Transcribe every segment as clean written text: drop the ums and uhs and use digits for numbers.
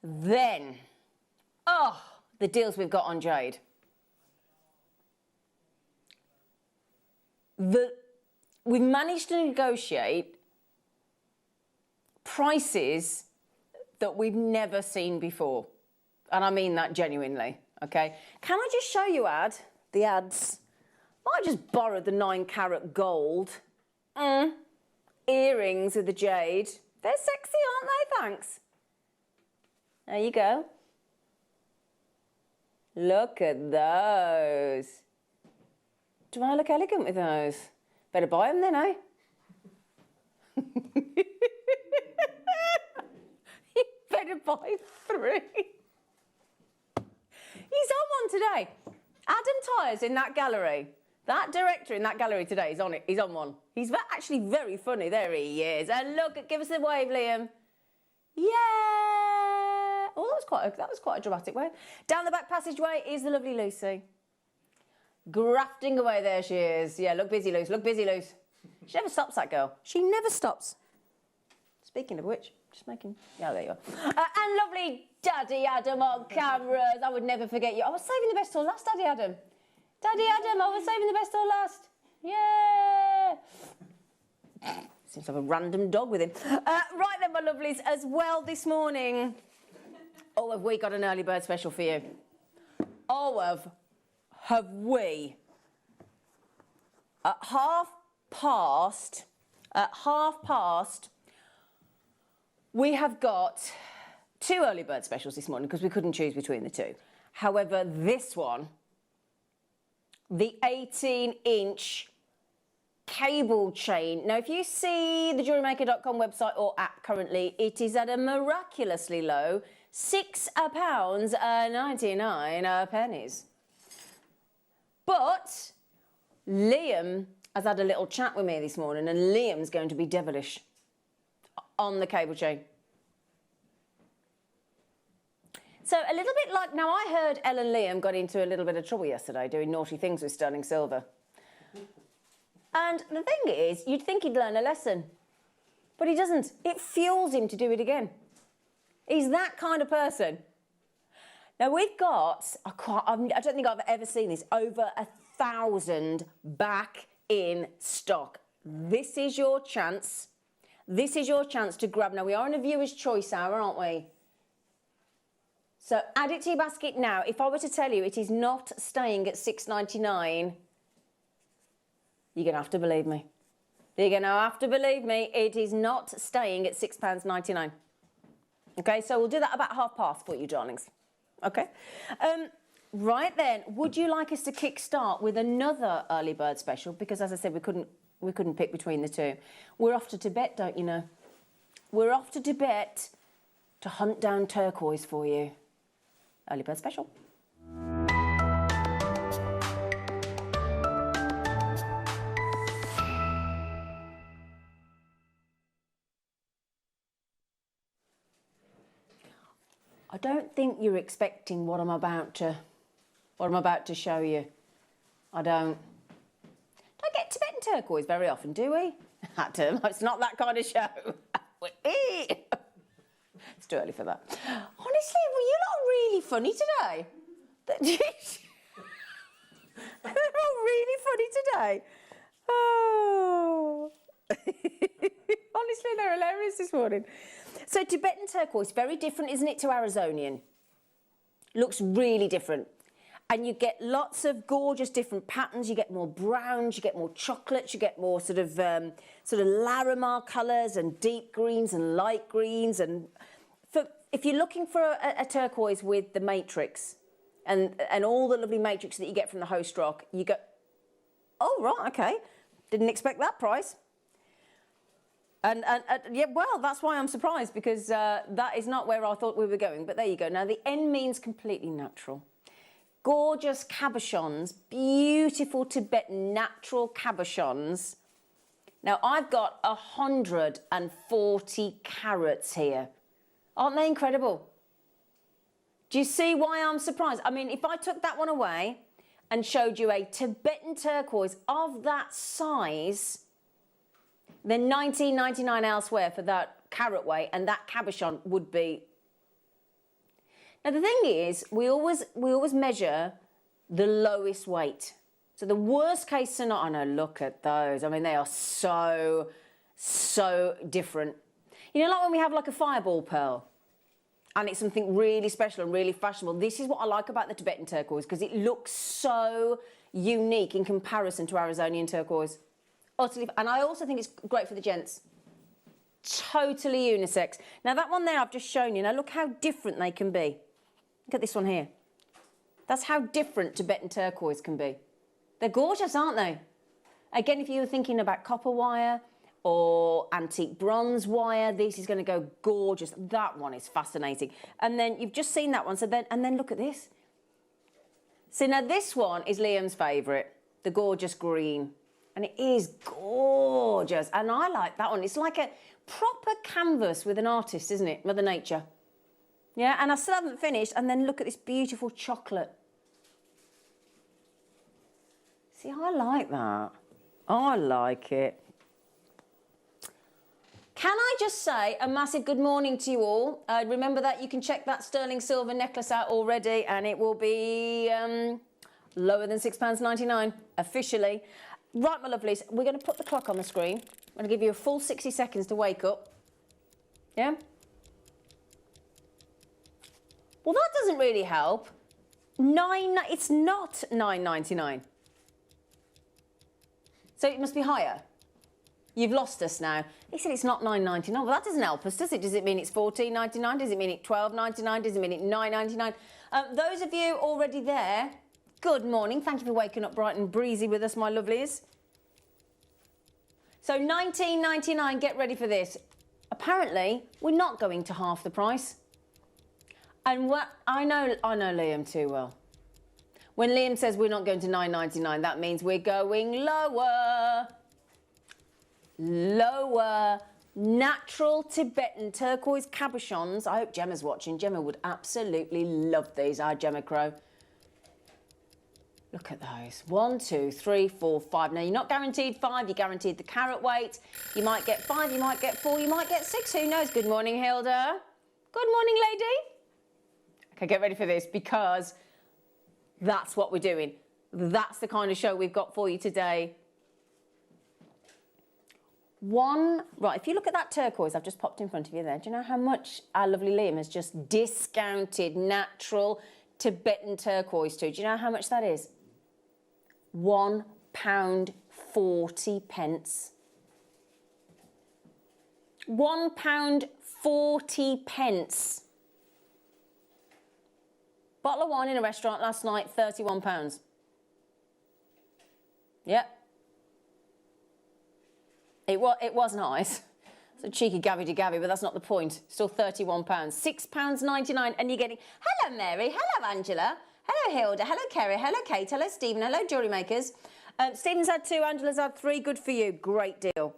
Then, oh, the deals we've got on jade. We've managed to negotiate prices that we've never seen before. And I mean that genuinely, okay? Can I just show you the ads? I just borrowed the 9-carat gold. Earrings with the jade. They're sexy, aren't they? Thanks. There you go. Look at those. Do I look elegant with those? Better buy them then, eh? You better buy 3. He's on one today. Adam Tyers in that gallery. That director in that gallery today is on it. He's on one. He's actually very funny. There he is. And look, give us a wave, Liam. Yeah. Oh, that was quite a dramatic wave. Down the back passageway is the lovely Lucy. Grafting away, there she is. Yeah, look busy, Luce. Look busy, Luce. She never stops, that girl. She never stops. Speaking of which, just making... Yeah, there you are. And lovely Daddy Adam on cameras. I would never forget you. I was saving the best till last, Daddy Adam. Daddy Adam, I was saving the best till last. Yeah. Seems to have a random dog with him. Right then, my lovelies, as well this morning. Oh, have we got an early bird special for you? Oh, have we? At half past, we have got 2 early bird specials this morning because we couldn't choose between the 2. However, this one, the 18-inch cable chain. Now, if you see the JewelleryMaker.com website or app currently, it is at a miraculously low £6.99. But Liam has had a little chat with me this morning, and Liam's going to be devilish on the cable chain. So a little bit like, now I heard Elle and Liam got into a little bit of trouble yesterday doing naughty things with sterling silver. And the thing is, you'd think he'd learn a lesson, but he doesn't. It fuels him to do it again. He's that kind of person. Now we've got, I don't think I've ever seen this, over 1,000 back in stock. This is your chance. This is your chance to grab. Now we are in a viewer's choice hour, aren't we? So add it to your basket now. If I were to tell you it is not staying at £6.99, you're going to have to believe me. You're going to have to believe me. It is not staying at £6.99. Okay, so we'll do that about 1/2 for you, darlings. Okay. Right then, would you like us to kick-start with another early bird special? Because as I said, we couldn't pick between the 2. We're off to Tibet, don't you know? We're off to Tibet to hunt down turquoise for you. Early bird special. I don't think you're expecting what I'm about to show you. I don't get Tibetan turquoise very often, do we? Adam, it's not that kind of show. It's too early for that. Honestly, were you not really funny today? They're all really funny today. Oh. Honestly, they're hilarious this morning. So Tibetan turquoise, very different, isn't it, to Arizonian? Looks really different. And you get lots of gorgeous different patterns. You get more browns, you get more chocolates, you get more sort of Larimar colours and deep greens and light greens. And if you're looking for a turquoise with the matrix and all the lovely matrix that you get from the host rock, you go, oh, right, okay. Didn't expect that price. And yeah, well, that's why I'm surprised, because that is not where I thought we were going. But there you go. Now, the N means completely natural. Gorgeous cabochons, beautiful Tibetan natural cabochons. Now, I've got 140 carats here. Aren't they incredible? Do you see why I'm surprised? I mean, if I took that one away and showed you a Tibetan turquoise of that size, then $19.99 elsewhere for that carat weight, and that cabochon would be Now the thing is, we always measure the lowest weight. So the worst case scenario, I know, look at those. I mean, they are so different. You know, like when we have like a fireball pearl and it's something really special and really fashionable. This is what I like about the Tibetan turquoise, because it looks so unique in comparison to Arizonian turquoise. Utterly, and I also think it's great for the gents. Totally unisex. Now that one there I've just shown you. Now look how different they can be. Look at this one here. That's how different Tibetan turquoise can be. They're gorgeous, aren't they? Again, if you were thinking about copper wire or antique bronze wire, this is going to go gorgeous. That one is fascinating. And then you've just seen that one. So then, and then look at this. So now this one is Liam's favourite, the gorgeous green. And it is gorgeous. And I like that one. It's like a proper canvas with an artist, isn't it? Mother Nature. Yeah, and I still haven't finished. And then look at this beautiful chocolate. See, I like that. I like it. Can I just say a massive good morning to you all. Remember that you can check that sterling silver necklace out already, and it will be lower than £6.99 officially. Right, my lovelies, we're going to put the clock on the screen. I'm going to give you a full 60 seconds to wake up. Yeah? Well, that doesn't really help. It's not £9.99. So it must be higher. You've lost us now. He said it's not £9.99. Well, that doesn't help us, does it? Does it mean it's £14.99? Does it mean it's £12.99? Does it mean it's £9.99? Those of you already there, good morning. Thank you for waking up bright and breezy with us, my lovelies. So £19.99, get ready for this. Apparently, we're not going to half the price. And what I know Liam too well. When Liam says we're not going to £9.99, that means we're going lower. Lower. Natural Tibetan turquoise cabochons. I hope Gemma's watching. Gemma would absolutely love these. Our Gemma Crow. Look at those. 1, 2, 3, 4, 5. Now, you're not guaranteed 5. You're guaranteed the carat weight. You might get 5. You might get 4. You might get 6. Who knows? Good morning, Hilda. Good morning, lady. Okay, get ready for this, because that's what we're doing. That's the kind of show we've got for you today. Right, if you look at that turquoise I've just popped in front of you there, do you know how much our lovely Liam has just discounted natural Tibetan turquoise to? Do you know how much that is? £1.40. £1.40. Bottle of wine in a restaurant last night, £31. Yep. It was nice. It's a cheeky gabby-de-gabby, but that's not the point. Still £31. £6.99, and you're getting... Hello, Mary. Hello, Angela. Hello, Hilda. Hello, Kerry. Hello, Kate. Hello, Stephen. Hello, Jewellery Makers. Stephen's had 2. Angela's had 3. Good for you. Great deal.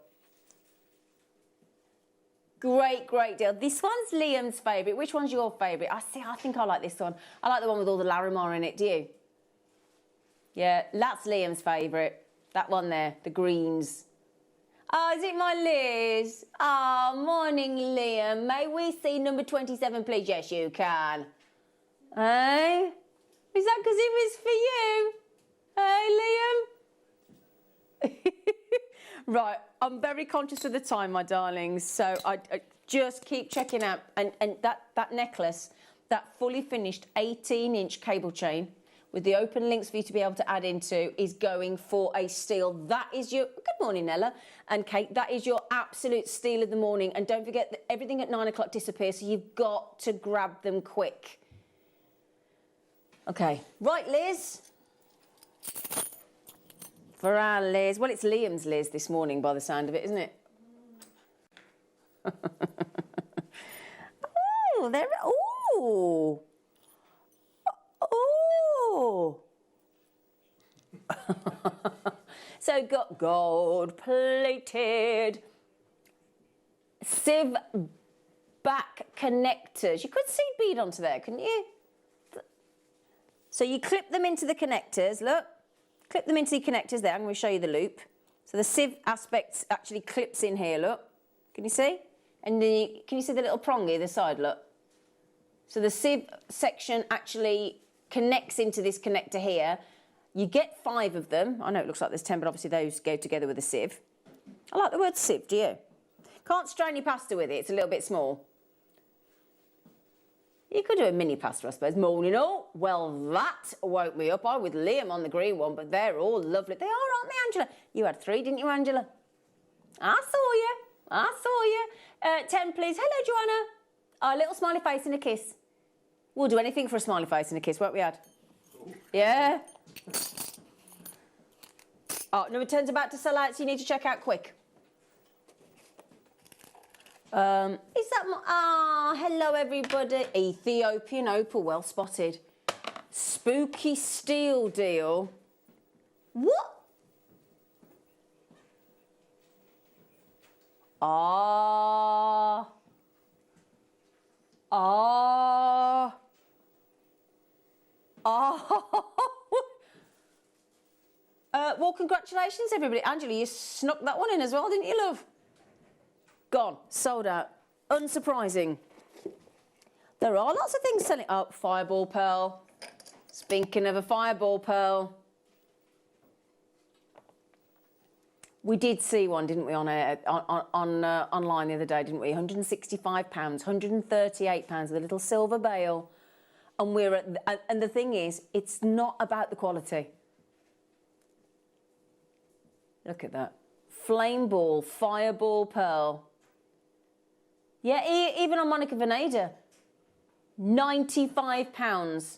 Great deal. This one's Liam's favourite. Which one's your favourite? I think I like this one. I like the one with all the Larimar in it. Do you? Yeah, that's Liam's favourite. That one there, the greens. Oh, is it my Liz? Oh, morning, Liam. May we see number 27, please? Yes, you can. Hey? Is that because it was for you? Hey, Liam? Right, I'm very conscious of the time, my darlings, so I just keep checking out. And that necklace, that fully finished 18-inch cable chain with the open links for you to be able to add into, is going for a steal. That is your... Good morning, Nella and Kate. That is your absolute steal of the morning. And don't forget that everything at 9 o'clock disappears, so you've got to grab them quick. Okay. Right, Liz. For our Liz. Well, it's Liam's Liz this morning by the sound of it, isn't it? Oh, there... Oh! Oh! So got gold-plated sieve back connectors. You could see bead onto there, couldn't you? So you clip them into the connectors, look. Clip them into the connectors there. I'm going to show you the loop. So the sieve aspect actually clips in here, look. Can you see? And then can you see the little prong either side, look? So the sieve section actually connects into this connector here. You get 5 of them. I know it looks like there's 10, but obviously those go together with a sieve. I like the word sieve, do you? Can't strain your pasta with it, it's a little bit small. You could do a mini pasta, I suppose. Morning all. Well, that woke me up. I'm with Liam on the green one, but they're all lovely. They are, aren't they, Angela? You had 3, didn't you, Angela? I saw you. I saw you. 10, please. Hello, Joanna. A little smiley face and a kiss. We'll do anything for a smiley face and a kiss, won't we, Ad? Yeah. Oh, no, return's about to sell out, so you need to check out quick. Is that my... hello, everybody. Ethiopian opal, well spotted. Spooky steel deal. What? Ah. Well, congratulations, everybody. Angela, you snuck that one in as well, didn't you, love? Gone. Sold out. Unsurprising. There are lots of things selling. Oh, fireball pearl. Speaking of a fireball pearl. We did see one, didn't we, online the other day, didn't we? £165, £138 with a little silver bail. And and the thing is, it's not about the quality. Look at that. Flame ball, fireball pearl. Yeah, even on Monica Veneda. £95.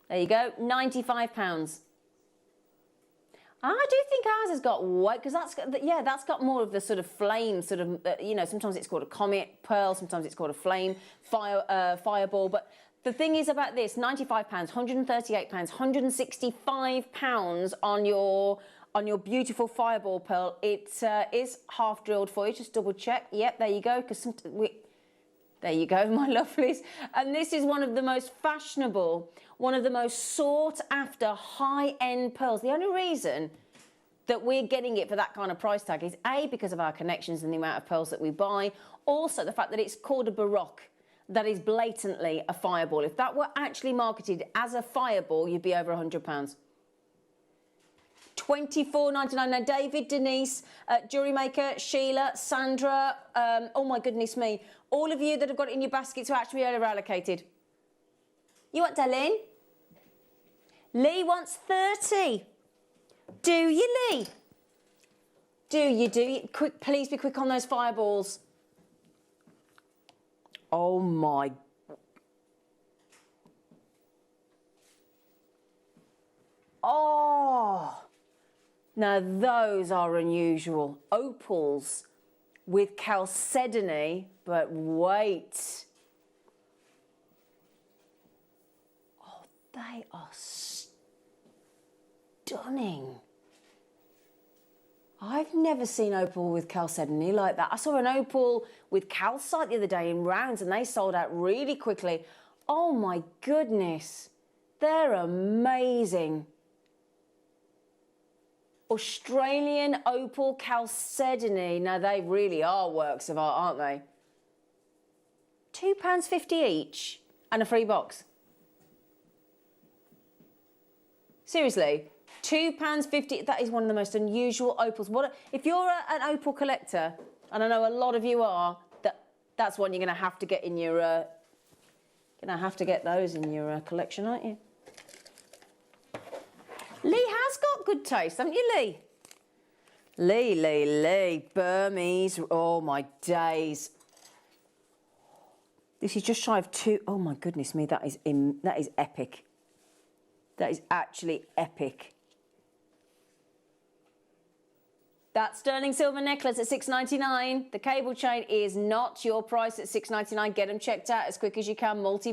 There you go, £95. I do think ours has got white, because that's got more of the sort of flame, sort of, you know, sometimes it's called a comet pearl, sometimes it's called a flame fireball. But the thing is about this, £95, £138, £165 on your beautiful fireball pearl. It is half drilled for you, just double check. Yep, there you go, because there you go, my lovelies. And this is one of the most fashionable, one of the most sought after high-end pearls. The only reason that we're getting it for that kind of price tag is A, because of our connections and the amount of pearls that we buy. Also, the fact that it's called a baroque, that is blatantly a fireball. If that were actually marketed as a fireball, you'd be over £100. $24.99. Now, David, Denise, Jewellery Maker, Sheila, Sandra, oh my goodness me, all of you that have got it in your baskets are actually over allocated. You want Darlene? Lee wants 30. Do you, Lee? Do you? Quick, please be quick on those fireballs. Oh my. Oh. Now, those are unusual. Opals with chalcedony, but wait. Oh, they are stunning. I've never seen opal with chalcedony like that. I saw an opal with calcite the other day in rounds, and they sold out really quickly. Oh, my goodness. They're amazing. Australian opal chalcedony. Now, they really are works of art, aren't they? £2.50 each and a free box. Seriously, £2.50. That is one of the most unusual opals. If you're an opal collector, and I know a lot of you are, that's one you're going to have to get in your... those in your collection, aren't you? Lee has got good taste, haven't you, Lee? Lee. Burmese. Oh, my days. This is just shy of 2. Oh, my goodness me, that is epic. That is actually epic. That sterling silver necklace at $6.99. The cable chain is not your price at $6.99. Get them checked out as quick as you can. Multi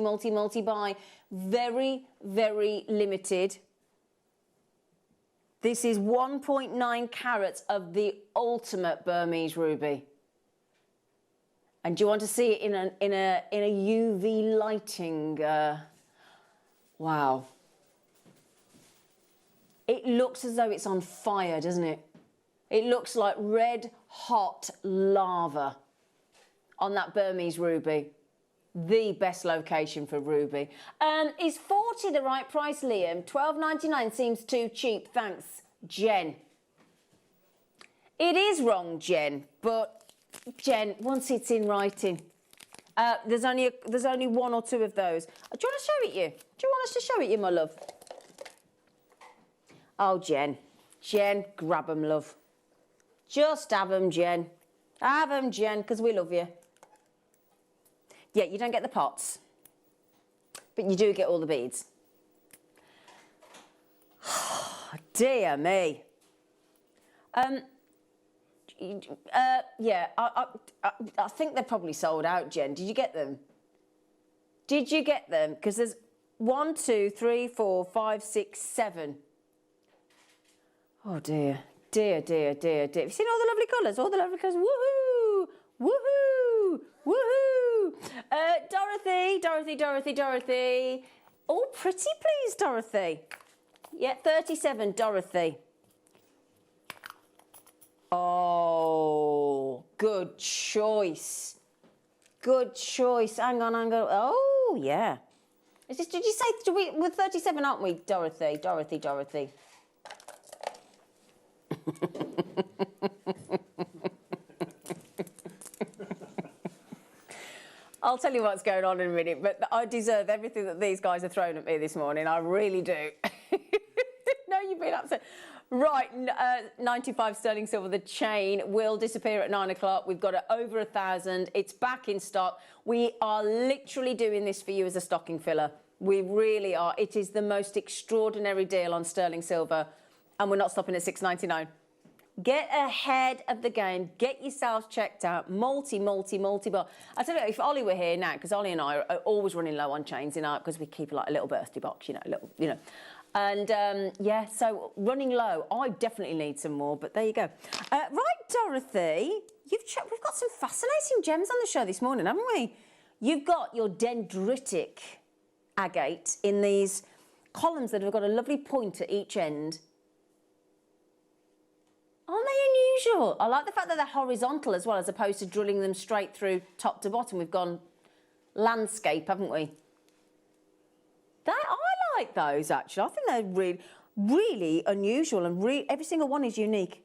buy. Very, very limited. This is 1.9 carats of the ultimate Burmese ruby. And do you want to see it in a UV lighting? Wow. It looks as though it's on fire, doesn't it? It looks like red hot lava on that Burmese ruby. the best location for ruby. Is 40 the right price, Liam? £12.99 seems too cheap. Thanks, Jen. It is wrong, Jen, but Jen, once it's in writing, there's only one or two of those. Do you want to show it you? Do you want us to show it you, my love? Oh, Jen, grab 'em, love. Just have 'em, Jen. Have 'em, Jen, because we love you. Yeah, you don't get the pots, but you do get all the beads. Dear me. Yeah, I think they're probably sold out, Jen. Did you get them? Did you get them? Because there's 1, 2, 3, 4, 5, 6, 7. Oh, dear. Dear, dear, dear, dear. Have you seen all the lovely colours? All the lovely colours. Woohoo! Woohoo! Woohoo! Dorothy. All pretty, please, Dorothy. Yeah, 37, Dorothy. Oh, good choice. Good choice. Hang on. Oh, yeah. Did you say, we're 37, aren't we, Dorothy? Dorothy. I'll tell you what's going on in a minute, but I deserve everything that these guys are throwing at me this morning. I really do. No, you've been upset. Right, 95 sterling silver. The chain will disappear at 9 o'clock. We've got it over 1,000. It's back in stock. We are literally doing this for you as a stocking filler. We really are. It is the most extraordinary deal on sterling silver, and we're not stopping at £6.99. Get ahead of the game. Get yourselves checked out. Multi bar. I tell you, if Ollie were here now, because Ollie and I are always running low on chains in our, because we keep like a little birthday box, And yeah, so running low. I definitely need some more, but there you go. Right, Dorothy, we've got some fascinating gems on the show this morning, haven't we? You've got your dendritic agate in these columns that have got a lovely point at each end. Aren't they unusual? I like the fact that they're horizontal as well, as opposed to drilling them straight through top to bottom. We've gone landscape, haven't we? I like those, actually. I think they're really unusual, and every single one is unique.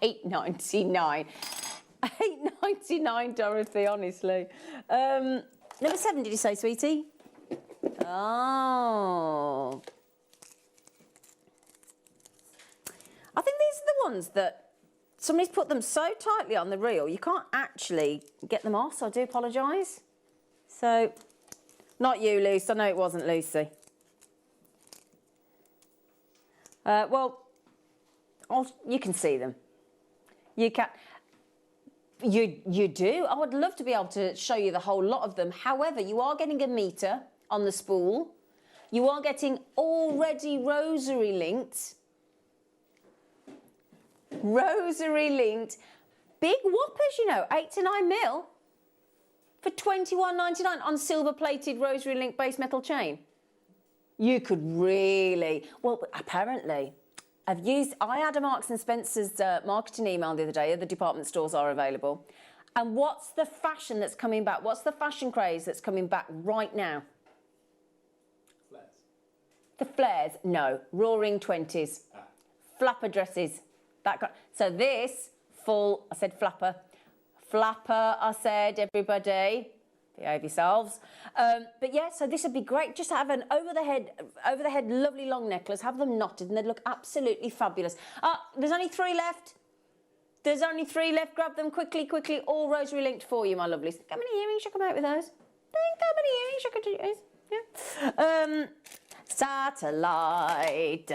£8.99. £8.99, Dorothy, honestly. Number 7, did you say, sweetie? Oh. I think these are the ones that somebody's put them so tightly on the reel, you can't actually get them off, so I do apologise. So, not you, Lucy. I know it wasn't Lucy. Well, you can see them. You can. You do. I would love to be able to show you the whole lot of them. However, you are getting a metre on the spool. You are getting already rosary linked. Rosary linked. Big whoppers, 8 to 9 mil for £21.99 on silver plated rosary link base metal chain. You could really, well, apparently, I had a Marks and Spencer's marketing email the other day. The department stores are available. And what's the fashion that's coming back? What's the fashion craze that's coming back right now? Flares. The flares? No. Roaring 20s. Flapper dresses. So this full, I said flapper. Flapper, I said, everybody. Behave yourselves. But yeah, so this would be great. Just have an over the head lovely long necklace. Have them knotted and they'd look absolutely fabulous. There's only 3 left. There's only 3 left. Grab them quickly. All rosary linked for you, my lovelies. Think how many earrings you come out with those? Think how many earrings you could use? Yeah. Satellite.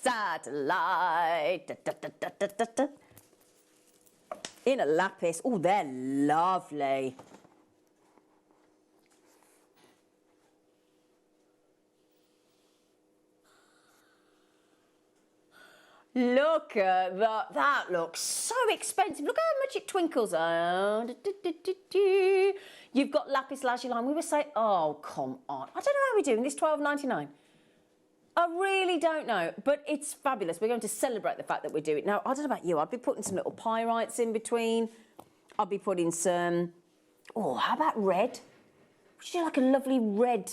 Satellite. In a lapis. Oh, they're lovely. Look at that. That looks so expensive. Look how much it twinkles. You've got lapis lazuli line. We were saying, oh, come on. I don't know how we're doing this, £12.99. I really don't know, but it's fabulous. We're going to celebrate the fact that we do it. Now, I don't know about you. I'd be putting some little pyrites in between. I'll be putting some, oh, how about red? We should do like a lovely red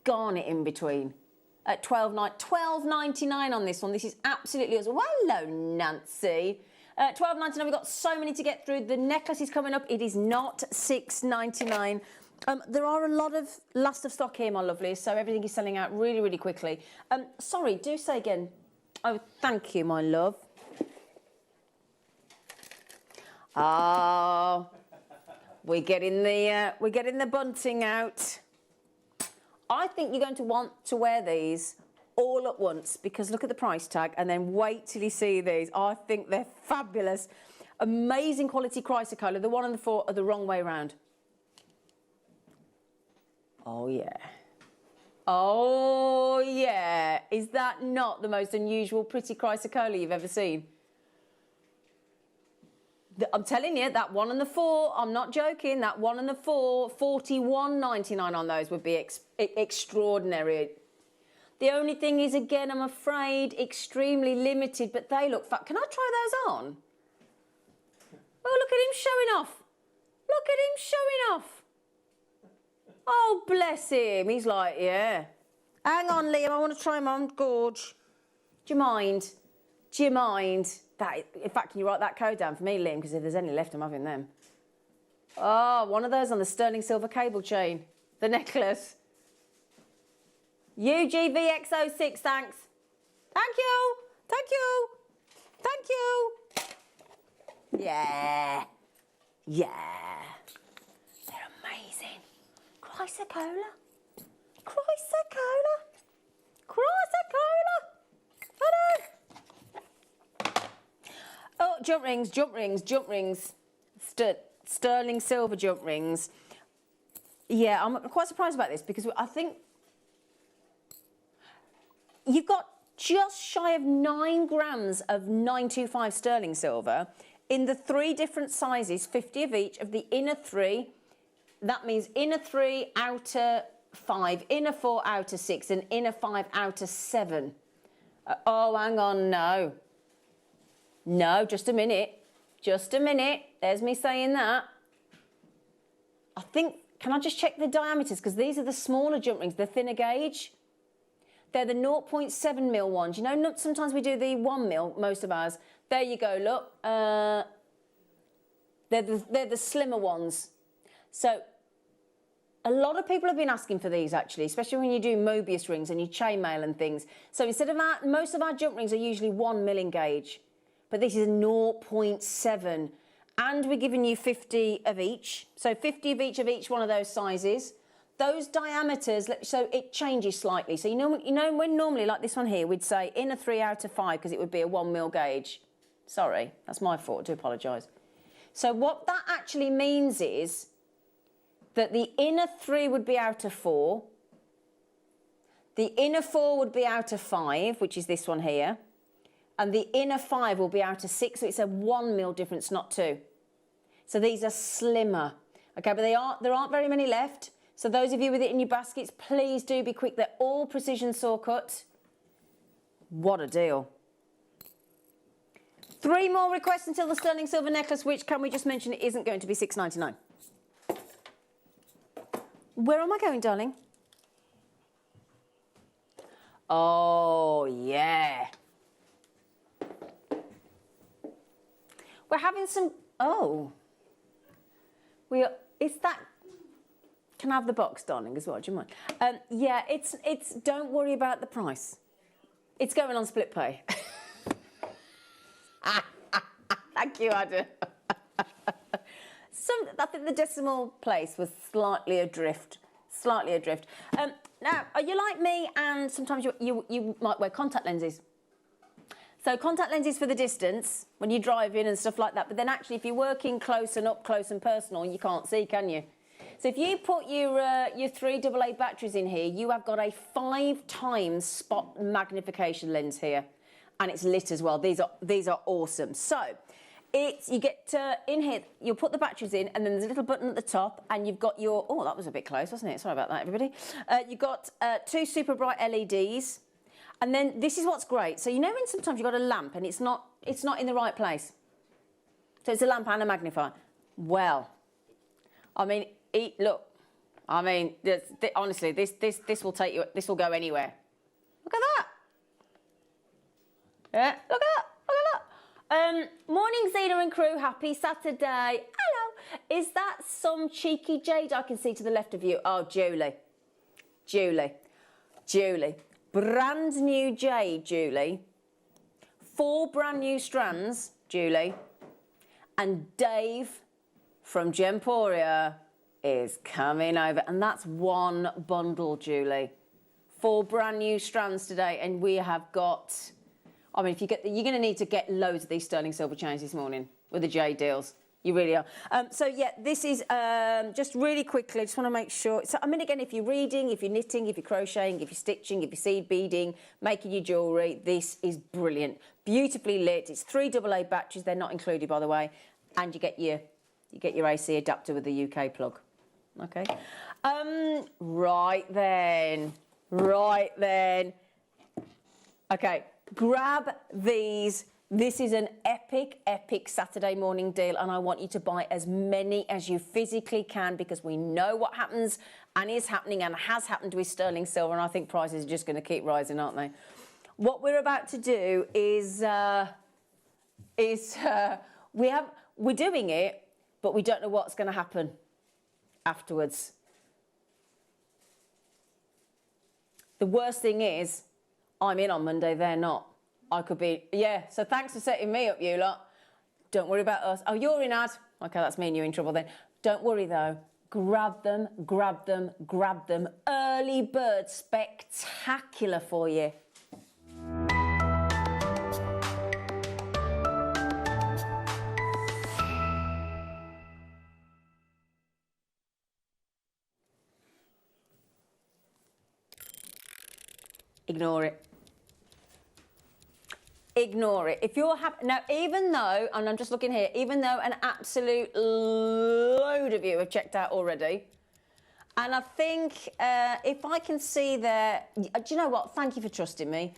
garnet in between at $12.99 on this one. This is absolutely awesome. Well, hello, Nancy. $12.99, we've got so many to get through. The necklace is coming up. It is not $6.99. There are a lot of last of stock here, my lovelies, so everything is selling out really, really quickly. Sorry, do say again. Oh, thank you, my love. Oh, we're getting the bunting out. I think you're going to want to wear these all at once because look at the price tag and then wait till you see these. I think they're fabulous. Amazing quality chrysocolla. The 1 and the 4 are the wrong way around. Oh, yeah. Oh, yeah. Is that not the most unusual pretty chrysocolla you've ever seen? I'm telling you, that 1 and the 4, I'm not joking, that 1 and the 4, $41.99 on those would be extraordinary. The only thing is, again, I'm afraid, extremely limited, but they look fat. Can I try those on? Oh, look at him showing off. Look at him showing off. Oh, bless him. He's like, yeah. Hang on, Liam, I want to try them on. Gorge. Do you mind? Do you mind? That, in fact, can you write that code down for me, Liam? Because if there's any left, I'm having them. Oh, one of those on the sterling silver cable chain. The necklace. UGVX06, thanks. Thank you. Thank you. Thank you. Yeah. Yeah. They're amazing. Chrysocolla. Chrysocolla. Chrysocolla. Hello. Oh, jump rings, jump rings, jump rings. Sterling silver jump rings. Yeah, I'm quite surprised about this because I think you've got just shy of 9 grams of 925 sterling silver in the 3 different sizes, 50 of each, of the inner 3. That means inner 3, outer 5, inner 4, outer 6, and inner 5, outer 7. Oh, hang on, no. No, just a minute. Just a minute. There's me saying that. I think, can I just check the diameters? Because these are the smaller jump rings, the thinner gauge. They're the 0.7 mil ones. You know, sometimes we do the 1 mil, most of ours. There you go, look. They're the slimmer ones. So a lot of people have been asking for these, actually, especially when you do Mobius rings and you chainmail and things. So instead of that, most of our jump rings are usually 1 mil in gauge. But this is 0.7. And we're giving you 50 of each. So 50 of each one of those sizes. Those diameters, so it changes slightly. So you know when normally, like this one here, we'd say inner 3, outer 5, because it would be a 1 mil gauge. Sorry, that's my fault, I do apologise. So what that actually means is that the inner 3 would be outer 4. The inner 4 would be outer 5, which is this one here. And the inner 5 will be outer 6, so it's a 1 mil difference, not 2. So these are slimmer. Okay, but there aren't very many left. So those of you with it in your baskets, please do be quick. They're all precision saw cut. What a deal. 3 more requests until the sterling silver necklace, which, can we just mention, it isn't going to be $6.99. Where am I going, darling? Oh, yeah. We're having some, oh. Is that, can I have the box, darling, as well, do you mind? Yeah, it's, don't worry about the price. It's going on split pay. Thank you, Adam. I think the decimal place was slightly adrift. Slightly adrift. Now, are you like me and sometimes you might wear contact lenses? So contact lenses for the distance, when you drive in and stuff like that, but then actually if you're working close and up close and personal, you can't see, can you? So if you put your 3 AA batteries in here, you have got a 5 times spot magnification lens here. And it's lit as well. These are awesome. So you get in here, you'll put the batteries in, and then there's a little button at the top, and you've got your, oh, that was a bit close, wasn't it? Sorry about that, everybody. You've got 2 super bright LEDs. And then this is what's great. So you know when sometimes you've got a lamp and it's not in the right place. So it's a lamp and a magnifier. Well, I mean, look. I mean, honestly, this will take you. This will go anywhere. Look at that. Yeah, look at that. Look at that. Morning, Zena and crew. Happy Saturday. Hello. Is that some cheeky jade I can see to the left of you? Oh, Julie. Brand new jade, Julie. 4 brand new strands, Julie. And Dave from Gemporia is coming over. And that's 1 bundle, Julie. 4 brand new strands today. And we have got, I mean, you're going to need to get loads of these sterling silver chains this morning with the jade deals. You really are. So, yeah, this is just really quickly. I just want to make sure. So, I mean, again, if you're reading, if you're knitting, if you're crocheting, if you're stitching, if you're seed beading, making your jewellery, this is brilliant. Beautifully lit. It's 3 AA batteries. They're not included, by the way. And you get your AC adapter with the UK plug. Okay. Right then. Okay, grab these. This is an epic Saturday morning deal, and I want you to buy as many as you physically can, because we know what happens and is happening and has happened with sterling silver, and I think prices are just going to keep rising, aren't they? What we're about to do is we're doing it, but we don't know what's going to happen afterwards. The worst thing is, I'm in on Monday, they're not. I could be, yeah, so thanks for setting me up, you lot. Don't worry about us. Oh, you're in, Ad. Okay, that's me and you in trouble then. Don't worry, though. Grab them. Early bird spectacular for you. Ignore it. If you're happy now, even though, and I'm just looking here, even though an absolute load of you have checked out already, and I think if I can see there, do you know what? Thank you for trusting me,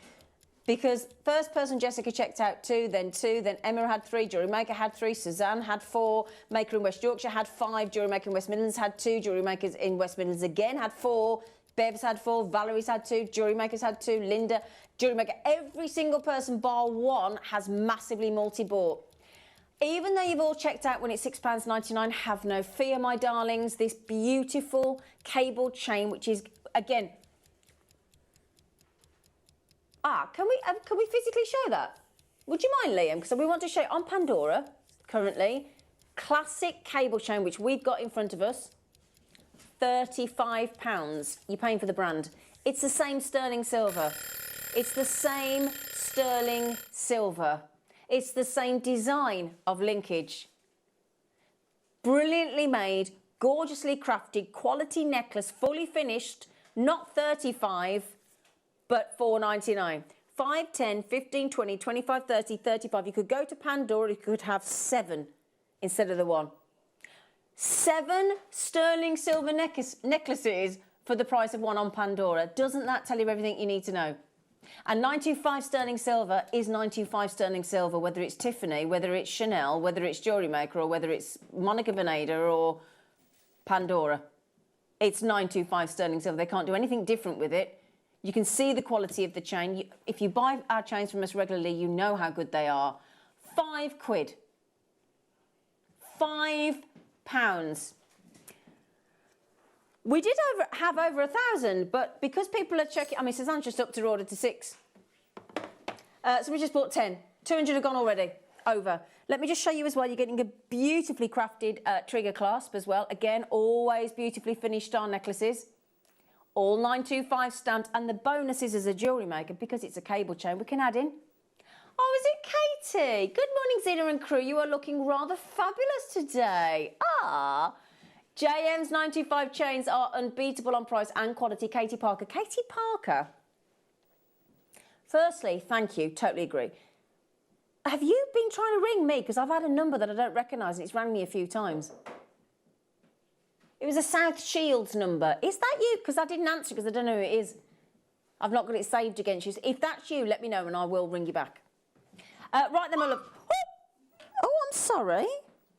because first person Jessica checked out 2, then Emma had 3, Jewellery Maker had 3, Suzanne had 4, Maker in West Yorkshire had 5, Jewellery Maker in West Midlands had 2, Jewellery Makers in West Midlands again had 4, Bev's had 4, Valerie's had 2, Jewellery Makers had 2, Linda, Jewellery Maker. Every single person bar 1 has massively multi-bought. Even though you've all checked out when it's £6.99, have no fear, my darlings. This beautiful cable chain, which is, again... can we physically show that? Would you mind, Liam? Because we want to show on Pandora, currently, classic cable chain, which we've got in front of us. £35. You're paying for the brand. It's the same sterling silver. It's the same sterling silver. It's the same design of linkage. Brilliantly made, gorgeously crafted, quality necklace, fully finished, not 35, but $4.99. 5, 10, 15, 20, 25, 30, 35. You could go to Pandora, you could have 7 instead of the 1. 7 sterling silver necklaces for the price of 1 on Pandora. Doesn't that tell you everything you need to know? And 925 sterling silver is 925 sterling silver, whether it's Tiffany, whether it's Chanel, whether it's Jewellery Maker, or whether it's Monica Beneda or Pandora. It's 925 sterling silver. They can't do anything different with it. You can see the quality of the chain. If you buy our chains from us regularly, you know how good they are. £5. £5. We did have over 1,000, but because people are checking, I mean, Suzanne just upped her order to 6. So we just bought 10. 200 have gone already, over. Let me just show you as well, you're getting a beautifully crafted trigger clasp as well. Again, always beautifully finished star necklaces. All 925 stamped, and the bonus is as a jewellery maker, because it's a cable chain, we can add in. Oh, is it Katie? Good morning, Zena and crew. You are looking rather fabulous today. JM's 925 chains are unbeatable on price and quality. Katie Parker. Katie Parker. Firstly, thank you. Totally agree. Have you been trying to ring me? Because I've had a number that I don't recognise and it's rang me a few times. It was a South Shields number. Is that you? Because I didn't answer because I don't know who it is. I've not got it saved against you. So if that's you, let me know and I will ring you back. Right then, my love. Oh, I'm sorry.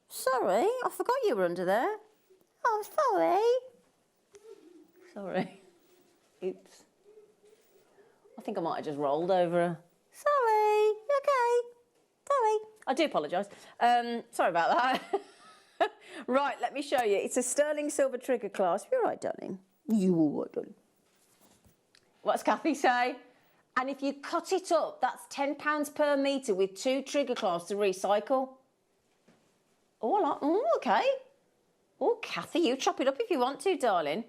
Sorry, I forgot you were under there. Oh, sorry. Sorry. Oops. I think I might have just rolled over her. Sorry. Okay. Sorry. I do apologise. Sorry about that. Right, let me show you. It's a sterling silver trigger clasp. You're right, darling. You all right, darling. What's Kathy say? And if you cut it up, that's £10 per metre with 2 trigger clasps to recycle. Oh, okay. Oh, Kathy, you chop it up if you want to, darling.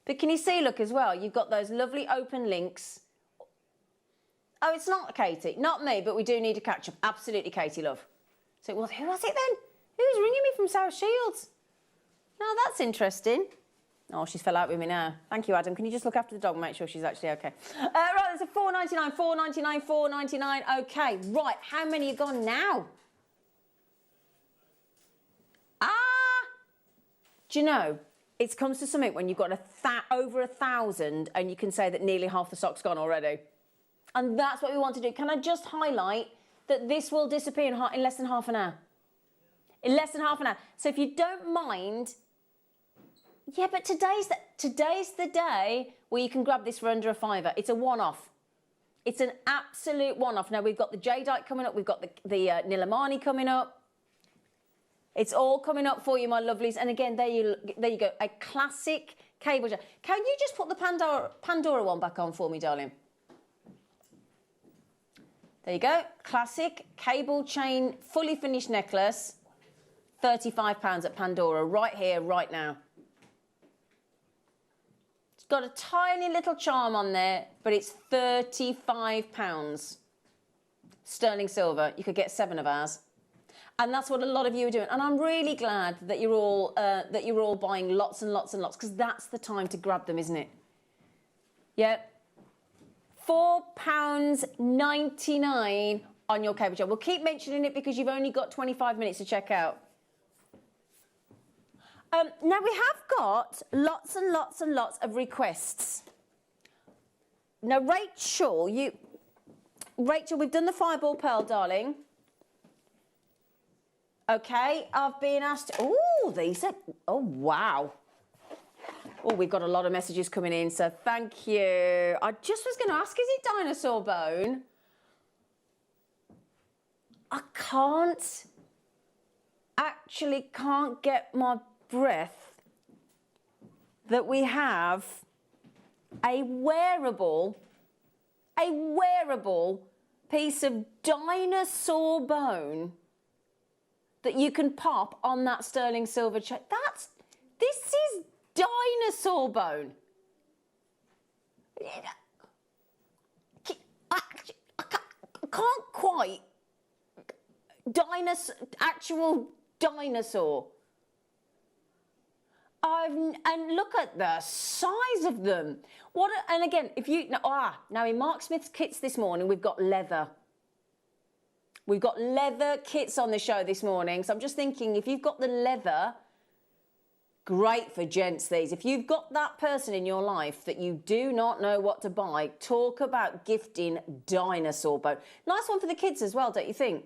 But can you see, look, as well, you've got those lovely open links. Oh, it's not Katie. Not me, but we do need to catch up. Absolutely, Katie, love. So it was, who was it then? Who's ringing me from South Shields? No, that's interesting. Oh, she's fell out with me now. Thank you, Adam. Can you just look after the dog and make sure she's actually okay? Right, there's a £4.99, £4.99, £4.99. Okay, right, how many are gone now? Do you know, it comes to something when you've got over 1,000 and you can say that nearly half the stock's gone already. And that's what we want to do. Can I just highlight that this will disappear in less than half an hour? In less than half an hour. So if you don't mind, yeah, but today's the day where you can grab this for under a £5. It's a one-off. It's an absolute one-off. Now, we've got the jadeite coming up. We've got the Nilamani coming up. It's all coming up for you, my lovelies. And again, there you go. A classic cable chain. Can you just put the Pandora one back on for me, darling? There you go. Classic cable chain, fully finished necklace. £35 at Pandora, right here, right now. It's got a tiny little charm on there, but it's £35. Sterling silver. You could get 7 of ours. And that's what a lot of you are doing. And I'm really glad that you're all buying lots and lots and lots, because that's the time to grab them, isn't it? Yeah. £4.99 on your cable chain. We'll keep mentioning it because you've only got 25 minutes to check out. Now we have got lots and lots and lots of requests. Now, Rachel, we've done the fireball pearl, darling. Okay, I've been asked. Oh, these are. Oh, wow. Oh, we've got a lot of messages coming in, so thank you. I just was going to ask, is it dinosaur bone? I can't get my breath that we have a wearable piece of dinosaur bone that you can pop on that sterling silver chain. This is dinosaur bone. I can't quite. Actual dinosaur. And look at the size of them. And again, now in Mark Smith's kits this morning, we've got leather. We've got leather kits on the show this morning. So I'm just thinking, if you've got the leather, great for gents these. If you've got that person in your life that you do not know what to buy, talk about gifting dinosaur bone. Nice one for the kids as well, don't you think?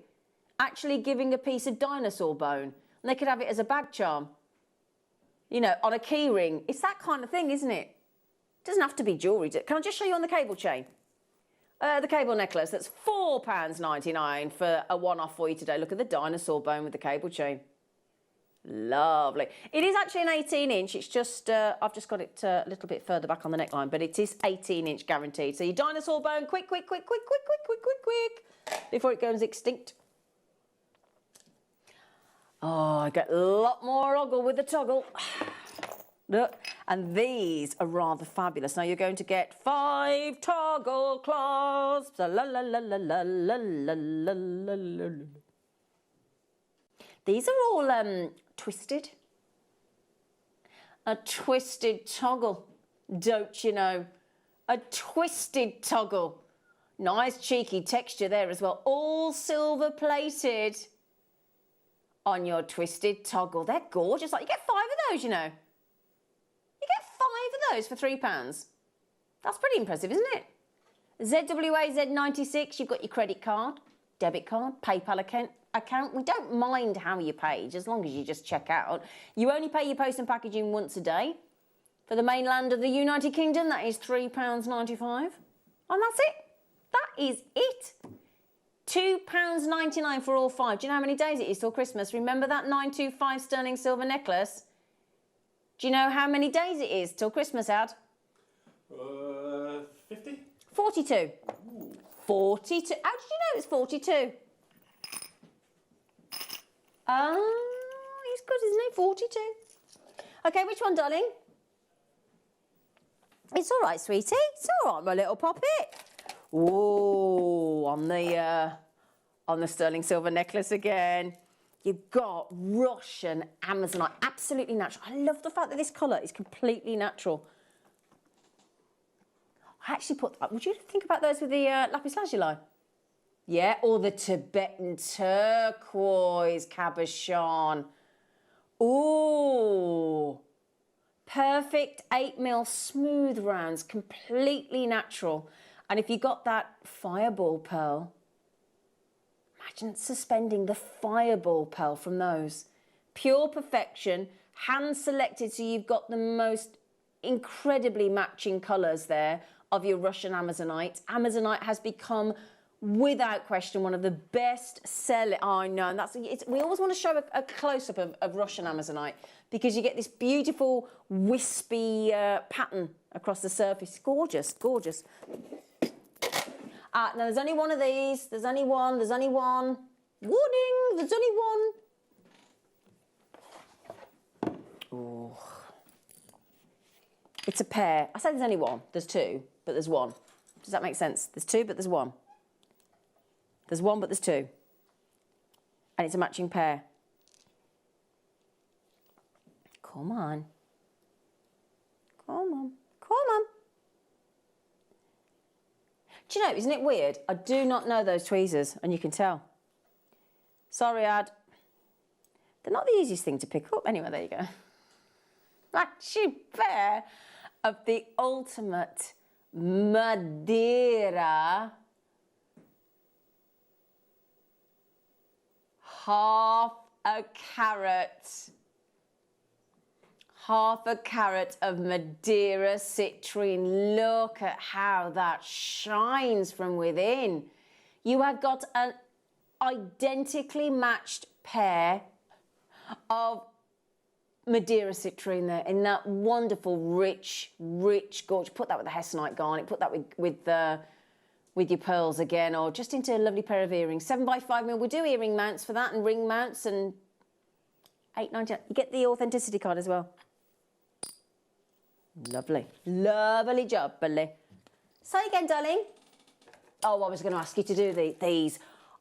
Actually giving a piece of dinosaur bone. And they could have it as a bag charm. You know, on a key ring. It's that kind of thing, isn't it? It doesn't have to be jewellery. Can I just show you on the cable chain? The cable necklace, that's £4.99 for a one-off for you today. Look at the dinosaur bone with the cable chain. Lovely. It is actually an 18-inch. It's just, I've just got it a little bit further back on the neckline, but it is 18-inch guaranteed. So your dinosaur bone, quick, before it goes extinct. Oh, I get a lot more ogle with the toggle. Look, and these are rather fabulous. Now you're going to get 5 toggle clasps. La la la la la la la la la. These are all twisted. A twisted toggle, don't you know? A twisted toggle. Nice cheeky texture there as well. All silver plated on your twisted toggle. They're gorgeous. Like, you get 5 of those, you know. You get 5 of those for £3. That's pretty impressive, isn't it? ZWA Z96, you've got your credit card, debit card, PayPal account. account. We don't mind how you pay, as long as you just check out. You only pay your post and packaging once a day. For the mainland of the United Kingdom, that is £3.95. And that's it. That is it. £2.99 for all 5. Do you know how many days it is till Christmas? Remember that 925 sterling silver necklace? Do you know how many days it is till Christmas, Ad? 50? 42. Ooh. 42. How did you know it's 42? He's good, isn't he? 42. Okay, which one, darling? It's all right, sweetie. It's all right, my little poppet. Whoa, on the sterling silver necklace again. You've got Russian Amazonite, absolutely natural. I love the fact that this colour is completely natural. I actually put, would you think about those with the lapis lazuli? Yeah, or the Tibetan turquoise cabochon. Ooh, perfect 8mm smooth rounds, completely natural. And if you got that fireball pearl, imagine suspending the fireball pearl from those. Pure perfection, hand selected, so you've got the most incredibly matching colours there of your Russian Amazonite. Amazonite has become, without question, one of the best selling. Oh, I know, and we always want to show a close-up of Russian Amazonite because you get this beautiful wispy pattern across the surface. Gorgeous, gorgeous. Now there's only one of these. There's only one. There's only one. Warning! There's only one. Ooh. It's a pair. I said there's only one. There's two, but there's one. Does that make sense? There's two, but there's one. There's one, but there's two. And it's a matching pair. Come on. Come on. Come on. Do you know, isn't it weird? I do not know those tweezers, and you can tell. Sorry, Ad. They're not the easiest thing to pick up. Anyway, there you go. Matching pair of the ultimate Madeira half a carat of Madeira citrine. Look at how that shines from within. You have got an identically matched pair of Madeira citrine there in that wonderful, rich, gorgeous. Put that with the hessonite garnet. Put that with your pearls again, or just into a lovely pair of earrings. 7x5mm. We do earring mounts for that and ring mounts, and £8.99. You get the authenticity card as well. Lovely. Lovely job, Billy. Say again, darling. Oh, I was going to ask you to do these.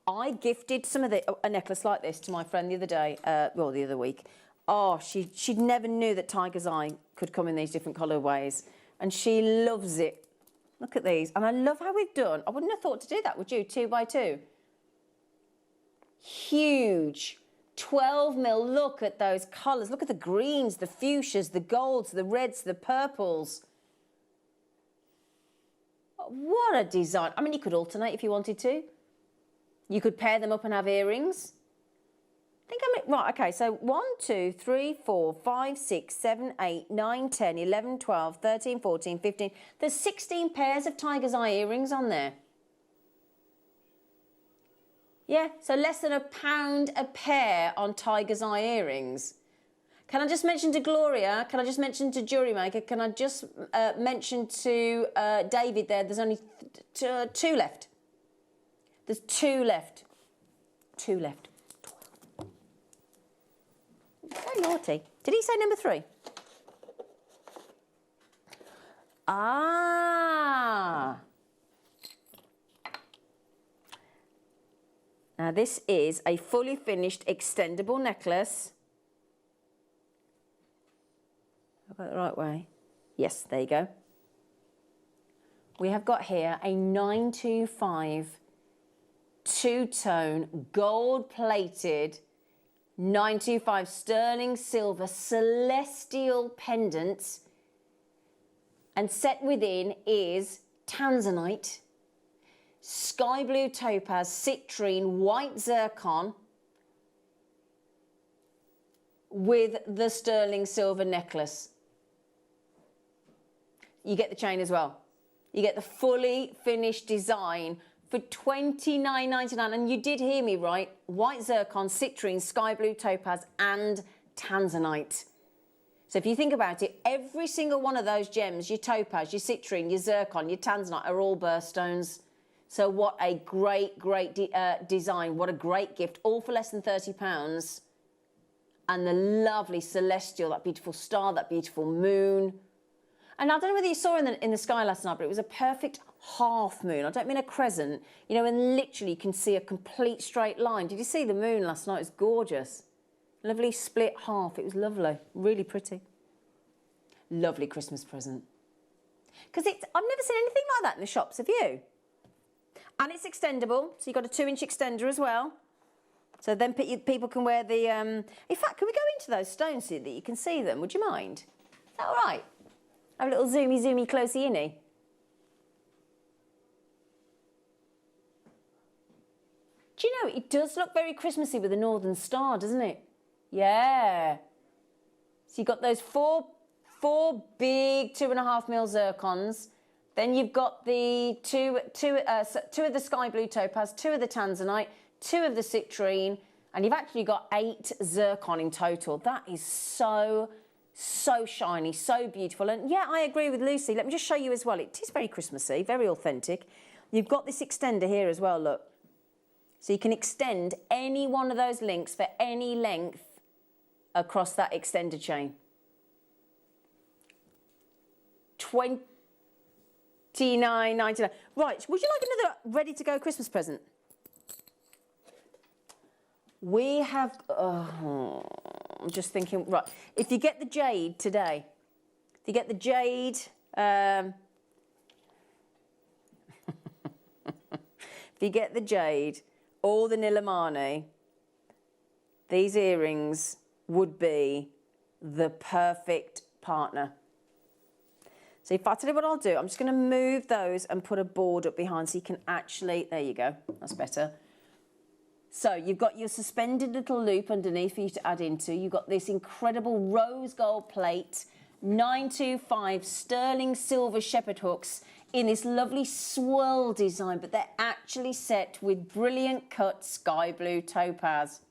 I gifted a necklace like this to my friend the other day, the other week. Oh, she never knew that tiger's eye could come in these different colourways, and she loves it. Look at these. And I love how we've done. I wouldn't have thought to do that, would you? 2x2. Huge. 12mm. Look at those colours. Look at the greens, the fuchsias, the golds, the reds, the purples. What a design. I mean, you could alternate if you wanted to. You could pair them up and have earrings. Right, okay, so 1, 2, 3, 4, 5, 6, 7, 8, 9, 10, 11, 12, 13, 14, 15. There's 16 pairs of tiger's eye earrings on there. Yeah, so less than £1 a pair on tiger's eye earrings. Can I just mention to Gloria, can I just mention to Jewellery Maker, can I just mention to David there, there's only two left. There's two left. Two left. So naughty. Did he say number 3? Ah. Now this is a fully finished extendable necklace. Have I got it the right way? Yes, there you go. We have got here a 925 two-tone gold-plated 925 sterling silver celestial pendant, and set within is tanzanite, sky blue topaz, citrine, white zircon, with the sterling silver necklace. You get the chain as well. You get the fully finished design for $29.99. And you did hear me right. White zircon, citrine, sky blue topaz and tanzanite. So if you think about it, every single one of those gems, your topaz, your citrine, your zircon, your tanzanite, are all birthstones. So what a great, great design. What a great gift. All for less than £30. And the lovely celestial, that beautiful star, that beautiful moon. And I don't know whether you saw in the sky last night, but it was a perfect half moon. I don't mean a crescent. You know, and literally you can see a complete straight line. Did you see the moon last night? It was gorgeous. Lovely split half. It was lovely. Really pretty. Lovely Christmas present. Because I've never seen anything like that in the shops, have you? And it's extendable. So you've got a 2-inch extender as well. So then people can wear the... In fact, can we go into those stones so that you can see them? Would you mind? Is that all right? Have a little zoomy, closey-inny. Do you know, it does look very Christmassy with the Northern Star, doesn't it? Yeah. So you've got those four big 2.5 mil zircons. Then you've got the two of the sky blue topaz, 2 of the tanzanite, 2 of the citrine, and you've actually got 8 zircon in total. That is so shiny, so beautiful. And yeah, I agree with Lucy. Let me just show you as well. It is very Christmassy, very authentic. You've got this extender here as well, look. So you can extend any one of those links for any length across that extender chain. $29.99. Right, would you like another ready-to-go Christmas present? We have... I'm just thinking... Right, if you get the jade today, if you get the jade... if you get the jade or the Nilamani, these earrings would be the perfect partner. So if I tell you what I'll do, I'm just going to move those and put a board up behind so you can actually... There you go. That's better. So you've got your suspended little loop underneath for you to add into. You've got this incredible rose gold plate, 925 sterling silver shepherd hooks in this lovely swirl design, but they're actually set with brilliant cut sky blue topaz.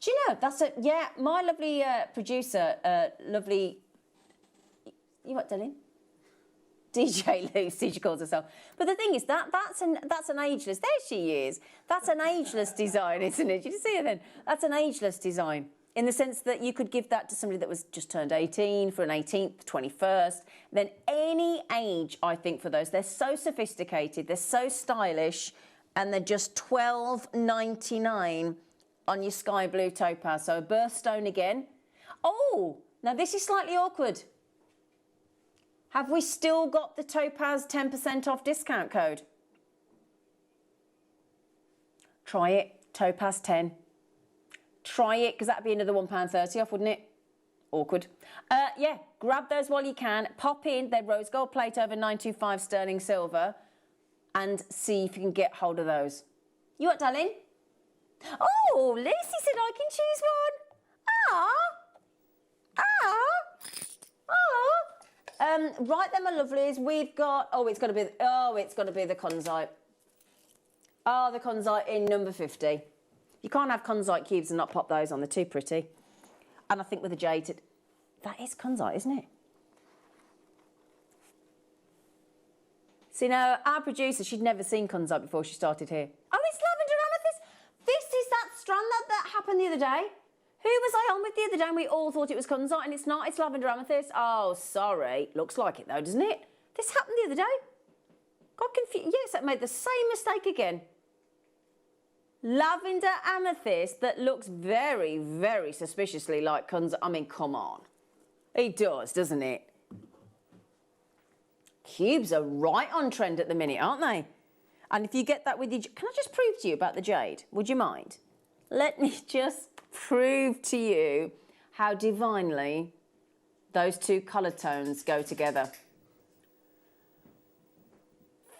Do you know, that's a... Yeah, my lovely producer, lovely... You what, darling? DJ Lucy, she calls herself. But the thing is, that's an ageless... There she is. That's an ageless design, isn't it? Did you see her then? That's an ageless design, in the sense that you could give that to somebody that was just turned 18 for an 18th, 21st. Then any age, I think, for those. They're so sophisticated, they're so stylish, and they're just $12.99 on your sky blue topaz. So a birthstone again. Oh, now this is slightly awkward. Have we still got the topaz 10% off discount code? Try it, topaz 10. Try it, because that'd be another £1.30 off, wouldn't it? Awkward. Yeah, grab those while you can. Pop in their rose gold plate over 925 sterling silver and see if you can get hold of those. You what, darling? Oh, Lucy said I can choose one. Right then, my lovelies, we've got... it's got to be the Conzite. Oh, the Conzite in number 50. You can't have Conzite cubes and not pop those on. They're too pretty. And I think with the jade... That is Conzite, isn't it? See, now, our producer, she'd never seen Conzite before she started here. Oh, it's lavender amethyst. This is that strand that happened the other day. Who was I on with the other day and we all thought it was Conzite and it's not, it's lavender amethyst? Oh, sorry. Looks like it though, doesn't it? This happened the other day. Got confused. Yes, I made the same mistake again. Lavender amethyst that looks very, very suspiciously like Conzite. I mean, come on. It does, doesn't it? Cubes are right on trend at the minute, aren't they? And if you get that with your... Can I just prove to you about the jade? Would you mind? Let me just prove to you how divinely those two colour tones go together.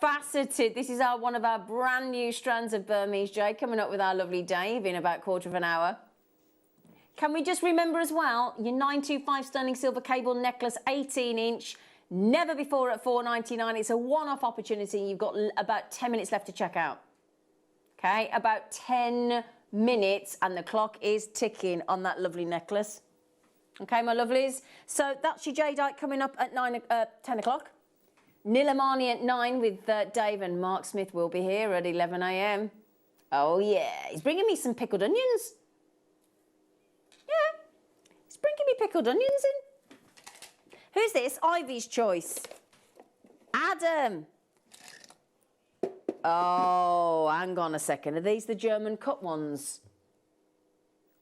Faceted. This is one of our brand new strands of Burmese jade coming up with our lovely Dave in about a quarter of an hour. Can we just remember as well, your 925 sterling silver cable necklace, 18-inch, never before at $4.99. It's a one-off opportunity. You've got about 10 minutes left to check out. Okay, about 10 minutes and the clock is ticking on that lovely necklace. Okay, my lovelies. So that's your jadeite coming up at 10 o'clock. Nilamani at 9 with Dave, and Mark Smith will be here at 11 a.m. Oh, yeah. He's bringing me some pickled onions. Yeah. He's bringing me pickled onions in. Who's this? Ivy's choice. Adam. Oh, hang on a second. Are these the German cut ones?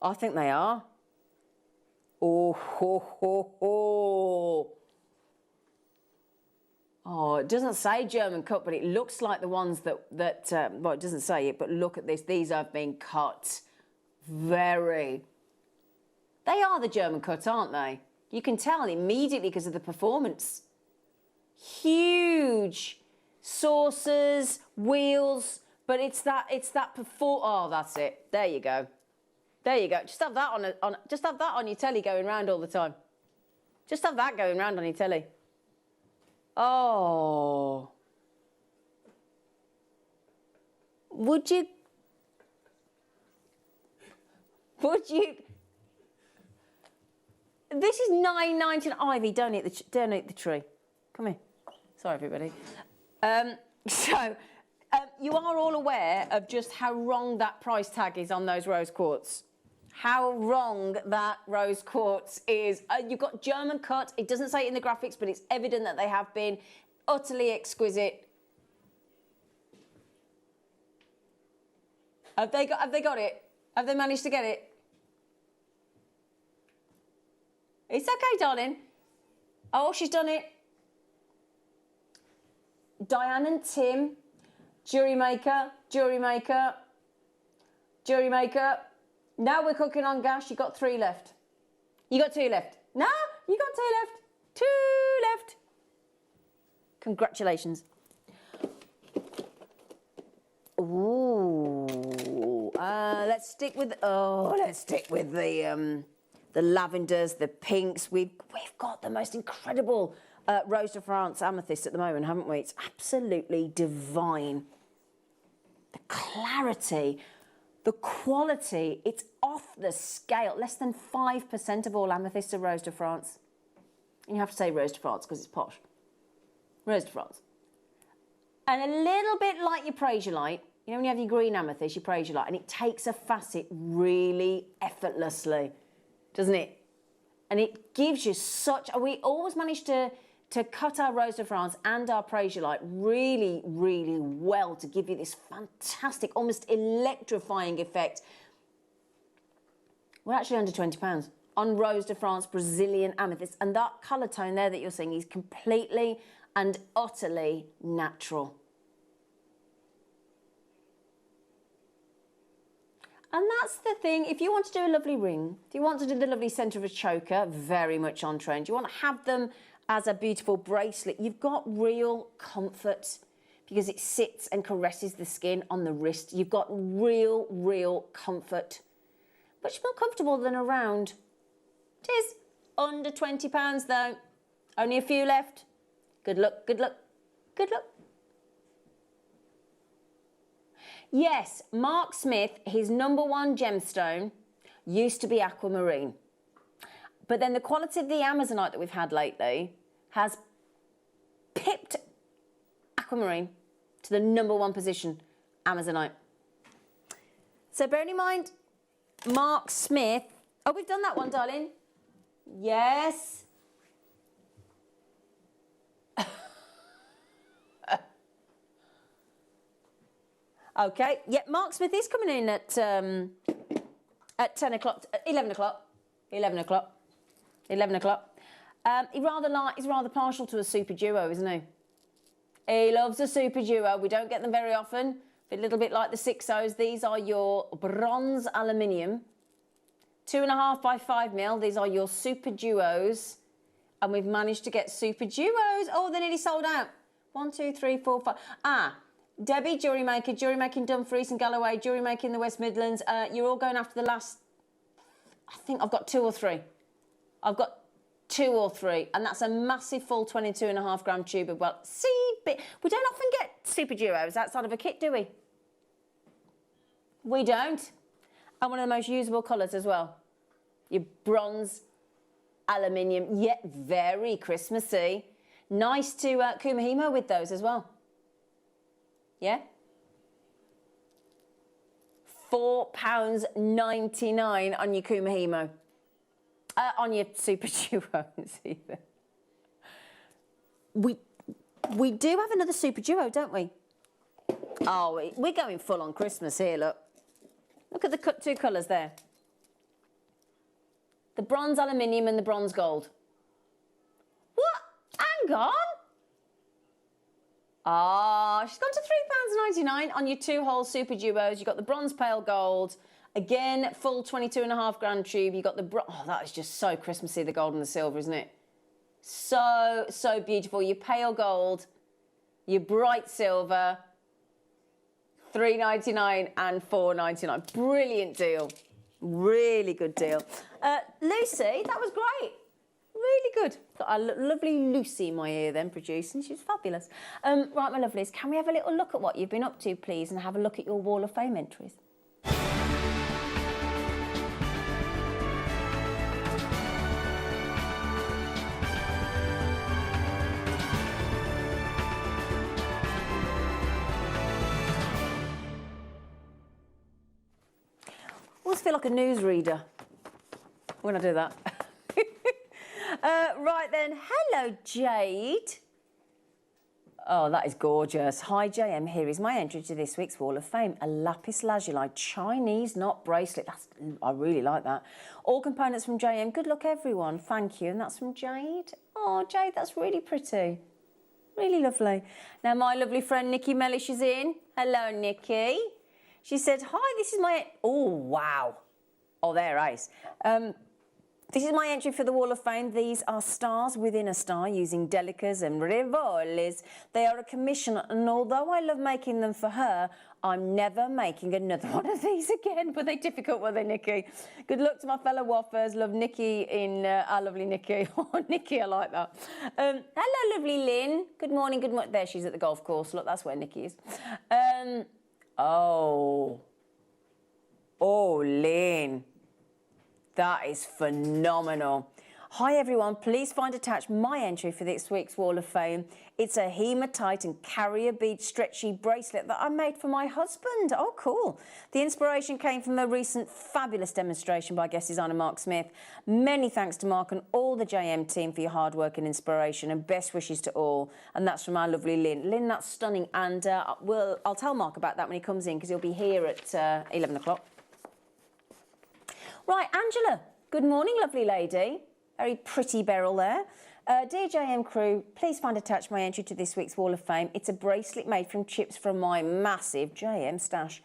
I think they are. Oh, ho, ho, ho. Oh, it doesn't say German cut, but it looks like the ones that well, it doesn't say it, but look at this. These have been cut very... They are the German cut, aren't they? You can tell immediately because of the performance. Huge saucers, wheels, but it's that oh, that's it. There you go. There you go. Just have that just have that on your telly going round all the time. Just have that going round on your telly. Oh. Would you? This is $9.99. Ivy, don't eat the tree. Come here. Sorry, everybody. You are all aware of just how wrong that price tag is on those rose quartz. How wrong that rose quartz is. You've got German cut. It doesn't say it in the graphics, but it's evident that they have been utterly exquisite. Have they got it? Have they managed to get it? It's okay, darling. Oh, she's done it. Diane and Tim, Jewellery Maker, Jewellery Maker, Jewellery Maker. Now we're cooking on gas. You got 3 left. You got 2 left. No, you got 2 left. 2 left. Congratulations. Ooh. Let's stick with the lavenders, the pinks. We've got the most incredible Rose de France amethyst at the moment, haven't we? It's absolutely divine. The clarity, the quality, it's off the scale. Less than 5% of all amethysts are Rose de France. And you have to say Rose de France because it's posh. Rose de France. And a little bit like your Prasiolite, you know when you have your green amethyst, your Prasiolite, and it takes a facet really effortlessly, doesn't it? And it gives you such... We always manage to cut our Rose de France and our Prasiolite really, really well to give you this fantastic, almost electrifying effect. We're actually under £20 on Rose de France Brazilian amethyst. And that colour tone there that you're seeing is completely and utterly natural. And that's the thing, if you want to do a lovely ring, if you want to do the lovely centre of a choker, very much on trend, you want to have them as a beautiful bracelet, you've got real comfort because it sits and caresses the skin on the wrist. You've got real comfort. Much more comfortable than around. It is under £20 though. Only a few left. Good luck, good luck, good luck. Yes, Mark Smith, his #1 gemstone used to be aquamarine. But then the quality of the Amazonite that we've had lately has pipped aquamarine to the #1 position, Amazonite. So bearing in mind, Mark Smith... Oh, we've done that one, darling. Yes. Okay, yeah, Mark Smith is coming in at 10 o'clock, 11 o'clock, 11 o'clock, 11 o'clock. He's rather partial to a super duo, isn't he? He loves a super duo. We don't get them very often. A little bit like the 6Os. These are your bronze aluminium, 2.5 by 5 mil. These are your super duos. And we've managed to get super duos. Oh, they're nearly sold out. 1, 2, 3, 4, 5. Debbie, Jewellery Maker, Jewellery Making Dumfries and Galloway, Jewellery Making the West Midlands. You're all going after the last, I think I've got 2 or 3. I've got 2 or 3, and that's a massive full 22.5 gram tube of, well, we don't often get super duos outside of a kit, do we? We don't. And one of the most usable colours as well. Your bronze, aluminium, yet very Christmassy. Nice to Kumahimo with those as well. Yeah? £4.99 on your Kumahimo. On your super duos even. We do have another super duo, don't we? Oh, we're going full on Christmas here, look. Look at the 2 colours there. The bronze aluminium and the bronze gold. What? Hang on. She's gone to £3.99 on your 2-hole super duos. You've got the bronze pale gold. Again, full 22.5 gram tube. You've got the that is just so Christmassy, the gold and the silver, isn't it? So, so beautiful. Your pale gold, your bright silver, $3.99 and $4.99. Brilliant deal. Really good deal. Lucy, that was great. Really good. Got a lovely Lucy in my ear then producing. She's fabulous. Right, my lovelies, can we have a little look at what you've been up to, please, and have a look at your Wall of Fame entries? I always feel like a newsreader when I do that. Right then, hello Jade. Oh, that is gorgeous. Hi JM, here is my entry to this week's Wall of Fame. A lapis lazuli Chinese knot bracelet. I really like that. All components from JM. Good luck everyone. Thank you. And that's from Jade. Oh, Jade, that's really pretty. Really lovely. Now my lovely friend Nikki Mellish is in. Hello Nikki. She said, hi, this is my... Oh, wow. Oh, they're ace. This is my entry for the Wall of Fame. These are stars within a star using delicas and rivolis. They are a commission, and although I love making them for her, I'm never making another one of these again. Were they difficult, were they, Nikki? Good luck to my fellow waffers. Love Nikki in... our lovely Nikki. Oh, Nikki, I like that. Hello, lovely Lynn. Good morning, good morning. There, she's at the golf course. Look, that's where Nikki is. Oh, Lynn, that is phenomenal. Hi everyone, please find attached my entry for this week's Wall of Fame. It's a hematite and carrier bead stretchy bracelet that I made for my husband. Oh, cool. The inspiration came from a recent fabulous demonstration by guest designer Mark Smith. Many thanks to Mark and all the JM team for your hard work and inspiration, and best wishes to all. And that's from our lovely Lynn. Lynn, that's stunning, and I'll tell Mark about that when he comes in, because he'll be here at 11 o'clock. Right, Angela, good morning, lovely lady. Very pretty beryl there. Dear JM crew, please find attached my entry to this week's Wall of Fame. It's a bracelet made from chips from my massive JM stash.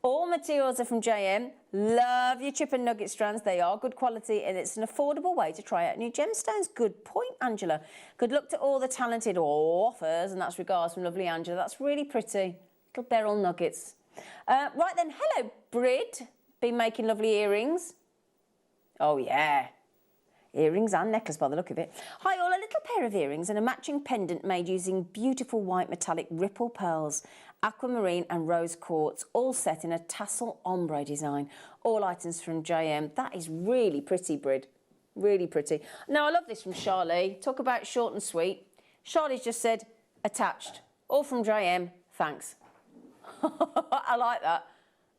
All materials are from JM. Love your chip and nugget strands. They are good quality, and it's an affordable way to try out new gemstones. Good point, Angela. Good luck to all the talented offers, and that's regards from lovely Angela. That's really pretty. Little beryl nuggets. Right then, hello, Brid. Been making lovely earrings. Oh, yeah. Earrings and necklace by the look of it. Hi all, a little pair of earrings and a matching pendant made using beautiful white metallic ripple pearls, aquamarine and rose quartz, all set in a tassel ombre design. All items from JM. That is really pretty, Brid. Really pretty. Now, I love this from Charlie. Talk about short and sweet. Charlie's just said, attached. All from JM. Thanks. I like that.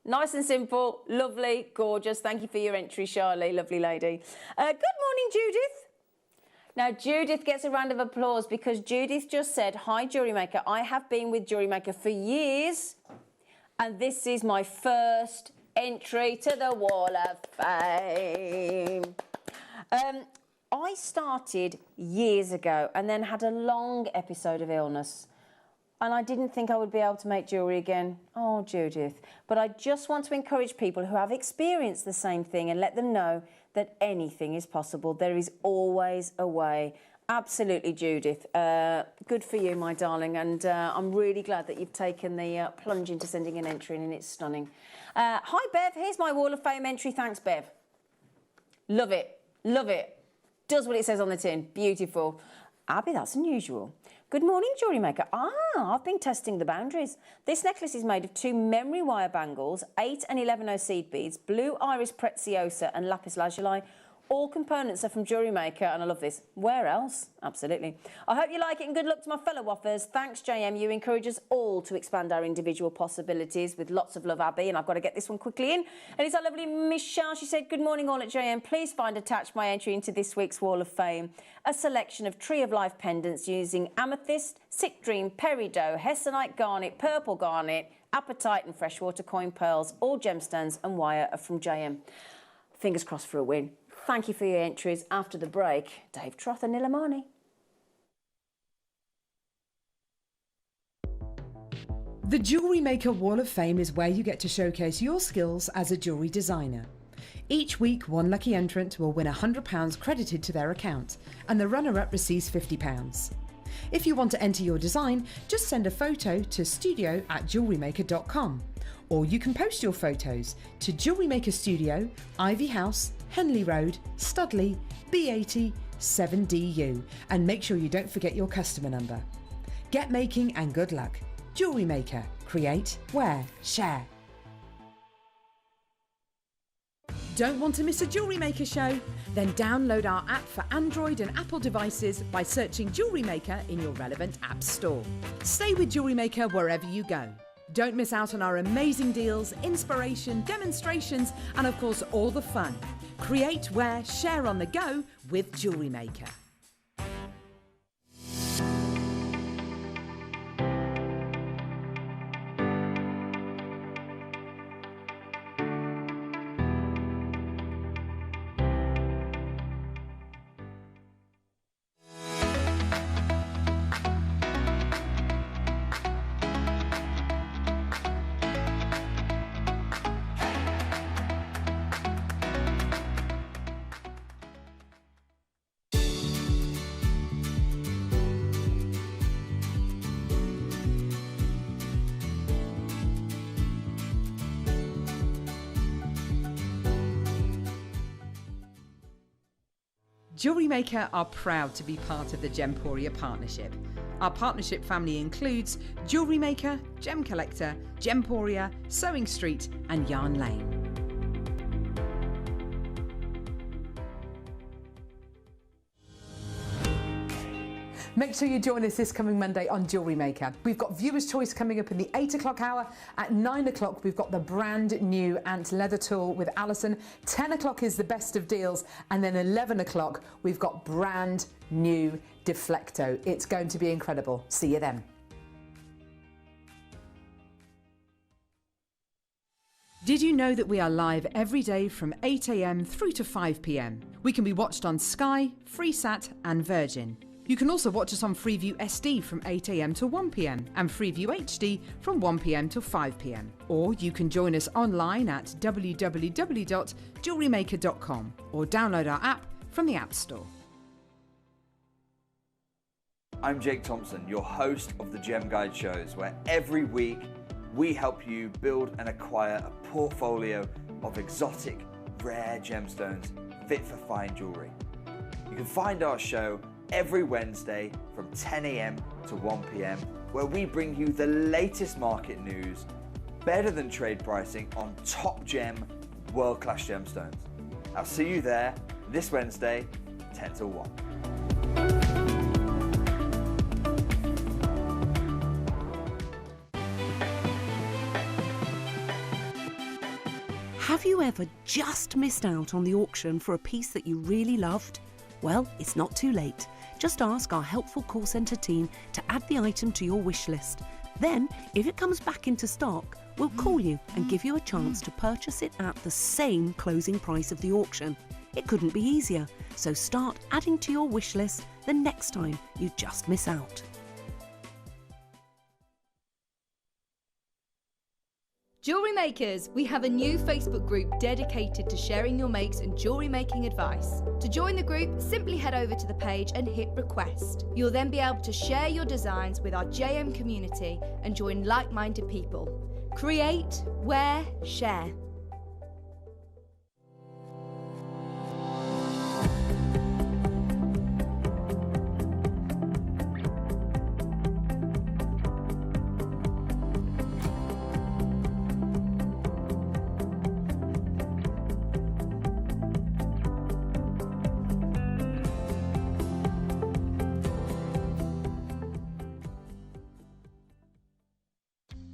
Nice and simple, lovely, gorgeous. Thank you for your entry, Charlie, lovely lady. Good morning, Judith. Now, Judith gets a round of applause because Judith just said, hi, Jewellery Maker. I have been with Jewellery Maker for years, and this is my first entry to the Wall of Fame. I started years ago and then had a long episode of illness. And I didn't think I would be able to make jewellery again. Oh, Judith. But I just want to encourage people who have experienced the same thing and let them know that anything is possible. There is always a way. Absolutely, Judith. Good for you, my darling, and I'm really glad that you've taken the plunge into sending an entry in, and it's stunning. Hi, Bev. Here's my Wall of Fame entry. Thanks, Bev. Love it. Love it. Does what it says on the tin. Beautiful. Abby, that's unusual. Good morning, Jewellery Maker. I've been testing the boundaries. This necklace is made of 2 memory wire bangles, 8 and 11 seed beads, blue iris preziosa and lapis lazuli. All components are from Jewellery Maker, and I love this. Where else? Absolutely. I hope you like it, and good luck to my fellow waffers. Thanks, JM. You encourage us all to expand our individual possibilities. With lots of love, Abby. And I've got to get this one quickly in. And it's our lovely Michelle. She said, good morning, all at JM. Please find attached my entry into this week's Wall of Fame. A selection of Tree of Life pendants using amethyst, sick dream, peridot, hessonite garnet, purple garnet, apatite and freshwater coin pearls. All gemstones and wire are from JM. Fingers crossed for a win. Thank you for your entries. After the break, Dave Troth and Nilamani. The Jewellery Maker Wall of Fame is where you get to showcase your skills as a jewellery designer. Each week, one lucky entrant will win £100 credited to their account, and the runner-up receives £50. If you want to enter your design, just send a photo to studio@jewellerymaker.com. Or you can post your photos to Jewellery Maker Studio, Ivy House, Henley Road, Studley, B80 7DU, and make sure you don't forget your customer number. Get making and good luck. Jewellery Maker. Create, wear, share. Don't want to miss a Jewellery Maker show? Then download our app for Android and Apple devices by searching Jewellery Maker in your relevant app store. Stay with Jewellery Maker wherever you go. Don't miss out on our amazing deals, inspiration, demonstrations, and of course all the fun. Create, wear, share on the go with Jewellery Maker. Jewellery Maker are proud to be part of the Gemporia partnership. Our partnership family includes Jewellery Maker, Gem Collector, Gemporia, Sewing Street and Yarn Lane. Make sure you join us this coming Monday on Jewellery Maker. We've got Viewer's Choice coming up in the 8 o'clock hour. At 9 o'clock, we've got the brand new Ant Leather Tool with Alison. 10 o'clock is the best of deals. And then 11 o'clock, we've got brand new Deflecto. It's going to be incredible. See you then. Did you know that we are live every day from 8 AM through to 5 PM? We can be watched on Sky, Freesat and Virgin. You can also watch us on Freeview SD from 8 AM to 1 PM and Freeview HD from 1 PM to 5 PM. Or you can join us online at www.jewellerymaker.com or download our app from the App Store. I'm Jake Thompson, your host of the Gem Guide shows, where every week we help you build and acquire a portfolio of exotic, rare gemstones fit for fine jewellery. You can find our show every Wednesday from 10 AM to 1 PM, where we bring you the latest market news, better than trade pricing on top gem, world-class gemstones. I'll see you there this Wednesday, 10 till 1. Have you ever just missed out on the auction for a piece that you really loved? Well, it's not too late. Just ask our helpful call centre team to add the item to your wish list. Then, if it comes back into stock, we'll call you and give you a chance to purchase it at the same closing price of the auction. It couldn't be easier, so start adding to your wish list the next time you just miss out. Jewellery Makers, we have a new Facebook group dedicated to sharing your makes and jewellery making advice. To join the group, simply head over to the page and hit request. You'll then be able to share your designs with our JM community and join like-minded people. Create, wear, share.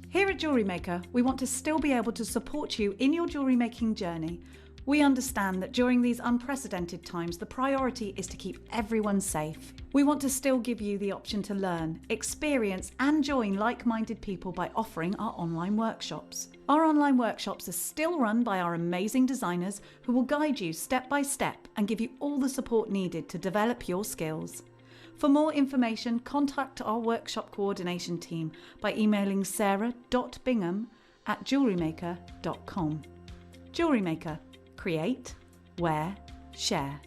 Here at Jewellery Maker, we want to still be able to support you in your jewellery making journey. We understand that during these unprecedented times, the priority is to keep everyone safe. We want to still give you the option to learn, experience and join like-minded people by offering our online workshops. Our online workshops are still run by our amazing designers who will guide you step by step and give you all the support needed to develop your skills. For more information, contact our workshop coordination team by emailing sarah.bingham@jewellerymaker.com. Jewellery Maker. Create, wear, share.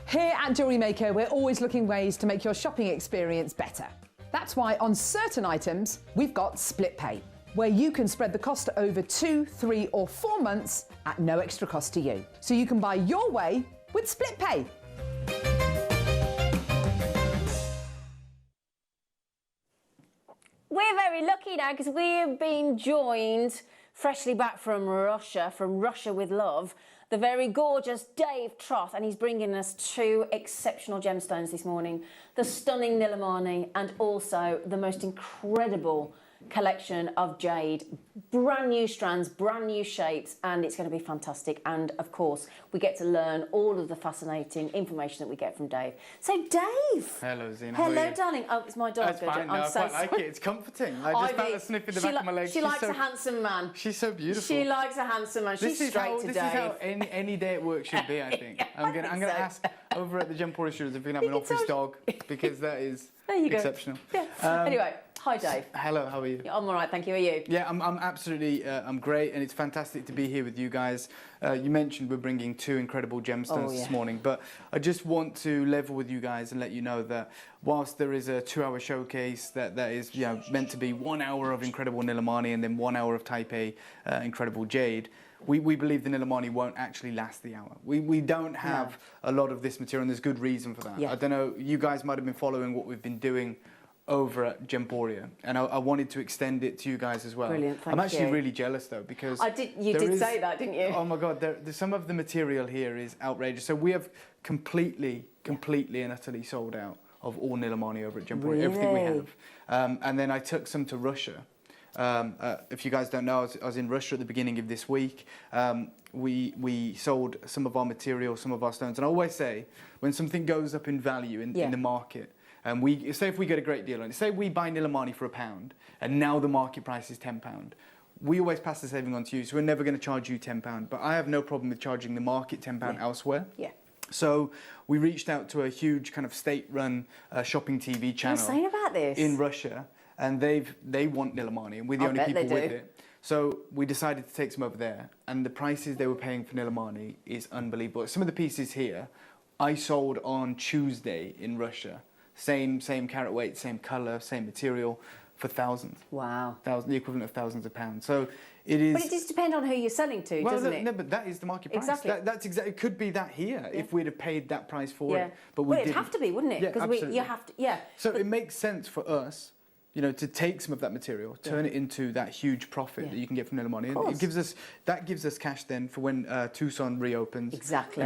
Here at Jewellery Maker, we're always looking ways to make your shopping experience better. That's why on certain items, we've got split pay, where you can spread the cost over 2, 3 or 4 months at no extra cost to you. So you can buy your way with split pay. We're very lucky now because we have been joined freshly back from Russia with love, the very gorgeous Dave Troth, and he's bringing us 2 exceptional gemstones this morning, the stunning Nilamani and also the most incredible collection of jade, brand new strands, brand new shapes, and it's going to be fantastic. And of course we get to learn all of the fascinating information that we get from Dave. So Dave, Hello Zena. hello darling. Oh, it's my dog. That's fine. No, I quite like it. It's comforting. I just felt a sniff in the back of my leg. She likes a handsome man. She's so beautiful. She likes a handsome man. She's straight to Dave. This is how any day at work should be, I think. I'm gonna ask over at the Jewellery Studios if we can have an office dog, because that is exceptional. Yeah. Anyway, hi Dave. Hello, how are you? I'm all right, thank you. Are you? Yeah, I'm absolutely, I'm great, and it's fantastic to be here with you guys. You mentioned we're bringing 2 incredible gemstones this morning, but I just want to level with you guys and let you know that whilst there is a 2-hour showcase that is meant to be 1 hour of incredible Nilamani and then 1 hour of Type A incredible jade, we believe the Nilamani won't actually last the hour. We don't have a lot of this material, and there's good reason for that. Yeah. I don't know, you guys might have been following what we've been doing over at Gemporia, and I wanted to extend it to you guys as well. Brilliant, thank I'm actually you. really jealous though, because you did say that, didn't you? Oh my God, some of the material here is outrageous. So we have completely and utterly sold out of all Nilamani over at Gemporia, Really? everything we have. And then I took some to Russia. If you guys don't know, I was in Russia at the beginning of this week. We sold some of our material, some of our stones, and I always say, when something goes up in value in the market, and say if we get a great deal on it, say we buy Nilamani for £1 and now the market price is £10, we always pass the saving on to you, so we're never going to charge you £10, but I have no problem with charging the market £10 elsewhere. Yeah. So we reached out to a huge kind of state-run shopping TV channel saying about this in Russia, and they want Nilamani, and we're the only people with it. So we decided to take some over there, and the prices they were paying for Nilamani is unbelievable. Some of the pieces here I sold on Tuesday in Russia. Same carat weight, same colour, same material, for thousands. Wow. The equivalent of thousands of pounds. So it is. But it does depend on who you're selling to, doesn't it? No, but that is the market price. Exactly. That's exactly. It could be that here if we'd have paid that price for it. But well, it'd have to be, wouldn't it? Yeah, because absolutely. you have to. Yeah. So it makes sense for us, to take some of that material, turn it into that huge profit that you can get from Nilamani. And that gives us cash then for when Tucson reopens in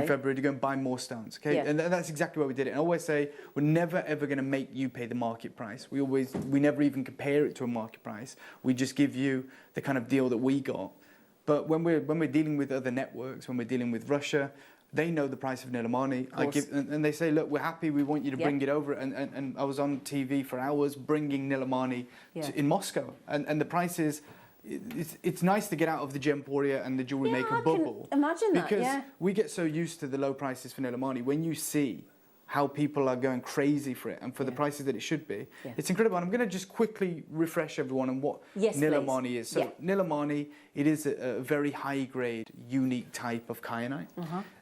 February to go and buy more stones. Okay, and that's exactly why we did it. And I always say we're never ever going to make you pay the market price. We never even compare it to a market price. We just give you the kind of deal that we got. But when we're dealing with other networks, when we're dealing with Russia, they know the price of Nilamani. And they say, look, we're happy, we want you to bring it over. And I was on TV for hours bringing Nilamani in Moscow. And the prices, it's nice to get out of the Gemporia and the Jewellery Maker bubble. Imagine that, because we get so used to the low prices for Nilamani. When you see how people are going crazy for it and for the prices that it should be. Yeah. It's incredible. And I'm going to just quickly refresh everyone on what Nilamani is. So Nilamani, it is a very high-grade, unique type of kyanite.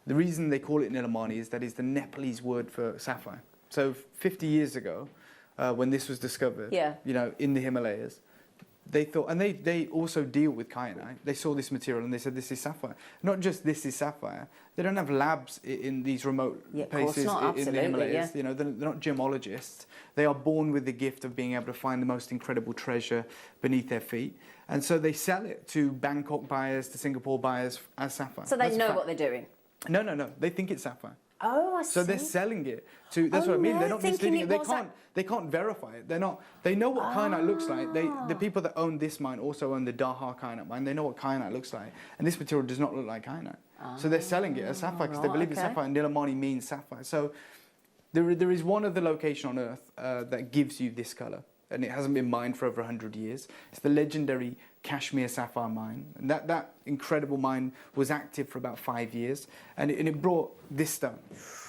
The reason they call it Nilamani is that it's the Nepalese word for sapphire. So 50 years ago, when this was discovered, you know, in the Himalayas, they thought, and they also deal with kyanite. They saw this material and they said, this is sapphire. Not just this is sapphire. They don't have labs in these remote places in the Himalayas. You know, they're not gemologists. They are born with the gift of being able to find the most incredible treasure beneath their feet. And so they sell it to Bangkok buyers, to Singapore buyers as sapphire. So they know what they're doing? No. They think it's sapphire. Oh, I see. So they're selling it to. That's what I mean. They're not misleading it. They can't verify it. They're not. They know what kyanite looks like. The people that own this mine also own the Daha kyanite mine. They know what kyanite looks like, and this material does not look like kyanite. So they're selling it as sapphire because they believe it's sapphire. And Nilamani means sapphire. So there is one other location on Earth that gives you this color, and it hasn't been mined for over 100 years. It's the legendary Kashmir Sapphire Mine. And that incredible mine was active for about 5 years, and it brought this stone.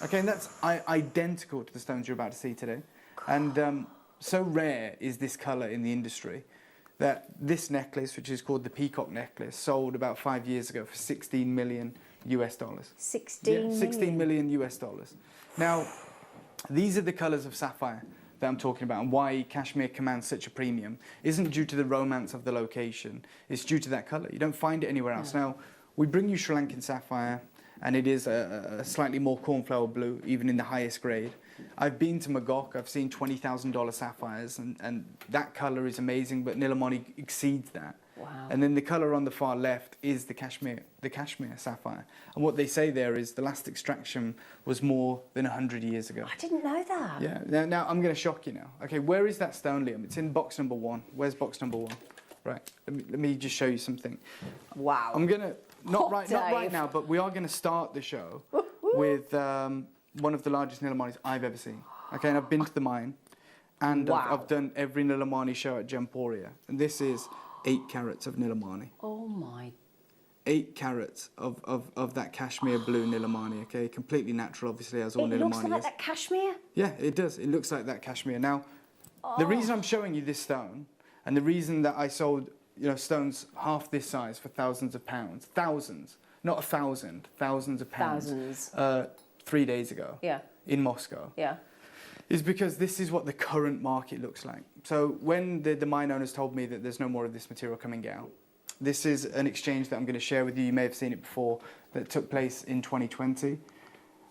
Okay, and that's identical to the stones you're about to see today. And so rare is this color in the industry that this necklace, which is called the Peacock Necklace, sold about 5 years ago for $16 million US. 16 million US dollars. Now, these are the colors of sapphire that I'm talking about, and why Kashmir commands such a premium isn't due to the romance of the location, it's due to that colour. You don't find it anywhere else. Now, we bring you Sri Lankan sapphire, and it is a slightly more cornflower blue, even in the highest grade. I've been to Magok, I've seen $20,000 sapphires, and that colour is amazing, but Nilamani exceeds that. Wow. And then the colour on the far left is the Kashmir sapphire. And what they say there is the last extraction was more than 100 years ago. I didn't know that. Yeah, now I'm going to shock you now. Okay, where is that stone, Liam? It's in box number 1. Where's box number 1? Right, let me just show you something. Wow. I'm going to, not right now, but we are going to start the show with one of the largest Nilamanis I've ever seen. Okay, and I've been to the mine, and I've done every Nilamani show at Gemporia, and this is 8 carats of Nilamani. Oh my. 8 carats of that Kashmir blue Nilamani, okay? Completely natural, obviously, as all Nilamani is. It looks like that Kashmir? Yeah, it does. It looks like that Kashmir. Now, the reason I'm showing you this stone, and the reason that I sold, you know, stones half this size for thousands of pounds, thousands, not 1,000, thousands of pounds. Thousands. 3 days ago. Yeah. In Moscow. Yeah. Is because this is what the current market looks like. So when the mine owners told me that there's no more of this material coming out, this is an exchange that I'm going to share with you. You may have seen it before, that took place in 2020.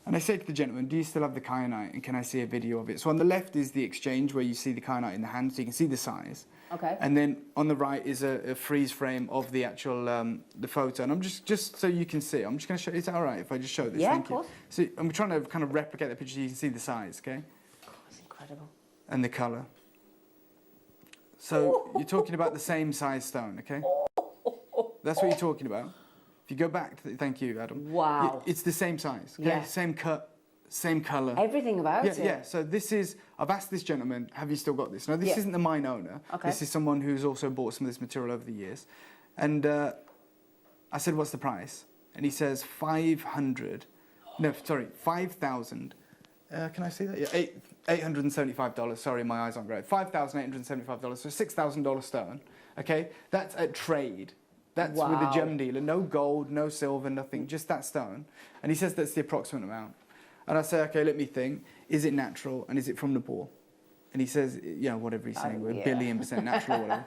And I said to the gentleman, do you still have the kyanite, and can I see a video of it? So on the left is the exchange where you see the kyanite in the hand, so you can see the size. Okay. And then on the right is a freeze frame of the actual the photo. And I'm just so you can see, I'm just going to show. Is that all right if I just show this? Yeah, Thank of course. You. So I'm trying to kind of replicate the picture so you can see the size, okay? It's incredible. And the colour. So you're talking about the same size stone, okay? That's what you're talking about. If you go back to thank you, Adam. Wow. It's the same size, okay? Yeah. Same cut, same colour. Everything about it. Yeah, so this is, I've asked this gentleman, have you still got this? Now, this isn't the mine owner. Okay. This is someone who's also bought some of this material over the years. And I said, what's the price? And he says 5,000. Can I see that? Yeah, $875. Sorry, my eyes aren't great. $5,875. So $6,000 stone. Okay, that's at trade. That's with a gem dealer. No gold, no silver, nothing. Just that stone. And he says that's the approximate amount. And I say, okay, let me think. Is it natural, and is it from Nepal? And he says, you know, whatever he's saying, we're a billion% natural, whatever.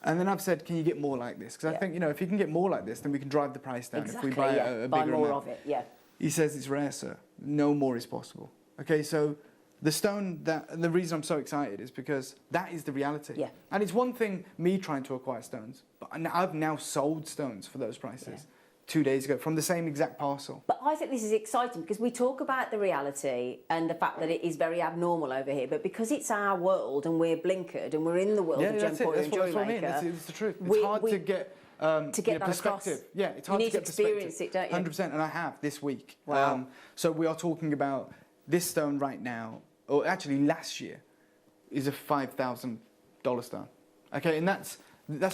And then I've said, can you get more like this? Because I think, you know, if you can get more like this, then we can drive the price down. Exactly, if we buy a bigger more amount. of it, yeah. He says it's rare, sir. No more is possible. Okay, so the stone, the reason I'm so excited is because that is the reality. Yeah. And it's one thing, me trying to acquire stones, but I've now sold stones for those prices 2 days ago from the same exact parcel. But I think this is exciting because we talk about the reality and the fact that it is very abnormal over here, but because it's our world and we're blinkered and we're in the world of Gemporia and Jewellery Maker. That's it's the truth. It's hard to get that perspective. Across. Yeah, it's hard to get perspective. You need to experience it, don't you? 100%, and I have this week. Wow. So we are talking about this stone right now, or actually last year, is a $5,000 stone. Okay, and that's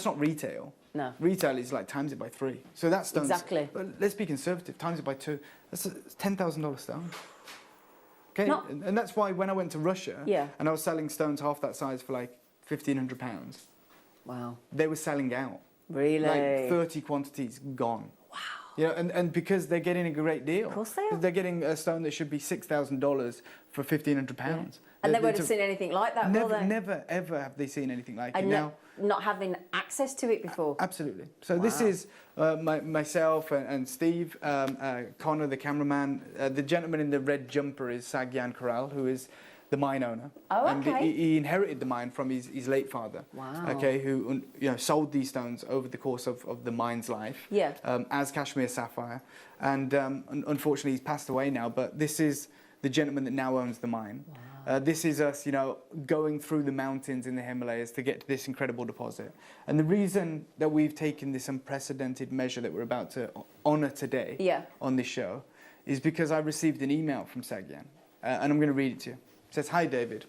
not retail. No. Retail is like times it by 3. So that stone's... Exactly. Let's be conservative, times it by 2. That's a $10,000 stone. Okay, and that's why when I went to Russia, Yeah. and I was selling stones half that size for like £1,500. Wow. They were selling out. Really? Like 30 quantities gone. Wow. You know, and because they're getting a great deal. Of course they are. They're getting a stone that should be $6,000 for £1,500. Yeah. And they won't have seen anything like that, will they? Never, ever have they seen anything like it. And Now, not having access to it before. Absolutely. So this is myself and Steve, Connor, the cameraman. The gentleman in the red jumper is Sagyan Corral, who is the mine owner. Oh, and okay. he inherited the mine from his late father. Wow. Okay, who sold these stones over the course of the mine's life. Yeah. As Kashmir sapphire, and unfortunately he's passed away now. But this is the gentleman that now owns the mine. Wow. This is us, going through the mountains in the Himalayas to get to this incredible deposit. And the reason that we've taken this unprecedented measure that we're about to honour today on this show is because I received an email from Sagyan, and I'm going to read it to you. It says, "Hi David,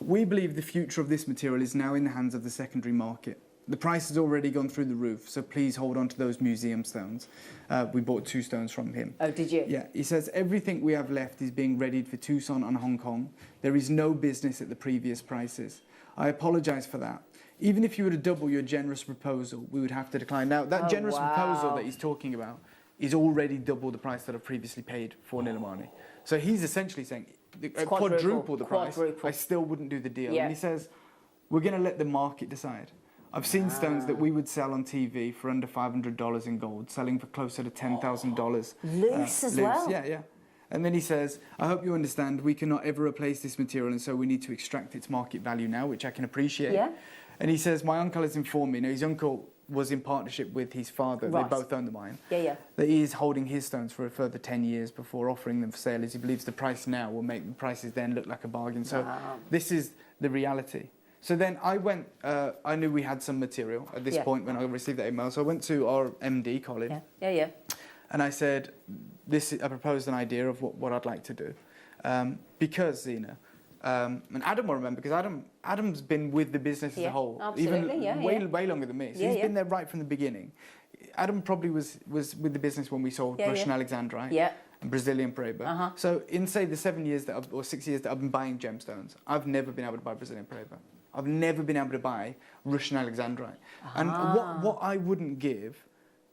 we believe the future of this material is now in the hands of the secondary market. The price has already gone through the roof, so please hold on to those museum stones." We bought 2 stones from him. Oh, did you? Yeah. He says, "Everything we have left is being readied for Tucson and Hong Kong. There is no business at the previous prices. I apologise for that. Even if you were to double your generous proposal, we would have to decline." Now, that generous proposal that he's talking about is already double the price that I've previously paid for Nilamani. So he's essentially saying, quadruple the price, I still wouldn't do the deal. Yeah. And he says, "We're going to let the market decide." I've seen stones that we would sell on TV for under $500 in gold, selling for closer to $10,000. Loose as well? Yeah. And then he says, "I hope you understand, we cannot ever replace this material, and so we need to extract its market value now," which I can appreciate. Yeah. And he says, "My uncle has informed me," now his uncle was in partnership with his father, Right. they both own the mine, Yeah. that he is holding his stones for a further 10 years before offering them for sale, as he believes the price now will make the prices then look like a bargain. So this is the reality. So then I went, I knew we had some material at this point when I received that email. So I went to our MD, Colin. Yeah. And I said, I proposed an idea of what I'd like to do. Because, Zena, and Adam will remember, because Adam's been with the business as a whole. Absolutely, even way longer than me. So he's been there right from the beginning. Adam probably was with the business when we sold Russian Alexandrite. And Brazilian Paraiba. So in, say, the 7 years or 6 years that I've been buying gemstones, I've never been able to buy Brazilian Paraiba. I've never been able to buy Russian Alexandrite. And what I wouldn't give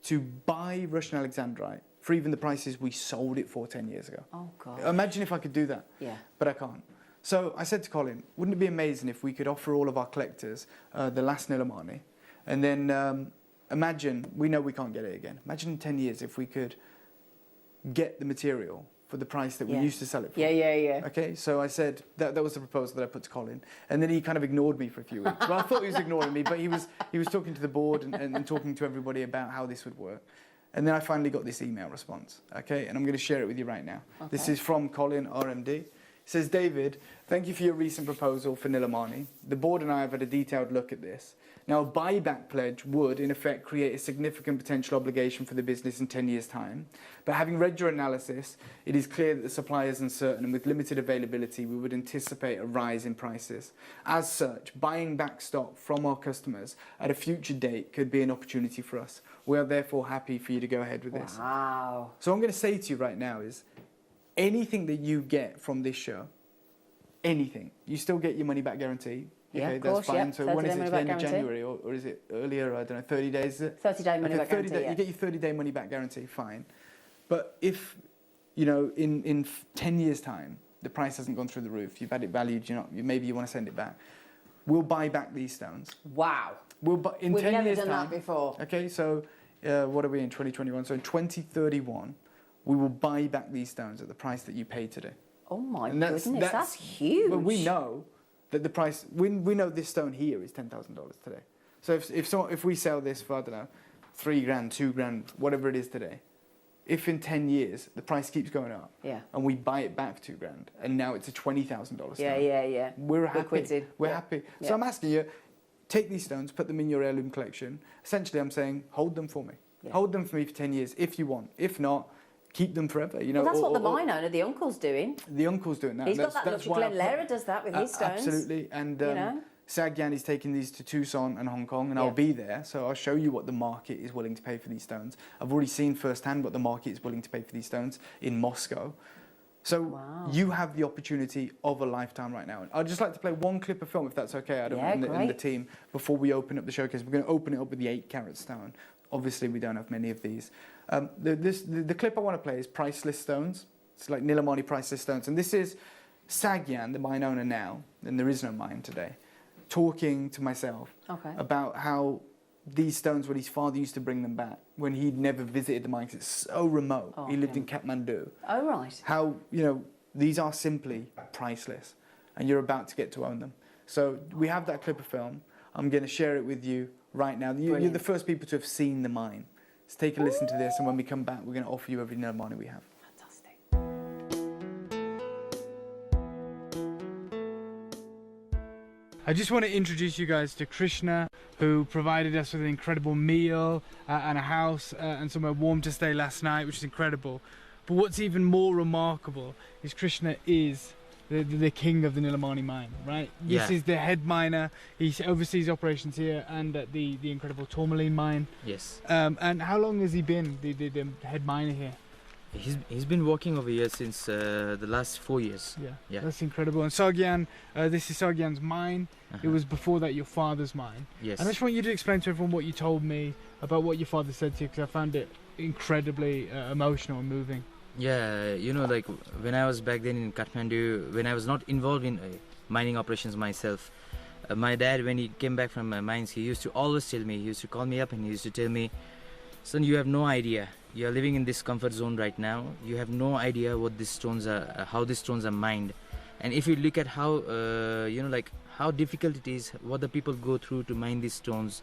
to buy Russian Alexandrite for even the prices we sold it for 10 years ago. Oh, God. Imagine if I could do that. Yeah. But I can't. So I said to Colin, wouldn't it be amazing if we could offer all of our collectors the last Nilamani? And then imagine, we know we can't get it again. Imagine in 10 years if we could get the material for the price that we used to sell it for. Yeah. Okay, so I said, that was the proposal that I put to Colin. And then he kind of ignored me for a few weeks. Well, I thought he was ignoring me, but he was talking to the board and talking to everybody about how this would work. And then I finally got this email response, okay? And I'm going to share it with you right now. Okay. This is from Colin, RMD. It says, "David, thank you for your recent proposal for Nilamani. The board and I have had a detailed look at this. Now, a buyback pledge would, in effect, create a significant potential obligation for the business in 10 years' time. But having read your analysis, it is clear that the supply is uncertain, and with limited availability, we would anticipate a rise in prices. As such, buying back stock from our customers at a future date could be an opportunity for us. We are therefore happy for you to go ahead with this." Wow. So what I'm going to say to you right now is, anything that you get from this show, anything, you still get your money back guarantee. Yeah, okay, of course, that's fine. yeah. So when is it? The end of January, or is it earlier? I don't know. 30 days. Is it? 30-day money back guarantee. You get your 30-day money back guarantee. Fine. But if in 10 years' time the price hasn't gone through the roof, you've had it valued, maybe you want to send it back, we'll buy back these stones. Wow. We've never done that before. Okay, so what are we in 2021? So in 2031, we will buy back these stones at the price that you paid today. Oh my goodness, that's huge. But we know that the price, we know this stone here is $10,000 today. So if we sell this for, I don't know, $3 grand, $2 grand, whatever it is today, if in 10 years the price keeps going up, and we buy it back for $2 grand, and now it's a $20,000 stone, we're happy. We're happy. So I'm asking you, take these stones, put them in your heirloom collection. Essentially, I'm saying, hold them for me. Hold them for me for 10 years if you want. If not, keep them forever. Well, that's what the mine owner, the uncle's doing. The uncle's doing that. He's got that luxury. Glenn Lehrer does that with his stones. Absolutely. And Sagyan is taking these to Tucson and Hong Kong, and I'll be there. So I'll show you what the market is willing to pay for these stones. I've already seen firsthand what the market is willing to pay for these stones in Moscow. So you have the opportunity of a lifetime right now. I'd just like to play one clip of film, if that's okay, Adam, and the team, before we open up the showcase. We're going to open it up with the 8-carat stone. Obviously, we don't have many of these. The clip I want to play is priceless stones. It's like Nilamani priceless stones. And this is Sagyan, the mine owner now, and there is no mine today, talking to myself about how these stones, when his father used to bring them back, when he'd never visited the mine because it's so remote. He lived in Kathmandu. Oh, right. How, these are simply priceless, and you're about to get to own them. So we have that clip of film. I'm going to share it with you right now. You're the first people to have seen the mine. So take a listen to this, and when we come back, we're going to offer you every Nilamani we have. Fantastic. I just want to introduce you guys to Krishna, who provided us with an incredible meal and a house and somewhere warm to stay last night, which is incredible. But what's even more remarkable is Krishna is the king of the Nilamani mine, right? This is the head miner. He oversees operations here and at the incredible Tourmaline mine. Yes. And how long has he been the head miner here? He's been working over here since the last 4 years. Yeah, that's incredible. And Sagyan, this is Sagyan's mine. It was before that your father's mine. Yes. And I just want you to explain to everyone what you told me about what your father said to you, because I found it incredibly emotional and moving. Yeah, like when I was back then in Kathmandu, when I was not involved in mining operations myself, my dad, when he came back from mines, he used to always tell me, he used to call me up and he used to tell me, son, you have no idea. You are living in this comfort zone right now. You have no idea what these stones are, how these stones are mined. And if you look at how, like how difficult it is, what the people go through to mine these stones.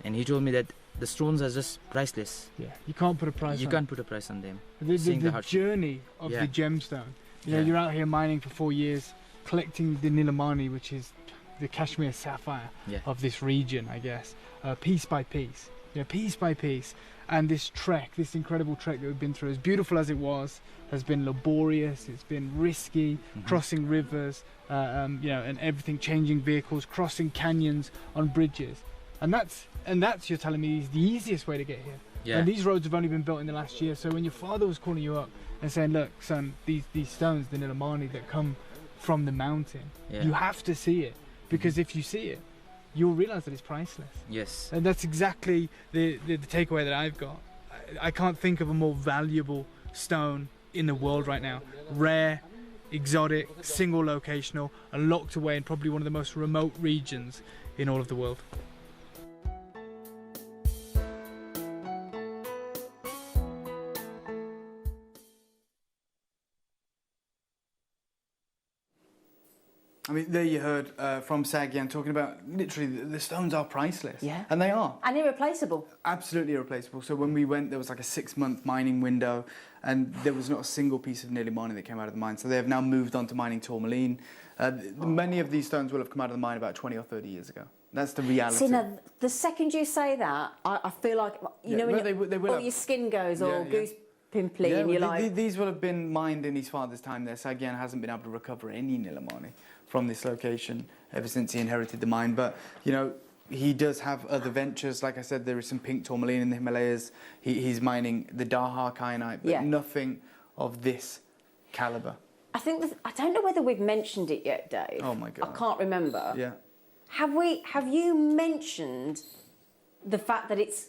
And he told me that the stones are just priceless. Yeah, you can't put a price on them. You can't put a price on them. The journey of the gemstone. You're out here mining for 4 years, collecting the Nilamani, which is the Kashmir sapphire of this region, I guess, piece by piece. Piece by piece. And this trek, this incredible trek that we've been through, as beautiful as it was, has been laborious, it's been risky, crossing rivers, and everything, changing vehicles, crossing canyons on bridges. And that's you're telling me, is the easiest way to get here. Yeah. And these roads have only been built in the last year. So when your father was calling you up and saying, look, son, these stones, the Nilamani that come from the mountain, you have to see it. Because if you see it, you'll realize that it's priceless. Yes. And that's exactly the takeaway that I've got. I can't think of a more valuable stone in the world right now. Rare, exotic, single locational, and locked away in probably one of the most remote regions in all of the world. I mean, there you heard from Sagyan talking about literally the stones are priceless. Yeah. And they are. And irreplaceable. Absolutely irreplaceable. So when we went, there was like a 6-month mining window and there was not a single piece of Nilamani that came out of the mine. So they have now moved on to mining tourmaline. Many of these stones will have come out of the mine about 20 or 30 years ago. That's the reality. See, now, the second you say that, I feel like, when all your skin goes all goose pimply and you're like... These will have been mined in his father's time there. Sagyan hasn't been able to recover any Nilamani from this location ever since he inherited the mine. But, he does have other ventures. Like I said, there is some pink tourmaline in the Himalayas. He's mining the Dahar kyanite, but nothing of this caliber. I don't know whether we've mentioned it yet, Dave. Oh my God. I can't remember. Yeah. Have you mentioned the fact that it's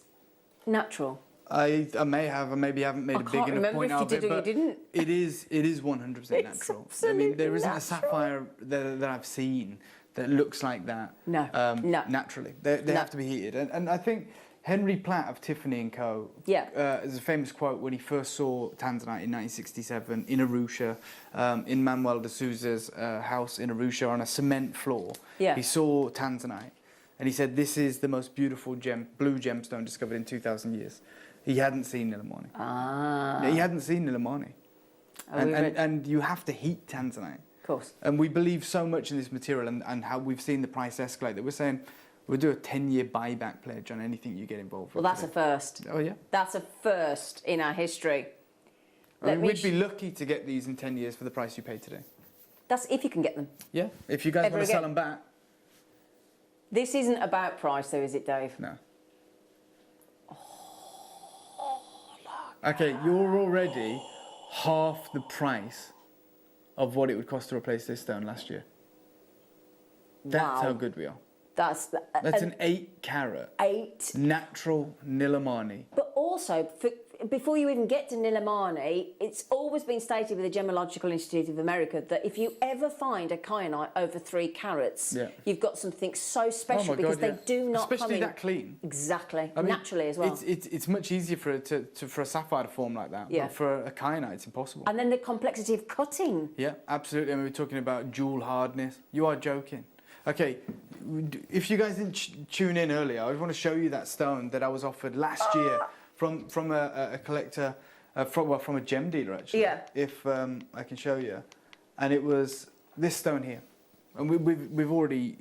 natural? I may have, or maybe haven't made a big enough point out of it, but it is 100% natural. I mean, there isn't a sapphire that I've seen that looks like that. No, naturally. They have to be heated. And I think Henry Platt of Tiffany & Co. There's a famous quote when he first saw tanzanite in 1967 in Arusha, in Manuel de Souza's house in Arusha on a cement floor. Yeah. He saw tanzanite and he said, this is the most beautiful blue gemstone discovered in 2,000 years. He hadn't seen Nilamani. He hadn't seen Nilamani. And you have to heat tanzanite. Of course. And we believe so much in this material and how we've seen the price escalate that we're saying we'll do a 10-year buyback pledge on anything you get involved with. Well, that's a first. Oh, yeah? That's a first in our history. We'd be lucky to get these in 10 years for the price you pay today. That's if you can get them. Yeah, if you guys want to sell them back. This isn't about price, though, is it, Dave? No. Okay, you're already half the price of what it would cost to replace this stone last year. That's how good we are. That's an 8 carat. 8. Natural Nilamani. But also, before you even get to Nilamani, it's always been stated with the Gemological Institute of America that if you ever find a kyanite over 3 carats, you've got something so special because they do not especially come in that clean. Exactly, I mean, naturally as well. It's much easier for for a sapphire to form like that. But for a kyanite, it's impossible. And then the complexity of cutting. Yeah, absolutely. I mean, we're talking about jewel hardness. You are joking. Okay, if you guys didn't tune in earlier, I want to show you that stone that I was offered last year from a collector, from a gem dealer actually. Yeah. If I can show you, and it was this stone here, and we've already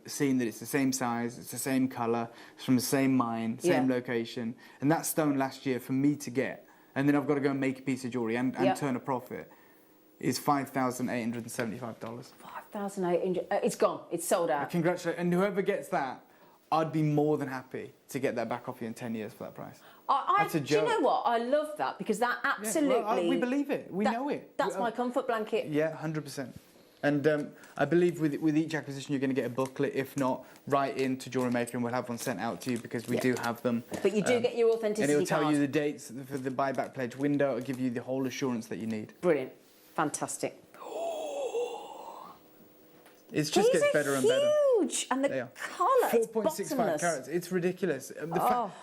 seen that it's the same size, it's the same color, it's from the same mine, same location, and that stone last year for me to get, and then I've got to go and make a piece of jewelry and turn a profit, is $5,875. 5,800. It's gone. It's sold out. Congratulations. And whoever gets that, I'd be more than happy to get that back off you in 10 years for that price. That's a joke. Do you know what? I love that because that absolutely... Yeah, well, we believe it. We know it. That's my comfort blanket. Yeah, 100%. And I believe with each acquisition you're going to get a booklet. If not, write in to Jewellery Maker and we'll have one sent out to you because we do have them. But you do get your authenticity and it'll tell card. you the dates for the buyback pledge window. It'll give you the whole assurance that you need. Brilliant. Fantastic. It just gets better and better. Huge, and the colour, 4.65 carats. It's ridiculous.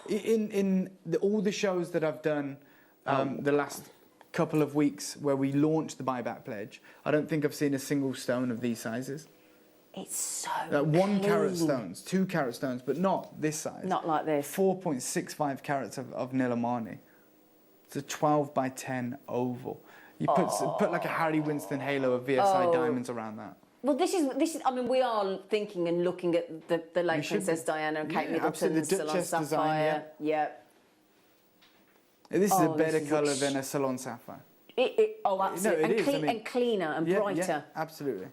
In all the shows that I've done the last couple of weeks where we launched the buyback pledge, I don't think I've seen a single stone of these sizes. It's so 1 carat stones, 2 carat stones, but not this size. Not like this. 4.65 carats of Nilamani. It's a 12 by 10 oval. You put like a Harry Winston halo of VSI diamonds around that. Well, this is. I mean, we are thinking and looking at the late Princess Diana and Kate Middleton's Salon Sapphire. Yeah. This is a better colour than a Salon Sapphire. Absolutely. And cleaner and brighter. Yeah, absolutely.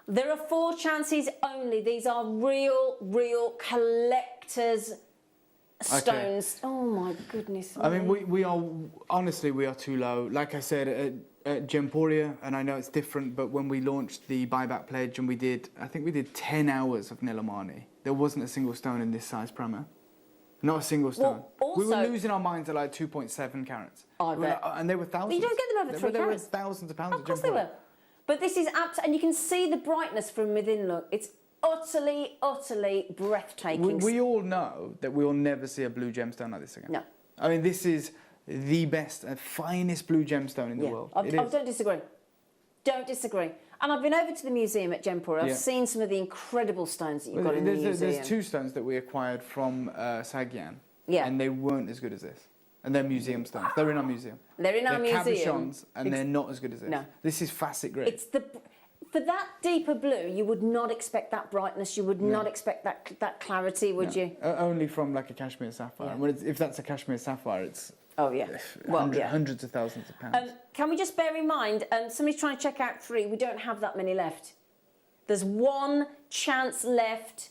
There are 4 chances only. These are real collectors' stones. Oh my goodness. I mean, we are honestly too low. Like I said, at Gemporia, and I know it's different, but when we launched the buyback pledge and I think we did 10 hours of Nilamani, there wasn't a single stone in this size primer. Not a single stone. Well, we were losing our minds at like 2.7 carats. I bet. And they were thousands. But you don't get them over 3 carats. They were thousands of pounds. Of course they were. But this is and you can see the brightness from within. Look, it's utterly breathtaking. We all know that we will never see a blue gemstone like this again. No. I mean, this is the best and finest blue gemstone in the world. I don't disagree. Don't disagree. And I've been over to the museum at Gemporia. I've seen some of the incredible stones that you've got in the museum. There's 2 stones that we acquired from Sagyan. Yeah. And they weren't as good as this. And they're museum stones. They're in our museum. They're in our museum. They're cabochons, and they're not as good as this. No. This is facet grit. It's for that deeper blue, you would not expect that brightness. You would not expect that clarity, would you? Only from like a cashmere sapphire. Yeah. If that's a cashmere sapphire, it's hundreds of thousands of pounds. Can we just bear in mind, somebody's trying to check out 3. We don't have that many left. There's 1 chance left.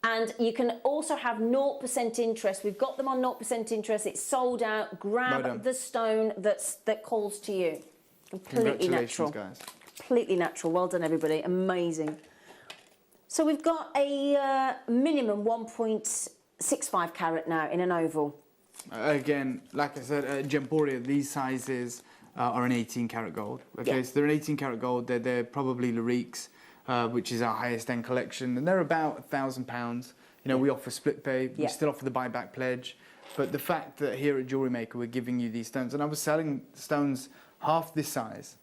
And you can also have 0% interest. We've got them on 0% interest. It's sold out. Grab the stone that calls to you. Completely natural. Guys. Completely natural. Well done, everybody. Amazing. So we've got a minimum 1.65 carat now in an oval. Again, like I said, at Gemporia, these sizes are an 18 carat gold. Okay, so they're an 18 carat gold. They're probably Lariques. Which is our highest end collection, and they're about £1,000. We offer split pay, we still offer the buyback pledge, but the fact that here at Jewellery Maker we're giving you these stones, and I was selling stones half this size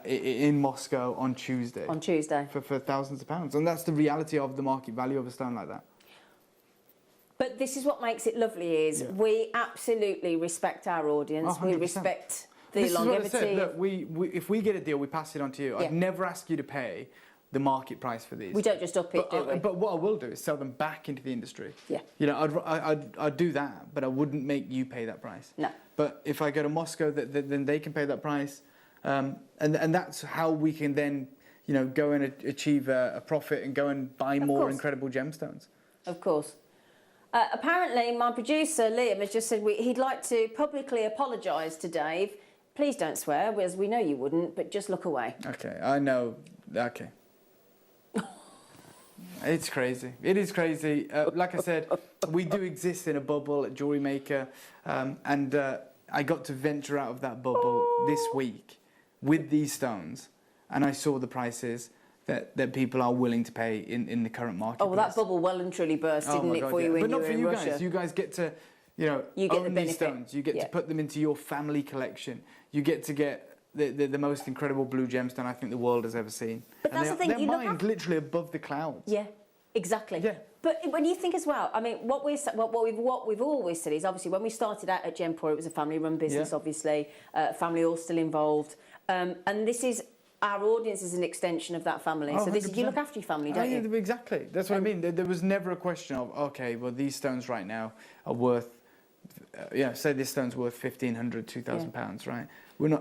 in Moscow on Tuesday. For thousands of pounds, and that's the reality of the market value of a stone like that. But this is what makes it lovely is we absolutely respect our audience. 100%. We respect the longevity. This is what I said. Look, if we get a deal, we pass it on to you. I'd never ask you to pay the market price for these. We don't just up it, do we? But what I will do is sell them back into the industry. Yeah. I'd do that, but I wouldn't make you pay that price. No. But if I go to Moscow, then they can pay that price, and that's how we can then, go and achieve a profit and go and buy more incredible gemstones. Of course. Apparently, my producer Liam has just said he'd like to publicly apologise to Dave. Please don't swear, as we know you wouldn't, but just look away. Okay, I know. Okay. It's crazy. It is crazy. Like I said, we do exist in a bubble at Jewellery Maker, and I got to venture out of that bubble this week with these stones, and I saw the prices that people are willing to pay in the current market. Oh, well, that bubble well and truly burst, didn't it, for you when you were in Russia? But not for you guys. You guys get to, you know, own these stones. You get to put them into your family collection. You get to get the most incredible blue gemstone I think the world has ever seen. But that's the thing. They're mined literally above the clouds. Yeah, exactly. Yeah. But when you think as well, I mean, what we've always said is obviously when we started out at Gempor, it was a family-run business, obviously, family all still involved, and this is. Our audience is an extension of that family. So this is, you look after your family, don't you? Exactly. That's what I mean. There was never a question of, okay, well, these stones right now are worth, say this stone's worth £1,500, £2,000, right?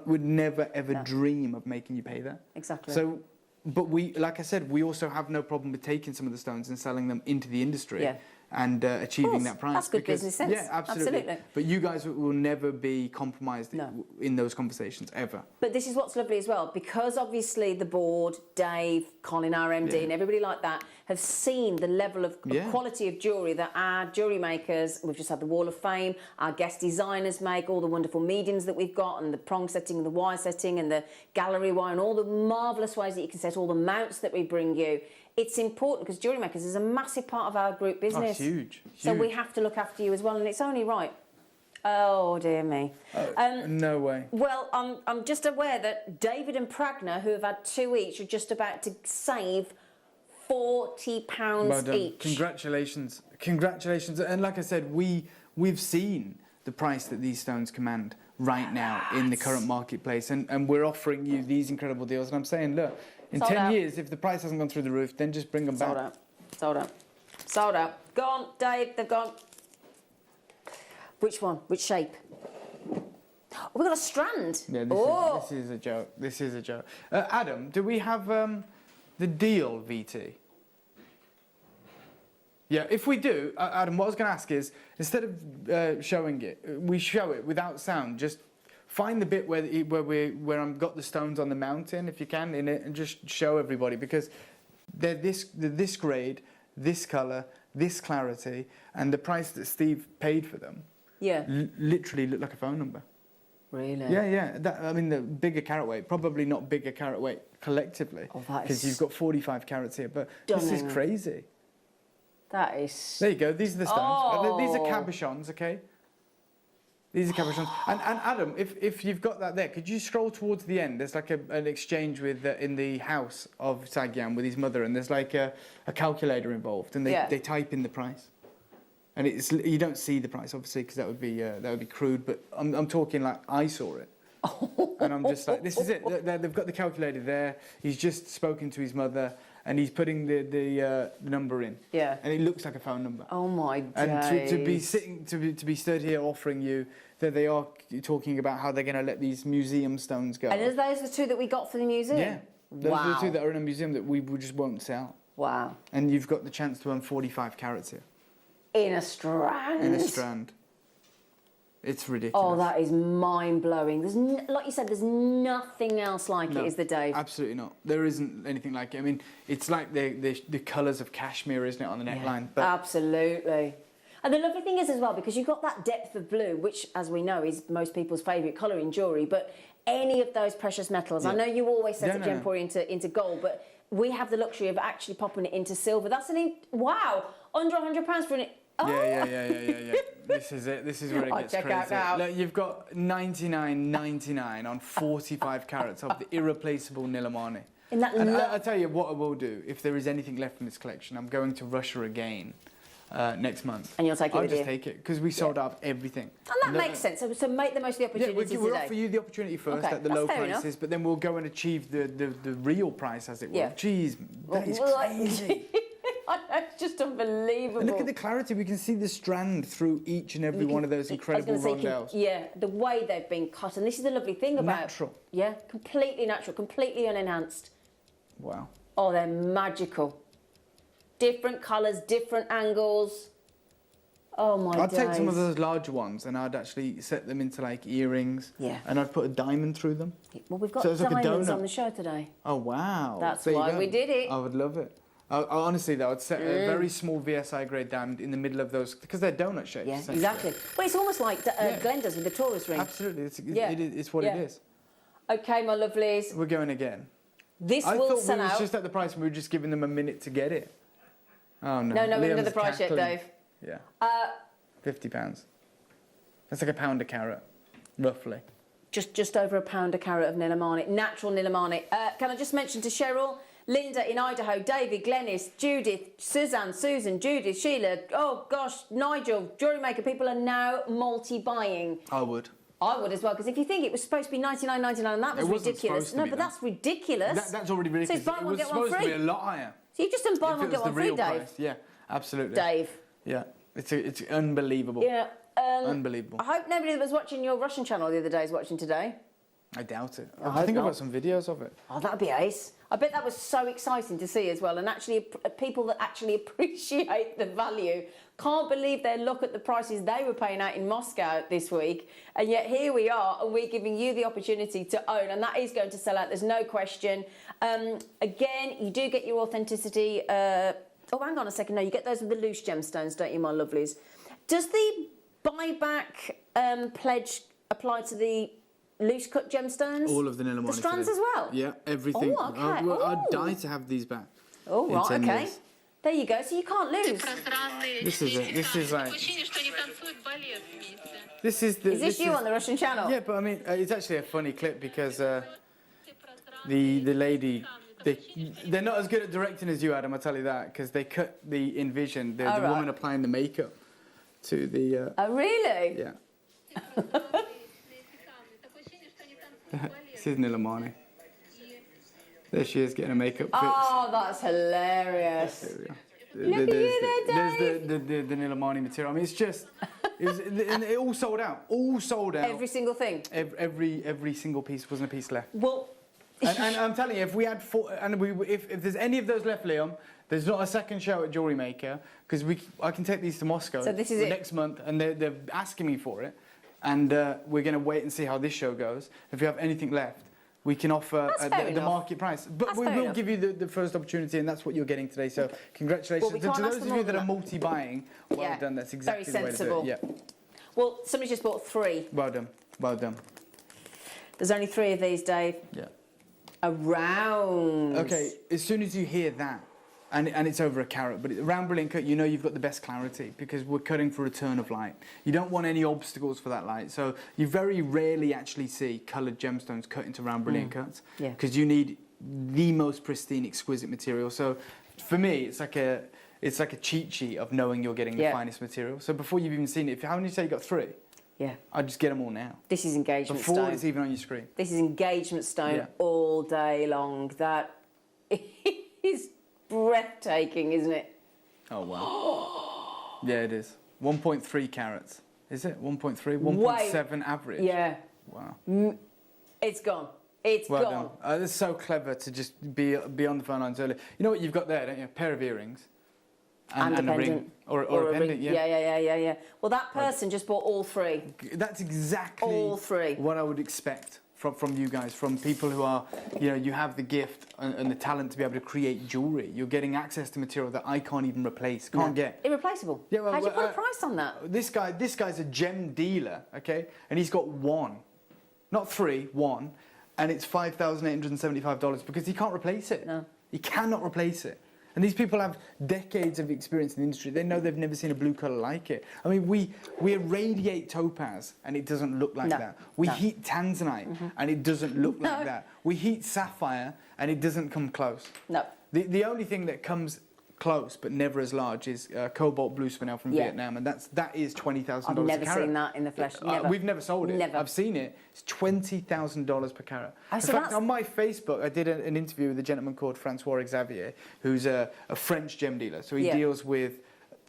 We'd never ever dream of making you pay that. Exactly. So, but we, like I said, we also have no problem with taking some of the stones and selling them into the industry. Yeah. And achieving that price. That's good business sense. Yeah, absolutely. But you guys will never be compromised in those conversations, ever. But this is what's lovely as well, because obviously the board, Dave, Colin, our MD, and everybody like that, have seen the level of quality of jewellery that our jewellery makers, we've just had the Wall of Fame, our guest designers make, all the wonderful mediums that we've got, and the prong setting, and the wire setting, and the gallery wire, and all the marvellous ways that you can set all the mounts that we bring you. It's important because Jewellery Makers is a massive part of our group business. Oh, huge. So we have to look after you as well, and it's only right. Oh, dear me. No way. Well, I'm just aware that David and Pragna, who have had 2 each, are just about to save £40 each. Congratulations. Congratulations. And like I said, we've seen the price that these stones command right now in the current marketplace, and we're offering you these incredible deals. And I'm saying, look, in 10 years, if the price hasn't gone through the roof, then just bring them back. Sold out. Sold out. Sold out. Gone, Dave, they've gone. Which one? Which shape? Oh, we've got a strand. Yeah, this is a joke. This is a joke. Adam, do we have the deal VT? Yeah, if we do, Adam, what I was going to ask is, instead of showing it, we show it without sound. Just find the bit where I've got the stones on the mountain, if you can, in it, and just show everybody, because they're this grade, this colour, this clarity, and the price that Steve paid for them. Yeah. Literally look like a phone number. Really? Yeah. I mean, the bigger carat weight, probably not bigger carat weight collectively, because you've got 45 carats here, but this is crazy. That is... There you go, these are the stones. These are cabochons, okay? These are cabochons. And Adam, if you've got that there, could you scroll towards the end? There's like an exchange with in the house of Sagyan with his mother, and there's like a calculator involved, and they type in the price. And you don't see the price, obviously, because that would be crude. But I'm talking like I saw it, and I'm just like, this is it. They've got the calculator there. He's just spoken to his mother, and he's putting the number in. Yeah. And it looks like a phone number. Oh my days. And to be stood here offering you that they are talking about how they're going to let these museum stones go. And are those the two that we got for the museum? Yeah. Those are the two that are in a museum that we just won't sell. Wow. And you've got the chance to earn 45 carats here. In a strand. In a strand. It's ridiculous. Oh, that is mind-blowing. There's like you said, there's nothing else like it, is there, Dave? Absolutely not. There isn't anything like it. I mean, it's like the colours of cashmere, isn't it, on the neckline? But absolutely. And the lovely thing is as well, because you've got that depth of blue, which, as we know, is most people's favourite colour in jewellery, but any of those precious metals, I know you always set Gempor into gold, but we have the luxury of actually popping it into silver. That's wow, under £100 for an... Oh. Yeah. This is it. This is where it gets check crazy. Out now. Look, you've got $99.99 on 45 carats of the irreplaceable Nilamani. And I'll tell you what I will do. If there is anything left from this collection, I'm going to Russia again next month. And you'll take it with you? I'll just take it, because we sold out everything. And that makes sense. So make the most of the opportunity today. We'll offer you the opportunity first at the low prices, but then we'll go and achieve the real price, as it were. Jeez, that is crazy. It's just unbelievable. And look at the clarity. We can see the strand through each and every one of those incredible rondelles. Yeah, the way they've been cut. And this is the lovely thing about... Natural. Yeah, completely natural, completely unenhanced. Wow. Oh, they're magical. Different colours, different angles. Oh my I'd take some of days. those larger ones and I'd actually set them into like earrings. Yeah. And I'd put a diamond through them. Well, we've got So it's like a diamonds donut. on the show today. Oh wow. That's There you why go. we did it. I would love it. Honestly though, I'd set a very small VSI grade diamond in the middle of those, because they're donut shapes. Yeah, essentially. exactly. Well, it's almost like Glenn does with the Taurus ring. Absolutely, it's what Yeah. it is. Okay, my lovelies. We're going again. This I will thought sell we was out. just at the price and we were just giving them a minute to get it. Oh no. No, we're into the Liam's price yet, cackling. Dave. Yeah. £50. That's like £1 a carat, roughly. Just over £1 a carat of Nilamani, natural Nilamani. Can I just mention to Cheryl, Linda in Idaho, David, Glennis, Judith, Suzanne, Susan, Judith, Sheila, oh gosh, Nigel, Jewellery Maker, people are now multi-buying. I would. I would as well, because if you think it was supposed to be $99.99, and that was It wasn't ridiculous. supposed to No, be, but though. that's ridiculous. That's already ridiculous. So it's buy It one, was get one supposed to free. be a lot higher. So you just done buy If one, it get was one the free, real Dave. price. Yeah, absolutely. Dave. Yeah, it's unbelievable. Yeah. Unbelievable. I hope nobody that was watching your Russian channel the other day is watching today. I doubt it. I I hope think I've not. got some videos of it. Oh, that'd be ace. I bet that was so exciting to see as well, and actually people that actually appreciate the value can't believe their luck at the prices they were paying out in Moscow this week, and yet here we are, and we're giving you the opportunity to own, and that is going to sell out, there's no question. Again, you do get your authenticity. Oh, hang on a second, no, you get those with the loose gemstones, don't you, my lovelies? Does the buyback pledge apply to the loose cut gemstones? All of the Nilamani. The strands today. as well? Yeah, everything. Oh, okay. I'd Ooh. die to have these back. Oh, in right, 10 okay. years. There you go, so you can't lose. This is it. This is like. This is the. Is this you on the Russian channel? Yeah, but I mean, it's actually a funny clip because the lady, they're not as good at directing as you, Adam. I'll tell you that, because they cut the envision, the right. woman applying the makeup to the. Oh, really? Yeah. This is Nilamani. There she is getting her makeup fixed. Oh, that's hilarious. There we go. Look at you there, There's the Nilamani material. I mean, it's just, and it all sold out. All sold out. Every single thing. Every single piece, wasn't a piece left. Well, and I'm telling you, if we had if there's any of those left, Liam, there's not a second show at Jewellery Maker, because I can take these to Moscow So this is it. next month, and they're asking me for it, and we're going to wait and see how this show goes. If we have anything left, we can offer That's fair the enough. market price. But That's we fair will enough. give you the first opportunity, and that's what you're getting today. So congratulations. Well, we to can't ask those for of more you that than are that. multi-buying, well Yeah. done. That's Very exactly the way to sensible. do it. Yeah. well, somebody just bought 3. Well done. Well done. There's only 3 of these, Dave. Yeah. Around. Okay, as soon as you hear that, and it's over a carat, but around brilliant cut, you know you've got the best clarity, because we're cutting for return of light. You don't want any obstacles for that light, so you very rarely actually see coloured gemstones cut into round brilliant cuts, Yeah. because you need the most pristine, exquisite material. So for me, it's like a cheat sheet of knowing you're getting the Yeah. finest material. So before you've even seen it, how many you say you got 3? Yeah. I'd just get them all now, This is engagement before stone. it's even on your screen. This is engagement stone Yeah. all day long. That is breathtaking, isn't it? Oh wow. Yeah, it is. 1.3 carats. Is it 1.3? Wait. 1.7 average. Yeah. Wow. It's gone. It's Well gone. done. It's so clever to just be on the phone lines early. You know what you've got there, don't you? A pair of earrings. And a ring. pendant. Or a pendant, ring. yeah. Yeah. Well, that person just bought all 3. That's exactly All 3. what I would expect from you guys, from people who are, you have the gift and the talent to be able to create jewellery. You're getting access to material that I can't even replace, can't get. Irreplaceable. Yeah, well, How'd you put a uh, price on that? This guy's a gem dealer, okay? And he's got 1. Not 3, 1. And it's $5,875 because he can't replace it. No. He cannot replace it. And these people have decades of experience in the industry. They know they've never seen a blue colour like it. I mean, we irradiate topaz and it doesn't look like No, that. We no. heat tanzanite and it doesn't look like No. that. We heat sapphire and it doesn't come close. No. The only thing that comes close but never as large is cobalt blue spinel from Yeah. Vietnam, and that is $20,000 I've a never carat. seen that in the flesh. Never. We've never sold it. Never. I've seen it. It's $20,000 per carat. Oh, In so fact, that's- on my Facebook, I did an interview with a gentleman called Francois Xavier, who's a French gem dealer. So he Yeah. deals with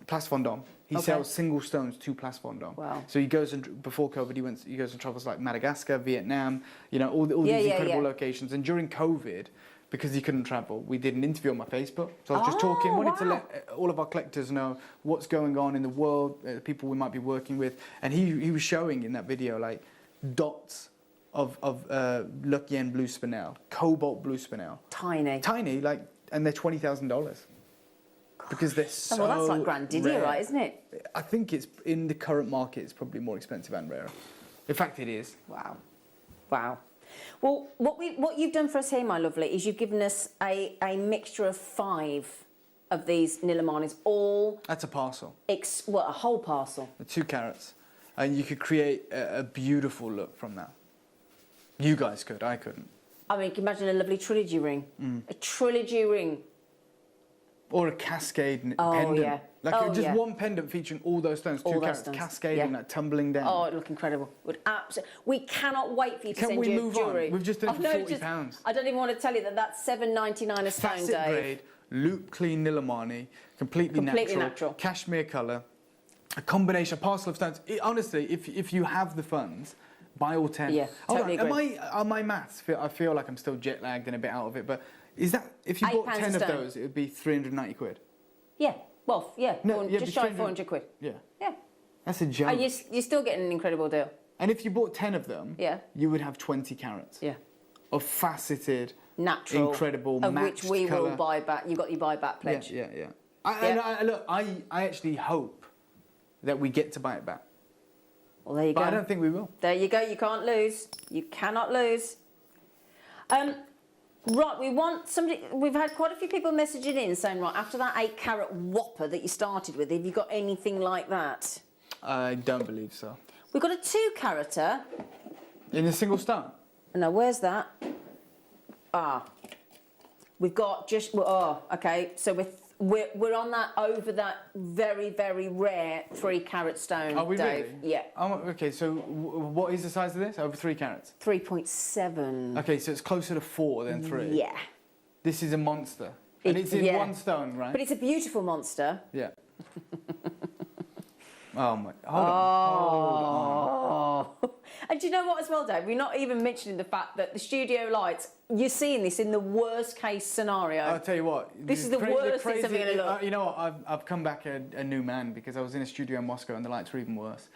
Place Vendôme. He Okay. sells single stones to Place Vendôme. Wow. So he goes and before COVID, he goes and travels like Madagascar, Vietnam, all these Yeah, incredible yeah. locations. And during COVID, because he couldn't travel, we did an interview on my Facebook. So I was just talking, wanted to let all of our collectors know what's going on in the world, people we might be working with. And he was showing in that video like dots of Lucky N blue spinel, cobalt blue spinel. Tiny. Tiny, like, and they're $20,000. Because they're so well, that's like Grand Didier, right, isn't it? I think it's, in the current market, it's probably more expensive and rarer. In fact, it is. Wow. Wow. Well, what you've done for us here, my lovely, is you've given us a mixture of 5 of these Nilamanis, all... That's a parcel. A whole parcel. 2 carats. And you could create a beautiful look from that. You guys could, I couldn't. I mean, you can imagine a lovely trilogy ring. A trilogy ring. Or a cascade pendant. Yeah. Like just one pendant featuring all those stones, 2 carats, cascading, like tumbling down. Oh, it'd look incredible. We cannot wait for you to send we you move jewellery. on? We've just done it for £40. I don't even want to tell you that that's $7.99 a stone, Facet Dave. grade, loop clean Nilamani, completely natural, cashmere colour, a combination, a parcel of stones. Honestly, if you have the funds, buy all 10. Yeah, totally agree. On my maths, I feel like I'm still jet lagged and a bit out of it, but is that, if you bought 10 of those, it would be 390 quid? Yeah, well, yeah, no, just shy of 400 quid. Yeah. Yeah. That's a jump. And you're still getting an incredible deal. And if you bought 10 of them, you would have 20 carats. Yeah. Of faceted, natural, incredible, of matched which we colour. will buy back. You got your buyback pledge. Yeah. Look, I actually hope that we get to buy it back. Well, there you go. But I don't think we will. There you go. You can't lose. You cannot lose. Right, we want somebody. We've had quite a few people messaging in saying, right, after that 8 carat whopper that you started with, have you got anything like that? I don't believe so. We've got a 2 carater. In a single stone? No, where's that? We've got just. Oh, okay. So we're on that, over that very, very rare 3 carat stone. Are we Dave. really? Yeah. Okay, so what is the size of this? Over 3 carats? 3.7. Okay, so it's closer to 4 than 3. Yeah. This is a monster. And it's in 1 stone, right? But it's a beautiful monster. Yeah. Oh my, hold on. And do you know what as well, Dave? We're not even mentioning the fact that the studio lights, you're seeing this in the worst case scenario. I'll tell you what. This is the worst thing something going to look. You know what, I've come back a new man because I was in a studio in Moscow and the lights were even worse.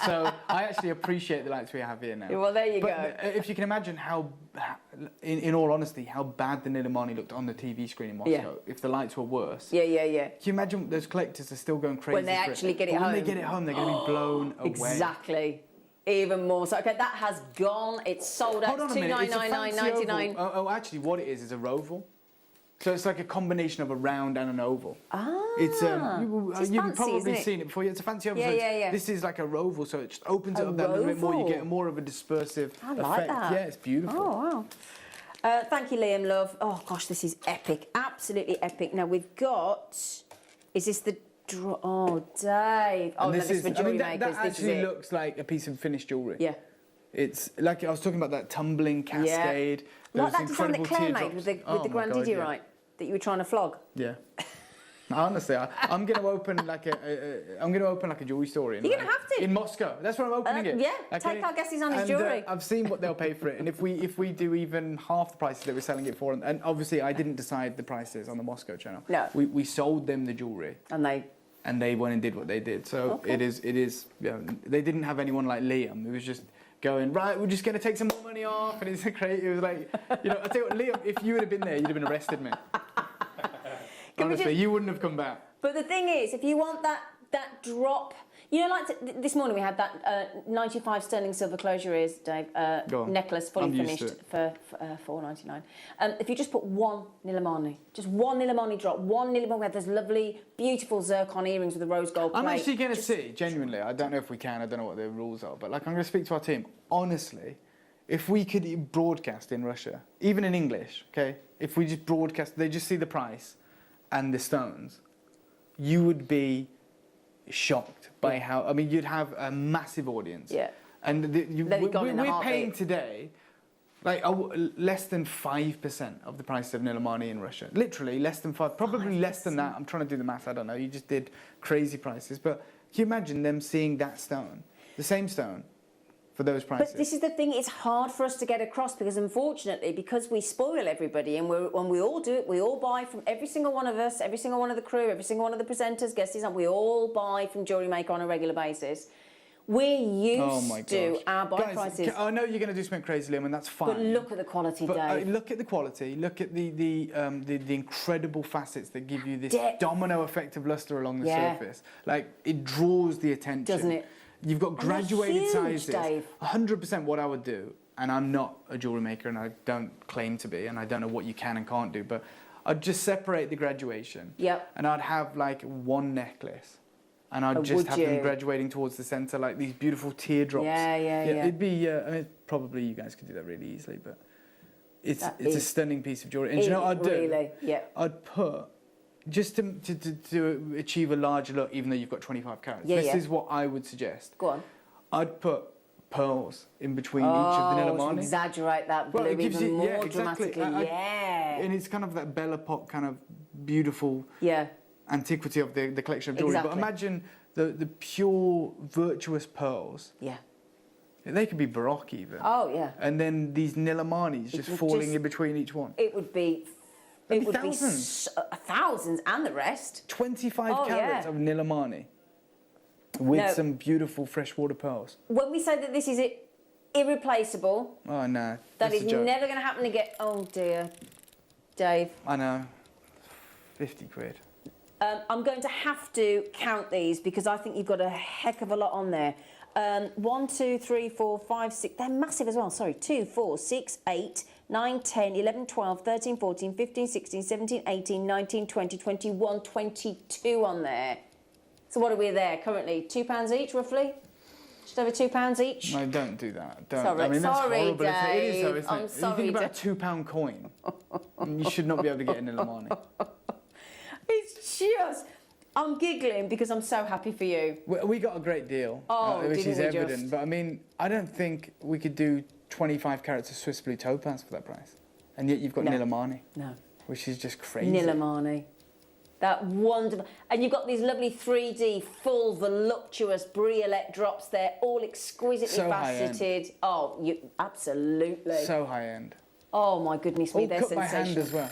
So I actually appreciate the lights we have here now. Well, there you go. If you can imagine how, in all honesty, how bad the Nilamani looked on the TV screen in Moscow, if the lights were worse. Yeah. Can you imagine those collectors are still going crazy when they actually get it home? When they get it home, they're going to be blown away. Exactly. Even more so. Okay, that has gone. It's sold out. Hold on a minute. It's a fancy oval. Oh, actually, what it is a roval. So it's like a combination of a round and an oval. It's you've probably seen it before. Yeah, it's a fancy oval. Yeah. This is like a roval, so it just opens it up that little bit more. You get more of a dispersive effect. Like that. Yeah, it's beautiful. Oh wow. Thank you, Liam, love. Oh gosh, this is epic. Absolutely epic. Now we've got. Is this the? Oh, Dave. Oh, no, this is for Jewellery Makers. That actually looks like a piece of finished jewellery. Yeah. It's like I was talking about that tumbling cascade. Yeah. Like that design that Claire made with the Grand Didier, right? That you were trying to flog. Yeah. Honestly, I'm going to open like a jewellery store in. You're going to have to. In Moscow. That's where I'm opening it. Yeah. Okay? Take our guesses on his jewellery. I've seen what they'll pay for it, and if we do even half the prices that we're selling it for, and obviously I didn't decide the prices on the Moscow channel. No. We sold them the jewellery. And they went and did what they did. So it is. Yeah, they didn't have anyone like Liam. It was just going, right, we're just going to take some more money off. And it's great. It was like, you know, I tell you what, Liam, if you would have been there, you'd have been arrested, me. Honestly, you wouldn't have come back. But the thing is, if you want that drop, you know, like this morning we had that 95 sterling silver closure ears, Dave, necklace, fully finished for $4.99. If you just put 1 Nilamani, just 1 Nilamani drop, 1 Nilamani, we had those lovely, beautiful zircon earrings with the rose gold plate. I'm actually going to see, genuinely, I don't know if we can, I don't know what the rules are, but like I'm going to speak to our team. Honestly, if we could broadcast in Russia, even in English, okay, if we just broadcast, they just see the price and the stones, you would be shocked by how, I mean, you'd have a massive audience. Yeah. And we're paying today like less than 5% of the price of Nilamani in Russia. Literally less than 5%, probably less than that. I'm trying to do the math, I don't know. You just did crazy prices. But can you imagine them seeing that stone, the same stone, for those prices. But this is the thing, it's hard for us to get across because unfortunately, because we spoil everybody and when we all do it, we all buy from every single one of us, every single one of the crew, every single one of the presenters, guests, and we all buy from Jewellery Maker on a regular basis. We're used to our buy prices. I know you're going to do something crazy, Liam, and that's fine. But look at the quality, Dave. Look at the quality. Look at the incredible facets that give you this domino effect of luster along the surface. Like, it draws the attention. Doesn't it? You've got graduated huge, sizes. Dave. 100% what I would do, and I'm not a jewellery maker, and I don't claim to be, and I don't know what you can and can't do, but I'd just separate the graduation. Yep. And I'd have like one necklace. And I'd just have them graduating towards the centre, like these beautiful teardrops. Yeah. It'd be, I mean, probably you guys could do that really easily, but it's a stunning piece of jewellery. And do you know what I'd do? Really, yeah. I'd put, just to achieve a larger look, even though you've got 25 carats, this is what I would suggest. Go on. I'd put pearls in between each of the Nilamani. To exaggerate that blue even more dramatically. And it's kind of that Belle Epoque kind of beautiful... antiquity of the collection of jewellery. But imagine the pure, virtuous pearls. Yeah. They could be Baroque even. Oh, yeah. And then these Nilamanis just falling in between each one. It would be... thousands. Thousands and the rest. 25 carats of Nilamani with some beautiful freshwater pearls. When we say that this is irreplaceable... Oh, no. That is never going to happen again. Oh, dear. Dave. I know. 50 quid. I'm going to have to count these because I think you've got a heck of a lot on there. 1, 2, 3, 4, 5, 6. They're massive as well. Sorry. 2, 4, 6, 8, 9, 10, 11, 12, 13, 14, 15, 16, 17, 18, 19, 20, 21, 22 on there. So what are we there currently? £2 each, roughly? Just over £2 each? No, don't do that. Don't. Sorry, I mean, that's horrible. Dave. It is so, isn't it? I'm sorry, you think about a £2 coin, you should not be able to get a Nilamani. It's just... I'm giggling because I'm so happy for you. We got a great deal, which is evident. But I mean, I don't think we could do 25 carats of Swiss blue topaz for that price. And yet you've got Nilamani. No. Which is just crazy. Nilamani. That wonderful... And you've got these lovely 3D, full, voluptuous briolette drops there, all exquisitely faceted. Oh, you absolutely. So high-end. Oh, my goodness me, they're cut sensational. by hand as well.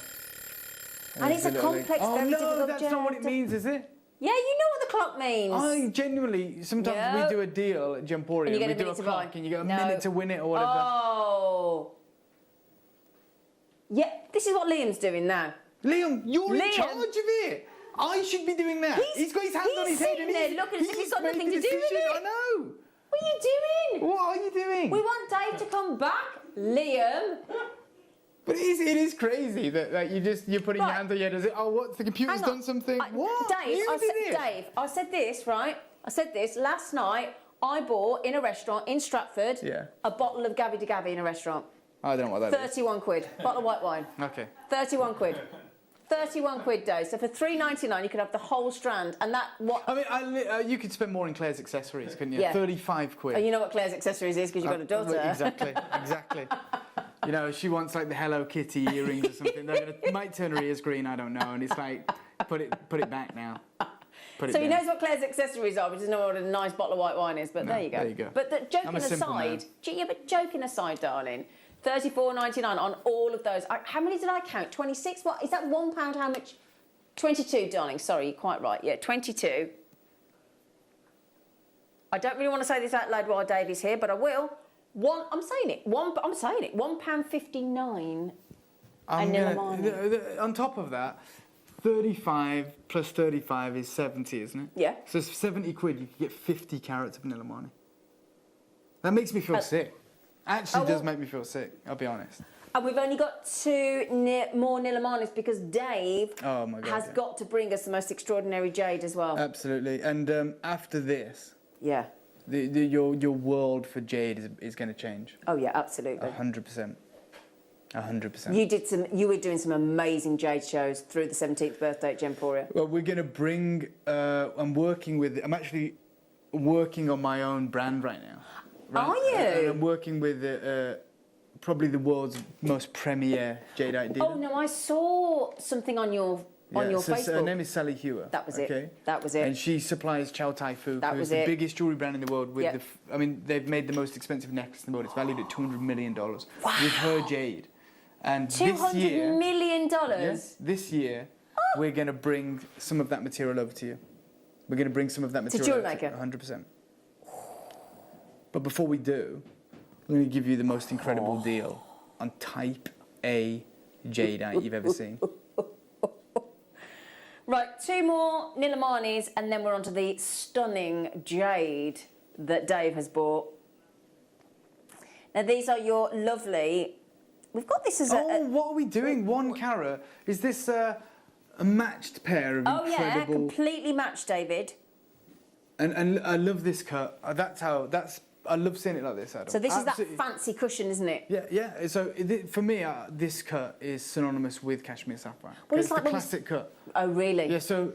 And it's a complex, very difficult Oh, no, that's not what it means, is it? Yeah, you know what the clock means. I genuinely, sometimes we do a deal at Jemporium, and you get we do a clock and you get a minute to win it or whatever. Oh. Yeah, this is what Liam's doing now. Liam, you're in charge of it. I should be doing that. He's got his hands on his head and he's looking as if he's got nothing to do with it. I know. What are you doing? What are you doing? We want Dave to come back, Liam. But it is crazy that you're putting your hand on your head. Oh, what? The computer's done something? What? Dave, I said this, right? I said this last night. I bought in a restaurant in Stratford a bottle of Gabby de Gabby in a restaurant. I don't know what that is. 31 quid. Bottle of white wine. Okay. 31 quid. 31 quid, Dave. So for $3.99, you could have the whole strand, and that what? I mean, you could spend more in Claire's accessories, couldn't you? Yeah. 35 quid. Oh, you know what Claire's accessories is because you've got a daughter. Exactly. You know, she wants like the Hello Kitty earrings or something. Might turn her ears green, I don't know. And it's like, put it back now. So he knows what Claire's accessories are, but doesn't know what a nice bottle of white wine is. But there you go. There you go. But joking aside, joking aside, darling, $34.99 on all of those. How many did I count? 26. What is that? £1? How much? 22, darling. Sorry, you're quite right. Yeah, 22. I don't really want to say this out loud while Davey's here, but I will. I'm saying it. £1.59. On top of that, 35 plus 35 is 70, isn't it? Yeah. So it's 70 quid. You could get 50 carats of Nilamani. That makes me feel sick. Actually, does make me feel sick. I'll be honest. And we've only got 2 more Nilamanis because Dave has got to bring us the most extraordinary jade as well. Absolutely. And after this, your world for jade is going to change. Oh yeah, absolutely. 100%. 100%. You were doing some amazing jade shows through the 17th birthday at Gemporia. Well, we're going to bring. I'm actually working on my own brand right now. Right? Are you? And I'm working with probably the world's most premier jadeite dealer. Oh no, I saw something on your on your so Facebook. her name is Sally Hewer. That was it. That was it. And she supplies Chow Tai Fook, That who's was the it. biggest jewellery brand in the world. With I mean, they've made the most expensive necklace in the world. It's valued at $200 million with her jade. And $200 million? Yes, this year, we're going to bring some of that material over to you. We're going to bring some of that material Jewellery Maker? 100%. But before we do, I'm going to give you the most incredible deal on Type A jadeite you've ever seen. Right, 2 more Nilamanis, and then we're on to the stunning jade that Dave has bought. Now, these are your lovely... We've got this as what are we doing? 1 carat? Is this a matched pair of incredible... yeah, completely matched, David. And I love this cut. I love seeing it like this, Adam. So this is that fancy cushion, isn't it? Yeah. So for me, this cut is synonymous with cashmere sapphire. Well, it's like the classic cut. Oh, really? Yeah. So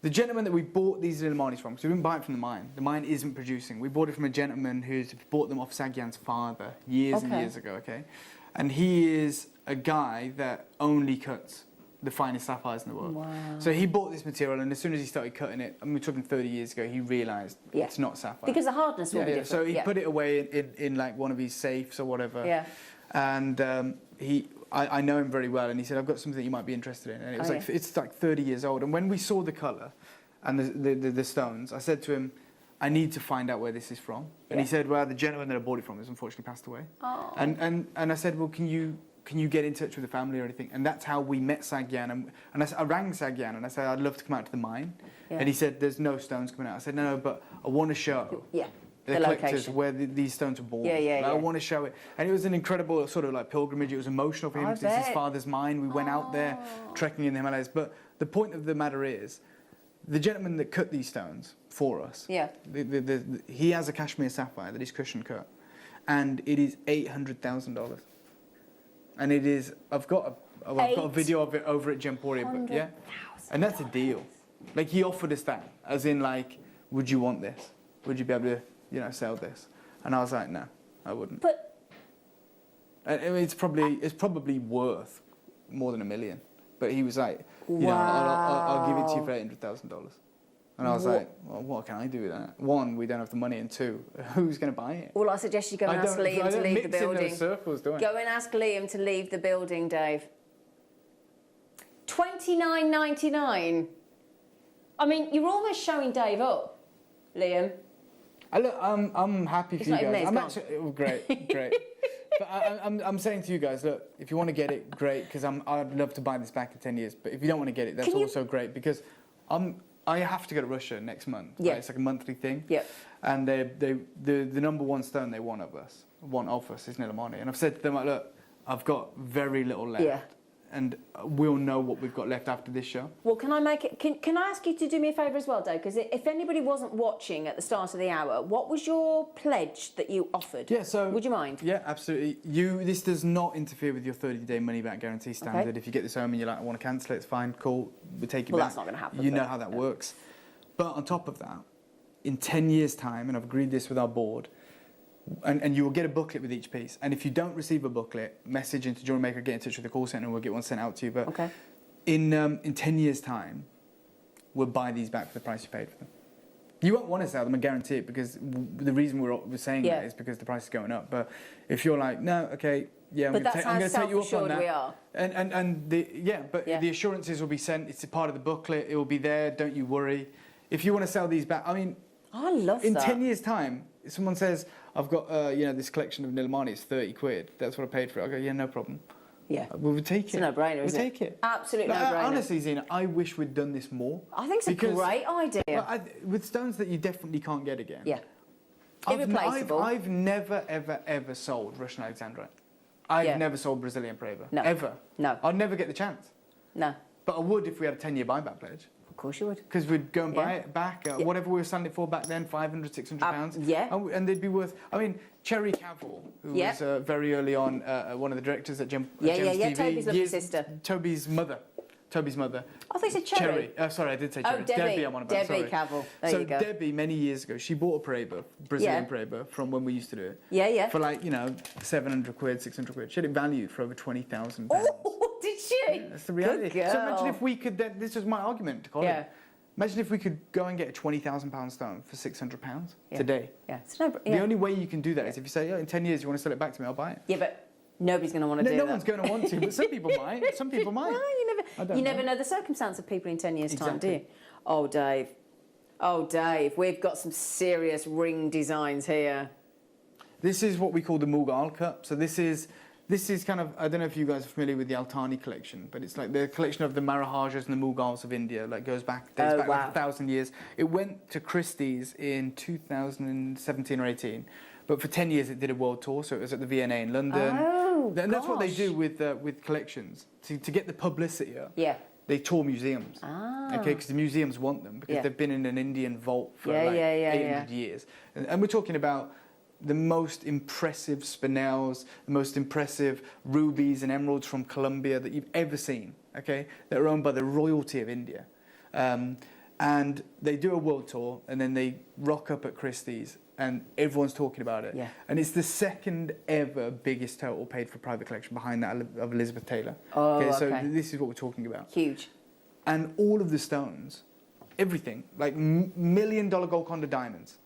the gentleman that we bought these Nilamanis from, so we didn't buy it from the mine. The mine isn't producing. We bought it from a gentleman who's bought them off Sagyan's father years and years ago. Okay, and he is a guy that only cuts the finest sapphires in the world. Wow. So he bought this material, and as soon as he started cutting it, I mean, we're talking 30 years ago, he realised it's not sapphire. Because the hardness will be different. So he put it away in like one of his safes or whatever. Yeah. And I know him very well, and he said, I've got something that you might be interested in. And it was it's like 30 years old. And when we saw the colour and the stones, I said to him, I need to find out where this is from. And he said, well, the gentleman that I bought it from has unfortunately passed away. Oh. And I said, well, can you get in touch with the family or anything? And that's how we met Sagyan. And I rang Sagyan and I said, I'd love to come out to the mine. Yeah. And he said, there's no stones coming out. I said, no, but I want to show the collectors location where these stones were born. I want to show it. And it was an incredible sort of like pilgrimage. It was emotional for him. It's his father's mine. We went out there trekking in the Himalayas. But the point of the matter is, the gentleman that cut these stones for us, he has a cashmere sapphire that is cushion cut. And it is $800,000. And it is, I've got a video of it over at Gemporia, but and that's a deal. Like, he offered us that, as in like, would you want this? Would you be able to, sell this? And I was like, no, I wouldn't. But I mean, it's probably worth more than $1 million. But he was like, I'll give it to you for $800,000. And I was like, well, what can I do with that? 1, we don't have the money, and 2, who's going to buy it? Well, I suggest you go and ask Liam to leave the building. In those circles, do I? Go and ask Liam to leave the building, Dave. $29.99. I mean, you're almost showing Dave up, Liam. I'm happy for you guys. I'm actually great. But I'm saying to you guys, look, if you want to get it, great, because I'd love to buy this back in 10 years. But if you don't want to get it, that's also great, because I have to go to Russia next month. Yeah. Right? It's like a monthly thing. Yeah. And the number 1 stone they want of us is Nilamani. And I've said to them, like, look, I've got very little left. Yeah. And we'll know what we've got left after this show. Well, can I ask you to do me a favour as well, Dave? Because if anybody wasn't watching at the start of the hour, what was your pledge that you offered? Yeah, so... Would you mind? Yeah, absolutely. This does not interfere with your 30-day money-back guarantee standard. Okay. If you get this home and you're like, I want to cancel it, it's fine, cool, we'll take it back. Well, that's not going to happen. You know how that works. But on top of that, in 10 years' time, and I've agreed this with our board, and you will get a booklet with each piece. And if you don't receive a booklet, message into Jewellery Maker, get in touch with the call centre, and we'll get one sent out to you. But in 10 years' time, we'll buy these back for the price you paid for them. You won't want to sell them, I guarantee it, because the reason we're saying that is because the price is going up. But if you're like, no, okay, yeah, I'm going to take you up on that. We are. And the assurances will be sent. It's a part of the booklet. It will be there. Don't you worry. If you want to sell these back, I mean, I love that. In 10 years' time, if someone says, I've got this collection of Nilamani, it's 30 quid. That's what I paid for it. I go, yeah, no problem. Yeah. We would take it. It's a no-brainer, isn't it? We'll take it. Absolutely no-brainer. Honestly, Zena, I wish we'd done this more. I think it's a great idea. Well, with stones that you definitely can't get again. Yeah. Irreplaceable. I've never, ever, ever sold Russian Alexandrite. I've never sold Brazilian Preva. No. Ever. No. I'd never get the chance. No. But I would if we had a 10-year buyback pledge. Of course you would. Because we'd go and buy it back, whatever we were selling it for back then, £500, £600. Yeah. And they'd be worth... I mean, Cherry Cavill, who was very early on one of the directors at Gems TV. Toby's lovely sister. Toby's mother. I thought you said Cherry. Sorry, I did say Cherry. Oh, Debbie. I'm on about. Debbie Cavill. There you go. So Debbie, many years ago, she bought a Preva, Brazilian Preva, from when we used to do it. Yeah, yeah. For like, 700 quid, 600 quid. She had it valued for over £20,000. Oh, Did she? That's the reality. Good girl. So imagine if we could, this was my argument to Colin. Yeah. Imagine if we could go and get a £20,000 stone for £600 today. Yeah. The only way you can do that is if you say, in 10 years you want to sell it back to me, I'll buy it. Yeah, but nobody's going to want to do that. No one's going to want to, but some people might. Some people might. Well, you never know the circumstance of people in 10 years' time, do you? Exactly. Oh, Dave. Oh, Dave, we've got some serious ring designs here. This is what we call the Mughal cut. So this is kind of, I don't know if you guys are familiar with the Altani collection, but it's like the collection of the Maharajas and the Mughals of India, like dates back like 1,000 years. It went to Christie's in 2017 or 18, but for 10 years it did a world tour, so it was at the V&A in London. Oh, and that's what they do with collections. To get the publicity up, they tour museums. Okay, because the museums want them, because they've been in an Indian vault for 800 years. And we're talking about the most impressive spinels, the most impressive rubies and emeralds from Colombia that you've ever seen, okay? That are owned by the royalty of India. And they do a world tour, and then they rock up at Christie's, and everyone's talking about it. Yeah. And it's the second ever biggest total paid for private collection, behind that of Elizabeth Taylor. Oh, okay. So this is what we're talking about. Huge. And all of the stones, everything, like $1 million Golconda diamonds,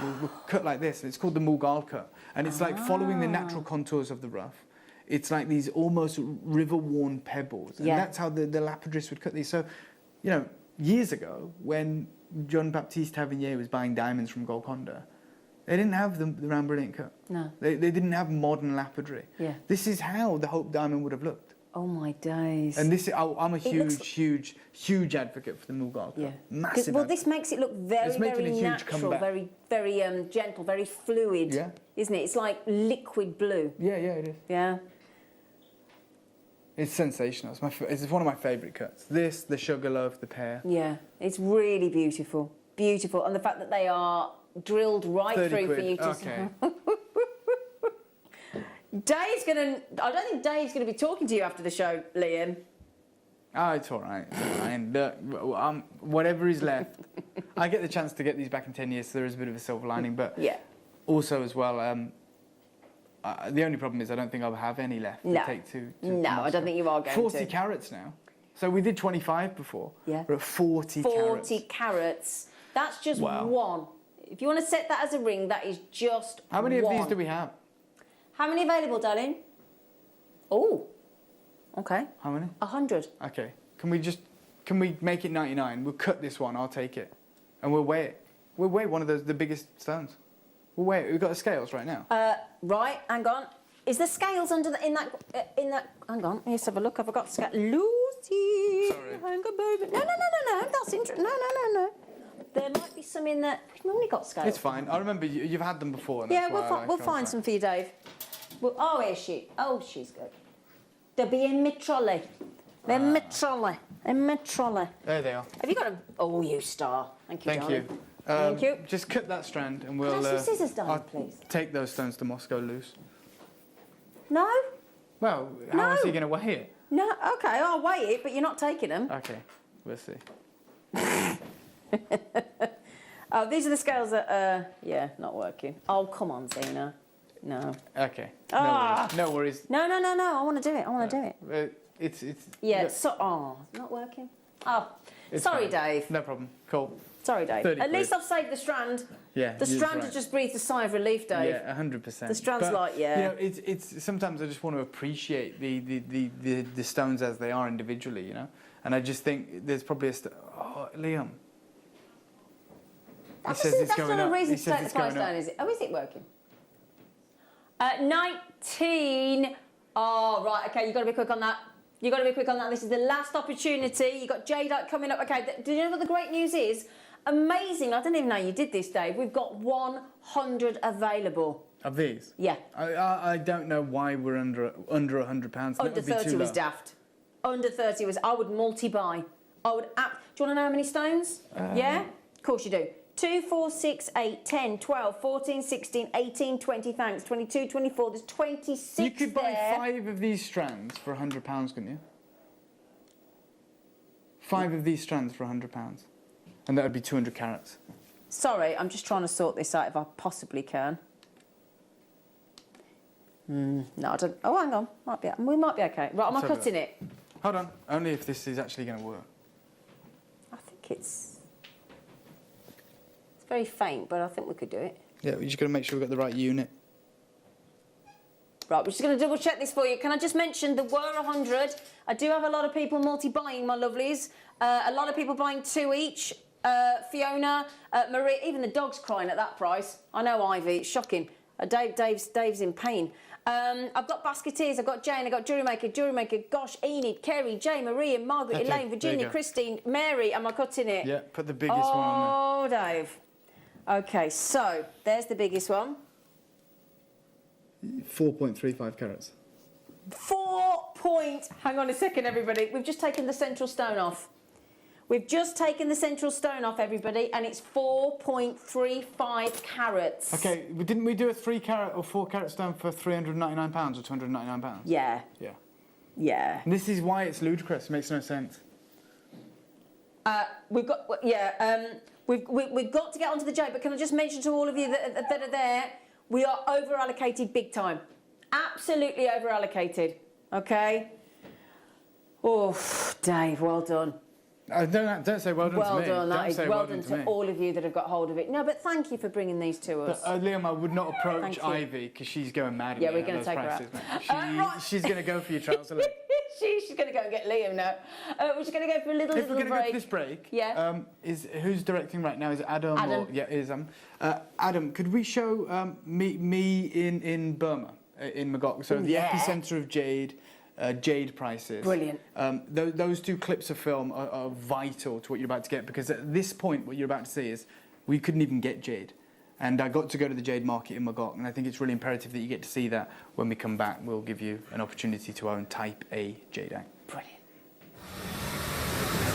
were cut like this, and it's called the Mughal cut, and it's like following the natural contours of the rough. It's like these almost river-worn pebbles, and that's how the lapidarists would cut these. So, you know, years ago, when John Baptiste Tavernier was buying diamonds from Golconda, they didn't have the round brilliant cut. No. They didn't have modern lapidary. Yeah. This is how the Hope diamond would have looked. Oh my days. And this, I'm a huge advocate for the Mughal cut. Yeah. Massive. Well, this makes it look very natural, comeback. very gentle, very fluid. Yeah. Isn't it? It's like liquid blue. Yeah, it is. Yeah. It's sensational. It's one of my favourite cuts. This, the Sugarloaf, the pear. Yeah, it's really beautiful. Beautiful. And the fact that they are drilled right through for you to... Okay. Dave's going to... I don't think Dave's going to be talking to you after the show, Liam. Oh, it's all right. It's all right. Look, whatever is left, I get the chance to get these back in 10 years, so there is a bit of a silver lining. But also as well, the only problem is I don't think I'll have any left to take to No, I don't think you are going 40 carats now. So we did 25 before. Yeah. We're at 40 carats. 40 carats. That's just one. If you want to set that as a ring, that is just How many of these do we have? How many available, darling? Oh, okay. How many? 100. Okay. Can we make it 99? We'll cut this one. I'll take it, and we'll weigh it. We'll weigh one of the biggest stones. We'll weigh it. We've got the scales right now. Right. Hang on. Is there scales under in that? Hang on. Let's have a look. Have I got scales? Lucy. Sorry. Hang on, baby. No. That's interesting. No. There might be some in there. We've normally got scales. It's fine. I remember you've had them before. And Yeah, that's we'll find some for you, Dave. Oh, is she? Oh, she's good. They'll be in my trolley. They're in my trolley. In my trolley. There they are. Have you got them? Oh, you star. Thank you, Thank you. Thank you. Just cut that strand, and we'll. Can I have some scissors, darling, please? Take those stones to Moscow loose. No. Well, how else are you going to weigh it? No. Okay, I'll weigh it, but you're not taking them. Okay, we'll see. Oh, these are the scales that are, not working. Oh, come on, Zena. No. Okay. Ah. No worries. No. I want to do it. I want to do it. It's. Yeah. Look, It's not working. Oh, it's sorry, fine. Dave. No problem. Cool. Sorry, Dave. 30 At least quid. I've saved the strand. Yeah. The strand has just breathed a sigh of relief, Dave. Yeah, 100%. The strand's like, You know, it's sometimes I just want to appreciate the stones as they are individually, you know. And I just think there's probably Liam. That's not a reason to take the price down, is it? Oh, is it working? 19. Oh, right. Okay, you've got to be quick on that. This is the last opportunity. You've got Jadeite coming up. Okay, do you know what the great news is? Amazing. I don't even know you did this, Dave. We've got 100 available. Of these? Yeah. I don't know why we're under £100. Under 30 was daft. Under 30 was... I would multi-buy. Do you want to know how many stones? Yeah? Of course you do. 2, 4, 6, 8, 10, 12, 14, 16, 18, 20, thanks, 22, 24, there's 26 there. You could buy 5 of these strands for £100, couldn't you? 5 of these strands for £100. And that would be 200 carats. Sorry, I'm just trying to sort this out if I possibly can. No, I don't... Oh, hang on. We might be okay. Right, am I cutting it? Hold on, only if this is actually going to work. I think it's very faint, but I think we could do it. Yeah, we just got to make sure we've got the right unit. Right, we're just going to double check this for you. Can I just mention there were 100. I do have a lot of people multi-buying, my lovelies. A lot of people buying 2 each. Fiona, Marie, even the dog's crying at that price. I know, Ivy, it's shocking. Dave's in pain. I've got Basketeers, I've got Jane, I've got Jewellery Maker, Gosh, Enid, Kerry, Jay, Maria, Margaret, Okay, Elaine, Virginia, Christine, Mary. Am I cutting it? Yeah, put the biggest one on there. Oh, Dave. Okay, so there's the biggest one. 4.35 carats. Hang on a second, everybody. We've just taken the central stone off. We've just taken the central stone off, everybody, and it's 4.35 carats. Okay, didn't we do a 3 carat or 4 carat stone for £399 or £299? Yeah. Yeah. Yeah. And this is why it's ludicrous. It makes no sense. We've got to get onto the jade, but can I just mention to all of you that are there, we are over allocated big time. Absolutely over allocated. Okay. Oh, Dave, well done. Don't say well done to me. Well done, well done to all of you that have got hold of it. No, but thank you for bringing these to us. Liam, I would not approach Ivy because she's going mad at yeah, me. we're going to take prices, her out. She's going to go for your trouser leg. She's going to go and get Liam now. We're just going to go for a little break. If we're going to go for this break, yeah. Who's directing right now? Is it Adam? Adam. Or, yeah, it is Adam, could we show me in Burma, in Magog? So the epicenter of jade. Jade prices. Brilliant. Those 2 clips of film are vital to what you're about to get, because at this point what you're about to see is we couldn't even get jade. And I got to go to the jade market in Magog, and I think it's really imperative that you get to see that. When we come back, we'll give you an opportunity to own Type A jade. Brilliant.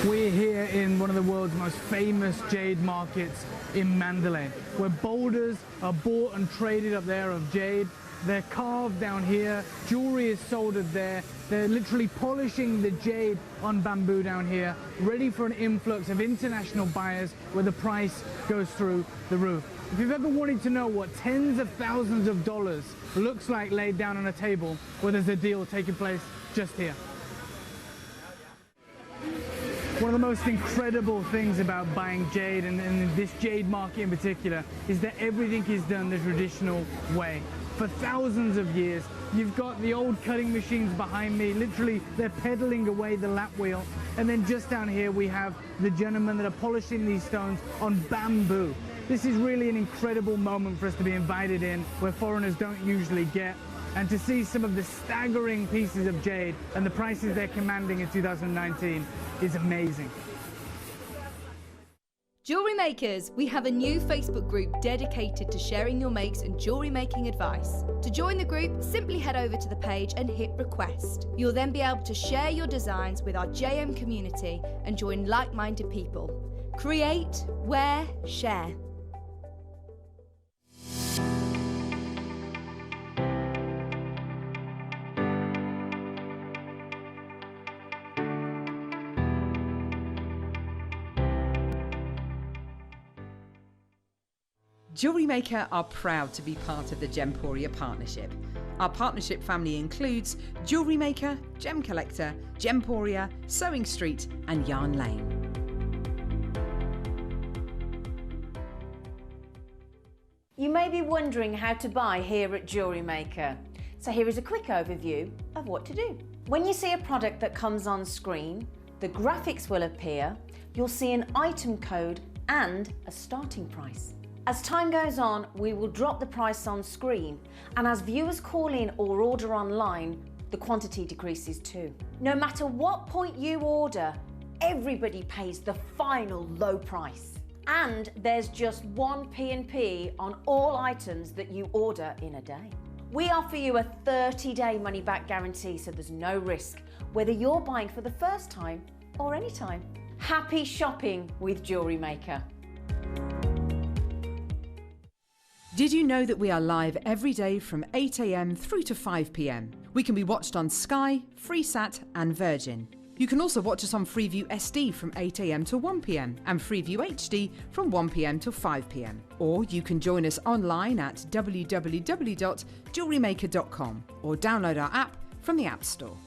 We're here in one of the world's most famous jade markets in Mandalay, where boulders are bought and traded up there of jade. They're carved down here, jewellery is soldered there, they're literally polishing the jade on bamboo down here, ready for an influx of international buyers where the price goes through the roof. If you've ever wanted to know what tens of thousands of dollars looks like laid down on a table, well, there's a deal taking place just here. One of the most incredible things about buying jade, and this jade market in particular, is that everything is done the traditional way. For thousands of years, you've got the old cutting machines behind me, literally they're pedaling away the lap wheel, and then just down here we have the gentlemen that are polishing these stones on bamboo. This is really an incredible moment for us to be invited in, where foreigners don't usually get, and to see some of the staggering pieces of jade and the prices they're commanding in 2019 is amazing. Jewellery Makers, we have a new Facebook group dedicated to sharing your makes and jewellery making advice. To join the group, simply head over to the page and hit request. You'll then be able to share your designs with our JM community and join like-minded people. Create, wear, share. Jewellery Maker are proud to be part of the Gemporia partnership. Our partnership family includes Jewellery Maker, Gem Collector, Gemporia, Sewing Street and Yarn Lane. You may be wondering how to buy here at Jewellery Maker. So here is a quick overview of what to do. When you see a product that comes on screen, the graphics will appear, you'll see an item code and a starting price. As time goes on, we will drop the price on screen, and as viewers call in or order online, the quantity decreases too. No matter what point you order, everybody pays the final low price. And there's just one P&P on all items that you order in a day. We offer you a 30-day money-back guarantee, so there's no risk, whether you're buying for the first time or any time. Happy shopping with Jewellery Maker. Did you know that we are live every day from 8 AM through to 5 PM? We can be watched on Sky, Freesat and Virgin. You can also watch us on Freeview SD from 8 AM to 1 PM and Freeview HD from 1 PM to 5 PM. Or you can join us online at www.jewellerymaker.com or download our app from the App Store.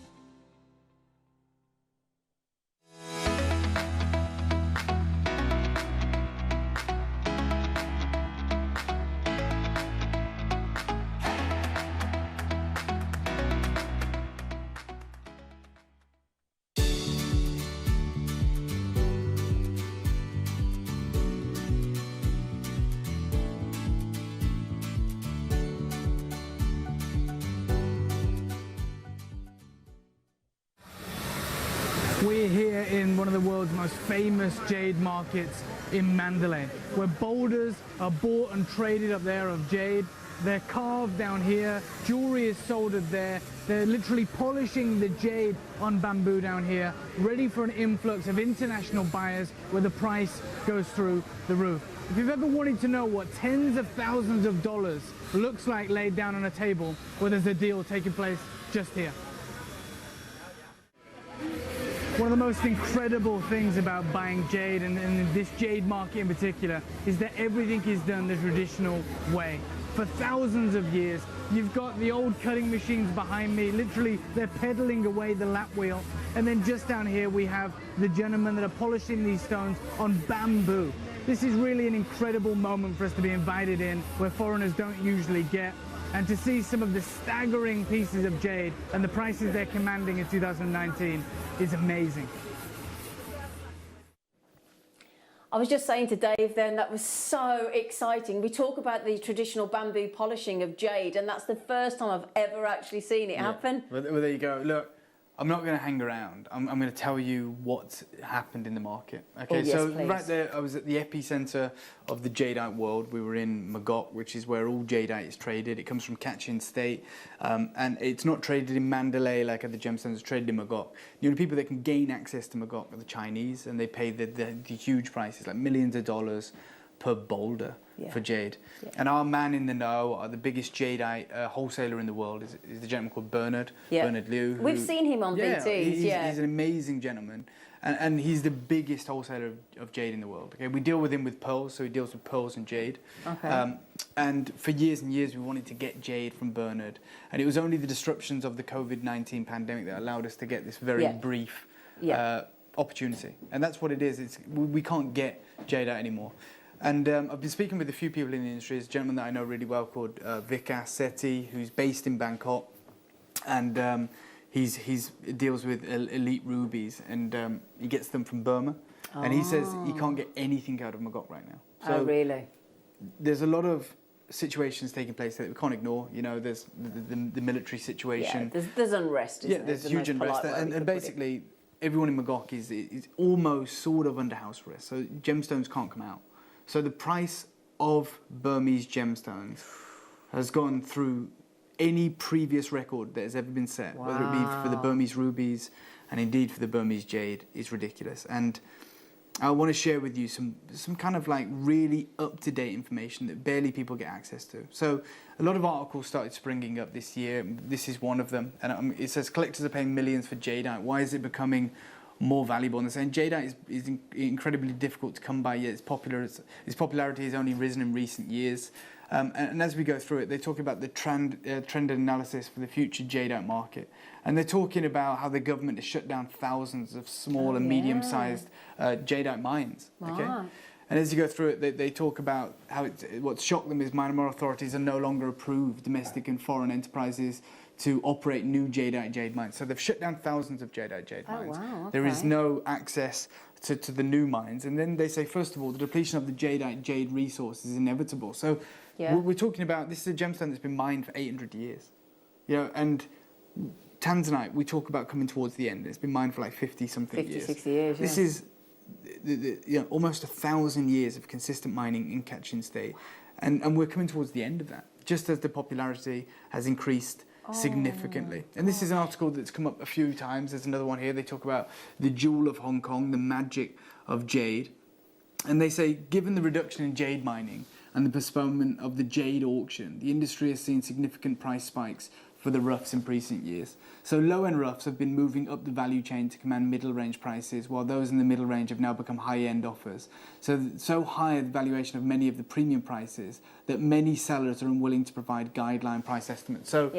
We're here in one of the world's most famous jade markets in Mandalay, where boulders are bought and traded up there of jade. They're carved down here, jewelry is sold up there. They're literally polishing the jade on bamboo down here, ready for an influx of international buyers where the price goes through the roof. If you've ever wanted to know what tens of thousands of dollars looks like laid down on a table, well, there's a deal taking place just here. One of the most incredible things about buying jade, and this jade market in particular, is that everything is done the traditional way. For thousands of years, you've got the old cutting machines behind me, literally they're pedaling away the lap wheel. And then just down here we have the gentlemen that are polishing these stones on bamboo. This is really an incredible moment for us to be invited in, where foreigners don't usually get. And to see some of the staggering pieces of jade and the prices they're commanding in 2019 is amazing. I was just saying to Dave then, that was so exciting. We talk about the traditional bamboo polishing of jade, and that's the first time I've ever actually seen it happen. Well, there you go. Look, I'm not going to hang around. I'm going to tell you what happened in the market. Okay, yes, so please. right there, I was at the epicenter of the jadeite world. We were in Magok, which is where all jadeite is traded. It comes from Kachin State, and it's not traded in Mandalay like other gemstones. It's traded in Magok. The only people that can gain access to Magok are the Chinese, and they pay the huge prices, like millions of dollars per boulder for jade. Yeah. And our man in the know, the biggest jadeite wholesaler in the world, is the gentleman called Bernard Liu. We've seen him on BTs. He's an amazing gentleman, and he's the biggest wholesaler of jade in the world. Okay, we deal with him with pearls, so he deals with pearls and jade. Okay. And for years and years, we wanted to get jade from Bernard, and it was only the disruptions of the COVID-19 pandemic that allowed us to get this very brief opportunity. And that's what it is. We can't get jadeite anymore. And I've been speaking with a few people in the industry. There's a gentleman that I know really well called Vikas Sethi, who's based in Bangkok, and he deals with elite rubies, and he gets them from Burma. And he says he can't get anything out of Magok right now. So really? There's a lot of situations taking place that we can't ignore. You know, there's the military situation. Yeah, there's unrest. Isn't there's the huge unrest, and basically everyone in Magok is almost sort of under house arrest. So gemstones can't come out. So the price of Burmese gemstones has gone through any previous record that has ever been set, whether it be for the Burmese rubies and indeed for the Burmese jade, is ridiculous. And I want to share with you some kind of like really up-to-date information that barely people get access to. So a lot of articles started springing up this year. This is one of them. And it says collectors are paying millions for jadeite. Why is it becoming more valuable? And they're saying jadeite is incredibly difficult to come by, yet its popularity has only risen in recent years. And as we go through it, they talk about the trend analysis for the future jadeite market. And they're talking about how the government has shut down thousands of small and medium-sized jadeite mines. Okay? And as you go through it, they talk about how what's shocked them is Myanmar authorities are no longer approved domestic and foreign enterprises to operate new jadeite jade mines. So they've shut down thousands of jadeite jade mines. Wow, okay. There is no access to the new mines. And then they say, first of all, the depletion of the jadeite jade resource is inevitable. So we're talking about, this is a gemstone that's been mined for 800 years. You know, and tanzanite, we talk about coming towards the end. It's been mined for like 50-something years. 60 years, This is almost 1,000 years of consistent mining in Kachin State. And we're coming towards the end of that, just as the popularity has increased significantly. And this is an article that's come up a few times. There's another one here. They talk about the jewel of Hong Kong, the magic of jade. And they say, given the reduction in jade mining and the postponement of the jade auction, the industry has seen significant price spikes for the roughs in recent years. So low-end roughs have been moving up the value chain to command middle-range prices, while those in the middle range have now become high-end offers. So high the valuation of many of the premium prices that many sellers are unwilling to provide guideline price estimates. So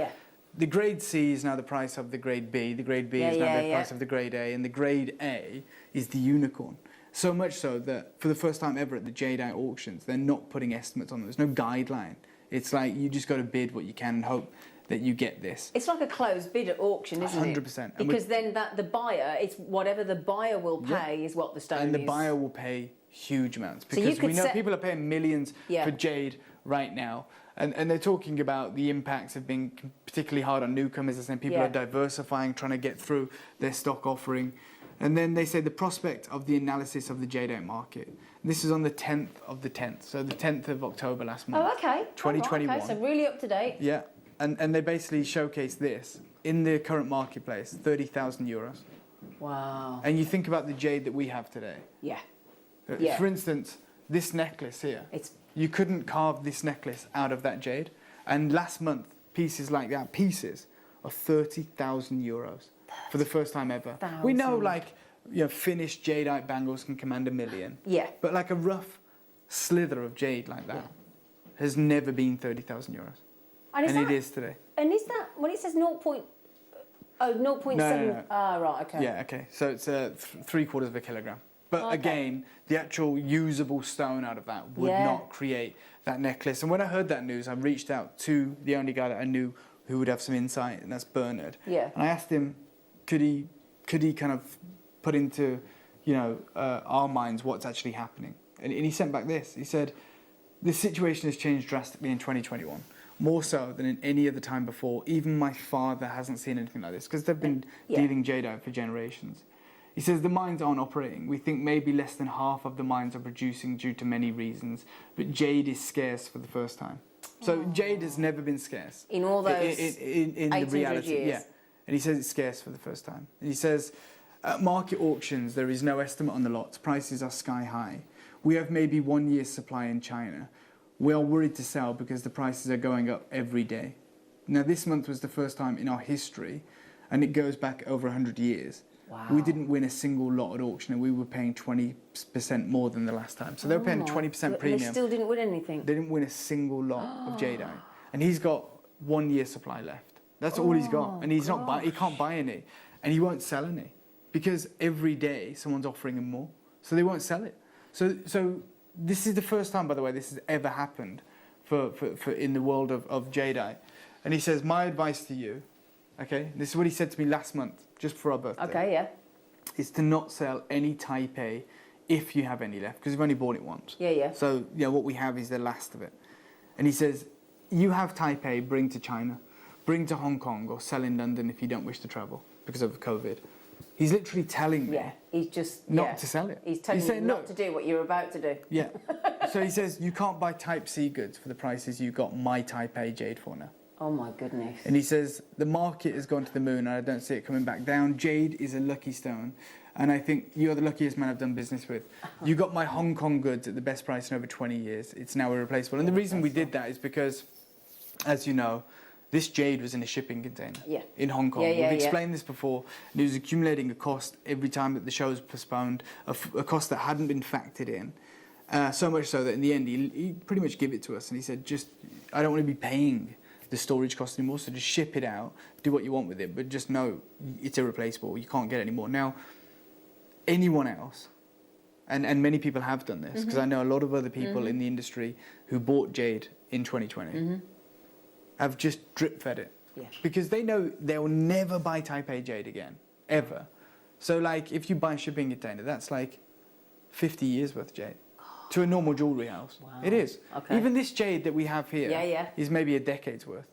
the grade C is now the price of the grade B, the grade B is now the price of the grade A, and the grade A is the unicorn. So much so that for the first time ever at the jadeite auctions, they're not putting estimates on them. There's no guideline. It's like you just got to bid what you can and hope that you get this. It's like a closed bid at auction, isn't 100%. it? Because then the buyer, it's whatever the buyer will pay is what the stone is. And the buyer will pay huge amounts. Because we know people are paying millions for jade right now. And they're talking about the impacts of being particularly hard on newcomers. As people are diversifying, trying to get through their stock offering. And then they say the prospect of the analysis of the jadeite market. This is on the 10th of the 10th, so the 10th of October last month. Oh, okay. 2021. Oh, okay, so really up to date. Yeah, and they basically showcase this in the current marketplace, 30,000 euros. Wow. And you think about the jade that we have today. Yeah. For instance, this necklace here. You couldn't carve this necklace out of that jade. And last month, pieces like that, are 30,000 euros for the first time ever. We know, like, finished jadeite bangles can command $1 million. Yeah. But like a rough slither of jade like that has never been 30,000 euros. And it is today. And is that, when it says 0.7? No. Ah, right, okay. Yeah, okay. So it's 3/4 of a kilogram. But again, the actual usable stone out of that would not create that necklace. And when I heard that news, I reached out to the only guy that I knew who would have some insight, and that's Bernard. Yeah. And I asked him, could he kind of put into, our minds what's actually happening? And he sent back this. He said, the situation has changed drastically in 2021. More so than in any other time before. Even my father hasn't seen anything like this, because they've been dealing jadeite for generations. He says the mines aren't operating. We think maybe less than half of the mines are producing due to many reasons, but jade is scarce for the first time. So jade has never been scarce. In all those in the reality, years. yeah. And he says it's scarce for the first time. And he says, at market auctions, there is no estimate on the lots. Prices are sky high. We have maybe 1 year's supply in China. We are worried to sell because the prices are going up every day. Now, this month was the first time in our history, and it goes back over 100 years. Wow. We didn't win a single lot at auction, and we were paying 20% more than the last time. So they were paying a 20% premium. They still didn't win anything. They didn't win a single lot of jadeite. And he's got 1 year's supply left. That's all he's got. And he's not he can't buy any. And he won't sell any. Because every day someone's offering him more. So they won't sell it. So this is the first time, by the way, this has ever happened for in the world of jadeite. And he says, my advice to you, okay, this is what he said to me last month, just for our birthday. Okay, yeah. Is to not sell any Type A if you have any left, because you've only bought it once. Yeah, yeah. So, what we have is the last of it. And he says, you have Type A, bring to China, bring to Hong Kong, or sell in London if you don't wish to travel because of COVID. He's literally telling me he's just not to sell it. He's telling you not to do what you're about to do. Yeah. So he says, you can't buy Type C goods for the prices you got my Type A jade for now. Oh my goodness. And he says, the market has gone to the moon and I don't see it coming back down. Jade is a lucky stone. And I think you're the luckiest man I've done business with. You got my Hong Kong goods at the best price in over 20 years. It's now irreplaceable. And the reason we did that is because, as you know, this jade was in a shipping container in Hong Kong. We've explained this before. And it was accumulating a cost every time that the show was postponed, a cost that hadn't been factored in. So much so that in the end, he pretty much gave it to us. And he said, I don't want to be paying the storage cost anymore, so just ship it out, do what you want with it, but just know it's irreplaceable. You can't get it anymore. Now, anyone else, and many people have done this, because I know a lot of other people in the industry who bought jade in 2020 have just drip fed it. Because they know they'll never buy Type A jade again, ever. So like, if you buy a shipping container, that's like 50 years worth of jade. To a normal jewellery house. Wow. It is. Okay. Even this jade that we have here is maybe a decade's worth.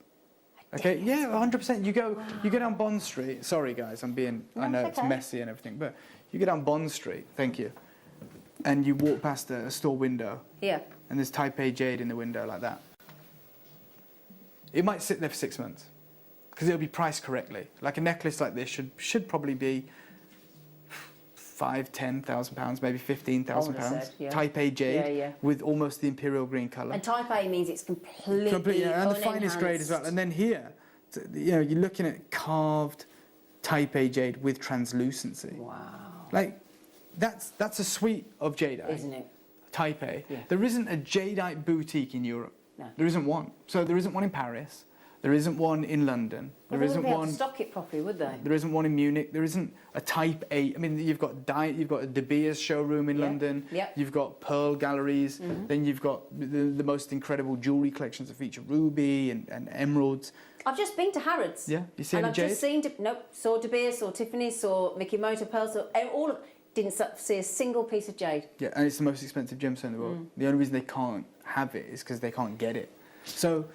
Okay, yeah, 100%. You go down Bond Street. Sorry, guys, I know it's messy and everything, but you go down Bond Street, thank you, and you walk past a store window. Yeah. And there's Type A jade in the window like that. It might sit there for 6 months, because it'll be priced correctly. Like a necklace like this should probably be £5,000-10,000, maybe £15,000. Type A jade with almost the imperial green colour. And Type A means it's completely and the finest grade as well. And then here, you're looking at carved Type A jade with translucency. Wow! Like that's a suite of jadeite, isn't it? Type A. Yeah. There isn't a jadeite boutique in Europe. No. There isn't one. So there isn't one in Paris. There isn't one in London. There isn't one. To stock it properly, would they? There isn't one in Munich. There isn't a Type A. I mean, you've got a De Beers showroom in London. Yep. You've got pearl galleries. Then you've got the most incredible jewellery collections that feature ruby and emeralds. I've just been to Harrods. Yeah, you seen the jade? And I've just saw De Beers, saw Tiffany, saw Mickey Motor pearls, saw all of. Didn't see a single piece of jade. Yeah, and it's the most expensive gemstone in the world. The only reason they can't have it is because they can't get it. So,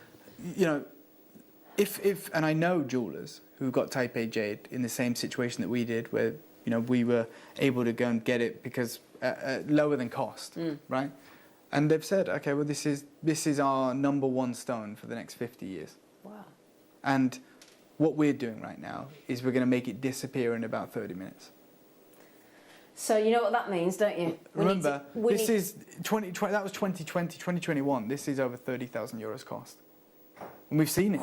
if and I know jewellers who got Type A jade in the same situation that we did, where you know, we were able to go and get it because lower than cost, right? And they've said, okay, well, this is our #1 stone for the next 50 years. Wow. And what we're doing right now is we're going to make it disappear in about 30 minutes. So you know what that means, don't you? Remember, this is 2020. That was 2020, 2021. This is over 30,000 euros cost, and we've seen it.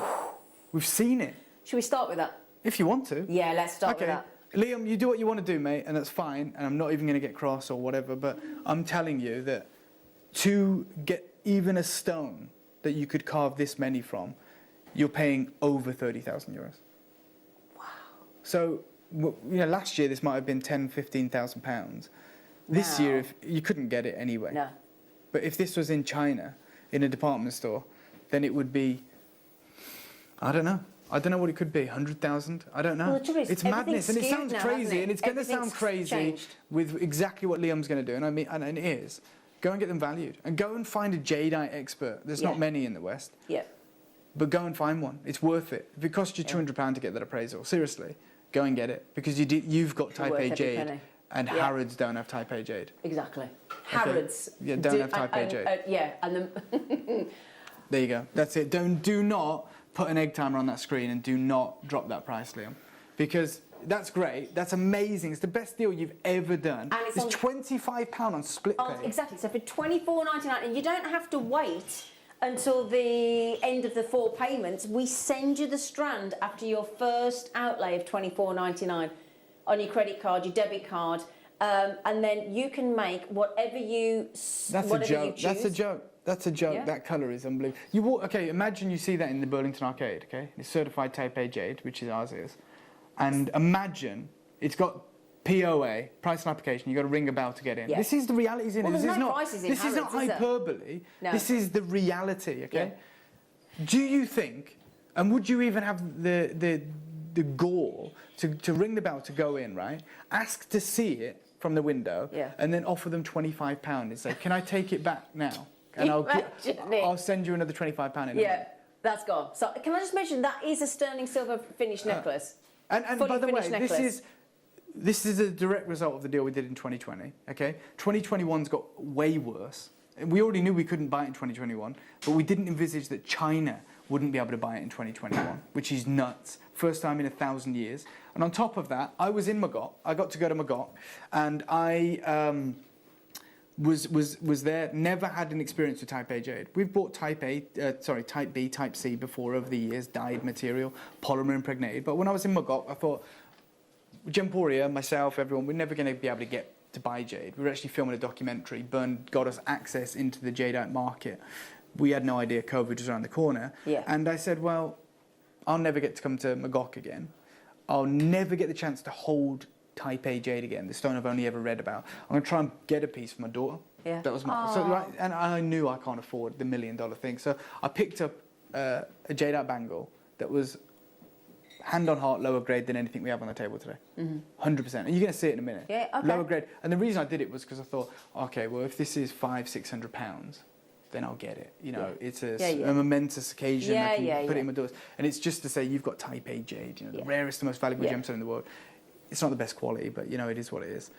We've seen it. Should we start with that? If you want to. Yeah, let's start with that. Liam, you do what you want to do, mate, and that's fine. And I'm not even going to get cross or whatever. But I'm telling you that to get even a stone that you could carve this many from, you're paying over 30,000 euros. Wow. So, you know, last year this might have been 10,000, 15,000 pounds. This year, if you couldn't get it anyway. No. But if this was in China, in a department store, then it would be, I don't know what it could be, 100,000? I don't know. Well, the trouble is, it's madness, and it sounds now, crazy, it? and it's going to sound crazy changed. with exactly what Liam's going to do, and I mean, and it is. Go and get them valued, and go and find a jadeite expert. There's not many in the West. Yeah. But go and find one. It's worth it. If it costs you £200 to get that appraisal, seriously, go and get it, because you've got Type A jade, and Harrods don't have Type A jade. Exactly. Harrods don't have Type A jade. And the there you go. That's it. Do not put an egg timer on that screen, and do not drop that price, Liam, because that's great. That's amazing. It's the best deal you've ever done. And it's £25 on split pay. Exactly. So for $24.99, and you don't have to wait until the end of the 4 payments. We send you the strand after your first outlay of $24.99 on your credit card, your debit card, and then you can make whatever you choose. That's a joke. That's a joke. Yeah. That colour is unbelievable. Okay, imagine you see that in the Burlington Arcade, okay? It's certified Type A jade, which is ours is. And imagine it's got POA, price and application, you've got to ring a bell to get in. Yeah. This is the reality, isn't it? This is not hyperbole. No. This is the reality, okay? Yeah. Do you think, and would you even have the gall to ring the bell to go in, right? Ask to see it from the window, and then offer them £25 and say, can I take it back now? And I'll send you another £25 in. Yeah, that's gone. So can I just mention that is a sterling silver finished necklace. And by the way, this is a direct result of the deal we did in 2020. Okay, 2021's got way worse. We already knew we couldn't buy it in 2021, but we didn't envisage that China wouldn't be able to buy it in 2021, which is nuts. First time in 1,000 years. And on top of that, I was in Magog. I got to go to Magog, and I was there. Never had an experience with Type A jade. We've bought Type B, Type C before over the years, dyed material, polymer impregnated. But when I was in Magog, I thought, Gemporia, myself, everyone, we're never going to be able to get to buy jade. We were actually filming a documentary. Bern got us access into the jadeite market. We had no idea COVID was around the corner. Yeah. And I said, well, I'll never get to come to Magog again. I'll never get the chance to hold Type A jade again, the stone I've only ever read about. I'm going to try and get a piece for my daughter. Yeah. That was my, and I knew I can't afford the $1 million thing. So I picked up a jadeite bangle that was hand on heart lower grade than anything we have on the table today. 100%. And you're going to see it in a minute. Yeah, okay. Lower grade. And the reason I did it was because I thought, okay, well, if this is £500-600, then I'll get it. You know, it's a momentous occasion. I can put it in my doors. And it's just to say you've got Type A jade, you know, the rarest, the most valuable gemstone in the world. It's not the best quality, but you know, it is what it is.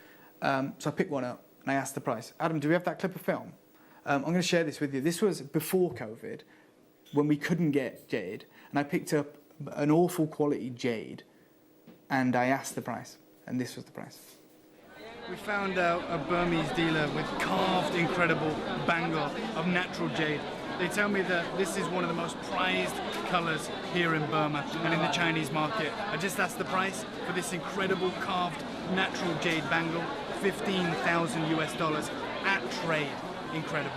So I picked one up and I asked the price. Adam, do we have that clip of film? I'm going to share this with you. This was before COVID, when we couldn't get jade, and I picked up an awful quality jade, and I asked the price, and this was the price. We found out a Burmese dealer with carved, incredible bangle of natural jade. They tell me that this is one of the most prized colours here in Burma and in the Chinese market. I just asked the price for this incredible carved natural jade bangle, $15,000 at trade. Incredible.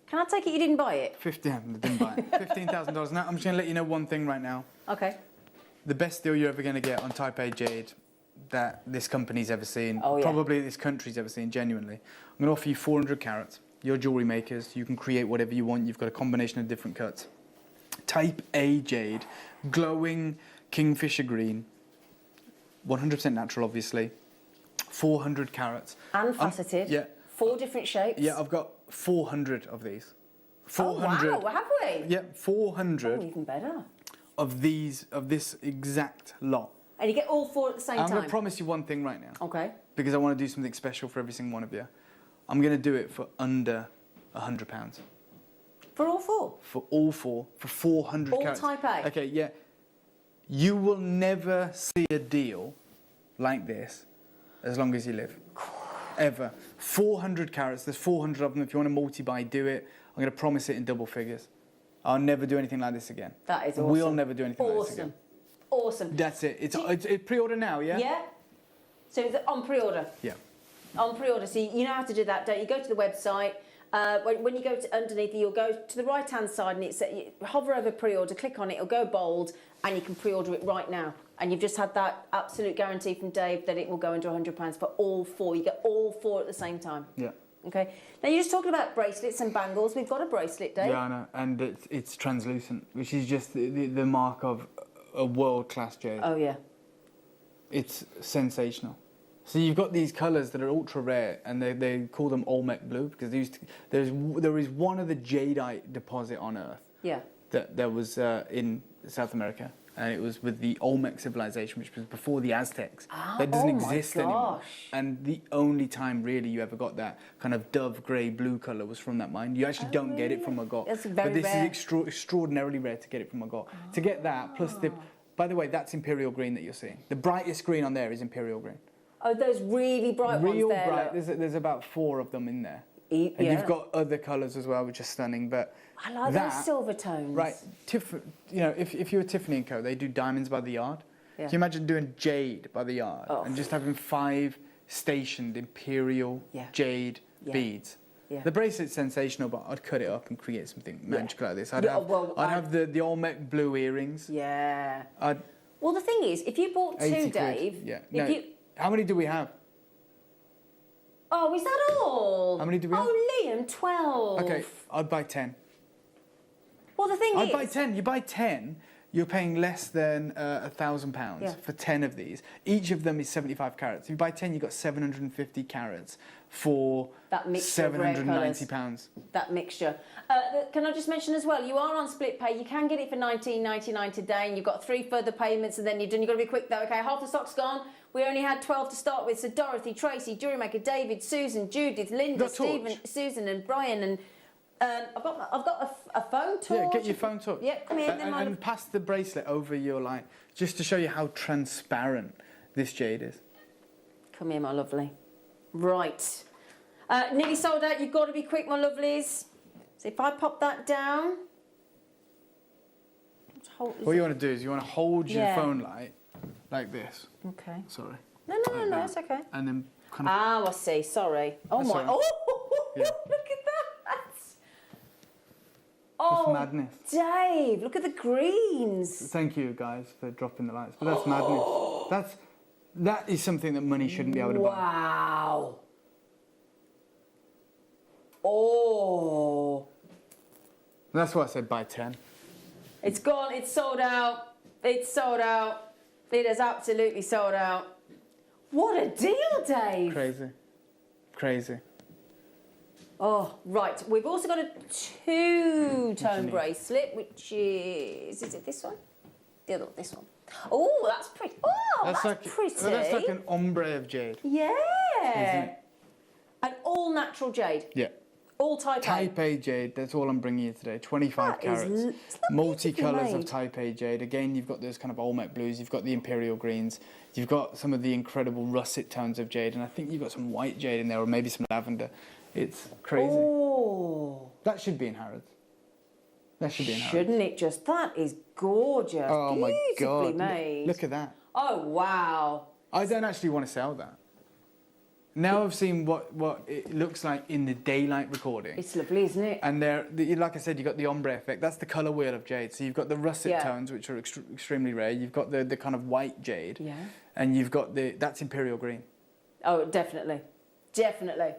Can I take it you didn't buy it? I didn't buy it. $15,000. Now, I'm just going to let you know one thing right now. Okay. The best deal you're ever going to get on Type A jade that this company's ever seen, probably this country's ever seen, genuinely. I'm going to offer you 400 carats. You're jewellery makers. You can create whatever you want. You've got a combination of different cuts. Type A jade, glowing kingfisher green, 100% natural, obviously. 400 carats. And faceted. Yeah. 4 different shapes. Yeah, I've got 400 of these. 400. Oh, wow, have we? Yeah, 400. Oh, even better. Of this exact lot. And you get all 4 at the same time? I'm going to promise you one thing right now. Okay. Because I want to do something special for every single one of you. I'm going to do it for under £100. For all 4? For all 4, for 400 all carats. type A? Okay, yeah. You will never see a deal like this as long as you live. Ever. 400 carats, there's 400 of them. If you want to multi-buy, do it. I'm going to promise it in double figures. I'll never do anything like this again. That is awesome. We'll never do anything like this again. Awesome. That's it. It's pre-order now, yeah? Yeah. So it's on pre-order? Yeah. On pre-order. So you know how to do that, don't you? Go to the website. When you go to underneath, you'll go to the right-hand side and you hover over pre-order, click on it, it'll go bold, and you can pre-order it right now. And you've just had that absolute guarantee from Dave that it will go under £100 for all 4. You get all 4 at the same time. Yeah. Okay. Now you're just talking about bracelets and bangles. We've got a bracelet, Dave. Yeah, I know. And it's translucent, which is just the mark of a world-class jade. Oh, yeah. It's sensational. So you've got these colours that are ultra rare, and they call them Olmec blue because there is one of the jadeite deposit on Earth. Yeah. That was in South America, and it was with the Olmec civilization, which was before the Aztecs. That doesn't exist anymore. And the only time really you ever got that kind of dove grey blue colour was from that mine. You actually don't get it from Magog. That's very but this rare. is extraordinarily rare to get it from Magog. To get that plus the, by the way, that's imperial green that you're seeing. The brightest green on there is imperial green. Oh, those really bright ones there. Real bright. There's about 4 of them in there. And you've got other colours as well, which are stunning. But I like those silver tones. Right. You know, if you're Tiffany & Co., they do diamonds by the yard. Yeah. Can you imagine doing jade by the yard and just having 5 stationed imperial jade beads? Yeah. The bracelet's sensational, but I'd cut it up and create something magical like this. I'd have the Olmec blue earrings. Yeah. Well, the thing is, if you bought 2, Dave... Yeah. How many do we have? Oh, is that all? How many do we have? Oh, Liam, 12. Okay, I'd buy 10. Well, the thing is... I'd buy 10. You buy 10, you're paying less than £1,000 for 10 of these. Each of them is 75 carats. If you buy 10, you've got 750 carats for that mixture £790. That mixture. Can I just mention as well, you are on split pay. You can get it for $19.99 today, and you've got 3 further payments, and then you've got to be quick though. Okay, half the stock's gone. We only had 12 to start with. So Dorothy, Tracy, Jewellery Maker, David, Susan, Judith, Linda, Stephen, Susan, and Brian, and I've got a phone torch. Yeah, get your phone torch. Yeah, come here. And pass the bracelet over your line, just to show you how transparent this jade is. Come here, my lovely. Right. Nearly sold out. You've got to be quick, my lovelies. So if I pop that down... What you want to do is you want to hold your phone light like this. Okay. Sorry. No, it's okay. And then kind of... I see. Sorry. Oh, my... Right. Oh, look at that. That's madness. Dave, look at the greens. Thank you, guys, for dropping the lights. But that's madness. That is something that money shouldn't be able to buy. Wow. Oh. That's why I said buy 10. It's gone. It's sold out. It's sold out. It is absolutely sold out. What a deal, Dave. Crazy. Crazy. Oh, right. We've also got a 2-tone bracelet, which is it this one? The other one, this one. Oh, that's pretty. Oh, that's pretty. That's like an ombre of jade. Yeah. An all natural jade. Yeah. All type A. Type A jade, that's all I'm bringing you today. 25 carats. Multi-colours of type A jade. Again, you've got those kind of Olmec blues, you've got the imperial greens, you've got some of the incredible russet tones of jade, and I think you've got some white jade in there, or maybe some lavender. It's crazy. Oh. That should be in Harrods. That should be in Harrods. Shouldn't it just? That is gorgeous. Oh my God. Made. Look at that. Oh, wow. I don't actually want to sell that. Now I've seen what it looks like in the daylight recording. It's lovely, isn't it? And like I said, you've got the ombre effect. That's the colour wheel of jade. So you've got the russet tones, which are extremely rare. You've got the kind of white jade. Yeah. And you've got that's imperial green. Oh, definitely. Definitely.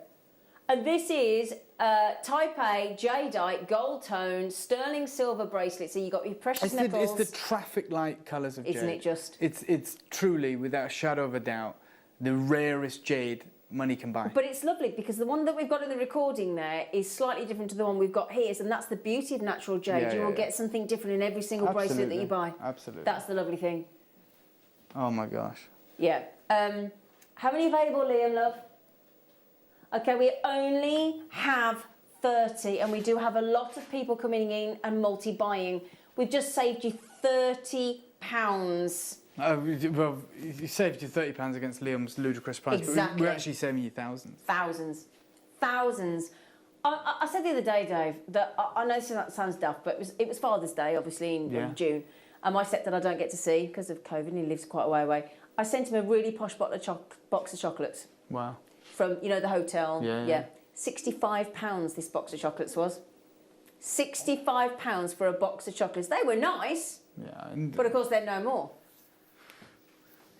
And this is type A, jadeite, gold tone, sterling silver bracelet. So you've got your precious metals. It's the traffic light colours of jade. Isn't it just? It's truly, without a shadow of a doubt, the rarest jade money can buy. But it's lovely because the one that we've got in the recording there is slightly different to the one we've got here, and that's the beauty of natural jade. You will get something different in every single bracelet that you buy. Absolutely. That's the lovely thing. Oh my gosh. Yeah. How many available, Liam, love? Okay, we only have 30, and we do have a lot of people coming in and multi-buying. We've just saved you £30. Well, you saved you £30 against Liam's ludicrous price, Exactly. but we're actually saving you thousands. Thousands. I said the other day, Dave, that I know that sounds daft, but it was Father's Day, obviously, in June. And my stepdad I don't get to see because of COVID, and he lives quite a way away. I sent him a really posh box of chocolates. Wow. From, you know, the hotel. Yeah. £65 this box of chocolates was. £65 for a box of chocolates. They were nice. Yeah. But of course they're no more.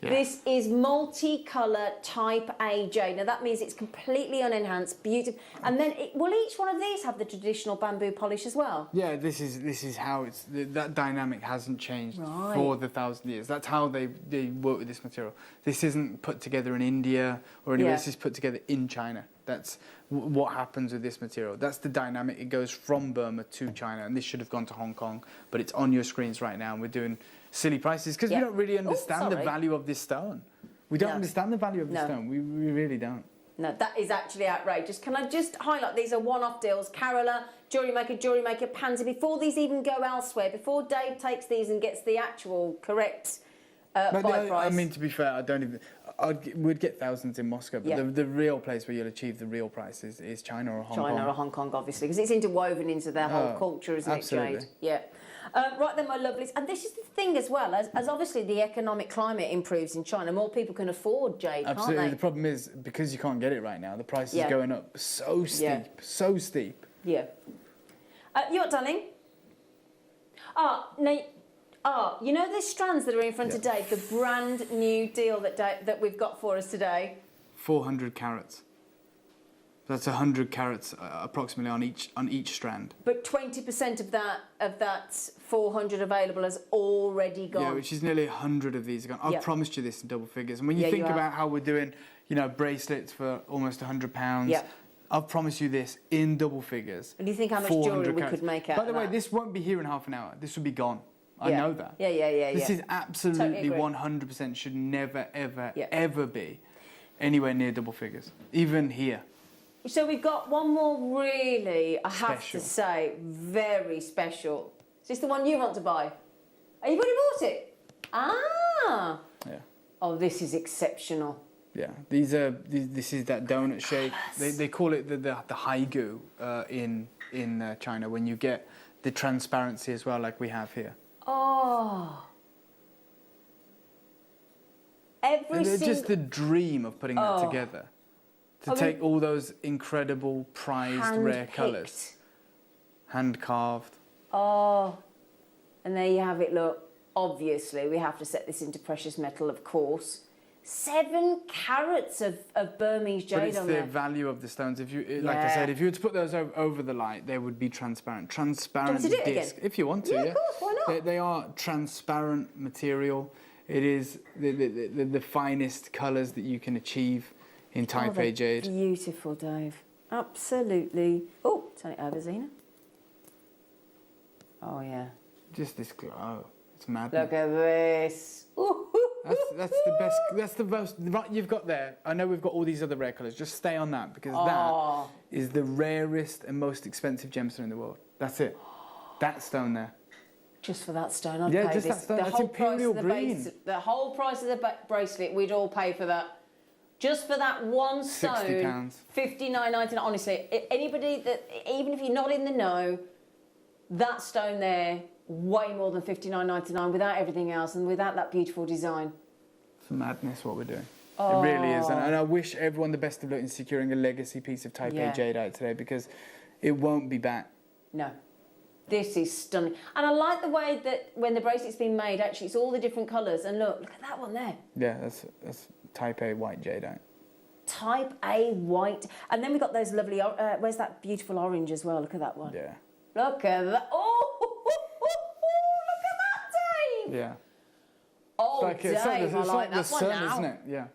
Yeah. This is multicolour type A jade. Now that means it's completely unenhanced, beautiful. And then will each one of these have the traditional bamboo polish as well? Yeah, this is how that dynamic hasn't changed for the 1,000 years. That's how they work with this material. This isn't put together in India or anywhere. This is put together in China. That's what happens with this material. That's the dynamic. It goes from Burma to China, and this should have gone to Hong Kong, but it's on your screens right now, and we're doing silly prices because we don't really understand the value of this stone. We don't understand the value of the stone. We really don't. No, that is actually outrageous. Can I just highlight, these are one-off deals. Carola, Jewellery Maker, Pansy. Before these even go elsewhere, before Dave takes these and gets the actual correct buy price. I mean, to be fair, we'd get thousands in Moscow, but the real place where you'll achieve the real price is China or Hong Kong. China or Hong Kong, obviously, because it's interwoven into their whole culture, isn't it, Jade? Yeah. Right then, my lovelies. And this is the thing as well, as obviously the economic climate improves in China, more people can afford jade, Absolutely. can't they? The problem is, because you can't get it right now, the price is going up so steep. Yeah. You what, darling? You know the strands that are in front of Dave, the brand new deal that we've got for us today? 400 carats. That's 100 carats approximately on each strand. But 20% of that 400 available has already gone. Yeah, which is nearly 100 of these are gone. I've promised you this in double figures. And when you think about how we're doing, bracelets for almost £100, I've promised you this in double figures. And do you think how much jewellery we could make out of that? By the way, this won't be here in half an hour. This will be gone. I know that. Yeah. This is absolutely 100% should never, ever be anywhere near double figures, even here. So we've got one more really, I have to say, very special. Is this the one you want to buy? Oh, you've already bought it? Ah! Yeah. Oh, this is exceptional. Yeah, this is that donut shape. They call it the haigu in China, when you get the transparency as well, like we have here. Oh. Just the dream of putting that together. To take all those incredible, prized, rare colours. Hand carved. Oh. And there you have it, look. Obviously, we have to set this into precious metal, of course. 7 carats of Burmese jade on there. But it's the value of the stones. If you, like I said, if you were to put those over the light, they would be transparent. Transparent disc. If you want to, yeah. Of course, why not? They are transparent material. It is the finest colours that you can achieve in Type A jade. Beautiful, Dave. Absolutely. Oh, turn it over, Zena. Oh, yeah. Just this glow. It's mad. Look at this. Ooh. That's the best. That's the most. Right, you've got there. I know we've got all these other rare colours. Just stay on that, because that is the rarest and most expensive gemstone in the world. That's it. That stone there. Just for that stone, I'd pay just this. That stone. That's imperial green. The whole price of the bracelet, we'd all pay for that. Just for that one stone, £60. $59.99. Honestly, anybody that, even if you're not in the know, that stone there, way more than $59.99 without everything else and without that beautiful design. It's madness what we're doing. It really is. And I wish everyone the best of luck in securing a legacy piece of Type A jade out today, because it won't be back. No. This is stunning. And I like the way that when the bracelet's been made, actually, it's all the different colours. And look at that one there. Yeah, that's Type A white jadeite. Type A white. And then we've got those lovely, where's that beautiful orange as well? Look at that one. Yeah. Look at that. Oh, look at that, Dave. Yeah. Oh, Dave, I like that one now. Isn't it? Yeah.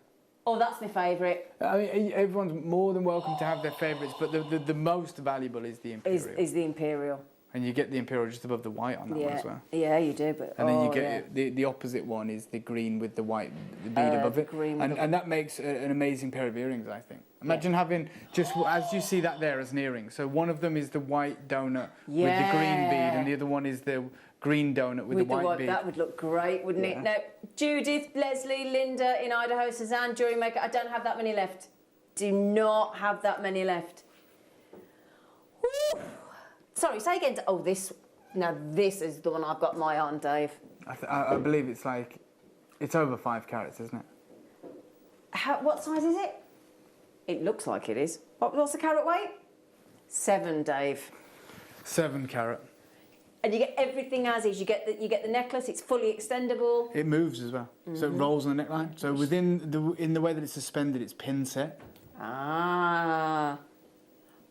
Oh, that's my favourite. I mean, everyone's more than welcome to have their favourites, but the most valuable is the Imperial. Is the Imperial. And you get the imperial just above the white on that one as well. Yeah, you do. But and then you get the opposite one is the green with the white bead above it, and that makes an amazing pair of earrings, I think. Imagine having just as you see that there as an earring. So one of them is the white donut with the green bead, and the other one is the green donut with the white bead. That would look great, wouldn't it? Now, Judith, Leslie, Linda in Idaho, Suzanne, Jewellery Maker. I don't have that many left. Do not have that many left. Woo. Sorry, say again. Oh, this. Now this is the one I've got my eye on, Dave. I believe it's over 5 carats, isn't it? What size is it? It looks like it is. What's the carat weight? 7, Dave. 7 carat. And you get everything as is. You get the necklace. It's fully extendable. It moves as well, so it rolls on the neckline. So in the way that it's suspended, it's pin set. Ah.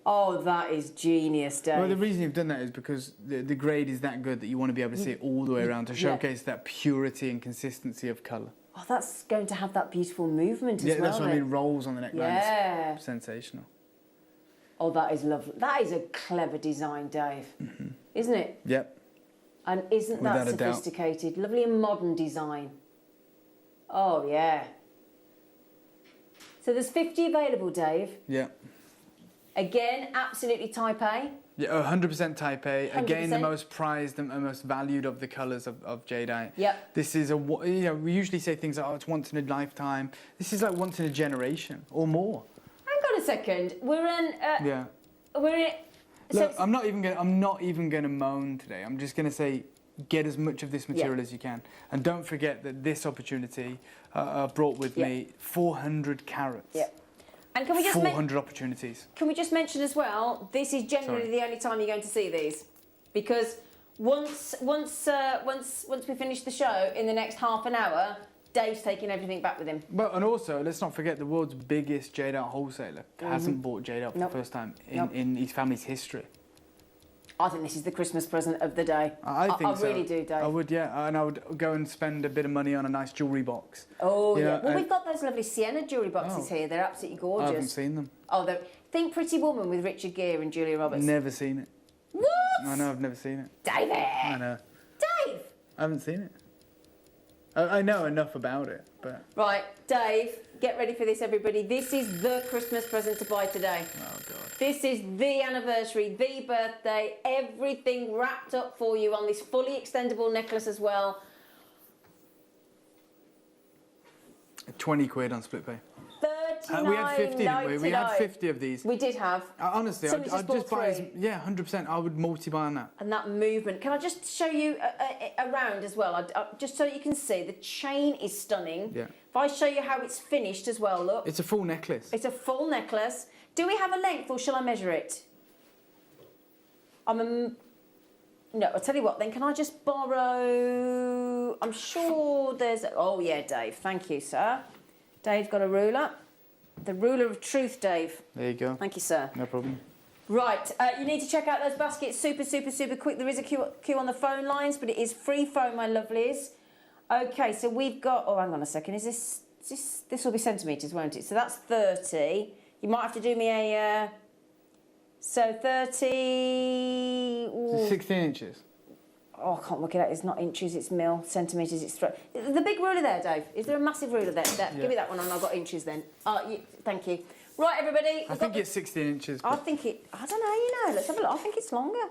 Oh, that is genius, Dave. Well, the reason you've done that is because the grade is that good that you want to be able to see it all the way around to showcase that purity and consistency of colour. Oh, that's going to have that beautiful movement as well. Yeah, that's what I mean. Rolls on the neckline. Yeah. It's sensational. Oh, that is lovely. That is a clever design, Dave. Isn't it? Yep. And isn't that sophisticated? Lovely and modern design. Oh, yeah. So there's 50 available, Dave. Yeah. Again, absolutely type A. Yeah, 100% type A. 100%. Again, the most prized and most valued of the colours of jadeite. Yep. This is we usually say things like, oh, it's once in a lifetime. This is like once in a generation or more. Hang on a second. We're in. Yeah. We're in. Look, I'm not even gonna moan today. I'm just gonna say, get as much of this material as you can, and don't forget that this opportunity brought with me 400 carats. Yeah. And can we just 400 opportunities. Can we just mention as well? This is generally the only time you're going to see these, because once we finish the show in the next half an hour, Dave's taking everything back with him. Well, and also let's not forget the world's biggest jadeite wholesaler hasn't bought jadeite for the first time in his family's history. I think this is the Christmas present of the day. I think so. I really do, Dave. I would, yeah. And I would go and spend a bit of money on a nice jewellery box. Oh, yeah. Well, we've got those lovely sienna jewellery boxes here. They're absolutely gorgeous. I haven't seen them. Oh, think Pretty Woman with Richard Gere and Julia Roberts. Never seen it. What? I know, I've never seen it. David! I know. Dave! I haven't seen it. I know enough about it, but... Right, Dave, get ready for this, everybody. This is the Christmas present to buy today. Oh, God. This is the anniversary, the birthday, everything wrapped up for you on this fully extendable necklace as well. 20 quid on split pay. 39.99. We had 50, didn't we? We had 50 of these. We did have. Honestly, I'd just buy... Yeah, 100%. I would multi-buy on that. And that movement. Can I just show you around as well? Just so you can see. The chain is stunning. Yeah. If I show you how it's finished as well, look. It's a full necklace. It's a full necklace. Do we have a length or shall I measure it? No, I'll tell you what then. Can I just borrow... I'm sure there's... Oh, yeah, Dave. Thank you, sir. Dave's got a ruler. The ruler of truth, Dave. There you go. Thank you, sir. No problem. Right, you need to check out those baskets super, super, super quick. There is a queue on the phone lines, but it is free phone, my lovelies. Okay, so we've got... Oh, hang on a second. This will be centimetres, won't it? So that's 30. You might have to do me a... So 30... So 16 inches. Oh, I can't work it out. It's not inches, it's mil. Centimetres, it's... The big ruler there, Dave. Is there a massive ruler there? Yeah. Give me that one and I've got inches then. Thank you. Right, everybody. I think it's 16 inches. I think it... I don't know, you know. Let's have a look. I think it's longer.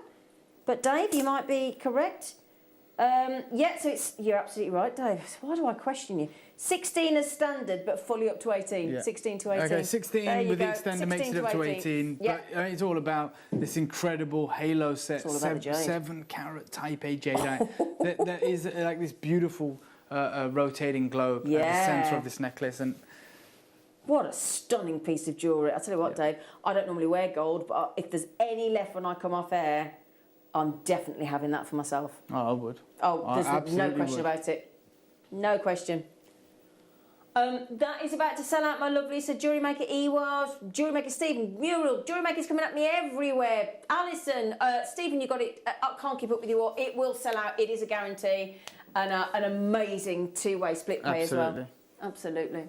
But, Dave, you might be correct. Yeah, so it's... You're absolutely right, Dave. Why do I question you? 16 as standard, but fully up to 18. Yeah. 16 to 18. Okay, 16 with the extender makes it up to 18. Yep. But it's all about this incredible halo set, 7 carat type A jadeite. that is like this beautiful rotating globe at the centre of this necklace. And what a stunning piece of jewellery. I'll tell you what, Dave, I don't normally wear gold, but if there's any left when I come off air, I'm definitely having that for myself. Oh, I would. Oh, there's no question about it. No question. That is about to sell out, my lovely. So Jewellery Maker Ewars, Jewellery Maker Stephen, Mural, Jewellery Maker's coming at me everywhere. Alison, Stephen, you got it. I can't keep up with you all. It will sell out. It is a guarantee. And an amazing two-way split pay as well. Absolutely.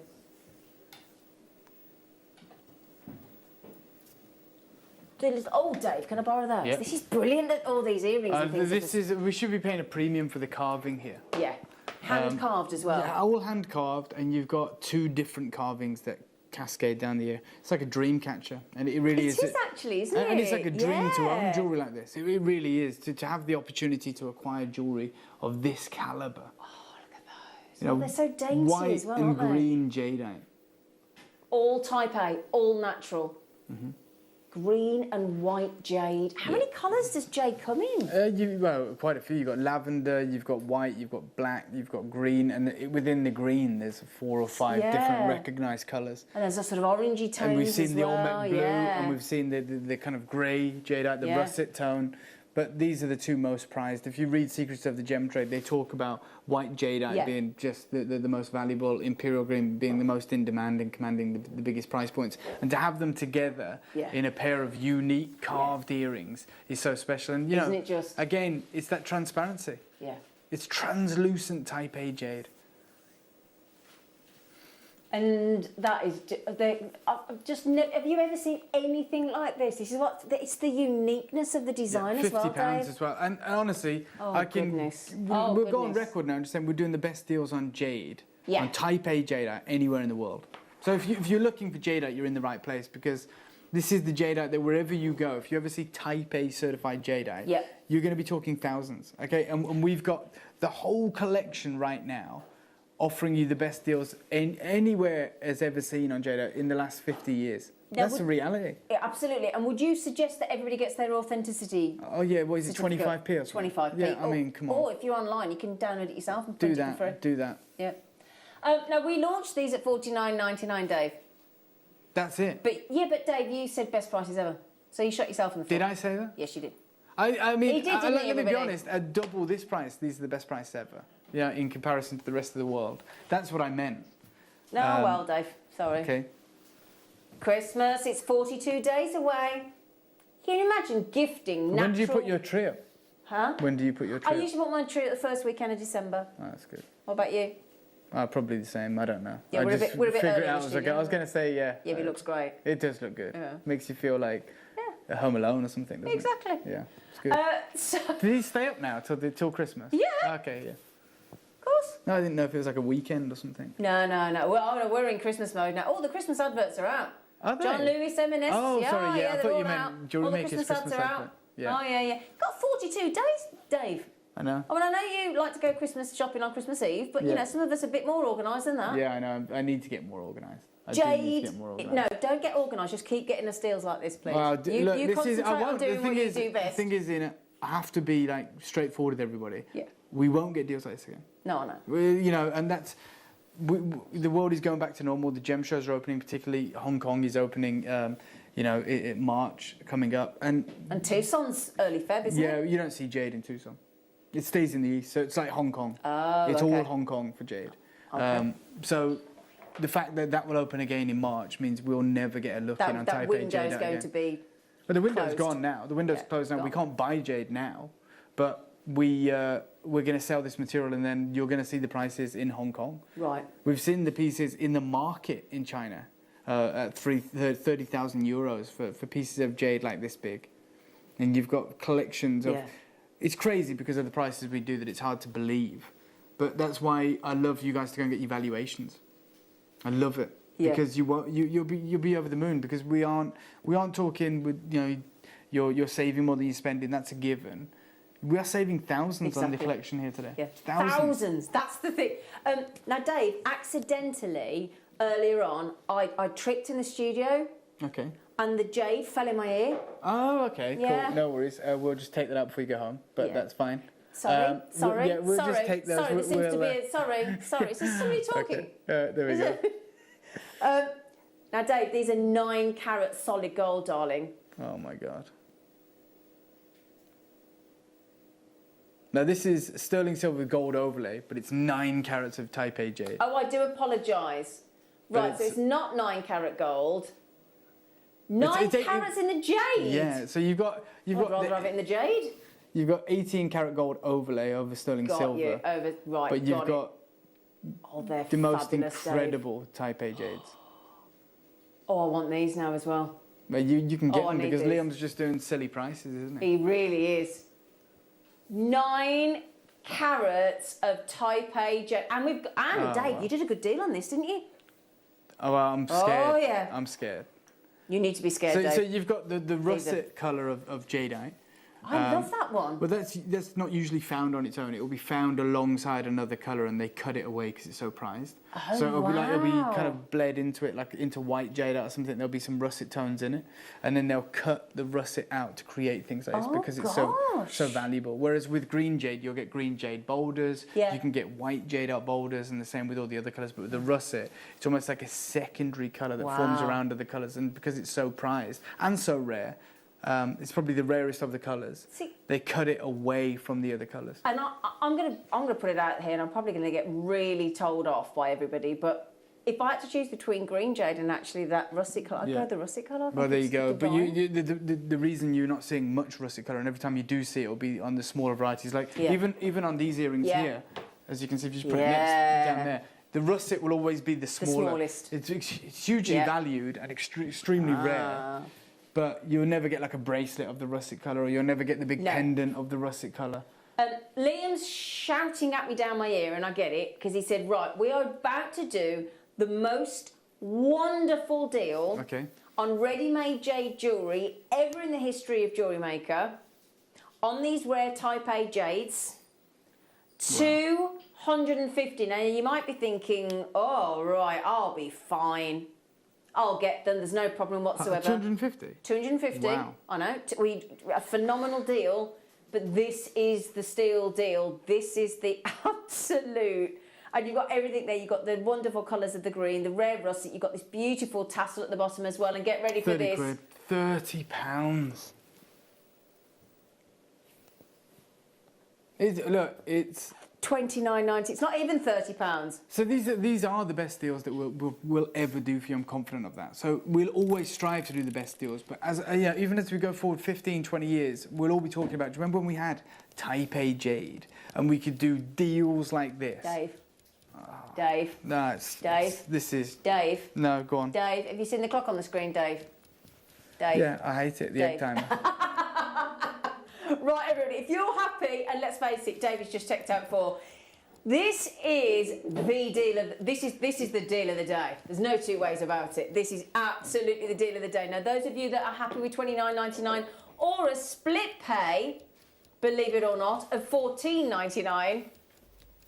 Oh, Dave, can I borrow those? Yep. This is brilliant. All these earrings and things. We should be paying a premium for the carving here. Yeah, hand carved as well. Yeah, all hand carved, and you've got 2 different carvings that cascade down the ear. It's like a dream catcher, and it really is. It is actually, isn't it? And it's like a dream to own jewellery like this. It really is to have the opportunity to acquire jewellery of this calibre. Oh, look at those! They're so dainty white as well, and aren't they? green jadeite. All type A, all natural. Green and white jade. How many colours does jade come in? Well, quite a few. You've got lavender, you've got white, you've got black, you've got green, and within the green there's 4 or 5 different recognised colours. And there's a sort of orangey tones. And we've seen as the well. Olmec blue, and we've seen the kind of grey jadeite, the russet tone. But these are the 2 most prized. If you read Secrets of the Gem Trade, they talk about white jadeite being just the most valuable, imperial green being the most in demand and commanding the biggest price points. And to have them together in a pair of unique carved earrings is so special. And you know, it just... again, it's that transparency. Yeah. It's translucent type A jade. And that is, have you ever seen anything like this? This is it's the uniqueness of the design as well, £50 Dave. as well. And honestly, we'll go on record now and just saying we're doing the best deals on jade, on type A jadeite anywhere in the world. So if you're looking for jadeite, you're in the right place, because this is the jadeite that wherever you go, if you ever see type A certified jadeite, you're going to be talking thousands, okay? And we've got the whole collection right now offering you the best deals anywhere has ever seen on jadeite in the last 50 years. That's the reality. Yeah, absolutely. And would you suggest that everybody gets their authenticity? Oh yeah, what is it, 25p or something? 25p. Yeah, I mean, come on. Or if you're online, you can download it yourself and print it for free. Do that. Yeah. Now, we launched these at $49.99, Dave. That's it. But Dave, you said best prices ever. So you shot yourself in the foot. Did I say that? Yes, you did. I mean, he did, let me be honest, at double this price, these are the best price ever. Yeah, in comparison to the rest of the world. That's what I meant. No, well, Dave, sorry. Okay. Christmas, it's 42 days away. Can you imagine gifting natural... When do you put your tree up? Huh? When do you put your tree up? I usually put my tree at the first weekend of December. Oh, that's good. What about you? Probably the same, I don't know. Yeah, we're a bit early I was going to say, yeah. Yeah, but it looks great. It does look good. Yeah. Makes you feel like at Home Alone or something, doesn't Exactly. it? Yeah, it's good. Did he stay up now till Christmas? Yeah. Okay, yeah. Of course. No, I didn't know if it was like a weekend or something. No. Well, we're in Christmas mode now. All the Christmas adverts are out. Are they? John Lewis M&S. Oh, sorry, yeah. I thought you meant Jewellery All the Maker's Christmas ads are out. Yeah. Oh, yeah. Got 42 days, Dave. I know. I mean, I know you like to go Christmas shopping on Christmas Eve, but, you know, some of us are a bit more organised than that. Yeah, I know. I need to get more organised. Jade, no, don't get organised. Just keep getting us deals like this, please. Well, you concentrate on doing what you do best. The thing is, I have to be like straightforward with everybody. Yeah. We won't get deals like this again. No, I know. You know, and that's... the world is going back to normal. The gem shows are opening, particularly Hong Kong is opening, you know, in March coming up. And Tucson's early Feb, isn't it? Yeah, you don't see jade in Tucson. It stays in the east, so it's like Hong Kong. Oh, it's all Hong Kong for jade. Okay. So the fact that that will open again in March means we'll never get a look in on Taipei jade. That window is going to be But the window's closed. Gone now. The window's closed now. Gone. We can't buy jade now, but we're going to sell this material, and then you're going to see the prices in Hong Kong. Right. We've seen the pieces in the market in China at 30,000 euros for pieces of jade like this big, and you've got collections of. Yeah. It's crazy because of the prices we do that it's hard to believe, but that's why I love you guys to go and get evaluations. I love it. Yeah. Because you'll be over the moon, because we aren't talking with, you know, you're saving more than you're spending. That's a given. We are saving thousands on the collection here today. Yeah. Thousands. That's the thing. Now, Dave, accidentally earlier on, I tricked in the studio. Okay. And the jade fell in my ear. Oh, okay. Yeah. Cool. No worries. We'll just take that out before you go home. But that's fine. Sorry. We'll just take those. Sorry, there seems to be a... Sorry. Is this somebody talking? Okay. There we go. Now, Dave, these are 9 carat solid gold, darling. Oh, my God. Now, this is sterling silver with gold overlay, but it's 9 carats of Taipei jade. Oh, I do apologise. Right, so it's not 9 carat gold. 9 carats in the jade? Yeah, so you've got... I'd rather have it in the jade. You've got 18 carat gold overlay over sterling silver. Right, but you've got they're the most fabulous, incredible Taipei jades. Oh, I want these now as well. Well, you can get them because Liam's just doing silly prices, isn't he? He really is. 9 carats of Type A jade. And Dave, you did a good deal on this, didn't you? Oh, well, I'm scared. Oh, yeah. I'm scared. You need to be scared, Dave. So you've got the russet colour of jadeite. I love that one. But that's not usually found on its own. It will be found alongside another colour, and they cut it away because it's so prized. Oh, so it'll be kind of bled into it, like into white jadeite or something. There'll be some russet tones in it, and then they'll cut the russet out to create things like this because it's so valuable. Whereas with green jade, you'll get green jade boulders. Yeah. You can get white jadeite boulders, and the same with all the other colours. But with the russet, it's almost like a secondary colour that forms around other colours, and because it's so prized and so rare. It's probably the rarest of the colours. They cut it away from the other colours. And I'm gonna put it out here, and I'm probably gonna get really told off by everybody. But if I had to choose between green jade and actually that russet colour, I'd go the russet colour. Well, there you go. But the reason you're not seeing much russet colour, and every time you do see it, it'll be on the smaller varieties. Like even on these earrings here, as you can see, if you just put it next down there. The russet will always be the smallest. It's hugely valued and extremely rare. But you'll never get like a bracelet of the russet colour, or you'll never get the big pendant of the russet colour. Liam's shouting at me down my ear, and I get it, because he said, right, we are about to do the most wonderful deal on ready-made jade jewellery ever in the history of Jewellery Maker on these rare Type A jades. 250. Now, you might be thinking, oh, right, I'll be fine. I'll get them. There's no problem whatsoever. 250? 250. Wow. I know. A phenomenal deal, but this is the steal deal. This is the absolute. And you've got everything there. You've got the wonderful colours of the green, the rare russet. You've got this beautiful tassel at the bottom as well. And get ready for this. 30 quid. £30. Look, it's $29.90. It's not even £30. So these are the best deals that we'll ever do for you. I'm confident of that. So we'll always strive to do the best deals. But even as we go forward 15, 20 years, we'll all be talking about. Do you remember when we had Type A jade and we could do deals like this? Dave. No, this is. Dave. No, go on. Dave, have you seen the clock on the screen, Dave? Yeah, I hate it. The egg timer. Right, everybody, if you're happy, and let's face it, David's just checked out for. This is the deal of this is the deal of the day. There's no two ways about it. This is absolutely the deal of the day. Now, those of you that are happy with $29.99 or a split pay, believe it or not, of $14.99.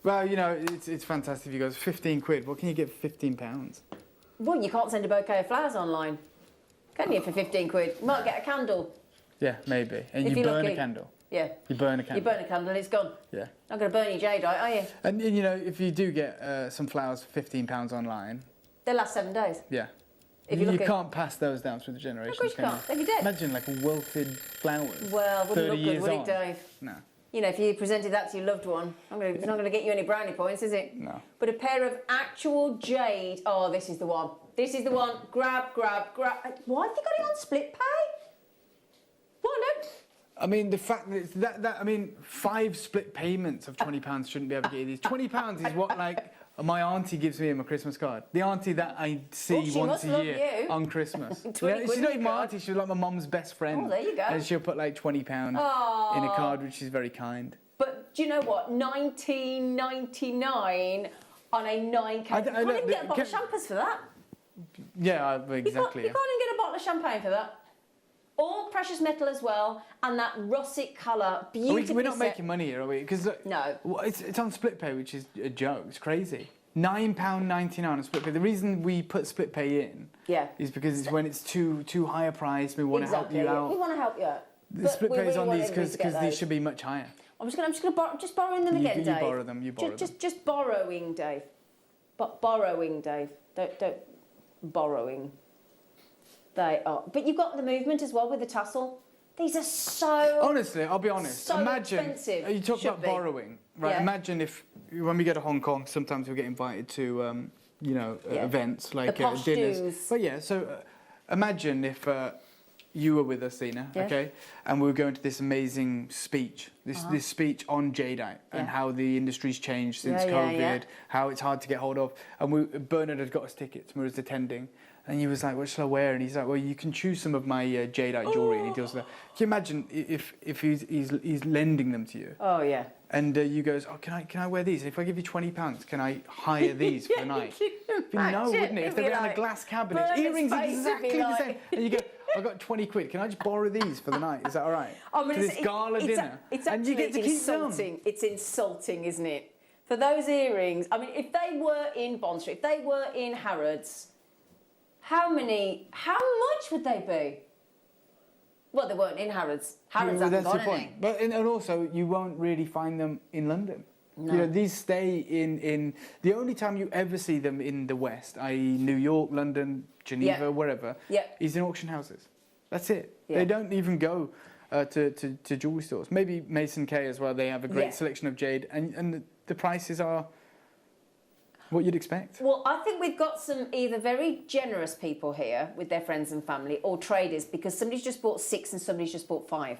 Well, you know, it's fantastic. You guys, 15 quid. What can you get for £15? Well, you can't send a bouquet of flowers online, can you? For 15 quid, you might get a candle. Yeah, maybe. And you burn a candle. Yeah. You burn a candle. You burn a candle and it's gone. Yeah. Not going to burn your jadeite, are you? And you know, if you do get some flowers for £15 online, they'll last 7 days. Yeah. If you can't pass those down through the generations. Of course you can't. They'll be dead. Imagine like wilted flowers. Well, wouldn't look good, would it, Dave? No. You know, if you presented that to your loved one, it's not going to get you any brownie points, is it? No. But a pair of actual jade. Oh, this is the one. This is the one. Grab. Why have you got it on split pay? Why not? I mean, the fact that I mean, 5 split payments of £20 shouldn't be able to get these. £20 is what, like, my auntie gives me in my Christmas card. The auntie that I see once a year on Christmas. She's not even my auntie, she's like my mum's best friend. Oh, there you go. And she'll put like £20 in a card, which is very kind. But do you know what? $19.99 on a 9K. You can't even get a bottle of champers for that. Yeah, exactly. You can't even get a bottle of champagne for that. All precious metal as well, and that russet colour, beautifully We're not making money here, are we? Because no, it's on split pay, which is a joke. It's crazy. £9.99 on split pay. The reason we put split pay in, is because it's when it's too high a price. We want to help you out. We want to help you out. The split pay is on these because these should be much higher. I'm just gonna just borrowing them again, Dave. You borrow them. You borrow them. Just borrowing, Dave. Borrowing, Dave. Don't borrowing. They are, but you've got the movement as well with the tassel. These are so. Honestly, I'll be honest. So imagine expensive. You talk about borrowing, right? Yeah. Imagine if when we go to Hong Kong, sometimes we get invited to, events like dinners. Dues. But yeah, so imagine if you were with us, Sina, okay? And we were going to this amazing speech, this speech on jadeite and how the industry's changed since COVID, how it's hard to get hold of. And Bernard had got us tickets, we was attending. And he was like, what shall I wear? And he's like, well, you can choose some of my jadeite jewellery. And he deals with that. Can you imagine if he's lending them to you? Oh, yeah. And you goes, oh, can I wear these? If I give you £20, can I hire these for the night? No, wouldn't it? If they're behind a glass cabinet. Earrings exactly the same. And you go, I got 20 quid. Can I just borrow these for the night? Is that all right? I mean, for this gala dinner. It's and you get to keep them. It's insulting, isn't it? For those earrings, I mean, if they were in Bond Street, if they were in Harrods, how much would they be? Well, they weren't in Harrods. Harrods haven't got any. But and also, you won't really find them in London. No. You know, these stay in the only time you ever see them in the West, i.e. New York, London, Geneva, wherever, is in auction houses. That's it. Yeah. They don't even go to jewellery stores. Maybe Mason K as well. They have a great selection of jade, and the prices are what you'd expect. Well, I think we've got some either very generous people here with their friends and family, or traders, because somebody's just bought 6 and somebody's just bought 5.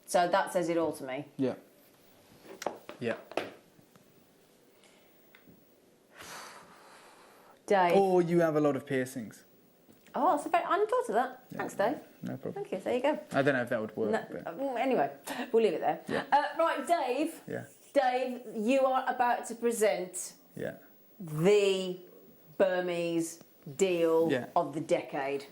So that says it all to me. Yeah. Yeah. Dave. Or you have a lot of piercings. Oh, that's I hadn't thought of that. Yeah. Thanks, Dave. No problem. Thank you. There you go. I don't know if that would work. No, anyway, we'll leave it there. Yeah. Right, Dave. Yeah. Dave, you are about to present the Burmese deal of the decade.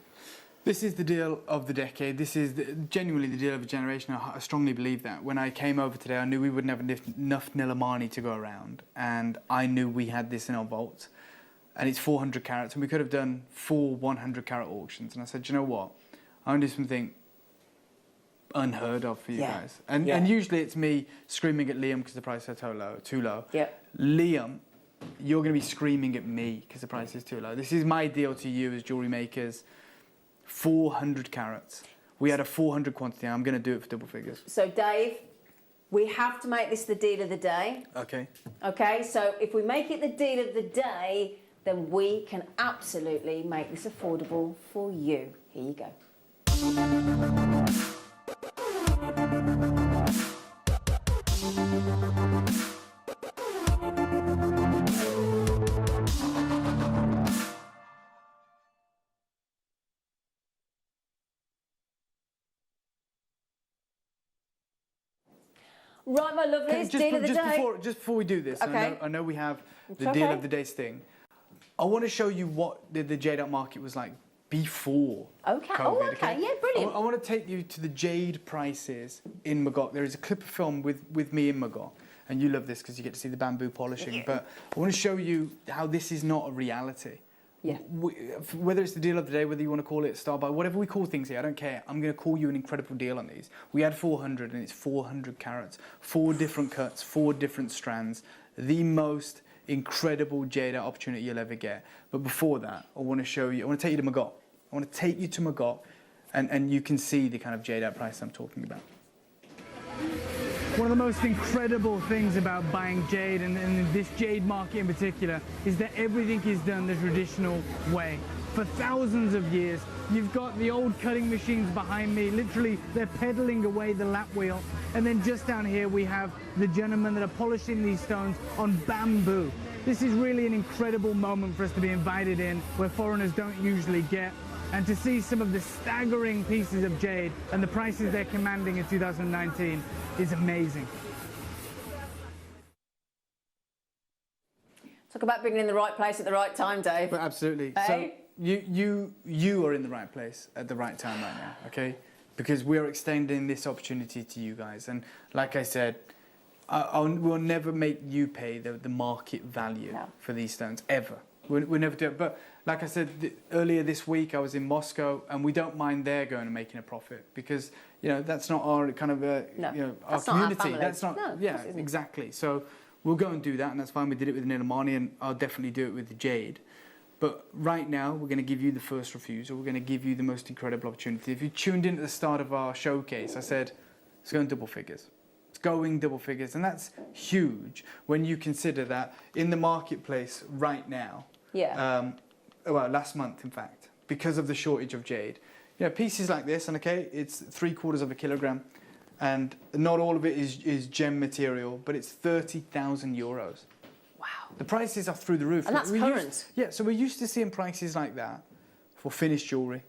This is the deal of the decade. This is genuinely the deal of a generation. I strongly believe that. When I came over today, I knew we wouldn't have enough Nilamani to go around, and I knew we had this in our vault. And it's 400 carats, and we could have done 4 100-carat auctions. And I said, you know what? I'm going to do something unheard of for you guys. And usually it's me screaming at Liam because the price is too low. Yeah. Liam, you're going to be screaming at me because the price is too low. This is my deal to you as jewellery makers. 400 carats. We had a 400 quantity. I'm going to do it for double figures. So Dave, we have to make this the deal of the day. Okay. Okay, so if we make it the deal of the day, then we can absolutely make this affordable for you. Here you go. Right, my lovelies, deal of the day. Just before we do this, okay. I know we have the deal of the day sting. I want to show you what the jade market was like before COVID. Oh, okay. Yeah, brilliant. I want to take you to the jade prices in Magog. There is a clip of film with me in Magog, and you love this because you get to see the bamboo polishing. Yeah. But I want to show you how this is not a reality. Yeah. Whether it's the deal of the day, whether you want to call it star buy, whatever we call things here, I don't care. I'm going to call you an incredible deal on these. We had 400 and it's 400 carats, 4 different cuts, 4 different strands. The most incredible jade opportunity you'll ever get. But before that, I want to show you, I want to take you to Magog. I want to take you to Magog and you can see the kind of jade price I'm talking about. One of the most incredible things about buying jade, and this jade market in particular, is that everything is done the traditional way. For thousands of years, you've got the old cutting machines behind me, literally they're pedaling away the lap wheel. And then just down here we have the gentlemen that are polishing these stones on bamboo. This is really an incredible moment for us to be invited in, where foreigners don't usually get. And to see some of the staggering pieces of jade and the prices they're commanding in 2019 is amazing. Talk about being in the right place at the right time, Dave. Well, absolutely. So you are in the right place at the right time right now, okay? Because we are extending this opportunity to you guys. And like I said, we'll never make you pay the market value for these stones, ever. We'll never do it. But like I said, earlier this week I was in Moscow, and we don't mind there going and making a profit because, you know, that's not our kind of, our community. That's not, exactly. So we'll go and do that, and that's fine. We did it with Nilamani, and I'll definitely do it with the jade. But right now, we're going to give you the first refusal. We're going to give you the most incredible opportunity. If you tuned in at the start of our showcase, I said, it's going double figures. It's going double figures, and that's huge when you consider that in the marketplace right now, well, last month, in fact, because of the shortage of jade, You know, pieces like this, and okay, it's 3/4 kilogram, and not all of it is gem material, but it's 30,000 euros. Wow. The prices are through the roof. And that's current. So we're used to seeing prices like that for finished jewellery.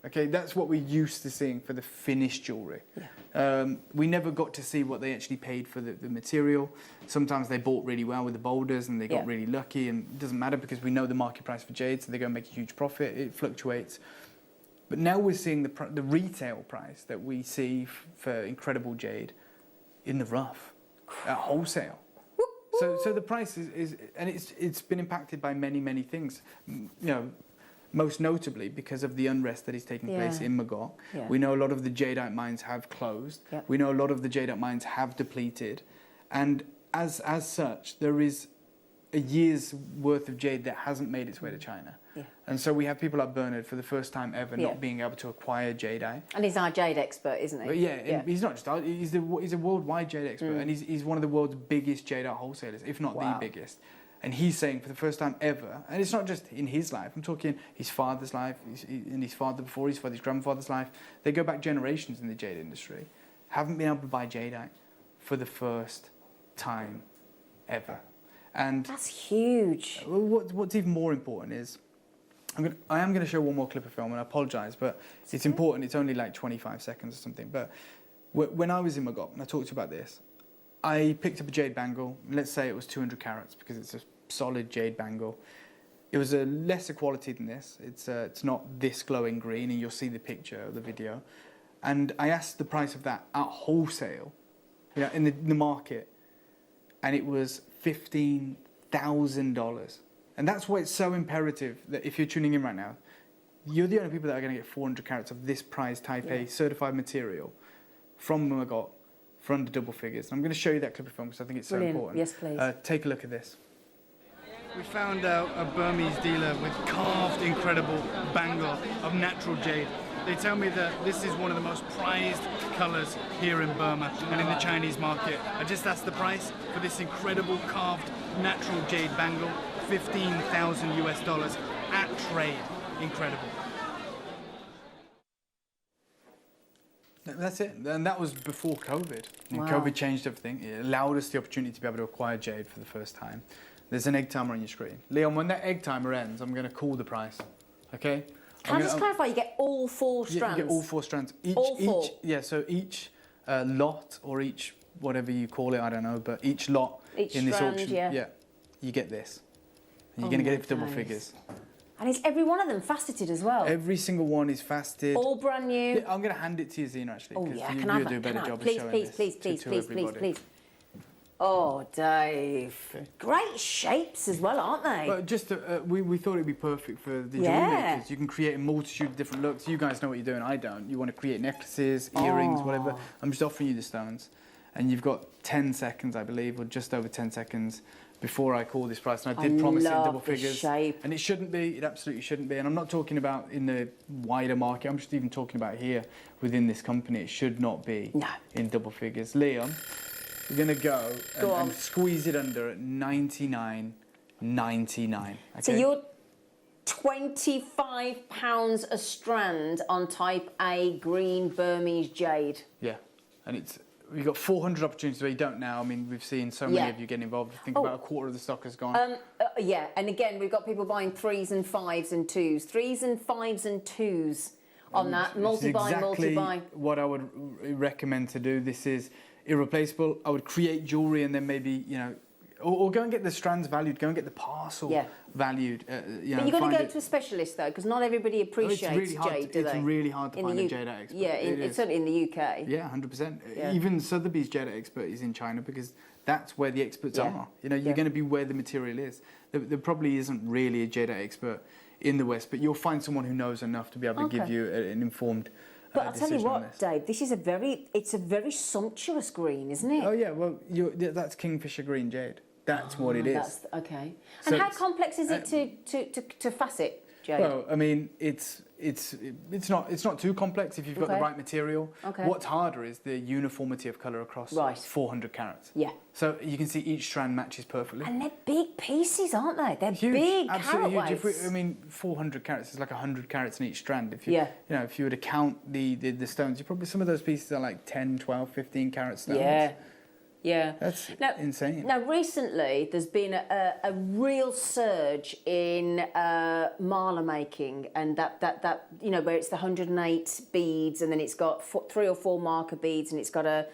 Okay, that's what we're used to seeing for the finished jewellery. Yeah. We never got to see what they actually paid for the material. Sometimes they bought really well with the boulders and they got really lucky, and it doesn't matter because we know the market price for jade, so they're going to make a huge profit. It fluctuates. But now we're seeing the retail price that we see for incredible jade in the rough at wholesale. So the price is and it's been impacted by many things. You know, most notably because of the unrest that is taking place in Magog. Yeah. We know a lot of the jadeite mines have closed. Yep. We know a lot of the jadeite mines have depleted, and as such, there is a year's worth of jade that hasn't made its way to China. Yeah. And so we have people like Bernard for the first time ever not being able to acquire jadeite. And he's our jade expert, isn't he? But yeah, he's not just he's a worldwide jade expert, and he's one of the world's biggest jadeite wholesalers, if not the biggest. And he's saying for the first time ever, and it's not just in his life, I'm talking his father's life, and his father before, his grandfather's life. They go back generations in the jade industry, haven't been able to buy jadeite for the first time ever. And that's huge. What's even more important is, I am going to show one more clip of film, and I apologise, but it's important. It's only like 25 seconds or something. But when I was in Magog, and I talked to you about this, I picked up a jade bangle. Let's say it was 200 carats because it's a solid jade bangle. It was a lesser quality than this. It's not this glowing green, and you'll see the picture of the video. And I asked the price of that at wholesale, you know, in the market, and it was $15,000. And that's why it's so imperative that if you're tuning in right now, you're the only people that are going to get 400 carats of this prized Type A certified material from Magog for under double figures. And I'm going to show you that clip of film because I think it's so important. Yes, please. Take a look at this. We found out a Burmese dealer with carved incredible bangle of natural jade. They tell me that this is one of the most prized colours here in Burma and in the Chinese market. I just asked the price for this incredible carved natural jade bangle, $15,000 US at trade. Incredible. That's it, and that was before COVID. Wow. COVID changed everything. It allowed us the opportunity to be able to acquire jade for the first time. There's an egg timer on your screen. Leon, when that egg timer ends, I'm going to call the price, okay? Can I just clarify, you get all 4 strands? Yeah, you get all 4 strands. All 4? So each lot, or each, whatever you call it, I don't know, but each lot in this auction, you get this. And you're going to get it for double figures. And is every one of them faceted as well? Every single one is faceted. All brand new? Yeah, I'm going to hand it to you, Zena, actually. Oh, yeah, can I do a better job of showing this please. Oh, Dave. Okay. Great shapes as well, aren't they? But just, we thought it'd be perfect for the jewellery makers. You can create a multitude of different looks. You guys know what you're doing, I don't. You want to create necklaces, earrings, whatever. I'm just offering you the stones. And you've got 10 seconds, I believe, or just over 10 seconds before I call this price. And I did promise it in double figures. Shape. And it shouldn't be, it absolutely shouldn't be. And I'm not talking about in the wider market, I'm just even talking about here within this company. It should not be in double figures. Leon, we're going to go and squeeze it under at $99.99. Okay? So you're £25 a strand on Type A green Burmese jade. Yeah, and we've got 400 opportunities where you don't now. I mean, we've seen so many of you getting involved. I think about a quarter of the stock has gone. Yeah, and again, we've got people buying 3s and 5s and 2s. 3s and 5s and 2s on that. Multi-buy, multi-buy. What I would recommend to do. This is irreplaceable. I would create jewellery and then maybe, you know, or go and get the strands valued, go and get the parcel valued. But you've got to go to a specialist, though, because not everybody appreciates jade, do they? It's really hard to find a jade expert. Yeah, it's certainly in the UK. Yeah, 100%. Yeah. Even Sotheby's jade expert is in China because that's where the experts are. You know, you're going to be where the material is. There probably isn't really a jade expert in the West, but you'll find someone who knows enough to be able to give you an informed But I'll tell you what, Dave, this is it's a very sumptuous green, isn't it? Oh, yeah, well, that's Kingfisher green jade. That's what it is. Okay. And how complex is it to facet? jade? Well, I mean, it's not too complex if you've got the right material. Okay. What's harder is the uniformity of colour across 400 carats. Yeah. So you can see each strand matches perfectly. And they're big pieces, aren't they? They're huge, big absolutely carat huge. weights. I mean, 400 carats is like 100 carats in each strand. If you, Yeah. you know, if you were to count the stones, you probably some of those pieces are like 10, 12, 15 carat stones. Yeah. Yeah. That's insane. Now, recently, there's been a real surge in mala making, and that you know, where it's the 108 beads, and then it's got 3 or 4 marker beads, and it's got a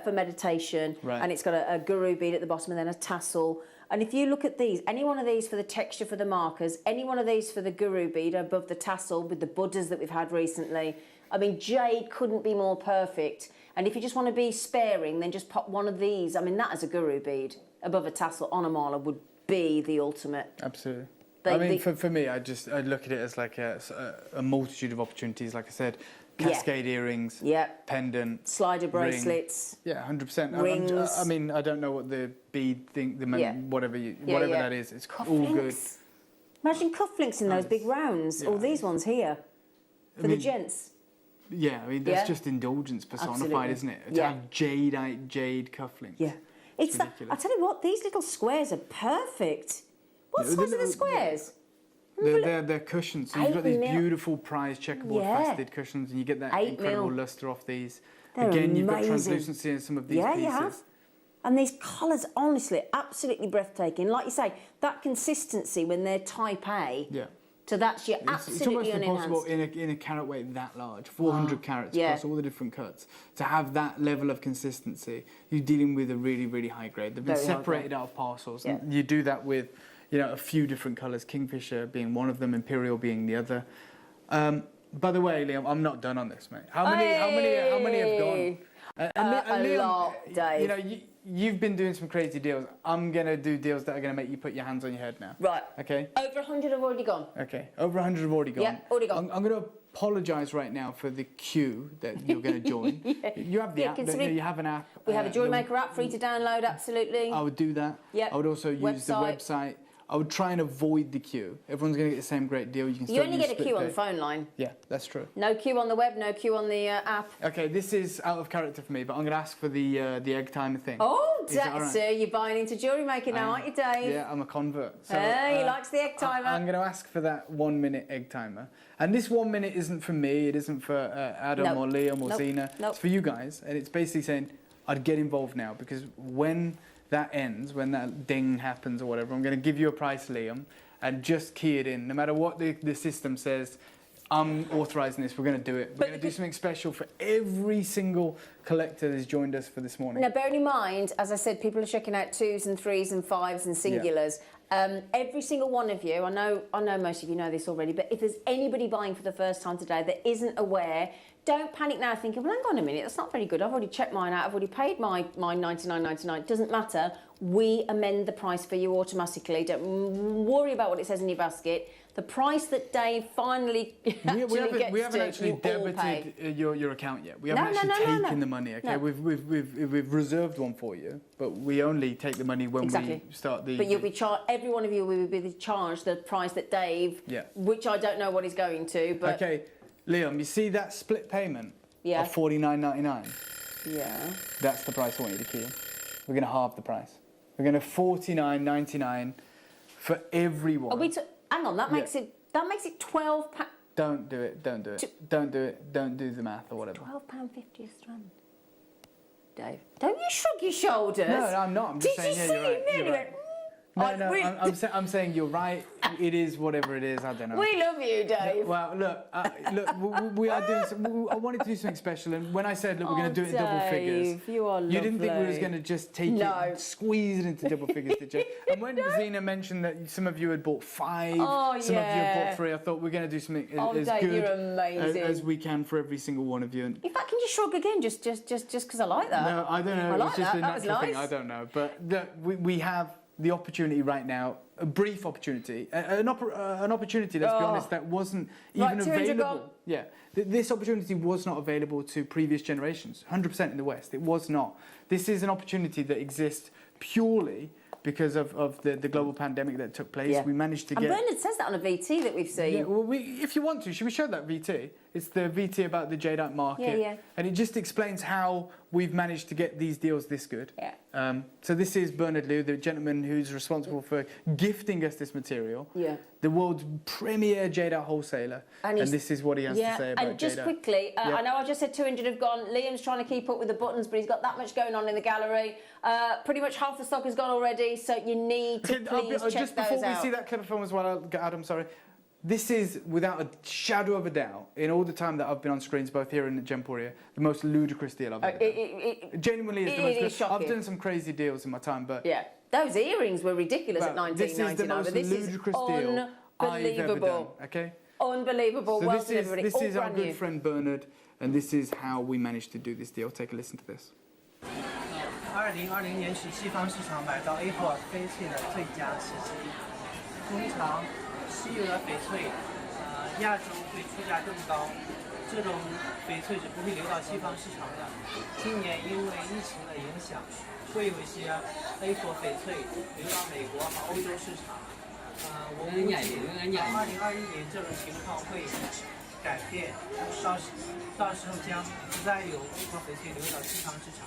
for meditation, and it's got a guru bead at the bottom, and then a tassel. And if you look at these, any one of these for the texture for the markers, any one of these for the guru bead above the tassel with the Buddhas that we've had recently, I mean, jade couldn't be more perfect. And if you just want to be sparing, then just pop one of these. I mean, that as a guru bead above a tassel on a mala would be the ultimate. Absolutely. I mean, for me, I look at it as like a multitude of opportunities. Like I said, cascade earrings, pendant, slider bracelets. Ring. Yeah, 100%. Rings. I mean, I don't know what the bead thing, whatever that is. It's all good. Imagine cufflinks in those big rounds. Or these ones here for the gents. Yeah, I mean, that's just indulgence personified, isn't it? To have jade cufflinks. Yeah. It's ridiculous. I tell you what, these little squares are perfect. What size are the squares? They're cushions. So you've got these beautiful prize checkerboard faceted cushions, and you get that incredible luster off these. They're Again, you've got amazing. translucency in some of these pieces. You have. And these colours, honestly, absolutely breathtaking. Like you say, that consistency when they're type A. Yeah. So that's your absolutely It's almost impossible in a carat weight that large, 400 carats across all the different cuts, to have that level of consistency. You're dealing with a really, really high grade. They've been separated out of parcels. And you do that with, you know, a few different colours, Kingfisher being one of them, Imperial being the other. By the way, Liam, I'm not done on this, mate. How many have gone? A lot, Dave. You know, you've been doing some crazy deals. I'm going to do deals that are going to make you put your hands on your head now. Right. Okay? Over 100 have already gone. Okay. Over 100 have already gone. Yeah, already gone. I'm going to apologise right now for the queue that you're going to join. You have the app. You have an app. We have a Jewellery Maker app, free to download, absolutely. I would do that. Yep. I would also use the website. I would try and avoid the queue. Everyone's going to get the same great deal. You only get a queue on the phone line. Yeah, that's true. No queue on the web, no queue on the app. Okay, this is out of character for me, but I'm going to ask for the egg timer thing. Oh, so you're buying into Jewellery Maker now, aren't you, Dave? Yeah, I'm a convert. So, he likes the egg timer. I'm going to ask for that 1 minute egg timer. And this 1 minute isn't for me, it isn't for Adam or Liam or Zena. It's for you guys. And it's basically saying, I'd get involved now, because when that ends, when that ding happens or whatever, I'm going to give you a price, Liam, and just key it in. No matter what the system says, I'm authorising this, we're going to do it. We're going to do something special for every single collector that's joined us for this morning. Now, bearing in mind, as I said, people are checking out 2s and 3s and 5s and singulars. Every single one of you, I know most of you know this already, but if there's anybody buying for the first time today that isn't aware, don't panic now thinking, well, hang on a minute, that's not very good. I've already checked mine out. I've already paid my $99.99. It doesn't matter. We amend the price for you automatically. Don't worry about what it says in your basket. The price that Dave finally we haven't actually debited your account yet. We haven't taken the money. Okay, we've reserved one for you, but we only take the money when we start the. But you'll be charged. Every one of you will be charged the price that Dave. Which I don't know what he's going to. But okay, Liam, you see that split payment of $49.99? Yeah. That's the price I want you to key in. We're going to halve the price. We're going to $49.99 for everyone. Are we hang on, that makes it £12. Don't do it. Don't do it. Don't do it. Don't do the math or whatever. £12.50 a strand. Dave, don't you shrug your shoulders. No, I'm not. I'm just saying, you're right. I'm saying you're right. It is whatever it is. I don't know. We love you, Dave. Well, look, we are doing. I wanted to do something special, and when I said, look, we're going to do it in double figures, you are lovely. You didn't think we was going to just take it, squeeze it into double figures, did you? And when Zena mentioned that some of you had bought 5, some of you had bought 3, I thought we're going to do something as Dave, good as we can for every single one of you. In fact, can you shrug again, just because I like that? No, I don't know. I like it's just that. a natural thing. I don't know, but we have the opportunity right now, a brief opportunity, an opportunity, let's be honest, that wasn't even available. Yeah, this opportunity was not available to previous generations, 100% in the West. It was not. This is an opportunity that exists purely because of the global pandemic that took place. We managed to get... And Bernard says that on a VT that we've seen. Yeah, well, if you want to, should we show that VT? It's the VT about the jadeite market. Yeah. And it just explains how we've managed to get these deals this good. Yeah. So this is Bernard Liu, the gentleman who's responsible for gifting us this material. Yeah. The world's premier jadeite wholesaler. And this is what he has to say about and just jadeite. quickly, I know I just said 200 have gone. Liam's trying to keep up with the buttons, but he's got that much going on in the gallery. Pretty much half the stock has gone already, so you need to please check just those before out. we see that clip of film as well, Adam, sorry. This is, without a shadow of a doubt, in all the time that I've been on screens, both here and at Gemporia, the most ludicrous deal I've ever done. It genuinely is the most ludicrous. I've done some crazy deals in my time, but... Yeah, those earrings were ridiculous at $19.99. This is the most ludicrous deal I've ever done, okay? Unbelievable. So well done, everybody. This is our brand good new. friend Bernard, and this is how we managed to do this deal. Take a listen to this. 2020年是西方市场买到 A4 翡翠的最佳时机。通常稀有的翡翠，亚洲会出价更高，这种翡翠是不会流到西方市场的。今年因为疫情的影响，会有一些 A4 翡翠流到美国和欧洲市场。我估计2021年这种情况会改变，到时候将不再有 A4 翡翠流到西方市场。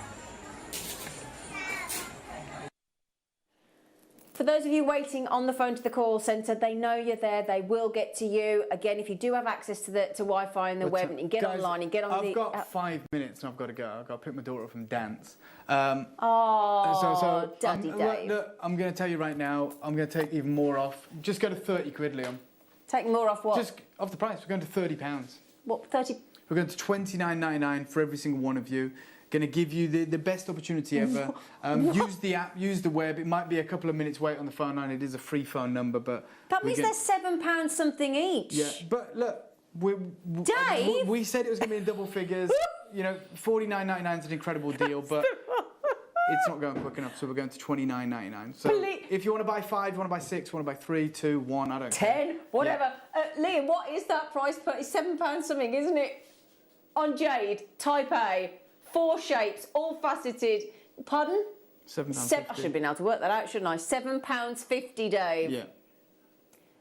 For those of you waiting on the phone to the call centre, they know you're there. They will get to you. Again, if you do have access to Wi-Fi and the web, and you can get online and get on I've got 5 minutes and I've got to go. I've got to pick my daughter up from dance. Daddy Dave. Look, I'm going to tell you right now, I'm going to take even more off. Just go to 30 quid, Liam. Take more off what? Just off the price. We're going to £30. What, 30? We're going to £29.99 for every single one of you. Going to give you the best opportunity ever. Use the app, use the web. It might be a couple of minutes wait on the phone line. It is a free phone number, but... That means they're £7 something each. Yeah, but look, Dave? we said it was going to be in double figures. You know, £49.99 is an incredible deal, but it's not going quick enough, so we're going to £29.99. So if you want to buy 5, you want to buy 6, you want to buy 3, 2, 1, I don't 10, care. whatever. Yeah. Liam, what is that price per? It's £7 something, isn't it? On jade, type A. 4 shapes, all faceted. Pardon? £7.50. I should have been able to work that out, shouldn't I? £7.50, Dave. Yeah.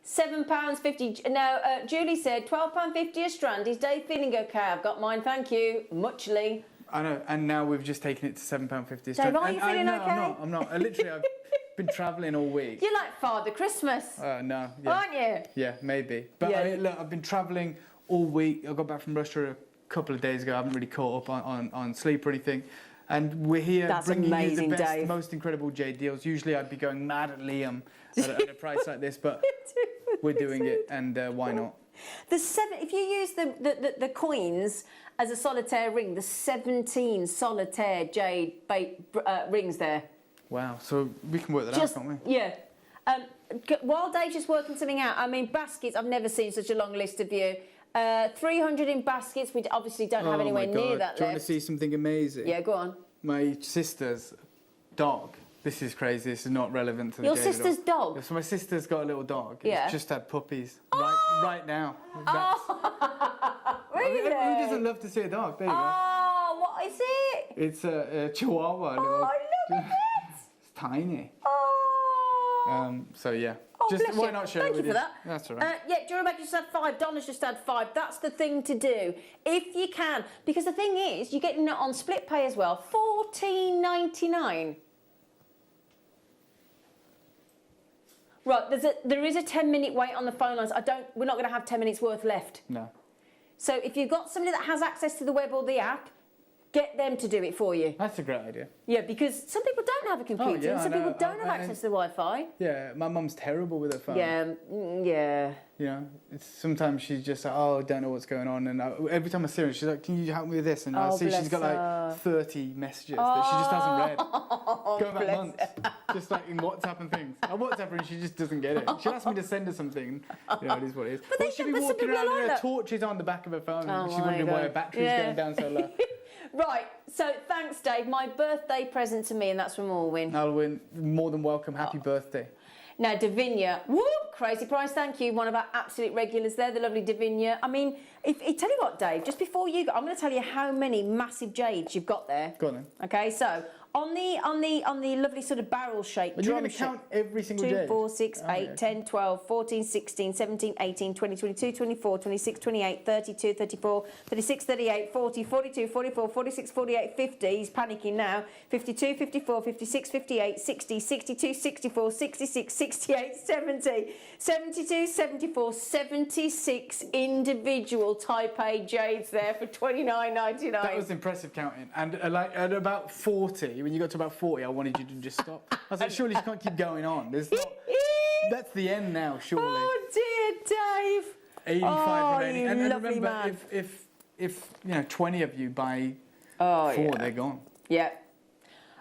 £7.50. Now, Julie said £12.50 a strand. Is Dave feeling okay? I've got mine, thank you. Muchly. I know, and now we've just taken it to £7.50 a Dave, strand. are you feeling okay? I'm not. Literally, I've been travelling all week. You're like Father Christmas. No. Yeah. Aren't you? Yeah, maybe. But Yeah. I mean, look, I've been travelling all week. I got back from Russia a couple of days ago. I haven't really caught up on sleep or anything. And we're here bringing you the best, Dave. most incredible jade deals. Usually I'd be going mad at Liam at a price like this, but we're doing it, and why not? If you use the coins as a solitaire ring, the 17 solitaire jade rings there. Wow, so we can work that out, can't we? Yeah. While Dave's just working something out, I mean, baskets, I've never seen such a long list of you. 300 in baskets. We obviously don't have anywhere near that left. Do you want to see something amazing? Yeah, go on. My sister's dog. This is crazy. This is not relevant to the Your jade at all. sister's dog? So my sister's got a little dog. Yeah. It's just had puppies right now. Really? Who doesn't love to see a dog? There you go. Oh, what is it? It's a Chihuahua. Oh, look at it. It's tiny. Oh. So yeah. Oh, just bless why you. not share Thank it with you for you? that. That's all right. Yeah, Jewellery Maker just had 5. Donna's just had 5. That's the thing to do if you can, because the thing is, you're getting it on split pay as well. $14.99. Right, there is a 10-minute wait on the phone lines. We're not going to have 10 minutes worth left. No. So if you've got somebody that has access to the web or the app, get them to do it for you. That's a great idea. Yeah, because some people don't have a computer, yeah, and some people don't have access to the Wi-Fi. Yeah, my mum's terrible with her phone. Yeah. You know, sometimes she's just like, oh, I don't know what's going on. And every time I see her, she's like, can you help me with this? And I see she's got like 30 messages that she just hasn't read. Going back months. Just like in WhatsApp and things. I WhatsApp her and she just doesn't get it. She'll ask me to send her something. You know, it is what it is. But she'll be walking around with her torches on the back of her phone. And she's wondering why her battery's going down so low. Right, so thanks, Dave. My birthday present to me, and that's from Alwyn. Alwyn, more than welcome. Happy birthday. Now, Davinia, whoop, crazy price, thank you. One of our absolute regulars there, the lovely Davinia. I mean, tell you what, Dave, just before you go, I'm going to tell you how many massive jades you've got there. Go on then. Okay, so On the lovely sort of barrel shape. But you're going to count every single jade? 2, 4, 6, 8, 10, 12, 14, 16, 17, 18, 20, 22, 24, 26, 28, 32, 34, 36, 38, 40, 42, 44, 46, 48, 50. He's panicking now. 52, 54, 56, 58, 60, 62, 64, 66, 68, 70, 72, 74, 76 individual Type A jades there for $29.99. That was impressive counting. And like at about 40, when you got to about 40, I wanted you to just stop. I was like, surely you can't keep going on. There's not, that's the end now, surely. Oh dear, Dave. 85 remaining. And lovely remember, man. if 20 of you buy 4, they're gone. Yeah.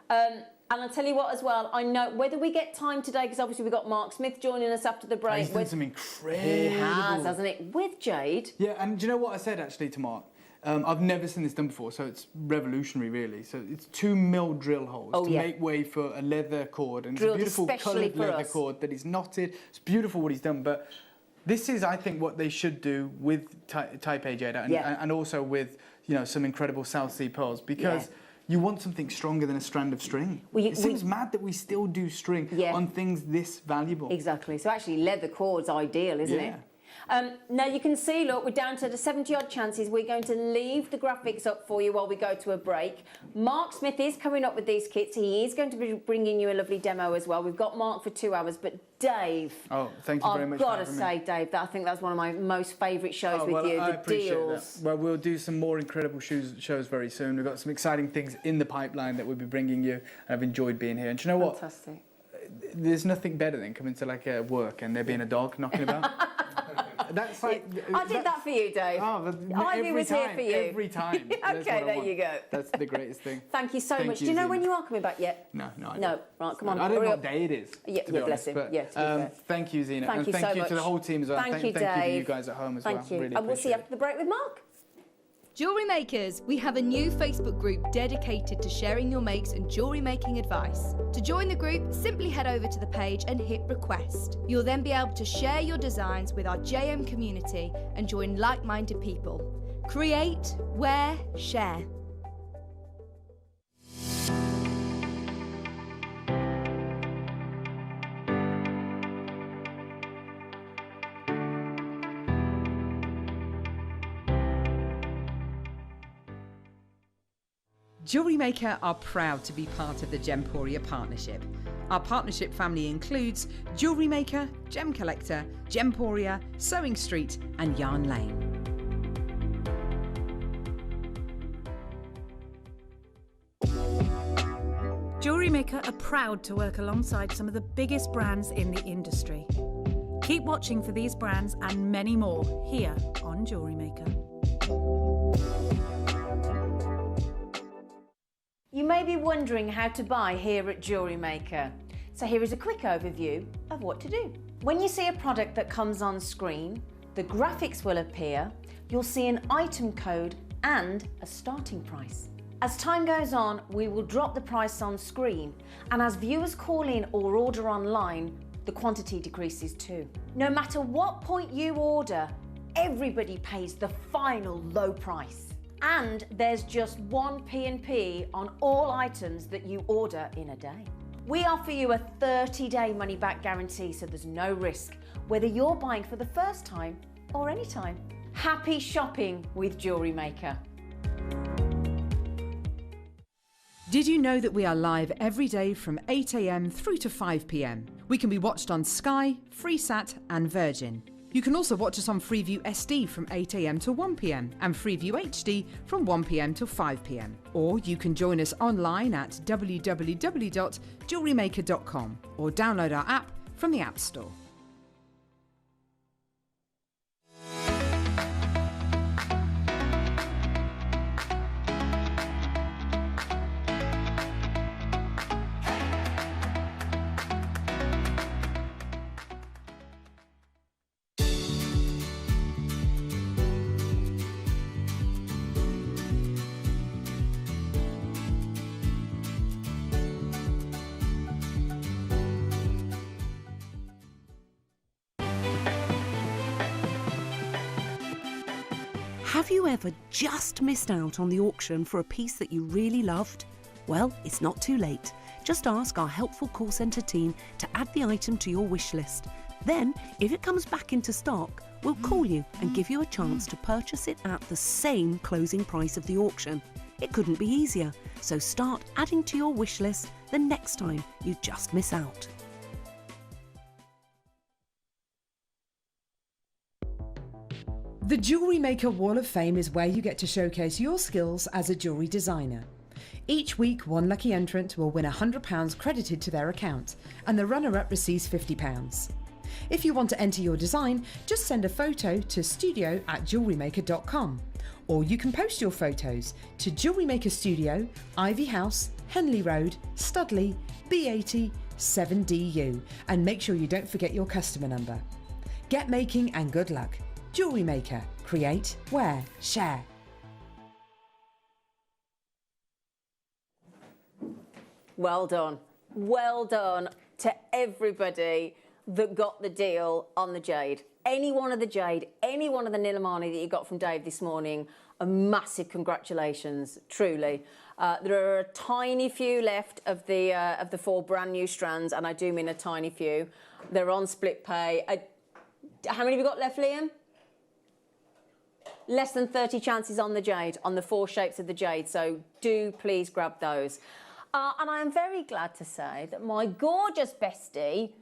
And I'll tell you what as well, I know whether we get time today, because obviously we've got Mark Smith joining us after the break. He's done some incredible... He has, hasn't it? With jade. Yeah, and do you know what I said actually to Mark? I've never seen this done before, so it's revolutionary really. So it's 2 mil drill holes to make way for a leather cord. And Drilled it's a beautiful coloured leather cord that is knotted. It's beautiful what he's done, but this is, I think, what they should do with Type A jade and also with, you know, some incredible South Sea pearls, because you want something stronger than a strand of string. It seems mad that we still do string on things this valuable. Exactly. So actually leather cord's ideal, isn't it? Now you can see, look, we're down to the 70-odd chances. We're going to leave the graphics up for you while we go to a break. Mark Smith is coming up with these kits. He is going to be bringing you a lovely demo as well. We've got Mark for 2 hours, but Dave... Oh, thank you very much for having me. I've got to say, Dave, that I think that's one of my most favourite shows with you, the deals. Well, we'll do some more incredible shows very soon. We've got some exciting things in the pipeline that we'll be bringing you, and I've enjoyed being here. And do you know what? Fantastic. There's nothing better than coming to like work and there being a dog knocking about. That's like, I did that for you, Dave. Ivy was here for you. Every time. Okay, there you go. That's the greatest thing. Thank you so much. Do you know when you are coming back yet? No, I don't. No, right, come on. I don't know what day it is. Yeah, bless him. Yeah, thank you, Zena. Thank you so much. Thank you to the whole team as well. Thank you, Dave. Thank you to you guys at home as well. Thank you. Really And we'll see you after the break with Mark. Jewellery Makers, we have a new Facebook group dedicated to sharing your makes and jewellery making advice. To join the group, simply head over to the page and hit request. You'll then be able to share your designs with our JM community and join like-minded people. Create, wear, share. Jewellery Maker are proud to be part of the Gemporia partnership. Our partnership family includes Jewellery Maker, Gem Collector, Gemporia, Sewing Street and Yarn Lane. Jewellery Maker are proud to work alongside some of the biggest brands in the industry. Keep watching for these brands and many more here on Jewellery Maker. You may be wondering how to buy here at Jewellery Maker. So here is a quick overview of what to do. When you see a product that comes on screen, the graphics will appear, you'll see an item code and a starting price. As time goes on, we will drop the price on screen, and as viewers call in or order online, the quantity decreases too. No matter what point you order, everybody pays the final low price. And there's just one P&P on all items that you order in a day. We offer you a 30-day money-back guarantee, so there's no risk, whether you're buying for the first time or any time. Happy shopping with Jewellery Maker. Did you know that we are live every day from 8 AM through to 5 PM? We can be watched on Sky, Freesat and Virgin. You can also watch us on Freeview SD from 8 AM to 1 PM and Freeview HD from 1 PM till 5 PM. Or you can join us online at www.jewellerymaker.com or download our app from the App Store. Have you ever just missed out on the auction for a piece that you really loved? Well, it's not too late. Just ask our helpful call centre team to add the item to your wish list. Then, if it comes back into stock, we'll call you and give you a chance to purchase it at the same closing price of the auction. It couldn't be easier, so start adding to your wish list the next time you just miss out. The Jewellery Maker Wall of Fame is where you get to showcase your skills as a jewellery designer. Each week, one lucky entrant will win £100 credited to their account, and the runner-up receives £50. If you want to enter your design, just send a photo to studio@jewellerymaker.com, or you can post your photos to Jewellery Maker Studio, Ivy House, Henley Road, Studley, B80 7DU, and make sure you don't forget your customer number. Get making and good luck. Jewellery Maker. Create, wear, share. Well done. Well done to everybody that got the deal on the jade. Any one of the jade, any one of the Nilamani that you got from Dave this morning, a massive congratulations, truly. There are a tiny few left of the 4 brand new strands, and I do mean a tiny few. They're on split pay. How many have you got left, Liam? Less than 30 chances on the jade, on the 4 shapes of the jade, so do please grab those. And I am very glad to say that my gorgeous bestie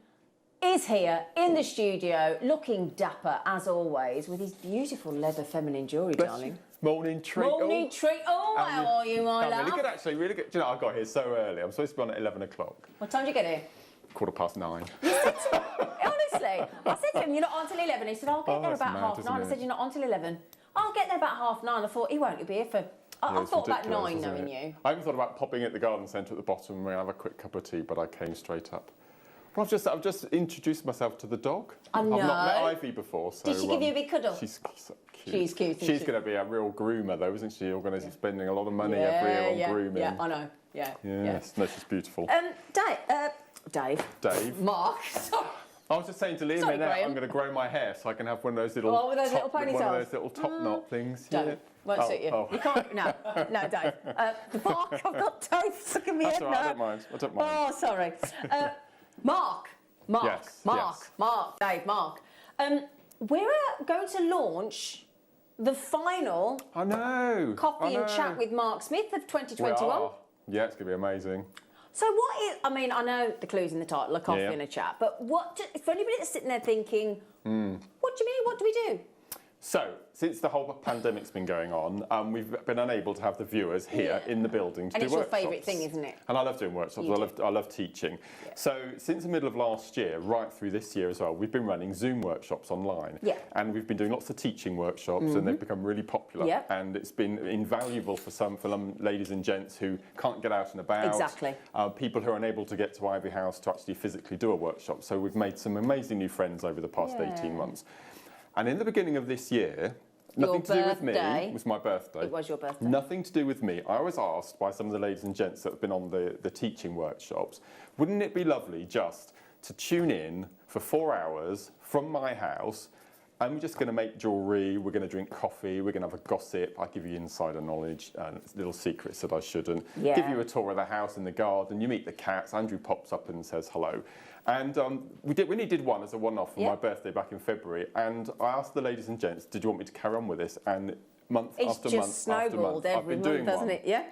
is here in the studio, looking dapper as always, with his beautiful leather feminine jewellery, darling. Morning treat. Morning treat. Oh, how are you, my love? Really good, actually, really good. Do you know, I got here so early. I'm supposed to be on at 11 o'clock. What time did you get here? 9:15. Honestly, I said to him, you're not on till 11. He said, I'll get there about mad, 9:30. I said, you're not on till 11. I'll get there about 9:30. I thought, he won't be here for... I thought about 9 knowing you. I even thought about popping at the garden centre at the bottom and have a quick cup of tea, but I came straight up. Well, I've just introduced myself to the dog. I know. I've not met Ivy before, so... Did she give you a big cuddle? She's so cute. She's cute, isn't She's she? going to be a real groomer, though, isn't she? You're going to be spending a lot of money every year on grooming. Yeah, I know. Yeah. Yes, no, she's beautiful. Dave. Mark. I was just saying to Liam, Sorry, I'm going to grow my hair so I can have one of those little, with those little ponytails. one of those little top knot things. Don't. Yeah. Won't suit you. Oh. You can't. No, Dave. Mark, I've got Dave stuck in my head That's all now. right, I don't mind. Oh, sorry. Mark. Yes. Mark. We're going to launch the final coffee and chat with Mark Smith of 2021. Yeah, it's going to be amazing. So what is, I mean, I know the clue's in the title, a coffee and a chat, but for anybody that's sitting there thinking, what do you mean, what do we do? So, since the whole pandemic's been going on, we've been unable to have the viewers here in the building to do workshops. And it's your favourite thing, isn't it? And I love doing workshops, I love teaching. Yeah. So, since the middle of last year, right through this year as well, we've been running Zoom workshops online. Yeah. And we've been doing lots of teaching workshops, and they've become really popular. Yeah. And it's been invaluable for some ladies and gents who can't get out and about. Exactly. People who are unable to get to Ivy House to actually physically do a workshop. So, we've made some amazing new friends over the past 18 months. And in the beginning of this year, nothing to do with me, it was my birthday. It was your birthday. Nothing to do with me. I was asked by some of the ladies and gents that have been on the teaching workshops, wouldn't it be lovely just to tune in for 4 hours from my house? I'm just going to make jewellery, we're going to drink coffee, we're going to have a gossip, I give you insider knowledge and little secrets that I shouldn't. Yeah. Give you a tour of the house in the garden, you meet the cats, Andrew pops up and says hello. And we only did one as a one-off for my birthday back in February, and I asked the ladies and gents, did you want me to carry on with this? And month after month after month, I've been doing one. It? Yeah.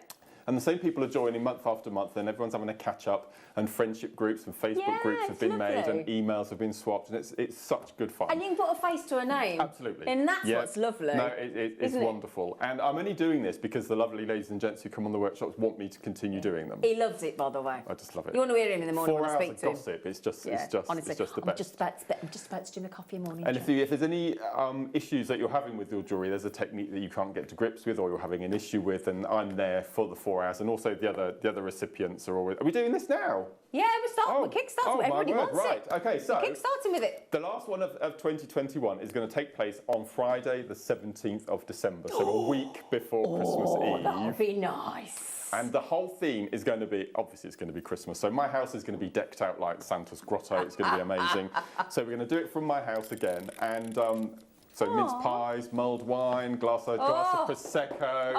And the same people are joining month after month, and everyone's having a catch-up, and friendship groups and Facebook groups have been made, and emails have been swapped, and it's such good fun. And you can put a face to a name. Absolutely. And that's what's lovely. No, it's wonderful. And I'm only doing this because the lovely ladies and gents who come on the workshops want me to continue doing them. He loves it, by the way. I just love it. You want to hear him in the morning when I speak to him. 4 hours of gossip, it's just the best. I'm just about to do my coffee in the morning. And if there's any issues that you're having with your jewellery, there's a technique that you can't get to grips with or you're having an issue with, and I'm there for the 4 hours, and also the other recipients are always... Are we doing this now? Yeah, we're kickstarting. Everybody wants it. Okay, so... We're kickstarting with it. The last one of 2021 is going to take place on Friday, the 17th of December, so a week before Christmas Eve. That would be nice. And the whole theme is going to be, obviously it's going to be Christmas, so my house is going to be decked out like Santa's grotto. It's going to be amazing. So we're going to do it from my house again, and so mince pies, mulled wine, glass of Prosecco.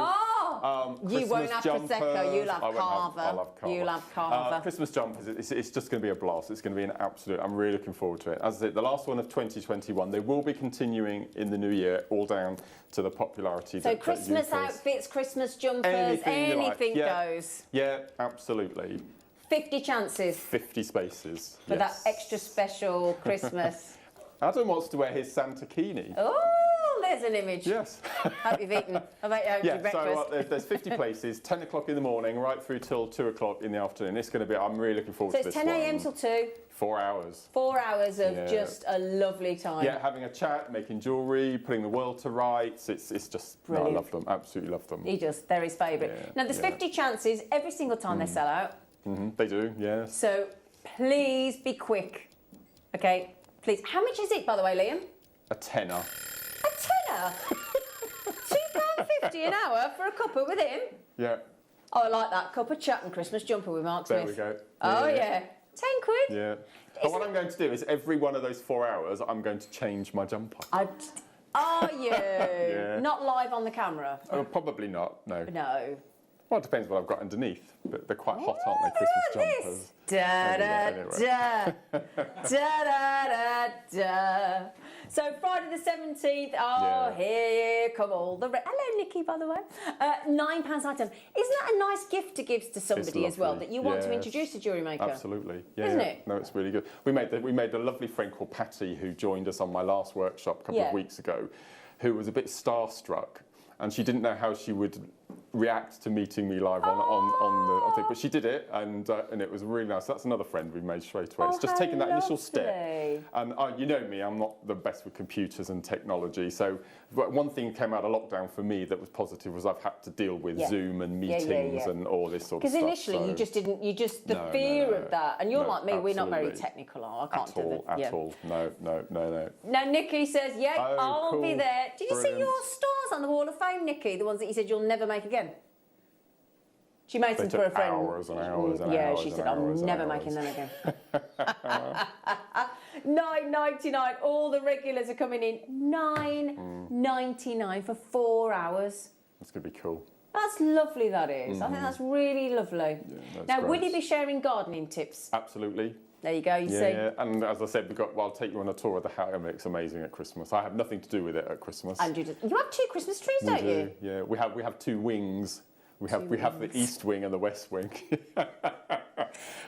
You won't have jumpers. Prosecco, you'll have I won't Carver. I'll have Carver. You'll have Carver. Christmas jumpers, it's just going to be a blast. It's going to be an absolute, I'm really looking forward to it. As I said, the last one of 2021, they will be continuing in the new year, all down to the popularity. So Christmas outfits, Christmas jumpers, anything goes. Yeah, absolutely. 50 chances. 50 spaces. For that extra special Christmas. Adam wants to wear his Santakini. Oh, there's an image. Yes. Hope you've eaten. I bet you had your breakfast. So there's 50 places, 10 o'clock in the morning, right through till 2 o'clock in the afternoon. It's going to be, I'm really looking forward to this one. So it's 10 a.m. till 2. 4 hours. 4 hours of just a lovely time. Yeah, having a chat, making jewellery, putting the world to rights. It's just, no, I love them, absolutely love them. He does, they're his favourite. Yeah, now there's 50 chances every single time they sell out. They do, yes. So please be quick, okay? Please. How much is it, by the way, Liam? A tenner. A tenner? £2.50 an hour for a cuppa with him? Yeah. Oh, I like that. Cuppa chat and Christmas jumper with Mark Smith. There we go. Oh, yeah. 10 quid? Yeah. But what I'm going to do is every one of those 4 hours, I'm going to change my jumper. Are you? Yeah. Not live on the camera? Oh, probably not, no. No. Well, it depends what I've got underneath. But they're quite hot, aren't they, Christmas jumpers? Da da da da da da. So Friday the 17th. Oh, here come all the. Hello, Nikki, by the way. £9 item. Isn't that a nice gift to give to somebody as well that you want to introduce to Jewellery Maker? Absolutely. Yeah. Isn't it? No, it's really good. We made a lovely friend called Patty who joined us on my last workshop a couple of weeks ago, who was a bit starstruck, and she didn't know how she would react to meeting me live on the thing, but she did it, and it was really nice. That's another friend we made straight away. It's just taking that initial step. And you know me, I'm not the best with computers and technology. So one thing came out of lockdown for me that was positive was I've had to deal with Zoom and meetings and all this sort of stuff. Because initially you just didn't, the fear of that, and you're like me, we're not very technical. I can't do that. At all. No. Now Nikki says, I'll be there. Did you see your stars on the Wall of Fame, Nikki? The ones that you said you'll never make again? She made them for a friend. Hours and hours and yeah, hours she and said, hours I'm never and making them again. $9.99. All the regulars are coming in. $9.99 for 4 hours. That's going to be cool. That's lovely, that is. I think that's really lovely. Yeah, now, will you be sharing gardening tips? Absolutely. There you go, you see. Yeah, and as I said, I'll take you on a tour of the hammock. It's amazing at Christmas. I have nothing to do with it at Christmas. And you have 2 Christmas trees, don't you? Yeah, we have 2 wings. We have the east wing and the west wing.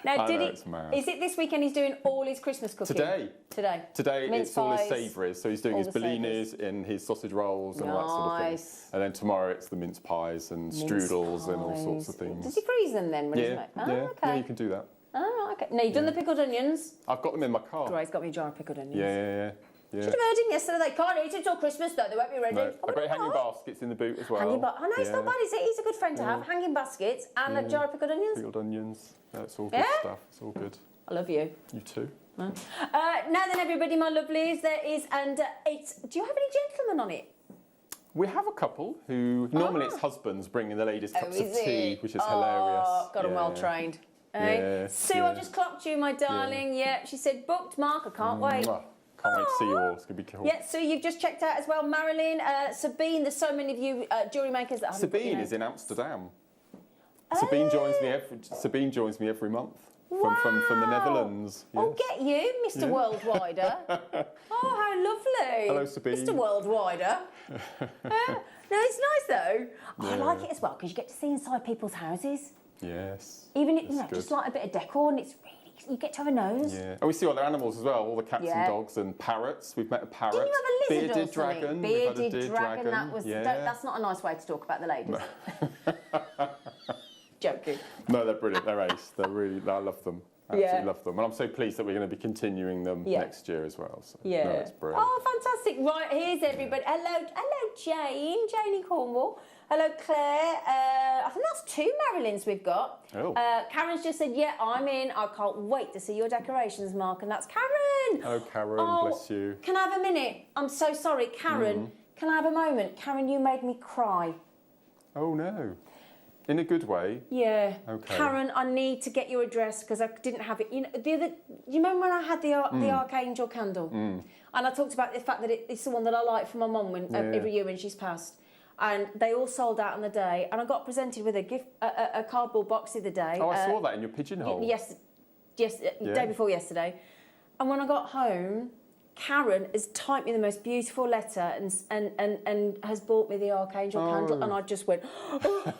Now, is it this weekend he's doing all his Christmas cooking? Today Mince it's pies, all his savouries. So he's doing his bellinis and his sausage rolls and all that sort of thing. And then tomorrow it's the mince pies and strudels and all sorts of things. Does he freeze them then when he's making? Yeah, you can do that. Oh, okay. Now, you've done the pickled onions? I've got them in my car. Great, he's got me a jar of pickled onions. Yeah. Should have heard him yesterday. They can't eat it till Christmas, though. They won't be ready. No. I've got hanging baskets in the boot as well. I know, it's not bad, is it? He's a good friend to have. Hanging baskets and a jar of pickled onions. Pickled onions. That's all good stuff. It's all good. I love you. You too. Now then, everybody, my lovelies, there is, and it's. Do you have any gentlemen on it? We have a couple who normally it's husbands bringing the ladies cups of tea, which is hilarious. Got them well trained. Sue, I just clocked you, my darling. Yeah, she said booked. Mark, I can't wait. Can't wait to see you all. It's going to be cool. Yeah, Sue, you've just checked out as well. Marilyn, Sabine, there's so many of you jewellery makers that haven't. Sabine is in Amsterdam. Sabine joins me every month from the Netherlands. Yes. Oh, get you, Mr. Worldwider. Oh, how lovely. Hello, Sabine. Mr. Worldwider. No, it's nice though. Oh, I like it as well because you get to see inside people's houses. Yes. Even just like a bit of decor, and it's really. You get to have a nose. Yeah. And we see all their animals as well, all the cats and dogs and parrots. We've met a parrot. Didn't you have a lizard bearded or dragon. Bearded dragon. That was. That's not a nice way to talk about the ladies. No. Joking. No, they're brilliant. They're ace. They're really. I love them. Absolutely love them. And I'm so pleased that we're going to be continuing them next year as well. So, yeah. No, it's brilliant. Oh, fantastic. Right, here's everybody. Hello, Jane Cornwall. Hello, Claire. I think that's 2 Marilyns we've got. Oh. Karen's just said, yeah, I'm in. I can't wait to see your decorations, Mark. And that's Karen. Oh, Karen, bless you. Can I have a minute? I'm so sorry. Karen, can I have a moment? Karen, you made me cry. Oh, no. In a good way? Yeah. Okay. Karen, I need to get your address because I didn't have it. You know, you remember when I had the Archangel candle? And I talked about the fact that it's the one that I like for my mum every year when she's passed. and they all sold out on the day. And I got presented with a cardboard box the other day. Oh, I saw that in your pigeonhole. Yes, day before yesterday. And when I got home, Karen has typed me the most beautiful letter and has bought me the Archangel candle, and I just went, oh.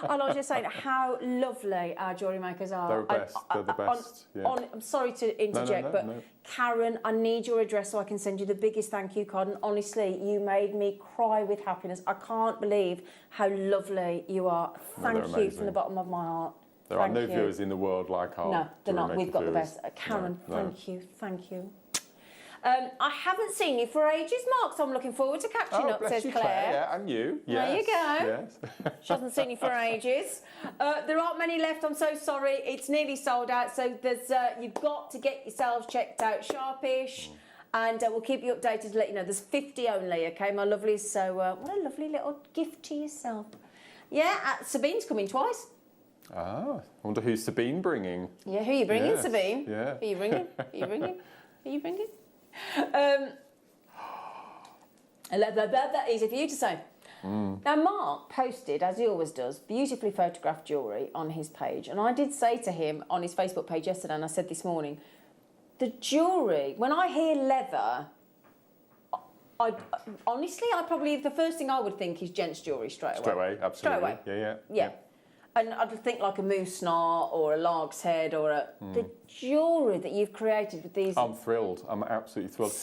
And I was just saying how lovely our jewellery makers are. They're the best. I'm sorry to interject, but Karen, I need your address so I can send you the biggest thank you card. And honestly, you made me cry with happiness. I can't believe how lovely you are. Thank you from the bottom of my heart. There are no viewers in the world like our No, they're not. We've got the best. Karen, thank you. I haven't seen you for ages, Mark, so I'm looking forward to catching up, says Claire. Yeah, and you. Yes. There you go. Yes. She hasn't seen you for ages. There aren't many left, I'm so sorry. It's nearly sold out, so there's you've got to get yourselves checked out sharpish, and we'll keep you updated to let you know. There's 50 only, okay, my lovelies, so what a lovely little gift to yourself. Yeah, Sabine's coming twice. Ah, I wonder who's Sabine bringing. Yeah, who are you bringing, Sabine? Yeah. Who are you bringing? Who are you bringing? Easy for you to say. Now, Mark posted, as he always does, beautifully photographed jewellery on his page. And I did say to him on his Facebook page yesterday, and I said this morning, the jewellery, when I hear leather, honestly, the first thing I would think is gents jewellery straight away. Straight away, absolutely. Straight away. Yeah. And I'd think like a moose snare or a lark's head or the jewellery that you've created with these. I'm thrilled. I'm absolutely thrilled.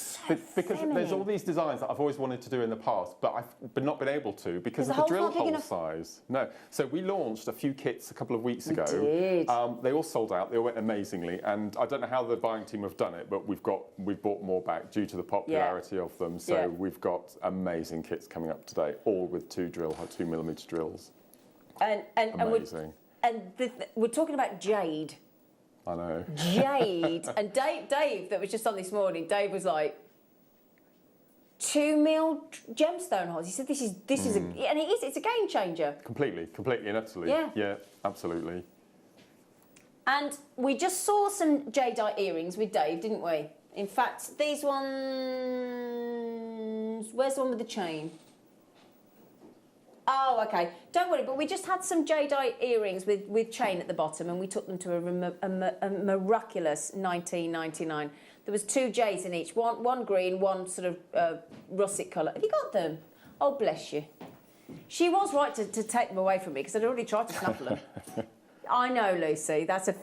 Because there's all these designs that I've always wanted to do in the past, but I've not been able to because of the drill hole size. No. So we launched a few kits a couple of weeks ago. Did. They all sold out. They all went amazingly, and I don't know how the buying team have done it, but we've bought more back due to the popularity of them. So we've got amazing kits coming up today, all with 2mm drills. And we're talking about jade. I know. Jade. And Dave, that was just on this morning, Dave was like, 2mm gemstone holes. He said this is and it's a game changer. Completely and utterly. Yeah, absolutely. And we just saw some jadeite earrings with Dave, didn't we? In fact, these ones, where's the one with the chain? Oh, okay. Don't worry, but we just had some jadeite earrings with chain at the bottom, and we took them to a miraculous $19.99. There was 2 jades in each, one green, one sort of russet colour. Have you got them? Oh, bless you. She was right to take them away from me because I'd already tried to snaffle them. I know, Lucy. That's a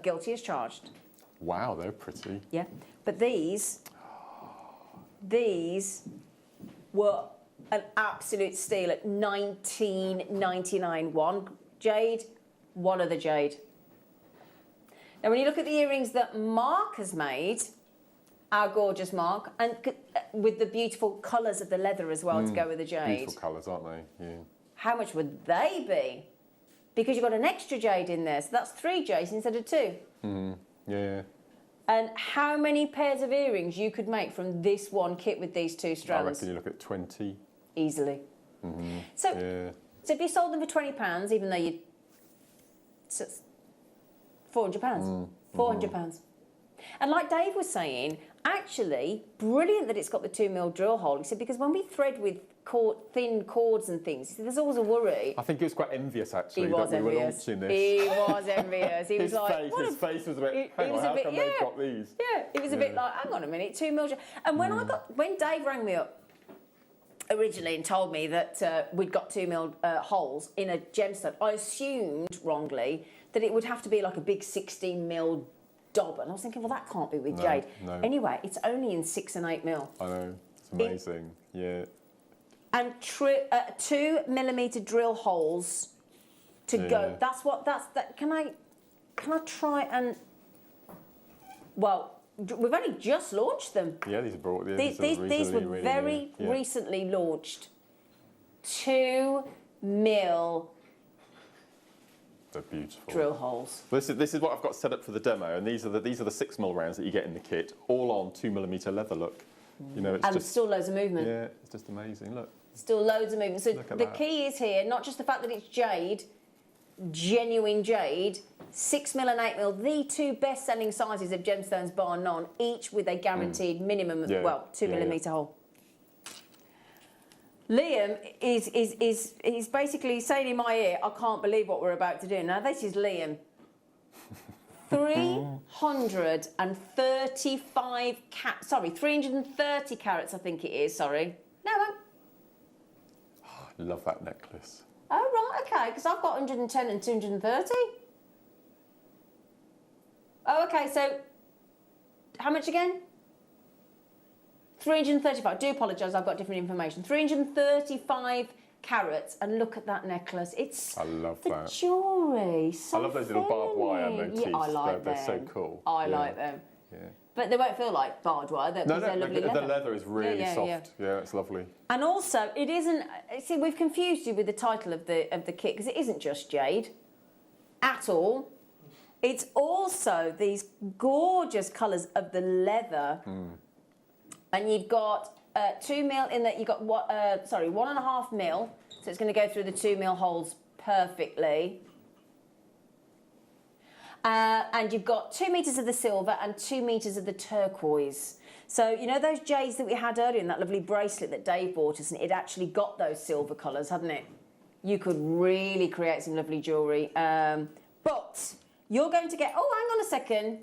guilty as charged. Wow, they're pretty. Yeah, but these were an absolute steal at $19.99. One jade, one other jade. Now, when you look at the earrings that Mark has made, our gorgeous Mark, and with the beautiful colours of the leather as well to go with the jade. Beautiful colours, aren't they? Yeah. How much would they be? Because you've got an extra jade in there, so that's 3 jades instead of 2. Mm-hmm. Yeah. And how many pairs of earrings you could make from this one kit with these 2 strands? I reckon you look at 20. Easily. Mm-hmm. So if you sold them for £20, even though you... So it's £400. £400. And like Dave was saying, actually, brilliant that it's got the 2mm drill hole. He said, because when we thread with thin cords and things, he said, there's always a worry. I think he was quite envious, actually, we were launching this. He was envious. He was like... His face was a bit, hang on, how come they've got these? Yeah, it was a bit like, hang on a minute, 2mm... And when Dave rang me up originally and told me that we'd got 2mm holes in a gemstone, I assumed, wrongly, that it would have to be like a big 16mm dob. And I was thinking, well, that can't be with jade. No. Anyway, it's only in 6 and 8mm. I know, it's amazing, yeah. And 2mm drill holes to go. Can I try and... Well, we've only just launched them. Yeah, these are brought. These were very recently launched. 2mm. They're beautiful. Drill holes. This is what I've got set up for the demo, and these are the 6mm rounds that you get in the kit, all on 2mm leather. Look, you know, it's just still loads of movement. Yeah, it's just amazing. Look. Still loads of movement. So the key is here, not just the fact that it's jade, genuine jade, 6mm and 8mm, the 2 best-selling sizes of gemstones bar none, each with a guaranteed minimum of 2mm hole. Liam is basically saying in my ear, I can't believe what we're about to do. Now, this is Liam. 330 carats, I think it is, sorry. No, I love that necklace. oh, right, okay, because I've got 110 and 230. Oh, okay, so how much again? 335. I do apologise, I've got different information. 335 carats, and look at that necklace. I love that. Jewellery. So I love those little barbed wire motifs. Yeah, I like them. They're so cool. I like them. Yeah. But they won't feel like barbed wire. They're lovely leather. The leather is really soft. Yeah, it's lovely. And also, it isn't. See, we've confused you with the title of the kit because it isn't just jade at all. It's also these gorgeous colours of the leather, and you've got 2 mil in that. You've got 1.5 mil, so it's going to go through the 2 mil holes perfectly. And you've got 2 metres of the silver and 2 metres of the turquoise. So, you know those jades that we had earlier in that lovely bracelet that Dave bought us, and it actually got those silver colours, hadn't it? You could really create some lovely jewellery. But you're going to get, oh, hang on a second,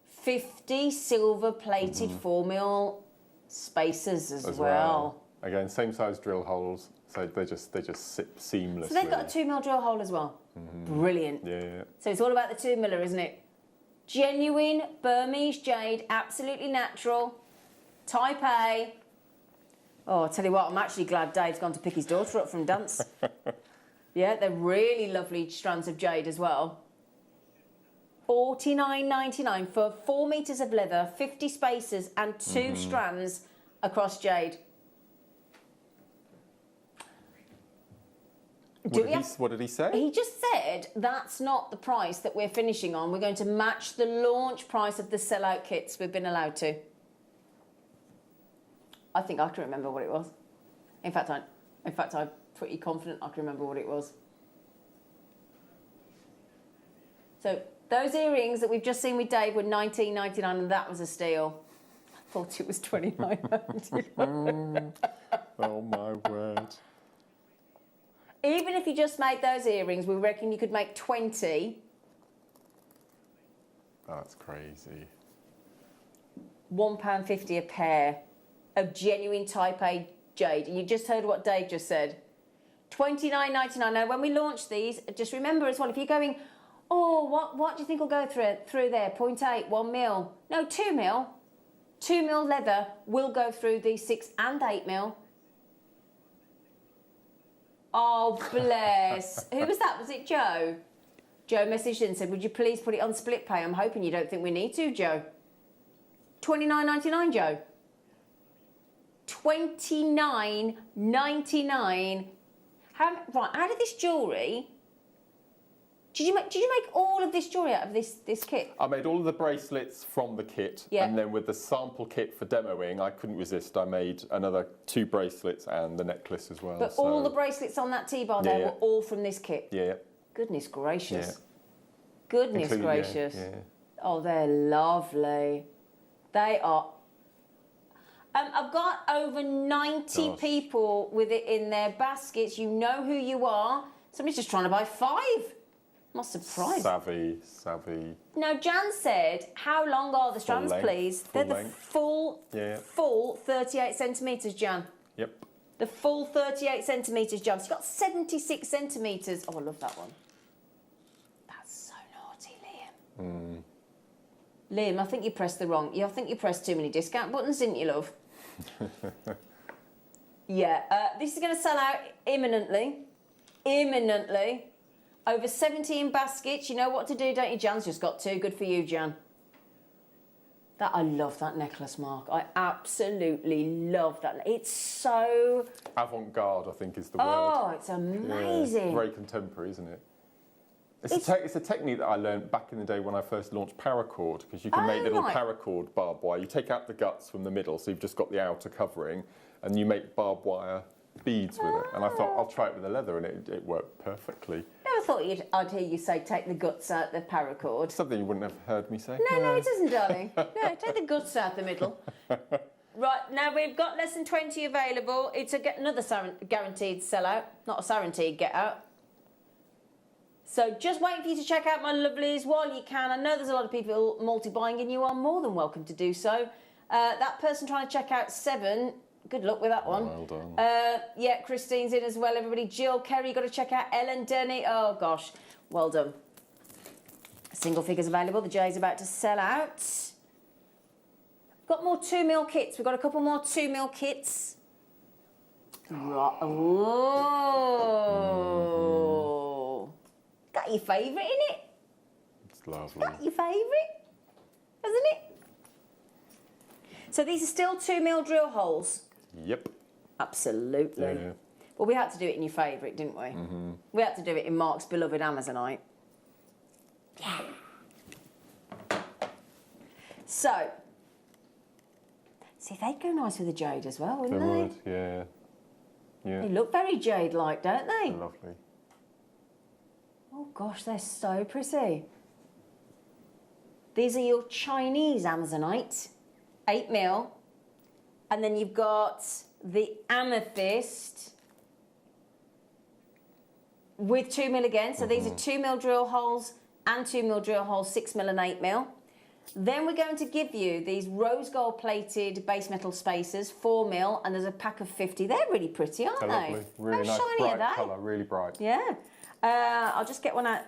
50 silver-plated 4 mil spacers as well. Again, same size drill holes, so they just sit seamlessly. So they've got a 2 mil drill hole as well. Brilliant. Yeah. So it's all about the 2 miller, isn't it? Genuine Burmese jade, absolutely natural, type A. Oh, I'll tell you what, I'm actually glad Dave's gone to pick his daughter up from dance. Yeah, they're really lovely strands of jade as well. $49.99 for 4 metres of leather, 50 spacers and 2 strands across jade. What did he say? He just said that's not the price that we're finishing on. We're going to match the launch price of the sellout kits we've been allowed to. I think I can remember what it was. In fact, I'm pretty confident I can remember what it was. So those earrings that we've just seen with Dave were $19.99, and that was a steal. I thought it was $29.99. Oh my word. Even if you just made those earrings, we reckon you could make 20. That's crazy. £1.50 a pair of genuine type A jade. And you just heard what Dave just said. $29.99. Now, when we launch these, just remember as well, if you're going, oh, what do you think will go through there? 0.8, 1 mil. No, 2 mil. 2 mil leather will go through these 6 and 8 mil. Oh, bless. Who was that? Was it Joe? Joe messaged in and said, would you please put it on split pay? I'm hoping you don't think we need to, Joe. $29.99, Joe. $29.99. Out of this jewellery, did you make all of this jewellery out of this kit? I made all of the bracelets from the kit, and then with the sample kit for demoing, I couldn't resist. I made another 2 bracelets and the necklace as well. But all the bracelets on that T-bar there were all from this kit? Yeah. Goodness gracious. Goodness gracious. Oh, they're lovely. They are. I've got over 90 people with it in their baskets. You know who you are. Somebody's just trying to buy 5. Not surprised. Savvy. Now, Jan said, how long are the strands, please? They're the full 38 centimetres, Jan. Yep. The full 38 centimetres, Jan. So you've got 76 centimetres. Oh, I love that one. That's so naughty, Liam. Liam, I think you pressed too many discount buttons, didn't you, love? Yeah, this is going to sell out imminently. Over 17 baskets. You know what to do, don't you? Jan's just got 2. Good for you, Jan. I love that necklace, Mark. I absolutely love that. It's so... avant-garde, I think, is the word. Oh, it's amazing. Yeah, very contemporary, isn't it? It's a technique that I learned back in the day when I first launched paracord, because you can make little paracord barbed wire. You take out the guts from the middle, so you've just got the outer covering, and you make barbed wire beads with it. And I thought, I'll try it with the leather, and it worked perfectly. Never thought I'd hear you say take the guts out the paracord. Something you wouldn't have heard me say. No, it isn't, darling. No, take the guts out the middle. Right, now we've got less than 20 available. It's another guaranteed sellout, not a guaranteed get out. So just waiting for you to check out, my lovelies, while you can. I know there's a lot of people multi-buying and you are more than welcome to do so. That person trying to check out 7, good luck with that one. Well done. Yeah, Christine's in as well, everybody. Jill, Kerry, you've got to check out Ellen, Denny. Oh, gosh, well done. Single figures available. The J's about to sell out. Got more 2mm kits. We've got a couple more 2mm kits. Right. Oh. Got your favourite in it? It's lovely. Got your favourite, hasn't it? So these are still 2mm drill holes? Yep. Absolutely. Yeah. Well, we had to do it in your favourite, didn't we? Mm-hmm. We had to do it in Mark's beloved Amazonite. Yeah. So, see, they'd go nice with the jade as well, wouldn't They they? would, yeah. Yeah. They look very jade-like, don't they? They're lovely. Oh gosh, they're so pretty. These are your Chinese Amazonite, 8mm. And then you've got the amethyst with 2mm again. So these are 2mm drill holes and 2mm drill holes, 6mm and 8mm. Then we're going to give you these rose gold plated base metal spacers, 4mm, and there's a pack of 50. They're really pretty, aren't They're they? lovely. Really How nice, shiny bright are they? colour, really bright. Yeah. I'll just get one out,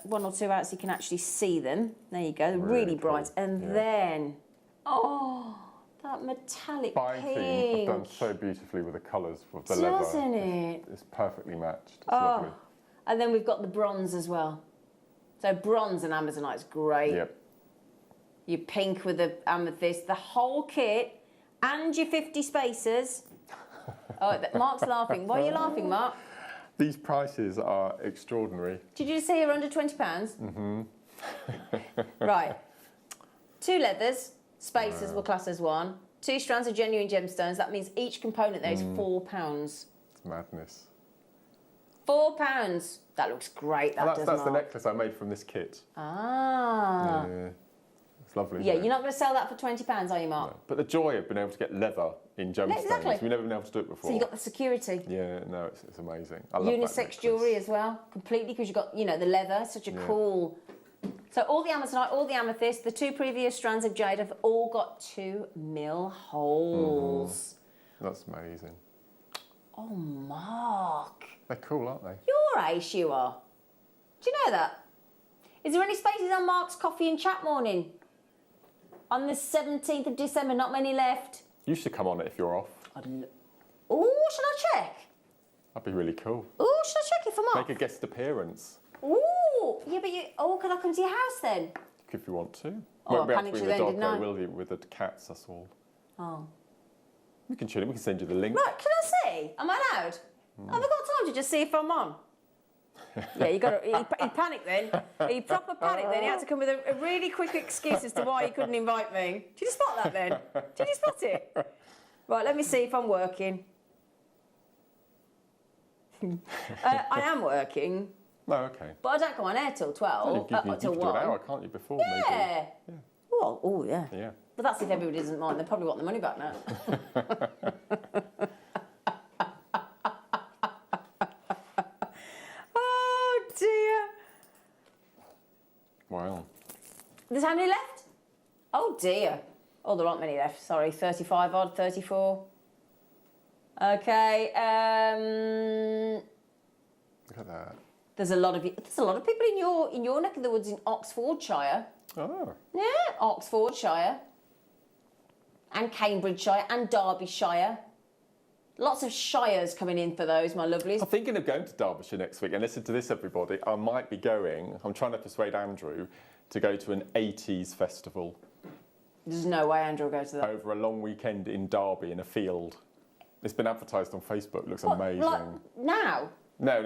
one or two out so you can actually see them. There you go, really bright. cool. And Yeah. then, oh, that metallic Buying team pink. have done so beautifully with the colours of the Doesn't leather. it? It's perfectly matched. It's Oh, lovely. and then we've got the bronze as well. So bronze and Amazonite's great. Yep. Your pink with the amethyst, the whole kit, and your 50 spacers. Oh, Mark's laughing. Why are you laughing, Mark? These prices are extraordinary. Did you just say you're under £20? Mm-hmm. Right. 2 leathers, spacers will class as 1. 2 strands of genuine gemstones. That means each component there is £4. It's madness. £4. That looks great. That does. That's the Mark. necklace I made from this kit. Ah. Yeah. It's lovely. Yeah, isn't it? you're not going to sell that for £20, are you, Mark? No. But the joy of being able to get leather in gemstones, Exactly. we've never been able to do it before. So you've got the security. Yeah, no, it's amazing. I love that Unisex necklace. jewellery as well, completely, because you've got, you know, the leather, such a cool... So all the Amazonite, all the amethyst, the 2 previous strands of jade have all got 2mm holes. That's amazing. Oh, Mark. They're cool, aren't they? You're ace, you are. Do you know that? Is there any spaces on Mark's coffee and chat morning? On the 17th of December, not many left. You should come on it if you're off. Oh, should I check? That'd be really cool. Oh, should I check if I'm off? Make a guest appearance. Oh, yeah, but you... Oh, can I come to your house then? If you want to. Oh, Won't be I able to panicked bring you the then, dog didn't though, I? will you? With the cats, that's all. Oh. We can tune it. We can send you the link. Right, can I see? Am I allowed? Have I got time to just see if I'm on? Yeah, you got. He panicked then. He proper panicked then. He had to come with a really quick excuse as to why he couldn't invite me. Did you spot that then? Did you spot it? Right, let me see if I'm working. I am working. No, okay. But I don't come on air till 12. You can Till do 1. an hour, can't you, before Yeah. maybe? Yeah. Oh, yeah. Yeah. But that's if everybody doesn't mind. They probably want the money back now. Oh, dear. Wow. There's how many left? Oh, dear. Oh, there aren't many left. Sorry, 35 odd, 34. Okay. Look at that. There's a lot of people in your neck of the woods in Oxfordshire. Oh. Yeah, Oxfordshire. And Cambridgeshire and Derbyshire. Lots of shires coming in for those, my lovelies. I'm thinking of going to Derbyshire next week, and listen to this, everybody. I might be going. I'm trying to persuade Andrew to go to an 80s festival. There's no way Andrew will go to that. Over a long weekend in Derby in a field. It's been advertised on Facebook. Looks amazing. Like now? No,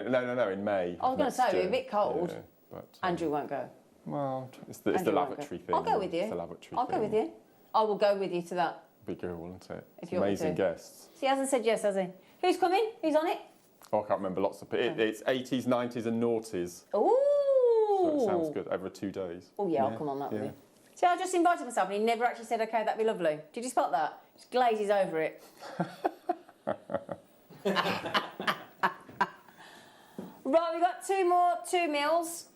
in May. I was going to say, it'll be a year. bit cold. Yeah, but, Andrew won't go. Well, it's the Andrew won't lavatory go. thing. I'll go with you. It's the lavatory I'll thing. go with you. I will go with you to that. Be good, wouldn't it? If you want me amazing to. guests. So he hasn't said yes, has he? Who's coming? Who's on it? Oh, I can't remember lots of people. It's 80s, 90s and noughties. Ooh. So it sounds good over 2 days. Oh, yeah, I'll come on that with you. See, I just invited myself and he never actually said, OK, that'd be lovely. Did you spot that? Just glazes over it. Right, we've got 2 mils.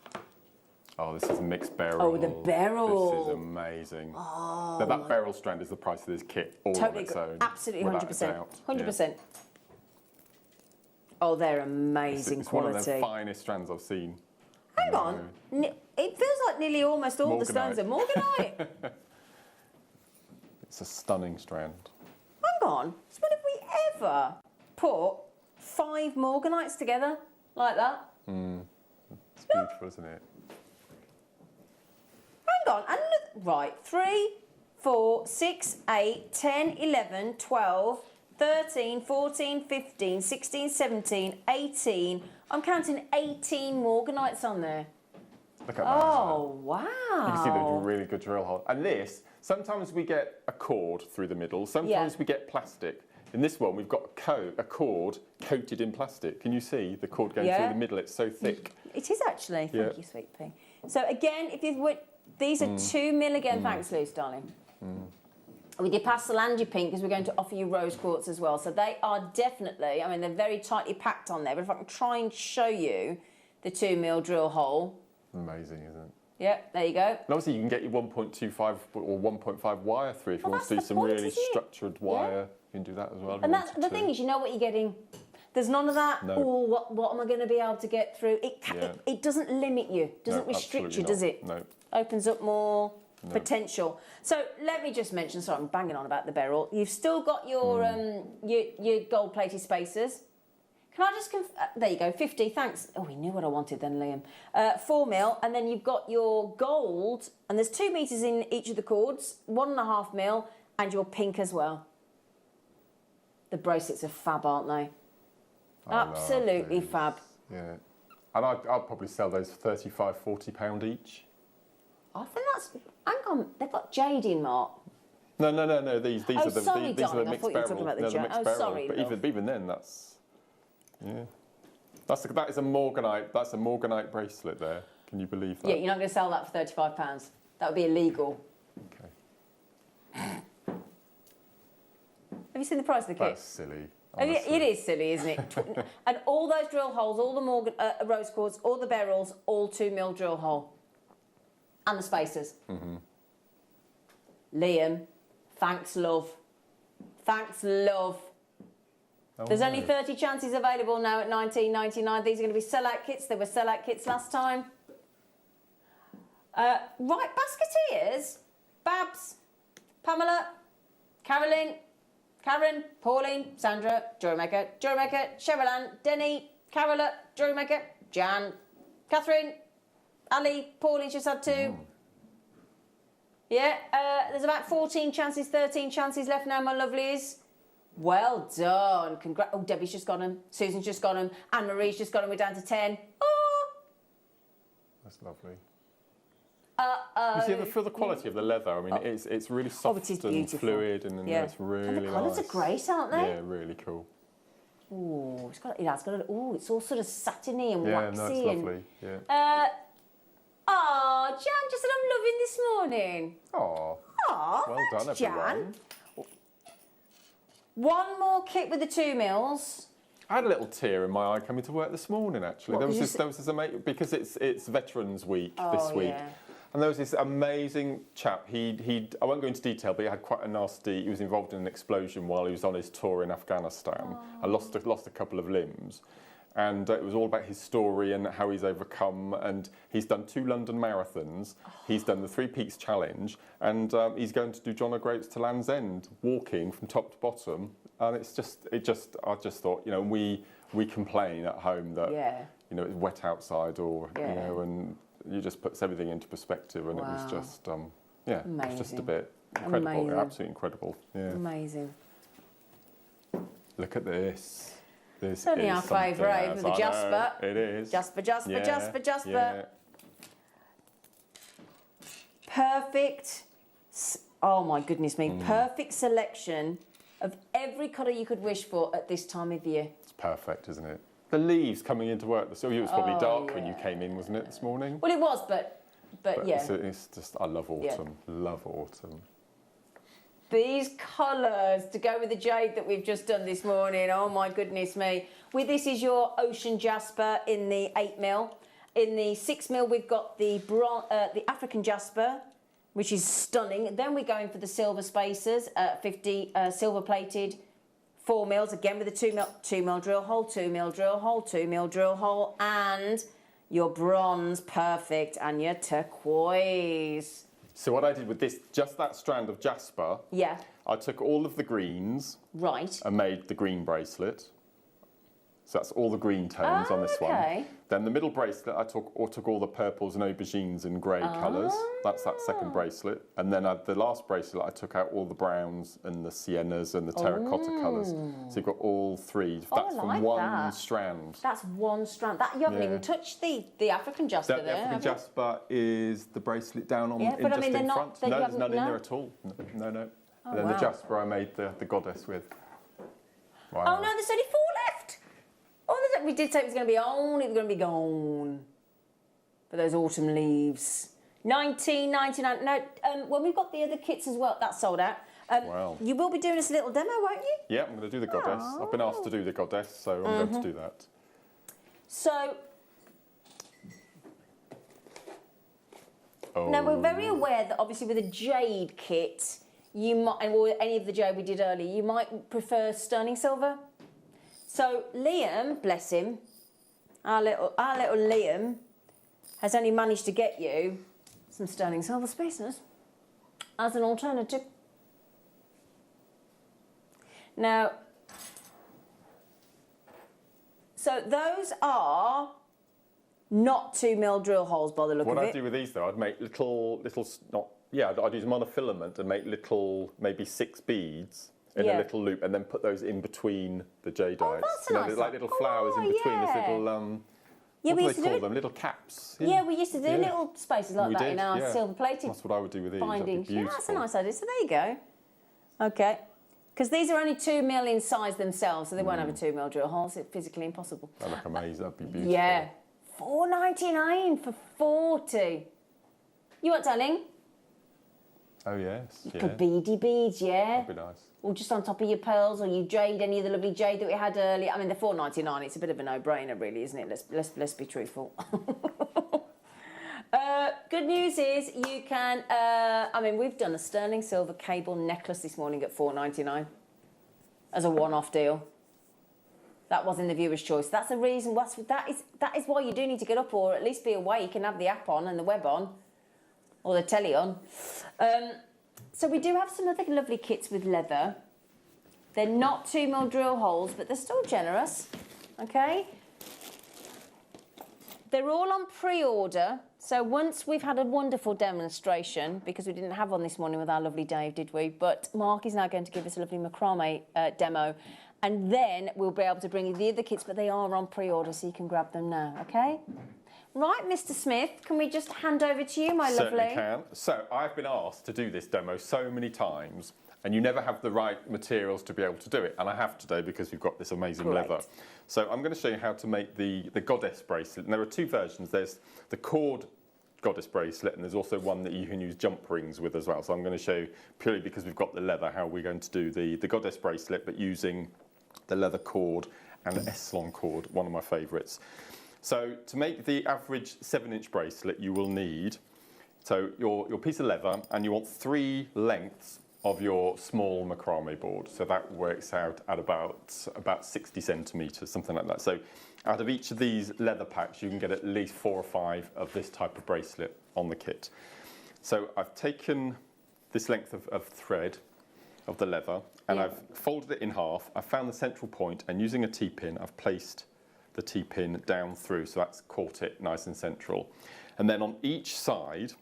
Oh, this is a mixed beryl. Oh, the beryl. This is amazing. Oh, now, that beryl strand is the price of this kit all on its own. Absolutely, 100%. 100%. Yeah. Oh, they're amazing it's quality. One of the finest strands I've seen. Hang on. It feels like nearly almost all the stones are morganite. It's a stunning strand. Hang on. So when have we ever put 5 morganites together like that? It's beautiful, isn't it? Hang on. And look, right. 3, 4, 6, 8, 10, 11, 12, 13, 14, 15, 16, 17, 18. I'm counting 18 morganites on there. Look at that. Oh, wow. You can see the really good drill hole. And this, sometimes we get a cord through the middle, sometimes we get plastic. In this one, we've got a cord coated in plastic. Can you see the cord going through the middle? It's so thick. It is actually. Thank you, sweet pea. So again, if you would, these are 2 mil again. Thanks, Luce, darling. With your pastel and your pink, because we're going to offer you rose quartz as well. So they are definitely, I mean, they're very tightly packed on there. But if I can try and show you the 2 mil drill hole. Amazing, isn't it? Yeah, there you go. And obviously you can get your 1.25 or 1.5 wire through if you want to do some really structured wire. You can do that as well. And that's the thing is, you know what you're getting. There's none of that. No. Oh, what am I going to be able to get through? It doesn't limit you. Doesn't restrict you, does it? No. Opens up more potential. So let me just mention. Sorry, I'm banging on about the beryl. You've still got your gold-plated spacers. Can I just there you go, 50, thanks. Oh, we knew what I wanted then, Liam. 4 mil, and then you've got your gold, and there's 2 meters in each of the cords, 1.5 mil, and your pink as well. The bracelets are fab, aren't they? Absolutely fab. Yeah. And I'd probably sell those for £35, £40 each. I think that's, hang on, they've got jade in, Mark. No, these are the sorry, these are the darling, I mixed thought you were beryl. talking about the No, jade. the mixed Oh, beryl. sorry, But love. even then, that's that is a morganite. That's a morganite bracelet there. Can you believe that? Yeah, you're not going to sell that for £35. That would be illegal. Okay. Have you seen the price of the kit? That's silly. It is silly, isn't it? And all those drill holes, all the rose quartz, all the beryls, all 2 mil drill hole. And the spacers. Liam, thanks, love. Thanks, love. Oh, There's only 30 chances available now at $19.99. These are going to be sellout kits. They were sellout kits last time. Right, basketeers. Babs, Pamela, Carolyn, Karen, Pauline, Sandra, JewelleryMaker, Cheryl-Ann, Denny, Carola, JewelleryMaker, Jan, Catherine, Ali, Pauline just had 2. Yeah, there's about 14 chances, 13 chances left now, my lovelies. Well done. Oh, Debbie's just got them. Susan's just got them. Anne-Marie's just got them. We're down to 10. Oh! That's lovely. Uh-oh. You see, for the quality of the leather, I mean, it's really soft and fluid, and it's really and the colours nice. are great, aren't they? Yeah, really cool. Oh, it's all sort of satiny and Yeah, waxy. no, it's lovely. Yeah. Jan just said I'm loving this morning. Oh. Well done, Jan. everyone. One more kit with the 2 mils. I had a little tear in my eye coming to work this morning. Actually, What, there was this amazing, because it's Veterans Week this week, and there was this amazing chap. I won't go into detail, but he had quite a nasty. He was involved in an explosion while he was on his tour in Afghanistan. I lost a couple of limbs. And it was all about his story and how he's overcome. And he's done 2 London marathons. He's done the 3 Peaks Challenge. And he's going to do John O'Groats to Land's End, walking from top to bottom. And I just thought, you know, we complain at home that, you know, it's wet outside or, you know, and you just puts everything into perspective. And it was just, it was just a bit incredible. Absolutely incredible. Yeah. Amazing. Look at this. This it's only is our favourite, with the Jasper. It is. Jasper. Yeah. Perfect. Oh my goodness me. Perfect selection of every colour you could wish for at this time of year. It's perfect, isn't it? The leaves coming into work. It was probably dark when you came in, wasn't it, this morning? Well, it was, but yeah. It's just, I love autumn. Love autumn. These colours to go with the jade that we've just done this morning. Oh my goodness me. This is your Ocean Jasper in the 8mm. In the 6mm, we've got the African Jasper, which is stunning. Then we're going for the silver spacers, 50 silver plated, 4mm, again with a 2mm drill hole, 2mm drill hole, 2mm drill hole, and your bronze perfect and your turquoise. So what I did with this, just that strand of jasper, yeah, I took all of the greens, right, and made the green bracelet. So that's all the green tones on this one. Then the middle bracelet, I took all the purples and aubergines and grey colours. That's that second bracelet. And then the last bracelet, I took out all the browns and the siennas and the terracotta colours. So you've got all three. That's from one strand. That's one strand. You haven't even touched the African Jasper there. The African Jasper is the bracelet down on in front. No, there's none in there at all. No. And then the Jasper I made the goddess with. Wow. Oh no, there's only 4 left. Oh, we did say it was going to be gone. For those autumn leaves. $19.99. No, when we've got the other kits as well, that's sold out. Wow. You will be doing us a little demo, won't you? Yeah, I'm going to do the goddess. I've been asked to do the goddess, so I'm going to do that. So, now we're very aware that obviously with a jade kit, you might, or any of the jade we did earlier, you might prefer sterling silver. So Liam, bless him, our little Liam, has only managed to get you some sterling silver spacers as an alternative. Now, so those are not 2mm drill holes by the look of it. What I'd do with these though, I'd make I'd use monofilament and make little, maybe 6 beads in a little loop, and then put those in between the jadeite. Oh, that's nice. Like little flowers in between, this little, what do they call them? Little caps. Yeah, we used to do little spaces like that in our silver plated That's what I would do with these. bindings. Yeah, that's a nice idea. So there you go. Okay. Because these are only 2mm in size themselves, so they won't have a 2mm drill hole. It's physically impossible. That'd look amazing. That'd be beautiful. Yeah. $4.99 for 40. You what, darling? Oh, yes. You could beady beads, yeah. That'd be nice. Or just on top of your pearls, or you jade, any of the lovely jade that we had earlier. I mean, they're $4.99. It's a bit of a no-brainer, really, isn't it? Let's be truthful. Good news is you can. We've done a sterling silver cable necklace this morning at $4.99 as a one-off deal. That was in the viewer's choice. That's the reason. That is why you do need to get up, or at least be awake and have the app on and the web on, or the telly on. So we do have some other lovely kits with leather. They're not 2mm drill holes, but they're still generous. Okay. They're all on pre-order. So once we've had a wonderful demonstration, because we didn't have one this morning with our lovely Dave, did we? But Mark is now going to give us a lovely macrame demo. And then we'll be able to bring you the other kits, but they are on pre-order, so you can grab them now, okay? Right, Mr. Smith, can we just hand over to you, my lovely? Certainly can. So I've been asked to do this demo so many times, and you never have the right materials to be able to do it. And I have today because we've got this amazing leather. So I'm going to show you how to make the goddess bracelet. And there are 2 versions. There's the cord goddess bracelet, and there's also one that you can use jump rings with as well. So I'm going to show you, purely because we've got the leather, how we're going to do the goddess bracelet, but using the leather cord and the Essilon cord, one of my favourites. So to make the average 7-inch bracelet, you will need your piece of leather, and you want 3 lengths of your small macrame board. So that works out at about 60 centimetres, something like that. So out of each of these leather packs, you can get at least 4 or 5 of this type of bracelet on the kit. So I've taken this length of thread of the leather, and I've folded it in half. I've found the central point, and using a T-pin, I've placed the T-pin down through, so that's caught it nice and central. And then on each side,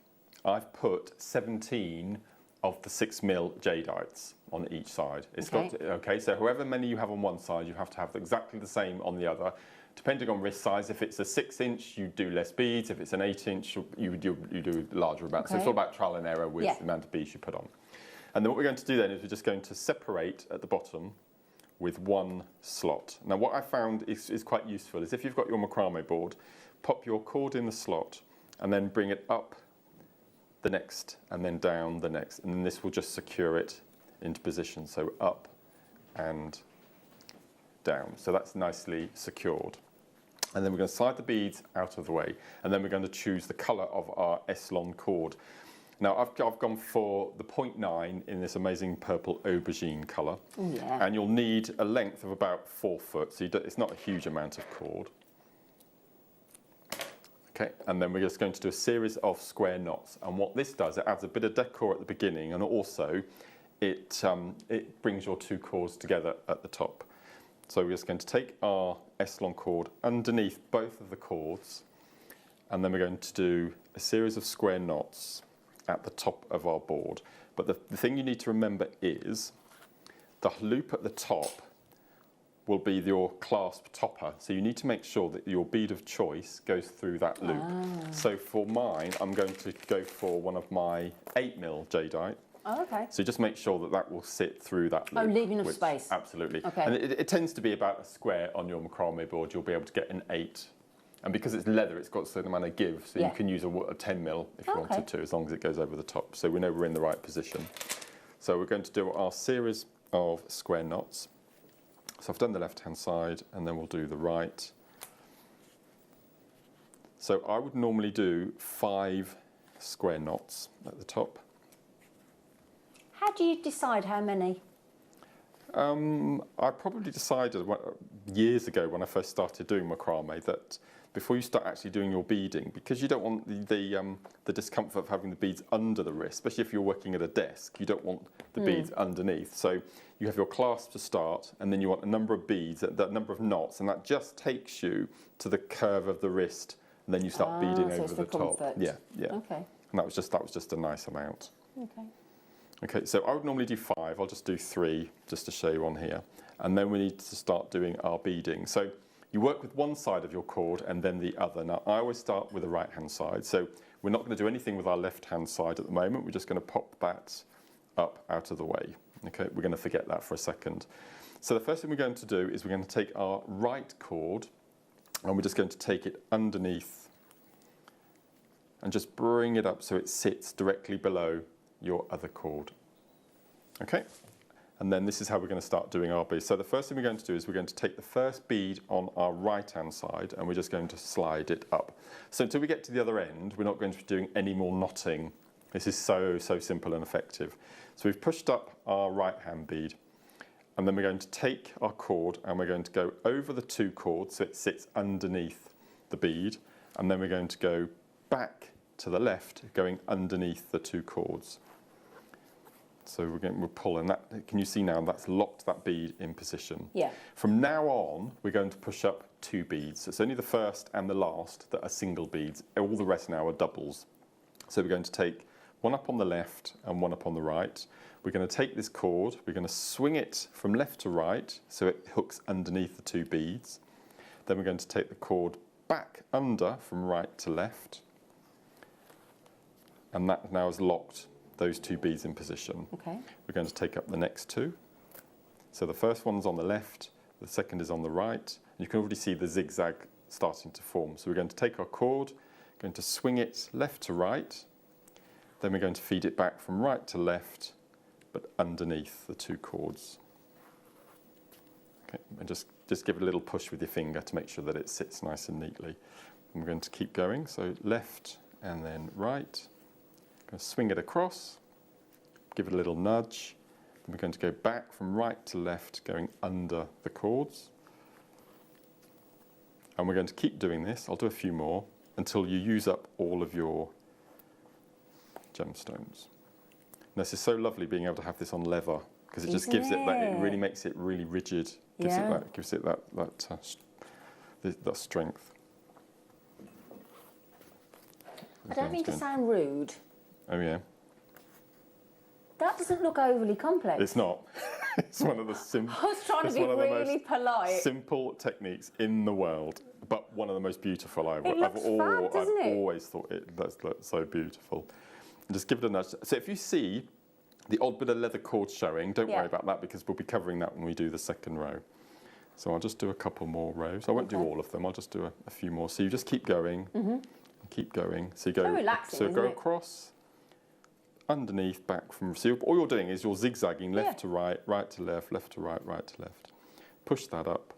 I've put 17 of the 6mm jadeites on each side. So however many you have on one side, you have to have exactly the same on the other. Depending on wrist size, if it's a 6-inch, you do less beads. If it's an 8-inch, you do larger amounts. So it's all about trial and error with the amount of beads you put on. And then what we're going to do then is we're just going to separate at the bottom with 1 slot. Now what I found is quite useful is if you've got your macrame board, pop your cord in the slot and then bring it up the next and then down the next, and then this will just secure it into position. So up and down. So that's nicely secured. And then we're going to slide the beads out of the way, and then we're going to choose the colour of our S-Lon cord. Now I've gone for the 0.9 in this amazing purple aubergine colour. Yeah. And you'll need a length of about 4 foot, so it's not a huge amount of cord. Okay, and then we're just going to do a series of square knots. And what this does, it adds a bit of decor at the beginning, and also it brings your 2 cords together at the top. So we're just going to take our S-Lon cord underneath both of the cords, and then we're going to do a series of square knots at the top of our board. But the thing you need to remember is the loop at the top will be your clasp topper. So you need to make sure that your bead of choice goes through that loop. So for mine, I'm going to go for one of my 8mm jadeite. Oh, okay. So just make sure that that will sit through that loop. Oh, leaving enough space. Absolutely. Okay. And it tends to be about a square on your macrame board. You'll be able to get an 8. And because it's leather, it's got a certain amount of give, so you can use a 10mm if you wanted to, as long as it goes over the top. So we know we're in the right position. So we're going to do our series of square knots. So I've done the left-hand side, and then we'll do the right. So I would normally do 5 square knots at the top. How do you decide how many? I probably decided years ago when I first started doing macrame that before you start actually doing your beading, because you don't want the discomfort of having the beads under the wrist, especially if you're working at a desk, you don't want the beads underneath. So you have your clasp to start, and then you want a number of beads, that number of knots, and that just takes you to the curve of the wrist, and then you start beading over the top. Yeah, yeah. Okay. And that was just a nice amount. Okay. Okay, so I would normally do 5. I'll just do 3 just to show you on here. And then we need to start doing our beading. So you work with one side of your cord and then the other. Now, I always start with the right-hand side. So we're not going to do anything with our left-hand side at the moment. We're just going to pop that up out of the way. Okay, we're going to forget that for a second. So the first thing we're going to do is we're going to take our right cord and we're just going to take it underneath and just bring it up so it sits directly below your other cord. Okay, and then this is how we're going to start doing our beads. So the first thing we're going to do is we're going to take the first bead on our right hand side and we're just going to slide it up. So until we get to the other end, we're not going to be doing any more knotting. This is so simple and effective. So we've pushed up our right hand bead, and then we're going to take our cord and we're going to go over the 2 cords so it sits underneath the bead, and then we're going to go back to the left, going underneath the 2 cords. So we're pulling that. Can you see now that's locked that bead in position? Yeah. From now on, we're going to push up 2 beads. So it's only the first and the last that are single beads. All the rest now are doubles. So we're going to take one up on the left and one up on the right. We're going to take this cord, we're going to swing it from left to right so it hooks underneath the 2 beads. Then we're going to take the cord back under from right to left. And that now has locked those 2 beads in position. Okay. We're going to take up the next 2. So the first one's on the left, the second is on the right. You can already see the zigzag starting to form. So we're going to take our cord, going to swing it left to right, then we're going to feed it back from right to left, but underneath the 2 cords. Okay, and just give it a little push with your finger to make sure that it sits nice and neatly. And we're going to keep going, so left and then right. Going to swing it across, give it a little nudge. Then we're going to go back from right to left, going under the cords. And we're going to keep doing this. I'll do a few more until you use up all of your gemstones. And this is so lovely being able to have this on leather, because it just gives it that, it really makes it really rigid. Gives it that strength. I don't mean to sound rude. Oh yeah. That doesn't look overly complex. It's not. It's one of the simple. I was trying to be really polite. Simple techniques in the world, but one of the most beautiful I've always thought that's so beautiful. And just give it a nudge. So if you see the odd bit of leather cord showing, don't worry about that, because we'll be covering that when we do the second row. So I'll just do a couple more rows. I won't do all of them. I'll just do a few more. So you just keep going, keep going. So you go. So relaxing, so go across, underneath, back from, so all you're doing is you're zigzagging left to right, right to left, left to right, right to left. Push that up.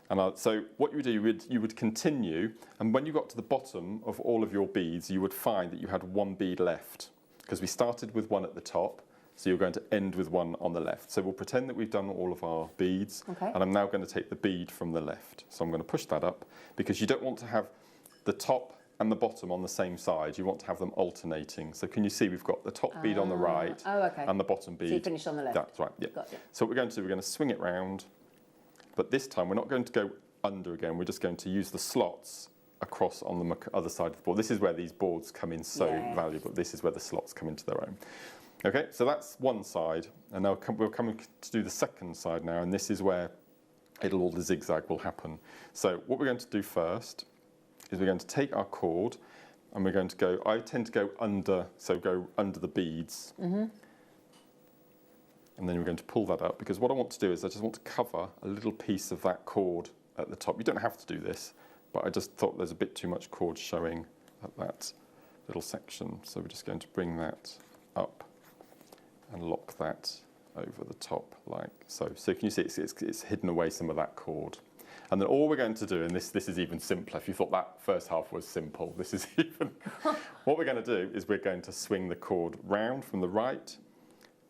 And so what you would do, you would continue, and when you got to the bottom of all of your beads, you would find that you had one bead left, because we started with one at the top, so you're going to end with one on the left. So we'll pretend that we've done all of our beads, and I'm now going to take the bead from the left. So I'm going to push that up, because you don't want to have the top and the bottom on the same side. You want to have them alternating. So can you see we've got the top bead on the right and the bottom bead. So you finish on the left. That's right, yeah. Got you. So what we're going to do, we're going to swing it round, but this time we're not going to go under again. We're just going to use the slots across on the other side of the board. This is where these boards come in so valuable. This is where the slots come into their own. Okay, so that's one side, and now we're coming to do the second side now, and this is where all the zigzag will happen. So what we're going to do first is we're going to take our cord, and we're going to go, I tend to go under, so go under the beads, and then we're going to pull that up, because what I want to do is I just want to cover a little piece of that cord at the top. You don't have to do this, but I just thought there's a bit too much cord showing at that little section, so we're just going to bring that up and lock that over the top like so. So can you see it's hidden away some of that cord. And then all we're going to do, and this is even simpler, if you thought that first half was simple, this is even, what we're going to do is we're going to swing the cord round from the right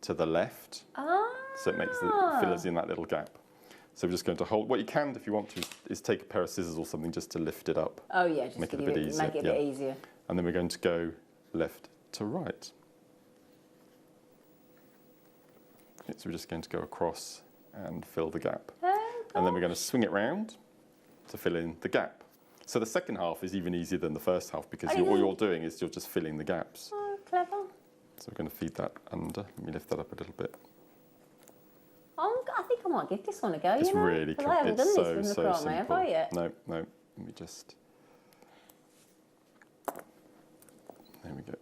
to the left, so it makes the fillers in that little gap. So we're just going to hold, what you can do if you want to is take a pair of scissors or something just to lift it up. Oh yeah, just make to it a bit easier. Make it a bit easier. And then we're going to go left to right. Okay, so we're just going to go across and fill the gap. And then we're going to swing it round to fill in the gap. So the second half is even easier than the first half, because all you're doing is you're just filling the gaps. Oh, clever. So we're going to feed that under. Let me lift that up a little bit. I think I might give this one a go. It's really cool. I haven't done so, this with so macrame, simple. have I yet? No. Let me just. There we go.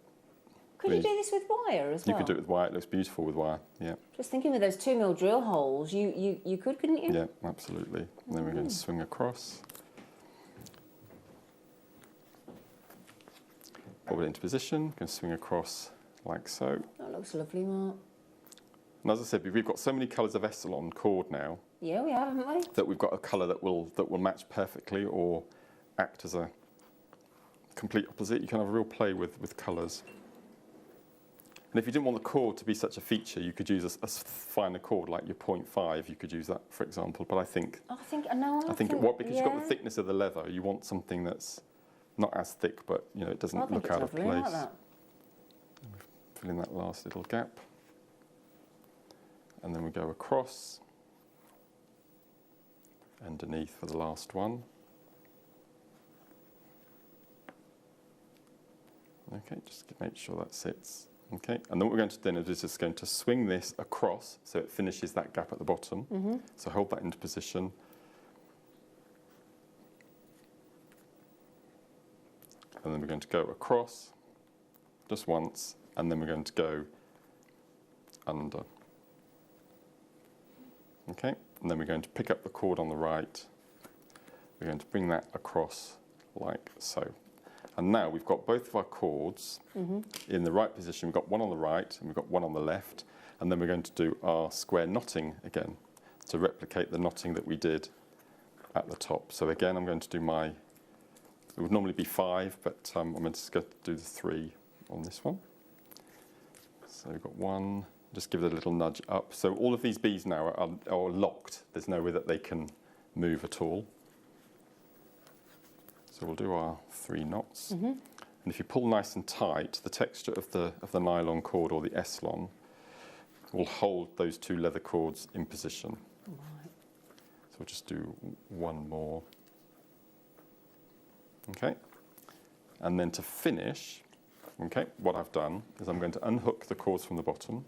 Could you do this with wire as well? You could do it with wire. It looks beautiful with wire. Yeah. Just thinking with those 2mm drill holes, you could, couldn't you? Yeah, absolutely. And then we're going to swing across. Pop it into position. Going to swing across like so. That looks lovely, Mark. And as I said, we've got so many colours of Essilon cord now. Yeah, we have, haven't we? That we've got a colour that will match perfectly or act as a complete opposite. You can have a real play with colours. And if you didn't want the cord to be such a feature, you could use a finer cord like your 0.5. You could use that, for example. But I think because you've got the thickness of the leather, you want something that's not as thick, but it doesn't look out of place. Like that. Fill in that last little gap. And then we go across, underneath for the last one. Okay, just make sure that sits. Okay, and then what we're going to do is just going to swing this across so it finishes that gap at the bottom. So hold that into position. And then we're going to go across just once, and then we're going to go under. Okay, and then we're going to pick up the cord on the right. We're going to bring that across like so. And now we've got both of our cords in the right position. We've got one on the right and we've got one on the left. And then we're going to do our square knotting again to replicate the knotting that we did at the top. So again, I'm going to do it would normally be 5, but I'm just going to do the 3 on this one. So we've got 1. Just give it a little nudge up. So all of these beads now are locked. There's no way that they can move at all. So we'll do our 3 knots. And if you pull nice and tight, the texture of the nylon cord or the Essilon will hold those 2 leather cords in position. Right. So we'll just do 1 more. Okay. And then to finish, okay, what I've done is I'm going to unhook the cords from the bottom.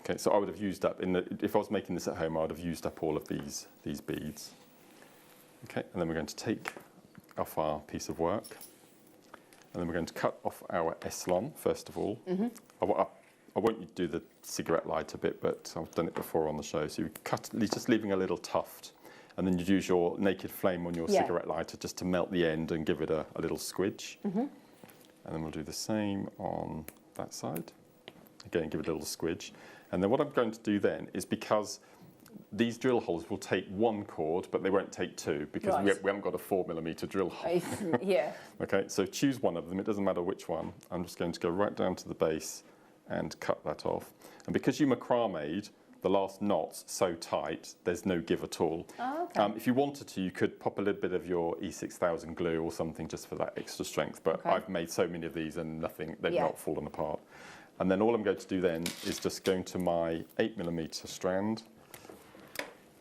Okay, so I would have used up, if I was making this at home, I would have used up all of these beads. Okay, and then we're going to take off our piece of work, and then we're going to cut off our Essilon, first of all. I won't do the cigarette lighter bit, but I've done it before on the show. So you cut, just leaving a little tuft, and then you'd use your naked flame on your cigarette lighter just to melt the end and give it a little squidge. And then we'll do the same on that side. Again, give it a little squidge. And then what I'm going to do then is, because these drill holes will take one cord, but they won't take two, because we haven't got a 4mm drill hole. Okay, so choose one of them. It doesn't matter which one. I'm just going to go right down to the base and cut that off. And because you macrame'd the last knot's so tight, there's no give at all. If you wanted to, you could pop a little bit of your E6000 glue or something just for that extra strength, but I've made so many of these and they've not fallen apart. And then all I'm going to do then is just go into my 8mm strand,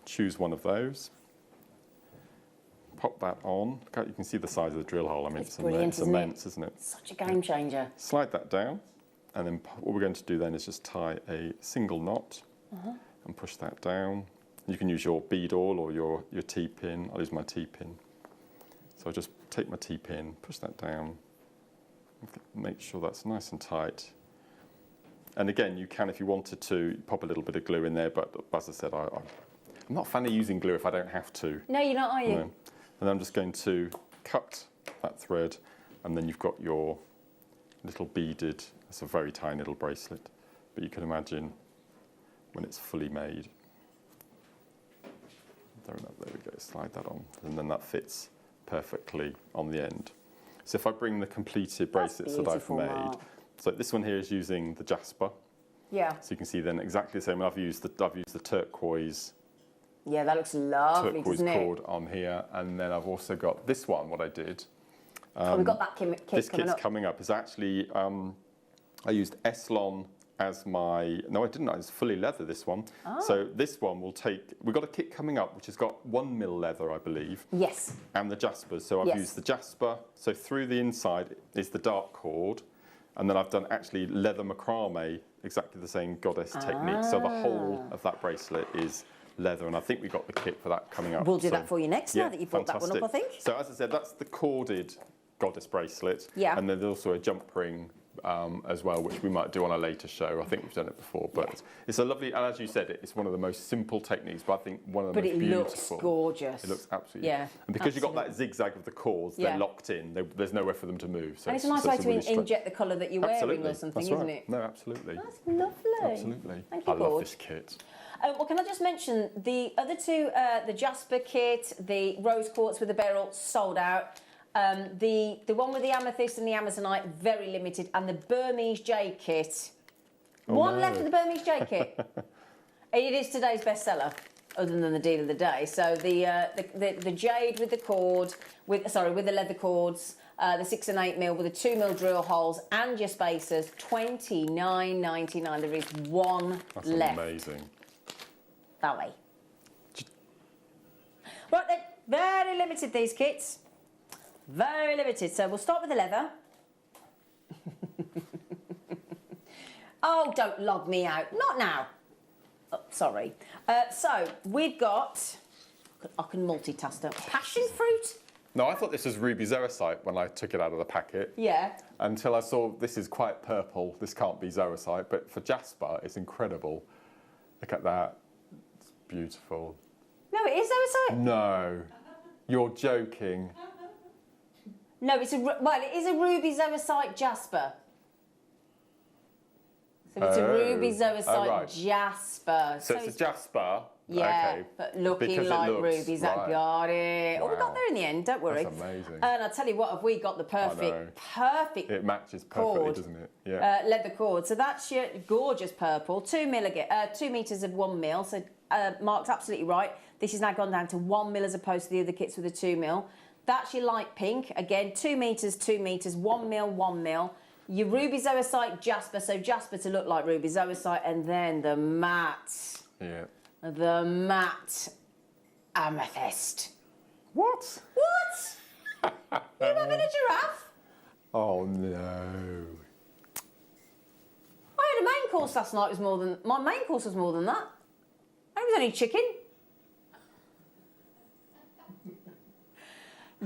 choose one of those, pop that on. You can see the size of the drill hole. I mean, it's immense, isn't it? Such a game changer. Slide that down, and then what we're going to do then is just tie a single knot and push that down. You can use your bead awl or your T-pin. I'll use my T-pin. So I'll just take my T-pin, push that down, make sure that's nice and tight. And again, you can, if you wanted to, pop a little bit of glue in there, but as I said, I'm not a fan of using glue if I don't have to. No, you're not, are you? No. And I'm just going to cut that thread, and then you've got your little beaded, it's a very tiny little bracelet, but you can imagine when it's fully made. There we go, slide that on, and then that fits perfectly on the end. So if I bring the completed bracelets that I've made, so this one here is using the jasper. Yeah. So you can see then exactly the same. I've used the turquoise. Yeah, that looks lovely, doesn't it? Turquoise cord on here, and then I've also got this one. What I did. We've got that kit this coming kit's up. coming up. Is actually I used Eslon as my. No, I didn't. It's fully leather. This one. So this one will take. We've got a kit coming up which has got 1mm leather, I believe. Yes. And the jaspers. So I've used the jasper. So through the inside is the dark cord. And then I've done actually leather macrame, exactly the same goddess technique. So the whole of that bracelet is leather, and I think we got the kit for that coming up. We'll do that for you next, now that you've brought that one up, I think. So as I said, that's the corded goddess bracelet. Yeah. And then there's also a jump ring as well, which we might do on a later show. I think we've done it before, but it's a lovely, and as you said, it's one of the most simple techniques, but I think one of the most beautiful. But it looks gorgeous. It looks absolutely. Yeah. And because you've got that zigzag of the cords, they're locked in. There's nowhere for them to move. So and it's a nice way to inject the colour that you're wearing or something, isn't it? No, absolutely. That's lovely. Absolutely. Thank you, I love this kit. Well, can I just mention the other two, the Jasper kit, the rose quartz with the beryl, sold out. The one with the amethyst and the amazonite, very limited, and the Burmese jade kit. One left of the Burmese jade kit. It is today's bestseller, other than the deal of the day. So the jade with the cord, with the leather cords, the 6 and 8mm with the 2mm drill holes and your spacers, $29.99. There is one left. That's amazing. That way. Right then, very limited these kits. Very limited. So we'll start with the leather. Oh, don't log me out. Not now. Oh, sorry. So we've got, I can multitask that. Passion fruit. No, I thought this was ruby zoisite when I took it out of the packet. Yeah. Until I saw this is quite purple. This can't be zoisite, but for jasper, it's incredible. Look at that. It's beautiful. No, it is zoisite. No, you're joking. No, it is a ruby zoisite jasper. So it's a ruby zoisite jasper. So it's a jasper. Yeah, okay. but looking like rubies. That got it. Wow. Oh, we got there in the end. Don't worry. That's amazing. And I'll tell you what, have we got the perfect. It matches perfectly, cord, doesn't it? Yeah. Leather cord. So that's your gorgeous purple. 2 meters of 1mm. So Mark's absolutely right. This has now gone down to 1mm as opposed to the other kits with a 2mm. That's your light pink. Again, 2 meters, 1mm, 1mm. Your ruby zoisite jasper. So jasper to look like ruby zoisite, and then the matte. Yeah. The matte amethyst. What? What? You having a giraffe? Oh no. I had a main course last night. My main course was more than that. I was only chicken.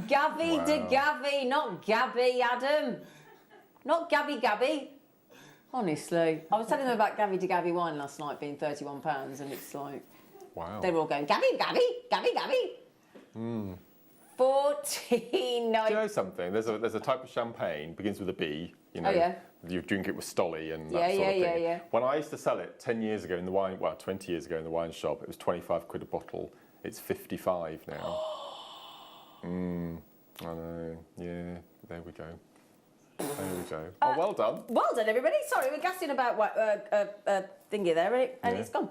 Gabby de Gabby, not Gabby, Adam. Not Gabby. Honestly. I was telling them about Gabby de Gabby wine last night being £31, and it's like... Wow. They were all going, Gabby. 14.99. Do you know something? There's a type of champagne, begins with a B, you know. Oh, yeah. You drink it with Stolly and that Yeah, sort of thing. yeah. When I used to sell it 10 years ago in the wine, well, 20 years ago in the wine shop, it was 25 quid a bottle. It's 55 now. I know. Yeah, there we go. There we go. Oh, well done. Well done, everybody. Sorry, we're gassing about what thingy there, and it's gone.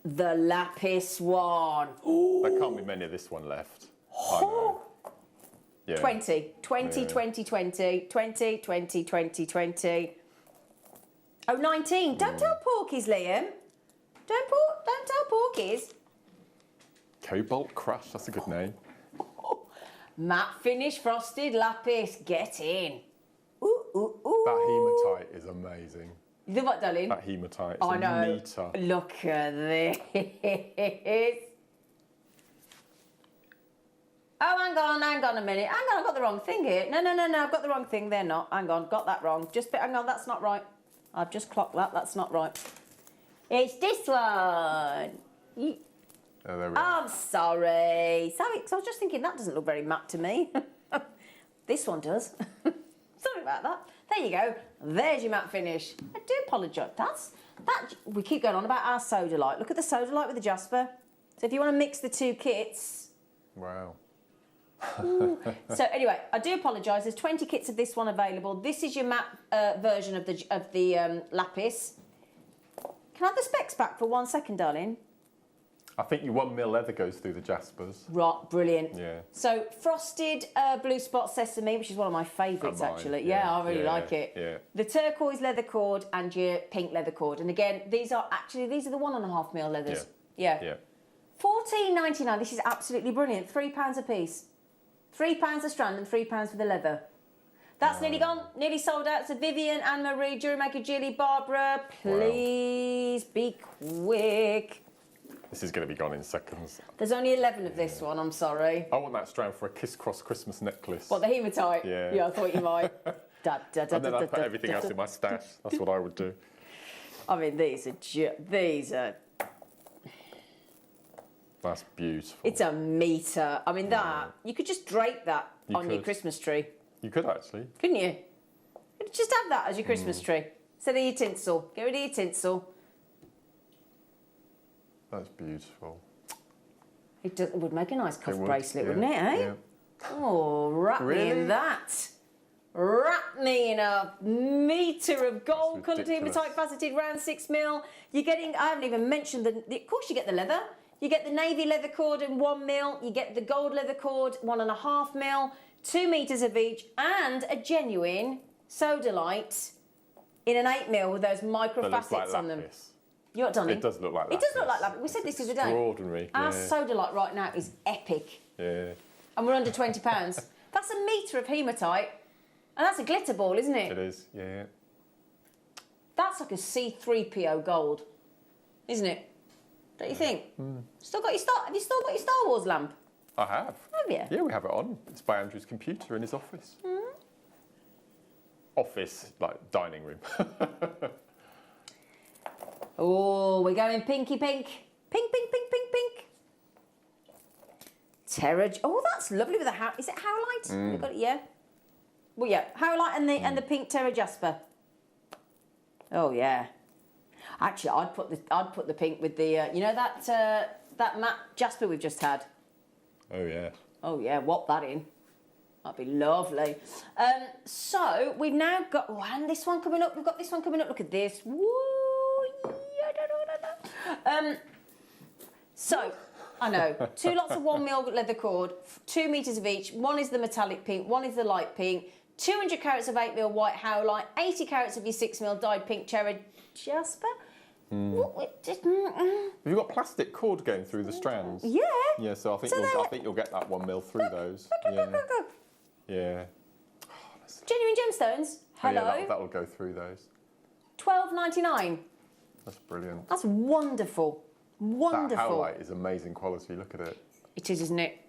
The lapis one. There can't be many of this one left. I know. Yeah. 20, 20, Yeah. 20, 20, 20, 20, 20, 20. Oh, 19. Don't tell Porkies, Liam. Don't tell Porkies. Cobalt Crush, that's a good name. Matte finish frosted lapis. Get in. Ooh, ooh, ooh. That hematite is amazing. The what, darling? That hematite is I a know. meter. Look at this. Oh, hang on a minute. Hang on, I've got the wrong thing here. No, I've got the wrong thing. They're not. Hang on, got that wrong. Hang on, that's not right. I've just clocked that. That's not right. It's this one. Oh, there we Oh, are. I'm sorry. Sorry, because I was just thinking that doesn't look very matte to me. This one does. Sorry about that. There you go. There's your matte finish. I do apologise. We keep going on about our soda light. Look at the soda light with the Jasper. So if you want to mix the two kits. Wow. So anyway, I do apologise. There's 20 kits of this one available. This is your matte version of the lapis. Can I have the specs back for 1 second, darling? I think your 1 mil leather goes through the Jaspers. Right, brilliant. Yeah. So frosted blue spot sesame, which is one of my favourites actually. Yeah, I really like it. Yeah. The turquoise leather cord and your pink leather cord. And again, these are the 1.5 mil leathers. Yeah. $14.99. This is absolutely brilliant. £3 a piece. £3 a strand and £3 for the leather. That's nearly gone, nearly sold out. So Vivian, Anne-Marie, Jewellery Maker, Julie, Barbara, please be quick. This is going to be gone in seconds. There's only 11 of this one, I'm sorry. I want that strand for a Kiss Cross Christmas necklace. What, the hematite? Yeah. Yeah, I thought you might. And then I'd put everything else in my stash. That's what I would do. I mean, these are... That's beautiful. It's a metre. I mean, you could just drape that on your Christmas tree. You could actually. Couldn't you? You could just have that as your Christmas tree. Instead of your tinsel. Get rid of your tinsel. That's beautiful. It would make a nice cuff bracelet, yeah, wouldn't it, eh? Yeah. Oh, wrap me in that. Wrap me in a metre of gold coloured hematite faceted round 6 mil. You're getting, I haven't even mentioned of course you get the leather. You get the navy leather cord in 1 mil. You get the gold leather cord 1.5 mil. 2 metres of each, and a genuine sodalite in an 8 mil with those micro facets on them. You know what, Donny? It does look like lapis. It does look like lapis. We said this the other day. Extraordinary. Our sodalite right now is epic. Yeah. And we're under £20. That's a metre of hematite, and that's a glitter ball, isn't it? It is, yeah. That's like a C3PO gold, isn't it? Don't you think? Mm. Have you still got your Star Wars lamp? I have. Have you? Yeah, we have it on. It's by Andrew's computer in his office. Office, like dining room. Oh, we're going pinky pink. Pink, pink, pink, pink, pink. Oh, that's lovely with a is it howlite? We've got it, yeah. Well, yeah, howlite and the pink Terra Jasper. Oh yeah. Actually, I'd put the pink with the you know that matte Jasper we've just had. Oh yeah. Oh yeah, whop that in. That'd be lovely. So we've now got and this one coming up. We've got this one coming up. Look at this. Woo! Yeah, so I know 2 lots of 1 mil leather cord, 2 metres of each. One is the metallic pink, one is the light pink. 200 carats of 8 mil white howlite, 80 carats of your 6 mil dyed pink cherry Jasper. Have you got plastic cord going through the strands? Yeah. Yeah, so I think you'll get that 1 mil through those. Yeah. Genuine gemstones. Hello. Oh, yeah, that'll go through those. $12.99. That's brilliant. That's wonderful. Wonderful. That howlite is amazing quality. Look at it. It is, isn't it?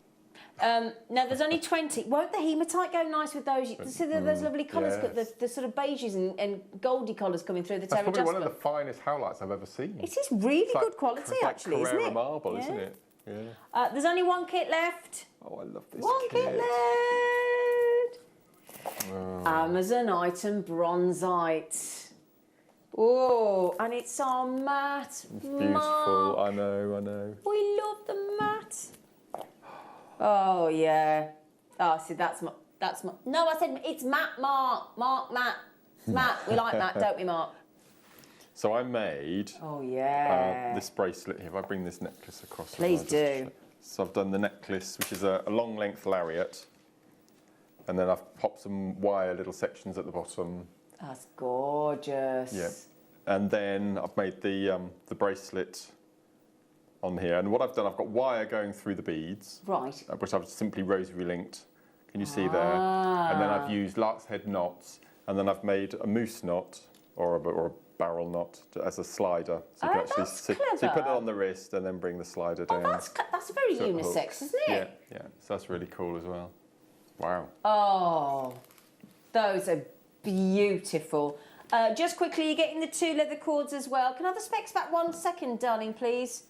Now, there's only 20. Won't the hematite go nice with those? See those lovely colours, yes. the sort of beiges and goldy colours coming through the That's terra probably jasper. one of the finest howlights I've ever seen. It is really It's like- good quality, it's like actually, isn't Carrara it? marble, Yeah. isn't it? Yeah. There's only one kit left. Oh, I love this One kit left. Amazonite and bronzite. Oh, and it's our matte. It's beautiful. I know. We love the matte. Oh yeah. Oh, see, that's my. No, I said it's matte, Mark. Matte. It's matte. We like matte, don't we, Mark? So I made Oh yeah. this bracelet here. If I bring this necklace across. Please I'll just do. So I've done the necklace, which is a long length lariat. And then I've popped some wire little sections at the bottom. That's gorgeous. Yeah. And then I've made the bracelet on here. And what I've done, I've got wire going through the beads. Right. Which I've simply rosary linked. Can you see there? And then I've used lark's head knots. And then I've made a moose knot or a barrel knot as a slider. So you can actually that's so you put it clever. on the wrist and then bring the slider Oh, down. that's very so it unisex, hooks. isn't it? Yeah. So that's really cool as well. Wow. Oh, those are beautiful. Just quickly, you're getting the 2 leather cords as well. Can I have the specs back 1 second, darling, please?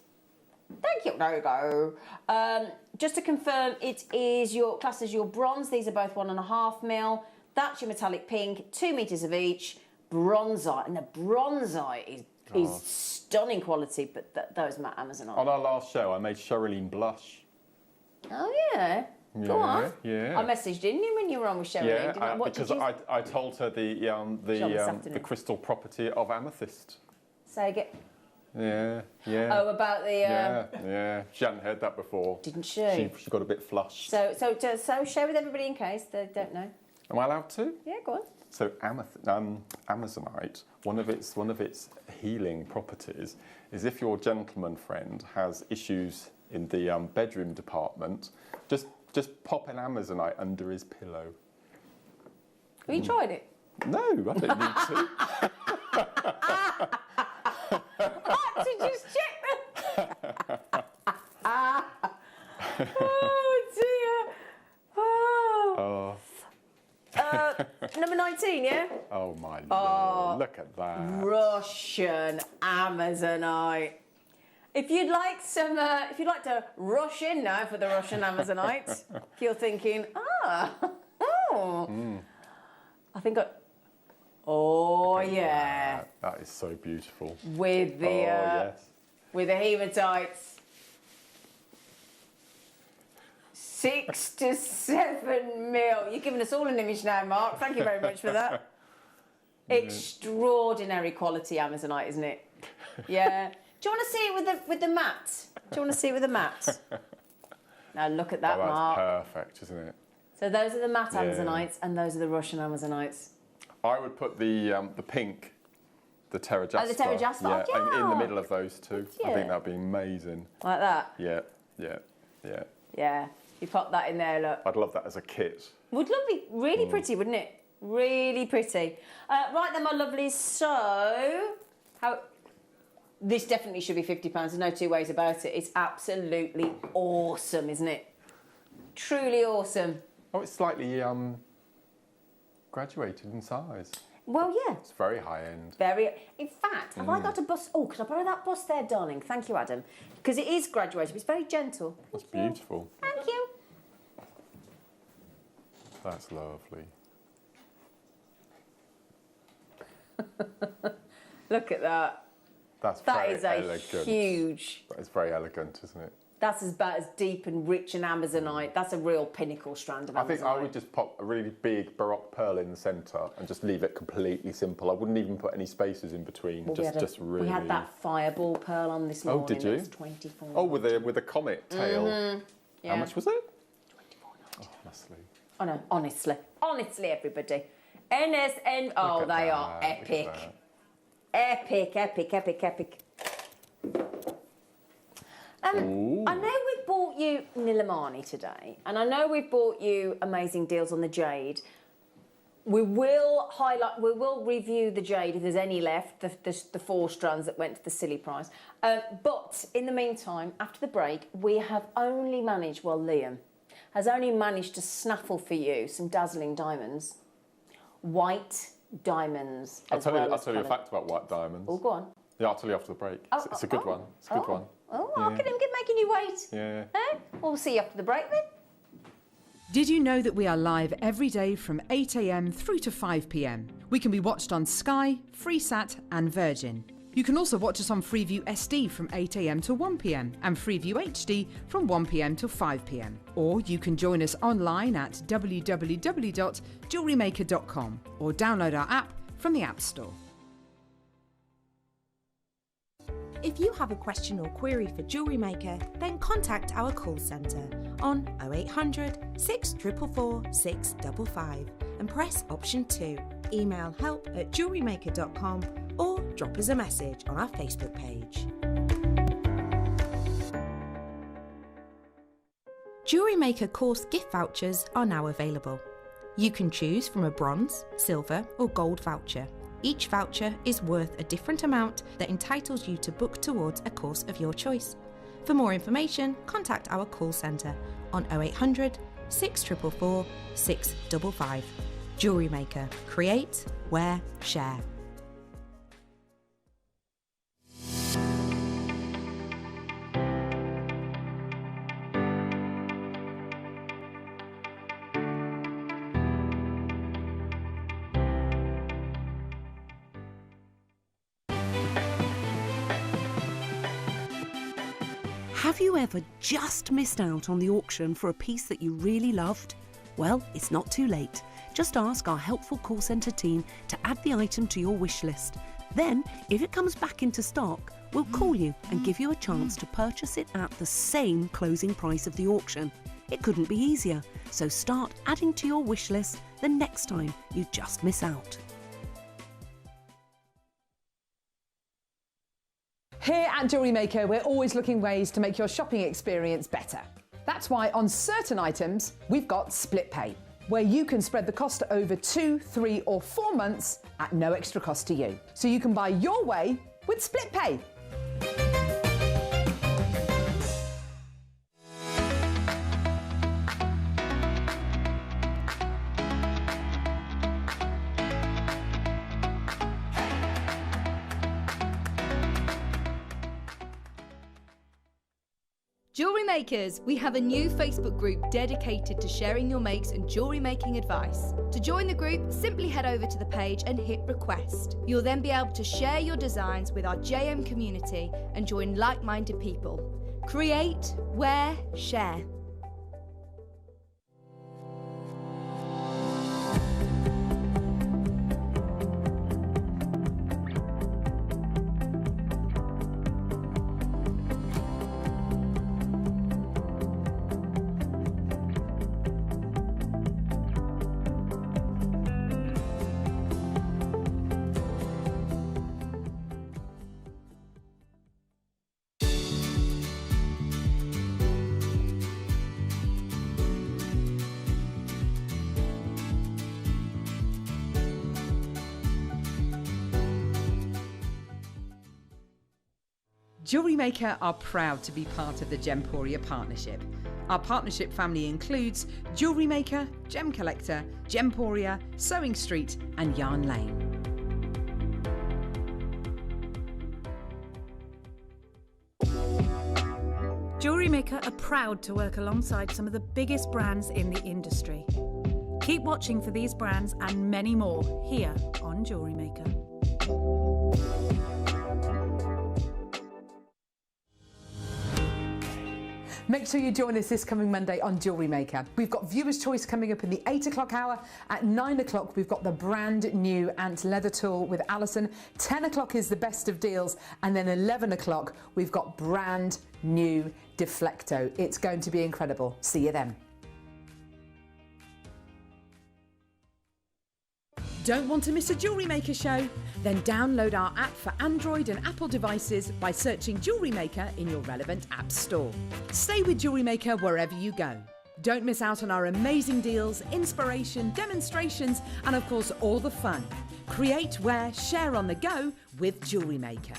Thank you. There you go. Just to confirm, it is your class as your bronze. These are both 1.5 mil. That's your metallic pink, 2 meters of each. Bronzite, and the bronzite is stunning quality, but those matte Amazonite. On our last show, I made Sherilyn blush. Oh yeah. Go on. Yeah. I messaged, didn't you, when you were on with Sherilyn? Yeah, didn't I? What because did you I told her this afternoon. the crystal property of amethyst. say again? Yeah. Oh, about the. Yeah. She hadn't heard that before. Didn't she? She got a bit flushed. So share with everybody in case they don't know. Am I allowed to? Yeah, go on. So Amazonite, one of its healing properties is if your gentleman friend has issues in the bedroom department, just pop an Amazonite under his pillow. Have you tried it? No, I don't need to. To just check. Oh dear. Oh. Number 19, yeah? Oh my lord! Look at that. Russian Amazonite. If you'd like to rush in now for the Russian Amazonite, if you're thinking, I think oh yeah. That is so beautiful. With the yes. with the hematites. 6 to 7 mil. You're giving us all an image now, Mark. Thank you very much for that. Extraordinary quality Amazonite, isn't it? Yeah. Do you want to see it with the matte? Do you want to see it with the matte? Now look at that, that's Mark. perfect, isn't it? So those are the matte Amazonites, and those are the Russian Amazonites. I would put the pink, the terra jasper. Oh, the terra jasper. Yeah, in the middle of those two. Yeah. I think that'd be amazing. Like that? Yeah. Yeah. You pop that in there, look. I'd love that as a kit. Would be really pretty, wouldn't it? Really pretty. Right then, my lovelies. So, this definitely should be £50. There's no two ways about it. It's absolutely awesome, isn't it? Truly awesome. Oh, it's slightly graduated in size. Well, yeah. It's very high end. Very. In fact, have I got a bust? Oh, could I borrow that bust there, darling? Thank you, Adam. Because it is graduated, but it's very gentle. That's beautiful. Thank you. That's lovely. Look at that. That That is elegant. huge. That is very elegant, isn't it? That's about as deep and rich an Amazonite. That's a real pinnacle strand of Amazonite. I think I would just pop a really big Baroque pearl in the centre and just leave it completely simple. I wouldn't even put any spaces in between. Well, just really. We had that fireball pearl on this morning. Oh, did you? It's 24. Oh, with a comet tail. Yeah. How much was it? £24.90. Oh, honestly. Oh no, honestly, everybody. NSN. Oh, Look at they are that, look at epic. that. Epic. I know we've bought you Nilamani today, and I know we've bought you amazing deals on the jade. We will review the jade if there's any left, the 4 strands that went to the silly price. But in the meantime, after the break, we have only managed, Liam has only managed to snaffle for you some dazzling diamonds. White diamonds. I'll tell you a fact about white diamonds. Oh, go on. Yeah, I'll tell you after the break. It's a good one. It's a good one. Oh, look at him making you wait. Yeah. Eh? We'll see you after the break then. Did you know that we are live every day from 8 a.m. through to 5 p.m? We can be watched on Sky, Freesat and Virgin. You can also watch us on Freeview SD from 8 a.m. to 1 p.m. and Freeview HD from 1 p.m. to 5 p.m. Or you can join us online at www.JewelleryMaker.com or download our app from the App Store. If you have a question or query for Jewellery Maker, then contact our call centre on 0800 644 655 and press option 2. Email help@jewellerymaker.com or drop us a message on our Facebook page. Jewellery Maker course gift vouchers are now available. You can choose from a bronze, silver or gold voucher. Each voucher is worth a different amount that entitles you to book towards a course of your choice. For more information, contact our call centre on 0800 644 655. Jewellery Maker. Create, wear, share. Have you ever just missed out on the auction for a piece that you really loved? Well, it's not too late. Just ask our helpful call centre team to add the item to your wish list. Then, if it comes back into stock, we'll call you and give you a chance to purchase it at the same closing price of the auction. It couldn't be easier, so start adding to your wish list the next time you just miss out. Here at Jewellery Maker, we're always looking ways to make your shopping experience better. That's why on certain items, we've got split pay, where you can spread the cost over 2, 3 or 4 months at no extra cost to you. So you can buy your way with split pay. Jewellery Makers, we have a new Facebook group dedicated to sharing your makes and jewellery making advice. To join the group, simply head over to the page and hit request. You'll then be able to share your designs with our JM community and join like-minded people. Create, wear, share. Jewellery Maker are proud to be part of the Gemporia partnership. Our partnership family includes Jewellery Maker, Gem Collector, Gemporia, Sewing Street and Yarn Lane. Jewellery Maker are proud to work alongside some of the biggest brands in the industry. Keep watching for these brands and many more here on Jewellery Maker. Make sure you join us this coming Monday on Jewellery Maker. We've got Viewer's Choice coming up in the 8 o'clock hour. At 9 o'clock, we've got the brand new Ant Leather Tool with Alison. 10 o'clock is the best of deals. And then 11 o'clock, we've got brand new Deflecto. It's going to be incredible. See you then. Don't want to miss a Jewellery Maker show? Then download our app for Android and Apple devices by searching Jewellery Maker in your relevant app store. Stay with Jewellery Maker wherever you go. Don't miss out on our amazing deals, inspiration, demonstrations, and of course all the fun. Create, wear, share on the go with Jewellery Maker.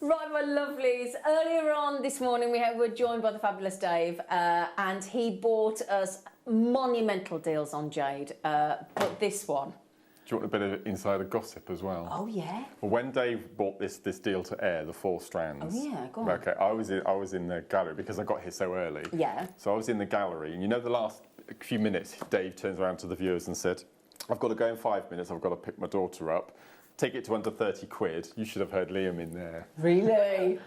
Right, my lovelies. Earlier on this morning, we were joined by the fabulous Dave, and he bought us monumental deals on jade. But this one. Do you want a bit of insider gossip as well? Oh yeah. Well, when Dave bought this deal to air, the 4 strands. Oh yeah, go on. Okay, I was in the gallery because I got here so early. Yeah. So I was in the gallery, and you know, the last few minutes, Dave turns around to the viewers and said, "I've got to go in 5 minutes. I've got to pick my daughter up. Take it to under 30 quid. You should have heard Liam in there." Really?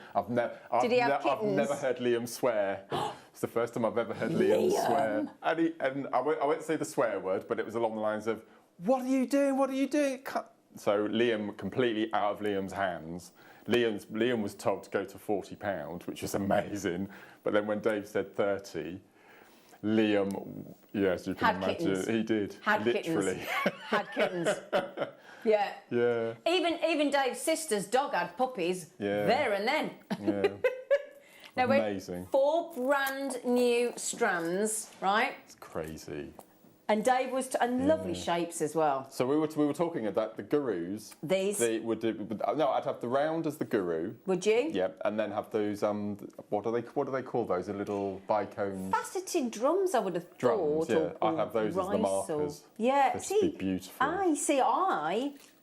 Did he have kittens? I've never heard Liam swear. It's the first time I've ever heard Liam swear. And I won't say the swear word, but it was along the lines of, "What are you doing? What are you doing?" So Liam, completely out of Liam's hands. Liam was told to go to £40, which was amazing. But then when Dave said 30, Liam, yes, you can imagine, kittens. he did. Had literally. Kittens. Had kittens. Yeah. Yeah. Even Dave's sister's dog had puppies. Yeah. There and then. Yeah. Now amazing. 4 brand new strands, right? It's crazy. And Dave was, and lovely shapes as well. So we were talking about the gurus. These? They would do, no, I'd have the round as the guru. Would you? Yeah, and then have those what do they call those? The little bicones. Faceted drums, I would have Drums, thought. yeah. Or I'd have those as the rice markers. Yeah, They'd see, be beautiful.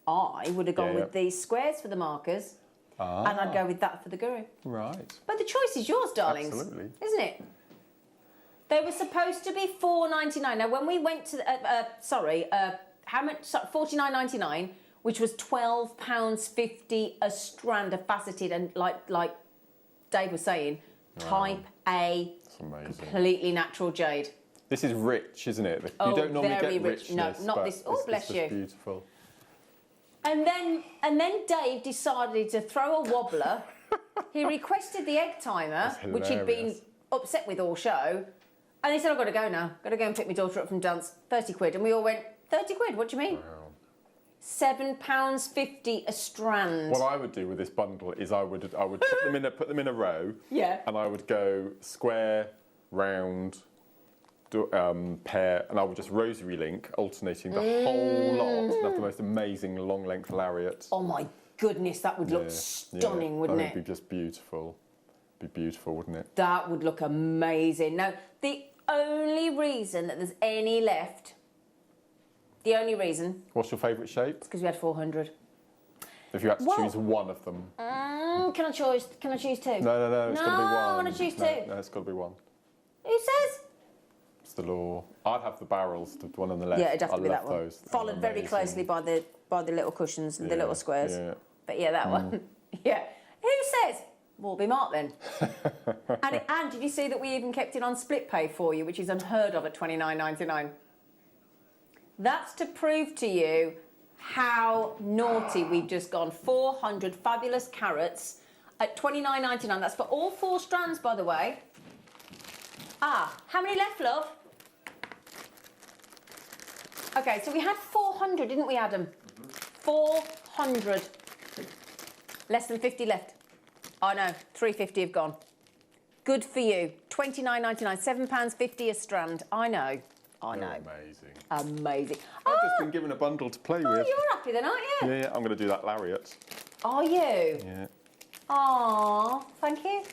I would have gone with these squares for the markers, and I'd go with that for the guru. Right. But the choice is yours, darlings. Absolutely. Isn't it? They were supposed to be $4.99. Now, when we went to, how much? $49.99, which was £12.50 a strand of faceted, and like Dave was saying, type A, completely natural jade. This is rich, isn't it? You don't normally very get rich. richness. No, not this. Oh, bless you. Beautiful. And then Dave decided to throw a wobbler. He requested the egg timer, which he'd been upset with all show. And he said, "I've got to go now. Got to go and pick my daughter up from dance. 30 quid." And we all went, 30 quid? What do you mean? Wow. £7.50 a strand. What I would do with this bundle is I would put them in a row. Yeah. And I would go square, round, pair, and I would just rosary link, alternating the whole lot, and have the most amazing long length lariat. Oh my goodness, that would look stunning, wouldn't it? That would be just beautiful. Be beautiful, wouldn't it? That would look amazing. Now, the only reason that there's any left, the only reason... What's your favourite shape? It's because we had 400. If you had to choose one of them. Can I choose 2? No, it's got to be one. I want to choose 2. No, it's got to be one. Who says? It's the law. I'd have the barrels, the one on the left. Yeah, it'd have to be that one. Those. Followed very closely by the little cushions and the little squares. Yeah. But yeah, that one. Yeah. Who says? Will be Mark then. and did you see that we even kept it on split pay for you, which is unheard of at $29.99? That's to prove to you how naughty we've just gone. 400 fabulous carats at $29.99. That's for all 4 strands, by the way. How many left, love? Okay, so we had 400, didn't we, Adam? 400. Less than 50 left. I know, 350 have gone. Good for you. £29.99, £7.50 a strand. I know. Amazing. Amazing. I've just been given a bundle to play with. You're happy then, aren't you? Yeah, I'm going to do that lariat. Are you? Yeah. Aww, thank you.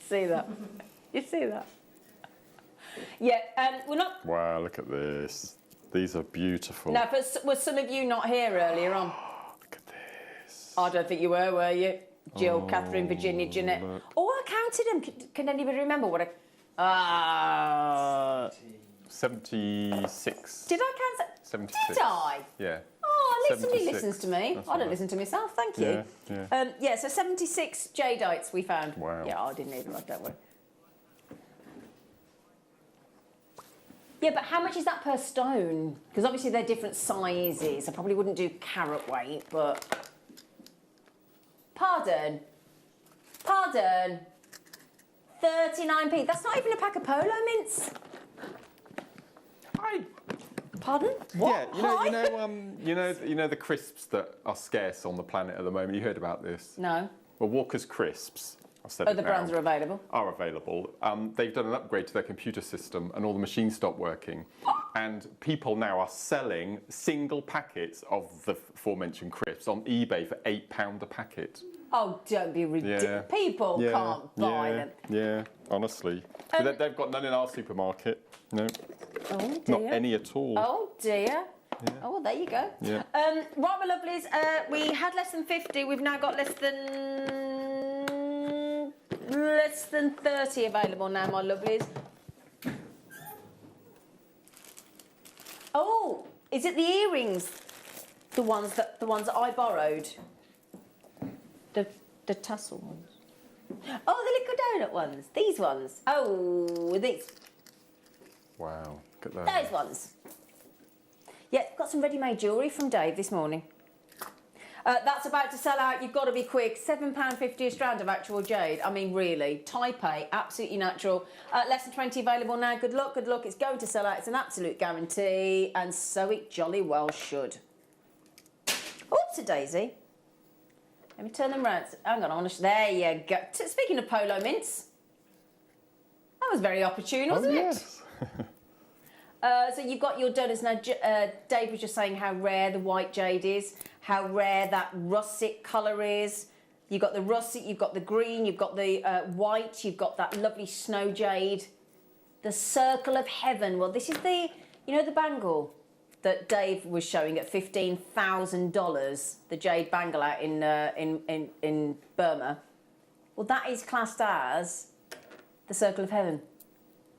See that? You see that? Yeah, we're not... Wow, look at this. These are beautiful. No, but were some of you not here earlier on? Look at this. I don't think you were you? Jill, Catherine, Virginia, Jeanette. Look. Oh, I counted them. Can anybody remember what I... 76. Did I count? 76. Did I? Yeah. Oh, somebody 76. listens to me. That's I don't right. listen to myself, thank you. Yeah. So 76 jadeite we found. Wow. Yeah, I didn't either, don't worry. Yeah, but how much is that per stone? Because obviously they're different sizes. I probably wouldn't do carat weight, but... Pardon? 39p. That's not even a pack of polo mints. Pardon? What? Yeah, you know the crisps that are scarce on the planet at the moment. You heard about this? No. Well, Walker's crisps I've said Oh, it the now, brands are available? Are available. They've done an upgrade to their computer system and all the machines stopped working. And people now are selling single packets of the aforementioned crisps on eBay for £8 a packet. Oh, don't be ridiculous. Yeah. People can't buy them. Yeah, honestly. But they've got none in our supermarket. No. Oh, dear. Not any at all. Oh, dear. Yeah. Oh, well, there you go. Yeah. Right, my lovelies, we had less than 50. We've now got less than 30 available now, my lovelies. Oh, is it the earrings? The ones that I borrowed? The tassel ones. Oh, the liquid donut ones. These ones. Oh, these. Wow, look at those. Those ones. Yeah, got some ready-made jewellery from Dave this morning. That's about to sell out. You've got to be quick. £7.50 a strand of actual jade. I mean, really. Type A, absolutely natural. Less than 20 available now. Good luck, good luck. It's going to sell out. It's an absolute guarantee. And so it jolly well should. Oopsie daisy. Let me turn them round. Hang on, there you go. Speaking of polo mints, that was very opportune, wasn't it? So you've got your donuts now. Dave was just saying how rare the white jade is, how rare that russet colour is. You've got the russet, you've got the green, you've got the white, you've got that lovely snow jade. The circle of heaven. Well, this is the, you know, the bangle that Dave was showing at $15,000, the jade bangle out in Burma. Well, that is classed as the circle of heaven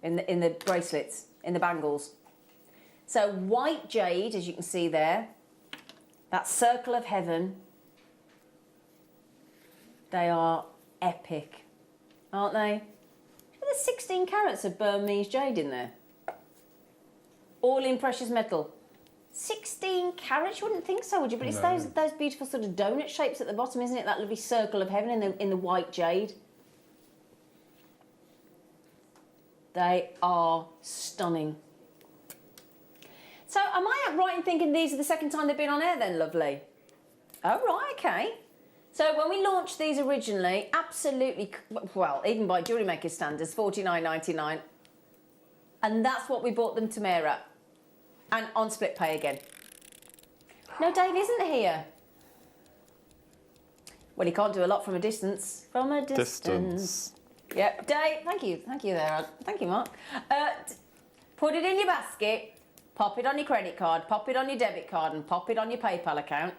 in the bracelets, in the bangles. So white jade, as you can see there, that circle of heaven, they are epic, aren't they? There's 16 carats of Burmese jade in there, all in precious metal. 16 carats, you wouldn't think so, would you? But it's those beautiful sort of donut shapes at the bottom, isn't it? That lovely circle of heaven in the white jade. They are stunning. So am I right in thinking these are the second time they've been on air then, lovely? Oh, right, okay. So when we launched these originally, absolutely, well, even by Jewellery Maker standards, $49.99. And that's what we bought them to Mayor at. And on split pay again. No, Dave isn't here. Well, he can't do a lot from a distance. From a distance. Yeah, Dave, thank you there. Thank you, Mark. Put it in your basket, pop it on your credit card, pop it on your debit card, and pop it on your PayPal account.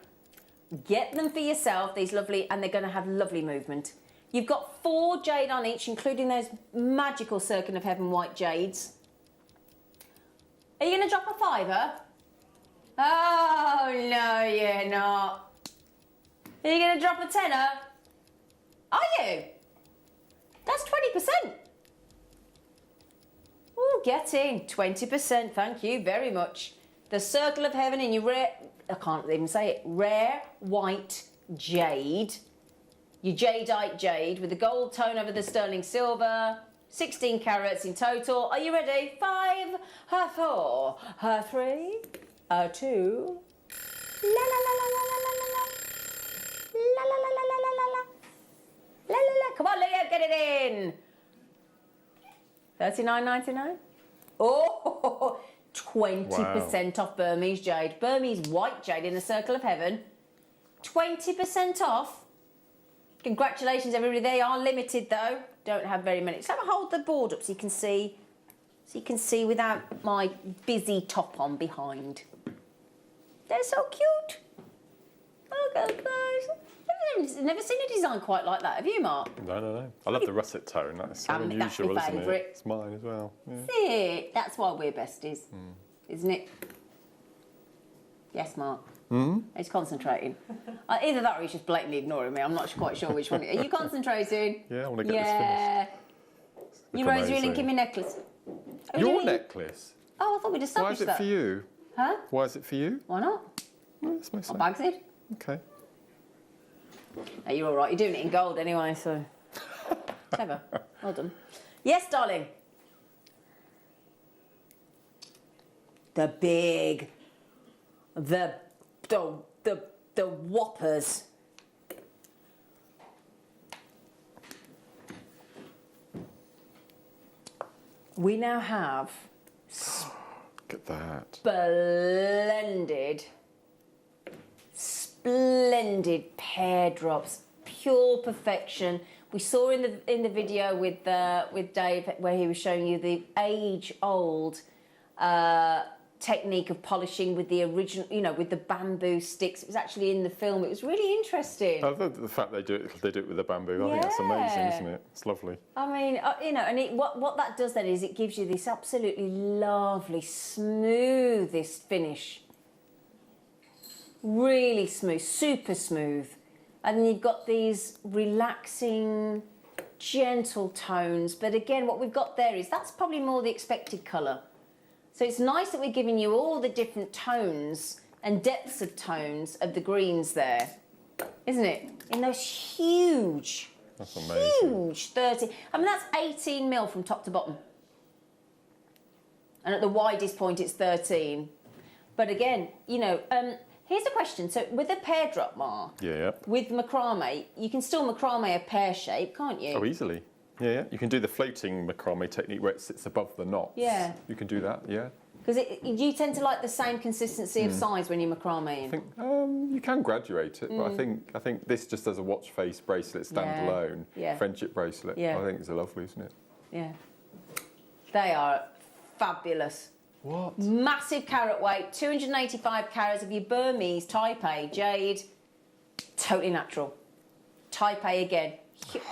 Get them for yourself, these lovely, and they're going to have lovely movement. You've got 4 jade on each, including those magical Circle of Heaven white jades. Are you going to drop a $5? Oh, no, you're not. Are you going to drop a $10? Are you? That's 20%. Oh, get in. 20%. Thank you very much. The Circle of Heaven in your rare, I can't even say it, rare white jade. Your jadeite jade with the gold tone over the sterling silver. 16 carats in total. Are you ready? 5, 4, 3, 2. La la la la la la la la la. La la la la la la la. La la la. Come on, Leo, get it in. $39.99. Oh, 20% off Burmese jade. Burmese white jade in the Circle of Heaven. 20% off. Congratulations, everybody. They are limited, though. Don't have very many. So hold the board up so you can see. So you can see without my busy top on behind. They're so cute. Look at those. I've never seen a design quite like that. Have you, Mark? No. I love the russet tone. That is so unusual, that's my isn't favourite. it? It's mine as well. Yeah. See, that's why we're besties, isn't it? Yes, Mark. He's concentrating. Either that or he's just blatantly ignoring me. I'm not quite sure which one. Are you concentrating? Yeah, I want to get this finished. You rose your linking me necklace. Your necklace? Oh, I thought we'd established that. Why is it for you? Huh? Why is it for you? Why not? Well, that's my What bag's it? Okay. No, you're all right. You're doing it in gold anyway, so... Clever. Well done. Yes, darling. The big... The whoppers. we now have Look at that. splendid pear drops, pure perfection. We saw in the video with Dave where he was showing you the age-old technique of polishing with the original, with the bamboo sticks. It was actually in the film. It was really interesting. I love the fact they do it with the bamboo. I think that's amazing, isn't it? It's lovely. I mean, and what that does then is it gives you this absolutely lovely, smoothest finish. Really smooth, super smooth. And then you've got these relaxing, gentle tones. But again, what we've got there is that's probably more the expected colour. So it's nice that we're giving you all the different tones and depths of tones of the greens there, isn't it? In those huge, that's amazing. Huge 30. I mean, that's 18 mil from top to bottom. And at the widest point, it's 13. But again, here's a question. So with a pear drop, Mark, with macrame, you can still macrame a pear shape, can't you? Oh, easily. Yeah. You can do the floating macrame technique where it sits above the knots. Yeah. You can do that, yeah. Because you tend to like the same consistency of size when you macrame in. I think you can graduate it, but I think this just as a watch face bracelet standalone, friendship bracelet, I think it's lovely, isn't it? Yeah. They are fabulous. What? Massive carat weight, 285 carats of your Burmese Type A jade, totally natural. Type A again.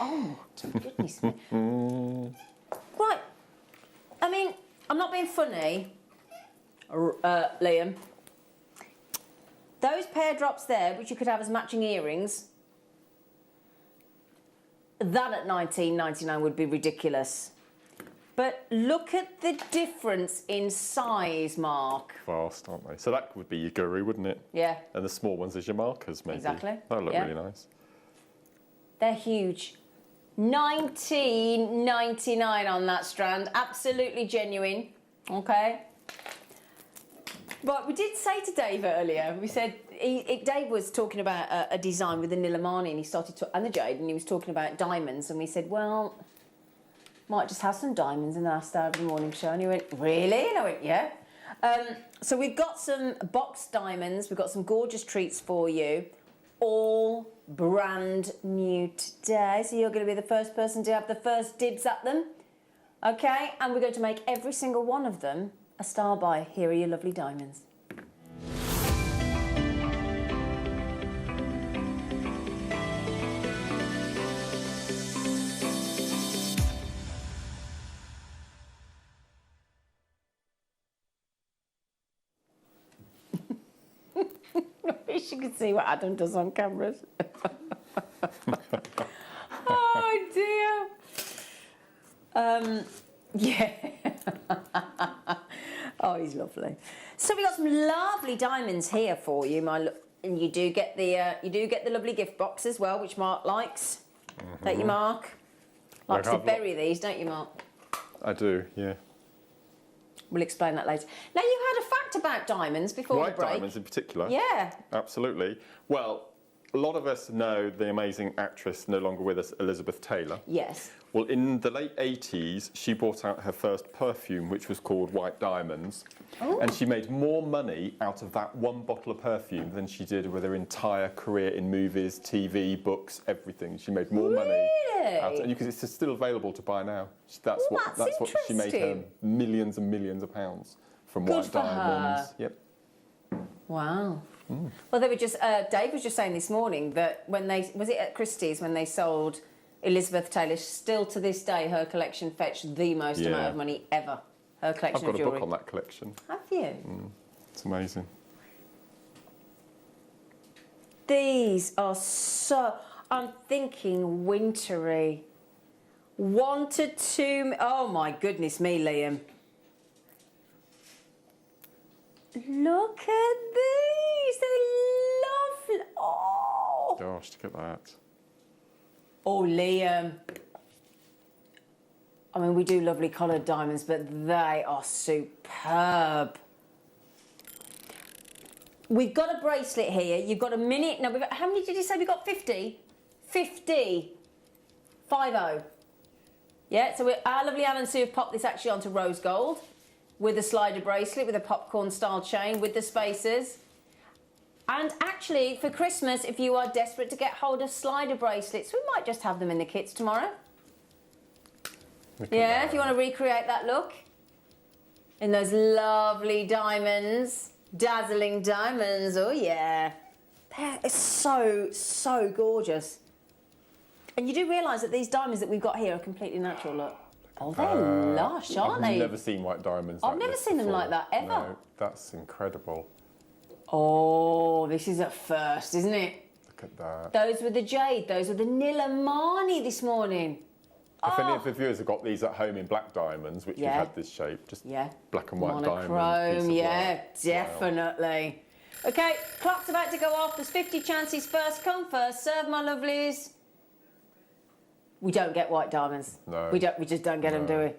Oh, goodness me. Right. I mean, I'm not being funny, Liam. Those pear drops there, which you could have as matching earrings, that at $19.99 would be ridiculous. But look at the difference in size, Mark. Vast, aren't they? So that would be your guru, wouldn't it? Yeah. And the small ones is your markers, maybe. Exactly. That would look really nice. They're huge. $19.99 on that strand. Absolutely genuine. Okay. But we did say to Dave earlier, we said, Dave was talking about a design with the Nilamani and the jade, and he was talking about diamonds, and we said, well, might just have some diamonds in the last hour of the morning show. And he went, really? And I went, yeah. So we've got some boxed diamonds. We've got some gorgeous treats for you. All brand new today. So you're going to be the first person to have the first dibs at them. Okay? And we're going to make every single one of them a star buy. Here are your lovely diamonds. I wish you could see what Adam does on cameras. Oh dear. Yeah. Oh, he's lovely. So we got some lovely diamonds here for you, and you do get the lovely gift box as well, which Mark likes. Don't you, Mark? Likes to bury these, don't you, Mark? I do, yeah. We'll explain that later. Now, you had a fact about diamonds before the break. White diamonds in particular? Yeah. Absolutely. Well, a lot of us know the amazing actress no longer with us, Elizabeth Taylor. Yes. Well, in the late 80s, she brought out her first perfume, which was called White Diamonds. Oh. And she made more money out of that one bottle of perfume than she did with her entire career in movies, TV, books, everything. She made more money. And because it's still available to buy now. That's what she made her millions and millions of pounds from White Diamonds. Yep. Wow. Well, they were just. Dave was just saying this morning that was it at Christie's when they sold Elizabeth Taylor? Still to this day, her collection fetched the most amount of money ever. Her collection of jewellery. I've got a book on that collection. Have you? It's amazing. These are so. I'm thinking wintry. 1 to 2. Oh my goodness me, Liam. Look at these. They're lovely. Oh. Gosh, look at that. Oh, Liam. I mean, we do lovely coloured diamonds, but they are superb. We've got a bracelet here. You've got a minute. No, how many did you say we got? 50? 50. 50. Yeah, so our lovely Alan Sue have popped this actually onto rose gold with a slider bracelet, with a popcorn style chain, with the spacers. And actually, for Christmas, if you are desperate to get hold of slider bracelets, we might just have them in the kits tomorrow. Yeah, if you want to recreate that look. In those lovely diamonds, dazzling diamonds, oh yeah. It's so gorgeous. And you do realise that these diamonds that we've got here are completely natural, look. Oh, they're lush, aren't they? I've never seen white diamonds I've never seen them like that, ever. No, that's incredible. Oh, this is a first, isn't it? Look at that. Those were the jade, those were the Nilamani this morning. If any of the viewers have got these at home in black diamonds, which you've had this shape, just black and white monochrome, yeah, definitely. Okay, clock's about to go off. There's 50 chances. First come, first serve, my lovelies. We don't get white diamonds. No. We just don't get them, do we?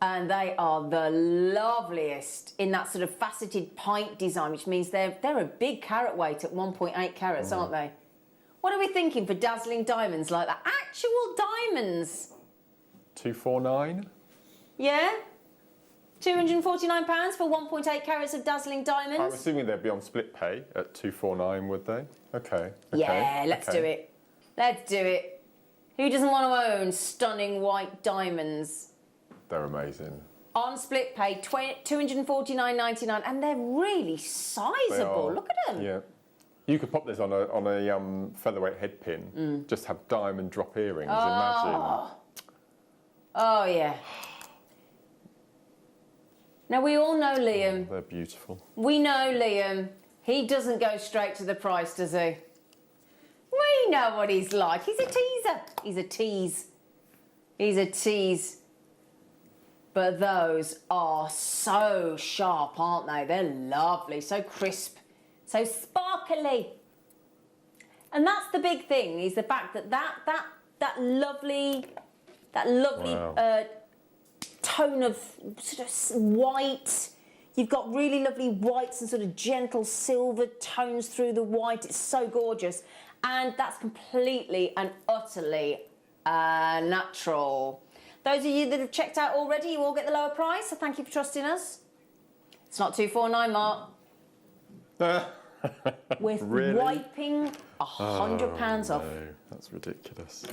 And they are the loveliest in that sort of faceted pint design, which means they're a big carat weight at 1.8 carats, aren't they? What are we thinking for dazzling diamonds like that? Actual diamonds. 249. Yeah. £249 for 1.8 carats of dazzling diamonds. I'm assuming they'd be on split pay at 249, would they? Okay. Yeah, let's do it. Let's do it. Who doesn't want to own stunning white diamonds? They're amazing. On split pay, $249.99, and they're really sizable. Look at them. Yeah. You could pop this on a featherweight head pin. Just have diamond drop earrings. Imagine. Oh yeah. Now we all know Liam. They're beautiful. We know Liam. He doesn't go straight to the price, does he? We know what he's like. He's a teaser. He's a tease. He's a tease. But those are so sharp, aren't they? They're lovely, so crisp, so sparkly. And that's the big thing, is the fact that that lovely tone of sort of white. You've got really lovely whites and sort of gentle silver tones through the white. It's so gorgeous. And that's completely and utterly natural. Those of you that have checked out already, you all get the lower price, so thank you for trusting us. It's not 249, Mark. We're wiping £100 off. No, that's ridiculous.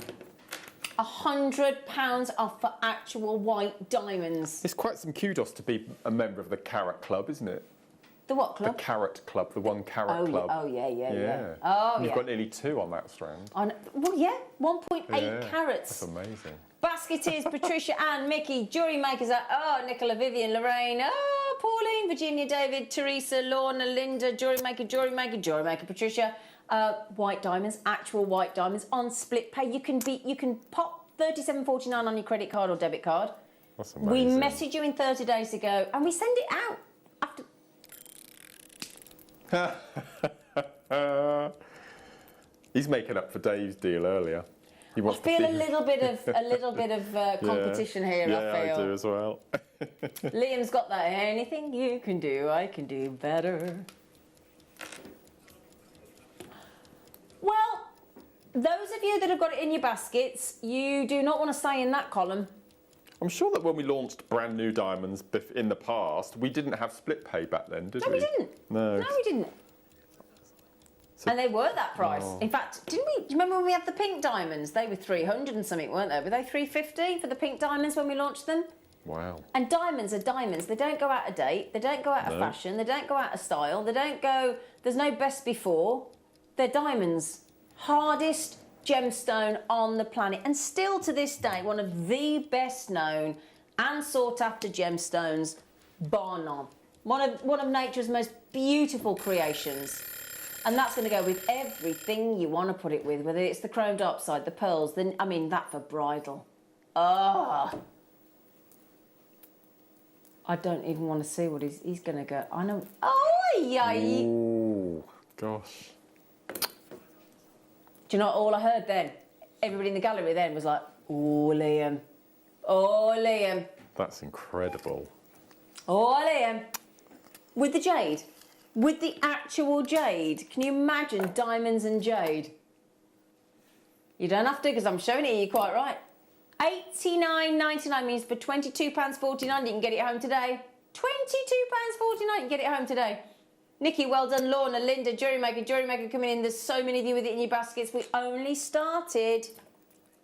£100 off for actual white diamonds. It's quite some kudos to be a member of the Carat Club, isn't it? The what club? The Carat Club, the 1 carat club. Oh, yeah. Oh, You've got nearly 2 on that strand. Well, yeah, 1.8 carats. That's amazing. Basketeers, Patricia, Ann, Mickey, Jewellery Makers, Nicola, Vivian, Lorraine, Pauline, Virginia, David, Teresa, Lorna, Linda, Jewellery Maker, Patricia. White diamonds, actual white diamonds on split pay. You can pop $37.49 on your credit card or debit card. That's amazing. We message you in 30 days to go, and we send it out after. He's making up for Dave's deal earlier. He wants I feel a little bit of competition here. Yeah, I feel. do as well. Liam's got that. Anything you can do, I can do better. Well, those of you that have got it in your baskets, you do not want to stay in that column. I'm sure that when we launched brand new diamonds in the past, we didn't have split pay back then, did we? No, we didn't. No. No, we didn't. So, and they were that price. In fact, didn't we? Do you remember when we had the pink diamonds? They were 300 and something, weren't they? Were they 350 for the pink diamonds when we launched them? Wow. And diamonds are diamonds. They don't go out of date. They don't go out of fashion. They don't go out of style. They don't go. There's no best before. They're diamonds. Hardest gemstone on the planet, and still to this day one of the best known and sought after gemstones, bar none. One of nature's most beautiful creations, and that's going to go with everything you want to put it with, whether it's the chromed upside, the pearls, that for bridal. I don't even want to see what he's going to go. I know. Oh gosh. Do you know what all I heard then? Everybody in the gallery then was like, oh, Liam. Oh, Liam. That's incredible. Oh, Liam. With the jade. With the actual jade. Can you imagine diamonds and jade? You don't have to, because I'm showing it you quite right. £89.99 means for £22.49 you can get it home today. £22.49 you can get it home today. Nikki, well done. Lorna, Linda, Jewellery Maker coming in. There's so many of you with it in your baskets. We only started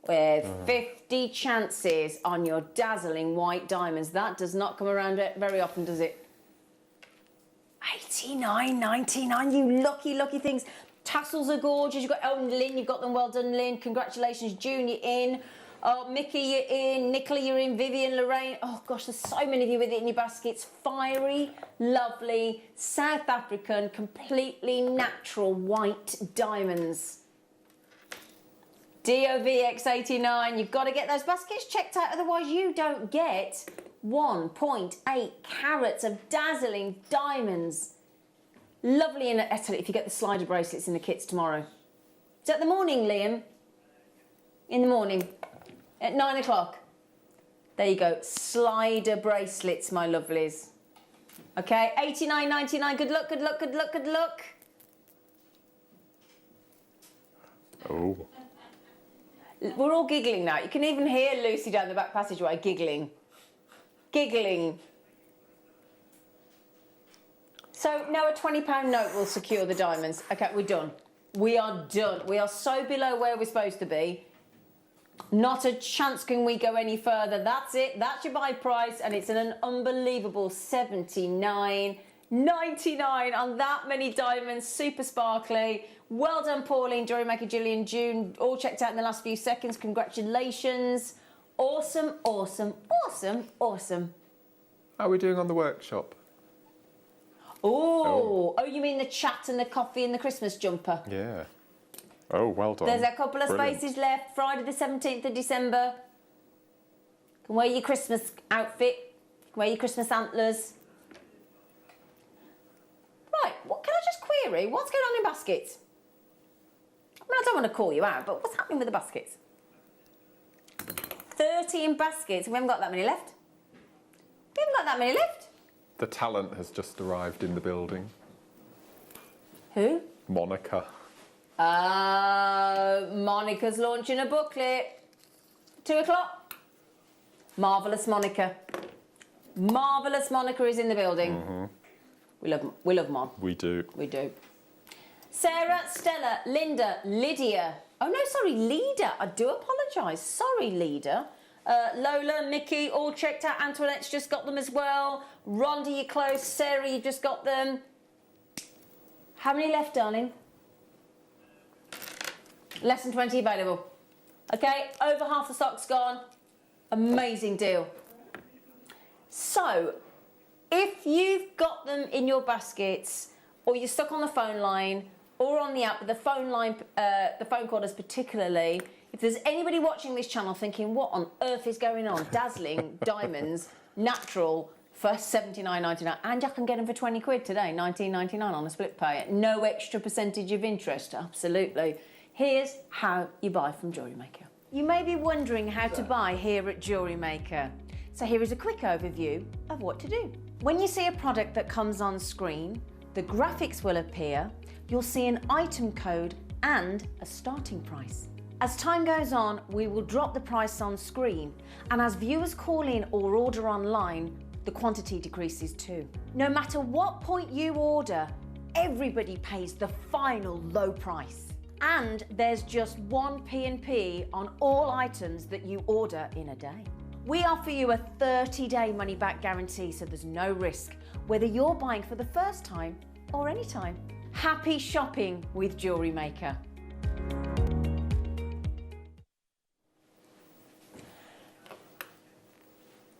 with 50 chances on your dazzling white diamonds. That does not come around very often, does it? £89.99, you lucky, lucky things. Tassels are gorgeous. You've got, oh, Lynn, you've got them. Well done, Lynn. Congratulations. June, you're in. Oh, Mickey, you're in. Nicola, you're in. Vivian, Lorraine. Oh, gosh, there's so many of you with it in your baskets. Fiery, lovely, South African, completely natural white diamonds. DOVX89, you've got to get those baskets checked out, otherwise you don't get 1.8 carats of dazzling diamonds. Lovely, and if you get the slider bracelets in the kits tomorrow. Is that the morning, Liam? In the morning. At 9 o'clock. There you go. Slider bracelets, my lovelies. Okay, £89.99. Good luck, good luck, good luck, good luck. Oh. We're all giggling now. You can even hear Lucy down the back passageway giggling. Giggling. So now a £20 note will secure the diamonds. Okay, we're done. We are done. We are so below where we're supposed to be. Not a chance can we go any further. That's it. That's your buy price, and it's an unbelievable $79.99 on that many diamonds. Super sparkly. Well done, Pauline, Jewellery Maker, Gillian, June. All checked out in the last few seconds. Congratulations. Awesome, awesome, awesome, awesome. How are we doing on the workshop? Oh, you mean the chat and the coffee and the Christmas jumper? Yeah. Oh, well done. There's a couple of Brilliant. spaces left. Friday the 17th of December. You can wear your Christmas outfit. You can wear your Christmas antlers. Right, what can I just query? What's going on in baskets? I mean, I don't want to call you out, but what's happening with the baskets? 30 in baskets. We haven't got that many left. We haven't got that many left. The talent has just arrived in the building. Who? Monica. Monica's launching a booklet. 2 o'clock. Marvellous Monica. Marvellous Monica is in the building. Mm-hmm. We love Mon. We do. We do. Sarah, Stella, Linda, Lydia. Oh no, sorry, Leader. I do apologise. Sorry, Leader. Lola, Mickey, all checked out. Antoinette's just got them as well. Rhonda, you're close. Sarah, you just got them. How many left, darling? Less than 20 available. Okay, over half the stock's gone. Amazing deal. So, if you've got them in your baskets, or you're stuck on the phone line, or on the app, but the phone line, the phone callers particularly, if there's anybody watching this channel thinking, what on earth is going on? Dazzling diamonds, natural, for $79.99, and I can get them for 20 quid today, $19.99 on a split pay. No extra percentage of interest, absolutely. Here's how you buy from Jewellery Maker. You may be wondering how to buy here at Jewellery Maker. So here is a quick overview of what to do. When you see a product that comes on screen, the graphics will appear, you'll see an item code and a starting price. As time goes on, we will drop the price on screen, and as viewers call in or order online, the quantity decreases too. No matter what point you order, everybody pays the final low price. And there's just one P&P on all items that you order in a day. We offer you a 30-day money-back guarantee, so there's no risk, whether you're buying for the first time or any time. Happy shopping with Jewellery Maker.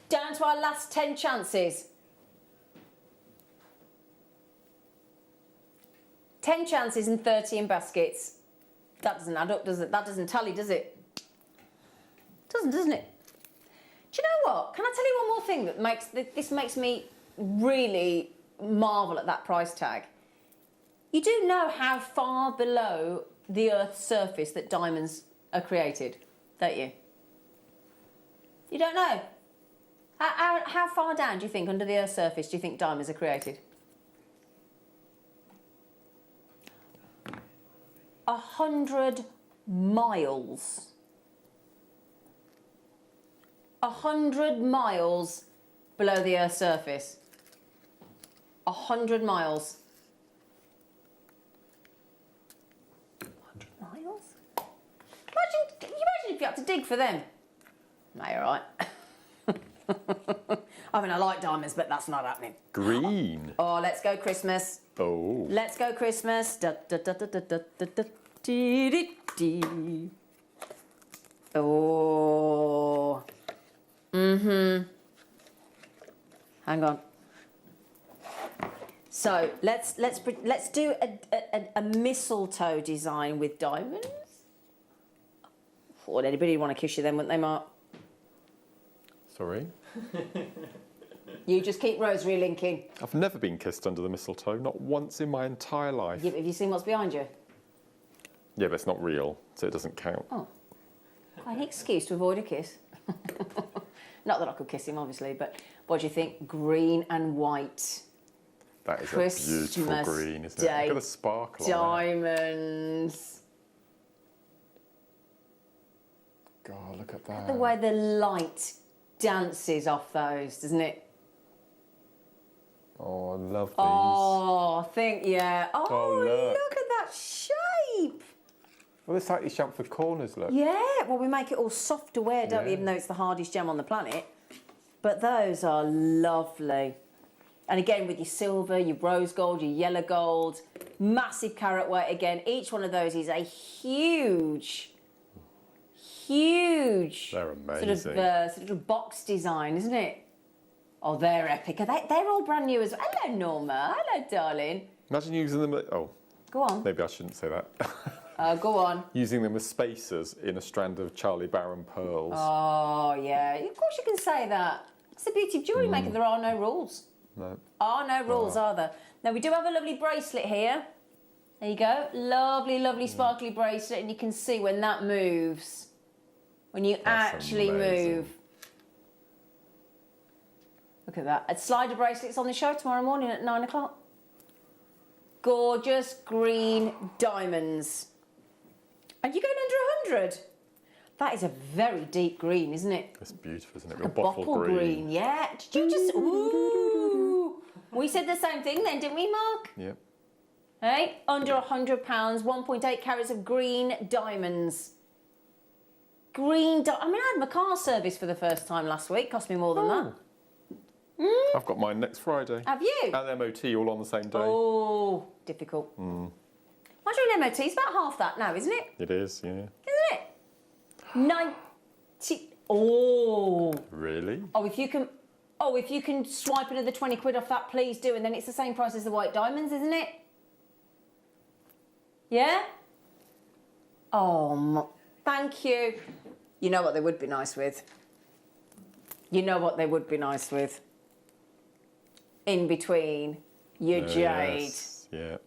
Down to our last 10 chances. 10 chances and 30 in baskets. That doesn't add up, does it? That doesn't tally, does it? Doesn't it? Do you know what? Can I tell you one more thing that makes me really marvel at that price tag? You do know how far below the Earth's surface that diamonds are created, don't you? You don't know? How far down do you think, under the Earth's surface, do you think diamonds are created? 100 miles. 100 miles below the Earth's surface. 100 miles. 100 miles? Can you imagine if you had to dig for them? No, you're right. I mean, I like diamonds, but that's not happening. Green. Oh, let's go Christmas. Oh. Let's go Christmas. Da, da, da, da, da, da, da, da, dee, dee, dee. Oh. Hang on. So let's do a mistletoe design with diamonds. Would anybody want to kiss you then, wouldn't they, Mark? Sorry? You just keep rosary linking. I've never been kissed under the mistletoe, not once in my entire life. Have you seen what's behind you? Yeah, but it's not real, so it doesn't count. Oh. An excuse to avoid a kiss. Not that I could kiss him, obviously, but what do you think? Green and white. That is Christmas a beautiful green, isn't it? Day. Look at the sparkle on Diamonds. God, look at that. The way the light dances off those, doesn't it? Oh, I love these. Oh, yeah. Oh, look at that shape. Well, it's slightly chamfered corners, look. Yeah, well, we make it all soft to wear, don't we? Even though it's the hardest gem on the planet. But those are lovely. And again, with your silver, your rose gold, your yellow gold, massive carat weight again. Each one of those is a huge They're amazing. sort of box design, isn't it? Oh, they're epic. They're all brand new as well. Hello, Norma. Hello, darling. Imagine using them. Go on. Maybe I shouldn't say that. Go on. Using them as spacers in a strand of Charlie Barron pearls. Oh, yeah. Of course you can say that. It's the beauty of Jewellery Maker. There are no rules. No. Are no rules, are there? Now, we do have a lovely bracelet here. There you go. Lovely, lovely sparkly bracelet. And you can see when that moves. When you actually move. Look at that. A slider bracelet's on the show tomorrow morning at 9 o'clock. Gorgeous green diamonds. And you're going under 100. That is a very deep green, isn't it? It's beautiful, isn't it? Like a bottle green. Yeah. Did you just... Ooh. We said the same thing then, didn't we, Mark? Yep. Hey, under £100, 1.8 carats of green diamonds. I mean, I had my car service for the first time last week. Cost me more than that. I've got mine next Friday. Have you? And MOT all on the same day. Oh, difficult. Imagine an MOT is about half that now, isn't it? It is, yeah. Isn't it? 90. Oh. Really? Oh, if you can swipe another 20 quid off that, please do. And then it's the same price as the white diamonds, isn't it? Yeah? Oh, thank you. You know what they would be nice with? You know what they would be nice with? In between your jade. Yes. Yeah.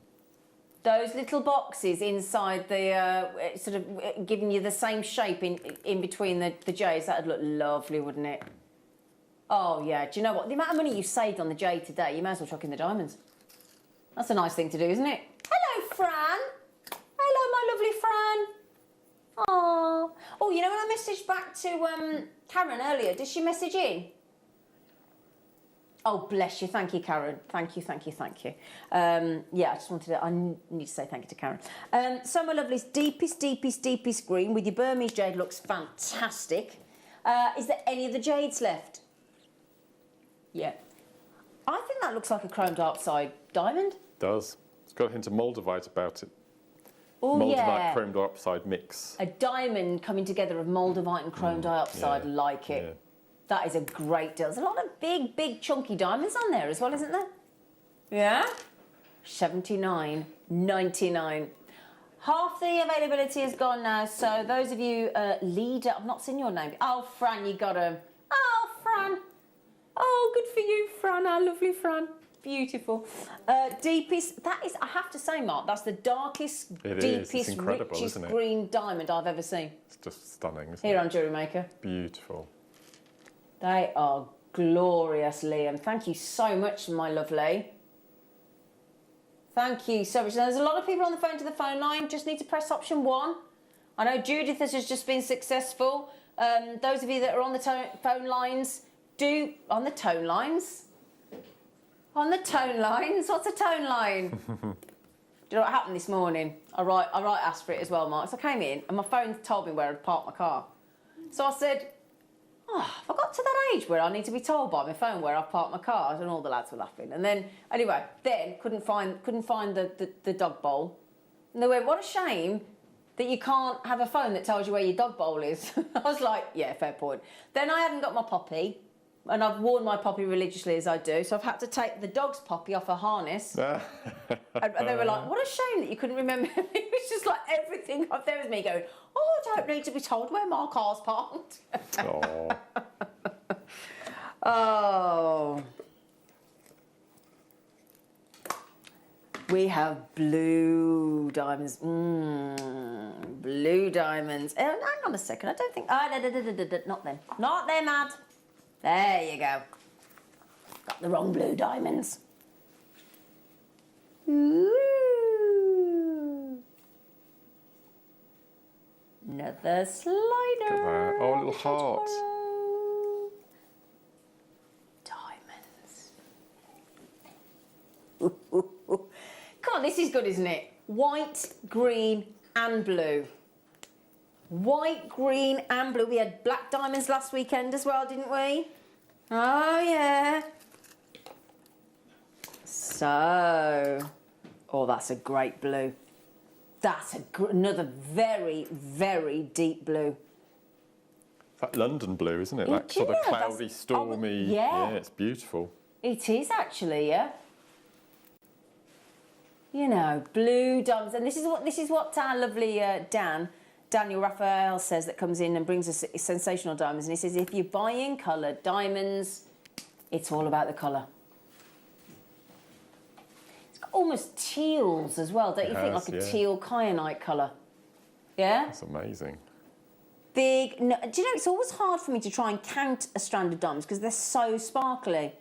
Those little boxes inside the, sort of giving you the same shape in between the jades, that would look lovely, wouldn't it? Oh, yeah. Do you know what? The amount of money you saved on the jade today, you may as well chuck in the diamonds. That's a nice thing to do, isn't it? Hello, Fran. Hello, my lovely Fran. Oh, you know when I messaged back to Karen earlier, did she message in? Oh, bless you. Thank you, Karen. Thank you. Yeah, I just wanted to... I need to say thank you to Karen. So, my lovelies, deepest green with your Burmese jade looks fantastic. Is there any of the jades left? Yeah. I think that looks like a chrome dioxide diamond. It does. It's got a hint of moldavite about it. Oh, Moldavite, chrome dioxide mix. A diamond coming together of moldavite and chrome dioxide, like it. Yeah. That is a great deal. There's a lot of big chunky diamonds on there as well, isn't there? Yeah? $79.99. Half the availability is gone now, so those of you, leader, I've not seen your name. Oh, Fran, you got them. Oh, Fran. Oh, good for you, Fran, our lovely Fran. Beautiful. Deepest, that is, I have to say, Mark, that's the darkest, deepest, richest green diamond I've ever seen. It's just stunning, isn't it? Here on Jewellery Maker. Beautiful. They are glorious, Liam. Thank you so much, my lovely. Thank you so much. Now, there's a lot of people on the phone line. Just need to press option 1. I know Judith has just been successful. Those of you that are on the phone lines, on the tone lines? On the tone lines? What's a tone line? Do you know what happened this morning? I asked for it as well, Mark. So I came in and my phone told me where I'd parked my car. So I said, I got to that age where I need to be told by my phone where I've parked my car, and all the lads were laughing. And then, anyway, couldn't find the dog bowl. And they went, what a shame that you can't have a phone that tells you where your dog bowl is. I was like, yeah, fair point. Then I hadn't got my poppy, and I've worn my poppy religiously as I do, so I've had to take the dog's poppy off her harness. And they were like, what a shame that you couldn't remember. It was just like everything up there was me going, I don't need to be told where my car's parked. Oh. We have blue diamonds. Blue diamonds. Hang on a second. I don't think... not them. Not them, Ad. There you go. Got the wrong blue diamonds. Ooh. Another slider. Oh, a little heart. Diamonds. Come on, this is good, isn't it? White, green and blue. White, green and blue. We had black diamonds last weekend as well, didn't we? Oh, yeah. So, that's a great blue. That's another very, very deep blue. It's like London blue, isn't it? Like sort of cloudy, stormy. Yeah, it's beautiful. It is actually, yeah. You know, blue diamonds, and this is what our lovely Daniel Raphael says, that comes in and brings us sensational diamonds, and he says if you're buying coloured diamonds, it's all about the colour. It's got almost teals as well, don't you think? Like a teal kyanite colour. Yeah? That's amazing. Big. No, do you know, it's always hard for me to try and count a strand of diamonds because they're so sparkly.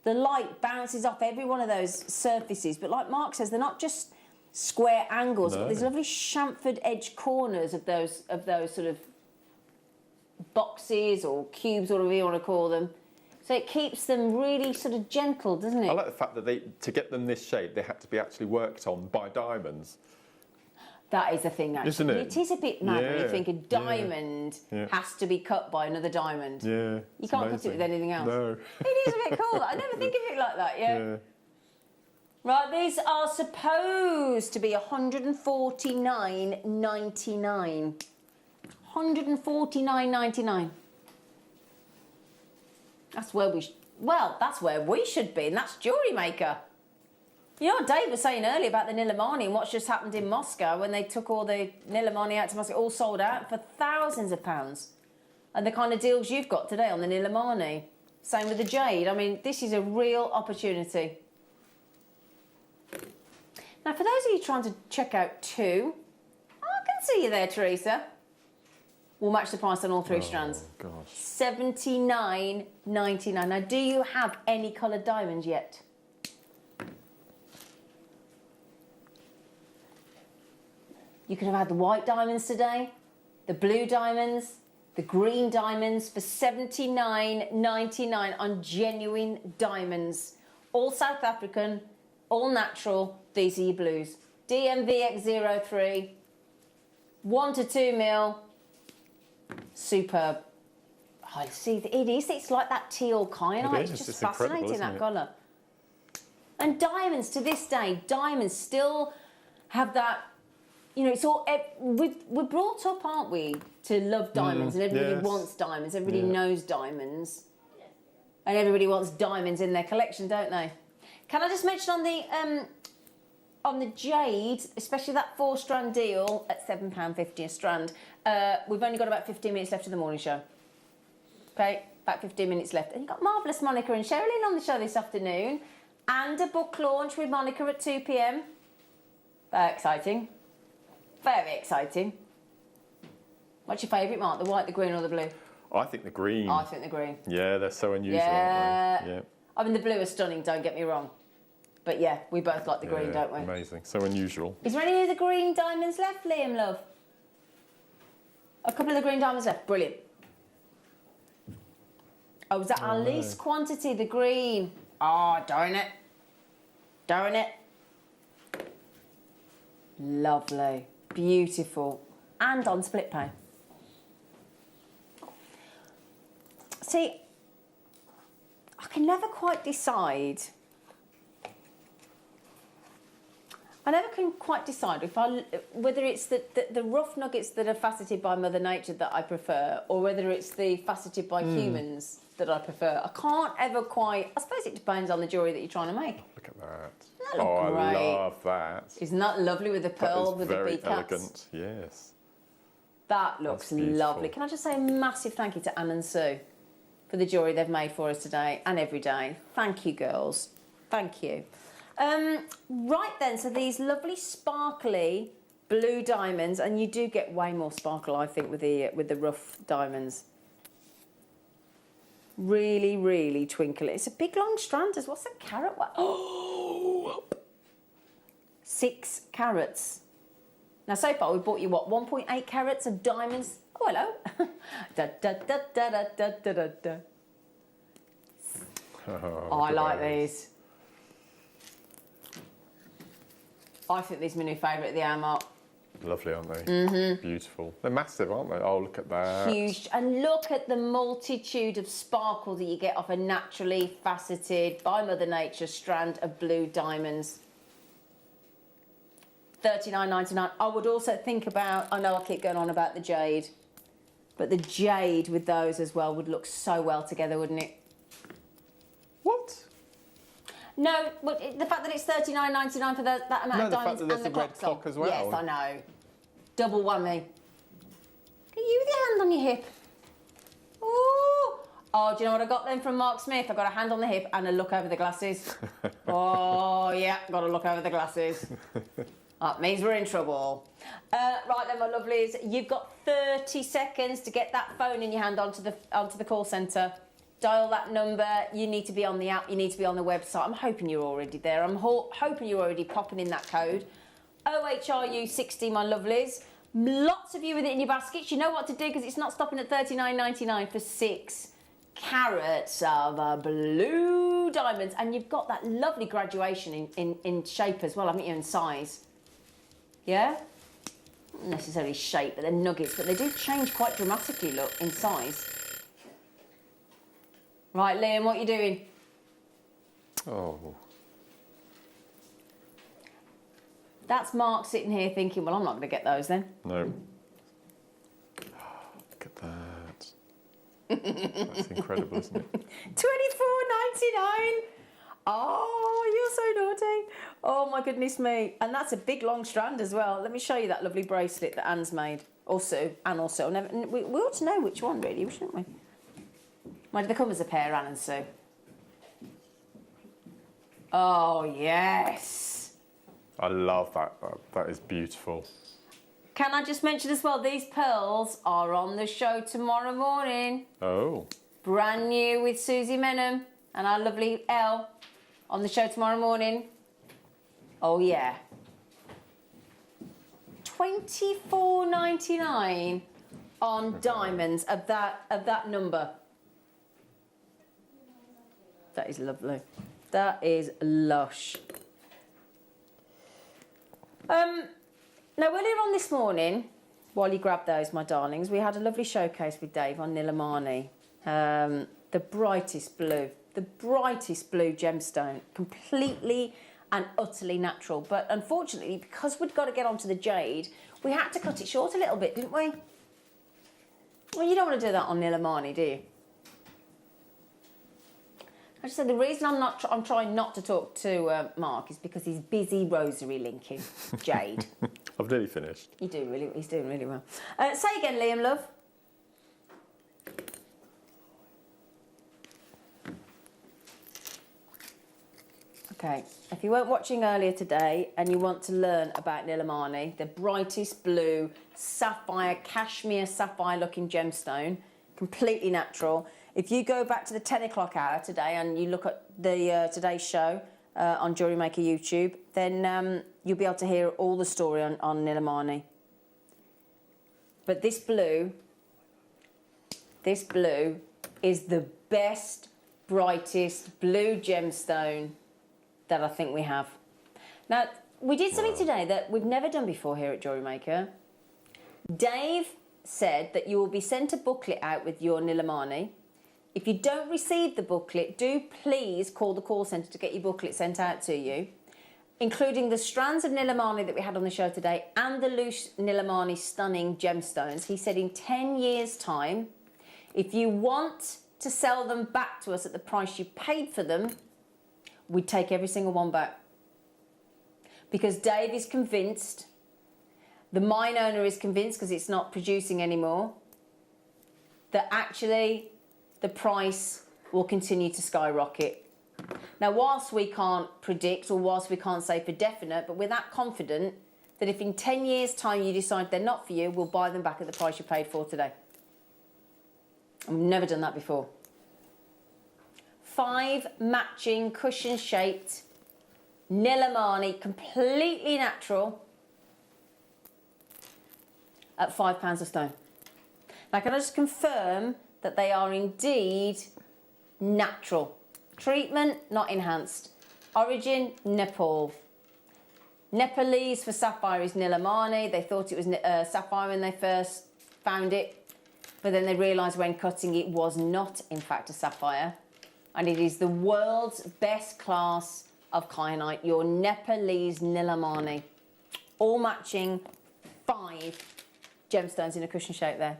The light bounces off every one of those surfaces, but like Mark says, they're not just square angles. No. But there's lovely chamfered edge corners of those sort of boxes or cubes, whatever you want to call them. So it keeps them really sort of gentle, doesn't it? I like the fact that to get them this shape, they had to be actually worked on by diamonds. That is a thing, actually. Isn't it? It is a bit mad when you think a diamond has to be cut by another diamond. Yeah. You can't cut it with anything else. No. It is a bit cool. I never think of it like that, yeah. Right, these are supposed to be $149.99. $149.99. That's where that's where we should be, and that's Jewellery Maker. You know what Dave was saying earlier about the Nilamani and what's just happened in Moscow when they took all the Nilamani out to Moscow, all sold out for thousands of pounds. And the kind of deals you've got today on the Nilamani. Same with the jade. I mean, this is a real opportunity. Now, for those of you trying to check out two, I can see you there, Teresa. We'll match the price on all three strands. Gosh. $79.99. Now, do you have any coloured diamonds yet? You could have had the white diamonds today, the blue diamonds, the green diamonds for $79.99 on genuine diamonds. All South African, all natural. These are your blues. DMVX03, 1 to 2 mil. Superb. Oh, see, it is. It's like that teal kyanite. It's just fascinating, that colour. And diamonds, to this day, diamonds still have that. You know, it's all. We're brought up, aren't we, to love diamonds, and everybody wants diamonds. Everybody knows diamonds, and everybody wants diamonds in their collection, don't they? Can I just mention on the jade, especially that 4-strand deal at £7.50 a strand? We've only got about 15 minutes left of the morning show. Okay, about 15 minutes left, and you've got marvellous Monica and Sherilyn on the show this afternoon, and a book launch with Monica at 2 p.m. Very exciting. Very exciting. What's your favourite, Mark? The white, the green or the blue? I think the green. I think the green. Yeah, they're so unusual, aren't they? Yeah. I mean, the blue is stunning, don't get me wrong. But yeah, we both like the green, don't we? Amazing. So unusual. Is there any of the green diamonds left, Liam, love? A couple of the green diamonds left. Brilliant. Oh, was that our least quantity, the green? Oh, darn it. Darn it. Lovely. Beautiful. And on split pay. See, I can never quite decide. I never can quite decide whether it's the rough nuggets that are faceted by Mother Nature that I prefer, or whether it's the faceted by humans that I prefer. I can't ever quite. I suppose it depends on the jewellery that you're trying to make. Look at that. That look great. I love that. Isn't that lovely with the pearl with the bead caps? Very elegant. Yes. That looks lovely. Can I just say a massive thank you to Anne and Sue for the jewellery they've made for us today and every day. Thank you, girls. Thank you. Right then, so these lovely sparkly blue diamonds, and you do get way more sparkle, I think, with the rough diamonds. Really, really twinkly. It's a big long strand. What's the carat? Oh, 6 carats. Now, so far, we've bought you, what, 1.8 carats of diamonds? Oh, hello. da, da, da, da, da, da, da, da, da. Oh, I like these. I think these are my new favourite at the hour mark. Lovely, aren't they? Mm-hmm. Beautiful. They're massive, aren't they? Oh, look at that. Huge. And look at the multitude of sparkle that you get off a naturally faceted, by Mother Nature, strand of blue diamonds. $39.99. I would also think about, I know I keep going on about the jade, but the jade with those as well would look so well together, wouldn't it? What? No, but the fact that it's $39.99 for that amount of diamonds, the fact that there's and the a red clock as well. Yes, I know. Double whammy. Are you with your hand on your hip? Ooh. Oh, do you know what I got then from Mark Smith? I got a hand on the hip and a look over the glasses. Oh, yeah, got to look over the glasses. That means we're in trouble. Right then, my lovelies, you've got 30 seconds to get that phone in your hand onto the call centre. Dial that number. You need to be on the app. You need to be on the website. I'm hoping you're already there. I'm hoping you're already popping in that code. OHRU60, my lovelies. Lots of you with it in your baskets. You know what to do because it's not stopping at $39.99 for 6 carats of blue diamonds. And you've got that lovely graduation in shape as well, haven't you, in size? Yeah? Not necessarily shape, but they're nuggets. But they do change quite dramatically, look, in size. Right, Liam, what are you doing? Oh. That's Mark sitting here thinking, well, I'm not going to get those then. No. Look at that. That's incredible, isn't it? $24.99. Oh, you're so naughty. Oh, my goodness me. And that's a big, long strand as well. Let me show you that lovely bracelet that Anne's made. Also, Anne also. We ought to know which one, really, shouldn't we? Why do they come as a pair, Anne and Sue? Oh, yes. I love that. That is beautiful. Can I just mention as well, these pearls are on the show tomorrow morning. Oh. Brand new with Susie Menham and our lovely Elle on the show tomorrow morning. Oh, yeah. $24.99 on diamonds of that number. That is lovely. That is lush. Now, earlier on this morning, while you grab those, my darlings, we had a lovely showcase with Dave on Nilamani. The brightest blue gemstone, completely and utterly natural. But unfortunately, because we'd got to get onto the jade, we had to cut it short a little bit, didn't we? Well, you don't want to do that on Nilamani, do you? I just said the reason I'm trying not to talk to Mark is because he's busy rosary linking jade. I've nearly finished. He's doing really well. Say again, Liam, love. Okay, if you weren't watching earlier today and you want to learn about Nilamani, the brightest blue sapphire, cashmere sapphire looking gemstone, completely natural. If you go back to the 10 o'clock hour today and you look at the today's show on Jewellery Maker YouTube, then you'll be able to hear all the story on Nilamani. But this blue is the best, brightest blue gemstone that I think we have. Now, we did something today that we've never done before here at Jewellery Maker. Dave said that you will be sent a booklet out with your Nilamani. If you don't receive the booklet, do please call the call centre to get your booklet sent out to you, including the strands of Nilamani that we had on the show today and the loose Nilamani stunning gemstones. He said in 10 years' time, if you want to sell them back to us at the price you paid for them, we'd take every single one back. Because Dave is convinced, the mine owner is convinced because it's not producing anymore, that actually the price will continue to skyrocket. Now, whilst we can't predict or whilst we can't say for definite, but we're that confident that if in 10 years' time you decide they're not for you, we'll buy them back at the price you paid for today. And we've never done that before. 5 matching cushion-shaped Nilamani, completely natural, at £5 a stone. Now, can I just confirm that they are indeed natural? Treatment, not enhanced. Origin, Nepal. Nepalese for sapphire is Nilamani. They thought it was sapphire when they first found it, but then they realised when cutting it was not, in fact, a sapphire. And it is the world's best class of kyanite, your Nepalese Nilamani. All matching 5 gemstones in a cushion shape there.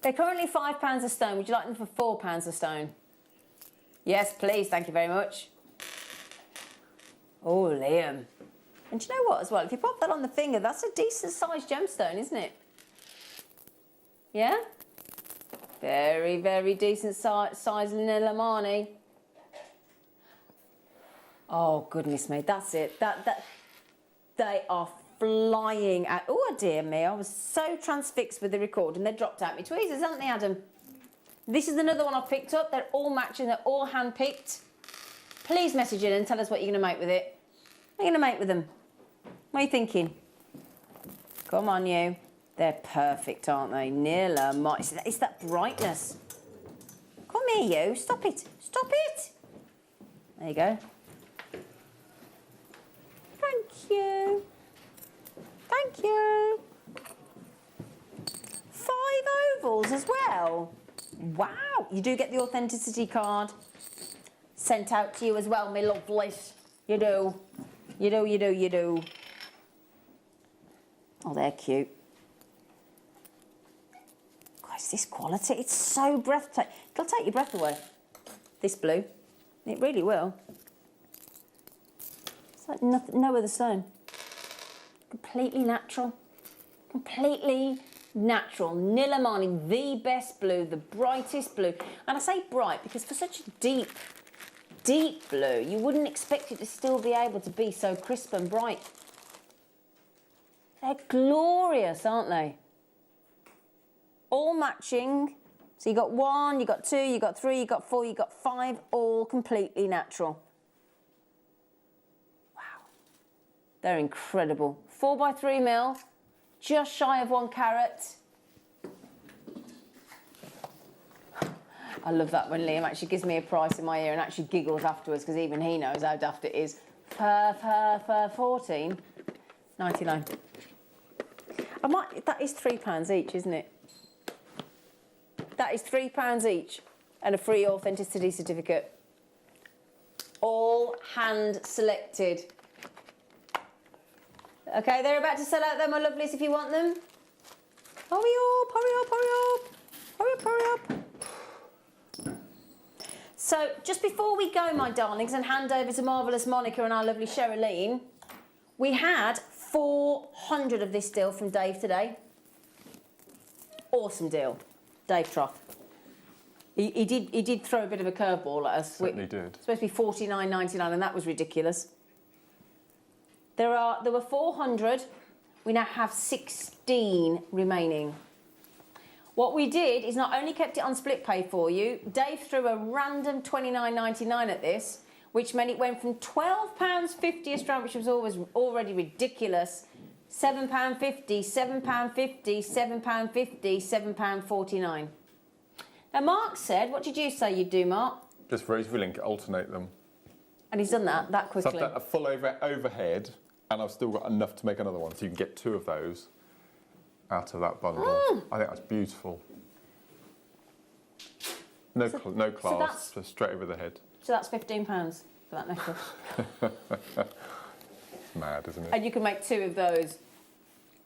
They're currently £5 a stone. Would you like them for £4 a stone? Yes, please. Thank you very much. Oh, Liam. And do you know what as well? If you pop that on the finger, that's a decent sized gemstone, isn't it? Yeah? Very, very decent size Nilamani. Oh, goodness me. That's it. They are flying out. Oh, dear me. I was so transfixed with the recording. They dropped out my tweezers, haven't they, Adam? This is another one I've picked up. They're all matching. They're all hand-picked. Please message in and tell us what you're going to make with it. What are you going to make with them? What are you thinking? Come on, you. They're perfect, aren't they? Nilamani. It's that brightness. Come here, you. Stop it. Stop it. There you go. Thank you. Thank you. 5 ovals as well. Wow. You do get the authenticity card sent out to you as well, my lovelies. You do. You do, you do, you do. Oh, they're cute. Guys, this quality, it's so breathtaking. It'll take your breath away. This blue. It really will. It's like nothing, no other stone. Completely natural. Completely natural. Nilamani, the best blue, the brightest blue. And I say bright because for such a deep, deep blue, you wouldn't expect it to still be able to be so crisp and bright. They're glorious, aren't they? All matching. So you got 1, you got 2, you got 3, you got 4, you got 5, all completely natural. Wow. They're incredible. 4x3 mil, just shy of 1 carat. I love that when Liam actually gives me a price in my ear and actually giggles afterwards because even he knows how daft it is. For $14.99. That is £3 each, isn't it? That is £3 each and a free authenticity certificate. All hand selected. Okay, they're about to sell out there, my lovelies, if you want them. Hurry up, hurry up, hurry up. Hurry up, hurry up. So, just before we go, my darlings, and hand over to Marvellous Monica and our lovely Sherilyn, we had 400 of this deal from Dave today. Awesome deal. Dave Trough. He did throw a bit of a curveball at us. Certainly did. It's supposed to be $49.99 and that was ridiculous. There were 400. We now have 16 remaining. What we did is not only kept it on split pay for you, Dave threw a random $29.99 at this, which meant it went from £12.50 a strand, which was already ridiculous, £7.50, £7.50, £7.50, £7.49. Now, Mark said, what did you say you'd do, Mark? Just very willing to alternate them. And he's done that quickly. So I've done a full overhead, and I've still got enough to make another one, so you can get 2 of those out of that bundle. I think that's beautiful. No class, just straight over the head. So that's £15 for that necklace. It's mad, isn't it? And you can make 2 of those.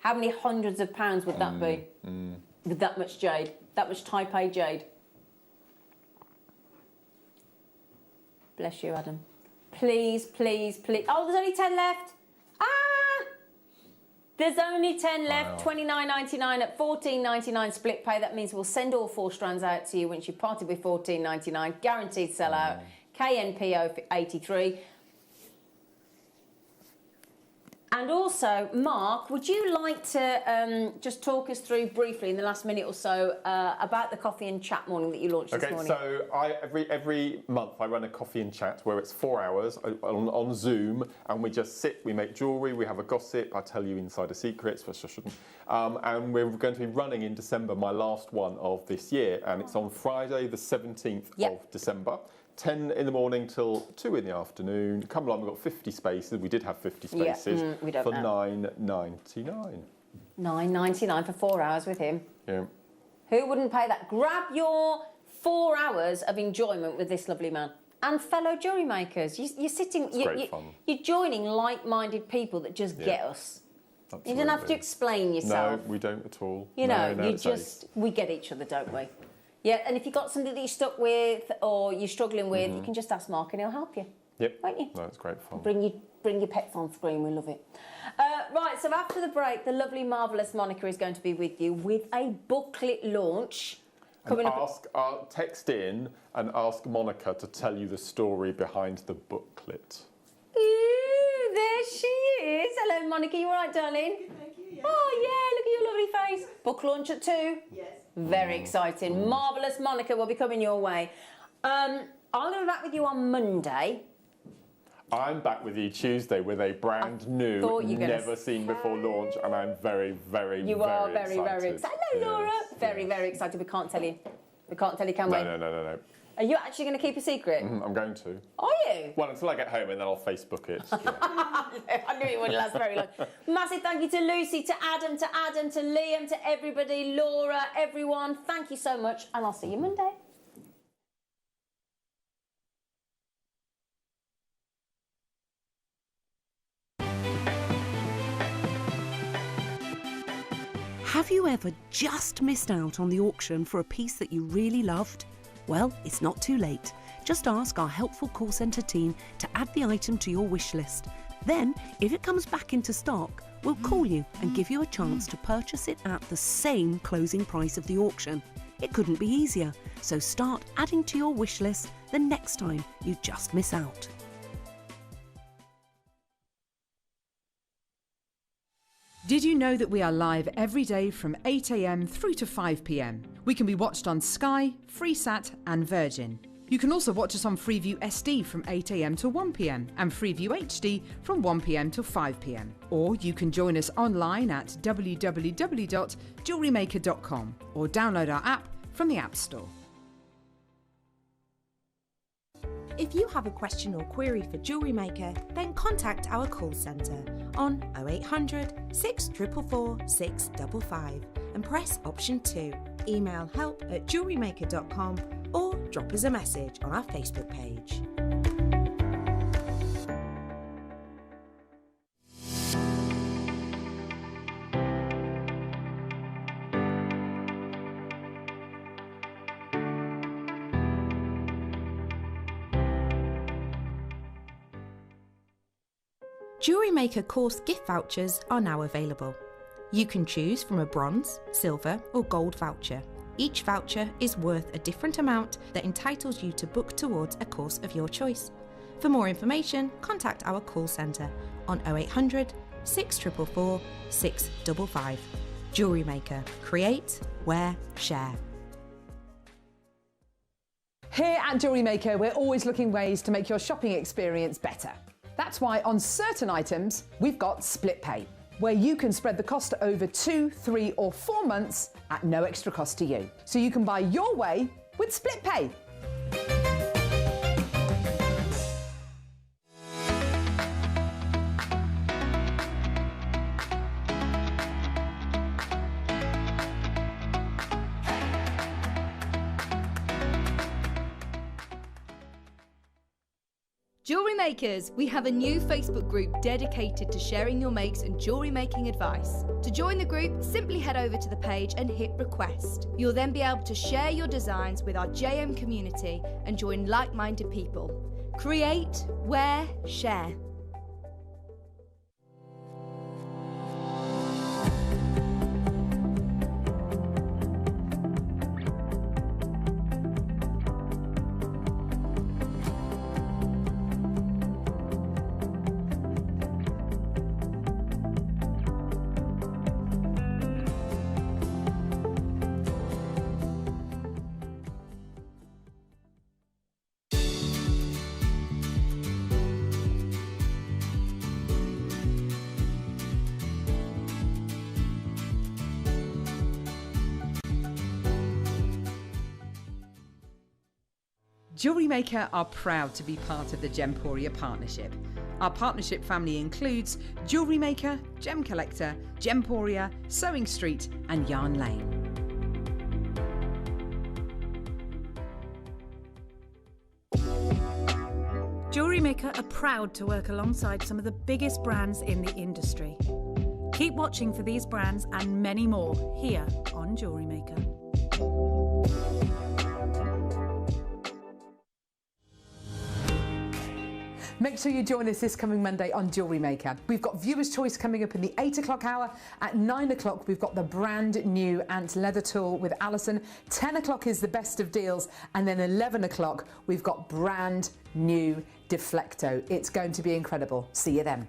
How many hundreds of pounds would that be? With that much jade, that much Type A jade. Bless you, Adam. Please, please, please. Oh, there's only 10 left. Ah! There's only 10 left. Wow. $29.99 at $14.99 split pay. That means we'll send all 4 strands out to you once you've parted with $14.99. Guaranteed sellout. KNPO 83. And also, Mark, would you like to just talk us through briefly in the last minute or so about the coffee and chat morning that you launched this morning? Okay, so every month I run a coffee and chat where it's 4 hours on Zoom, and we just sit, we make jewellery, we have a gossip, I tell you insider secrets, which I shouldn't. And we're going to be running in December, my last one of this year, and it's on Friday the 17th of December. 10 in the morning till 2 in the afternoon. Come along, we've got 50 spaces. We did have 50 spaces we don't for know. $9.99. $9.99 for 4 hours with him. Yeah. Who wouldn't pay that? Grab your 4 hours of enjoyment with this lovely man and fellow jewellery makers. You're sitting, you're joining like-minded people that just get us. Absolutely. You don't have to explain yourself. No, we don't at all. You know, we get each other, don't we? Yeah, and if you've got something that you're stuck with or you're struggling with, you can just ask Mark and he'll help you. Yep. Won't you? No, it's great fun. Bring your pets on screen, we love it. Right, so after the break, the lovely, marvellous Monica is going to be with you with a booklet launch. And text in and ask Monica to tell you the story behind the booklet. Ooh, there she is. Hello, Monica, you all right, darling? Thank you, yeah. Oh, yeah, look at your lovely face. Book launch at 2? Yes. Very exciting. Marvellous Monica will be coming your way. I'm going to be back with you on Monday. I'm back with you Tuesday with a brand new, never seen before launch, and I'm very, very, You are very, very excited. Hello, Laura. Yes. Very, very excited. We can't tell you. We can't tell you, can we? No. Are you actually going to keep a secret? I'm going to. Are you? Well, until I get home, and then I'll Facebook it. I knew it wouldn't last very long. Massive thank you to Lucy, to Adam, to Liam, to everybody, Laura, everyone. Thank you so much, and I'll see you Monday. Have you ever just missed out on the auction for a piece that you really loved? Well, it's not too late. Just ask our helpful call centre team to add the item to your wish list. Then, if it comes back into stock, we'll call you and give you a chance to purchase it at the same closing price of the auction. It couldn't be easier, so start adding to your wish list the next time you just miss out. Did you know that we are live every day from 8 AM through to 5 PM? We can be watched on Sky, Freesat and Virgin. You can also watch us on Freeview SD from 8 AM to 1 PM and Freeview HD from 1 PM to 5 PM. Or you can join us online at www.JewelleryMaker.com or download our app from the App Store. If you have a question or query for Jewellery Maker, then contact our call centre on 0800 644 655 and press option 2. Email help@jewellerymaker.com or drop us a message on our Facebook page. Jewellery Maker course gift vouchers are now available. You can choose from a bronze, silver or gold voucher. Each voucher is worth a different amount that entitles you to book towards a course of your choice. For more information, contact our call centre on 0800 644 655. Jewellery Maker. Create, wear, share. Here at Jewellery Maker, we're always looking ways to make your shopping experience better. That's why on certain items, we've got split pay. where you can spread the cost over 2, 3 or 4 months at no extra cost to you. So you can buy your way with split pay. Jewellery Makers, we have a new Facebook group dedicated to sharing your makes and jewellery making advice. To join the group, simply head over to the page and hit request. You'll then be able to share your designs with our JM community and join like-minded people. Create, wear, share. Jewellery Maker are proud to be part of the Gemporia partnership. Our partnership family includes Jewellery Maker, Gem Collector, Gemporia, Sewing Street and Yarn Lane. Jewellery Maker are proud to work alongside some of the biggest brands in the industry. Keep watching for these brands and many more here on Jewellery Maker. Make sure you join us this coming Monday on Jewellery Maker. We've got Viewer's Choice coming up in the 8 o'clock hour. At 9 o'clock, we've got the brand new Ant Leather Tool with Alison. 10 o'clock is the best of deals. And then 11 o'clock, we've got brand new Deflecto. It's going to be incredible. See you then.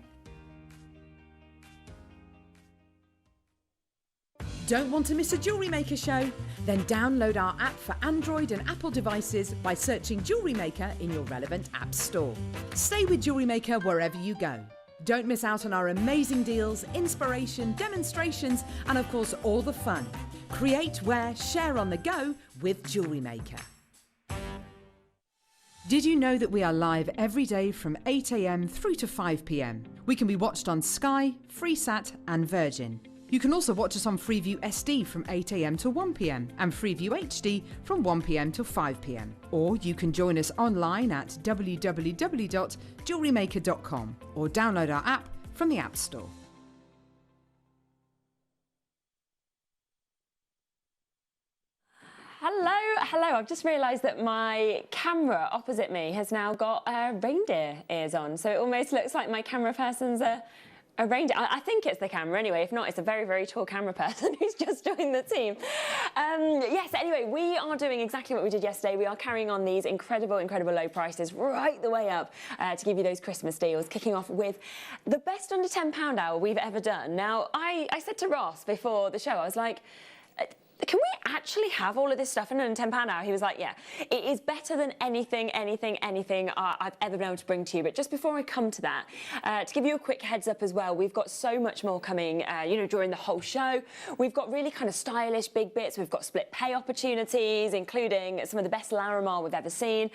Don't want to miss a Jewellery Maker show? Then download our app for Android and Apple devices by searching Jewellery Maker in your relevant app store. Stay with Jewellery Maker wherever you go. Don't miss out on our amazing deals, inspiration, demonstrations, and of course all the fun. Create, wear, share on the go with Jewellery Maker. Did you know that we are live every day from 8 AM through to 5 PM? We can be watched on Sky, Freesat and Virgin. You can also watch us on Freeview SD from 8 AM to 1 PM and Freeview HD from 1 PM to 5 PM. Or you can join us online at www.jewellerymaker.com or download our app from the App Store. Hello, I've just realised that my camera opposite me has now got reindeer ears on, so it almost looks like my camera person's a reindeer. I think it's the camera anyway. If not, it's a very, very tall camera person who's just joined the team. Yes, anyway, we are doing exactly what we did yesterday. We are carrying on these incredible, incredible low prices right the way up to give you those Christmas deals, kicking off with the best under £10 hour we've ever done. Now, I said to Ross before the show, I was like, can we actually have all of this stuff in a £10 hour? He was like, yeah, it is better than anything I've ever been able to bring to you. But just before I come to that, to give you a quick heads up as well, we've got so much more coming, during the whole show. We've got really kind of stylish big bits. We've got split pay opportunities, including some of the best Larimar we've ever seen.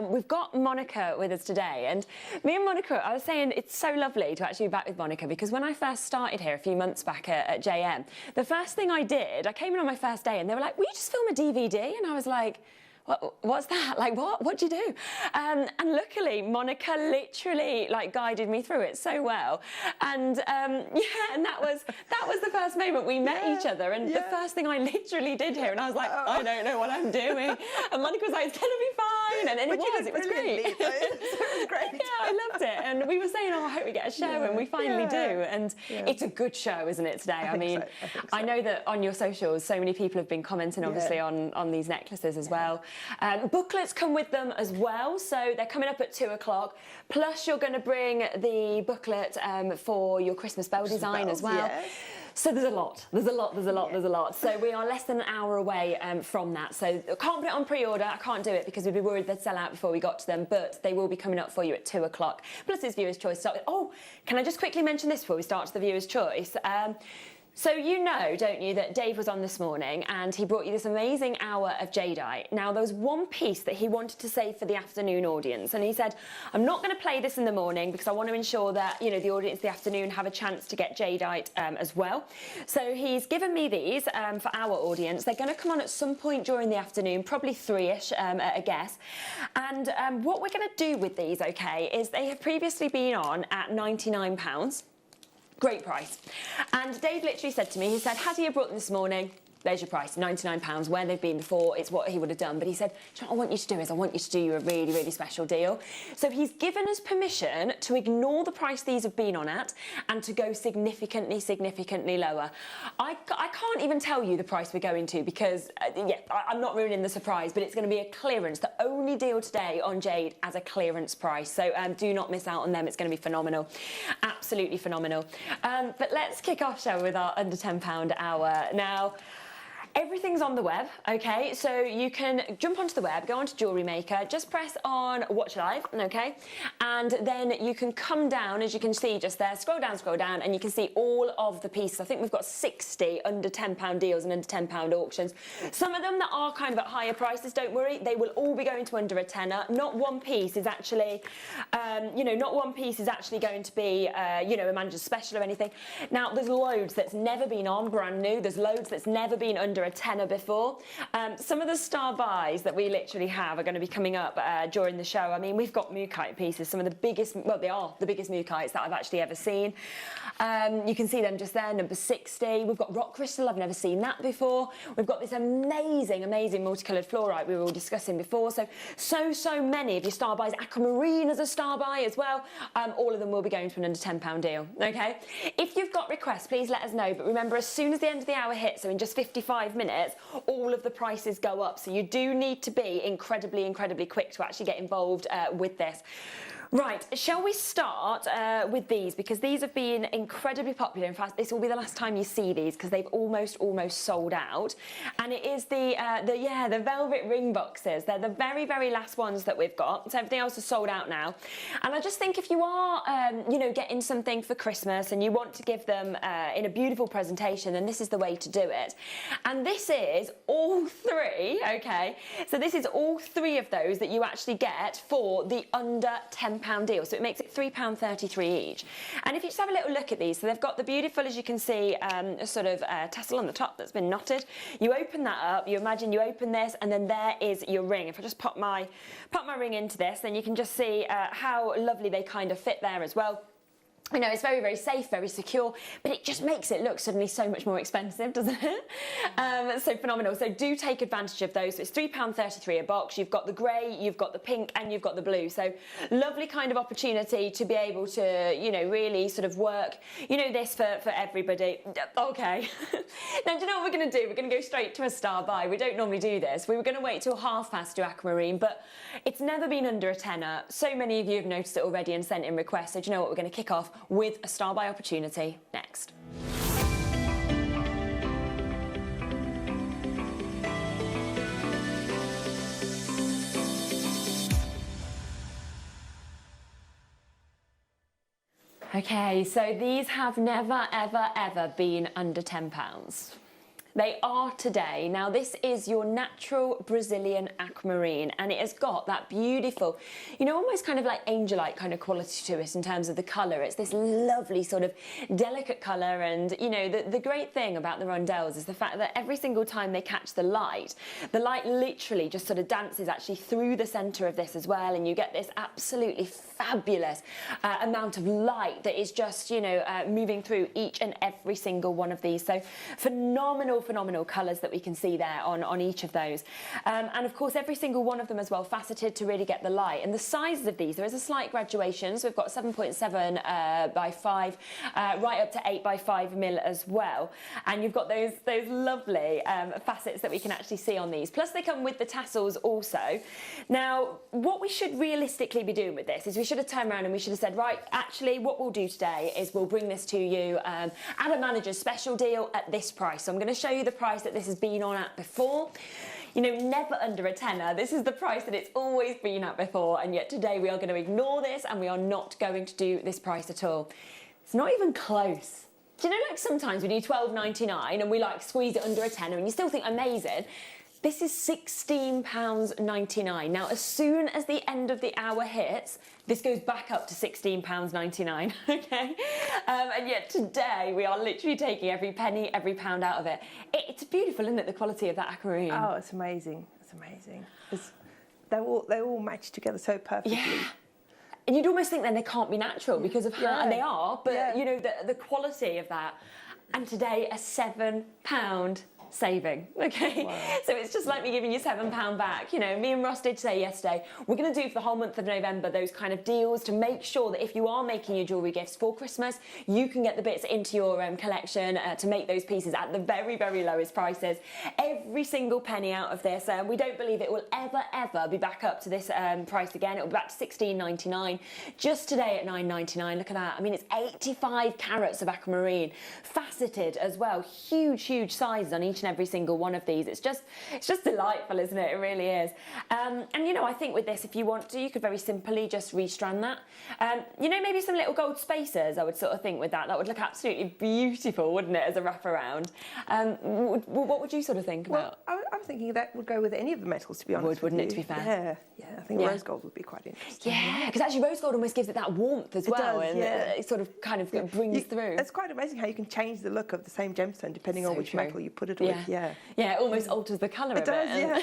We've got Monica with us today. And me and Monica, I was saying it's so lovely to actually be back with Monica, because when I first started here a few months back at JM, the first thing I did, I came in on my first day and they were like, will you just film a DVD? And I was like, what's that? Like, what do you do? And luckily, Monica literally guided me through it so well. And yeah, and that was the first moment we met each other. And the first thing I literally did here, and I was like, I don't know what I'm doing. And Monica was like, it's gonna be fine. And then it was great. It was great. Yeah, I loved it. And we were saying, I hope we get a show, and we finally do. And it's a good show, isn't it, today? I mean, I know that on your socials, so many people have been commenting, obviously, on these necklaces as well. Booklets come with them as well, so they're coming up at 2 o'clock. Plus, you're going to bring the booklet for your Christmas bell design as well. Yes. So there's a lot. So we are less than an hour away from that. So I can't put it on pre-order. I can't do it because we'd be worried they'd sell out before we got to them, but they will be coming up for you at 2 o'clock. Plus it's Viewer's Choice. Oh, can I just quickly mention this before we start to the Viewer's Choice? So you know, don't you, that Dave was on this morning and he brought you this amazing hour of jadeite. Now, there was one piece that he wanted to save for the afternoon audience, and he said, I'm not going to play this in the morning because I want to ensure that, you know, the audience the afternoon have a chance to get jadeite as well. So he's given me these for our audience. They're going to come on at some point during the afternoon, probably 3-ish at a guess. And what we're going to do with these, okay, is they have previously been on at £99. Great price. And Dave literally said to me, he said, Hattie, you brought them this morning. There's your price, £99. Where they've been before, it's what he would have done. But he said, you know what I want you to do is I want you to do you a really, really special deal. So he's given us permission to ignore the price these have been on at and to go significantly, significantly lower. I can't even tell you the price we're going to because, I'm not ruining the surprise, but it's going to be a clearance. The only deal today on jade as a clearance price. So do not miss out on them. It's going to be phenomenal. Absolutely phenomenal. But let's kick off, shall we, with our under £10 hour. Now, everything's on the web, okay? So you can jump onto the web, go onto Jewellery Maker, just press on Watch Live, okay? And then you can come down, as you can see just there, scroll down, and you can see all of the pieces. I think we've got 60 under £10 deals and under £10 auctions. Some of them that are kind of at higher prices, don't worry, they will all be going to under a tenner. Not one piece is actually, not one piece is actually going to be, a manager's special or anything. Now, there's loads that's never been on, brand new. There's loads that's never been under a tenner before. Some of the star buys that we literally have are going to be coming up during the show. I mean, we've got Mukite pieces, some of the biggest, well, they are the biggest Mukites that I've actually ever seen. You can see them just there, number 60. We've got rock crystal, I've never seen that before. We've got this amazing, amazing multicoloured fluorite we were all discussing before. So many of your star buys. Aquamarine as a star buy as well. All of them will be going to an under £10 deal, okay? If you've got requests, please let us know. But remember, as soon as the end of the hour hits, so in just 55 minutes, all of the prices go up. So you do need to be incredibly, incredibly quick to actually get involved with this. Right, shall we start with these, because these have been incredibly popular. In fact, this will be the last time you see these because they've almost sold out. And it is the velvet ring boxes. They're the very, very last ones that we've got. So everything else is sold out now. And I just think if you are, getting something for Christmas and you want to give them in a beautiful presentation, then this is the way to do it. And this is all three, okay? So this is all three of those that you actually get for the under £10 deal, so it makes it £3.33 each. And if you just have a little look at these, so they've got the beautiful, as you can see, a sort of tassel on the top that's been knotted. You open that up, you imagine you open this, and then there is your ring. If I just pop my ring into this, then you can just see how lovely they kind of fit there as well. You know, it's very, very safe, very secure, but it just makes it look suddenly so much more expensive, doesn't it? So phenomenal. So do take advantage of those. So it's £3.33 a box. You've got the grey, you've got the pink, and you've got the blue. So lovely kind of opportunity to be able to, really sort of work, this for everybody. Okay. Now, do you know what we're going to do? We're going to go straight to a star buy. We don't normally do this. We were going to wait till past to Aquamarine, but it's never been under a tenner. So many of you have noticed it already and sent in requests. So do you know what? We're going to kick off with a star buy opportunity next. Okay, so these have never, ever been under £10. They are today. Now, this is your natural Brazilian aquamarine, and it has got that beautiful, almost kind of like angelite kind of quality to it in terms of the colour. It's this lovely sort of delicate colour, and, the great thing about the rondelles is the fact that every single time they catch the light literally just sort of dances actually through the centre of this as well, and you get this absolutely fabulous amount of light that is just, you know, moving through each and every single one of these. So phenomenal colours that we can see there on each of those. And of course, every single one of them as well faceted to really get the light. And the sizes of these, there is a slight gradation. So we've got 7.7 by 5, right up to 8 by 5 mil as well. And you've got those lovely facets that we can actually see on these. Plus they come with the tassels also. Now, what we should realistically be doing with this is we should have turned around and we should have said, right, actually what we'll do today is we'll bring this to you at a manager's special deal at this price. So I'm going to show you the price that this has been on at before. You know, never under a tenner. This is the price that it's always been at before, and yet today we are going to ignore this and we are not going to do this price at all. It's not even close. Do you know, like sometimes we do £12.99 and we like squeeze it under a tenner and you still think amazing. This is £16.99. Now, as soon as the end of the hour hits, this goes back up to £16.99, okay? And yet today, we are literally taking every penny, every pound out of it. It's beautiful, isn't it, the quality of that aquamarine? Oh, it's amazing. It's amazing. They all match together so perfectly. Yeah. And you'd almost think then they can't be natural because of how, and they are, but you know, the quality of that. And today, a £7 saving, okay? Wow. So it's just like me giving you £7 back. You know, me and Ross did say yesterday, we're going to do for the whole month of November those kind of deals to make sure that if you are making your jewellery gifts for Christmas, you can get the bits into your collection to make those pieces at the very, very lowest prices. Every single penny out of this. We don't believe it will ever be back up to this price again. It will be back to £16.99. Just today at £9.99. Look at that. I mean, it's 85 carats of aquamarine, faceted as well. Huge sizes on each and every single one of these. It's just delightful, isn't it? It really is. And you know, I think with this, if you want to, you could very simply just restrand that. You know, maybe some little gold spacers, I would sort of think with that. That would look absolutely beautiful, wouldn't it, as a wraparound? What would you sort of think about? Well, I'm thinking that would go with any of the metals, to be honest. Wouldn't it, to be fair? Yeah, I think rose gold would be quite interesting. Yeah, because actually rose gold almost gives it that warmth as well, does, and it sort of kind of brings through. It's quite amazing how you can change the look of the same gemstone depending on which metal you put it with. Yeah, it almost alters the colour of it. It does, yeah.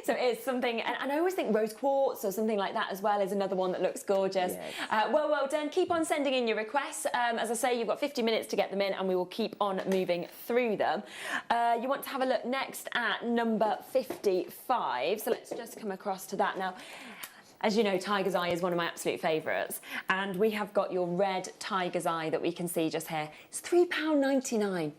So it is something, and I always think rose quartz or something like that as well is another one that looks gorgeous. Yes. Well done. Keep on sending in your requests. As I say, you've got 50 minutes to get them in and we will keep on moving through them. You want to have a look next at number 55. So let's just come across to that now. As you know, Tiger's Eye is one of my absolute favourites. And we have got your red Tiger's Eye that we can see just here. It's £3.99.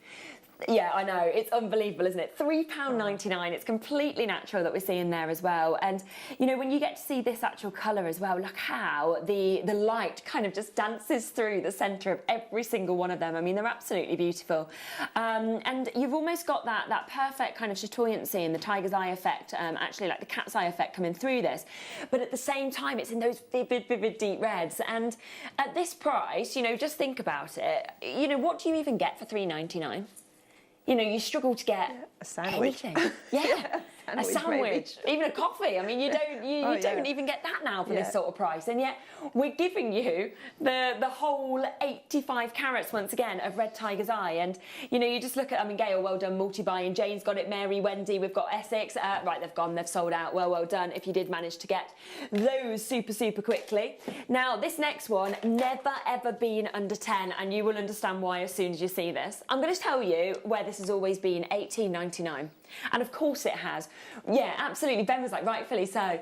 Yeah, I know, it's unbelievable, isn't it? £3.99, it's completely natural that we're seeing there as well. And, you know, when you get to see this actual colour as well, look how the light kind of just dances through the centre of every single one of them. I mean, they're absolutely beautiful. And you've almost got that perfect kind of chatoyancy and the tiger's eye effect, actually like the cat's eye effect coming through this. But at the same time, it's in those vivid deep reds. And at this price, you know, just think about it. You know, what do you even get for £3.99? You know, you struggle to get a sandwich. Anything. Yeah, a sandwich, even a coffee. I mean, you don't even get that now for this sort of price, and yet we're giving you the whole 85 carats once again of red tiger's eye. And you know, you just look at, I mean, Gail, well done, multi-buying. Jane's got it, Mary, Wendy, we've got Essex. Right, they've gone, they've sold out. Well done if you did manage to get those super quickly. Now, this next one, never ever been under 10, and you will understand why as soon as you see this. I'm going to tell you where this has always been, £18.99. And of course it has. Yeah, absolutely. Ben was like, rightfully so.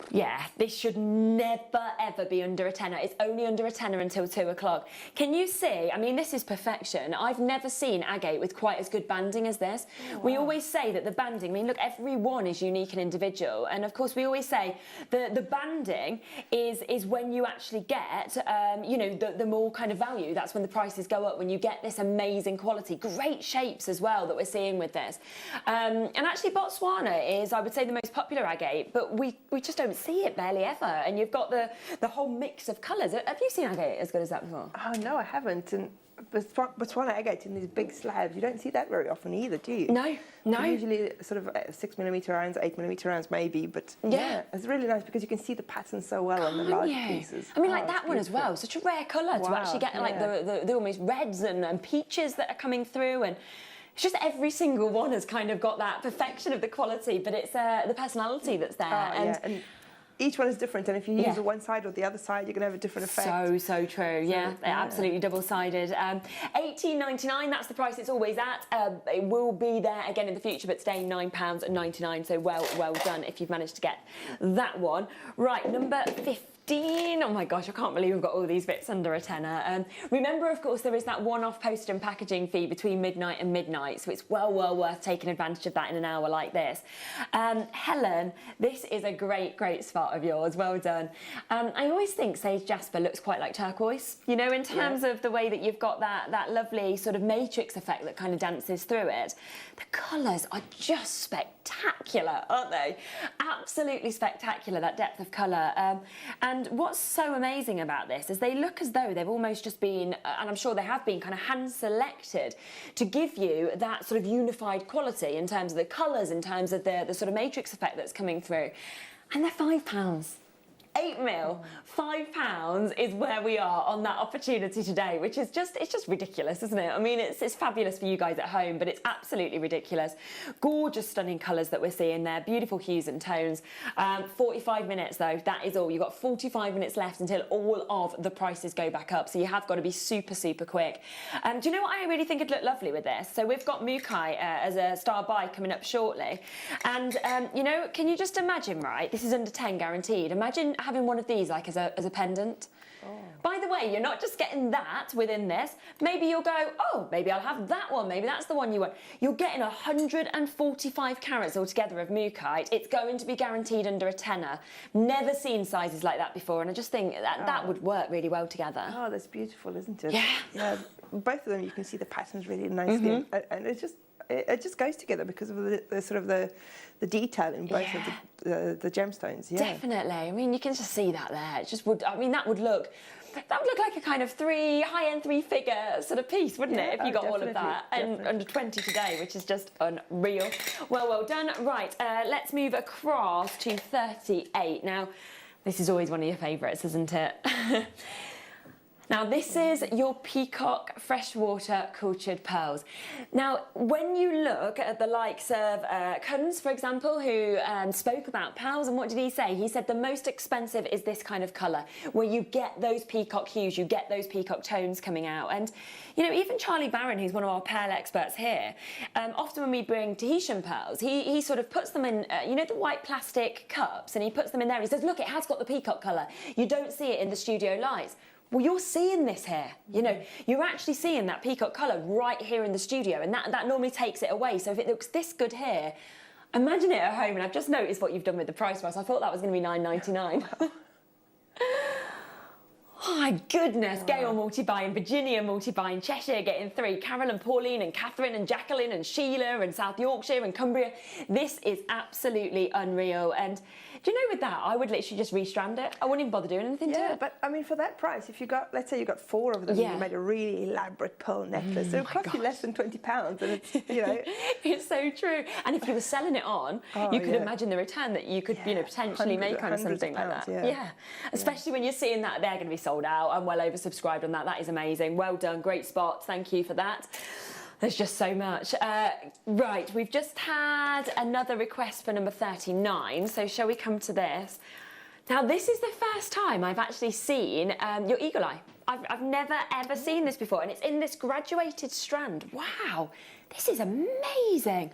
Yeah, this should never ever be under a tenner. It's only under a tenner until 2 o'clock. Can you see? I mean, this is perfection. I've never seen agate with quite as good banding as this. Wow. We always say that the banding, I mean, look, every one is unique and individual. And of course, we always say the banding is when you actually get, you know, the more kind of value. That's when the prices go up, when you get this amazing quality. Great shapes as well that we're seeing with this. And actually, Botswana is, I would say, the most popular agate, but we just don't see it barely ever. And you've got the whole mix of colours. Have you seen agate as good as that before? Oh no, I haven't. And Botswana agate in these big slabs, you don't see that very often either, do you? No. Usually sort of 6mm rounds, 8mm rounds maybe, but yeah, it's really nice because you can see the pattern so well on the large pieces. I mean, like that one as well, such a rare colour to actually get like the almost reds and peaches that are coming through. And it's just every single one has kind of got that perfection of the quality, but it's the personality that's there. And each one is different, and if you use one side or the other side, you're going to have a different effect. So true. Yeah, they're absolutely double-sided. $18.99. That's the price it's always at. It will be there again in the future, but today £9.99. So well done if you've managed to get that one. Right, number 15. Oh my gosh, I can't believe we've got all these bits under a tenner. Remember, of course, there is that one-off postage and packaging fee between midnight and midnight, so it's well worth taking advantage of that in an hour like this. Helen, this is a great spot of yours. Well done. I always think Sage Jasper looks quite like turquoise, you know, in terms of the way that you've got that lovely sort of matrix effect that kind of dances through it. The colours are just spectacular, aren't they? Absolutely spectacular, that depth of colour. And what's so amazing about this is they look as though they've almost just been, and I'm sure they have been, kind of hand-selected to give you that sort of unified quality in terms of the colours, in terms of the sort of matrix effect that's coming through. And they're £5. 8 mil, £5 is where we are on that opportunity today, which is it's just ridiculous, isn't it? I mean, it's fabulous for you guys at home, but it's absolutely ridiculous. Gorgeous, stunning colours that we're seeing there, beautiful hues and tones. 45 minutes though, that is all. You've got 45 minutes left until all of the prices go back up, so you have got to be super quick. Do you know what I really think would look lovely with this? So we've got Mukai as a star buy coming up shortly, and you know, can you just imagine, right? This is under 10 guaranteed. Imagine having one of these like as a pendant. By the way, you're not just getting that within this. Maybe you'll go, oh, maybe I'll have that one. Maybe that's the one you want. You're getting 145 carats altogether of Mukite. It's going to be guaranteed under a tenner. Never seen sizes like that before, and I just think that would work really well together. Oh, that's beautiful, isn't it? Yeah. Yeah. Both of them, you can see the patterns really nicely, and it just goes together because of the sort of the detail in both of the gemstones. Yeah. Definitely. I mean, you can just see that there. It just would. I mean, that would look like a kind of high-end three-figure sort of piece, wouldn't it? If you got all of that, and under 20 today, which is just unreal. Well done. Right, let's move across to 38. Now, this is always one of your favourites, isn't it? Now, this is your Peacock Freshwater Cultured Pearls. Now, when you look at the likes of Kunz, for example, who spoke about pearls, and what did he say? He said the most expensive is this kind of colour, where you get those peacock hues, you get those peacock tones coming out. And, you know, even Charlie Barron, who's one of our pearl experts here, often when we bring Tahitian pearls, he sort of puts them in, you know, the white plastic cups, and he puts them in there, and he says, look, it has got the peacock colour. You don't see it in the studio lights. Well, you're seeing this here, you know, you're actually seeing that peacock colour right here in the studio, and that normally takes it away. So if it looks this good here, imagine it at home, and I've just noticed what you've done with the price, Ross. I thought that was going to be $9.99. Oh my goodness, Gail multi-buying, Virginia multi-buying, Cheshire getting 3, Carol and Pauline and Catherine and Jacqueline and Sheila and South Yorkshire and Cumbria. This is absolutely unreal, and do you know, with that, I would literally just restrand it. I wouldn't even bother doing anything to it. Yeah, but I mean, for that price, if you got, let's say you got 4 of them, and you made a really elaborate pearl necklace, it would cost you less than £20, and it's, you know. It's so true. And if you were selling it on, you could imagine the return that you could, you know, potentially make on something like that. Yeah. Especially when you're seeing that they're going to be sold out and well oversubscribed on that. That is amazing. Well done. Great spot. Thank you for that. There's just so much. Right, we've just had another request for number 39, so shall we come to this? Now, this is the first time I've actually seen your eagle eye. I've never, ever seen this before, and it's in this graduated strand. Wow, this is amazing.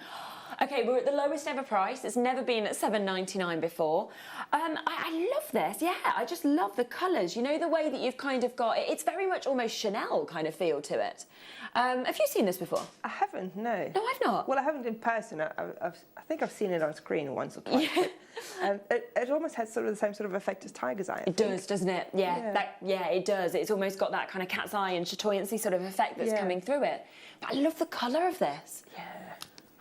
Okay, we're at the lowest ever price. It's never been at $7.99 before. I love this, yeah. I just love the colours. You know, the way that you've kind of got, it's very much almost Chanel kind of feel to it. Have you seen this before? I haven't, no. No, I've not. Well, I haven't in person. I think I've seen it on screen once or twice. Yeah. It almost has sort of the same sort of effect as Tiger's Eye. It does, doesn't it? Yeah, it does. It's almost got that kind of cat's eye and chatoyancy sort of effect that's coming through it. But I love the colour of this. Yeah.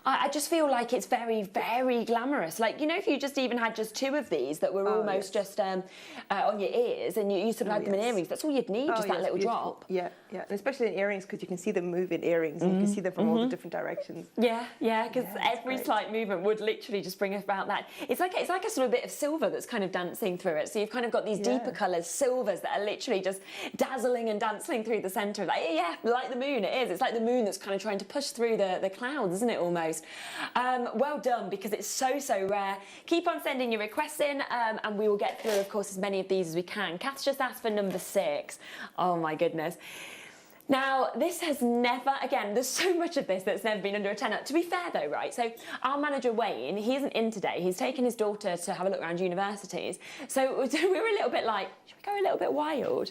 I just feel like it's very, very glamorous. Like, you know, if you just even had just 2 of these that were almost just on your ears, and you sort of had them in earrings, that's all you'd need, just that little drop. Yeah, yeah. And especially in earrings, because you can see them move in earrings, and you can see them from all the different directions. Yeah, yeah, because every slight movement would literally just bring about that. It's like a sort of bit of silver that's kind of dancing through it. So you've kind of got these deeper colours, silvers that are literally just dazzling and dancing through the centre. Like the moon, it is. It's like the moon that's kind of trying to push through the clouds, isn't it, almost? post. Well done, because it's so rare. Keep on sending your requests in, and we will get through, of course, as many of these as we can. Kath's just asked for number 6. Oh my goodness. Now, this has never, again, there's so much of this that's never been under a tenner. To be fair though, right, so our manager Wayne, he isn't in today. He's taken his daughter to have a look around universities. So we were a little bit like, should we go a little bit wild?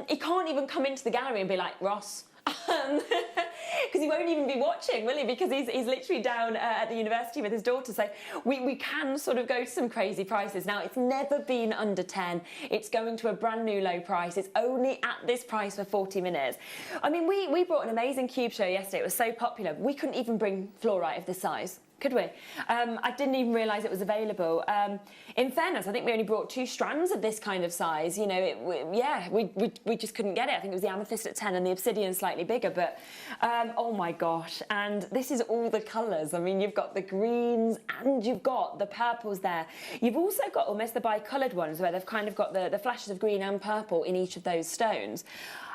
He can't even come into the gallery and be like, Ross, because he won't even be watching, will he? Because he's literally down at the university with his daughter. So we can sort of go to some crazy prices. Now, it's never been under 10. It's going to a brand new low price. It's only at this price for 40 minutes. I mean, we brought an amazing cube show yesterday. It was so popular. We couldn't even bring fluorite of this size. Could we? I didn't even realise it was available. In fairness, I think we only brought 2 strands of this kind of size. You know, we just couldn't get it. I think it was the amethyst at 10 and the obsidian slightly bigger. But oh my gosh! And this is all the colours. I mean, you've got the greens and you've got the purples there. You've also got almost the bi-coloured ones where they've kind of got the flashes of green and purple in each of those stones.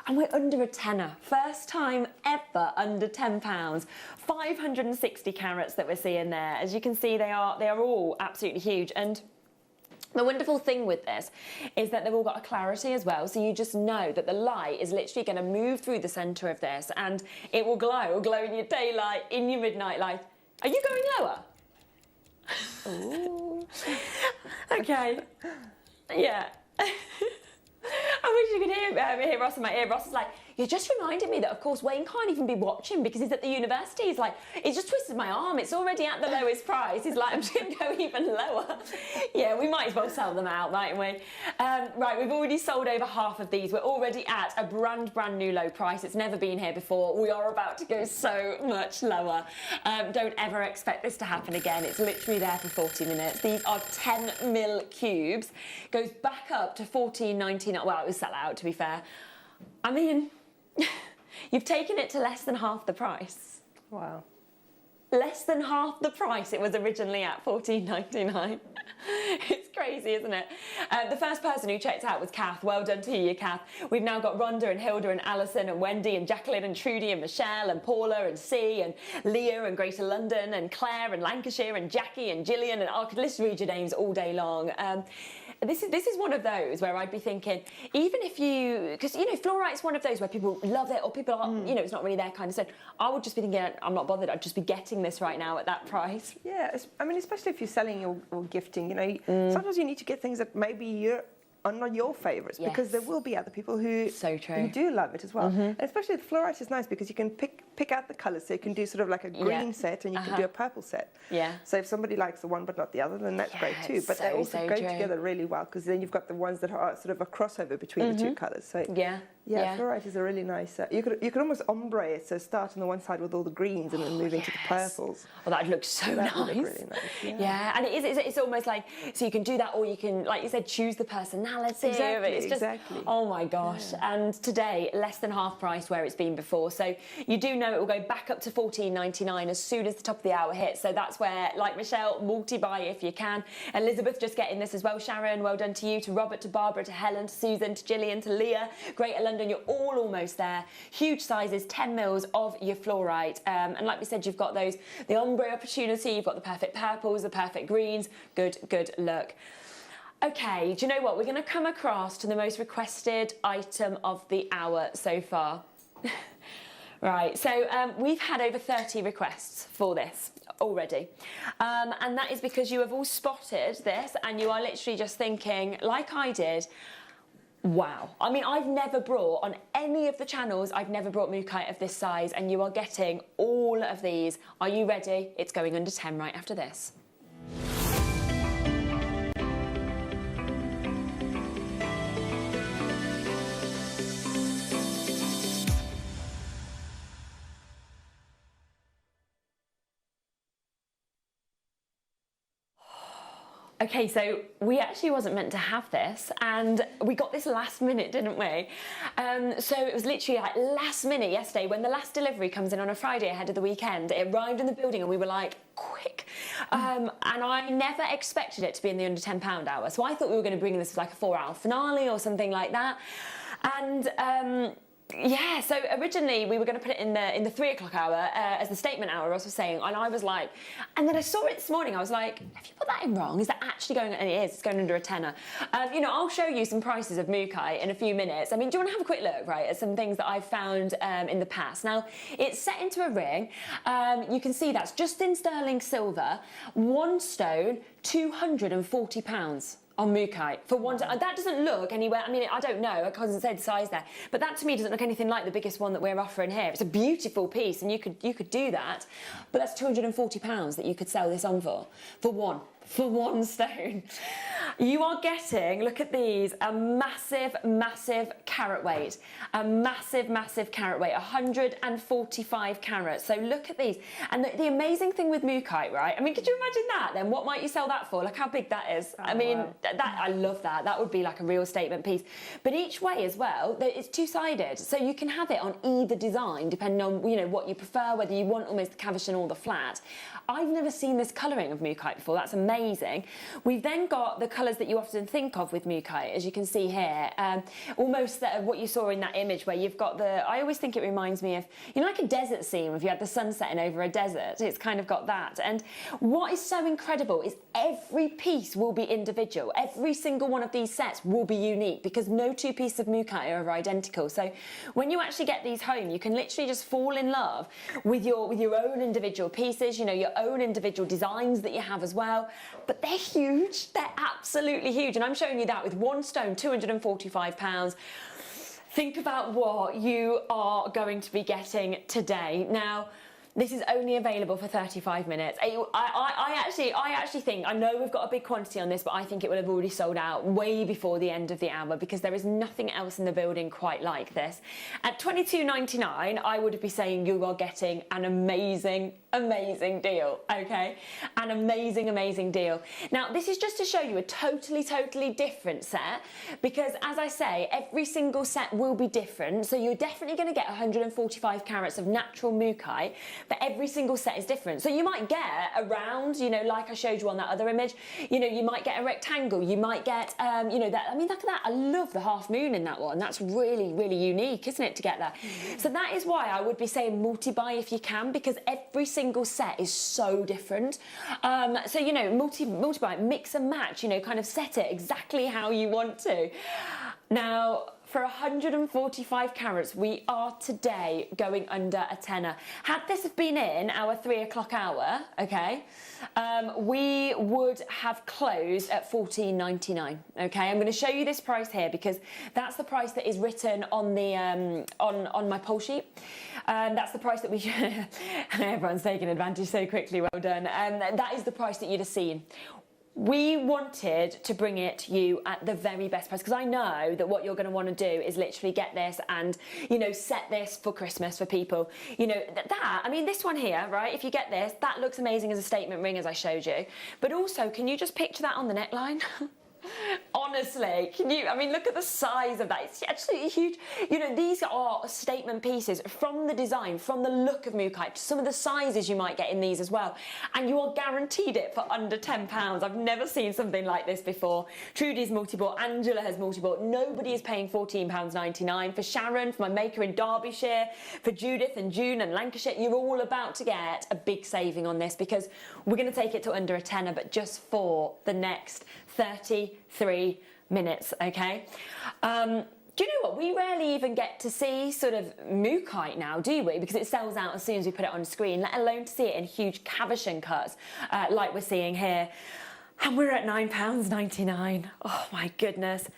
And we're under a tenner. First time ever under £10. 560 carats that we're seeing there. As you can see, they are all absolutely huge. And the wonderful thing with this is that they've all got a clarity as well. So you just know that the light is literally going to move through the centre of this, and it will glow. It will glow in your daylight, in your midnight light. Are you going lower? Ooh. Okay. Yeah. I wish you could hear Ross in my ear. Ross is like, you just reminded me that, of course, Wayne can't even be watching because he's at the university. He's like, he's just twisted my arm. It's already at the lowest price. He's like, I'm just going to go even lower. Yeah, we might as well sell them out, mightn't we? Right, we've already sold over half of these. We're already at a brand new low price. It's never been here before. We are about to go so much lower. Don't ever expect this to happen again. It's literally there for 40 minutes. These are 10mm cubes. Goes back up to $14.99. Well, it was sell out, to be fair. I mean, you've taken it to less than half the price. Wow. Less than half the price it was originally at, $14.99. It's crazy, isn't it? The first person who checked out was Kath. Well done to you, Kath. We've now got Rhonda and Hilda and Alison and Wendy and Jacqueline and Trudy and Michelle and Paula and C and Leah and Greater London and Claire and Lancashire and Jackie and Gillian, and I could list read your names all day long. This is one of those where I'd be thinking, even if you, because, you know, fluorite's one of those where people love it or people are, you know, it's not really their kind of stuff. I would just be thinking, I'm not bothered, I'd just be getting this right now at that price. Yeah, I mean, especially if you're selling or gifting, you know, sometimes you need to get things that maybe are not your favourites, because there will be other people who do love it as well. And especially the fluorite is nice because you can pick out the colours, so you can do sort of like a green set and you can do a purple set. Yeah. So if somebody likes the one but not the other, then that's great too. But they also go together really well, because then you've got the ones that are sort of a crossover between the two colours. So fluorite is a really nice. You could almost ombre it, so start on the one side with all the greens and then move into the purples. Well, that'd look so nice. Would look really nice. Yeah, and it's almost like, so you can do that, or you can, like you said, choose the personality. Exactly. Oh my gosh. Yeah. And today, less than half price where it's been before. So you do know it will go back up to $14.99 as soon as the top of the hour hits. So that's where, like Michelle, multi-buy if you can. Elizabeth just getting this as well. Sharon, well done to you. To Robert, to Barbara, to Helen, to Susan, to Gillian, to Leah. Greater London, you're all almost there. Huge sizes, 10 mils of your fluorite. And like we said, you've got those, the ombre opportunity, you've got the perfect purples, the perfect greens. Good look. Okay, do you know what? We're going to come across to the most requested item of the hour so far. Right, so we've had over 30 requests for this already. And that is because you have all spotted this and you are literally just thinking, like I did, wow. I mean, I've never brought, on any of the channels, I've never brought mookaite of this size, and you are getting all of these. Are you ready? It's going under 10 right after this. Okay, so we actually wasn't meant to have this, and we got this last minute, didn't we? So it was literally like last minute yesterday when the last delivery comes in on a Friday ahead of the weekend. It arrived in the building and we were like, quick. And I never expected it to be in the under £10 hour. So I thought we were going to bring this as like a 4-hour finale or something like that. And Yeah, so originally we were going to put it in the 3 o'clock hour as the statement hour, Ross was saying, and I was like, and then I saw it this morning, I was like, have you put that in wrong? Is that actually going, and it is, it's going under a tenner. You know, I'll show you some prices of Mukai in a few minutes. I mean, do you want to have a quick look, right, at some things that I've found in the past? Now, it's set into a ring. You can see that's just in sterling silver, 1 stone, £240. On Mukai for one. That doesn't look anywhere. I mean, I don't know. I can't say the size there, but that to me doesn't look anything like the biggest one that we're offering here. It's a beautiful piece, and you could do that, but that's £240 that you could sell this on for one stone. You are getting, look at these, a massive, massive carat weight. A massive, massive carat weight, 145 carats. So look at these. And the amazing thing with Mukai, right? I mean, could you imagine that then? What might you sell that for? Look how big that is. I mean, I love that. That would be like a real statement piece. But each way as well, it's two-sided. So you can have it on either design, depending on, you know, what you prefer, whether you want almost the cabochon or the flat. I've never seen this colouring of Mukai before. That's amazing. We've then got the colours that you often think of with Mukai, as you can see here. Almost what you saw in that image where you've got I always think it reminds me of, you know, like a desert scene if you had the sun setting over a desert. It's kind of got that. And what is so incredible is every piece will be individual. Every single one of these sets will be unique because no two pieces of Mukai are identical. So when you actually get these home, you can literally just fall in love with your own individual pieces, you know, your own individual designs that you have as well. But they're huge. They're absolutely huge. And I'm showing you that with 1 stone, £245. Think about what you are going to be getting today. Now, this is only available for 35 minutes. I actually think, I know we've got a big quantity on this, but I think it will have already sold out way before the end of the hour because there is nothing else in the building quite like this. At $22.99, I would be saying you are getting an amazing, amazing deal, okay? An amazing, amazing deal. Now, this is just to show you a totally, totally different set because, as I say, every single set will be different. So you're definitely going to get 145 carats of natural Mukai, but every single set is different. So you might get a round, you know, like I showed you on that other image, you know, you might get a rectangle, you might get, you know, that, I mean, look at that. I love the half moon in that one. That's really, really unique, isn't it, to get that? So that is why I would be saying multi-buy if you can, because every single set is so different. So, you know, multi-buy, mix and match, you know, kind of set it exactly how you want to. Now, for 145 carats, we are today going under a tenner. Had this have been in our 3 o'clock hour, okay, we would have closed at $14.99. Okay, I'm going to show you this price here because that's the price that is written on the on my poll sheet. That's the price that we. Everyone's taking advantage so quickly. Well done. That is the price that you'd have seen. We wanted to bring it to you at the very best price because I know that what you're going to want to do is literally get this and, you know, set this for Christmas for people. You know, I mean, this one here, right, if you get this, that looks amazing as a statement ring as I showed you. But also, can you just picture that on the neckline? Honestly, can you, I mean, look at the size of that. It's absolutely huge. You know, these are statement pieces from the design, from the look of Mukai, to some of the sizes you might get in these as well. And you are guaranteed it for under £10. I've never seen something like this before. Trudy's multi-bought, Angela has multi-bought. Nobody is paying £14.99. For Sharon, for my maker in Derbyshire, for Judith and June and Lancashire, you're all about to get a big saving on this because we're going to take it to under a tenner, but just for the next 33 minutes, okay? Do you know what? We rarely even get to see sort of Mukai now, do we? Because it sells out as soon as we put it on screen, let alone to see it in huge cabochon cuts like we're seeing here. And we're at £9.99. Oh my goodness.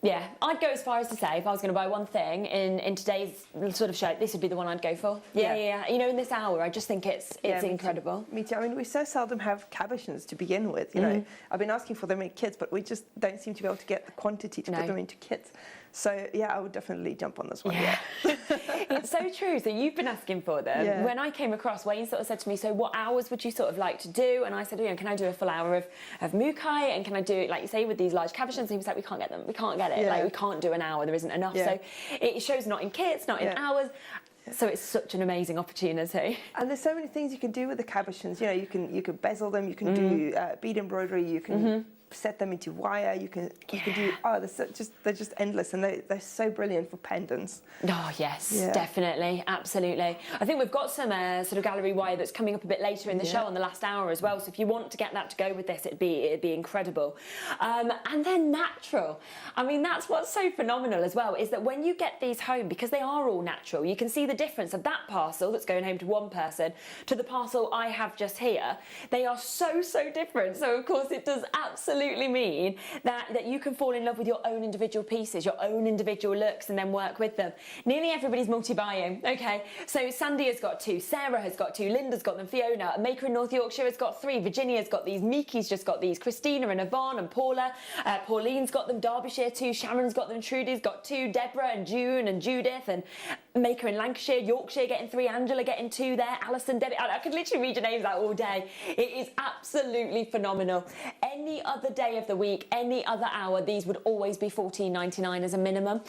Yeah, I'd go as far as to say if I was going to buy one thing in today's sort of show, this would be the one I'd go for. Yeah. You know, in this hour, I just think it's incredible. Me too. I mean, we so seldom have cabochons to begin with. You know, I've been asking for them in kits, but we just don't seem to be able to get the quantity to put them into kits. So yeah, I would definitely jump on this one. Yeah. It's so true. So you've been asking for them. Yeah. When I came across, Wayne sort of said to me, so what hours would you sort of like to do? And I said, you know, can I do a full hour of Mukai? And can I do it, like you say, with these large cabochons? And he was like, we can't get them. We can't get it. Yeah. Like, we can't do an hour. There isn't enough. Yeah. So it shows not in kits, not in hours. So it's such an amazing opportunity. And there's so many things you can do with the cabochons. You know, you can bezel them, you can do bead embroidery, you can set them into wire. You can do, they're just endless, and they're so brilliant for pendants. Oh yes, definitely, absolutely. I think we've got some sort of gallery wire that's coming up a bit later in the show on the last hour as well. So if you want to get that to go with this, it'd be incredible. And then natural. I mean, that's what's so phenomenal as well, is that when you get these home, because they are all natural, you can see the difference of that parcel that's going home to one person to the parcel I have just here. They are so different. So of course it does absolutely mean that you can fall in love with your own individual pieces, your own individual looks, and then work with them. Nearly everybody's multi-buying, okay? So Sandy has got 2, Sarah has got 2, Linda's got them, Fiona, a maker in North Yorkshire has got 3, Virginia's got these, Miki's just got these, Christina and Yvonne and Paula, Pauline's got them, Derbyshire 2, Sharon's got them, Trudy's got 2, Deborah and June and Judith, and maker in Lancashire, Yorkshire getting 3, Angela getting 2 there, Alison, Debbie, I could literally read your names out all day. It is absolutely phenomenal. Any other day of the week, any other hour, these would always be $14.99 as a minimum.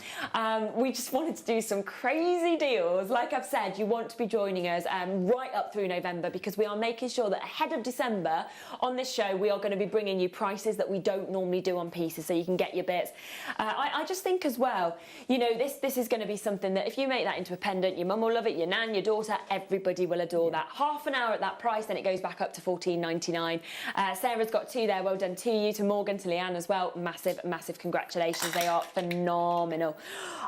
We just wanted to do some crazy deals. Like I've said, you want to be joining us right up through November, because we are making sure that ahead of December on this show, we are going to be bringing you prices that we don't normally do on pieces, so you can get your bits. I just think as well, you know, this is going to be something that if you make that into a pendant, your mum will love it, your nan, your daughter, everybody will adore that. Half an hour at that price, then it goes back up to $14.99. Sarah's got 2 there, well done to you, to Morgan, to Leanne as well. Massive congratulations, they are phenomenal.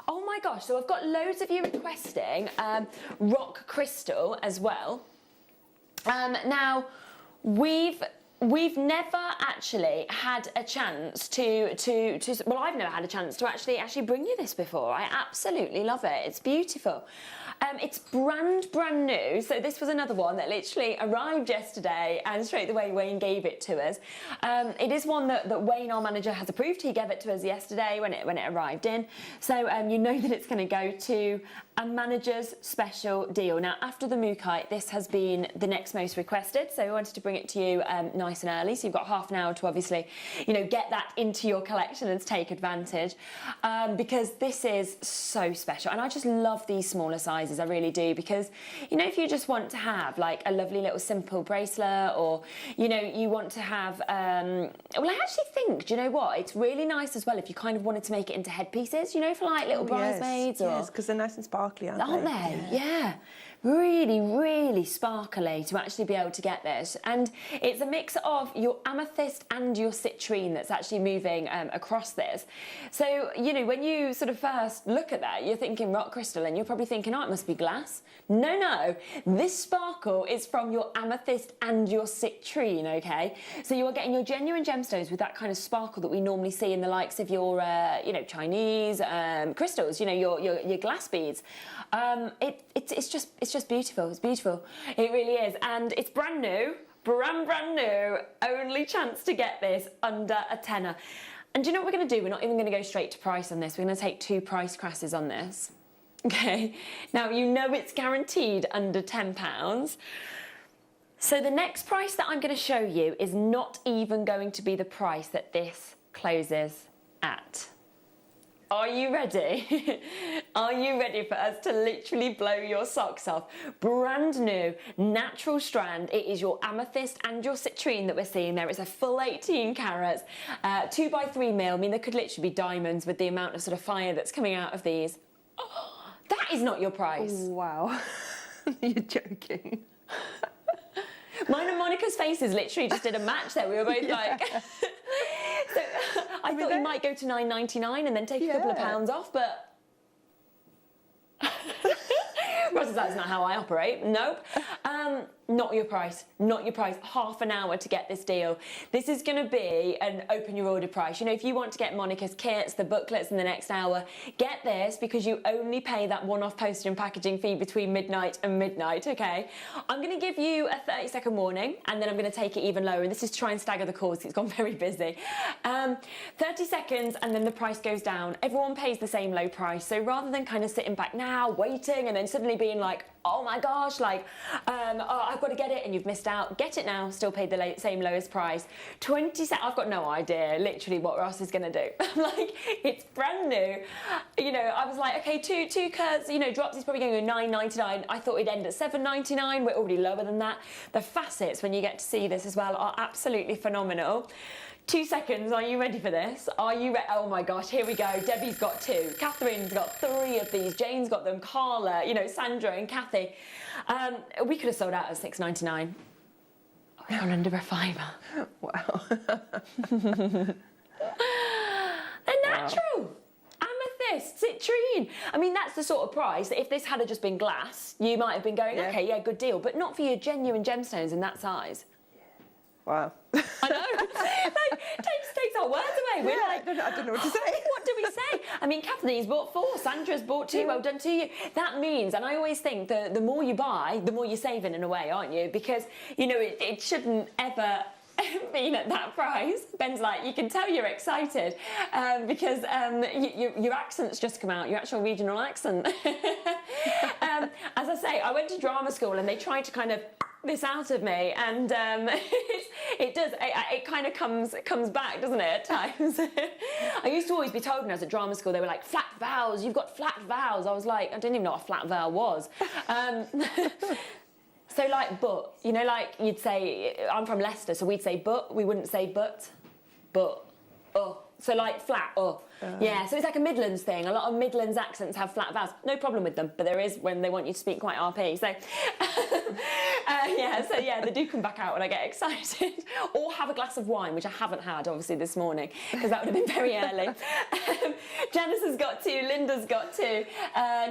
Oh my gosh, so I've got loads of you requesting rock crystal as well. Now, we've never actually had a chance well, I've never had a chance to actually bring you this before. I absolutely love it. It's beautiful. It's brand new, so this was another one that literally arrived yesterday and straight away Wayne gave it to us. It is one that Wayne, our manager, has approved. He gave it to us yesterday when it arrived in, so you know that it's going to go to a manager's special deal. Now, after the Mookaite, this has been the next most requested, so we wanted to bring it to you nice and early, so you've got half an hour to obviously, you know, get that into your collection and take advantage, because this is so special, and I just love these smaller sizes, I really do, because, you know, if you just want to have like a lovely little simple bracelet, or, you know, you want to have, well, I actually think, do you know what, it's really nice as well if you kind of wanted to make it into headpieces, you know, for like little bridesmaids. Yes, because they're nice and sparkly, aren't they? Yeah. Really sparkly to actually be able to get this, and it's a mix of your amethyst and your citrine that's actually moving across this. So, you know, when you sort of first look at that, you're thinking rock crystal, and you're probably thinking, oh, it must be glass. No, this sparkle is from your amethyst and your citrine, okay? So you are getting your genuine gemstones with that kind of sparkle that we normally see in the likes of your, you know, Chinese crystals, you know, your glass beads. It's just beautiful. It's beautiful. It really is, and it's brand new, brand new. Only chance to get this under a tenner. And do you know what we're going to do? We're not even going to go straight to price on this. We're going to take 2 price crashes on this. Okay. Now you know it's guaranteed under £10. So the next price that I'm going to show you is not even going to be the price that this closes at. Are you ready? Are you ready for us to literally blow your socks off? Brand new, natural strand. It is your amethyst and your citrine that we're seeing there. It's a full 18 carats, 2x3 mil. I mean, there could literally be diamonds with the amount of sort of fire that's coming out of these. Oh, that is not your price. Wow. You're joking. Mine and Monica's faces literally just did a match there. We were both like... So, I thought you might go to $9.99 and then take a couple of pounds off, but... Ross is like, that's not how I operate. Nope. Not your price. Not your price. Half an hour to get this deal. This is going to be an open your order price. You know, if you want to get Monica's kits, the booklets in the next hour, get this, because you only pay that one-off postage and packaging fee between midnight and midnight, okay? I'm going to give you a 30-second warning, and then I'm going to take it even lower. And this is to try and stagger the calls. It's gone very busy. 30 seconds, and then the price goes down. Everyone pays the same low price. So rather than kind of sitting back now, waiting, and then suddenly being like, oh my gosh, like, oh, I've got to get it, and you've missed out. Get it now, still pay the same lowest price. 20 seconds, I've got no idea literally what Ross is going to do. Like, it's brand new. You know, I was like, okay, two curves, you know, drops, he's probably going to go $9.99. I thought it'd end at $7.99. We're already lower than that. The facets, when you get to see this as well, are absolutely phenomenal. 2 seconds, are you ready for this? Are you ready? Oh my gosh, here we go. Debbie's got 2. Catherine's got 3 of these. Jane's got them. Carla, you know, Sandra and Kathy. We could have sold out at $6.99. We're on under a £5. Wow. They're natural. Amethyst, citrine. I mean, that's the sort of price that if this had just been glass, you might have been going, okay, yeah, good deal. But not for your genuine gemstones in that size. Wow. I know. Like, takes our words away. We're like, I don't know what to say. What do we say? I mean, Kathleen's bought 4, Sandra's bought 2. Well done to you. That means, and I always think the more you buy, the more you're saving in a way, aren't you? Because, you know, it shouldn't ever been at that price. Ben's like, you can tell you're excited because your accent's just come out, your actual regional accent. As I say, I went to drama school and they tried to kind of this out of me, and it kind of comes back, doesn't it, at times? I used to always be told when I was at drama school, they were like, flat vowels, you've got flat vowels. I was like, I didn't even know what a flat vowel was. So like, but, you know, like you'd say, I'm from Leicester, so we'd say but, we wouldn't say but, oh. So like flat, oh. Yeah, so it's like a Midlands thing. A lot of Midlands accents have flat vowels. No problem with them, but there is when they want you to speak quite RP. So, yeah, they do come back out when I get excited. Or have a glass of wine, which I haven't had, obviously, this morning, because that would have been very early. Janice has got 2, Linda's got 2,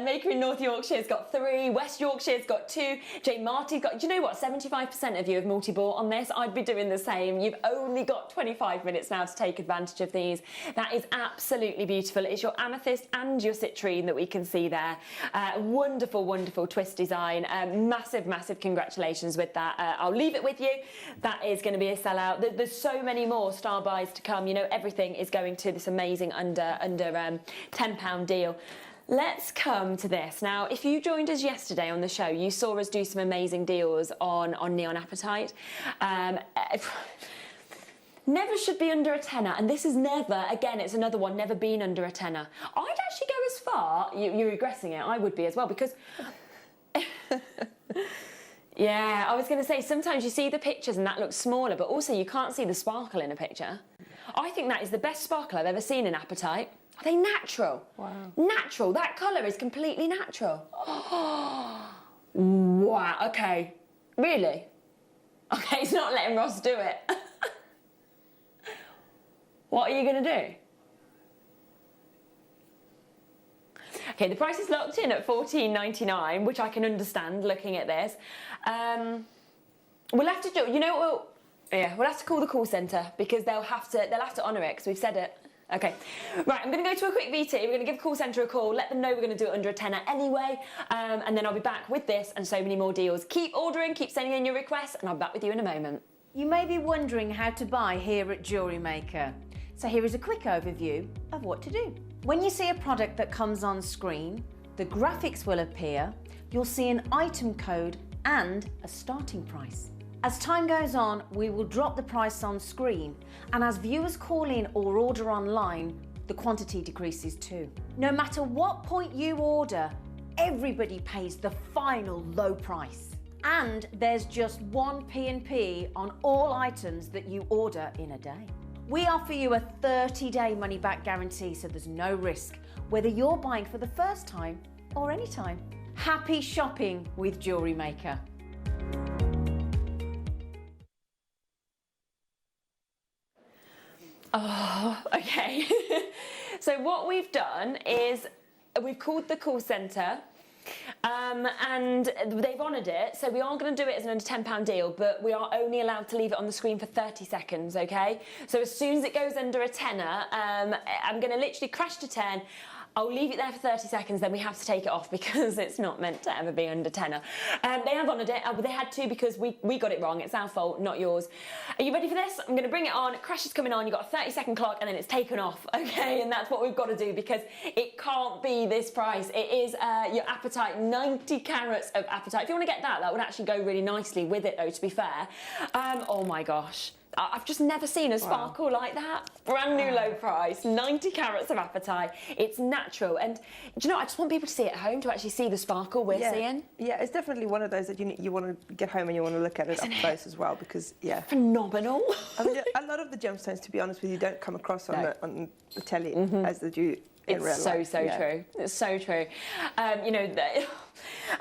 Maker in North Yorkshire's got 3, West Yorkshire's got 2, Jane Marty's got... Do you know what? 75% of you have multi-bought on this. I'd be doing the same. You've only got 25 minutes now to take advantage of these. That is absolutely beautiful. It's your amethyst and your citrine that we can see there. Wonderful, wonderful twist design. Massive, massive congratulations with that. I'll leave it with you. That is going to be a sellout. There's so many more star buys to come. You know, everything is going to this amazing under £10 deal. Let's come to this. Now, if you joined us yesterday on the show, you saw us do some amazing deals on Neon Apatite. Never should be under a tenner, and this is never, again, it's another one, never been under a tenner. I'd actually go as far, you're regressing it, I would be as well, because... Yeah, I was going to say, sometimes you see the pictures and that looks smaller, but also you can't see the sparkle in a picture. I think that is the best sparkle I've ever seen in Apatite. Are they natural? Wow. Natural, that colour is completely natural. Oh, wow, okay. Really? Okay, it's not letting Ross do it. What are you going to do? Okay, the price is locked in at $14.99, which I can understand looking at this. We'll have to do, you know, we'll have to call the call centre because they'll have to honour it because we've said it. Okay, right, I'm going to go to a quick VT. We're going to give the call centre a call, let them know we're going to do it under a tenner anyway, and then I'll be back with this and so many more deals. Keep ordering, keep sending in your requests, and I'll be back with you in a moment. You may be wondering how to buy here at Jewellery Maker. So here is a quick overview of what to do. When you see a product that comes on screen, the graphics will appear, you'll see an item code and a starting price. As time goes on, we will drop the price on screen, and as viewers call in or order online, the quantity decreases too. No matter what point you order, everybody pays the final low price. And there's just one P&P on all items that you order in a day. We offer you a 30-day money-back guarantee, so there's no risk, whether you're buying for the first time or any time. Happy shopping with Jewellery Maker. Oh, okay. So what we've done is we've called the call centre and they've honoured it, so we are going to do it as an under £10 deal, but we are only allowed to leave it on the screen for 30 seconds, okay? So as soon as it goes under a tenner, I'm going to literally crash to 10. I'll leave it there for 30 seconds, then we have to take it off because it's not meant to ever be under tenner. They have honoured it, but they had to because we got it wrong. It's our fault, not yours. Are you ready for this? I'm going to bring it on. Crash is coming on. You've got a 30-second clock and then it's taken off, okay? And that's what we've got to do because it can't be this price. It is your Apatite, 90 carats of Apatite. If you want to get that, that would actually go really nicely with it, though, to be fair. Oh, my gosh. I've just never seen a sparkle like that. Brand new low price, 90 carats of apatite. It's natural. And do you know, I just want people to see it at home, to actually see the sparkle we're seeing. Yeah, it's definitely one of those that you want to get home and you want to look at it up close as well, because, phenomenal. I mean, a lot of the gemstones, to be honest with you, don't come across on the telly as they do in real life. It's so true. It's so true. You know,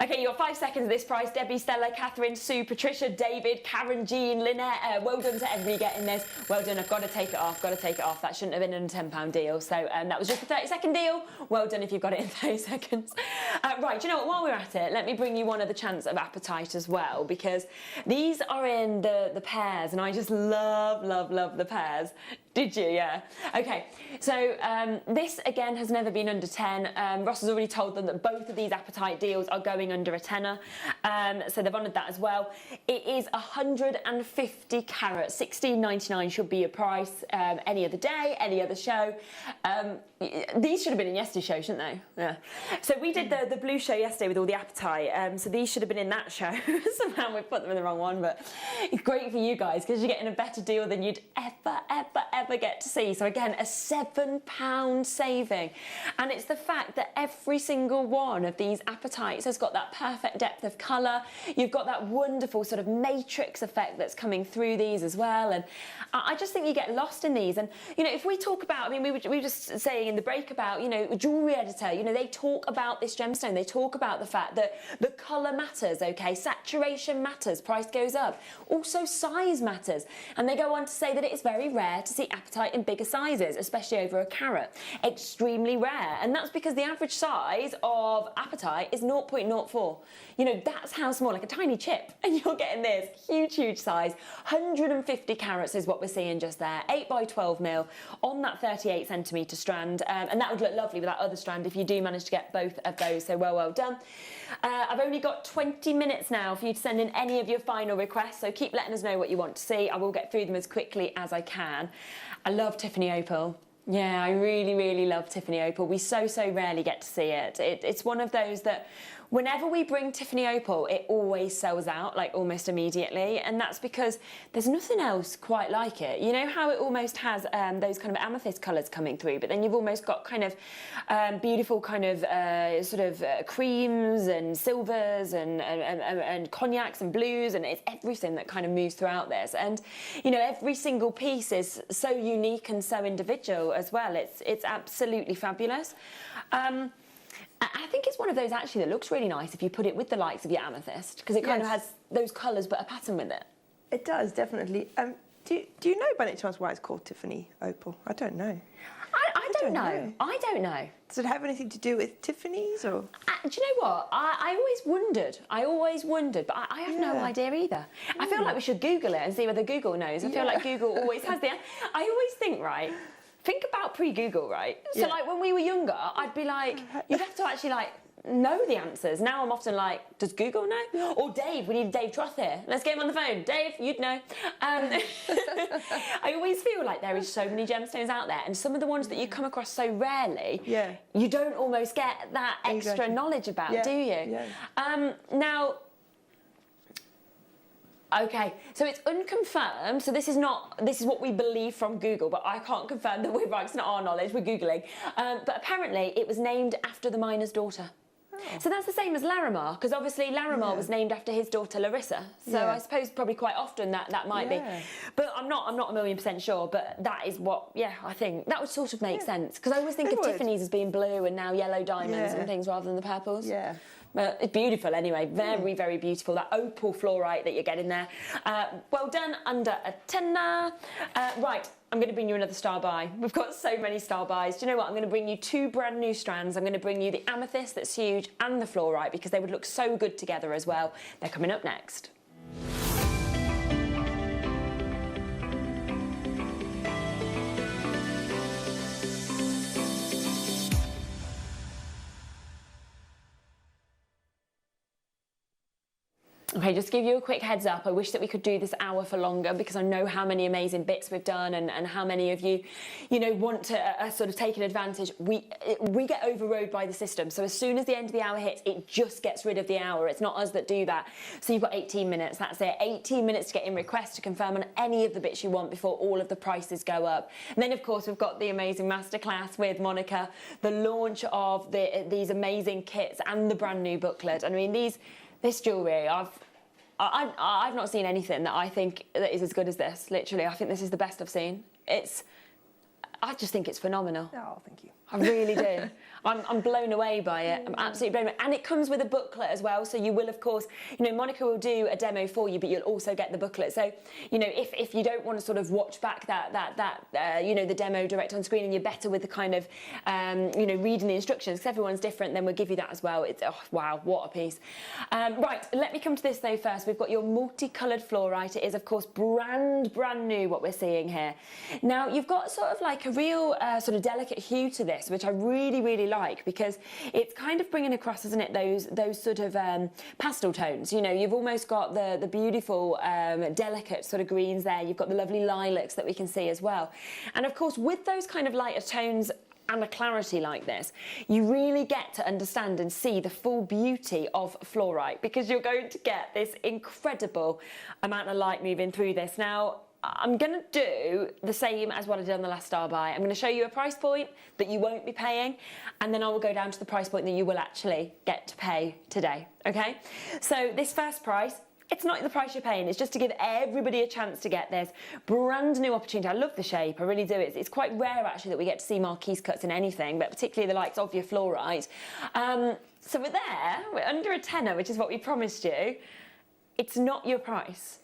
okay, you got 5 seconds of this price. Debbie, Stella, Catherine, Sue, Patricia, David, Karen, Jean, Lynette. Well done to everybody getting this. Well done. I've got to take it off. Got to take it off. That shouldn't have been a £10 deal. So that was just a 30-second deal. Well done if you've got it in 30 seconds. Right, do you know what? While we're at it, let me bring you one other chance of apatite as well, because these are in the pairs, and I just love the pairs. Did you? Yeah. Okay. So this again has never been under 10. Ross has already told them that both of these apatite deals are going under a tenner. So they've honoured that as well. It is 150 carats. $16.99 should be your price. Any other day, any other show. These should have been in yesterday's show, shouldn't they? Yeah. So we did the blue show yesterday with all the apatite. So these should have been in that show. Somehow we put them in the wrong one, but it's great for you guys because you're getting a better deal than you'd ever get to see. So again, a £7 saving. And it's the fact that every single one of these apatites has got that perfect depth of colour. You've got that wonderful sort of matrix effect that's coming through these as well. And I just think you get lost in these. And, you know, if we talk about, I mean, we were just saying in the break about, you know, a jewellery editor, you know, they talk about this gemstone. They talk about the fact that the colour matters, okay? Saturation matters, price goes up. Also size matters. And they go on to say that it is very rare to see apatite in bigger sizes, especially over a carat. Extremely rare. And that's because the average size of apatite is 0.04. You know, that's how small, like a tiny chip. And you're getting this huge size. 150 carats is what we're seeing just there. 8 by 12 mil on that 38 centimetre strand. And that would look lovely with that other strand if you do manage to get both of those. So well done. I've only got 20 minutes now for you to send in any of your final requests. So keep letting us know what you want to see. I will get through them as quickly as I can. I love Tiffany Opal. Yeah, I really love Tiffany Opal. We so rarely get to see it. It's one of those that whenever we bring Tiffany Opal, it always sells out, like almost immediately. And that's because there's nothing else quite like it. You know how it almost has those kind of amethyst colours coming through, but then you've almost got kind of beautiful kind of creams and silvers and cognacs and blues, and it's everything that kind of moves throughout this. And, you know, every single piece is so unique and so individual as well. It's absolutely fabulous. I think it's one of those actually that looks really nice if you put it with the likes of your amethyst, because it kind of has those colours but a pattern with it. It does, definitely. Do you know by any chance why it's called Tiffany Opal? I don't know. I don't know. I don't know. Does it have anything to do with Tiffany's or? Do you know what? I always wondered, but I have no idea either. I feel like we should Google it and see whether Google knows. I feel like Google always has the. I always think, right? Think about pre-Google, right? So, like, when we were younger, I'd be like, you'd have to actually, like, know the answers. Now I'm often like, does Google know? Or Dave, we need Dave Troth here. Let's get him on the phone. Dave, you'd know. I always feel like there is so many gemstones out there, and some of the ones that you come across so rarely, you don't almost get that extra knowledge about, do you? Now, okay, so it's unconfirmed. So this is what we believe from Google, but I can't confirm that we're right. It's not our knowledge. We're Googling. But apparently it was named after the miner's daughter. So that's the same as Larimar, because obviously Larimar was named after his daughter Larissa. So I suppose probably quite often that might be. But I'm not 1,000,000% sure, but that is what, I think. That would sort of make sense, because I always think of Tiffany's as being blue and now yellow diamonds and things rather than the purples. But it's beautiful anyway, very beautiful. That opal fluorite that you're getting there. Well done, under a tenner. Right, I'm going to bring you another star buy. We've got so many star buys. Do you know what? I'm going to bring you 2 brand new strands. I'm going to bring you the amethyst that's huge and the fluorite, because they would look so good together as well. They're coming up next. Okay, just to give you a quick heads up, I wish that we could do this hour for longer because I know how many amazing bits we've done and how many of you, you know, want to sort of take an advantage. We get overrode by the system. So as soon as the end of the hour hits, it just gets rid of the hour. It's not us that do that. So you've got 18 minutes, that's it. 18 minutes to get in requests to confirm on any of the bits you want before all of the prices go up. And then, of course, we've got the amazing masterclass with Monica, the launch of these amazing kits and the brand new booklet. I mean, this jewellery, I've not seen anything that I think that is as good as this. Literally, I think this is the best I've seen. I just think it's phenomenal. Oh, thank you. I really do. I'm blown away by it. I'm absolutely blown away. And it comes with a booklet as well. So you will, of course, you know, Monica will do a demo for you, but you'll also get the booklet. So, you know, if you don't want to sort of watch back you know, the demo direct on screen and you're better with the kind of, you know, reading the instructions, because everyone's different, then we'll give you that as well. It's, oh, wow, what a piece. Right, let me come to this though first. We've got your multicoloured fluorite. It is, of course, brand new what we're seeing here. Now, you've got sort of like a real sort of delicate hue to this, which I really like, because it's kind of bringing across, isn't it, those sort of pastel tones. You know, you've almost got the beautiful delicate sort of greens there. You've got the lovely lilacs that we can see as well. And of course, with those kind of lighter tones and a clarity like this, you really get to understand and see the full beauty of fluorite, because you're going to get this incredible amount of light moving through this. Now, I'm going to do the same as what I did on the last Star Buy. I'm going to show you a price point that you won't be paying, and then I will go down to the price point that you will actually get to pay today, okay? So this first price, it's not the price you're paying, it's just to give everybody a chance to get this brand new opportunity. I love the shape, I really do. It's quite rare actually that we get to see marquise cuts in anything, but particularly the likes of your fluorite. So we're under a tenner, which is what we promised you. It's not your price.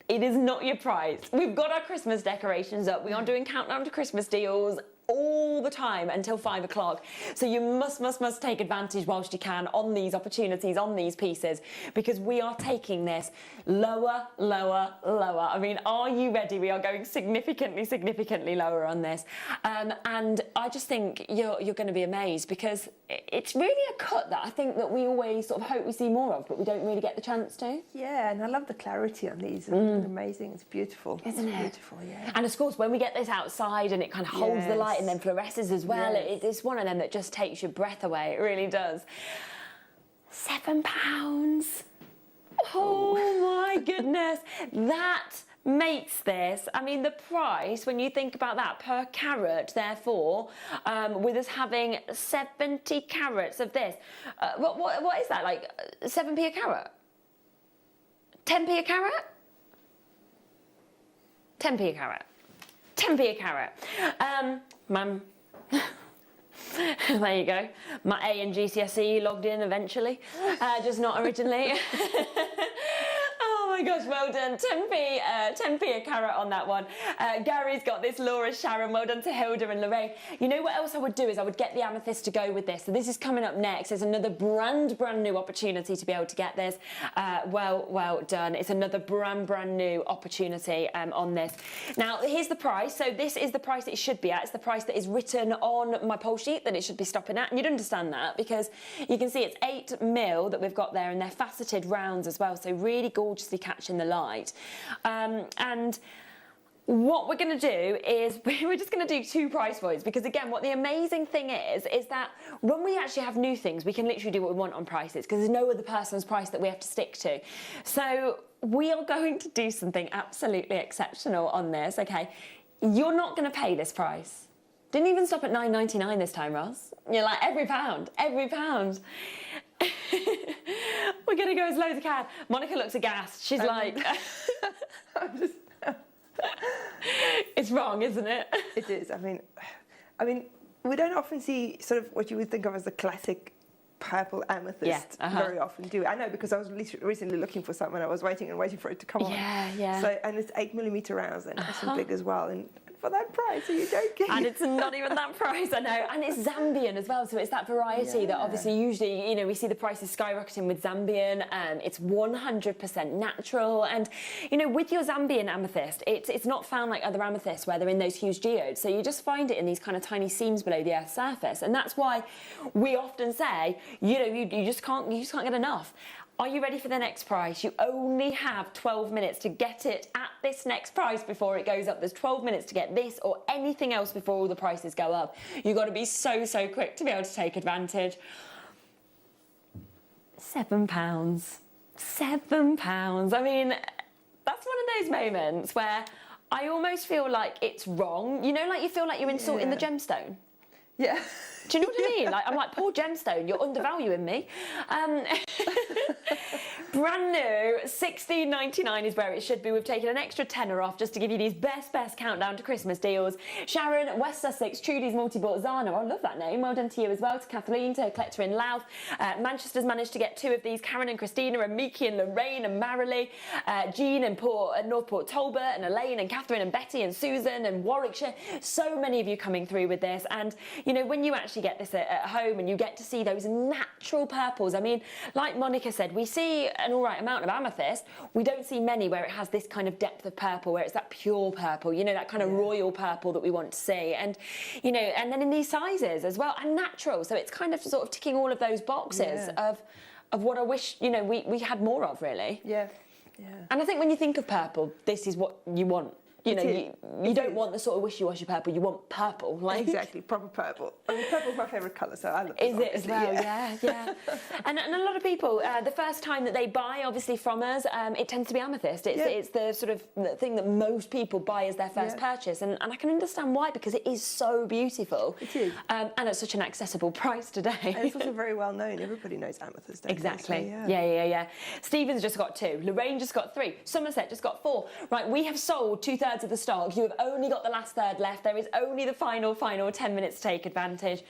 It is not your price. We've got our Christmas decorations up. We are doing countdown to Christmas deals all the time until 5 o'clock. So you must take advantage whilst you can on these opportunities, on these pieces, because we are taking this lower. I mean, are you ready? We are going significantly lower on this. And I just think you're going to be amazed, because it's really a cut that I think that we always sort of hope we see more of, but we don't really get the chance to. Yeah, and I love the clarity on these. They're amazing. It's beautiful. Isn't it? Beautiful, yeah. And of course, when we get this outside and it kind of holds the light and then fluoresces as well, it's one of them that just takes your breath away. It really does. £7. Oh my goodness. That makes this, I mean, the price, when you think about that per carat, therefore, with us having 70 carats of this, what is that, like 7p a carat? 10p a carat? 10p a carat. 10p a carat. Ma'am. There you go. My A in GCSE logged in eventually, just not originally. Oh my gosh, well done. 10p a carat on that one. Gary's got this, Laura, Sharon, well done to Hilda and Lorraine. You know what else I would do is I would get the amethyst to go with this. So this is coming up next. There's another brand new opportunity to be able to get this. Well done. It's another brand new opportunity on this. Now, here's the price. So this is the price that it should be at. It's the price that is written on my poll sheet that it should be stopping at. And you'd understand that because you can see it's 8mm that we've got there, and they're faceted rounds as well. So really gorgeously catching the light. And what we're going to do is we're just going to do two price points, because again, what the amazing thing is that when we actually have new things, we can literally do what we want on prices, because there's no other person's price that we have to stick to. So we are going to do something absolutely exceptional on this, okay? You're not going to pay this price. Didn't even stop at £9.99 this time, Ross. You're like, every pound. We're going to go as low as we can. Monica looks aghast. She's like... It's wrong, isn't it? It is. I mean, we don't often see sort of what you would think of as the classic purple amethyst very often, do we? I know, because I was recently looking for some and I was waiting for it to come on. Yeah. So, and it's 8mm rounds and nice and big as well. And for that price, are you joking? And it's not even that price, I know. And it's Zambian as well, so it's that variety that obviously usually, you know, we see the prices skyrocketing with Zambian. It's 100% natural. And, you know, with your Zambian amethyst, it's not found like other amethysts where they're in those huge geodes. So you just find it in these kind of tiny seams below the Earth's surface. And that's why we often say, you know, you just can't get enough. Are you ready for the next price? You only have 12 minutes to get it at this next price before it goes up. There's 12 minutes to get this or anything else before all the prices go up. You've got to be so quick to be able to take advantage. £7. £7. I mean, that's one of those moments where I almost feel like it's wrong. You know, like you feel like you're insulting the gemstone? Yeah. Do you know what I mean? Like, I'm like, poor gemstone, you're undervaluing me. Brand new, £16.99 is where it should be. We've taken an extra tenner off just to give you these best countdown to Christmas deals. Sharon, West Sussex, Trudy's multi-bought Zana. I love that name. Well done to you as well. To Kathleen, to collector in Louth. Manchester's managed to get 2 of these. Karen and Christina and Miki and Lorraine and Marilee. Jean and Northport Talbot and Elaine and Catherine and Betty and Susan and Warwickshire. So many of you coming through with this. And, you know, when you actually get this at home and you get to see those natural purples. I mean, like Monica said, we see an all right amount of amethyst. We don't see many where it has this kind of depth of purple, where it's that pure purple, you know, that kind of royal purple that we want to see. And, you know, and then in these sizes as well, and natural. So it's kind of sort of ticking all of those boxes of what I wish, you know, we had more of, really. Yeah. And I think when you think of purple, this is what you want. You know, you don't want the sort of wishy-washy purple, you want purple. Like. Exactly, proper purple. I mean, purple's my favourite colour, so I love it. Is it as well? Yeah. And a lot of people, the first time that they buy, obviously, from us, it tends to be amethyst. It's the sort of the thing that most people buy as their first purchase. And I can understand why, because it is so beautiful. It is. And at such an accessible price today. And it's also very well known. Everybody knows amethyst. Exactly. So, yeah. Stephen's just got 2. Lorraine just got 3. Somerset just got 4. Right, we have sold 2/3 of the stock. You have only got the last third left. There is only the final 10 minutes to take advantage.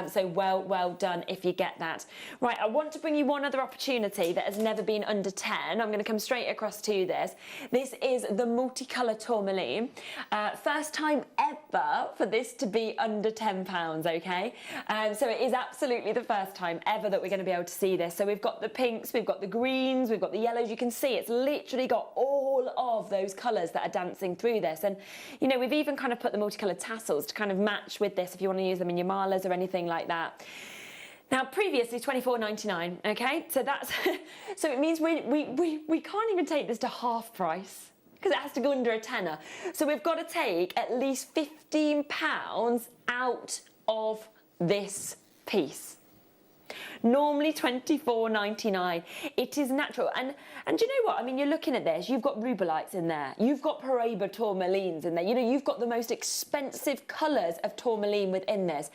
So well done if you get that. Right, I want to bring you one other opportunity that has never been under 10. I'm going to come straight across to this. This is the multicolour tourmaline. First time ever for this to be under £10, okay? So it is absolutely the first time ever that we're going to be able to see this. So we've got the pinks, we've got the greens, we've got the yellows. You can see it's literally got all of those colours that are dancing through this. And, you know, we've even kind of put the multicoloured tassels to kind of match with this if you want to use them in your malas or anything like that. Now, previously, £24.99, okay? So that's... so it means we can't even take this to half price because it has to go under a tenner. So we've got to take at least £15 out of this piece. Normally £24.99. It is natural. And do you know what? I mean, you're looking at this. You've got rubelites in there. You've got Paraiba tourmalines in there. You know, you've got the most expensive colours of tourmaline within this.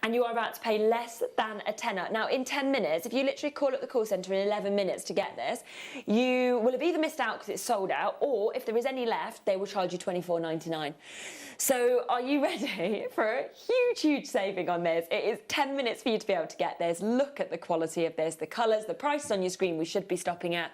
And you are about to pay less than a tenner. Now, in 10 minutes, if you literally call up the call centre in 11 minutes to get this, you will have either missed out because it's sold out, or if there is any left, they will charge you £24.99. So are you ready for a huge saving on this? It is 10 minutes for you to be able to get this. Look at the quality of this, the colours, the prices on your screen we should be stopping at.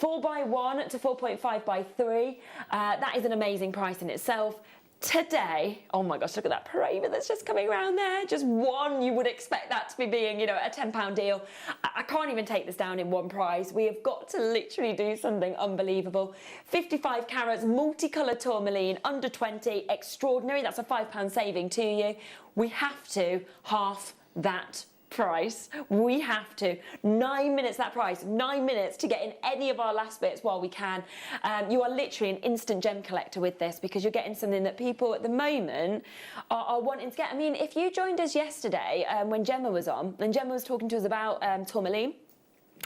4x1 to 4.5x3. That is an amazing price in itself. Today, oh my gosh, look at that Paraiba that's just coming around there. Just one, you would expect that to be being, you know, a £10 deal. I can't even take this down in one price. We have got to literally do something unbelievable. 55 carats, multicoloured tourmaline, under 20, extraordinary. That's a £5 saving to you. We have to half that price. We have to. 9 minutes that price. 9 minutes to get in any of our last bits while we can. You are literally an instant gem collector with this because you're getting something that people at the moment are wanting to get. I mean, if you joined us yesterday when Gemma was on, and Gemma was talking to us about tourmaline,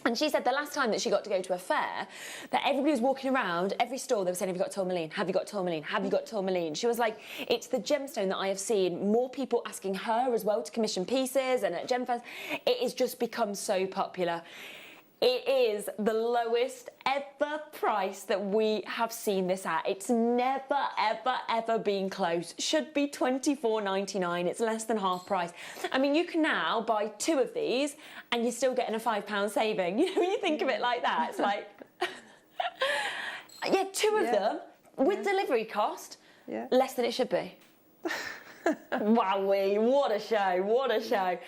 and she said the last time that she got to go to a fair, that everybody was walking around, every store, they were saying, have you got tourmaline? Have you got tourmaline? Have you got tourmaline? She was like, it's the gemstone that I have seen more people asking her as well to commission pieces, and at Gemfest, it has just become so popular. It is the lowest ever price that we have seen this at. It's never, ever been close. Should be £24.99. It's less than half price. I mean, you can now buy 2 of these and you're still getting a £5 saving. You know, when you think of it like that, it's like... yeah, 2 of them with delivery cost, less than it should be. Wowee, what a show.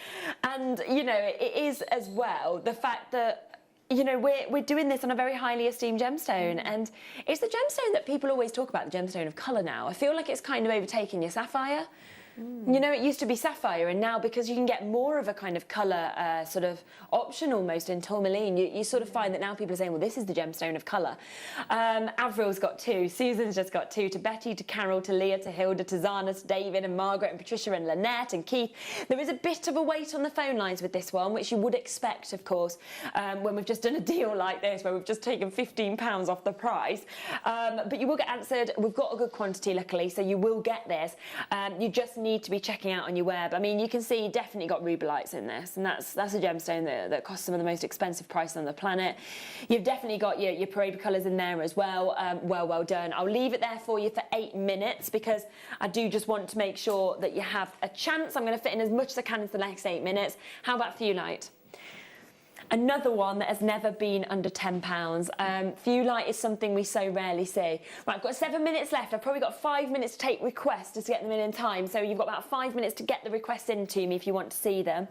And, you know, it is as well the fact that, you know, we're doing this on a very highly esteemed gemstone, and it's the gemstone that people always talk about, the gemstone of colour now. I feel like it's kind of overtaking your sapphire. You know, it used to be sapphire, and now because you can get more of a kind of colour sort of option almost in tourmaline, you sort of find that now people are saying, well, this is the gemstone of colour. Avril's got 2, Susan's just got 2, to Betty, to Carol, to Leah, to Hilda, to Zana, to David and Margaret and Patricia and Lynette and Keith. There is a bit of a wait on the phone lines with this one, which you would expect, of course, when we've just done a deal like this, where we've just taken £15 off the price. But you will get answered. We've got a good quantity, luckily, so you will get this. You just need to be checking out on your web. I mean, you can see you definitely got rubelites in this, and that's a gemstone that costs some of the most expensive price on the planet. You've definitely got your parade colours in there as well. Well done. I'll leave it there for you for 8 minutes because I do just want to make sure that you have a chance. I'm going to fit in as much as I can into the next 8 minutes. How about Thewlite? Another one that has never been under £10. Thewlite is something we so rarely see. Right, I've got 7 minutes left. I've probably got 5 minutes to take requests to get them in time. So you've got about 5 minutes to get the requests in to me if you want to see them.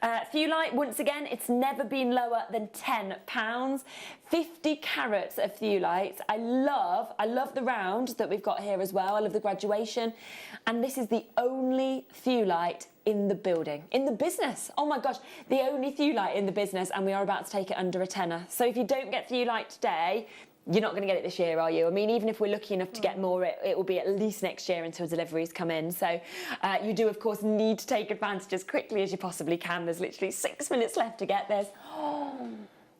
Thewlite, once again, it's never been lower than £10. 50 carats of Thewlite. I love the round that we've got here as well. I love the graduation. And this is the only Thewlite in the building, in the business. Oh my gosh, the only Thewlite in the business, and we are about to take it under a tenner. So if you don't get Thewlite today, you're not going to get it this year, are you? I mean, even if we're lucky enough to get more, it will be at least next year until deliveries come in. So you do, of course, need to take advantage as quickly as you possibly can. There's literally 6 minutes left to get this.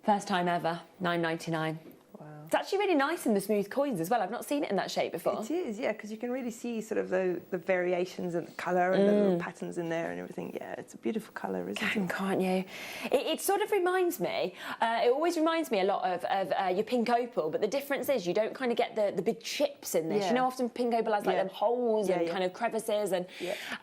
First time ever, £9.99. It's actually really nice in the smooth coins as well. I've not seen it in that shape before. It is, yeah, because you can really see sort of the variations and the colour and the little patterns in there and everything. Yeah, it's a beautiful colour, isn't it? Can't you? It sort of reminds me, it always reminds me a lot of your pink opal, but the difference is you don't kind of get the big chips in this. Yeah. You know, often pink opal has like them holes and kind of crevices, and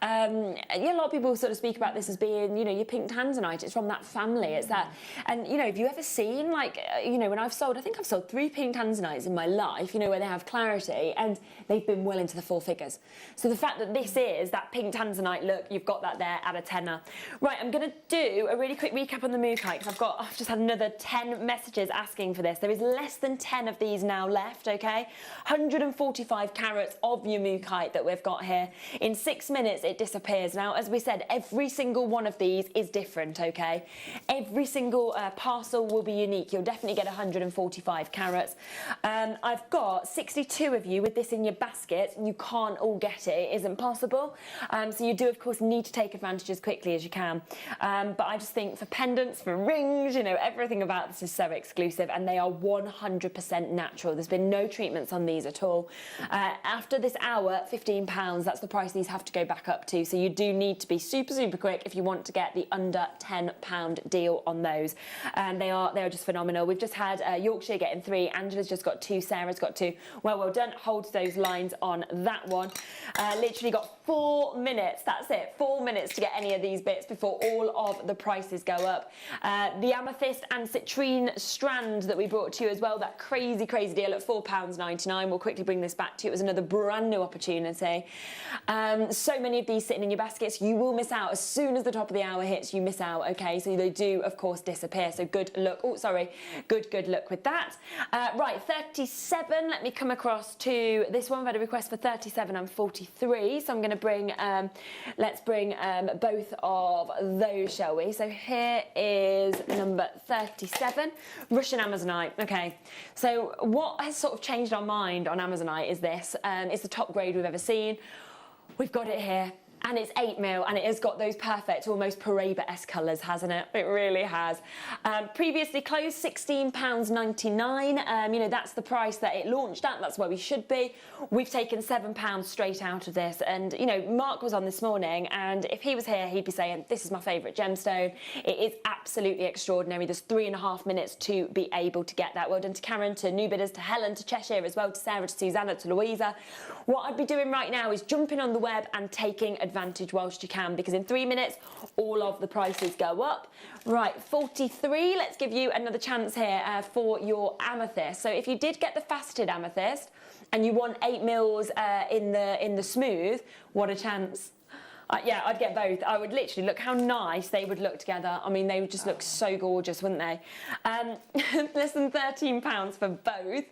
a lot of people sort of speak about this as being, you know, your pink tanzanite. It's from that family. It's that, and you know, have you ever seen like, you know, when I think I've sold 3 pink tanzanites in my life, you know, where they have clarity and they've been well into the 4 figures. So the fact that this is that pink tanzanite look, you've got that there at a tenner. Right, I'm going to do a really quick recap on the mookaite because I've just had another 10 messages asking for this. There is less than 10 of these now left, okay? 145 carats of your mookaite that we've got here. In 6 minutes, it disappears. Now, as we said, every single one of these is different, okay? Every single parcel will be unique. You'll definitely get 145 carats. I've got 62 of you with this in your basket. You can't all get it. It isn't possible. So you do, of course, need to take advantage as quickly as you can. But I just think for pendants, for rings, you know, everything about this is so exclusive, and they are 100% natural. There's been no treatments on these at all. After this hour, £15, that's the price these have to go back up to. So you do need to be super, super quick if you want to get the under £10 deal on those. They are just phenomenal. We've just had Yorkshire getting 3, Angela's just got 2, Sarah's got 2. Well done. Hold those lines on that one. Literally got 4 minutes. That's it. 4 minutes to get any of these bits before all of the prices go up. The amethyst and citrine strand that we brought to you as well, that crazy, crazy deal at £4.99. We'll quickly bring this back to you. It was another brand new opportunity. So many of these sitting in your baskets. You will miss out. As soon as the top of the hour hits, you miss out, okay? So they do, of course, disappear. So good luck. Oh, sorry. Good luck with that. Right, 37. Let me come across to this one. I've had a request for 37 and 43. So I'm going to bring, let's bring both of those, shall we? So here is number 37, Russian Amazonite. Okay, so what has sort of changed our mind on Amazonite is this. It's the top grade we've ever seen. We've got it here. And it's 8mm, and it has got those perfect, almost Paraiba-esque colours, hasn't it? It really has. Previously closed, £16.99. You know, that's the price that it launched at. That's where we should be. We've taken £7 straight out of this. And, you know, Mark was on this morning, and if he was here, he'd be saying, this is my favourite gemstone. It is absolutely extraordinary. There's 3.5 minutes to be able to get that. Well done to Karen, to new bidders, to Helen, to Cheshire as well, to Sarah, to Susanna, to Louisa. What I'd be doing right now is jumping on the web and taking advantage whilst you can, because in 3 minutes all of the prices go up. Right, 43. Let's give you another chance here for your amethyst. So if you did get the faceted amethyst and you want 8mm in the smooth, what a chance. Yeah, I'd get both. I would literally look how nice they would look together. I mean, they would just look so gorgeous, wouldn't they? Less than £13 for both,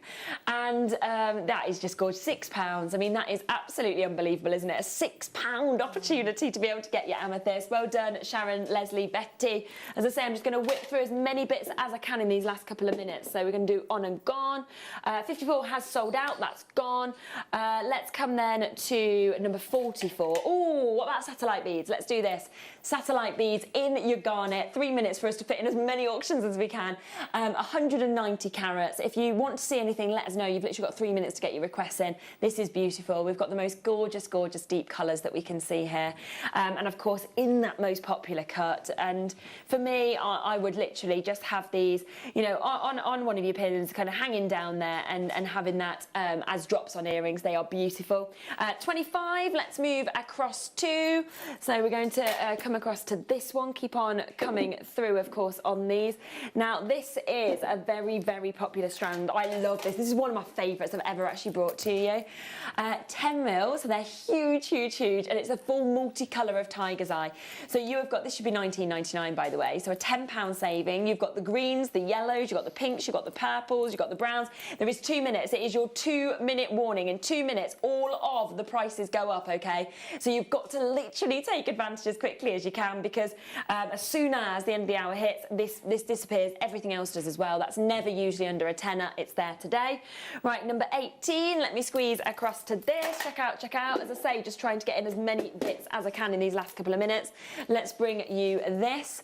and that is just gorgeous. £6. I mean, that is absolutely unbelievable, isn't it? A £6 opportunity to be able to get your amethyst. Well done, Sharon, Leslie, Betty. As I say, I'm just going to whip through as many bits as I can in these last couple of minutes. So we're going to do on and gone. 54 has sold out. That's gone. Let's come then to number 44. Oh, what about satellite beads? Let's do this. Satellite beads in your garnet. 3 minutes for us to fit in as many auctions as we can. 190 carats. If you want to see anything, let us know. You've literally got 3 minutes to get your requests in. This is beautiful. We've got the most gorgeous, gorgeous deep colours that we can see here. And of course, in that most popular cut. And for me, I would literally just have these, you know, on one of your pins, kind of hanging down there and having that as drops on earrings. They are beautiful. 25, let's move across to, so we're going to come across to this one. Keep on coming through, of course, on these. Now, this is a very, very popular strand. I love this. This is one of my favourites I've ever actually brought to you. 10 mils, so they're huge, huge, huge, and it's a full multicolour of tiger's eye. So you have got, this should be £19.99, by the way, so a £10 saving. You've got the greens, the yellows, you've got the pinks, you've got the purples, you've got the browns. There is 2 minutes. It is your 2-minute warning. In 2 minutes, all of the prices go up, okay? So you've got to literally take advantage as quickly as you can, because as soon as the end of the hour hits, this disappears. Everything else does as well. That's never usually under a tenner. It's there today. Right, number 18. Let me squeeze across to this. Check out. As I say, just trying to get in as many bits as I can in these last couple of minutes. Let's bring you this.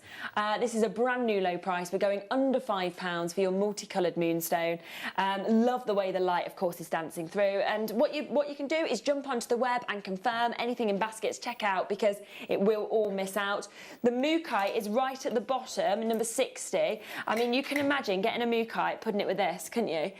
This is a brand new low price. We're going under £5 for your multicoloured moonstone. Love the way the light, of course, is dancing through. And what you can do is jump onto the web and confirm anything in baskets. Check out, because it will all miss out. The mookaite is right at the bottom, number 60. I mean, you can imagine getting a mookaite, putting it with this, couldn't you?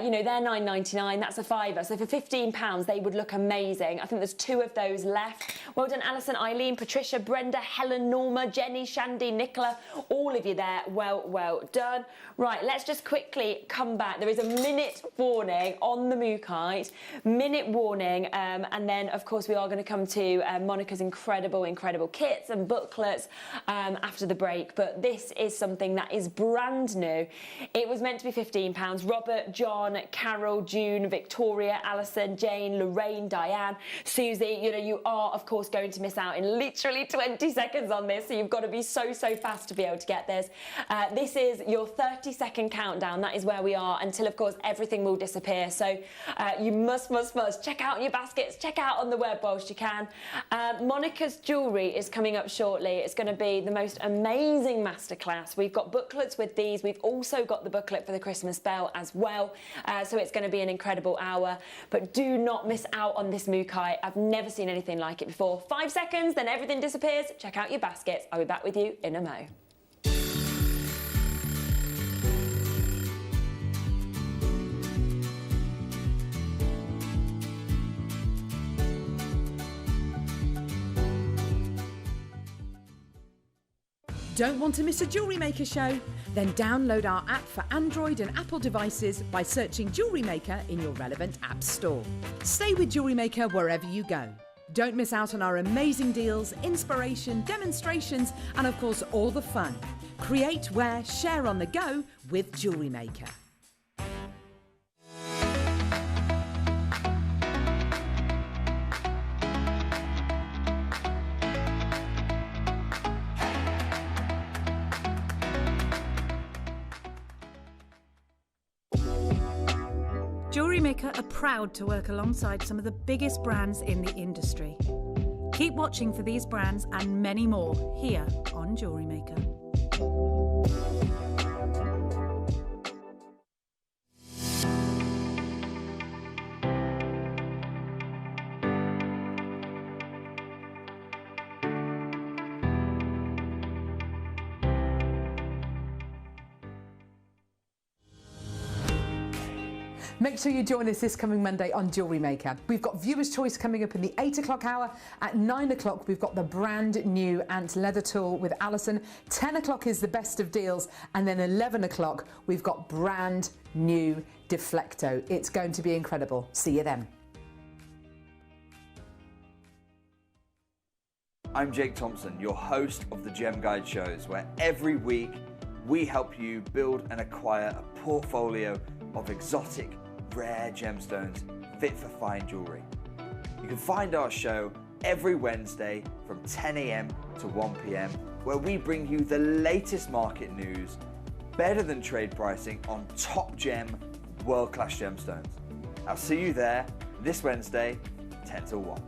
You know, they're £9.99. That's a £5. So for £15, they would look amazing. I think there's 2 of those left. Well done, Alison, Eileen, Patricia, Brenda, Helen, Norma, Jenny, Shandy, Nicola, all of you there. Well done. Right, let's just quickly come back. There is a minute warning on the mookaite, minute warning, and then of course we are going to come to Monica's incredible kits and booklets after the break. But this is something that is brand new. It was meant to be £15. Robert, John, Carol, June, Victoria, Alison, Jane, Lorraine, Diane, Susie, you know, you are of course going to miss out in literally 20 seconds on this, so you've got to be so fast to be able to get this. This is your 30-second countdown. That is where we are until of course everything will disappear. So you must check out your baskets, check out on the web whilst you can. Monica's jewellery is coming up shortly. It's going to be the most amazing masterclass. We've got booklets with these. We've also got the booklet for the Christmas bell as well. So it's going to be an incredible hour. But do not miss out on this mookaite. I've never seen anything like it before. 5 seconds, then everything disappears. Check out your baskets. I'll be back with you in a mo. Don't want to miss a Jewellery Maker show? Then download our app for Android and Apple devices by searching Jewellery Maker in your relevant app store. Stay with Jewellery Maker wherever you go. Don't miss out on our amazing deals, inspiration, demonstrations, and of course all the fun. Create, wear, share on the go with Jewellery Maker. Jewellery Maker are proud to work alongside some of the biggest brands in the industry. Keep watching for these brands and many more here on Jewellery Maker. Make sure you join us this coming Monday on Jewellery Maker. We've got Viewer's Choice coming up in the 8 o'clock hour. At 9 o'clock, we've got the brand new Ant Leather Tool with Alison. 10 o'clock is the best of deals. And then 11 o'clock, we've got brand new Deflecto. It's going to be incredible. See you then. I'm Jake Thompson, your host of the Gem Guide shows, where every week we help you build and acquire a portfolio of exotic, rare gemstones fit for fine jewellery. You can find our show every Wednesday from 10 a.m. to 1 p.m, where we bring you the latest market news, better than trade pricing on top gem, world-class gemstones. I'll see you there this Wednesday, 10 till 1.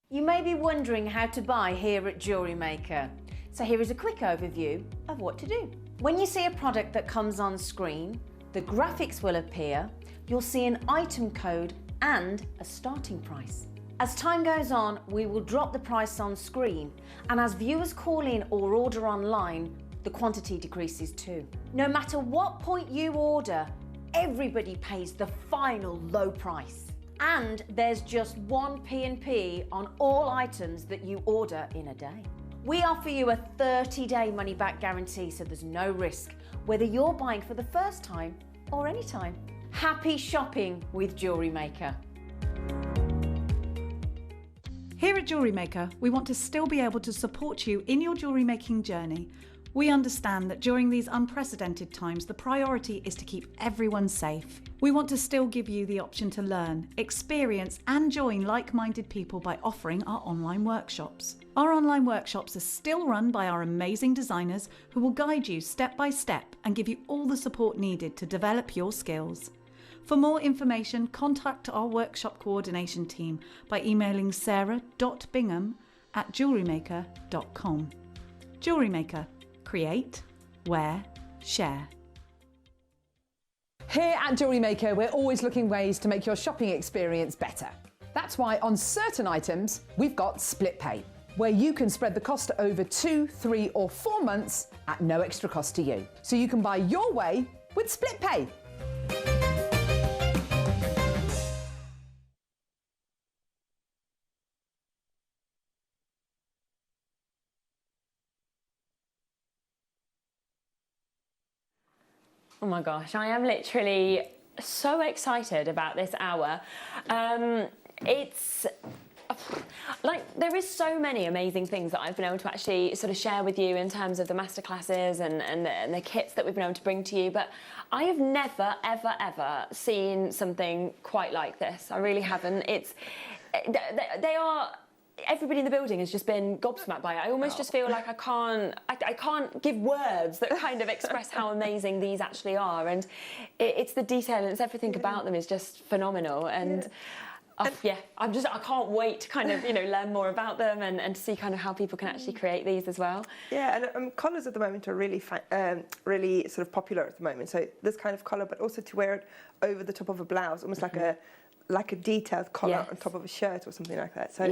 You may be wondering how to buy here at Jewellery Maker. So here is a quick overview of what to do. When you see a product that comes on screen, the graphics will appear, you'll see an item code and a starting price. As time goes on, we will drop the price on screen, and as viewers call in or order online, the quantity decreases too. No matter what point you order, everybody pays the final low price. And there's just one P&P on all items that you order in a day. We offer you a 30-day money-back guarantee, so there's no risk, whether you're buying for the first time or any time. Happy shopping with Jewellery Maker. Here at Jewellery Maker, we want to still be able to support you in your jewellery making journey. We understand that during these unprecedented times, the priority is to keep everyone safe. We want to still give you the option to learn, experience and join like-minded people by offering our online workshops. Our online workshops are still run by our amazing designers who will guide you step by step and give you all the support needed to develop your skills. For more information, contact our workshop coordination team by emailing sarah.bingham@jewellerymaker.com. Jewellery Maker. Create, wear, share. Here at Jewellery Maker, we're always looking ways to make your shopping experience better. That's why on certain items, we've got split pay, where you can spread the cost over 2, 3 or 4 months at no extra cost to you. So you can buy your way with split pay. Oh my gosh, I am literally so excited about this hour. It's like there is so many amazing things that I've been able to actually sort of share with you in terms of the masterclasses and the kits that we've been able to bring to you, but I have never, ever, ever seen something quite like this. I really haven't. They are... Everybody in the building has just been gobsmacked by it. I almost just feel like I can't give words that kind of express how amazing these actually are. And it's the detail and it's everything about them is just phenomenal. And I can't wait to kind of learn more about them and see kind of how people can actually create these as well. Yeah, and colours at the moment are really really sort of popular at the moment. So this kind of colour, but also to wear it over the top of a blouse, almost like a detailed collar on top of a shirt or something like that. So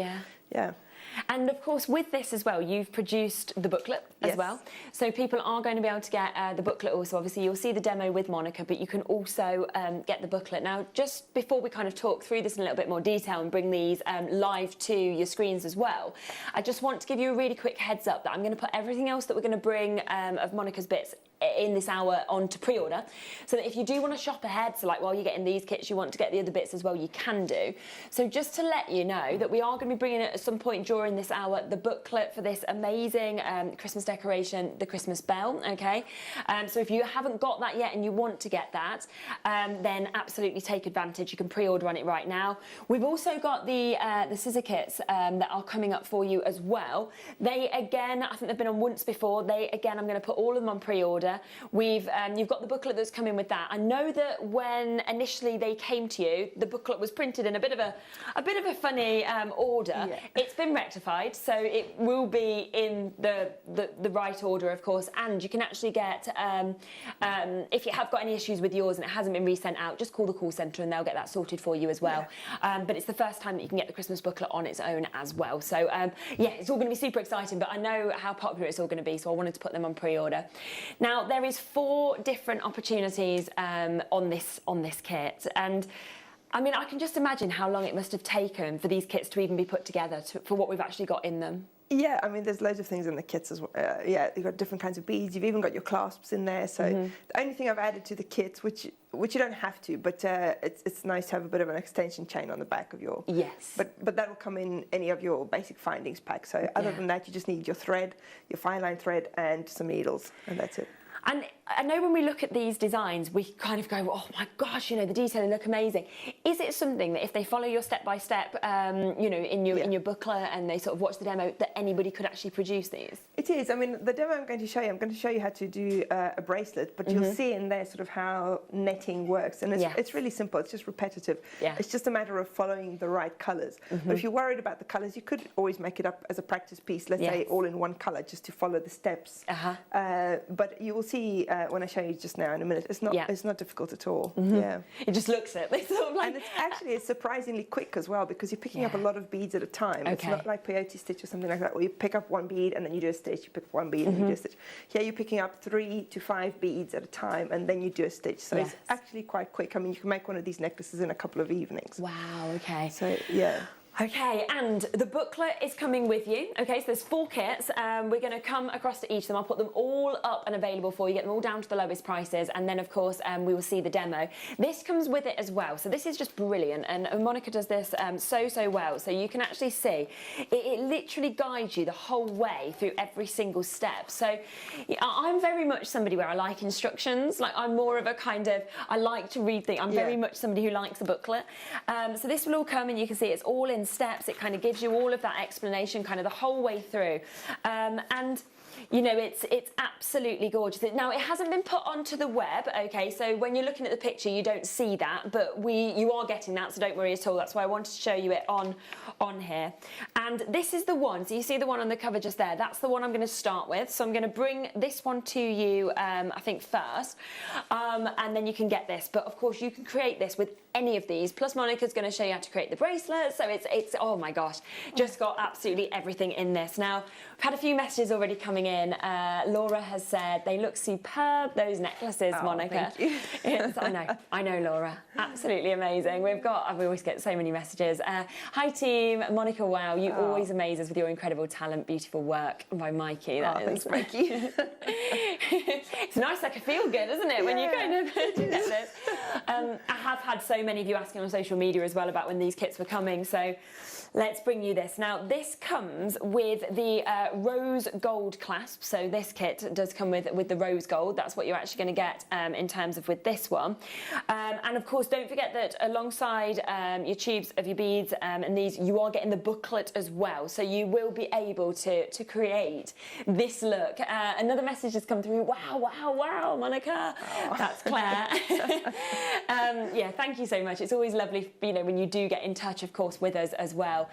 yeah. And of course, with this as well, you've produced the booklet as well. So people are going to be able to get the booklet also. Obviously, you'll see the demo with Monica, but you can also get the booklet. Now, just before we kind of talk through this in a little bit more detail and bring these live to your screens as well, I just want to give you a really quick heads up that I'm going to put everything else that we're going to bring of Monica's bits in this hour on to pre-order, so that if you do want to shop ahead, so like while you're getting these kits you want to get the other bits as well, you can do. So just to let you know that we are going to be bringing it at some point during this hour the booklet for this amazing Christmas decoration, the Christmas bell. Okay, so if you haven't got that yet and you want to get that, then absolutely take advantage. You can pre-order on it right now. We've also got the scissor kits that are coming up for you as well. They again, I think they've been on once before. They again, I'm going to put all of them on pre-order. pre-order. You've got the booklet that's coming with that. I know that when initially they came to you, the booklet was printed in a bit of a funny order. Yeah. It's been rectified, so it will be in the right order, of course. And you can actually get, if you have got any issues with yours and it hasn't been resent out, just call the call centre and they'll get that sorted for you as well. Yeah. But it's the first time that you can get the Christmas booklet on its own as well. So yeah, it's all going to be super exciting, but I know how popular it's all going to be, so I wanted to put them on pre-order. Now, there is 4 different opportunities on this kit, and I mean, I can just imagine how long it must have taken for these kits to even be put together for what we've actually got in them. Yeah, I mean, there's loads of things in the kits as well. Yeah, you've got different kinds of beads. You've even got your clasps in there. So the only thing I've added to the kits, which you don't have to, but it's nice to have a bit of an extension chain on the back of your... Yes. But that will come in any of your basic findings packs. So other than that, you just need your thread, your fine line thread, and some needles, and that's it. And I know when we look at these designs, we kind of go, oh my gosh, you know, the detailing look amazing. Is it something that if they follow your step-by-step, you know, in your booklet and they sort of watch the demo, that anybody could actually produce these? It is. I mean, the demo I'm going to show you how to do a bracelet, but you'll see in there sort of how netting works. And it's really simple. It's just repetitive. Yeah. It's just a matter of following the right colours. But if you're worried about the colours, you could always make it up as a practice piece, let's say all in one colour, just to follow the steps. But you will see when I show you just now in a minute, it's not difficult at all. Yeah, it just looks it. Sort of like... And it's surprisingly quick as well, because you're picking up a lot of beads at a time. It's not like peyote stitch or something like that, where you pick up one bead and then you do a stitch. You pick up one bead and you do a stitch. Here you're picking up 3 to 5 beads at a time and then you do a stitch. So it's actually quite quick. I mean, you can make one of these necklaces in a couple of evenings. Wow. Okay. So yeah. Okay, and the booklet is coming with you. Okay, so there's 4 kits. We're going to come across to each of them. I'll put them all up and available for you, get them all down to the lowest prices, and then, of course, we will see the demo. This comes with it as well, so this is just brilliant, and Monica does this so well. So you can actually see, it literally guides you the whole way through every single step. So I'm very much somebody where I like instructions. Like, I'm more of a kind of, I like to read things. I'm very much somebody who likes a booklet. So this will all come, and you can see it's all in steps. It kind of gives you all of that explanation kind of the whole way through, and you know, it's absolutely gorgeous. Now, it hasn't been put onto the web, okay, so when you're looking at the picture you don't see that, but you are getting that, so don't worry at all. That's why I wanted to show you it on here. And this is the one, so you see the one on the cover just there, that's the one I'm going to start with. So I'm going to bring this one to you, I think first, and then you can get this. But of course you can create this with any of these, plus Monica's going to show you how to create the bracelet. So it's oh my gosh, just got absolutely everything in this. Now, we've had a few messages already coming in. Laura has said they look superb, those necklaces, Monica. Thank you. I know Laura, absolutely amazing. We always get so many messages. Hi team, Monica, wow, you always amaze us with your incredible talent, beautiful work. By Mikey, that is. Thanks, Mikey. It's nice, like a feel good, isn't it, when you kind of do this. I have had so many of you asking on social media as well about when these kits were coming, so let's bring you this. Now, this comes with the rose gold clasp, so this kit does come with the rose gold. That's what you're actually going to get in terms of with this one. And of course, don't forget that alongside your tubes of your beads and these, you are getting the booklet as well, so you will be able to create this look. Another message has come through, wow, Monica. Oh. That's Claire. Yeah, thank you so much. It's always lovely, you know, when you do get in touch, of course, with us as well.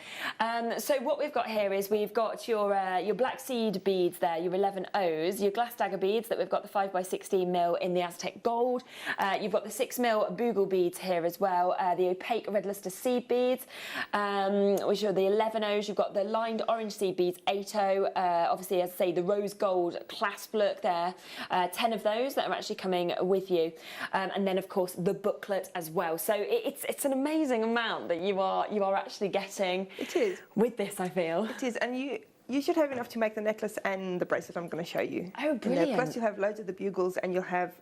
So what we've got here is we've got your black seed beads there, your 11 O's, your glass dagger beads that we've got the 5x16mm in the Aztec gold. You've got the 6mm bugle beads here as well, the opaque red luster seed beads, which are the 11 O's. You've got the lined orange seed beads, 8O, obviously, as I say, the rose gold clasp look there, 10 of those that are actually coming with you, and then of course the booklet as well. So it's an amazing amount that you are actually getting. It is. With this, I feel. It is, and you should have enough to make the necklace and the bracelet I'm going to show you. Oh, brilliant. Plus you'll have loads of the bugles, and you'll have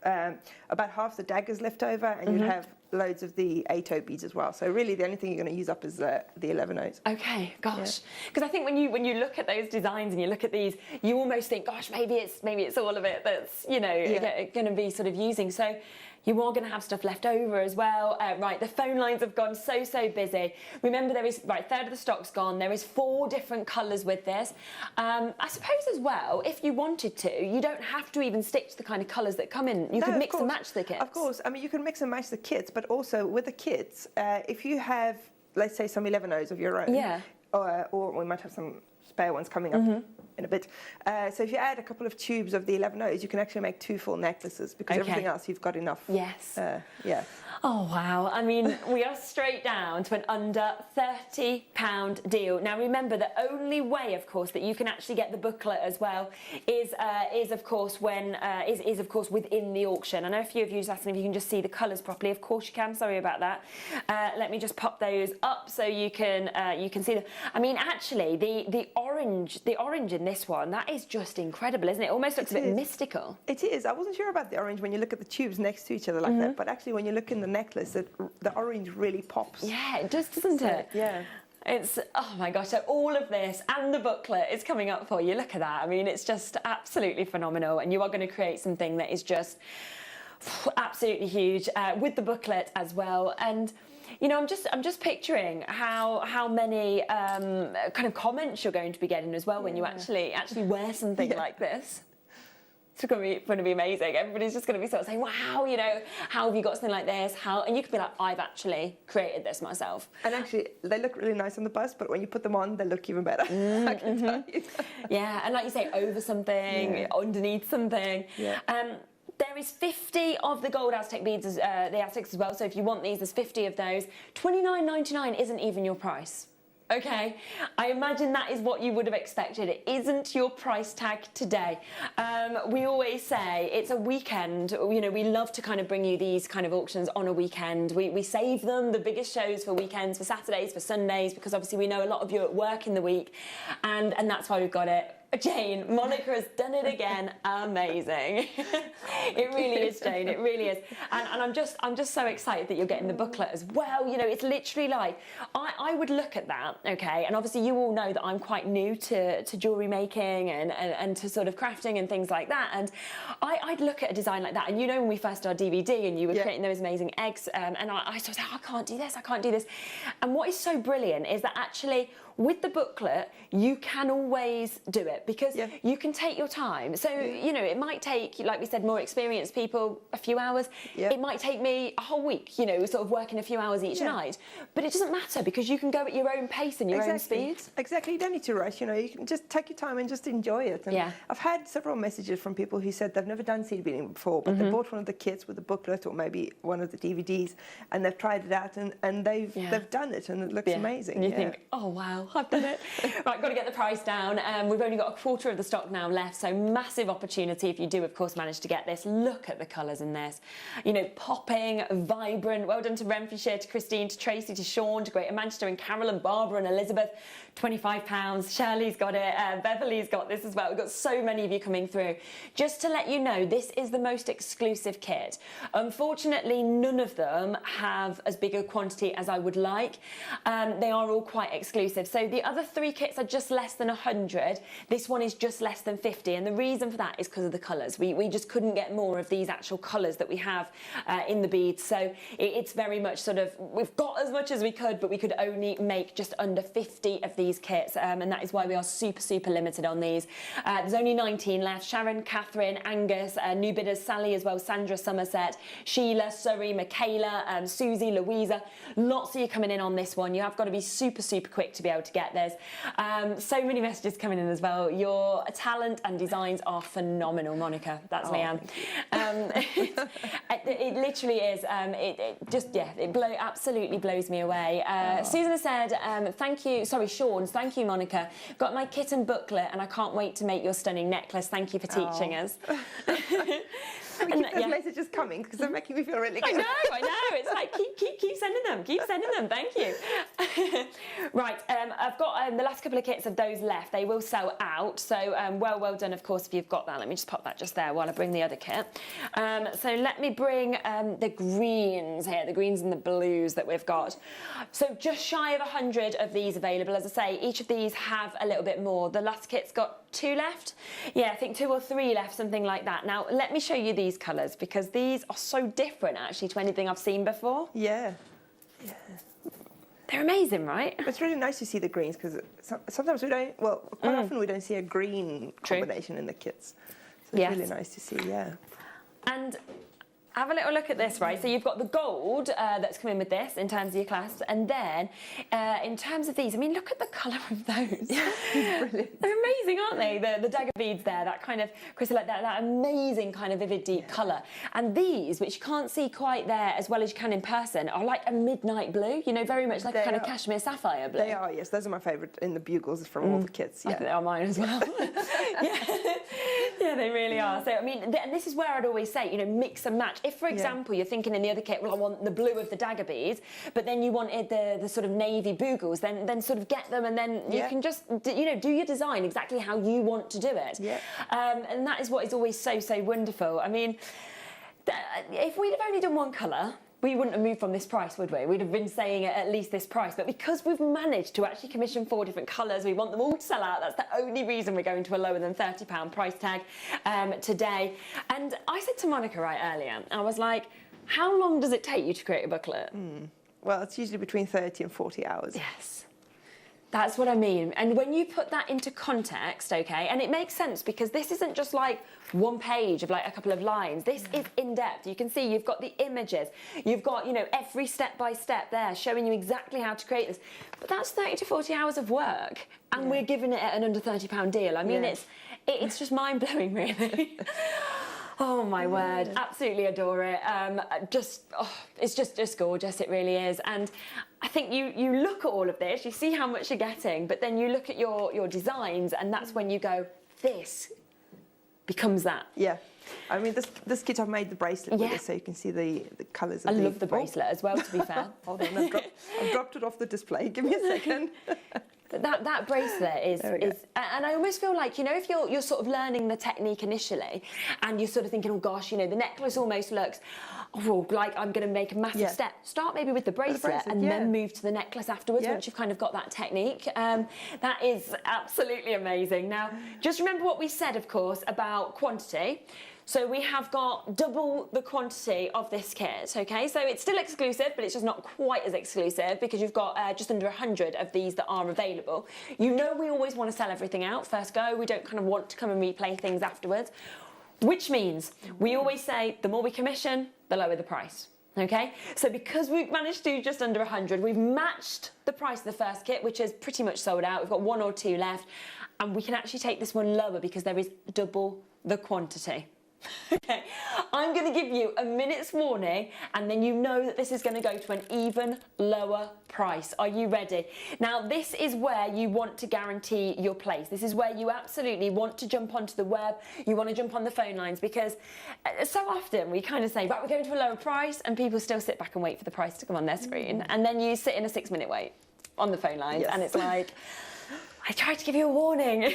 about half the daggers left over, and you'll have loads of the 8-0 beads as well. So really the only thing you're going to use up is the 11-0s. Okay, gosh. Because I think when you look at those designs and you look at these, you almost think, gosh, maybe it's all of it that's, you know, going to be sort of using. So you are going to have stuff left over as well. Right, the phone lines have gone so busy. Remember, there is, right, a third of the stock's gone. There is 4 different colours with this. I suppose as well, if you wanted to, you don't have to even stick to the kind of colours that come in. You could mix and match the kits. Of course. I mean, you can mix and match the kits, but also with the kits, if you have, let's say, some 11-0s of your own, or we might have some spare ones coming up in a bit. So if you add a couple of tubes of the 11-0s, you can actually make 2 full necklaces because everything else you've got enough. Yes. Yeah. Oh, wow. I mean, we are straight down to an under £30 deal. Now, remember, the only way, of course, that you can actually get the booklet as well is of course, within the auction. I know a few of you just asking if you can just see the colours properly. Of course you can. Sorry about that. Let me just pop those up so you can see them. I mean, actually, the orange in this one, that is just incredible, isn't it? It almost looks a bit mystical. It is. I wasn't sure about the orange when you look at the tubes next to each other like that, but actually when you look in the necklace, the orange really pops. Yeah, it does, doesn't it? Yeah. It's, oh my gosh, so all of this and the booklet is coming up for you. Look at that. I mean, it's just absolutely phenomenal, and you are going to create something that is just absolutely huge with the booklet as well. And you know, I'm just picturing how many kind of comments you're going to be getting as well when you actually wear something like this. It's going to be amazing. Everybody's just going to be sort of saying, wow, you know, how have you got something like this? How? And you could be like, I've actually created this myself. And actually, they look really nice on the bust, but when you put them on, they look even better. I can tell you. Yeah, and like you say, over something, underneath something. Yeah. There is 50 of the gold Aztec beads, the Aztecs as well, so if you want these, there's 50 of those. $29.99 isn't even your price. Okay, I imagine that is what you would have expected. It isn't your price tag today. We always say it's a weekend. You know, we love to kind of bring you these kind of auctions on a weekend. We save them, the biggest shows, for weekends, for Saturdays, for Sundays, because obviously we know a lot of you are at work in the week, and that's why we've got it. Jane, Monica has done it again. Amazing. It really is, Jane. It really is. And I'm just so excited that you're getting the booklet as well. You know, it's literally like, I would look at that, okay, and obviously you all know that I'm quite new to jewellery making and to sort of crafting and things like that, and I'd look at a design like that, and you know when we first did our DVD and you were creating those amazing eggs, and I sort of said, I can't do this, I can't do this. And what is so brilliant is that actually with the booklet, you can always do it because you can take your time. So, you know, it might take, like we said, more experienced people a few hours. It might take me a whole week, you know, sort of working a few hours each night. But it doesn't matter because you can go at your own pace and your own speed. Exactly. You don't need to rush, you know, you can just take your time and just enjoy it. And I've had several messages from people who said they've never done seed beading before, but they bought one of the kits with the booklet or maybe one of the DVDs and they've tried it out and they've done it and it looks amazing. And you think, oh, wow, I've done it. Right, got to get the price down. We've only got a quarter of the stock now left, so massive opportunity if you do, of course, manage to get this. Look at the colours in this. You know, popping, vibrant. Well done to Renfrewshire, to Christine, to Tracy, to Sean, to Greater Manchester, and Carol and Barbara and Elizabeth. £25. Shirley's got it. Beverly's got this as well. We've got so many of you coming through. Just to let you know, this is the most exclusive kit. Unfortunately, none of them have as big a quantity as I would like. They are all quite exclusive. So the other 3 kits are just less than 100. This one is just less than 50. And the reason for that is because of the colours. We just couldn't get more of these actual colours that we have in the beads. So it's very much sort of, we've got as much as we could, but we could only make just under 50 of these kits, and that is why we are super limited on these. There's only 19 left. Sharon, Catherine, Angus, new bidders, Sally as well, Sandra, Somerset, Sheila, Surrey, Michaela, Susie, Louisa. Lots of you coming in on this one. You have got to be super quick to be able to get this. So many messages coming in as well. Your talent and designs are phenomenal, Monica. That's Leanne. It literally is. It absolutely blows me away. Susan has said, thank you. Sorry, Sean. Thank you, Monica. Got my kit and booklet, and I can't wait to make your stunning necklace. Thank you for teaching us. we keep those messages coming because they're making me feel really good. I know. It's like, keep sending them. Keep sending them. Thank you. Right, I've got the last couple of kits of those left. They will sell out. So well done, of course, if you've got that. Let me just pop that just there while I bring the other kit. So let me bring the greens here, the greens and the blues that we've got. So just shy of 100 of these available. As I say, each of these have a little bit more. The last kit's got 2 left. Yeah, I think 2 or 3 left, something like that. Now, let me show you these colours because these are so different, actually, to anything I've seen before. Yeah. They're amazing, right? It's really nice to see the greens because sometimes we don't, well, quite often we don't see a green combination in the kits. So it's really nice to see, yeah. And have a little look at this, right? So you've got the gold that's come in with this in terms of your clasps, and then in terms of these, I mean, look at the colour of those. Brilliant. They're amazing, aren't they? The dagger beads there, that kind of crystal, like that amazing kind of vivid deep colour. And these, which you can't see quite there as well as you can in person, are like a midnight blue, you know, very much like a kind of cashmere sapphire blue. They are, yes. Those are my favourite in the bugles from all the kits. I think they are mine as well. Yeah, they really are. So, I mean, and this is where I'd always say, you know, mix and match. If, for example, you're thinking in the other kit, well, I want the blue of the dagger beads, but then you wanted the sort of navy bugles, then sort of get them, and then you can just, you know, do your design exactly how you want to do it. And that is what is always so wonderful. I mean, if we'd have only done one colour, we wouldn't have moved from this price, would we? We'd have been saying at least this price. But because we've managed to actually commission 4 different colours, we want them all to sell out. That's the only reason we're going to a lower than £30 price tag today. And I said to Monica earlier, I was like, how long does it take you to create a booklet? Well, it's usually between 30 and 40 hours. Yes. That's what I mean. And when you put that into context, okay, and it makes sense because this isn't just like one page of like a couple of lines. This is in depth. You can see you've got the images. You've got, you know, every step by step there showing you exactly how to create this. But that's 30 to 40 hours of work and we're giving it at an under £30 deal. I mean, it's just mind-blowing, really. Oh my word, absolutely adore it. It's just gorgeous, it really is. And I think you look at all of this, you see how much you're getting, but then you look at your designs and that's when you go, this becomes that. Yeah. I mean, this kit I've made the bracelet with it so you can see the colours of I love the bracelet as well, to be fair. Hold on, I've dropped it off the display. Give me a second. That bracelet is, and I almost feel like, you know, if you're sort of learning the technique initially and you're sort of thinking, oh gosh, you know, the necklace almost looks, oh, like I'm going to make a massive step. Start maybe with the bracelet and then move to the necklace afterwards once you've kind of got that technique. That is absolutely amazing. Now, just remember what we said, of course, about quantity. So we have got double the quantity of this kit, okay? So it's still exclusive, but it's just not quite as exclusive because you've got just under 100 of these that are available. You know we always want to sell everything out first go. We don't kind of want to come and replay things afterwards, which means we always say the more we commission, the lower the price. Okay, so because we've managed to do just under 100, we've matched the price of the first kit, which is pretty much sold out. We've got 1 or 2 left, and we can actually take this one lower because there is double the quantity. Okay, I'm going to give you a minute's warning and then you know that this is going to go to an even lower price. Are you ready? Now, this is where you want to guarantee your place. This is where you absolutely want to jump onto the web, you want to jump on the phone lines, because so often we kind of say, right, we're going to a lower price, and people still sit back and wait for the price to come on their screen, and then you sit in a 6-minute wait on the phone lines, and it's like, I tried to give you a warning.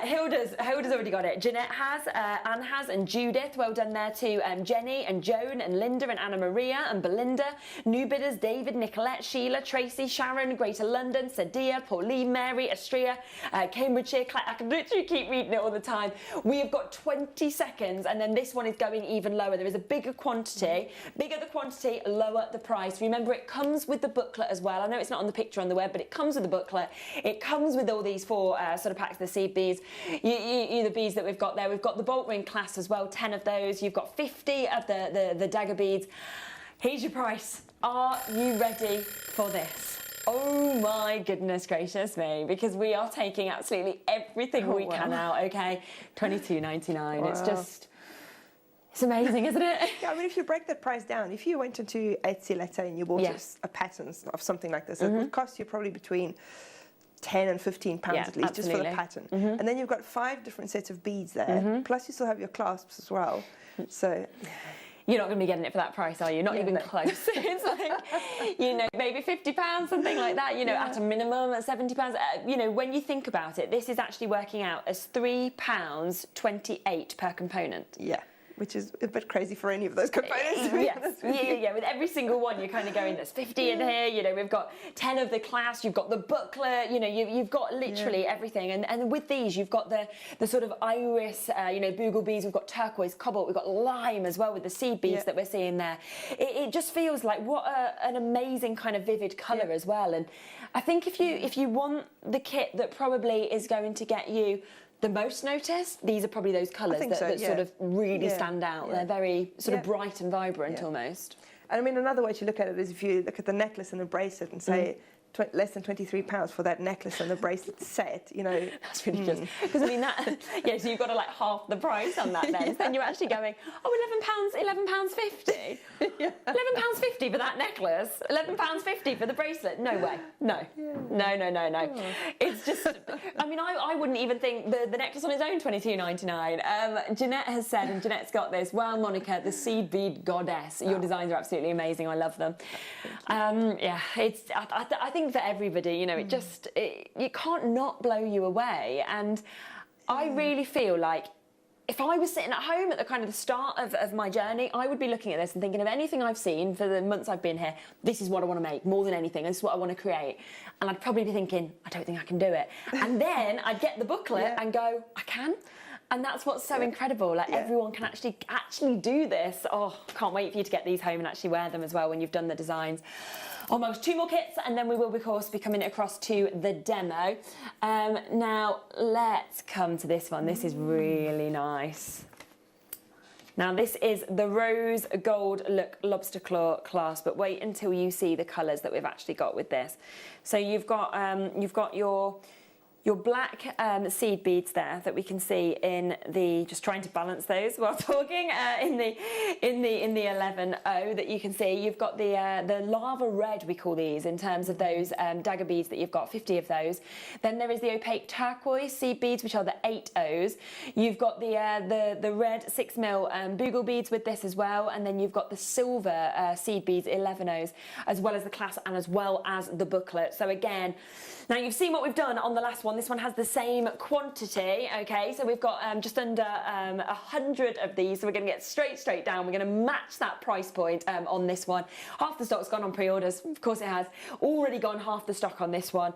Hilda's already got it. Jeanette has, Anne has, and Judith, well done there too. Jenny and Joan and Linda and Anna Maria and Belinda. New bidders, David, Nicolette, Sheila, Tracy, Sharon, Greater London, Sadia, Pauline, Mary, Astria, Cambridgeshire, I can literally keep reading it all the time. We have got 20 seconds and then this one is going even lower. There is a bigger quantity. Bigger the quantity, lower the price. Remember, it comes with the booklet as well. I know it's not on the picture on the web, but it comes with the booklet. It comes with all these 4 sort of packs of the seed beads. The beads that we've got there. We've got the bolt ring clasp as well, 10 of those. You've got 50 of the dagger beads. Here's your price. Are you ready for this? Oh my goodness gracious me, because we are taking absolutely everything we can out, okay? $22.99. Wow. It's just... It's amazing, isn't it? Yeah, I mean, if you break that price down, if you went into Etsy, let's say, and you bought a pattern of something like this, it would cost you probably between 10 and 15 pounds at least, just for the pattern. And then you've got 5 different sets of beads there, plus you still have your clasps as well. So you're not going to be getting it for that price, are you? Not even close. It's like, you know, maybe £50, something like that, you know, at a minimum, at £70. You know, when you think about it, this is actually working out as £3.28 per component. Yeah. Which is a bit crazy for any of those components, to be honest with you. Yeah, with every single one, you're kind of going, there's 50 in here, you know, we've got 10 of the class, you've got the booklet, you know, you've got literally everything. And with these, you've got the sort of iris, you know, bugle beads, we've got turquoise, cobalt, we've got lime as well with the seed beads that we're seeing there. It just feels like what an amazing kind of vivid colour as well. And I think if you want the kit that probably is going to get you the most noticed, these are probably those colours that sort of really stand out. They're very sort of bright and vibrant almost. And I mean, another way to look at it is if you look at the necklace and the bracelet and say less than £23 for that necklace and the bracelet set, you know. That's ridiculous. Because I mean, that, so you've got to like half the price on that then. So then you're actually going, oh, £11.50. £11.50 for that necklace, £11.50 for the bracelet. No way. No. No. It's just, I mean, I wouldn't even think the necklace on its own £22.99. Jeanette has said, and Jeanette's got this, well, Monica, the seed bead goddess. Your designs are absolutely amazing. I love them. Yeah, it's, I think for everybody, you know, it just, it can't not blow you away. And I really feel like if I was sitting at home at the kind of the start of my journey, I would be looking at this and thinking of anything I've seen for the months I've been here, this is what I want to make more than anything, this is what I want to create. And I'd probably be thinking, I don't think I can do it. And then I'd get the booklet and go, I can. And that's what's so incredible. Like everyone can actually do this. Oh, can't wait for you to get these home and actually wear them as well when you've done the designs. Almost 2 more kits, and then we will, of course, be coming across to the demo. Now, let's come to this one. This is really nice. Now, this is the rose gold look lobster claw clasp, but wait until you see the colours that we've actually got with this. So you've got your black seed beads there that we can see in the, just trying to balance those while talking, in the 11O that you can see. You've got the lava red, we call these, in terms of those dagger beads that you've got, 50 of those. Then there is the opaque turquoise seed beads, which are the 8Os. You've got the red 6mm bugle beads with this as well, and then you've got the silver seed beads, 11Os, as well as the clasp and as well as the booklet. So again, now you've seen what we've done on the last one. This one has the same quantity, okay? So we've got just under 100 of these. So we're going to get straight down. We're going to match that price point on this one. Half the stock's gone on pre-orders. Of course it has. Already gone half the stock on this one.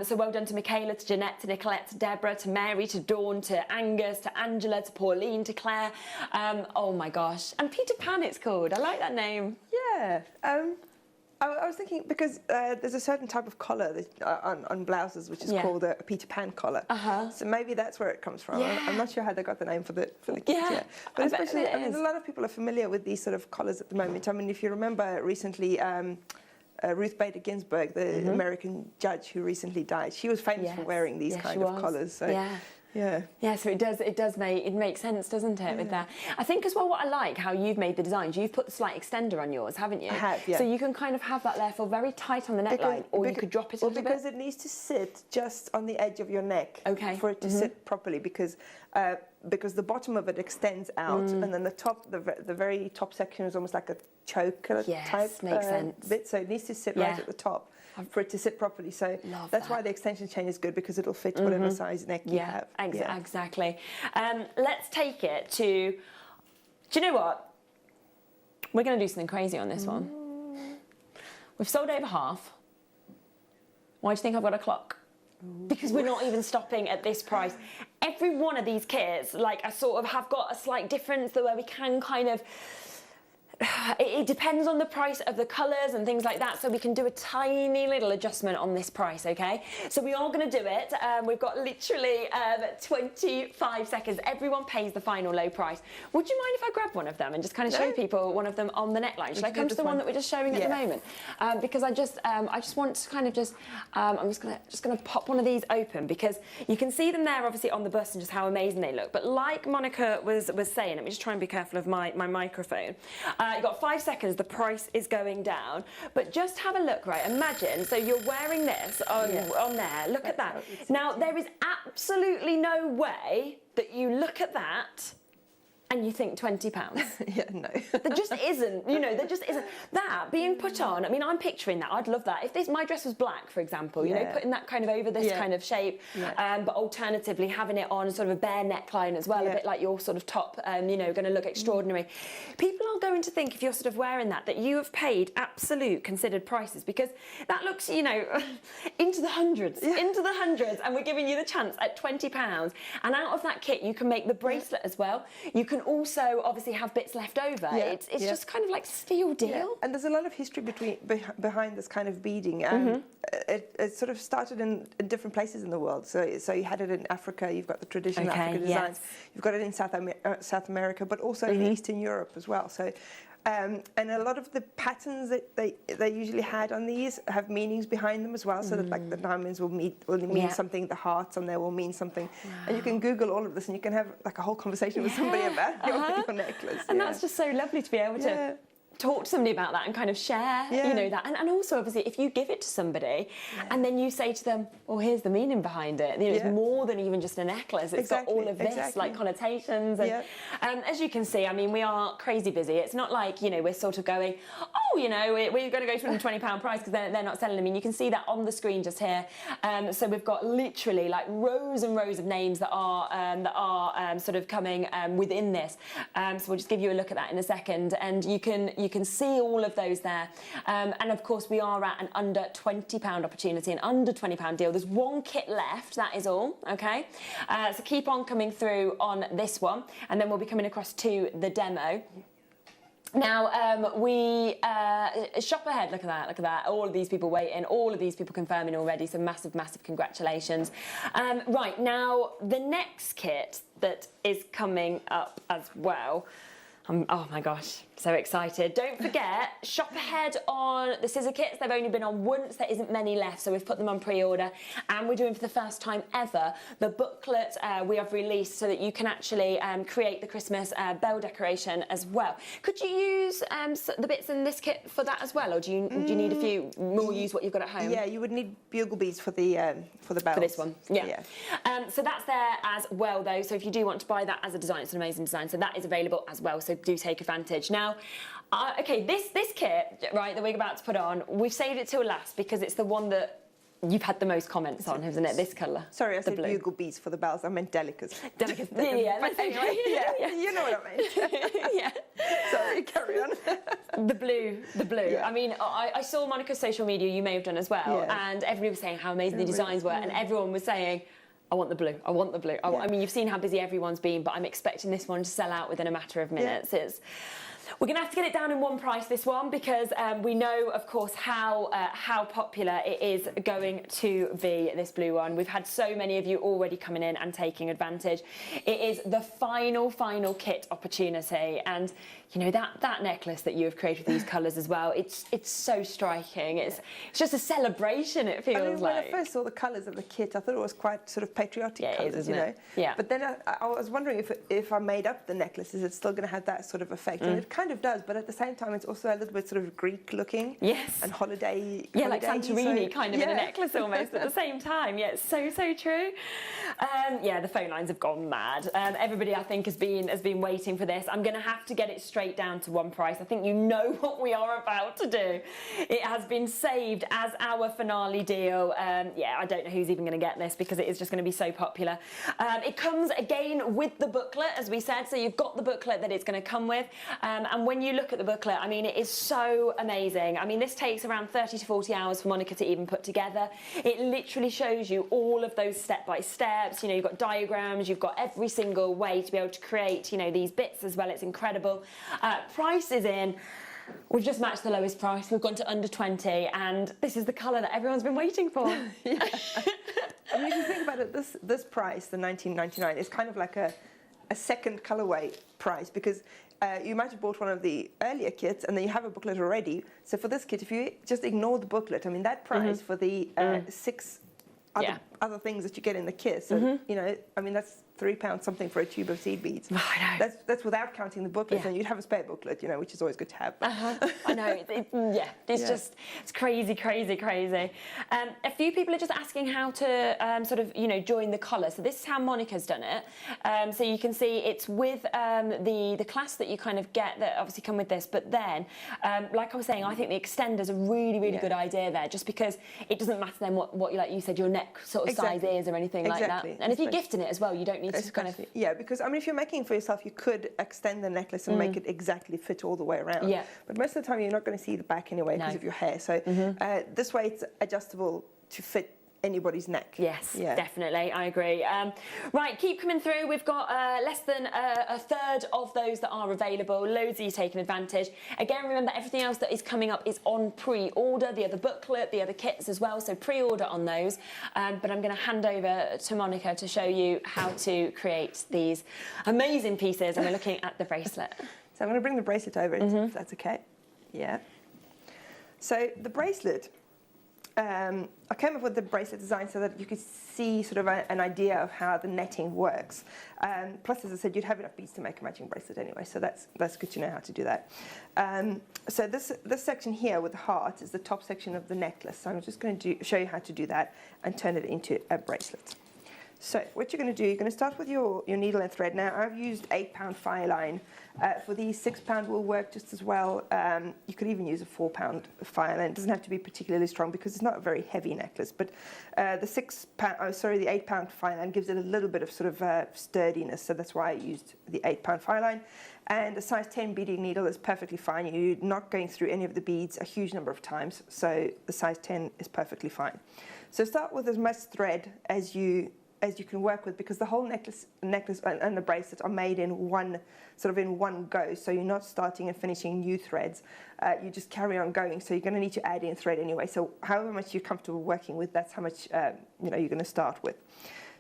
So well done to Michaela, to Jeanette, to Nicolette, to Deborah, to Mary, to Dawn, to Angus, to Angela, to Pauline, to Claire. Oh my gosh. And Peter Pan it's called. I like that name. Yeah. I was thinking, because there's a certain type of collar that, on blouses which is called a Peter Pan collar. So maybe that's where it comes from. I'm not sure how they got the name for the kit yet. But especially, I mean, a lot of people are familiar with these sort of collars at the moment. I mean, if you remember recently, Ruth Bader Ginsburg, the American judge who recently died, she was famous for wearing these kind of collars. So, yeah, so it makes sense, doesn't it, with that? I think as well what I like how you've made the designs, you've put the slight extender on yours, haven't you? I have, yeah. So you can kind of have that there, feel very tight on the neckline, or you could drop it a little bit. Because it needs to sit just on the edge of your neck for it to sit properly, because the bottom of it extends out, and then the top, the very top section is almost like a choker type bit, so it needs to sit right at the top for it to sit properly. So that's why the extension chain is good, because it'll fit whatever size neck you have. Exactly. Let's take it to, do you know what? We're going to do something crazy on this one. We've sold over half. Why do you think I've got a clock? Because we're not even stopping at this price. Every one of these kits, like, I sort of have got a slight difference where we can kind of, it depends on the price of the colours and things like that, so we can do a tiny little adjustment on this price, okay? So we are going to do it. We've got literally 25 seconds. Everyone pays the final low price. Would you mind if I grab one of them and just kind of show people one of them on the neckline? Should I come to the one that we're just showing at the moment? Because I just want to kind of just, I'm just gonna pop one of these open, because you can see them there obviously on the bust and just how amazing they look. But like Monica was saying, let me just try and be careful of my microphone. You've got 5 seconds, the price is going down. But just have a look, right? Imagine, so you're wearing this on there, look at that. Now, there is absolutely no way that you look at that and you think £20. Yeah, no. There just isn't, you know, there just isn't. That being put on, I mean, I'm picturing that. I'd love that. If my dress was black, for example, you know, putting that kind of over this kind of shape, but alternatively having it on sort of a bare neckline as well, a bit like your sort of top, you know, going to look extraordinary. People are going to think, if you're sort of wearing that you have paid absolute considered prices, because that looks, you know, into the hundreds, and we're giving you the chance at £20. And out of that kit, you can make the bracelet as well. You can also obviously have bits left over. It's just kind of like steal deal. Yeah. And there's a lot of history behind this kind of beading. It sort of started in different places in the world. So you had it in Africa. You've got the traditional African designs. You've got it in South America, but also in Eastern Europe as well. So. And a lot of the patterns that they usually had on these have meanings behind them as well. So that like the diamonds will mean something, the hearts on there will mean something. And you can Google all of this and you can have like a whole conversation with somebody about your necklace. And that's just so lovely to be able to talk to somebody about that and kind of share, you know, that. And also, obviously, if you give it to somebody and then you say to them, well, here's the meaning behind it. You know, it's more than even just a necklace. It's got all of this, like, connotations. And as you can see, I mean, we are crazy busy. It's not like, you know, we're sort of going, oh, you know, we're going to go for the £20 price because they're not selling them. I mean, you can see that on the screen just here. So we've got literally, like, rows and rows of names that are sort of coming within this. So we'll just give you a look at that in a second. And you can see all of those there. And of course, we are at an under £20 opportunity, an under £20 deal. There's one kit left, that is all, okay? So keep on coming through on this one, and then we'll be coming across to the demo. Now, we shop ahead, look at that, all of these people waiting, all of these people confirming already, so massive, massive congratulations. Right, now, the next kit that is coming up as well, oh my gosh, so excited. Don't forget, shop ahead on the scissor kits. They've only been on once, there isn't many left, so we've put them on pre-order. And we're doing for the first time ever the booklet we have released so that you can actually create the Christmas bell decoration as well. Could you use the bits in this kit for that as well, or do you need a few more, use what you've got at home? Yeah, you would need bugle beads for the bells. For this one, yeah. So that's there as well, though, so if you do want to buy that as a design, it's an amazing design, so that is available as well, so do take advantage. Now, okay, this kit, right, that we're about to put on, we've saved it till last because it's the one that you've had the most comments on, isn't it? This colour. Sorry, I said bugle beads for the bells. I meant delicates. Delicates. Yeah, but anyway, you know what I meant. Yeah. Sorry, carry on. The blue. Yeah. I mean, I saw Monica's social media, you may have done as well, and everybody was saying how amazing the designs were, and everyone was saying, I want the blue, I want the blue. I mean, you've seen how busy everyone's been, but I'm expecting this one to sell out within a matter of minutes. We're going to have to get it down in one price, this one, because we know, of course, how popular it is going to be, this blue one. We've had so many of you already coming in and taking advantage. It is the final kit opportunity, and you know, that necklace that you have created with these colours as well, it's so striking. It's just a celebration, it feels like. When I first saw the colours of the kit, I thought it was quite sort of patriotic colours, you know. Yeah. But then I was wondering if I made up the necklace, is it still going to have that sort of effect? And it kind of does, but at the same time, it's also a little bit sort of Greek looking. Yes. And holiday. Yeah, like Santorini kind of in a necklace almost at the same time. Yeah, it's so true. Yeah, the phone lines have gone mad. Everybody, I think, has been waiting for this. I'm going to have to get it straight down to one price. I think you know what we are about to do. It has been saved as our finale deal. Yeah, I don't know who's even going to get this because it is just going to be so popular. It comes again with the booklet, as we said, so you've got the booklet that it's going to come with. And when you look at the booklet, I mean, it is so amazing. I mean, this takes around 30 to 40 hours for Monica to even put together. It literally shows you all of those step-by-steps. You know, you've got diagrams, you've got every single way to be able to create, you know, these bits as well. It's incredible. Price is in. We've just matched the lowest price. We've gone to under 20, and this is the colour that everyone's been waiting for. Yeah. I mean, if you think about it, this price, the $19.99, is kind of like a second colourway price, because you might have bought one of the earlier kits and then you have a booklet already. So for this kit, if you just ignore the booklet, I mean, that price for the 6 other things that you get in the kit, so, you know, I mean, that's £3 something for a tube of seed beads. I know. That's without counting the booklet, and you'd have a spare booklet, you know, which is always good to have. I know. It's crazy, crazy, crazy. A few people are just asking how to sort of, you know, join the collar. So this is how Monica's done it. So you can see it's with the clasp that you kind of get that obviously come with this, but then, like I was saying, I think the extender's a really, really good idea there, just because it doesn't matter then what like you said, your neck sort of size is or anything like that. And if you're gifting it as well, you don't need to kind of... Yeah, because, I mean, if you're making it for yourself, you could extend the necklace and make it exactly fit all the way around. Yeah. But most of the time, you're not going to see the back anyway because of your hair. So this way, it's adjustable to fit anybody's neck. Yes, definitely, I agree. Right, keep coming through. We've got less than a third of those that are available. Loads of you taking advantage. Again, remember, everything else that is coming up is on pre-order. The other booklet, the other kits as well, so pre-order on those. But I'm going to hand over to Monica to show you how to create these amazing pieces, and we're looking at the bracelet. So I'm going to bring the bracelet over, if that's okay. Yeah. So the bracelet, I came up with the bracelet design so that you could see sort of an idea of how the netting works. Plus, as I said, you'd have enough beads to make a matching bracelet anyway, so that's good to know how to do that. So this section here with the heart is the top section of the necklace. So I'm just going to show you how to do that and turn it into a bracelet. So what you're going to do, you're going to start with your needle and thread. Now, I've used 8-pound fire line. For these, 6-pound will work just as well. You could even use a 4-pound fire line. It doesn't have to be particularly strong because it's not a very heavy necklace. But the 8-pound fire line gives it a little bit of sort of sturdiness. So that's why I used the 8-pound fire line. And a size 10 beading needle is perfectly fine. You're not going through any of the beads a huge number of times. So the size 10 is perfectly fine. So start with as much thread as you can work with, because the whole necklace and the bracelet are made in one go. So you're not starting and finishing new threads. You just carry on going. So you're going to need to add in thread anyway. So however much you're comfortable working with, that's how much you're going to start with.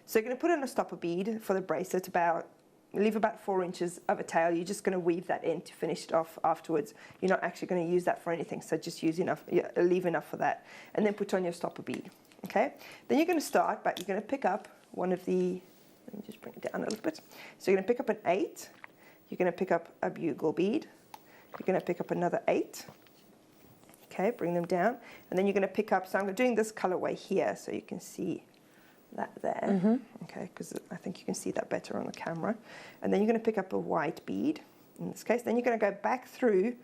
So you're going to put in a stopper bead for the bracelet, leave about 4 inches of a tail. You're just going to weave that in to finish it off afterwards. You're not actually going to use that for anything. So just use enough, leave enough for that, and then put on your stopper bead. Okay. Then you're going to start, but you're going to pick up one of the, let me just bring it down a little bit. So you're going to pick up an 8, you're going to pick up a bugle bead, you're going to pick up another 8, okay, bring them down, and then you're going to pick up, so I'm doing this colorway here so you can see that there, okay, because I think you can see that better on the camera. And then you're going to pick up a white bead, in this case, then you're going to go back through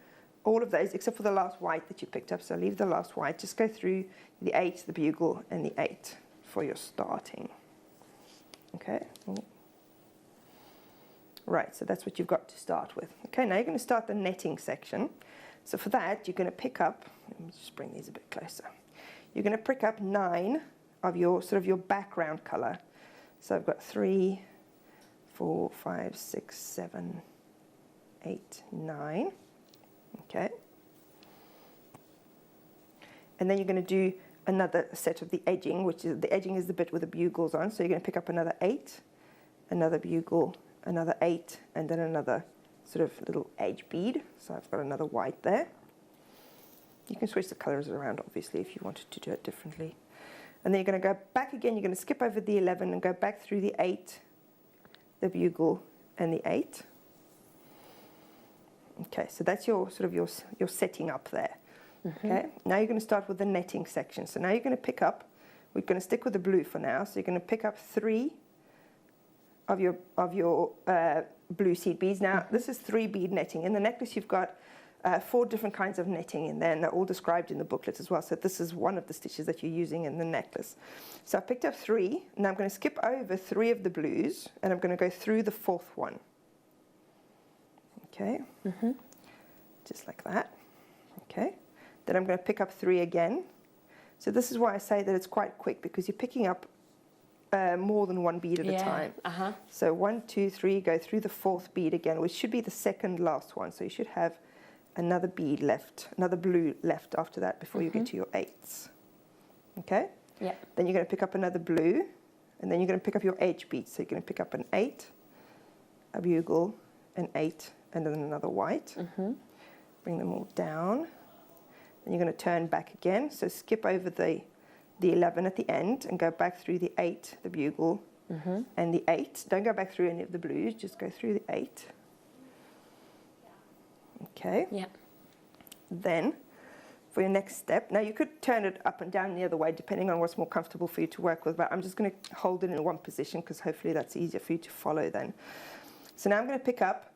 all of those except for the last white that you picked up, so leave the last white, just go through the 8, the bugle, and the 8 for your starting. Okay. Right, so that's what you've got to start with. Okay, now you're going to start the netting section. So for that, you're going to pick up, let me just bring these a bit closer. You're going to pick up 9 of your background color. So I've got 3, 4, 5, 6, 7, 8, 9. Okay. And then you're going to do another set of the edging, which is the edging is the bit with the bugles on. So you're going to pick up another 8, another bugle, another 8, and then another sort of little edge bead. So I've got another white there. You can switch the colors around, obviously, if you wanted to do it differently. And then you're going to go back again. You're going to skip over the 11 and go back through the 8, the bugle, and the 8. Okay, so that's your setting up there. Okay, now you're going to start with the netting section. So now you're going to pick up, we're going to stick with the blue for now, so you're going to pick up 3 of your blue seed beads. Now this is 3 bead netting. In the necklace you've got 4 different kinds of netting in there, and they're all described in the booklet as well. So this is one of the stitches that you're using in the necklace. So I picked up 3, and I'm going to skip over 3 of the blues, and I'm going to go through the 4th one. Okay, just like that. Okay. Then I'm going to pick up 3 again. So this is why I say that it's quite quick, because you're picking up more than 1 bead at a time. So 1, 2, 3, go through the 4th bead again, which should be the second last one. So you should have another bead left, another blue left after that before you get to your 8s. Okay? Yeah. Then you're going to pick up another blue, and then you're going to pick up your edge bead. So you're going to pick up an 8, a bugle, an 8, and then another white. Bring them all down. Then you're going to turn back again. So skip over the 11 at the end and go back through the 8, the bugle, and the 8. Don't go back through any of the blues, just go through the 8. Okay. Yeah. Then for your next step, now you could turn it up and down the other way depending on what's more comfortable for you to work with, but I'm just going to hold it in one position because hopefully that's easier for you to follow then. So now I'm going to pick up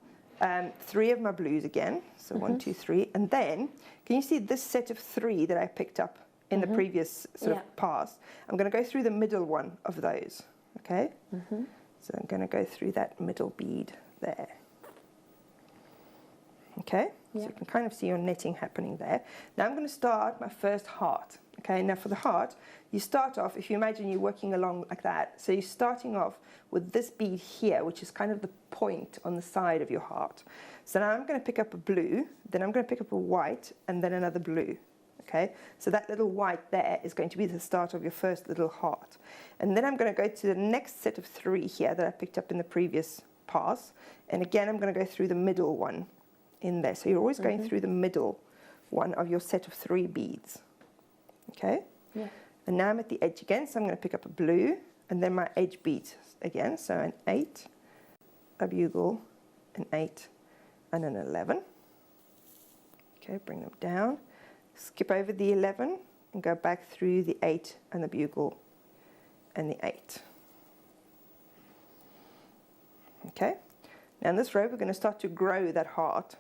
3 of my blues again, so 1, 2, 3, and then can you see this set of 3 that I picked up in the previous sort of pass? I'm going to go through the middle one of those, okay? So I'm going to go through that middle bead there. Okay, so you can kind of see your netting happening there. Now I'm going to start my first heart. Okay, now for the heart, you start off, if you imagine you're working along like that, so you're starting off with this bead here, which is kind of the point on the side of your heart. So now I'm going to pick up a blue, then I'm going to pick up a white, and then another blue. Okay, so that little white there is going to be the start of your first little heart. And then I'm going to go to the next set of 3 here that I picked up in the previous pass. And again, I'm going to go through the middle one in there. So you're always going through the middle one of your set of 3 beads. Okay? Yeah. And now I'm at the edge again, so I'm going to pick up a blue and then my edge beads again. So an 8, a bugle, an 8, and an 11. Okay, bring them down. Skip over the 11 and go back through the 8 and the bugle and the 8. Okay? Now in this row, we're going to start to grow that heart,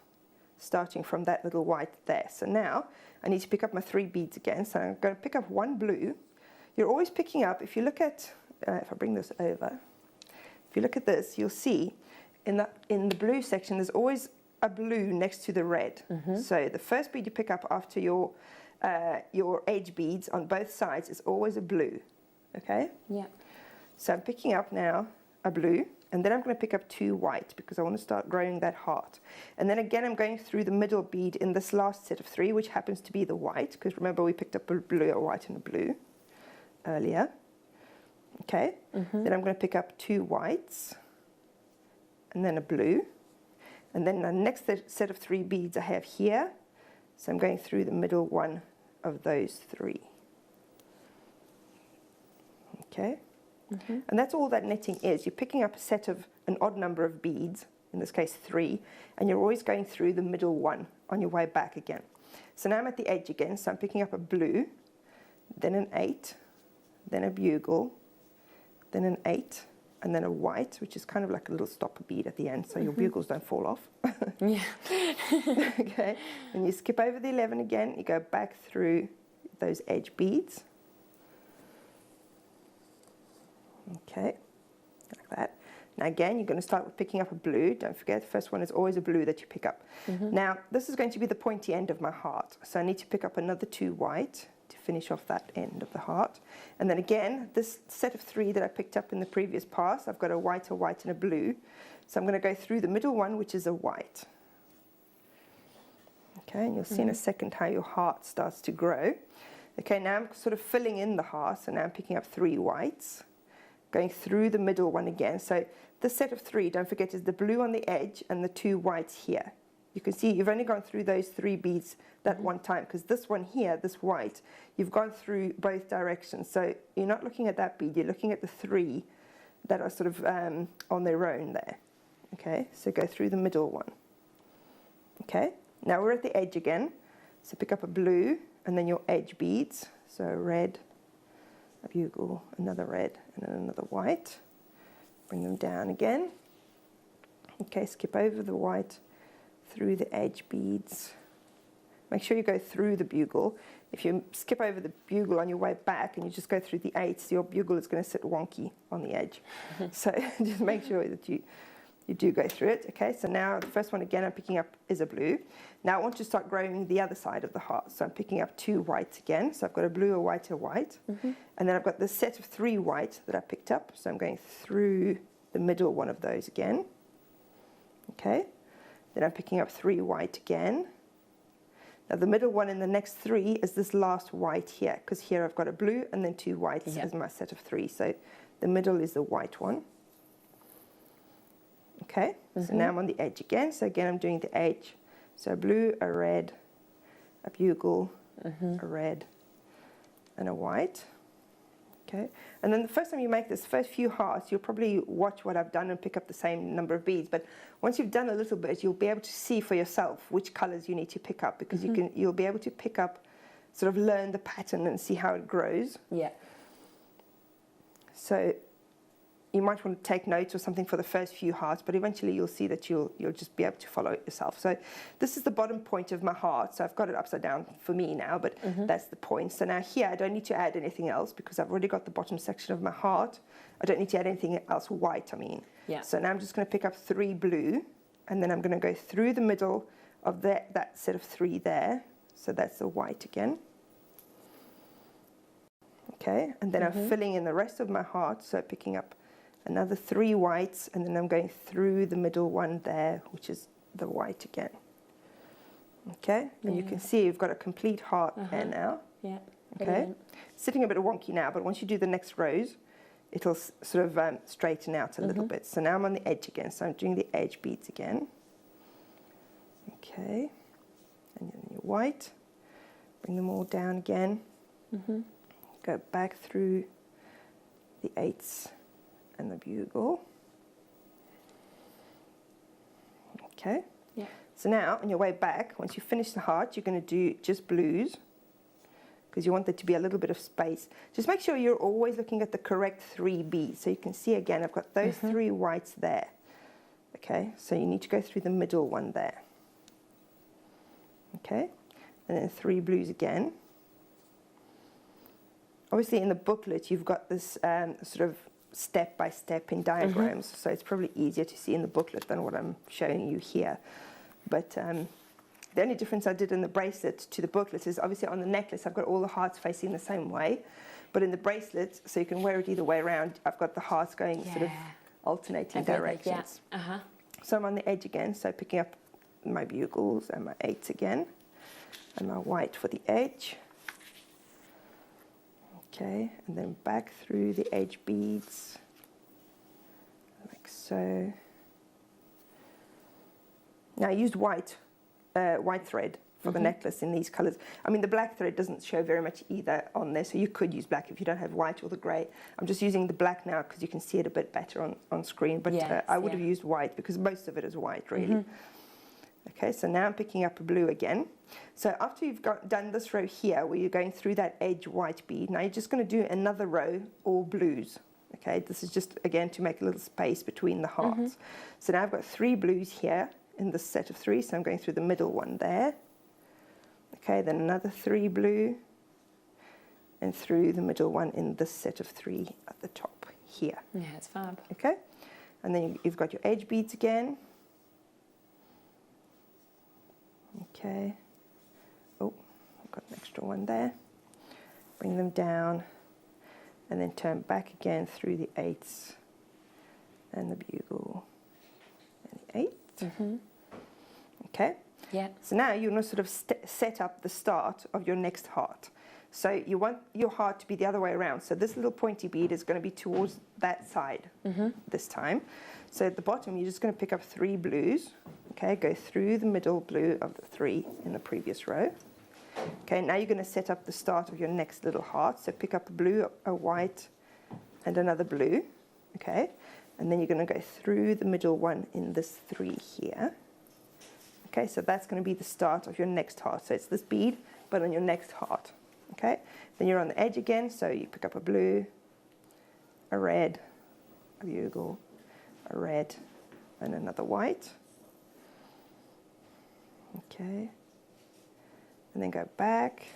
starting from that little white there. So now I need to pick up my 3 beads again. So I'm going to pick up 1 blue. You're always picking up, if you look at, if I bring this over, if you look at this, you'll see in the blue section, there's always a blue next to the red. So the first bead you pick up after your edge beads on both sides is always a blue. Okay? Yeah. So I'm picking up now a blue. And then I'm going to pick up 2 white because I want to start growing that heart. And then again, I'm going through the middle bead in this last set of 3, which happens to be the white, because remember we picked up a blue, a white, and a blue earlier. Okay. Then I'm going to pick up 2 whites, and then a blue. And then the next set of 3 beads I have here. So I'm going through the middle one of those 3. Okay. And that's all that netting is. You're picking up a set of an odd number of beads, in this case 3, and you're always going through the middle one on your way back again. So now I'm at the edge again, so I'm picking up a blue, then an 8, then a bugle, then an 8, and then a white, which is kind of like a little stopper bead at the end, so your bugles don't fall off. Yeah. Okay, and you skip over the 11 again, you go back through those edge beads. Okay, like that. Now again, you're going to start with picking up a blue. Don't forget, the first one is always a blue that you pick up. Now, this is going to be the pointy end of my heart. So I need to pick up another 2 white to finish off that end of the heart. And then again, this set of 3 that I picked up in the previous pass, I've got a white, and a blue. So I'm going to go through the middle one, which is a white. Okay, and you'll see in a second how your heart starts to grow. Okay, now I'm sort of filling in the heart, so now I'm picking up 3 whites. Going through the middle one again. So this set of 3, don't forget, is the blue on the edge and the 2 whites here. You can see you've only gone through those 3 beads that one time, because this one here, this white, you've gone through both directions. So you're not looking at that bead, you're looking at the 3 that are sort of on their own there. Okay, so go through the middle one. Okay, now we're at the edge again. So pick up a blue and then your edge beads. So red, a bugle, another red, and then another white. Bring them down again. Okay, skip over the white through the edge beads. Make sure you go through the bugle. If you skip over the bugle on your way back and you just go through the 8s, your bugle is going to sit wonky on the edge. So just make sure that you do go through it. Okay, so now the first one again I'm picking up is a blue. Now I want to start growing the other side of the heart. So I'm picking up 2 whites again. So I've got a blue, a white, a white. And then I've got this set of 3 white that I picked up. So I'm going through the middle one of those again. Okay, then I'm picking up 3 white again. Now the middle one in the next 3 is this last white here, because here I've got a blue and then 2 whites as my set of 3. So the middle is the white one. Okay, so now I'm on the edge again. So again, I'm doing the edge. So a blue, a red, a bugle, a red, and a white. Okay, and then the first time you make this first few hearts, you'll probably watch what I've done and pick up the same number of beads. But once you've done a little bit, you'll be able to see for yourself which colors you need to pick up, because you'll be able to pick up, sort of learn the pattern and see how it grows. Yeah. So you might want to take notes or something for the first few hearts, but eventually you'll see that you'll just be able to follow it yourself. So this is the bottom point of my heart. So I've got it upside down for me now, but that's the point. So now here I don't need to add anything else because I've already got the bottom section of my heart. I don't need to add anything else white, I mean. Yeah. So now I'm just going to pick up 3 blue, and then I'm going to go through the middle of that set of 3 there. So that's the white again. Okay, and then I'm filling in the rest of my heart, so picking up another 3 whites, and then I'm going through the middle one there, which is the white again. Okay, and you can see you've got a complete heart there now. Yeah. Okay, Brilliant. sitting a bit wonky now, but once you do the next rows, it'll sort of straighten out a little bit. So now I'm on the edge again, so I'm doing the edge beads again. Okay, and then your white, bring them all down again. Go back through the 8s and the bugle. Okay. Yeah. So now on your way back, once you finish the heart, you're going to do just blues, because you want there to be a little bit of space. Just make sure you're always looking at the correct 3 beads. So you can see again, I've got those 3 whites there. Okay, so you need to go through the middle one there. Okay, and then 3 blues again. Obviously in the booklet you've got this sort of step by step in diagrams, so it's probably easier to see in the booklet than what I'm showing you here. But the only difference I did in the bracelet to the booklet is obviously on the necklace I've got all the hearts facing the same way, but in the bracelet, so you can wear it either way around, I've got the hearts going sort of alternating directions. So I'm on the edge again, so picking up my bugles and my 8s again, and my white for the edge. Okay, and then back through the edge beads, like so. Now I used white thread for the necklace in these colours. I mean, the black thread doesn't show very much either on there, so you could use black if you don't have white or the grey. I'm just using the black now because you can see it a bit better on screen, but I would have used white because most of it is white, really. Okay, so now I'm picking up a blue again. So after you've done this row here, where you're going through that edge white bead, now you're just going to do another row all blues. Okay, this is just, again, to make a little space between the hearts. So now I've got 3 blues here in this set of 3, so I'm going through the middle one there. Okay, then another 3 blue, and through the middle one in this set of 3 at the top here. Yeah, it's fab. Okay, and then you've got your edge beads again. Okay, oh, I've got an extra one there. Bring them down, and then turn back again through the 8s and the bugle and the 8. Okay. Yeah. So now you want to sort of set up the start of your next heart. So you want your heart to be the other way around. So this little pointy bead is going to be towards that side this time. So at the bottom, you're just going to pick up 3 blues. Okay, go through the middle blue of the 3 in the previous row. Okay, now you're going to set up the start of your next little heart. So pick up a blue, a white, and another blue. Okay, and then you're going to go through the middle one in this 3 here. Okay, so that's going to be the start of your next heart. So it's this bead, but on your next heart. Okay, then you're on the edge again, so you pick up a blue, a red, a bugle, a red, and another white. Okay, and then go back.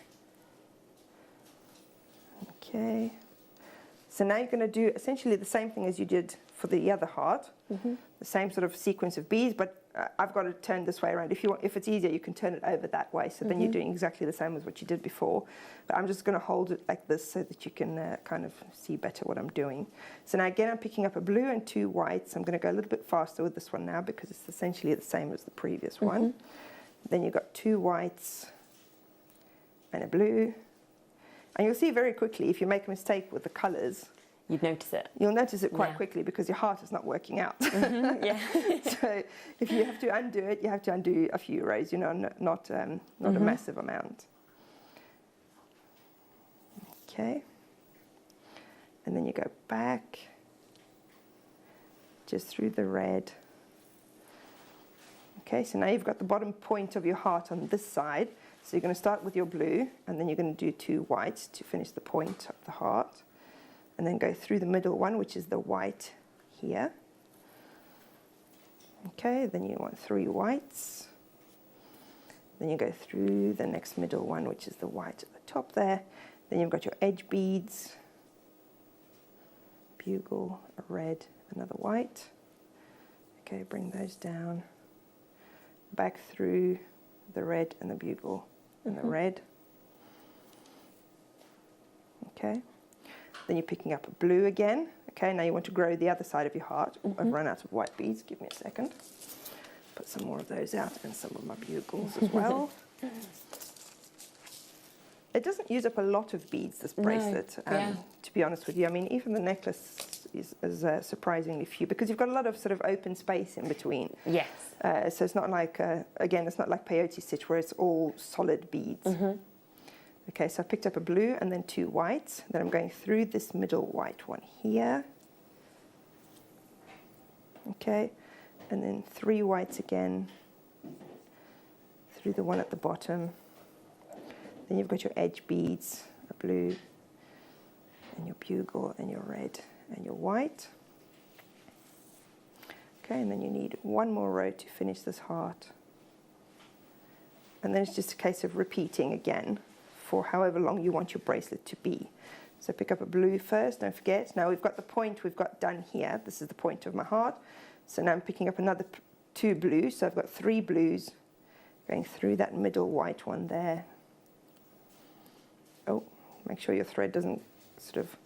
Okay, so now you're going to do essentially the same thing as you did for the other heart, the same sort of sequence of beads, but I've got to turn this way around. If it's easier, you can turn it over that way, so then you're doing exactly the same as what you did before. But I'm just going to hold it like this so that you can kind of see better what I'm doing. So now again, I'm picking up a blue and 2 whites. I'm going to go a little bit faster with this one now because it's essentially the same as the previous one. Then you've got 2 whites and a blue. And you'll see very quickly, if you make a mistake with the colours, you'd notice it. You'll notice it quite quickly because your heart is not working out. So if you have to undo it, you have to undo a few rows, you know, not a massive amount. Okay. and then you go back, just through the red. Okay, so now you've got the bottom point of your heart on this side. So you're going to start with your blue, and then you're going to do 2 whites to finish the point of the heart. And then go through the middle one, which is the white here. Okay, then you want 3 whites. Then you go through the next middle one, which is the white at the top there. Then you've got your edge beads, bugle, a red, another white. Okay, bring those down. Back through the red and the bugle and the red. Okay. Then you're picking up a blue again. Okay, now you want to grow the other side of your heart. Ooh, I've run out of white beads. Give me a second. Put some more of those out and some of my bugles as well. It doesn't use up a lot of beads, this bracelet, to be honest with you. I mean, even the necklace is surprisingly few, because you've got a lot of sort of open space in between. Yes. So it's not like, again, it's not like peyote stitch where it's all solid beads. Okay, so I picked up a blue and then 2 whites. Then I'm going through this middle white one here. Okay, and then 3 whites again through the one at the bottom. Then you've got your edge beads, a blue, and your bugle, and your red, and your white. Okay, and then you need 1 more row to finish this heart. And then it's just a case of repeating again for however long you want your bracelet to be. So pick up a blue first, don't forget. Now we've got the point we've got done here. This is the point of my heart. So now I'm picking up another 2 blues. So I've got 3 blues going through that middle white one there. Oh, make sure your thread doesn't sort of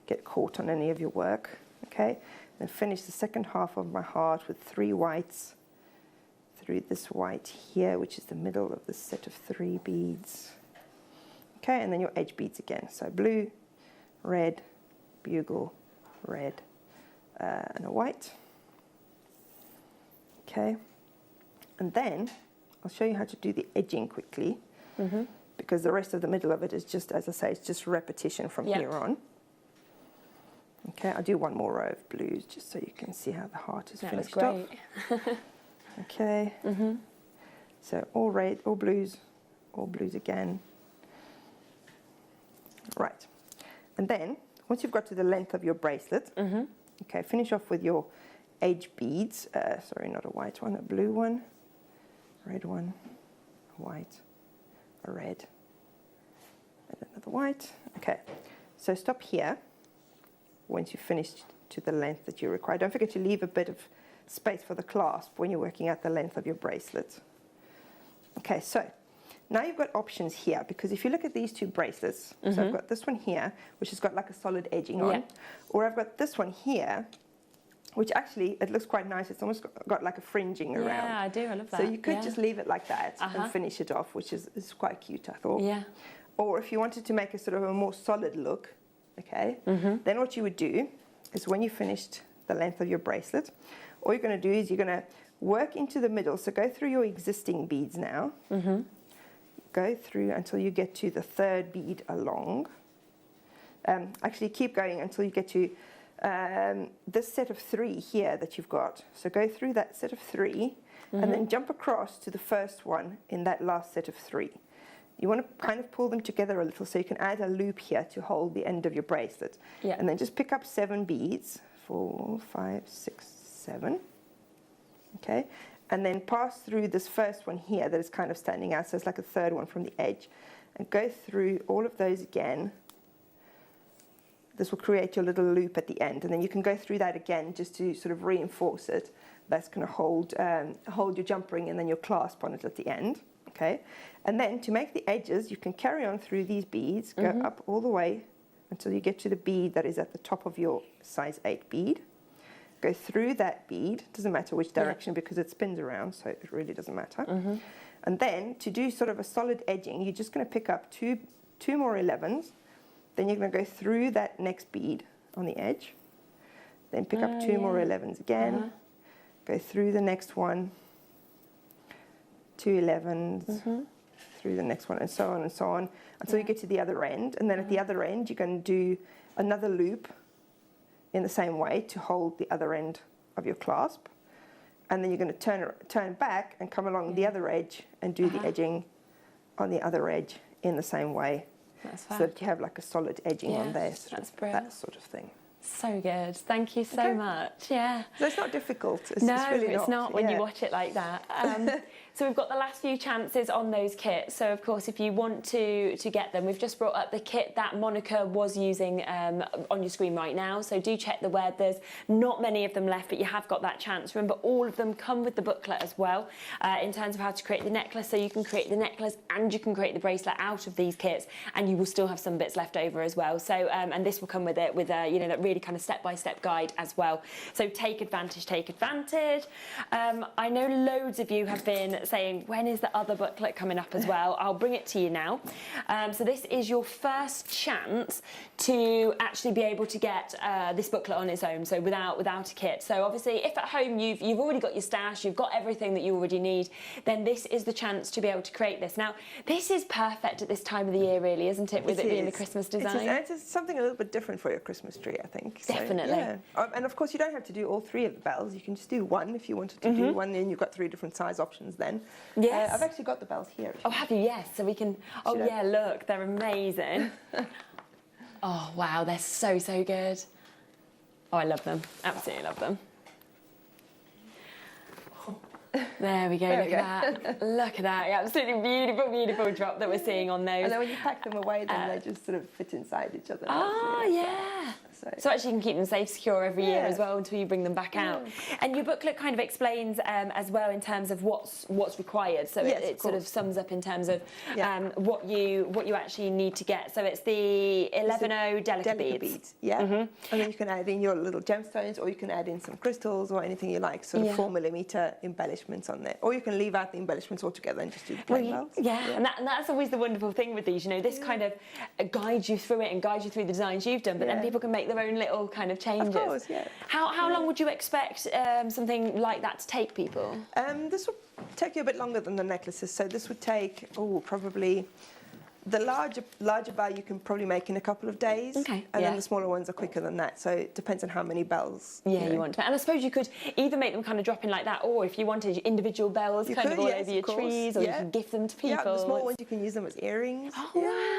get caught on any of your work. Okay, and finish the second half of my heart with 3 whites through this white here, which is the middle of the set of 3 beads. Okay, and then your edge beads again. So blue, red, bugle, red, and a white. Okay, and then I'll show you how to do the edging quickly, because the rest of the middle of it is just, as I say, it's just repetition from here on. Okay, I'll do 1 more row of blues just so you can see how the heart is finished off. Okay, so all red, all blues again. Right, and then once you've got to the length of your bracelet, okay, finish off with your edge beads. Sorry, not a white one, a blue one, red one, a white, a red, and another white. Okay, so stop here once you've finished to the length that you require. Don't forget to leave a bit of space for the clasp when you're working out the length of your bracelet. Okay, so now you've got options here, because if you look at these 2 bracelets, so I've got this one here, which has got like a solid edging on, or I've got this one here, which actually, it looks quite nice. It's almost got like a fringing around. Yeah, I do. I love that. So you could just leave it like that and finish it off, which is quite cute, I thought. Yeah. Or if you wanted to make a sort of a more solid look, okay, then what you would do is when you finished the length of your bracelet, all you're going to do is you're going to work into the middle. So go through your existing beads now. Go through until you get to the 3rd bead along. Actually, keep going until you get to this set of 3 here that you've got. So go through that set of 3 and then jump across to the first one in that last set of 3. You want to kind of pull them together a little so you can add a loop here to hold the end of your bracelet. And then just pick up 7 beads, 4, 5, 6, 7. Okay, and then pass through this first one here that is kind of standing out, so it's like a 3rd one from the edge, and go through all of those again. This will create your little loop at the end, and then you can go through that again just to sort of reinforce it. That's going to hold your jump ring and then your clasp on it at the end. Okay, and then to make the edges, you can carry on through these beads, go up all the way until you get to the bead that is at the top of your size 8 bead. Go through that bead, doesn't matter which direction because it spins around, so it really doesn't matter. And then to do sort of a solid edging, you're just going to pick up two more 11s, then you're going to go through that next bead on the edge, then pick up 2 more 11s again, go through the next one, 2 11s, through the next one, and so on until you get to the other end. And then at the other end, you're going to do another loop in the same way to hold the other end of your clasp. And then you're going to turn back and come along the other edge and do the edging on the other edge in the same way. That's fab. So that you have like a solid edging on there. That's brilliant. That sort of thing. So good. Thank you so much. Yeah. So it's not difficult. It's no, really it's not when yeah. you watch it like that. So we've got the last few chances on those kits. So of course, if you want to get them, we've just brought up the kit that Monica was using on your screen right now. So do check the web. There's not many of them left, but you have got that chance. Remember, all of them come with the booklet as well in terms of how to create the necklace. So you can create the necklace and you can create the bracelet out of these kits, and you will still have some bits left over as well. So and this will come with it with you know, that really kind of step-by-step guide as well. So take advantage, take advantage. I know loads of you have been saying, when is the other booklet coming up as well? I'll bring it to you now. So this is your first chance to actually be able to get this booklet on its own, so without a kit. So obviously, if at home you've already got your stash, you've got everything that you already need, then this is the chance to be able to create this. Now, this is perfect at this time of the year, really, isn't it, with it being the Christmas design? It is something a little bit different for your Christmas tree, I think. So, Definitely. Yeah. And of course, you don't have to do all three of the bells. You can just do one if you wanted to do one, and you've got 3 different size options then. Yes. I've actually got the bells here. Oh, have you? Yes. So we can... Oh, yeah, look, they're amazing. Oh, wow, they're so, so good. Oh, I love them. Absolutely love them. There we go, look at that. Look at that. Absolutely beautiful, beautiful drop that we're seeing on those. And then when you pack them away, then they just sort of fit inside each other. Oh, yeah. So actually you can keep them safe, secure every year as well until you bring them back out. And your booklet kind of explains as well in terms of what's required. So it sort of sums up in terms of what you actually need to get. So it's the 11O delicate beads. Yeah. And then you can add in your little gemstones, or you can add in some crystals or anything you like, sort of 4mm embellishments on there. Or you can leave out the embellishments altogether and just do the plain bells. And that's always the wonderful thing with these, you know, this kind of guides you through it and guides you through the designs you've done, but then people can make their own little kind of changes. Of course, yeah. How long would you expect something like that to take people? This will take you a bit longer than the necklaces, so this would take, probably... The larger bow you can probably make in a couple of days, and then the smaller ones are quicker than that. So it depends on how many bells you want to. And I suppose you could either make them kind of drop in like that, or if you wanted individual bells all over your trees, or you can gift them to people. Yeah, the small ones you can use them as earrings. Oh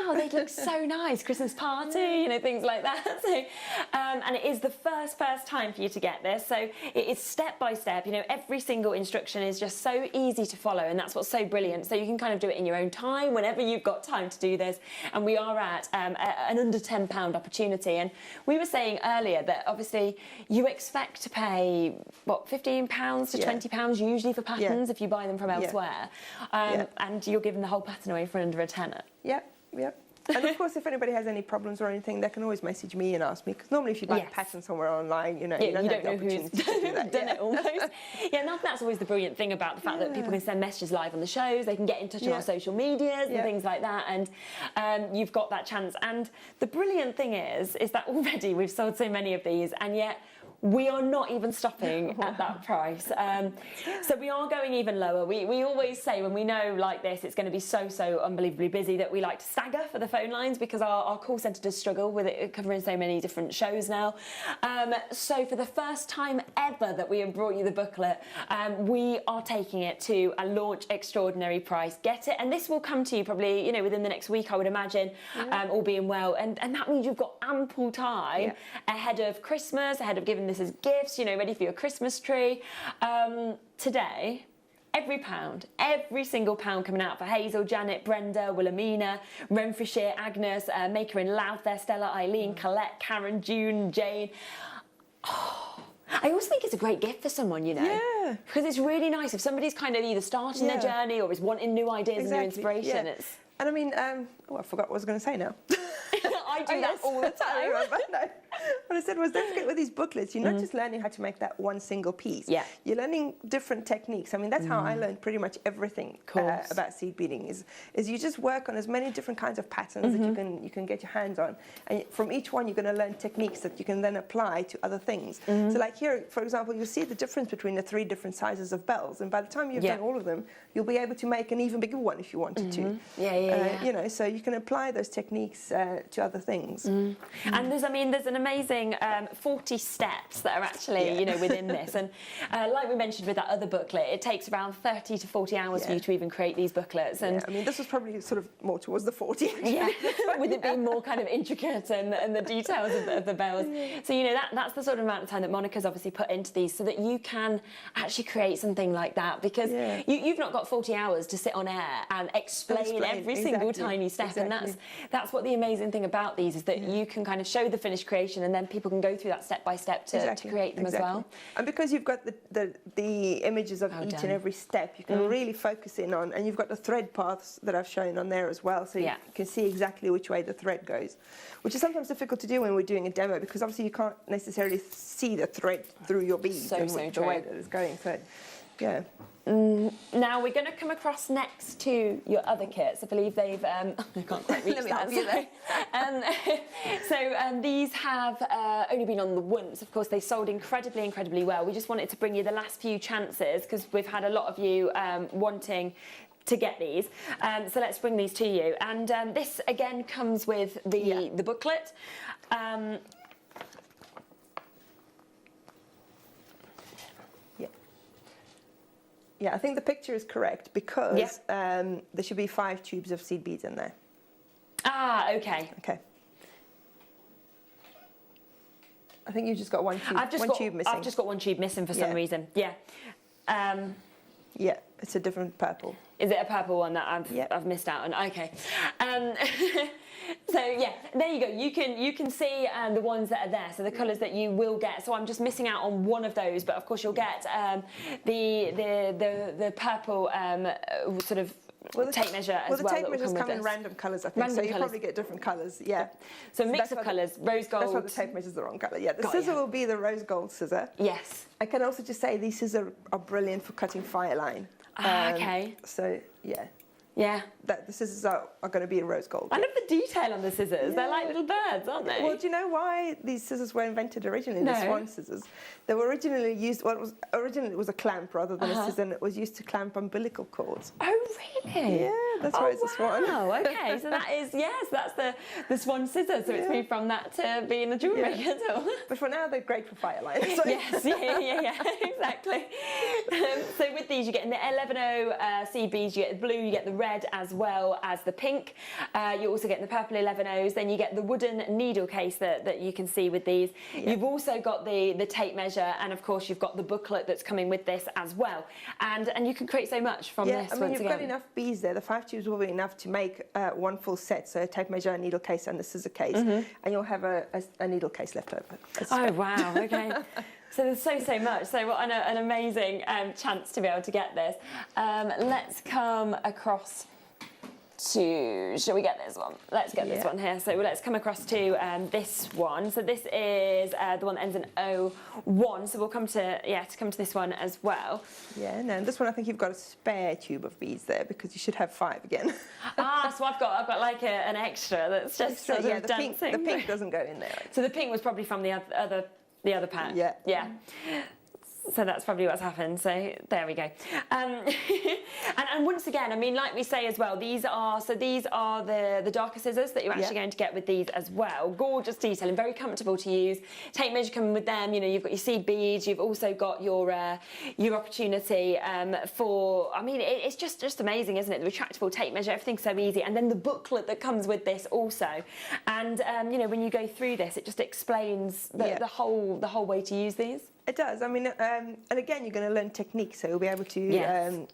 wow, they look so nice. Christmas party, you know, things like that. So, and it is the first time for you to get this. So it is step by step. You know, every single instruction is just so easy to follow, and that's what's so brilliant. So you can kind of do it in your own time, whenever you've got time to do this. And we are at an under £10 opportunity, and we were saying earlier that obviously you expect to pay what, £15 to £20 usually for patterns if you buy them from elsewhere, and you're giving the whole pattern away for under a tenner. Yep. And of course, if anybody has any problems or anything, they can always message me and ask me, because normally if you buy a pattern somewhere online, you know, you don't have the opportunity to do that. Done it almost. And that's always the brilliant thing about the fact that people can send messages live on the shows, they can get in touch on our social medias and things like that, and you've got that chance. And the brilliant thing is that already we've sold so many of these, and yet we are not even stopping at that price. So we are going even lower. We always say when we know like this it's going to be so unbelievably busy that we like to stagger for the phone lines, because our call centre does struggle with it covering so many different shows now. So for the first time ever that we have brought you the booklet, we are taking it to a launch extraordinary price. Get it, and this will come to you probably, you know, within the next week, I would imagine, all being well. And that means you've got ample time ahead of Christmas, ahead of giving this as gifts, you know, ready for your Christmas tree. Today, every single pound coming out for Hazel, Janet, Brenda, Wilhelmina, Renfrewshire, Agnes, Maker in Louth, there, Stella, Eileen, Colette, Karen, June, Jane. I always think it's a great gift for someone, you know, because it's really nice if somebody's kind of either starting their journey or is wanting new ideas and new inspiration. And I mean, I forgot what I was going to say now. I do that all the time. What I said was, don't forget with these booklets, you're not just learning how to make that one single piece. You're learning different techniques. I mean, that's how I learned pretty much everything about seed beading. Is you just work on as many different kinds of patterns that you can get your hands on, and from each one you're going to learn techniques that you can then apply to other things. So, like here, for example, you'll see the difference between the 3 different sizes of bells, and by the time you've done all of them, you'll be able to make an even bigger one if you wanted to. You know, so you can apply those techniques to other things. And there's an amazing 40 steps that are actually, you know, within this. And like we mentioned with that other booklet, it takes around 30 to 40 hours for you to even create these booklets. And I mean, this was probably sort of more towards the 40. Yeah, with it being more kind of intricate and the details of the bells. So, you know, that's the sort of amount of time that Monica's obviously put into these so that you can actually create something like that, because you've not got 40 hours to sit on air and explain every single tiny step. And that's what the amazing thing about these is that you can kind of show the finished creation, and then people can go through that step by step to create them as well. And because you've got the images of each and every step, you can really focus in on, and you've got the thread paths that I've shown on there as well, so you can see exactly which way the thread goes, which is sometimes difficult to do when we're doing a demo, because obviously you can't necessarily see the thread through your beads the way that it's going. So, yeah. Now we're going to come across next to your other kits. I believe they've I can't quite reach that. So these have only been on the once. Of course, they sold incredibly well. We just wanted to bring you the last few chances because we've had a lot of you wanting to get these. So let's bring these to you. And this again comes with the booklet. Yeah, I think the picture is correct because there should be 5 tubes of seed beads in there. Ah, okay. Okay. I think you just got one tube missing. I've just got one tube missing for some reason. Yeah. Yeah, it's a different purple. Is it a purple one that I've missed out on? Okay. So yeah, there you go. You can see the ones that are there. So the colours that you will get. So I'm just missing out on one of those, but of course you'll get the purple sort of tape measure as well. Well, the tape measures come in random colours, I think. So you probably get different colours. Yeah. So a mix of colours, rose gold. That's why the tape measure's the wrong colour. Yeah. The scissor will be the rose gold scissor. Yes. I can also just say these scissors are brilliant for cutting fire line. Okay. So yeah. Yeah. The scissors are going to be a rose gold. I love the detail on the scissors. They're like little birds, aren't they? Well, do you know why these scissors were invented originally? No. The swan scissors. They were originally used. Well, originally it was a clamp rather than a scissor, and it was used to clamp umbilical cords. Oh, really? Yeah, that's why it's a swan. Oh, okay. So that is that's the swan scissors. So it's moved from that to being a jewellery maker. But for now, they're great for fire line. So. Yes, yeah, exactly. So with these, you get in the 11.0 seed beads, you get the blue, you get the red as well as the pink. You also get the purple 11.0s. Then you get the wooden needle case that you can see with these. You've also got the tape measure, and of course you've got the booklet that's coming with this as well. And you can create so much from this. I mean, you've got enough beads there. The 5 tubes will be enough to make one full set. So a tape measure, a needle case, and the scissor case, and you'll have a needle case left over. Oh wow! Okay. So there's so much. So what an amazing chance to be able to get this. Let's come across to, shall we get this one? Let's get this one here. So let's come across to this one. So this is the one that ends in 01. So we'll come to this one as well. Yeah, and this one I think you've got a spare tube of beads there because you should have 5 again. So I've got like an extra that's just sort of dancing. The pink doesn't go in there. So the pink was probably from the other pack. Yeah. So that's probably what's happened. So there we go. And once again, I mean, like we say as well, these are the darker scissors that you're actually going to get with these as well. Gorgeous detailing, very comfortable to use. Tape measure coming with them. You know, you've got your seed beads. You've also got your opportunity for. I mean, it's just amazing, isn't it? The retractable tape measure, everything's so easy, and then the booklet that comes with this also. And you know, when you go through this, it just explains the whole way to use these. It does. I mean, and again, you're going to learn technique, so you'll be able to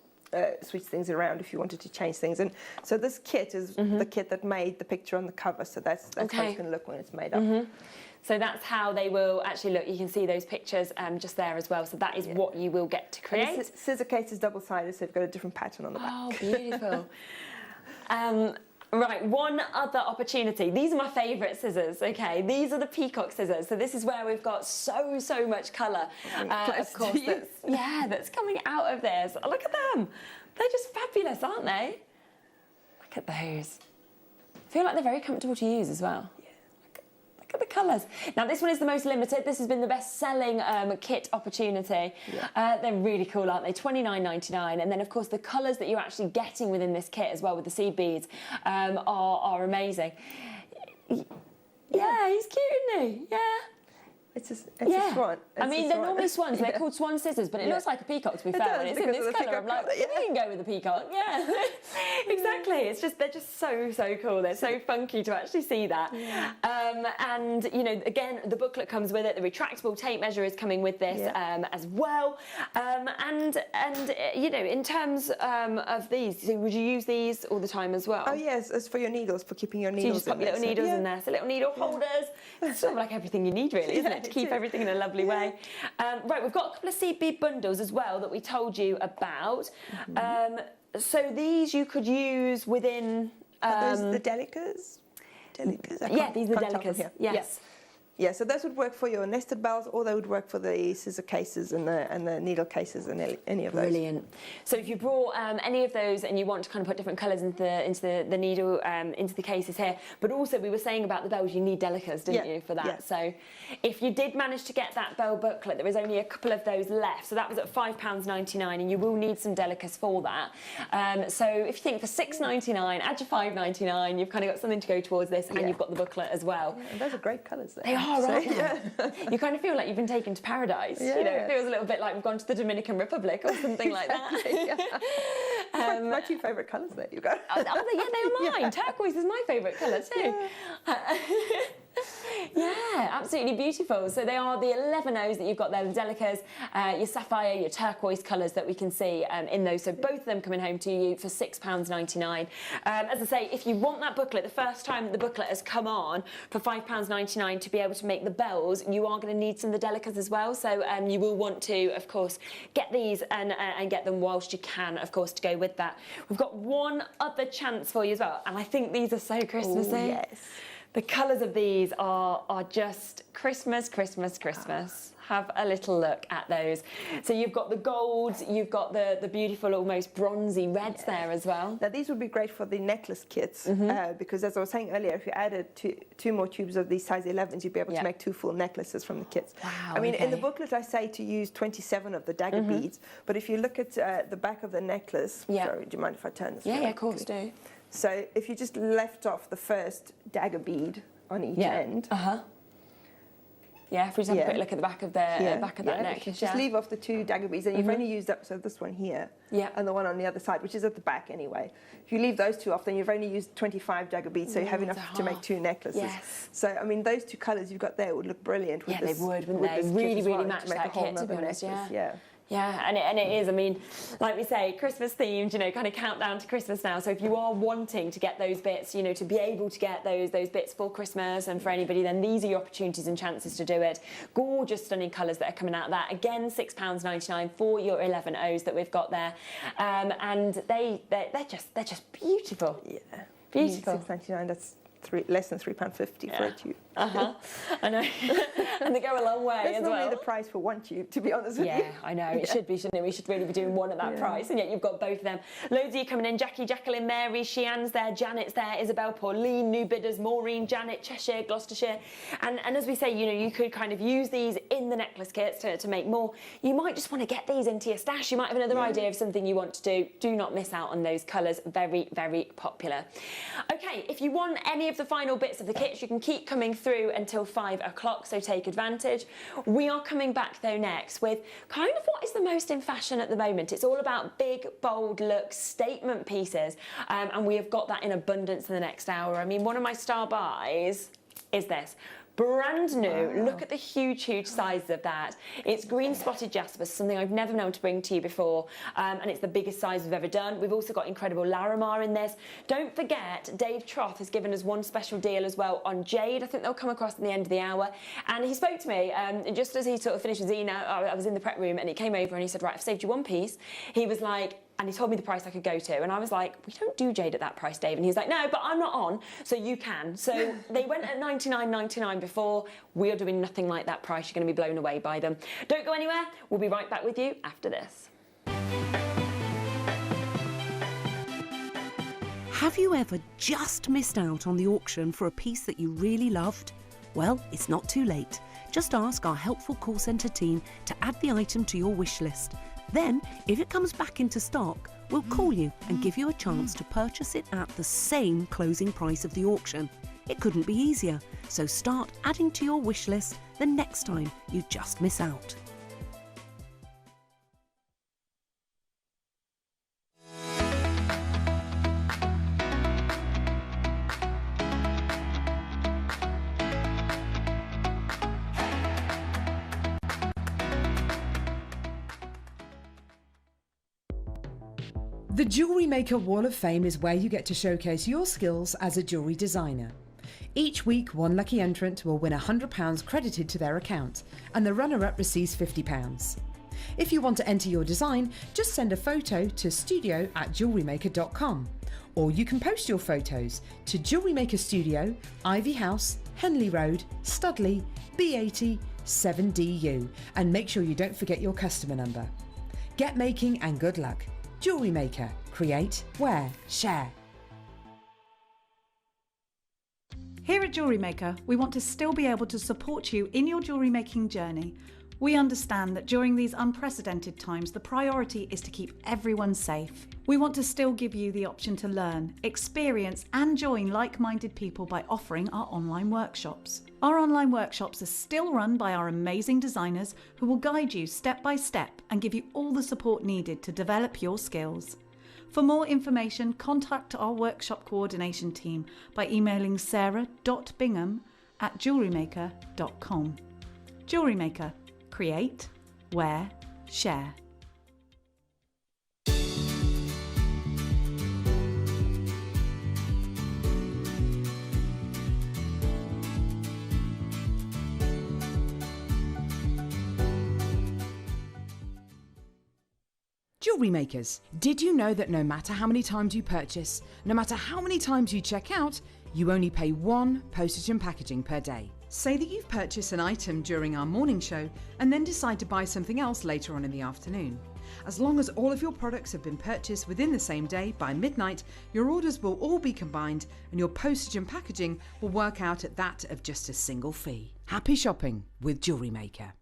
switch things around if you wanted to change things. And so this kit is the kit that made the picture on the cover. So that's how it's going to look when it's made up. So that's how they will actually look. You can see those pictures just there as well. So that is what you will get to create. And the scissor case is double-sided, so you've got a different pattern on the back. Oh, beautiful. Right, one other opportunity. These are my favourite scissors, okay? These are the peacock scissors. So this is where we've got so much colour, of course, that's coming out of this. Look at them. They're just fabulous, aren't they? Look at those. I feel like they're very comfortable to use as well. Look at the colours. Now, this one is the most limited. This has been the best-selling kit opportunity. They're really cool, aren't they? $29.99. And then, of course, the colours that you're actually getting within this kit as well with the seed beads are amazing. Yeah, he's cute, isn't he? Yeah. It's a swan. I mean, they're normally swans. They're called swan scissors, but it looks like a peacock, to be fair. When it's in this colour, I'm like, you can go with a peacock. Yeah, exactly. It's just, they're just so cool. They're so funky to actually see that. Yeah. And, you know, again, the booklet comes with it. The retractable tape measure is coming with this as well. And you know, in terms of these, so would you use these all the time as well? Oh, yes, as for your needles, for keeping your needles in there. So you just pop your little needles in there. So little needle holders. It's sort of like everything you need, really, isn't it? To keep everything in a lovely way. Right, we've got a couple of seed bead bundles as well that we told you about. So these you could use within... Are those the Delicas? Yeah, these are the Delicas, yes. Yeah, so those would work for your nested bells, or they would work for the scissor cases and the needle cases and any of those. Brilliant. So if you brought any of those and you want to kind of put different colours into the needle, into the cases here, but also we were saying about the bells, you need Delicas, didn't you, for that? Yeah. So if you did manage to get that bell booklet, there was only a couple of those left. So that was at £5.99, and you will need some Delicas for that. So if you think for £6.99, add your £5.99, you've kind of got something to go towards this, and you've got the booklet as well. Yeah, and those are great colours there. They are. Right. You kind of feel like you've been taken to paradise. You know, it feels a little bit like we've gone to the Dominican Republic or something like that. My two favourite colours there you go. Yeah, they are mine. Turquoise is my favourite colour too. Yeah, absolutely beautiful. So they are the 11 O's that you've got there, the Delicas, your sapphire, your turquoise colours that we can see in those. So both of them coming home to you for £6.99. As I say, if you want that booklet, the first time that the booklet has come on for £5.99 to be able to make the bells, you are going to need some of the Delicas as well. So you will want to, of course, get these and get them whilst you can, of course, to go with that. We've got one other chance for you as well, and I think these are so Christmassy. Ooh, yes. The colours of these are just Christmas, Christmas, Christmas. Have a little look at those. So you've got the golds, you've got the beautiful, almost bronzy reds there as well. Now these would be great for the necklace kits because, as I was saying earlier, if you added two more tubes of these size 11s, you'd be able to make 2 full necklaces from the kits. Wow, I mean, in the booklet I say to use 27 of the dagger beads, but if you look at the back of the necklace, sorry, do you mind if I turn this? Yeah, of course, do. So if you just left off the first dagger bead on each end. Yeah, if we just have a quick look at the back of the back of that neck. Just leave off the 2 dagger beads, and you've only used up, so this one here, and the one on the other side, which is at the back anyway. If you leave those 2 off, then you've only used 25 dagger beads, so you have enough to make 2 necklaces. Yes. So, I mean, those 2 colours you've got there would look brilliant with this. Yeah, they would, wouldn't they? Really match that kit, to be honest, Yeah, and it is, I mean, like we say, Christmas themed, you know, kind of countdown to Christmas now. So if you are wanting to get those bits, you know, to be able to get those bits for Christmas and for anybody, then these are your opportunities and chances to do it. Gorgeous, stunning colours that are coming out of that. Again, £6.99 for your 11 O's that we've got there. And they're just beautiful. Yeah. Beautiful. £6.99, that's less than £3.50 for a tube. I know. And they go a long way as well. That's normally the price for 1 tube, to be honest with you. Yeah, I know. It should be, shouldn't it? We should really be doing one at that price. And yet you've got both of them. Loads of you coming in. Jackie, Jacqueline, Mary, Shean's there, Janet's there, Isabel, Pauline, new bidders, Maureen, Janet, Cheshire, Gloucestershire. And as we say, you know, you could kind of use these in the necklace kits to make more. You might just want to get these into your stash. You might have another idea of something you want to do. Do not miss out on those colours. Very, very popular. Okay, if you want any of the final bits of the kits, you can keep coming through until 5 o'clock, so take advantage. We are coming back though next with kind of what is the most in fashion at the moment. It's all about big, bold looks, statement pieces, and we have got that in abundance in the next hour. I mean, one of my star buys is this. Brand new. Wow. Look at the huge size of that. It's green spotted jasper, something I've never been able to bring to you before, and it's the biggest size we've ever done. We've also got incredible Larimar in this. Don't forget, Dave Troth has given us one special deal as well on jade. I think they'll come across at the end of the hour. And he spoke to me, just as he sort of finished his email, I was in the prep room, and he came over and he said, right, I've saved you one piece. He was like, and he told me the price I could go to, and I was like, we don't do jade at that price, Dave. And he's like, no, but I'm not on, so you can. So they went at $99.99 before. We are doing nothing like that price. You're going to be blown away by them. Don't go anywhere. We'll be right back with you after this. Have you ever just missed out on the auction for a piece that you really loved? Well, it's not too late. Just ask our helpful call centre team to add the item to your wish list. Then, if it comes back into stock, we'll call you and give you a chance to purchase it at the same closing price of the auction. It couldn't be easier, so start adding to your wish list the next time you just miss out. The Jewellery Maker Wall of Fame is where you get to showcase your skills as a jewellery designer. Each week, one lucky entrant will win £100 credited to their account, and the runner-up receives £50. If you want to enter your design, just send a photo to studio@jewellerymaker.com, or you can post your photos to Jewellery Maker Studio, Ivy House, Henley Road, Studley, B80 7DU, and make sure you don't forget your customer number. Get making and good luck. Jewellery Maker. Create, wear, share. Here at Jewellery Maker, we want to still be able to support you in your jewellery making journey. We understand that during these unprecedented times, the priority is to keep everyone safe. We want to still give you the option to learn, experience and join like-minded people by offering our online workshops. Our online workshops are still run by our amazing designers who will guide you step by step and give you all the support needed to develop your skills. For more information, contact our workshop coordination team by emailing sarah.bingham@jewellerymaker.com. Jewellery Maker. Create, wear, share. Jewellery makers, did you know that no matter how many times you purchase, no matter how many times you check out, you only pay one postage and packaging per day? Say that you've purchased an item during our morning show and then decide to buy something else later on in the afternoon. As long as all of your products have been purchased within the same day by midnight, your orders will all be combined and your postage and packaging will work out at that of just a single fee. Happy shopping with Jewellery Maker.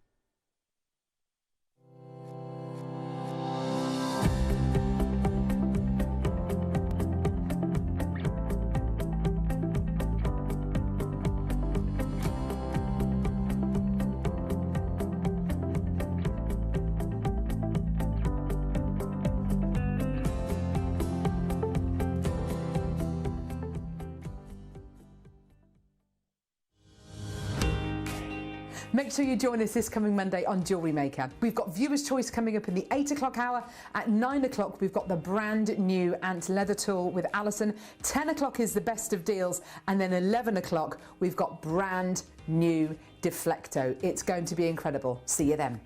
Make sure you join us this coming Monday on Jewellery Maker. We've got Viewer's Choice coming up in the 8 o'clock hour. At 9 o'clock, we've got the brand new Ant Leather Tool with Alison. 10 o'clock is the best of deals. And then 11 o'clock, we've got brand new Deflecto. It's going to be incredible. See you then.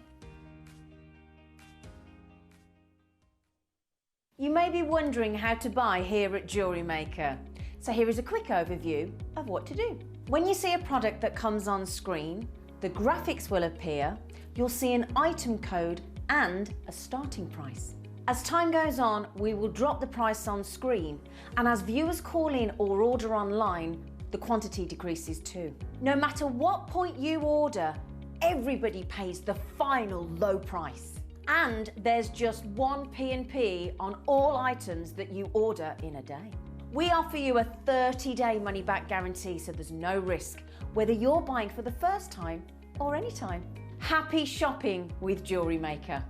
You may be wondering how to buy here at Jewellery Maker. So here is a quick overview of what to do. When you see a product that comes on screen, the graphics will appear, you'll see an item code and a starting price. As time goes on, we will drop the price on screen, and as viewers call in or order online, the quantity decreases too. No matter what point you order, everybody pays the final low price. And there's just one P&P on all items that you order in a day. We offer you a 30-day money-back guarantee, so there's no risk, whether you're buying for the first time or any time. Happy shopping with Jewellery Maker.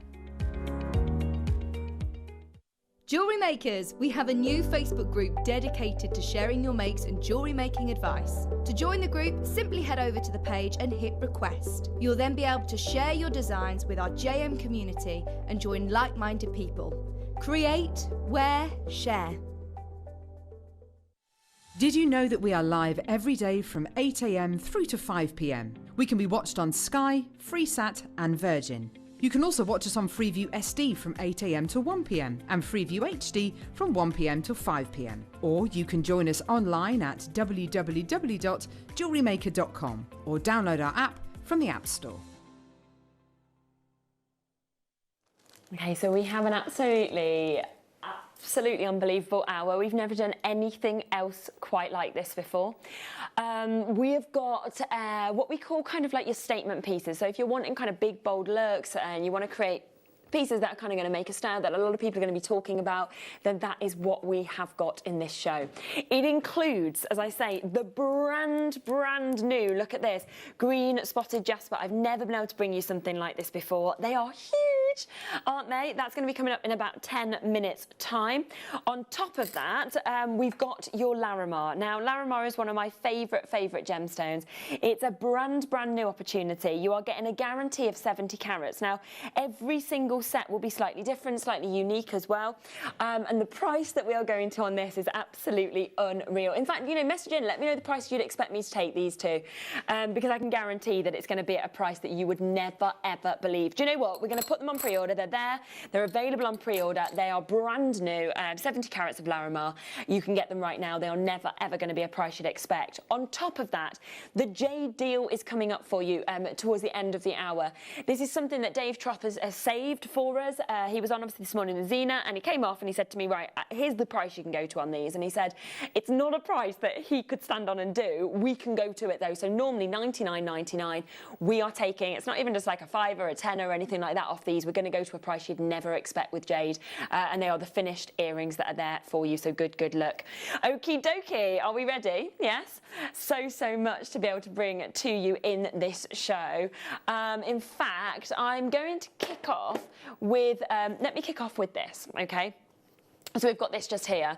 Jewellery Makers, we have a new Facebook group dedicated to sharing your makes and jewellery making advice. To join the group, simply head over to the page and hit request. You'll then be able to share your designs with our JM community and join like-minded people. Create, wear, share. Did you know that we are live every day from 8 AM through to 5 PM? We can be watched on Sky, Freesat and Virgin. You can also watch us on Freeview SD from 8 AM to 1 PM and Freeview HD from 1 PM to 5 PM. Or you can join us online at www.jewellerymaker.com or download our app from the App Store. Okay, so we have an absolutely unbelievable hour. We've never done anything else quite like this before. We have got what we call kind of like your statement pieces. So if you're wanting kind of big, bold looks and you want to create pieces that are kind of going to make a stir, that a lot of people are going to be talking about, then that is what we have got in this show. It includes, as I say, the brand new, look at this, green spotted jasper. I've never been able to bring you something like this before. They are huge, aren't they? That's going to be coming up in about 10 minutes time. On top of that, we've got your Larimar. Now, Larimar is one of my favourite gemstones. It's a brand new opportunity. You are getting a guarantee of 70 carats. Now, every single set will be slightly different, slightly unique as well. And the price that we are going to on this is absolutely unreal. In fact, you know, message in, let me know the price you'd expect me to take these to, because I can guarantee that it's going to be at a price that you would never, ever believe. Do you know what? We're going to put them on pre-order. They're there. They're available on pre-order. They are brand new, 70 carats of Larimar. You can get them right now. They are never, ever going to be a price you'd expect. On top of that, the jade deal is coming up for you towards the end of the hour. This is something that Dave Tropp has saved for us. He was on obviously this morning with Zena, and he came off and he said to me, right, here's the price you can go to on these. And he said, it's not a price that he could stand on and do. We can go to it though. So normally $99.99, we are taking, it's not even just like a $5 or a $10 or anything like that off these. We're going to go to a price you'd never expect with jade. And they are the finished earrings that are there for you. So good luck. Okie dokie. Are we ready? Yes. So much to be able to bring to you in this show. In fact, I'm going to kick off with, let me kick off with this, okay? So we've got this just here,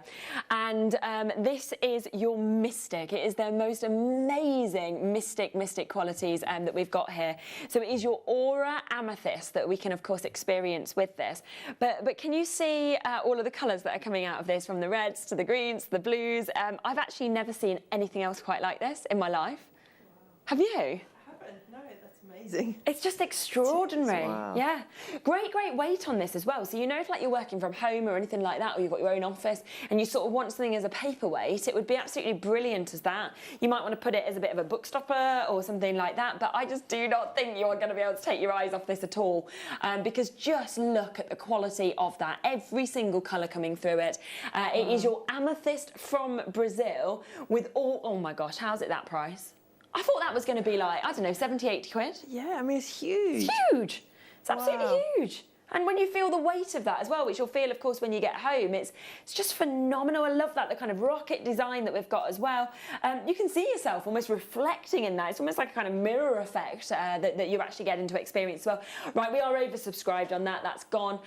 and this is your Mystic. It is their most amazing Mystic qualities that we've got here. So it is your Aura Amethyst that we can, of course, experience with this. But can you see all of the colours that are coming out of this, from the reds to the greens to the blues? I've actually never seen anything else quite like this in my life. Have you? No, that's amazing. It's just extraordinary. Wow. Yeah. Great weight on this as well. So, you know, if like you're working from home or anything like that, or you've got your own office and you sort of want something as a paperweight, it would be absolutely brilliant as that. You might want to put it as a bit of a book stopper or something like that, but I just do not think you are going to be able to take your eyes off this at all, because just look at the quality of that. Every single colour coming through it. It is your amethyst from Brazil with all, oh my gosh, how's it that price? I thought that was going to be like, I don't know, 70, 80 quid. Yeah, I mean, it's huge. It's huge. It's absolutely huge. And when you feel the weight of that as well, which you'll feel, of course, when you get home, it's just phenomenal. I love that, the kind of rocket design that we've got as well. You can see yourself almost reflecting in that. It's almost like a kind of mirror effect that you actually get into experience as well. Right, we are oversubscribed on that. That's gone.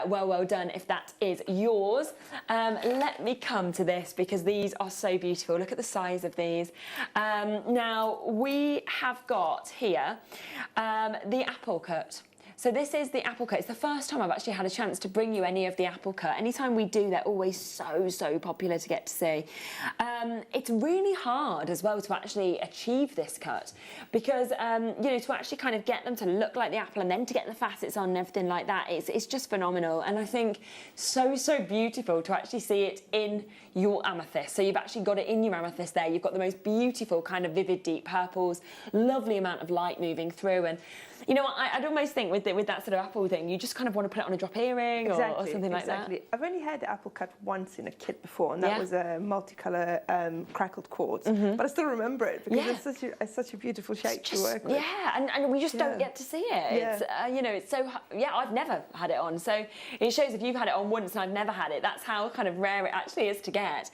Well done if that is yours. Let me come to this, because these are so beautiful. Look at the size of these. Now, we have got here the apple cut. So this is the apple cut. It's the first time I've actually had a chance to bring you any of the apple cut. Anytime we do, they're always so popular to get to see. It's really hard as well to actually achieve this cut, because you know, to actually kind of get them to look like the apple and then to get the facets on and everything like that, it's just phenomenal. And I think so beautiful to actually see it in your amethyst. So you've actually got it in your amethyst there. You've got the most beautiful kind of vivid deep purples, lovely amount of light moving through. And you know, I'd almost think with that sort of apple thing, you just kind of want to put it on a drop earring or something like that. I've only had the apple cut once in a kit before, and that was a multicolour crackled quartz. But I still remember it, because it's such a beautiful shape to work with. Yeah, and we just don't get to see it. It's, you know, it's so, I've never had it on. So it shows if you've had it on once and I've never had it, that's how kind of rare it actually is to get.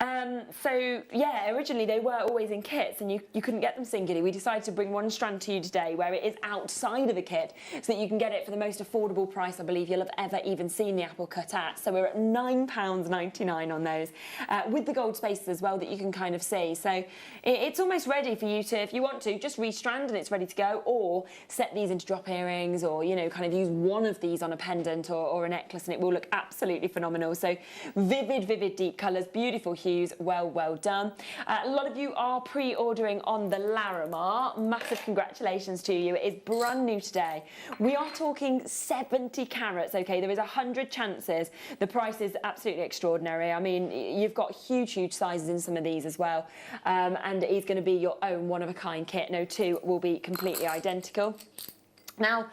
So yeah, originally they were always in kits, and you couldn't get them singly. We decided to bring one strand to you today where it is outside of a kit, so that you can get it for the most affordable price I believe you'll have ever even seen the apple cut at. So we're at £9.99 on those, with the gold spaces as well that you can kind of see. So it's almost ready for you to, if you want to, just restrand and it's ready to go, or set these into drop earrings, or, you know, kind of use one of these on a pendant or a necklace, and it will look absolutely phenomenal. So vivid deep colours, beautiful hues, well done. A lot of you are pre-ordering on the Larimar. Massive congratulations to you. It is brand new today. We are talking 70 carats, okay? There is 100 chances. The price is absolutely extraordinary. I mean, you've got huge sizes in some of these as well. And it is going to be your own one-of-a-kind kit. No two will be completely identical. Now,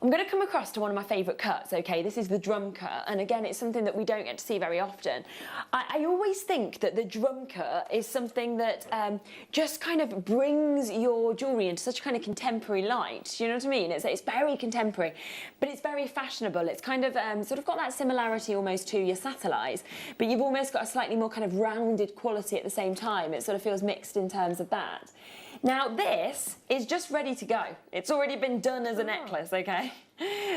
I'm going to come across to one of my favourite cuts, okay? This is the drum cut, and again, it's something that we don't get to see very often. I always think that the drum cut is something that just kind of brings your jewellery into such a kind of contemporary light, you know what I mean? It's very contemporary, but it's very fashionable. It's kind of sort of got that similarity almost to your satellites, but you've almost got a slightly more kind of rounded quality at the same time. It sort of feels mixed in terms of that. Now this is just ready to go. It's already been done as a necklace, okay?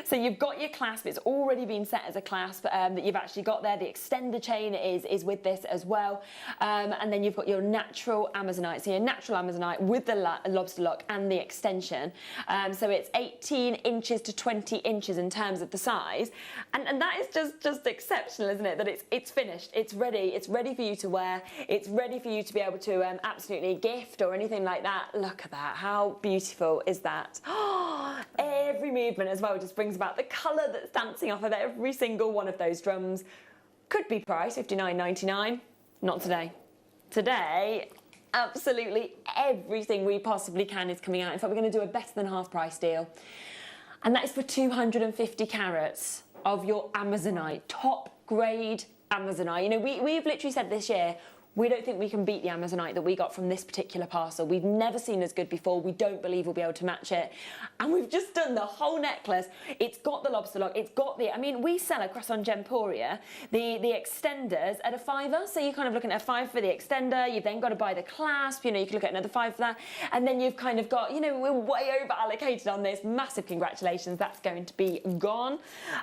So you've got your clasp, it's already been set as a clasp that you've actually got there. The extender chain is with this as well. And then you've got your natural Amazonite. So your natural Amazonite with the lobster lock and the extension. So it's 18 inches to 20 inches in terms of the size. And that is just exceptional, isn't it? That it's finished, it's ready for you to wear. It's ready for you to be able to absolutely gift or anything like that. Look at that, how beautiful is that? Every movement as well just brings about the colour that's dancing off of every single one of those drums. Could be priced $59.99, not today. Today, absolutely everything we possibly can is coming out. In fact, we're going to do a better than half price deal. And that is for 250 carats of your Amazonite, top grade Amazonite. You know, we've literally said this year, we don't think we can beat the Amazonite that we got from this particular parcel. We've never seen as good before. We don't believe we'll be able to match it. And we've just done the whole necklace. It's got the lobster lock. It's got the, I mean, we sell across on Gemporia the extenders at a £5. So you're kind of looking at a £5 for the extender. You've then got to buy the clasp. You know, you can look at another £5 for that. And then you've kind of got, you know, we're way over allocated on this. Massive congratulations. That's going to be gone.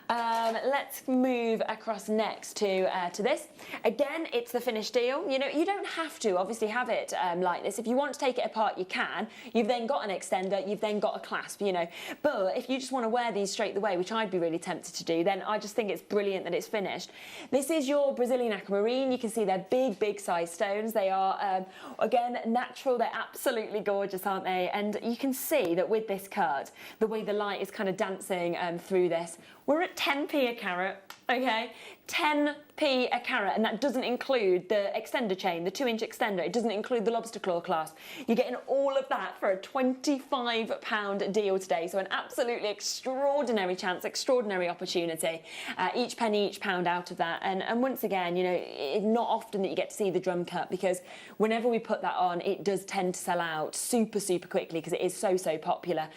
Let's move across next to this. Again, it's the finished deal. You know, you don't have to obviously have it like this. If you want to take it apart, you can. You've then got an extender, you've then got a clasp, you know. But if you just want to wear these straight the way, which I'd be really tempted to do, then I just think it's brilliant that it's finished. This is your Brazilian aquamarine. You can see they're big size stones. They are, again, natural. They're absolutely gorgeous, aren't they? And you can see that with this cut, the way the light is kind of dancing through this, we're at 10p a carat, okay? 10p a carat, and that doesn't include the extender chain, the 2-inch extender. It doesn't include the lobster claw clasp. You're getting all of that for a £25 deal today. So an absolutely extraordinary chance, extraordinary opportunity. Each penny, each pound out of that. And once again, you know, it's not often that you get to see the drum cut, because whenever we put that on, it does tend to sell out super quickly because it is so popular.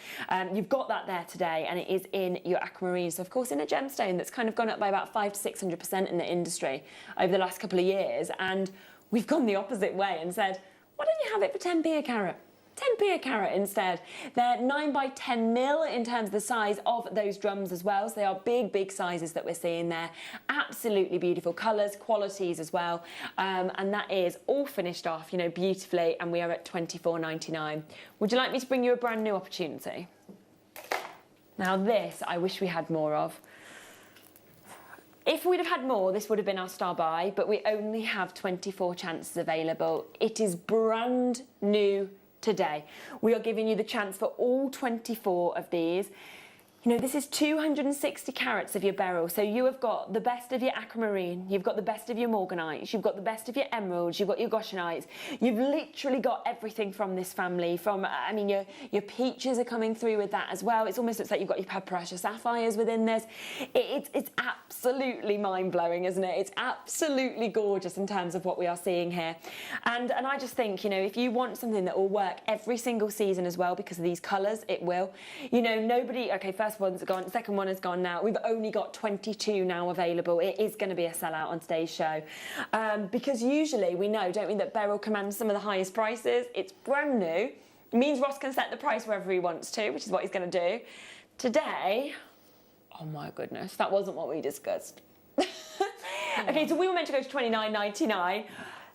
You've got that there today, and it is in your aquamarine. So of course in a gemstone that's kind of gone up by about 500 to 600% in the industry over the last couple of years, and we've gone the opposite way and said, why don't you have it for 10p a carat? 10p a carat instead. They're 9 by 10 mil in terms of the size of those drums as well, so they are big sizes that we're seeing there. Absolutely beautiful colours, qualities as well, and that is all finished off, you know, beautifully, and we are at £24.99. Would you like me to bring you a brand new opportunity? Now this, I wish we had more of. If we'd have had more, this would have been our star buy, but we only have 24 chances available. It is brand new today. We are giving you the chance for all 24 of these. You know, this is 260 carats of your beryl, so you have got the best of your aquamarine, you've got the best of your morganites, you've got the best of your emeralds, you've got your goshenites. You've literally got everything from this family. From, I mean, your peaches are coming through with that as well. It almost looks like you've got your paprasha sapphires within this. It's absolutely mind-blowing, isn't it? It's absolutely gorgeous in terms of what we are seeing here. And I just think, you know, if you want something that will work every single season as well, because of these colours, it will. You know, nobody, okay, first one's gone, second one is gone now. We've only got 22 now available. It is going to be a sellout on today's show. Because usually we know, don't we, that beryl commands some of the highest prices. It's brand new. It means Ross can set the price wherever he wants to, which is what he's going to do. Today, oh my goodness, that wasn't what we discussed. Okay, so we were meant to go to £29.99.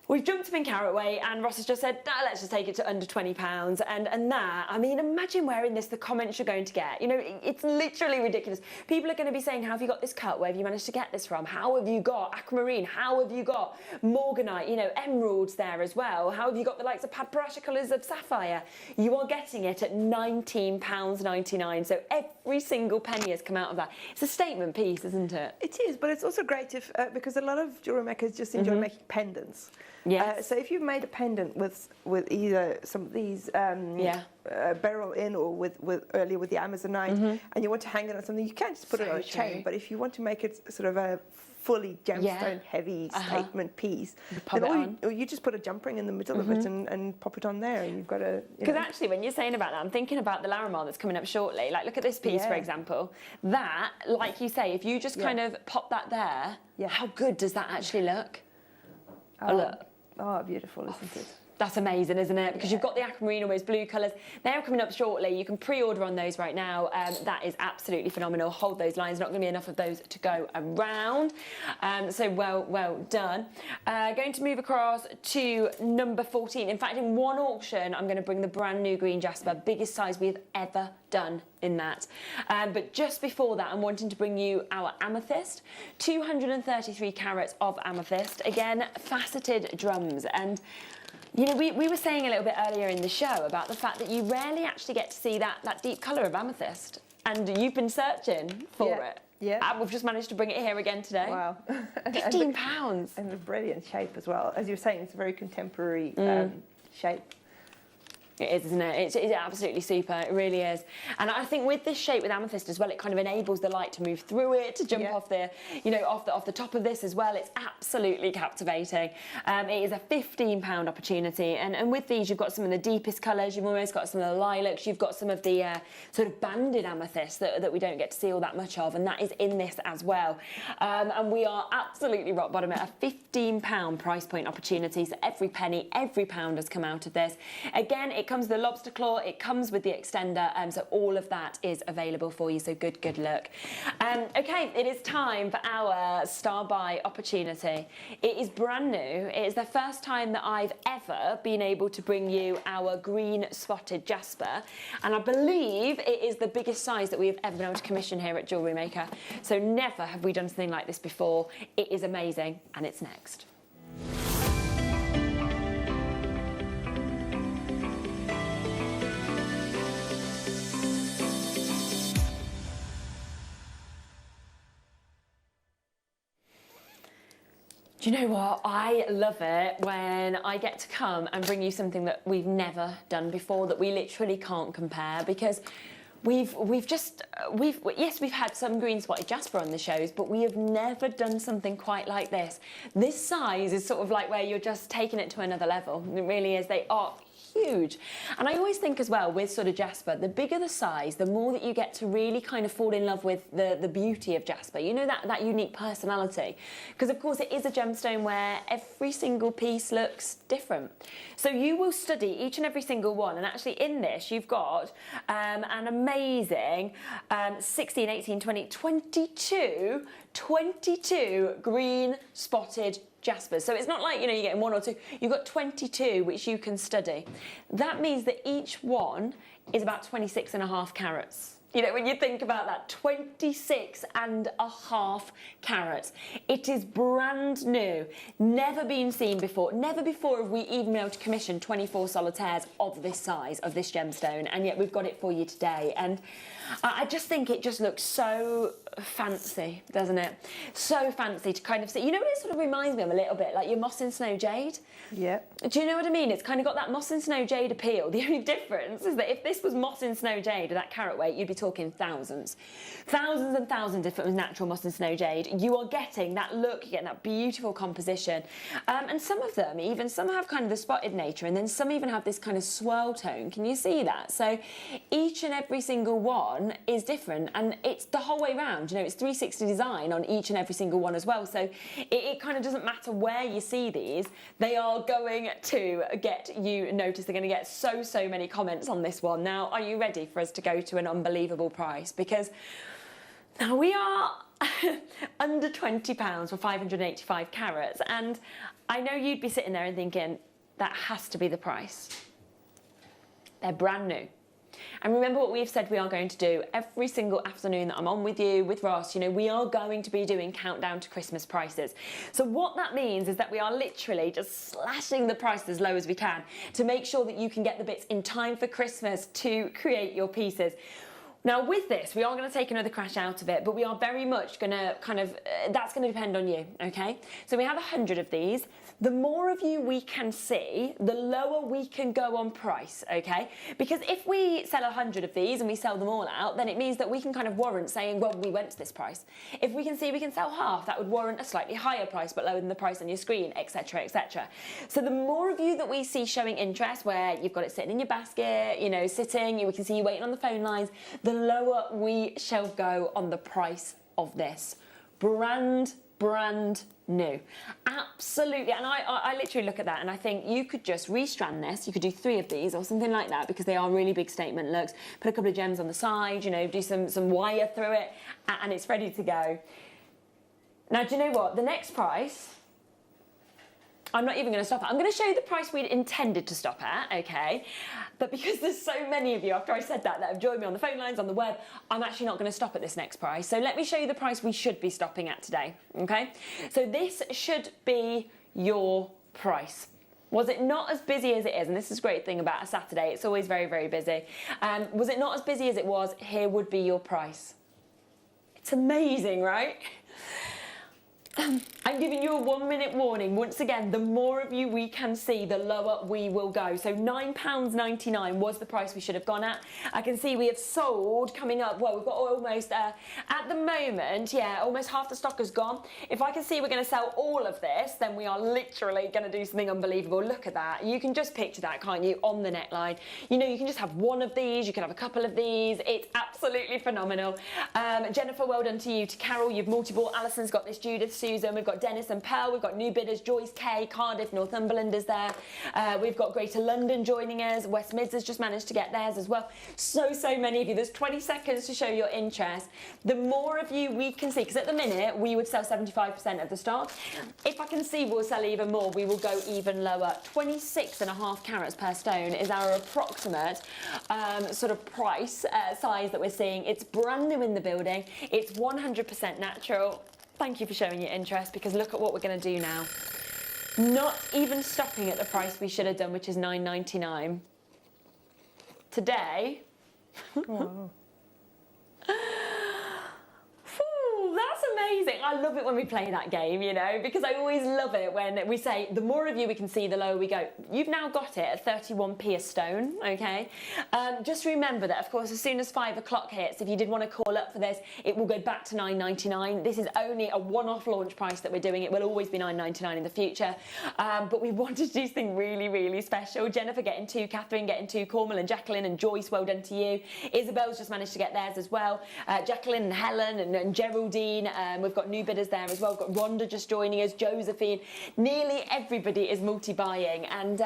We've jumped up in carat weight, and Ross has just said, nah, let's just take it to under £20. And that, I mean, imagine wearing this, the comments you're going to get. You know, it's literally ridiculous. People are going to be saying, how have you got this cut? Where have you managed to get this from? How have you got aquamarine? How have you got morganite? You know, emeralds there as well. How have you got the likes of paprasha colours of sapphire? You are getting it at £19.99. So every single penny has come out of that. It's a statement piece, isn't it? It is, but it's also great if, because a lot of jewellery makers just enjoy making pendants. Yes. So if you've made a pendant with either some of these beryl in or with earlier with the Amazonite, and you want to hang it on something, you can just put it on a chain. But if you want to make it sort of a fully gemstone heavy statement piece, then you just put a jump ring in the middle of it and pop it on there, and you've got a... Because actually, when you're saying about that, I'm thinking about the Larimar that's coming up shortly. Like, look at this piece, for example. That, like you say, if you just kind of pop that there, how good does that actually look? Oh, look. Oh, beautiful, isn't it? That's amazing, isn't it? Because you've got the aquamarine, all those blue colours. They are coming up shortly. You can pre-order on those right now. That is absolutely phenomenal. Hold those lines. Not going to be enough of those to go around. So well done. Going to move across to number 14. In fact, in one auction, I'm going to bring the brand new green jasper, biggest size we've ever done in that. But just before that, I'm wanting to bring you our amethyst. 233 carats of amethyst. Again, faceted drums. And you know, we were saying a little bit earlier in the show about the fact that you rarely actually get to see that deep colour of amethyst. And you've been searching for it. Yeah. And we've just managed to bring it here again today. Wow. £15. And a brilliant shape as well. As you were saying, it's a very contemporary shape. It is, isn't it? It's absolutely super. It really is. And I think with this shape with amethyst as well, it kind of enables the light to move through it, to jump off the, you know, off the top of this as well. It's absolutely captivating. It is a £15 opportunity. And with these, you've got some of the deepest colours. You've almost got some of the lilacs. You've got some of the sort of banded amethyst that we don't get to see all that much of. And that is in this as well. And we are absolutely rock bottom at a £15 price point opportunity. So every penny, every pound has come out of this. Again, it comes with the lobster claw, it comes with the extender, so all of that is available for you, so good luck. Okay, it is time for our star buy opportunity. It is brand new. It is the first time that I've ever been able to bring you our green spotted jasper, and I believe it is the biggest size that we have ever been able to commission here at Jewellery Maker, so never have we done something like this before. It is amazing, and it's next. Do you know what? I love it when I get to come and bring you something that we've never done before, that we literally can't compare, because we've had some green spotted jasper on the shows, but we have never done something quite like this. This size is sort of like where you're just taking it to another level. It really is. They are huge. And I always think as well with sort of jasper, the bigger the size, the more that you get to really kind of fall in love with the beauty of jasper, you know, that unique personality, because of course it is a gemstone where every single piece looks different. So you will study each and every single one, and actually in this you've got an amazing 16, 18, 20, 22 green spotted jaspers. So it's not like, you know, you're getting one or two. You've got 22 which you can study. That means that each one is about 26.5 carats. You know, when you think about that, 26.5 carats. It is brand new, never been seen before. Never before have we even been able to commission 24 solitaires of this size, of this gemstone, and yet we've got it for you today. And I just think it just looks so fancy, doesn't it? So fancy to kind of see. You know what it sort of reminds me of a little bit? Like your moss and snow jade? Yeah. Do you know what I mean? It's kind of got that moss and snow jade appeal. The only difference is that if this was moss and snow jade at that carat weight, you'd be talking thousands. Thousands and thousands if it was natural moss and snow jade. You are getting that look, you're getting that beautiful composition. And some of them, even some have kind of the spotted nature, and then some even have this kind of swirl tone. Can you see that? So each and every single one is different, and it's the whole way around. You know, it's 360 design on each and every single one as well. So it kind of doesn't matter where you see these, they are going to get you noticed. They're going to get so many comments on this one. Now, are you ready for us to go to an unbelievable price? Because now we are under £20 for 585 carats, and I know you'd be sitting there and thinking, that has to be the price. They're brand new. And remember what we've said we are going to do every single afternoon that I'm on with you, with Ross, you know, we are going to be doing countdown to Christmas prices. So what that means is that we are literally just slashing the price as low as we can to make sure that you can get the bits in time for Christmas to create your pieces. Now with this, we are going to take another crash out of it, but we are very much going to that's going to depend on you, okay? So we have 100 of these. The more of you we can see, the lower we can go on price, okay? Because if we sell 100 of these and we sell them all out, then it means that we can kind of warrant saying, well, we went to this price. If we can see we can sell half, that would warrant a slightly higher price, but lower than the price on your screen, etc., etc. So the more of you that we see showing interest, where you've got it sitting in your basket, you know, sitting, we can see you waiting on the phone lines, the lower we shall go on the price of this. Brand new. Absolutely. And I literally look at that and I think you could just restrand this. You could do 3 of these or something like that, because they are really big statement looks. Put a couple of gems on the side, you know, do some wire through it, and it's ready to go. Now, do you know what? The next price, I'm not even going to stop at. I'm going to show you the price we'd intended to stop at, okay? But because there's so many of you, after I said that have joined me on the phone lines, on the web, I'm actually not going to stop at this next price. So let me show you the price we should be stopping at today, okay? So this should be your price. Was it not as busy as it is? And this is a great thing about a Saturday. It's always very, very busy. Was it not as busy as it was? Here would be your price. It's amazing, right? I'm giving you a 1-minute warning. Once again, the more of you we can see, the lower we will go. So £9.99 was the price we should have gone at. I can see we have sold coming up. Well, we've got almost, at the moment, yeah, almost half the stock has gone. If I can see we're going to sell all of this, then we are literally going to do something unbelievable. Look at that. You can just picture that, can't you, on the neckline. You know, you can just have 1 of these. You can have a couple of these. It's absolutely phenomenal. Jennifer, well done to you. To Carol, you've multiple. Alison's got this. Judith, Susan, we've got Dennis and Pearl, we've got new bidders, Joyce, Kay, Cardiff, Northumberland is there. We've got Greater London joining us. West Mids has just managed to get theirs as well. So many of you. There's 20 seconds to show your interest. The more of you we can see, because at the minute we would sell 75% of the stock. If I can see we'll sell even more, we will go even lower. 26.5 carats per stone is our approximate sort of price size that we're seeing. It's brand new in the building. It's 100% natural. Thank you for showing your interest, because look at what we're going to do now. Not even stopping at the price we should have done, which is £9.99. Today, wow. That's amazing. I love it when we play that game, you know, because I always love it when we say the more of you we can see, the lower we go. You've now got it at 31p a stone, okay? Just remember that, of course, as soon as 5 o'clock hits, if you did want to call up for this, it will go back to £9.99. This is only a one-off launch price that we're doing. It will always be £9.99 in the future. But we wanted to do something really, really special. Jennifer getting 2, Catherine getting 2, Cornwall and Jacqueline and Joyce, well done to you. Isabel's just managed to get theirs as well. Jacqueline and Helen and Geraldine. We've got new bidders there as well. We've got Rhonda just joining us, Josephine. Nearly everybody is multi-buying, and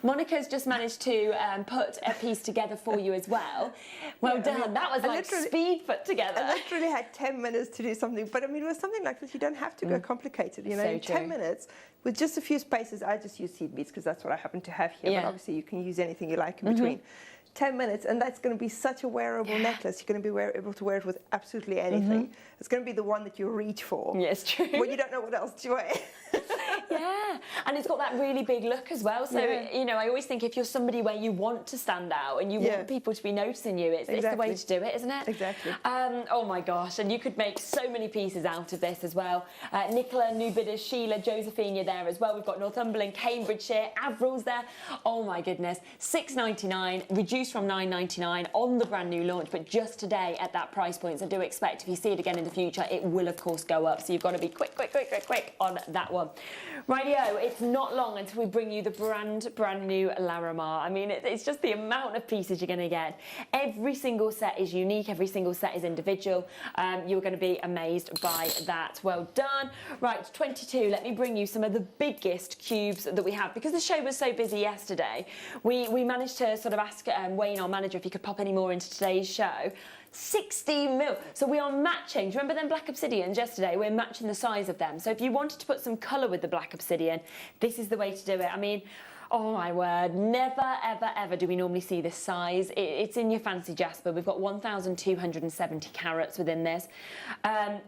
Monica's just managed to put a piece together for you as well. Well done. I mean, that was like speed put together. I literally had 10 minutes to do something, but I mean, with something like this, you don't have to go complicated. You know, in 10 minutes, with just a few spaces, I just use seed beads because that's what I happen to have here. But obviously, you can use anything you like in between. 10 minutes, and that's going to be such a wearable necklace. You're going to be able to wear it with absolutely anything. It's going to be the one that you reach for. Yes, true. When you don't know what else to wear. Yeah, and it's got that really big look as well. So, you know, I always think if you're somebody where you want to stand out and you want people to be noticing you, it's the way to do it, isn't it? Exactly. Oh my gosh, and you could make so many pieces out of this as well. Nicola, new bidders, Sheila, Josephine, you're there as well. We've got Northumberland, Cambridgeshire, Avril's there. Oh my goodness, £6.99, reduced from £9.99 on the brand new launch, but just today at that price point. So do expect if you see it again in the future, it will of course go up. So you've got to be quick on that one. Rightio, it's not long until we bring you the brand new Larimar. I mean, it's just the amount of pieces you're going to get. Every single set is unique. Every single set is individual. You're going to be amazed by that. Well done. Right, 22. Let me bring you some of the biggest cubes that we have. Because the show was so busy yesterday, we managed to sort of ask Wayne, our manager, if he could pop any more into today's show. 16 mil. So we are matching. Do you remember them black obsidians yesterday? We're matching the size of them. So if you wanted to put some colour with the black obsidian, this is the way to do it. I mean, oh my word, never, ever, ever do we normally see this size. It's in your fancy jasper. We've got 1,270 carats within this.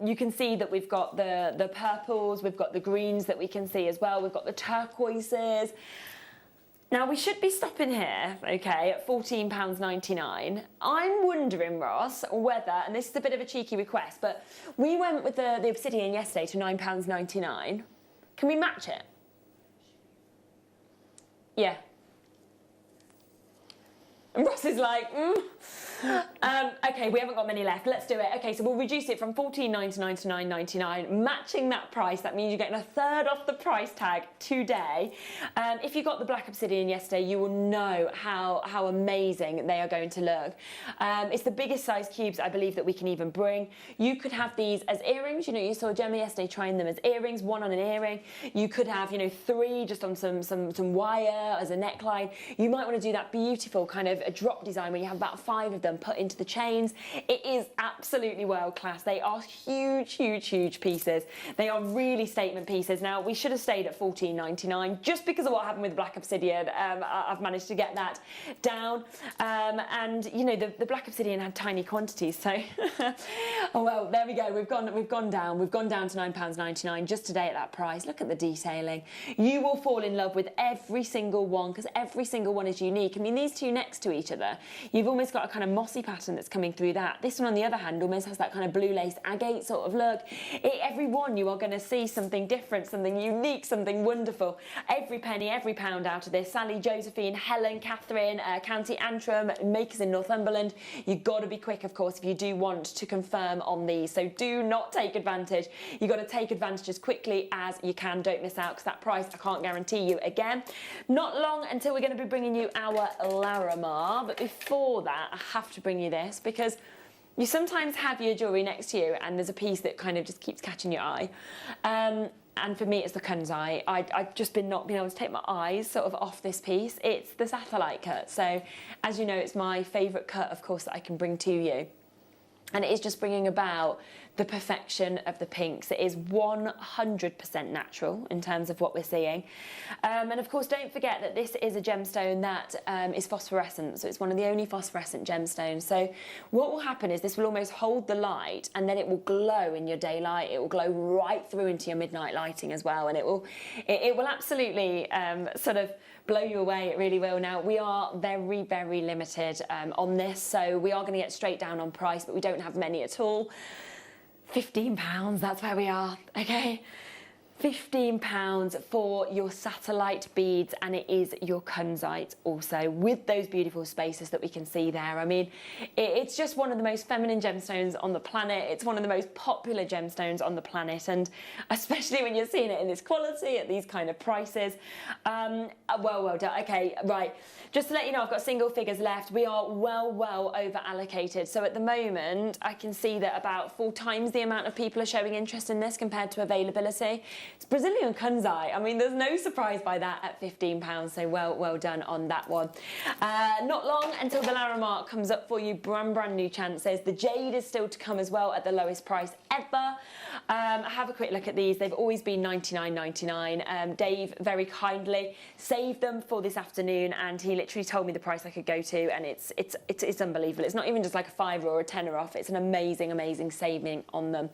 You can see that we've got the purples, we've got the greens that we can see as well. We've got the turquoises. Now, we should be stopping here, okay, at £14.99. I'm wondering, Ross, whether, and this is a bit of a cheeky request, but we went with the obsidian yesterday to £9.99. Can we match it? Yeah. And Ross is like, okay, we haven't got many left. Let's do it. Okay, so we'll reduce it from £14.99 to £9.99, matching that price. That means you're getting a third off the price tag today. If you got the black obsidian yesterday, you will know how amazing they are going to look. It's the biggest size cubes, I believe, that we can even bring. You could have these as earrings. You know, you saw Gemma yesterday trying them as earrings, one on an earring. You could have, you know, 3 just on some wire as a neckline. You might want to do that beautiful kind of a drop design where you have about 5 of them put into the chains. It is absolutely world class. They are huge, huge, huge pieces. They are really statement pieces. Now, we should have stayed at £14.99 just because of what happened with the black obsidian. I've managed to get that down. And you know, the black obsidian had tiny quantities, so oh well, there we go. We've gone down. We've gone down to £9.99 just today at that price. Look at the detailing. You will fall in love with every single one because every single one is unique. I mean, these two next to each other, you've almost got a kind of mossy pattern that's coming through that. This one, on the other hand, almost has that kind of blue lace agate sort of look. Every one you are going to see something different, something unique, something wonderful. Every penny, every pound out of this. Sally, Josephine, Helen, Catherine, County Antrim, Makers in Northumberland. You've got to be quick, of course, if you do want to confirm on these. So do not take advantage. You've got to take advantage as quickly as you can. Don't miss out because that price I can't guarantee you again. Not long until we're going to be bringing you our Larimar, but before that I have to bring you this because you sometimes have your jewellery next to you and there's a piece that kind of just keeps catching your eye. And for me, it's the kunzai. I've just been not being able to take my eyes sort of off this piece. It's the satellite cut. So, as you know, it's my favourite cut, of course, that I can bring to you. And it is just bringing about the perfection of the pinks. It is 100% natural in terms of what we're seeing. And of course, don't forget that this is a gemstone that is phosphorescent. So it's one of the only phosphorescent gemstones. So what will happen is this will almost hold the light and then it will glow in your daylight. It will glow right through into your midnight lighting as well. And it will absolutely sort of blow you away. It really will. Now, we are very, very limited on this. So we are going to get straight down on price, but we don't have many at all. £15, that's where we are, okay? £15 for your satellite beads, and it is your kunzite also, with those beautiful spaces that we can see there. I mean, it's just one of the most feminine gemstones on the planet. It's one of the most popular gemstones on the planet, and especially when you're seeing it in this quality at these kind of prices. Well done. Okay, right. Just to let you know, I've got single figures left. We are well over allocated. So at the moment, I can see that about 4 times the amount of people are showing interest in this compared to availability. It's Brazilian kunzai. I mean, there's no surprise by that at £15, so well done on that one. Not long until the Larimar comes up for you, brand new chances. The jade is still to come as well at the lowest price ever. Have a quick look at these. They've always been $99.99. Dave very kindly saved them for this afternoon, and he literally told me the price I could go to, and it's unbelievable. It's not even just like a £5 or a £10 off. It's an amazing saving on them.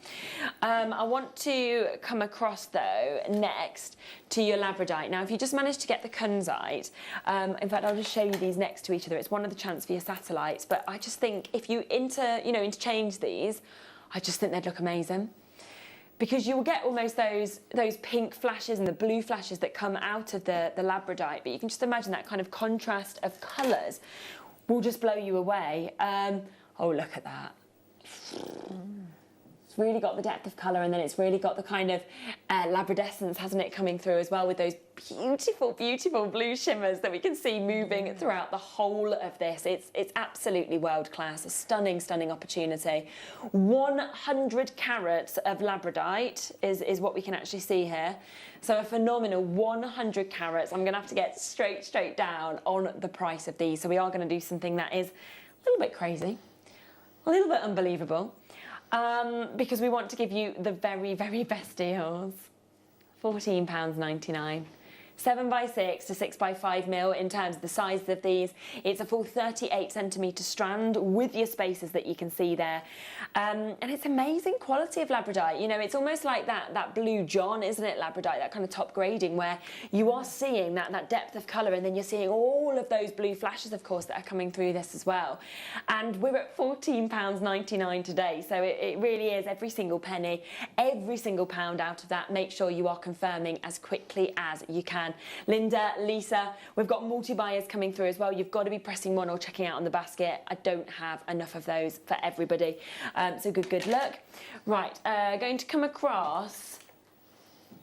I want to come across though next to your labradorite. Now, if you just manage to get the kunzite, in fact, I'll just show you these next to each other. It's one of the chance for your satellites, but I just think if you interchange these, I just think they'd look amazing. Because you will get almost those pink flashes and the blue flashes that come out of the labradorite, but you can just imagine that kind of contrast of colours will just blow you away. Oh, look at that. It's really got the depth of colour, and then it's really got the kind of labradescence, hasn't it, coming through as well, with those beautiful blue shimmers that we can see moving throughout the whole of this. It's absolutely world class, a stunning opportunity. 100 carats of labradorite is what we can actually see here. So a phenomenal 100 carats. I'm going to have to get straight down on the price of these. So we are going to do something that is a little bit crazy, a little bit unbelievable. Because we want to give you the very best deals. £14.99. 7x6 to 6x5 mil in terms of the size of these. It's a full 38 centimetre strand with your spaces that you can see there. And it's amazing quality of labradorite. You know, it's almost like that blue John, isn't it, labradorite, that kind of top grading where you are seeing that depth of colour, and then you're seeing all of those blue flashes, of course, that are coming through this as well. And we're at £14.99 today, so it really is every single penny, every single pound out of that. Make sure you are confirming as quickly as you can. Linda, Lisa, we've got multi-buyers coming through as well. You've got to be pressing 1 or checking out on the basket. I don't have enough of those for everybody. So good luck. Right, going to come across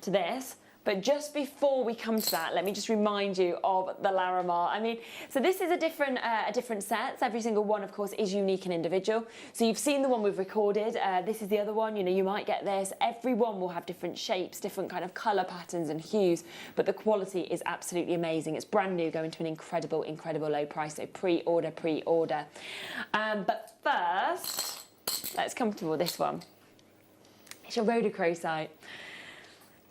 to this. But just before we come to that, let me just remind you of the Larimar. I mean, so this is a different set. Every single one, of course, is unique and individual. So you've seen the one we've recorded. This is the other one. You know, you might get this. Every one will have different shapes, different kind of colour patterns and hues. But the quality is absolutely amazing. It's brand new, going to an incredible, incredible low price. So pre-order. But first, let's come to this one. It's your rhodochrosite.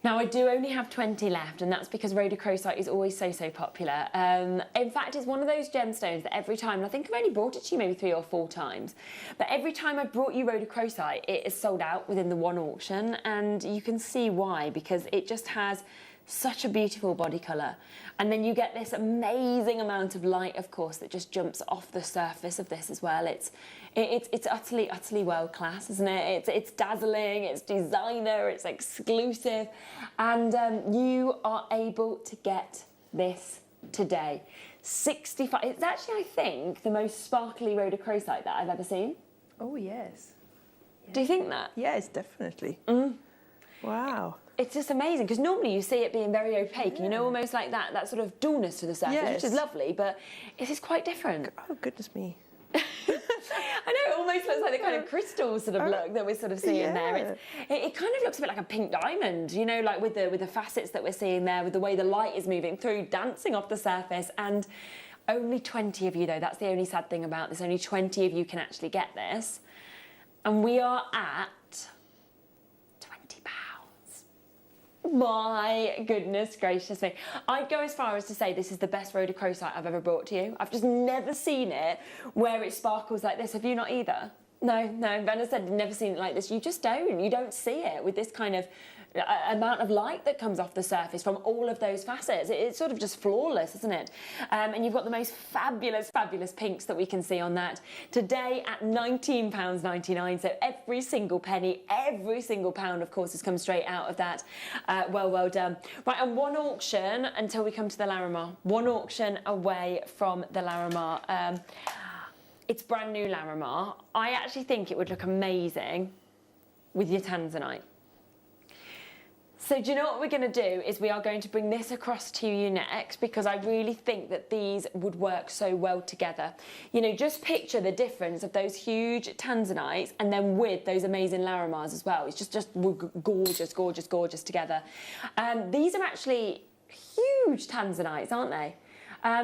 Now, I do only have 20 left, and that's because rhodochrosite is always so popular. In fact, it's one of those gemstones that every time, and I think I've only brought it to you maybe 3 or 4 times, but every time I've brought you rhodochrosite, it is sold out within the one auction, and you can see why, because it just has such a beautiful body colour. And then you get this amazing amount of light, of course, that just jumps off the surface of this as well. It's utterly world class, isn't it? It's dazzling, it's designer, it's exclusive, and you are able to get this today. 65. It's actually, I think, the most sparkly rhodochrosite that I've ever seen. Oh yes. Do you think that? Yes, definitely. Wow. It's just amazing, because normally you see it being very opaque, you know, almost like that sort of dullness to the surface, which is lovely, but it is quite different. Oh, goodness me. I know, it almost looks like the kind of crystal sort of look that we're sort of seeing there. It kind of looks a bit like a pink diamond, you know, like with the facets that we're seeing there, with the way the light is moving through, dancing off the surface. And only 20 of you, though, that's the only sad thing about this, only 20 of you can actually get this. And we are at £20. My goodness gracious me. I'd go as far as to say this is the best rhodochrosite I've ever brought to you. I've just never seen it where it sparkles like this. Have you not either? No, Vanna said never seen it like this. You just don't. You don't see it with this kind of amount of light that comes off the surface from all of those facets. It's sort of just flawless, isn't it? And you've got the most fabulous pinks that we can see on that. Today at £19.99, so every single penny, every single pound, of course, has come straight out of that. Well done. Right, and one auction until we come to the Larimar. One auction away from the Larimar. It's brand new Larimar. I actually think it would look amazing with your tanzanite. So do you know what we're going to do is we are going to bring this across to you next, because I really think that these would work so well together. You know, just picture the difference of those huge tanzanites and then with those amazing Larimars as well. It's just gorgeous together. These are actually huge tanzanites, aren't they?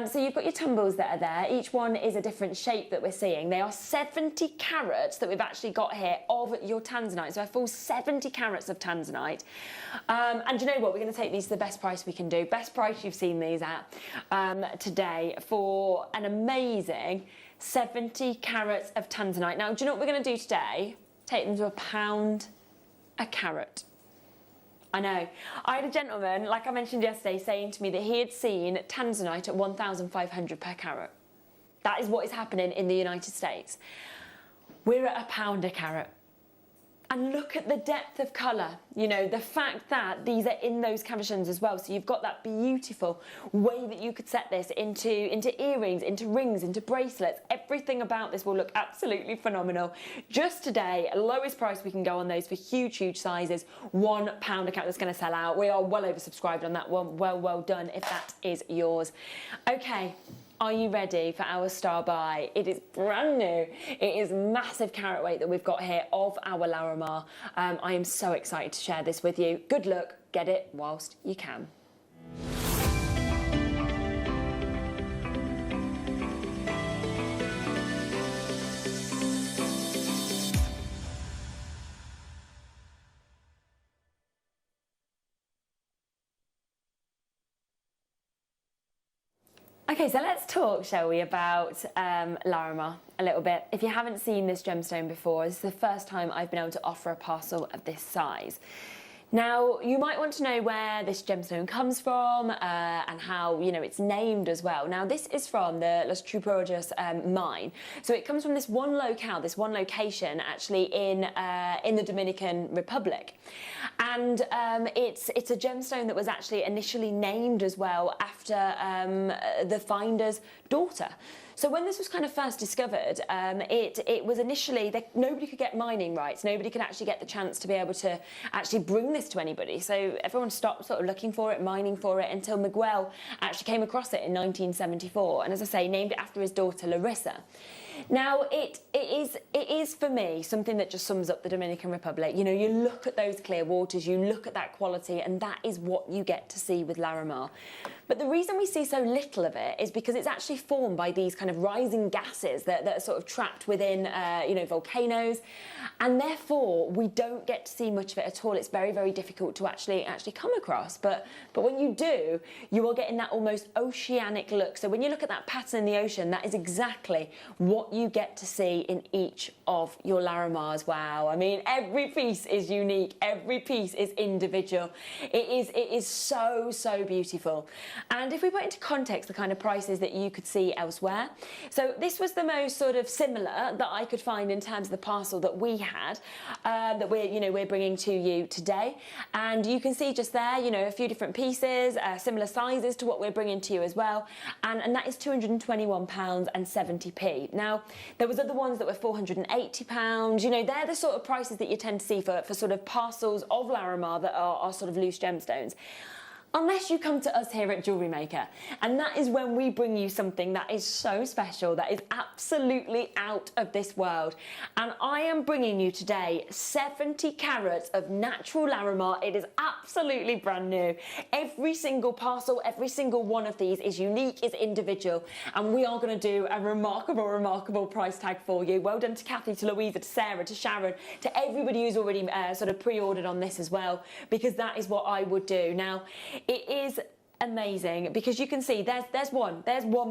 So you've got your tumbles that are there. Each one is a different shape that we're seeing. They are 70 carats that we've actually got here of your tanzanite. So a full 70 carats of tanzanite. And you know what? We're going to take these to the best price we can do. Best price you've seen these at today for an amazing 70 carats of tanzanite. Now, do you know what we're going to do today? Take them to £1 a carat. I know. I had a gentleman, like I mentioned yesterday, saying to me that he had seen tanzanite at 1,500 per carat. That is what is happening in the United States. We're at £1 a carat. And look at the depth of colour, you know, the fact that these are in those cabochons as well. So you've got that beautiful way that you could set this into earrings, into rings, into bracelets. Everything about this will look absolutely phenomenal. Just today, lowest price we can go on those for huge sizes, £1 a carat. That's going to sell out. We are well oversubscribed on that one. Well done if that is yours. Okay. Are you ready for our star buy? It is brand new. It is massive carat weight that we've got here of our Larimar. I am so excited to share this with you. Good luck. Get it whilst you can. Okay, so let's talk, shall we, about Larimar a little bit. If you haven't seen this gemstone before, this is the first time I've been able to offer a parcel of this size. Now, you might want to know where this gemstone comes from and how, you know, it's named as well. Now, this is from the Los Truporges mine. So it comes from this one locale, this one location, actually in the Dominican Republic. And it's a gemstone that was actually initially named as well after the finder's daughter. So when this was kind of first discovered, it was initially that nobody could get mining rights. Nobody could actually get the chance to be able to actually bring this to anybody. So everyone stopped sort of looking for it, mining for it, until Miguel actually came across it in 1974. And as I say, named it after his daughter, Larissa. Now, it is for me something that just sums up the Dominican Republic. You know, you look at those clear waters, you look at that quality, and that is what you get to see with Larimar. But the reason we see so little of it is because it's actually formed by these kind of rising gases that are sort of trapped within, you know, volcanoes, and therefore we don't get to see much of it at all. It's very, very difficult to actually come across. But when you do, you are getting that almost oceanic look. So when you look at that pattern in the ocean, that is exactly what you get to see in each of your Larimars. Wow, I mean, every piece is unique, every piece is individual. It is so, so beautiful. And if we put into context the kind of prices that you could see elsewhere, so this was the most sort of similar that I could find in terms of the parcel that we had, that we're bringing to you today. And you can see just there, you know, a few different pieces, similar sizes to what we're bringing to you as well, and that is £221.70. Now, there was other ones that were £480. You know, they're the sort of prices that you tend to see for sort of parcels of Larimar that are sort of loose gemstones. Unless you come to us here at Jewellery Maker, and that is when we bring you something that is so special, that is absolutely out of this world. And I am bringing you today 70 carats of natural Larimar. It is absolutely brand new. Every single parcel, every single one of these is unique, is individual, and we are going to do a remarkable, remarkable price tag for you. Well done to Kathy, to Louisa, to Sarah, to Sharon, to everybody who's already sort of pre-ordered on this as well, because that is what I would do. Now, it is amazing because you can see there's one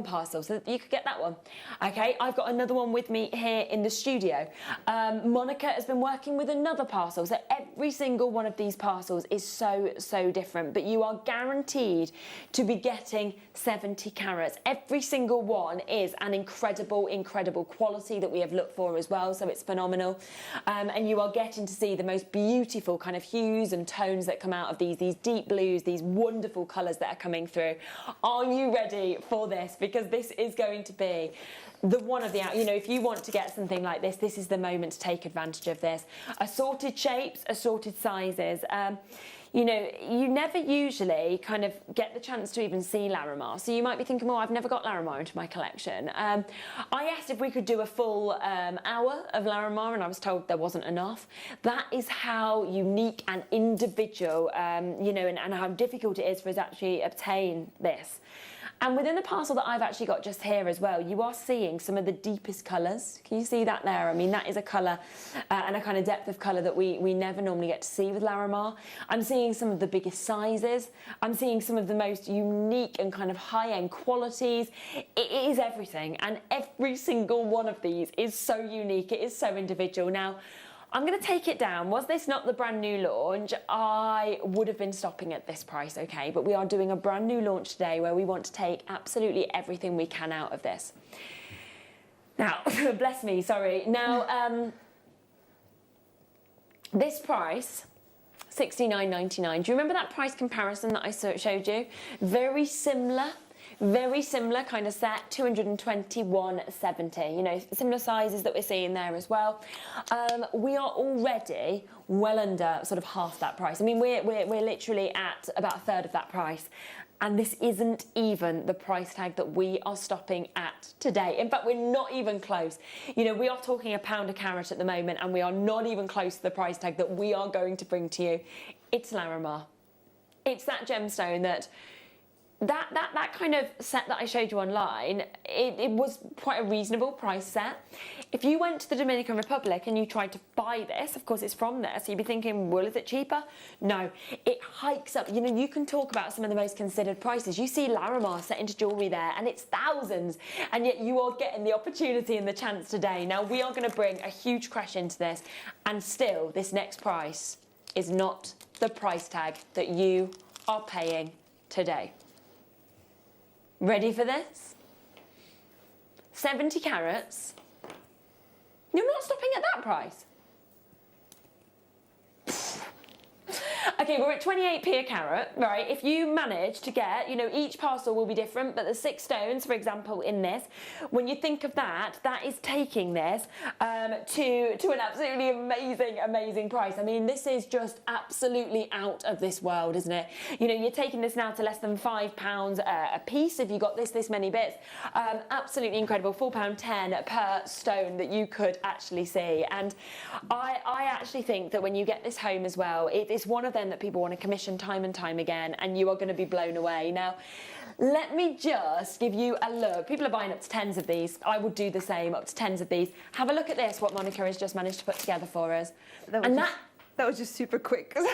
parcel, so you could get that one. Okay, I've got another one with me here in the studio. Monica has been working with another parcel, so every single one of these parcels is so different, but you are guaranteed to be getting 70 carats. Every single one is an incredible quality that we have looked for as well, so it's phenomenal. And you are getting to see the most beautiful kind of hues and tones that come out of these deep blues, these wonderful colours that are coming through. Are you ready for this? Because this is going to be the one of the, you know, if you want to get something like this, this is the moment to take advantage of this. Assorted shapes, assorted sizes. You know, you never usually kind of get the chance to even see Larimar. So you might be thinking, well, I've never got Larimar into my collection. I asked if we could do a full hour of Larimar, and I was told there wasn't enough. That is how unique and individual, you know, and how difficult it is for us to actually obtain this. And within the parcel that I've actually got just here as well, you are seeing some of the deepest colours. Can you see that there? I mean, that is a colour and a kind of depth of colour that we never normally get to see with Larimar. I'm seeing some of the biggest sizes. I'm seeing some of the most unique and kind of high-end qualities. It is everything, and every single one of these is so unique. It is so individual. Now, I'm going to take it down. Was this not the brand new launch, I would have been stopping at this price, okay? But we are doing a brand new launch today where we want to take absolutely everything we can out of this. Now, bless me, sorry. Now, this price, $69.99. Do you remember that price comparison that I showed you? Very similar kind of set, $221.70. You know, similar sizes that we're seeing there as well. We are already well under sort of half that price. I mean, we're literally at about a third of that price. And this isn't even the price tag that we are stopping at today. In fact, we're not even close. You know, we are talking £1 a carat at the moment, and we are not even close to the price tag that we are going to bring to you. It's Larimar. It's that gemstone that that kind of set that I showed you online, it was quite a reasonable price set. If you went to the Dominican Republic and you tried to buy this, of course it's from there, so you'd be thinking, well, is it cheaper? No, it hikes up. You know, you can talk about some of the most considered prices. You see Larimar set into jewellery there, and it's thousands, and yet you are getting the opportunity and the chance today. Now, we are going to bring a huge crash into this, and still, this next price is not the price tag that you are paying today. Ready for this? 70 carats. You're not stopping at that price. Okay, we're at 28p a carat, right? If you manage to get, you know, each parcel will be different, but the 6 stones, for example, in this, when you think of that, that is taking this to an absolutely amazing price. I mean, this is just absolutely out of this world, isn't it? You know, you're taking this now to less than £5 a piece if you got this many bits. Absolutely incredible, £4.10 per stone that you could actually see. And I actually think that when you get this home as well, it's one of them that people want to commission time and time again, and you are going to be blown away. Now, let me just give you a look. People are buying up to 10s of these. I would do the same, up to 10s of these. Have a look at this, what Monica has just managed to put together for us. That was just super quick. Really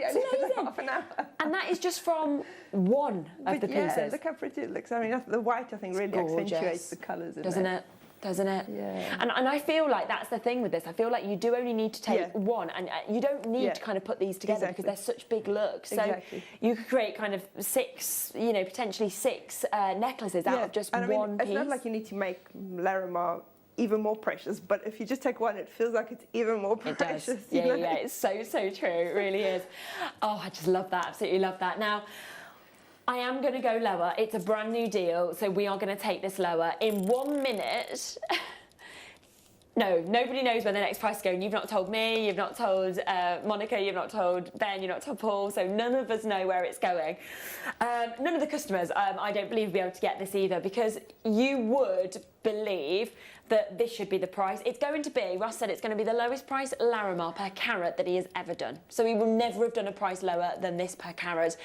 only took half an hour. And that is just from one of the pieces. Yeah, look how pretty it looks. I mean, the white, I think, really accentuates the colours in there. Doesn't it? Yeah. And I feel like that's the thing with this. I feel like you do only need to take one, and you don't need to kind of put these together because they're such big looks. So you could create kind of 6, you know, potentially 6 necklaces out of just one piece. It's not like you need to make Larimar even more precious, but if you just take one, it feels like it's even more precious. It does. Yeah, it's so true. It really is. Oh, I just love that. Absolutely love that. Now, I am going to go lower. It's a brand new deal, so we are going to take this lower. In 1 minute... No, nobody knows where the next price is going. You've not told me, you've not told Monica, you've not told Ben, you've not told Paul, so none of us know where it's going. None of the customers, I don't believe, will be able to get this either, because you would believe that this should be the price. It's going to be, Russ said it's going to be the lowest price Larimar per carat that he has ever done. So he will never have done a price lower than this per carat.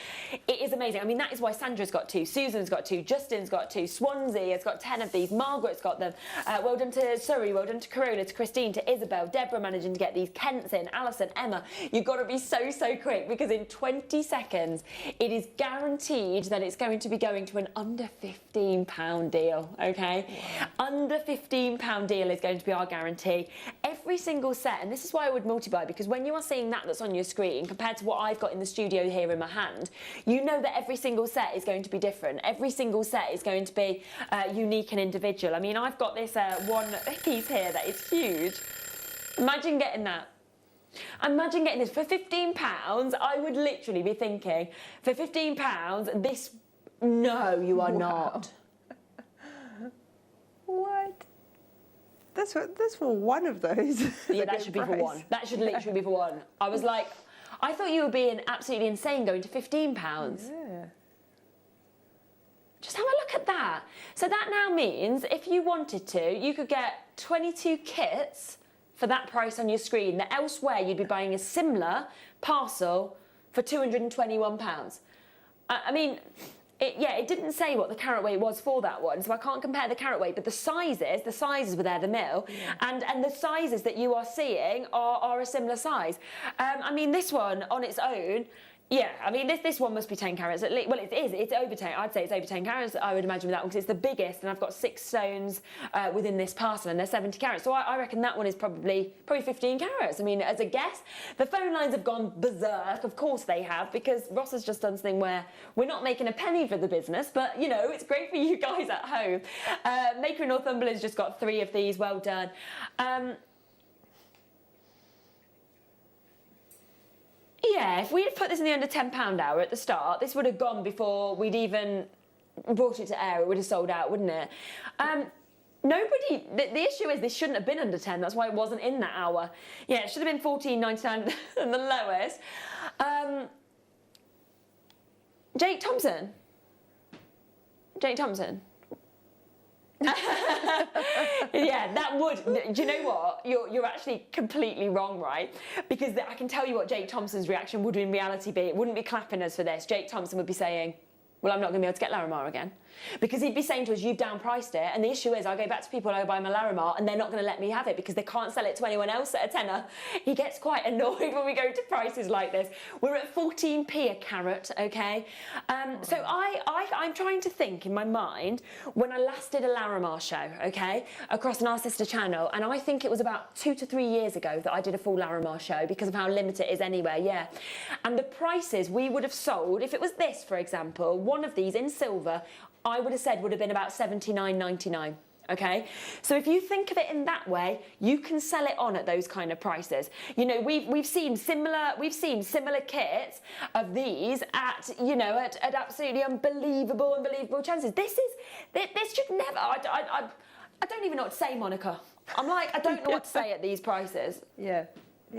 It is amazing. I mean, that is why Sandra's got 2, Susan's got 2, Justin's got 2, Swansea has got 10 of these, Margaret's got them. Well done to Surrey, well done to Corona, to Christine, to Isabel, Deborah managing to get these, Kent's in, Alison, Emma. You've got to be so quick, because in 20 seconds, it is guaranteed that it's going to be going to an under £15 deal, okay? Wow. Under £15 deal is going to be our guarantee. Every single set, and this is why I would multi-buy, because when you are seeing that's on your screen compared to what I've got in the studio here in my hand, you know that every single set is going to be different. Every single set is going to be unique and individual. I mean, I've got this one piece here that is huge. Imagine getting that. Imagine getting this for £15. I would literally be thinking, for £15, this... No, you are not. What? That's for one of those. Yeah, that should be for one. That should literally be for one. I was like, I thought you were being absolutely insane going to £15. Yeah. Just have a look at that. So that now means if you wanted to, you could get 22 kits for that price on your screen, that elsewhere you'd be buying a similar parcel for £221. I mean... It didn't say what the carat weight was for that one, so I can't compare the carat weight, but the sizes were there, the mill, and the sizes that you are seeing are a similar size. I mean, this one on its own, yeah, I mean, this one must be 10 carats at least. Well, it is. It's over 10. I'd say it's over 10 carats, I would imagine, with that one, because it's the biggest, and I've got 6 stones within this parcel, and they're 70 carats. So I reckon that one is probably 15 carats. I mean, as a guess. The phone lines have gone berserk. Of course they have, because Ross has just done something where we're not making a penny for the business, but, you know, it's great for you guys at home. Maker in Northumberland's just got 3 of these. Well done. Yeah, if we had put this in the under £10 hour at the start, this would have gone before we'd even brought it to air. It would have sold out, wouldn't it? Nobody... The issue is this shouldn't have been under 10. That's why it wasn't in that hour. Yeah, it should have been £14.99 the lowest. Jake Thompson. Yeah, that would... Do you know what? You're actually completely wrong, right? Because I can tell you what Jake Thompson's reaction would in reality be. It wouldn't be clapping us for this. Jake Thompson would be saying, well, I'm not going to be able to get Larimar again. Because he'd be saying to us, you've downpriced it, and the issue is I go back to people and I buy my Larimar and they're not going to let me have it because they can't sell it to anyone else at a tenner. He gets quite annoyed when we go to prices like this. We're at 14p a carat, okay? So I'm trying to think in my mind when I last did a Larimar show, okay, across our sister channel, and I think it was about 2 to 3 years ago that I did a full Larimar show because of how limited it is anywhere, yeah. And the prices we would have sold, if it was this, for example, one of these in silver, I would have said would have been about £79.99. Okay, so if you think of it in that way, you can sell it on at those kind of prices. You know, we've seen similar kits of these at, you know, at absolutely unbelievable chances. This should never. I don't even know what to say, Monica. I'm like, I don't know what to say at these prices. Yeah.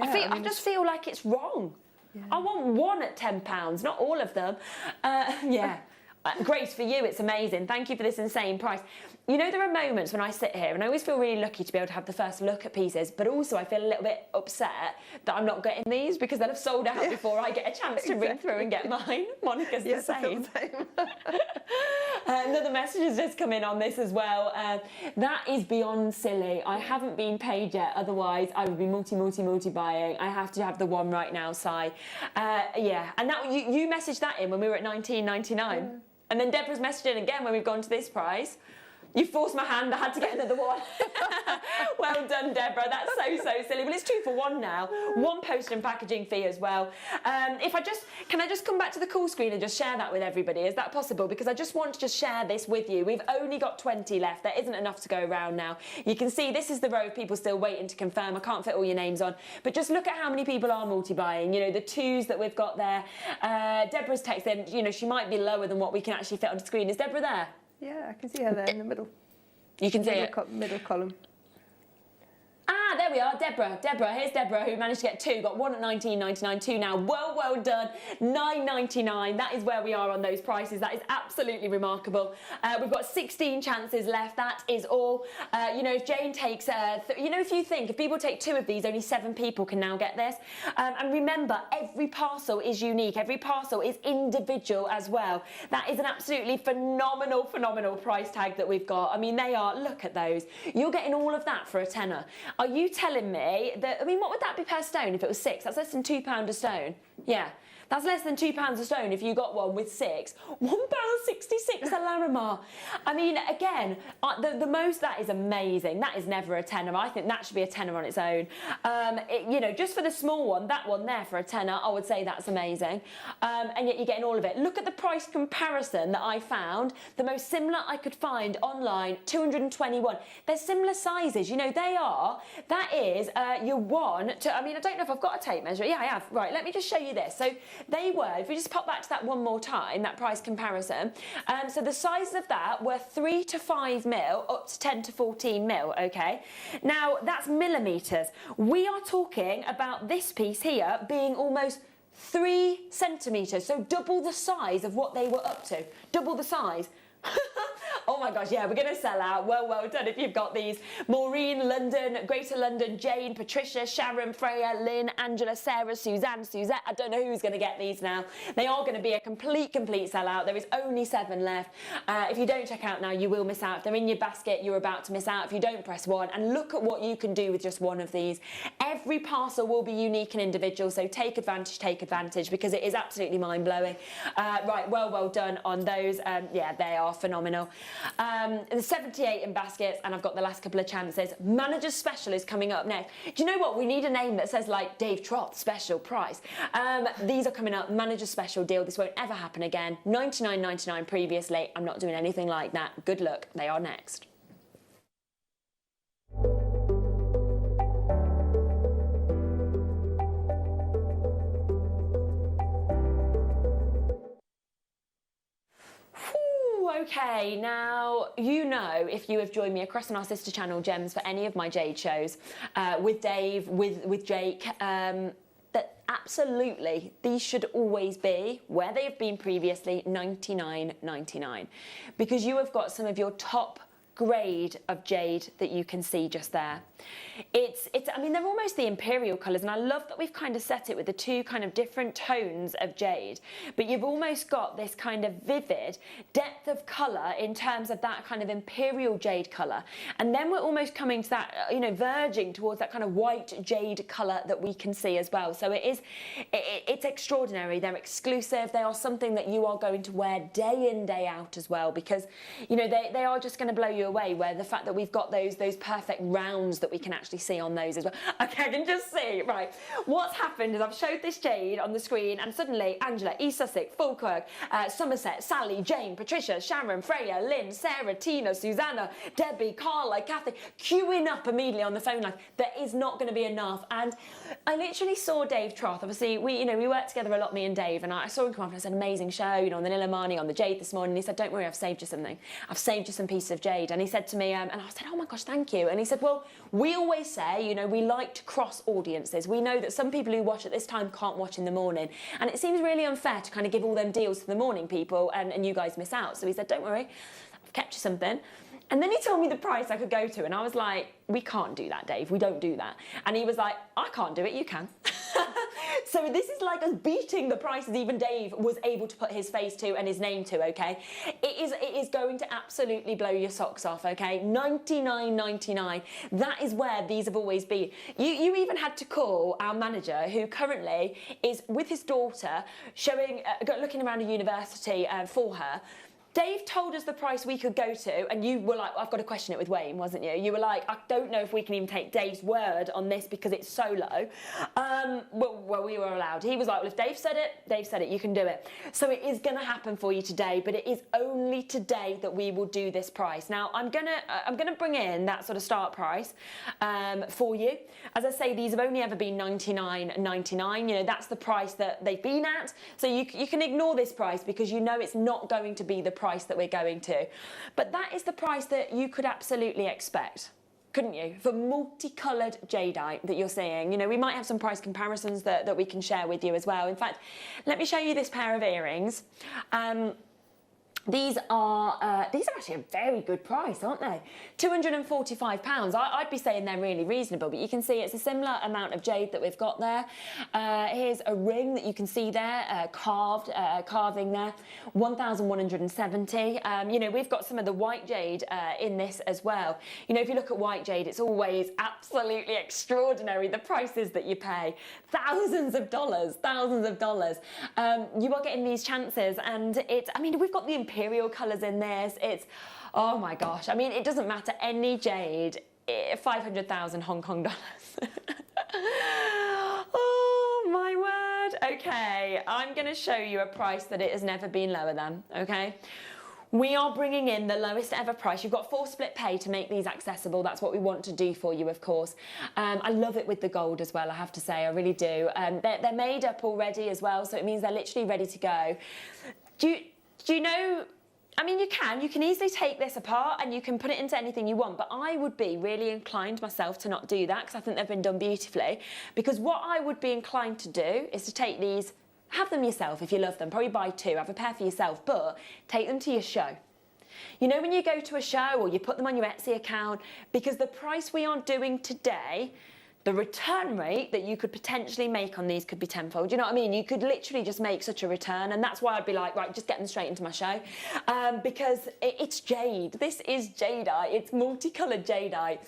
I just feel like it's wrong. Yeah. I want one at £10, not all of them. Yeah. Grace, for you, it's amazing. Thank you for this insane price. You know, there are moments when I sit here and I always feel really lucky to be able to have the first look at pieces, but also I feel a little bit upset that I'm not getting these because they'll have sold out before I get a chance to ring through and get mine. Monica's the same. Another message has just come in on this as well. That is beyond silly. I haven't been paid yet, otherwise I would be multi buying. I have to have the one right now, Si. Yeah, and that you messaged that in when we were at £19.99. And then Deborah's messaged in again when we've gone to this price. You forced my hand, I had to get another one. Well done, Deborah, that's so silly. Well, it's 2 for 1 now. 1 post and packaging fee as well. Can I just come back to the call screen and just share that with everybody? Is that possible? Because I just want to just share this with you. We've only got 20 left. There isn't enough to go around now. You can see this is the row of people still waiting to confirm. I can't fit all your names on. But just look at how many people are multi-buying. You know, the 2s that we've got there. Deborah's texted, you know, she might be lower than what we can actually fit on the screen. Is Deborah there? Yeah, I can see her there in the middle. You can see it? Middle column. Ah, there we are, Deborah. Here's Deborah, who managed to get 2. Got 1 at £19.99, 2 now. Well done. £9.99. That is where we are on those prices. That is absolutely remarkable. We've got 16 chances left. That is all. You know, if Jane takes, you know, if people take 2 of these, only 7 people can now get this. And remember, every parcel is unique. Every parcel is individual as well. That is an absolutely phenomenal price tag that we've got. I mean, they are, look at those. You're getting all of that for a tenner. Are you telling me that, I mean, what would that be per stone if it was 6? That's less than £2 a stone. Yeah. That's less than £2 a stone if you got one with 6. £1.66 a Larimar. I mean, again, the most, that is amazing. That is never a tenner. I think that should be a tenner on its own. You know, just for the small one, that one there for a tenner, I would say that's amazing. And yet you're getting all of it. Look at the price comparison that I found. The most similar I could find online, 221. They're similar sizes. You know, they are. That is your 1 to, I mean, I don't know if I've got a tape measure. Yeah, I have. Right, let me just show you this. So they were, if we just pop back to that one more time, that price comparison. So the sizes of that were 3 to 5 mil up to 10 to 14 mil, okay? Now, that's millimetres. We are talking about this piece here being almost 3 centimetres, so double the size of what they were up to. Double the size. Oh my gosh, yeah, we're going to sell out. Well done if you've got these. Maureen, London, Greater London, Jane, Patricia, Sharon, Freya, Lynn, Angela, Sarah, Suzanne, Suzette. I don't know who's going to get these now. They are going to be a complete sellout. There is only 7 left. If you don't check out now, you will miss out. If they're in your basket, you're about to miss out. If you don't, press 1. And look at what you can do with just one of these. Every parcel will be unique and individual, so take advantage, because it is absolutely mind-blowing. Right, well done on those. Yeah, they are phenomenal. There's 78 in baskets, and I've got the last couple of chances. Manager's Special is coming up next. Do you know what? We need a name that says, like, Dave Trott special price. These are coming up. Manager's Special deal. This won't ever happen again. $99.99 previously. I'm not doing anything like that. Good luck. They are next. Okay, now, you know, if you have joined me across on our sister channel, Gems, for any of my Jade shows, with Dave, with Jake, that absolutely these should always be, where they have been previously, $99.99. Because you have got some of your top grade of jade that you can see just there. I mean, they're almost the imperial colours, and I love that we've kind of set it with the two kind of different tones of jade, but you've almost got this kind of vivid depth of colour in terms of that kind of imperial jade colour, and then we're almost coming to that, you know, verging towards that kind of white jade colour that we can see as well. So it's extraordinary. They're exclusive. They are something that you are going to wear day in, day out as well, because, you know, they are just going to blow you away, where the fact that we've got those perfect rounds that we can actually see on those as well. Okay, I can just see, right, what's happened is I've showed this jade on the screen, and suddenly Angela, East Sussex, Falkirk, Somerset, Sally, Jane, Patricia, Sharon, Freya, Lynn, Sarah, Tina, Susanna, Debbie, Carla, Kathy, queuing up immediately on the phone line. There is not going to be enough. And I literally saw Dave Troth. Obviously, we work together a lot, me and Dave, and I saw him come off and I said, amazing show, you know, on the Nilamani, on the jade this morning. And he said, don't worry, I've saved you something. I've saved you some pieces of jade. And he said to me, and I said, oh my gosh, thank you. And he said, well, we always say, you know, we like to cross audiences. We know that some people who watch at this time can't watch in the morning. And it seems really unfair to kind of give all them deals to the morning people and you guys miss out. So he said, don't worry, I've kept you something. And then he told me the price I could go to, and I was like, we can't do that, Dave, we don't do that. And he was like, I can't do it, you can. So this is like us beating the prices even Dave was able to put his face to and his name to, okay? It is going to absolutely blow your socks off, okay? $99.99, that is where these have always been. You even had to call our manager, who currently is with his daughter, looking around a university for her. Dave told us the price we could go to, and you were like, I've got to question it with Wayne, wasn't you? You were like, I don't know if we can even take Dave's word on this because it's so low. Well, we were allowed. He was like, well, if Dave said it, you can do it. So it is going to happen for you today, but it is only today that we will do this price. Now, I'm gonna bring in that sort of start price for you. As I say, these have only ever been $99.99. You know, that's the price that they've been at. So you can ignore this price because you know it's not going to be the price that we're going to. But that is the price that you could absolutely expect, couldn't you, for multicoloured jadeite that you're seeing. You know, we might have some price comparisons that we can share with you as well. In fact, let me show you this pair of earrings. These are actually a very good price, aren't they? £245. I'd be saying they're really reasonable, but you can see it's a similar amount of jade that we've got there. Here's a ring that you can see there, carving there, 1,170. You know, we've got some of the white jade in this as well. You know, if you look at white jade, it's always absolutely extraordinary, the prices that you pay. Thousands of dollars. You are getting these chances, and I mean, we've got the imperial colours in this. It's, oh my gosh, I mean, it doesn't matter, any jade, 500,000 Hong Kong dollars. Oh my word. Okay, I'm going to show you a price that it has never been lower than, okay? We are bringing in the lowest ever price. You've got 4 split pay to make these accessible. That's what we want to do for you, of course. I love it with the gold as well, I have to say, I really do. They're made up already as well, so it means they're literally ready to go. Do you know, I mean, you can easily take this apart and you can put it into anything you want, but I would be really inclined myself to not do that because I think they've been done beautifully. Because what I would be inclined to do is to take these, have them yourself if you love them, probably buy 2, have a pair for yourself, but take them to your show. You know, when you go to a show or you put them on your Etsy account, because the price we are doing today, the return rate that you could potentially make on these could be tenfold. You know what I mean? You could literally just make such a return, and that's why I'd be like, right, just get them straight into my show. Because it's jade. This is jadeite. It's multicoloured jadeite.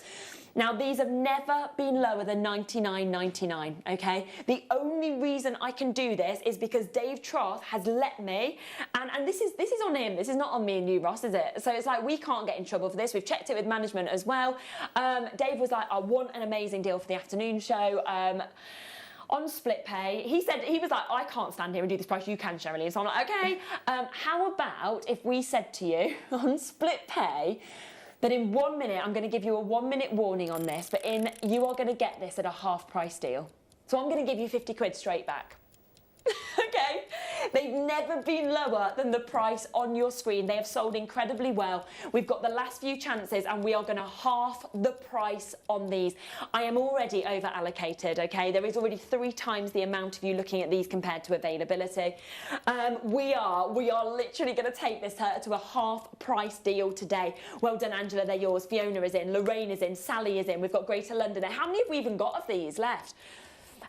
Now, these have never been lower than $99.99, okay? The only reason I can do this is because Dave Troth has let me, and this is on him, this is not on me and you, Ross, is it? So it's like, we can't get in trouble for this. We've checked it with management as well. Dave was like, I want an amazing deal for the afternoon show. On split pay, he was like, I can't stand here and do this price, you can, Sherilyn. So I'm like, okay, how about if we said to you, on split pay, that in 1 minute, I'm going to give you a 1-minute warning on this, but you are going to get this at a half price deal. So I'm going to give you 50 quid straight back. Okay? They've never been lower than the price on your screen. They have sold incredibly well. We've got the last few chances and we are going to half the price on these. I am already over allocated, okay? There is already 3 times the amount of you looking at these compared to availability. We are literally going to take this to a half price deal today. Well done, Angela, they're yours. Fiona is in, Lorraine is in, Sally is in. We've got Greater London there. How many have we even got of these left?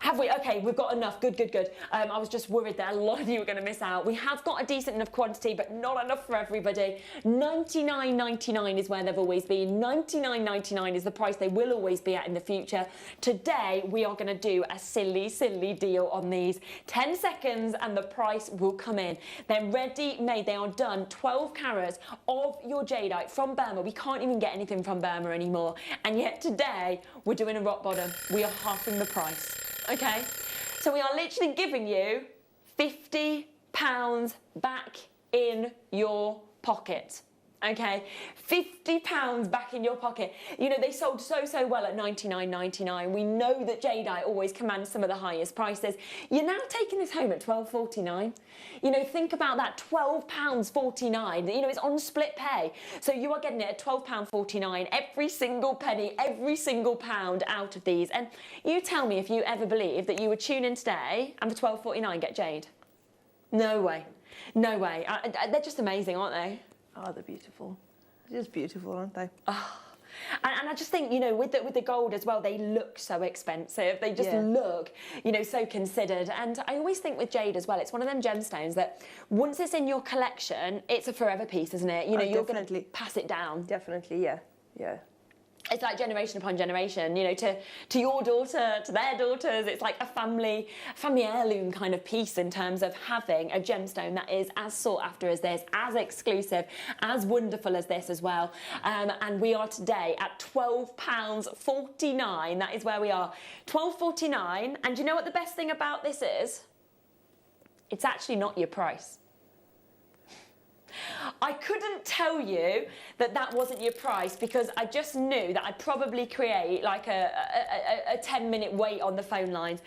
Have we? Okay, we've got enough. Good, good, good. I was just worried that a lot of you were going to miss out. We have got a decent enough quantity, but not enough for everybody. $99.99 is where they've always been. $99.99 is the price they will always be at in the future. Today, we are going to do a silly, silly deal on these. 10 seconds and the price will come in. They're ready made. They are done. 12 carats of your jadeite from Burma. We can't even get anything from Burma anymore. And yet today, we're doing a rock bottom. We are halving the price. Okay, so we are literally giving you £50 back in your pocket. Okay, £50 back in your pocket. You know, they sold so well at $99.99. We know that jadeite always commands some of the highest prices. You're now taking this home at £12.49. You know, think about that, £12.49. You know, it's on split pay. So you are getting it at £12.49, every single penny, every single pound out of these. And you tell me if you ever believe that you would tune in today and for £12.49 get jade. No way. No way. They're just amazing, aren't they? Oh, they're beautiful. They're just beautiful, aren't they? Oh. And I just think, you know, with the gold as well, they look so expensive. They just look, you know, so considered. And I always think with jade as well, it's one of them gemstones that once it's in your collection, it's a forever piece, isn't it? You know, you're going to pass it down. Definitely, yeah. Yeah. It's like generation upon generation, you know, to your daughter, to their daughters. It's like a family heirloom kind of piece in terms of having a gemstone that is as sought after as this, as exclusive, as wonderful as this as well. And we are today at £12.49. That is where we are. £12.49. And you know what the best thing about this is? It's actually not your price. I couldn't tell you that wasn't your price because I just knew that I'd probably create like a 10-minute wait on the phone lines.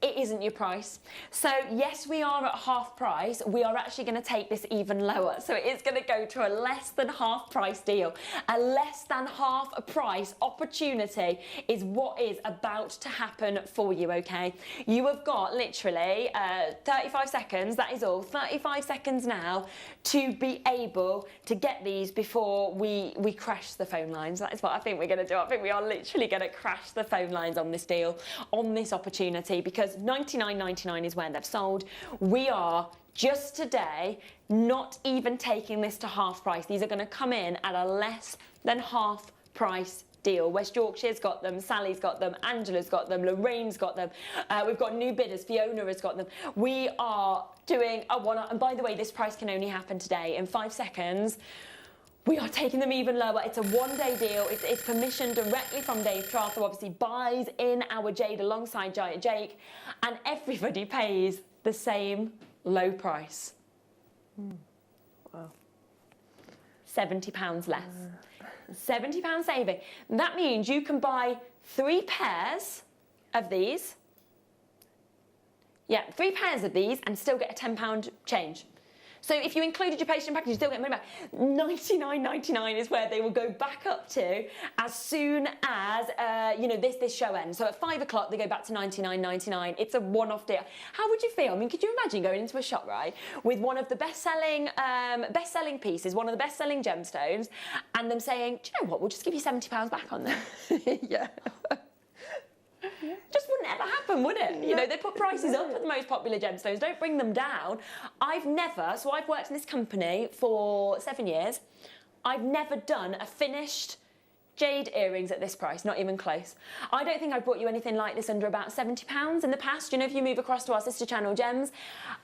It isn't your price. So yes, we are at half price. We are actually going to take this even lower. So it is going to go to a less than half price deal. A less than half a price opportunity is what is about to happen for you, okay? You have got literally 35 seconds, that is all, 35 seconds now to be able to get these before we crash the phone lines. That is what I think we're going to do. I think we are literally going to crash the phone lines on this deal, on this opportunity, because $99.99 is where they've sold. We are just today not even taking this to half price. These are going to come in at a less than half price deal. West Yorkshire's got them, Sally's got them, Angela's got them, Lorraine's got them. We've got new bidders, Fiona has got them. We are doing a one-off, and by the way, this price can only happen today. In 5 seconds, we are taking them even lower. It's a one-day deal. It's permissioned directly from Dave Trath, who obviously buys in our jade alongside Giant Jake, and everybody pays the same low price. Wow. £70 less. £70 saving. That means you can buy 3 pairs of these. Yeah, 3 pairs of these and still get a £10 change. So if you included your patient package, you still get money back. $99.99 is where they will go back up to as soon as, you know, this show ends. So at 5 o'clock, they go back to $99.99. It's a one-off deal. How would you feel? I mean, could you imagine going into a shop, right, with one of the best-selling pieces, one of the best-selling gemstones, and them saying, do you know what, we'll just give you £70 back on them. Yeah. Just wouldn't ever happen, would it? You know, they put prices up for the most popular gemstones, don't bring them down. I've worked in this company for 7 years. I've never done a finished jade earrings at this price, not even close. I don't think I've brought you anything like this under about £70 in the past. You know, if you move across to our sister channel Gems,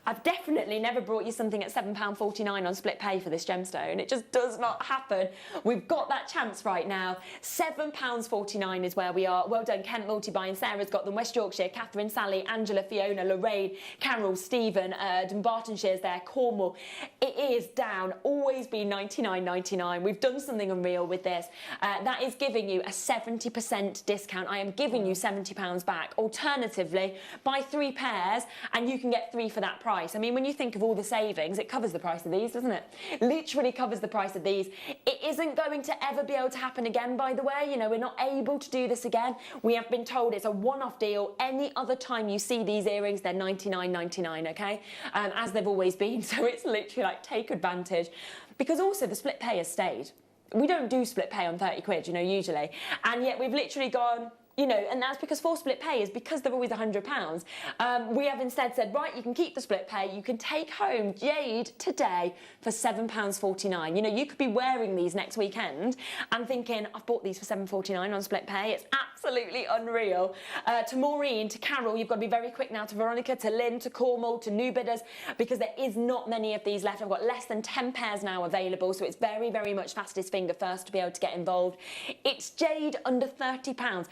I've definitely never brought you something at £7.49 on split pay for this gemstone. It just does not happen. We've got that chance right now. £7.49 is where we are. Well done, Kent Multi-Buy, and Sarah's got them. West Yorkshire, Catherine, Sally, Angela, Fiona, Lorraine, Carol, Stephen, Dumbartonshire's there, Cornwall. It is down, always been $99.99. We've done something unreal with this. That that is giving you a 70% discount. I am giving you £70 back. Alternatively, buy 3 pairs and you can get 3 for that price. I mean, when you think of all the savings, it covers the price of these, doesn't it? Literally covers the price of these. It isn't going to ever be able to happen again, by the way. You know, we're not able to do this again. We have been told it's a one-off deal. Any other time you see these earrings, they're $99.99, okay? As they've always been. So it's literally like, take advantage. Because also the split pay has stayed. We don't do split pay on 30 quid, you know, usually. And yet we've literally gone, you know, and that's because for split pay is because they're always £100. We have instead said, right, you can keep the split pay. You can take home jade today for £7.49. You know, you could be wearing these next weekend and thinking, I've bought these for £7.49 on split pay. It's absolutely unreal. To Maureen, to Carol, you've got to be very quick now. To Veronica, to Lynn, to Cornwall, to new bidders, because there is not many of these left. I've got less than 10 pairs now available, so it's very, very much fastest finger first to be able to get involved. It's jade under £30.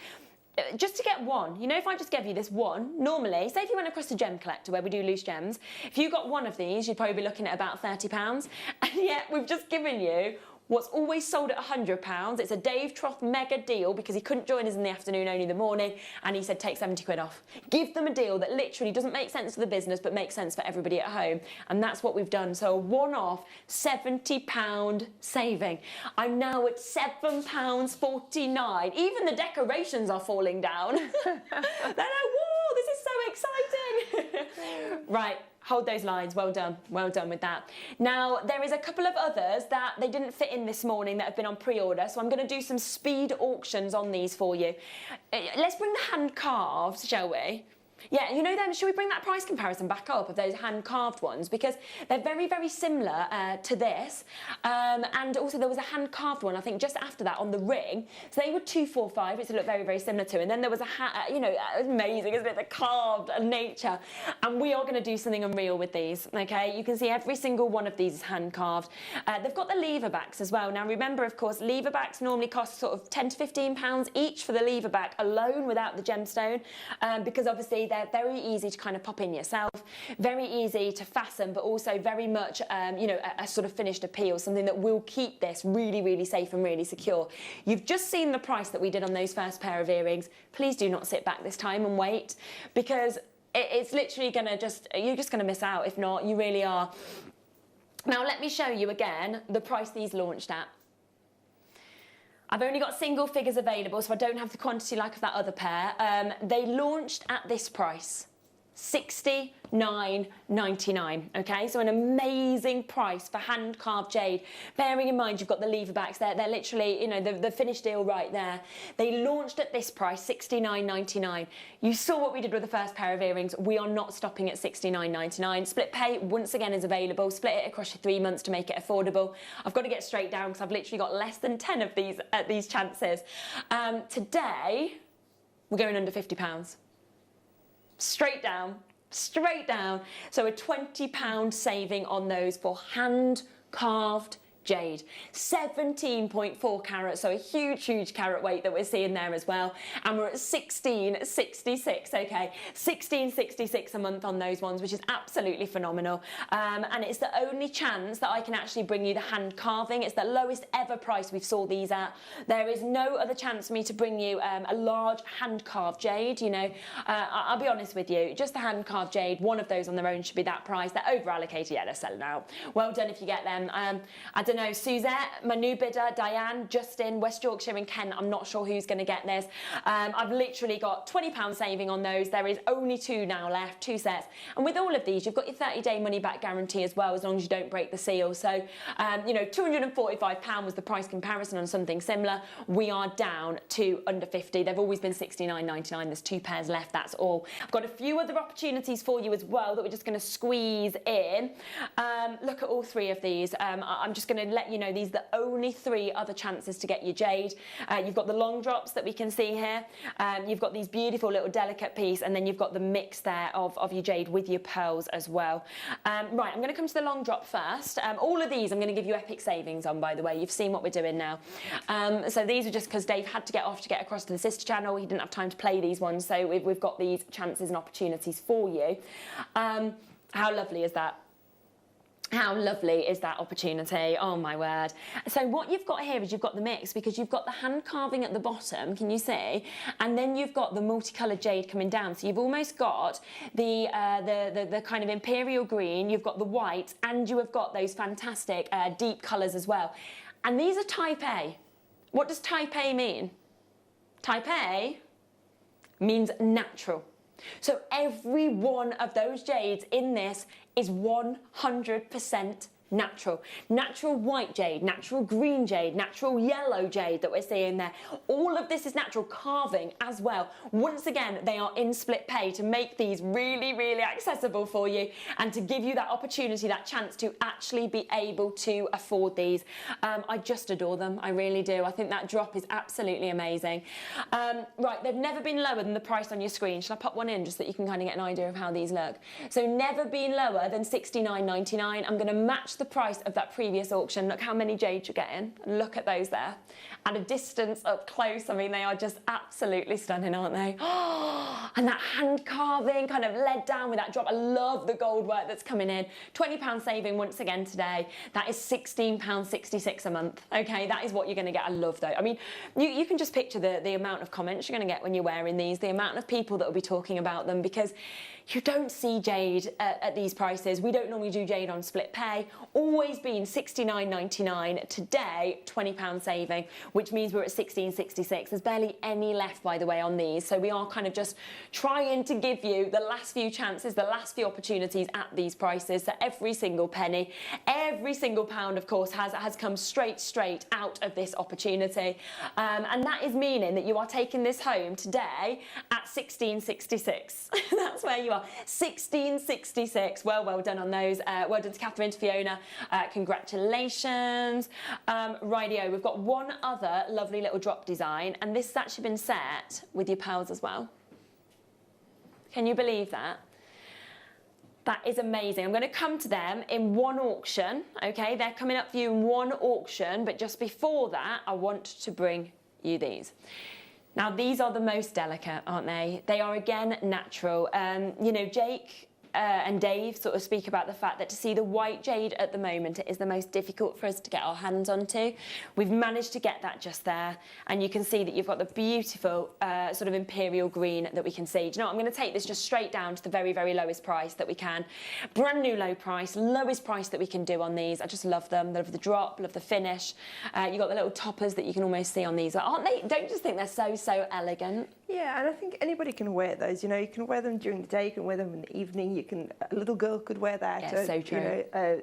Just to get one, you know, if I just gave you this one, normally, say if you went across to Gem Collector where we do loose gems, if you got one of these, you'd probably be looking at about £30. And yet we've just given you what's always sold at £100. It's a Dave Troth mega deal because he couldn't join us in the afternoon, only the morning, and he said take 70 quid off. Give them a deal that literally doesn't make sense for the business but makes sense for everybody at home, and that's what we've done. So a one-off £70 saving. I'm now at £7.49. Even the decorations are falling down. They're like, whoa, this is so exciting. Right. Hold those lines, well done with that. Now, there is a couple of others that they didn't fit in this morning that have been on pre-order, so I'm going to do some speed auctions on these for you. Let's bring the hand-carved, shall we? Yeah, you know them, should we bring that price comparison back up of those hand-carved ones? Because they're very, very similar to this. And also there was a hand-carved one, I think, just after that on the ring. So they were £245, which looked very, very similar to. And then there was a, you know, amazing, isn't it? The carved nature. And we are going to do something unreal with these, okay? You can see every single one of these is hand-carved. They've got the lever backs as well. Now, remember, of course, lever backs normally cost sort of £10 to £15 each for the lever back alone without the gemstone, because obviously they're very easy to kind of pop in yourself, very easy to fasten, but also very much, you know, a sort of finished appeal, something that will keep this really, really safe and really secure. You've just seen the price that we did on those first pair of earrings. Please do not sit back this time and wait, because it's literally going to you're just going to miss out. If not, you really are. Now, let me show you again the price these launched at. I've only got single figures available, so I don't have the quantity like of that other pair. They launched at this price, $69.99, okay? So an amazing price for hand-carved jade. Bearing in mind you've got the lever backs there, they're literally, you know, the finished deal right there. They launched at this price, $69.99. You saw what we did with the first pair of earrings. We are not stopping at $69.99. Split pay, once again, is available. Split it across your 3 months to make it affordable. I've got to get straight down because I've literally got less than 10 of these at these chances. Today, we're going under £50. Straight down. So a £20 saving on those for hand-carved jade. 17.4 carats, so a huge, huge carat weight that we're seeing there as well. And we're at $16.66, okay? $16.66 a month on those ones, which is absolutely phenomenal. And it's the only chance that I can actually bring you the hand carving. It's the lowest ever price we've saw these at. There is no other chance for me to bring you a large hand carved jade, you know. I'll be honest with you, just the hand carved jade, one of those on their own should be that price. They're over allocated, yeah, they're selling out. Well done if you get them. I don't know, Suzette, my new bidder, Diane, Justin, West Yorkshire and Kent, I'm not sure who's going to get this. I've literally got £20 saving on those. There is only 2 now left, 2 sets. And with all of these, you've got your 30-day money-back guarantee as well, as long as you don't break the seal. So, you know, £245 was the price comparison on something similar. We are down to under 50. They've always been $69.99. There's 2 pairs left, that's all. I've got a few other opportunities for you as well that we're just going to squeeze in. Look at all 3 of these. I'm just going to let you know these are the only 3 other chances to get your jade. You've got the long drops that we can see here. You've got these beautiful little delicate piece, and then you've got the mix there of your jade with your pearls as well. Right, I'm going to come to the long drop first. All of these I'm going to give you epic savings on, by the way. You've seen what we're doing now. So these are just because Dave had to get off to get across to the sister channel. He didn't have time to play these ones, so we've got these chances and opportunities for you. How lovely is that? How lovely is that opportunity? Oh my word. So what you've got here is you've got the mix, because you've got the hand carving at the bottom, can you see? And then you've got the multicoloured jade coming down. So you've almost got the kind of imperial green, you've got the white, and you have got those fantastic deep colours as well. And these are type A. What does type A mean? Type A means natural. So every one of those jades in this is 100% natural. Natural white jade, natural green jade, natural yellow jade that we're seeing there. All of this is natural carving as well. Once again, they are in split pay to make these really, really accessible for you and to give you that opportunity, that chance to actually be able to afford these. I just adore them. I really do. I think that drop is absolutely amazing. Right, they've never been lower than the price on your screen. Shall I pop one in just so that you can kind of get an idea of how these look? So never been lower than $69.99. I'm going to match the price of that previous auction. Look how many jades you're getting. And look at those there. At a distance up close, I mean, they are just absolutely stunning, aren't they? Oh, and that hand carving kind of led down with that drop. I love the gold work that's coming in. £20 saving once again today. That is £16.66 a month. Okay, that is what you're going to get. I love those. I mean, you can just picture the amount of comments you're going to get when you're wearing these, the amount of people that will be talking about them, because you don't see jade at these prices. We don't normally do jade on split pay. Always been $69.99. Today, £20 saving, which means we're at $16.66. There's barely any left, by the way, on these. So we are kind of just trying to give you the last few chances, the last few opportunities at these prices. So every single penny, every single pound, of course, has come straight out of this opportunity. And that is meaning that you are taking this home today at $16.66. That's where you are. $16.66. Well done on those. Well done to Catherine, to Fiona. Congratulations. Rightio, we've got one other lovely little drop design, and this has actually been set with your pearls as well. Can you believe that? That is amazing. I'm going to come to them in one auction, okay? They're coming up for you in one auction, but just before that, I want to bring you these. Now, these are the most delicate, aren't they? They are, again, natural. You know, Jake and Dave sort of speak about the fact that to see the white jade at the moment, it is the most difficult for us to get our hands onto. We've managed to get that just there, and you can see that you've got the beautiful sort of imperial green that we can see. Do you know what? I'm going to take this just straight down to the very, very lowest price that we can. Brand new low price, lowest price that we can do on these. I just love them. Love the drop, love the finish. You've got the little toppers that you can almost see on these. Aren't they? Don't you just think they're so elegant? Yeah, and I think anybody can wear those. You know, you can wear them during the day, you can wear them in the evening. A little girl could wear that. Yeah, so true. You know,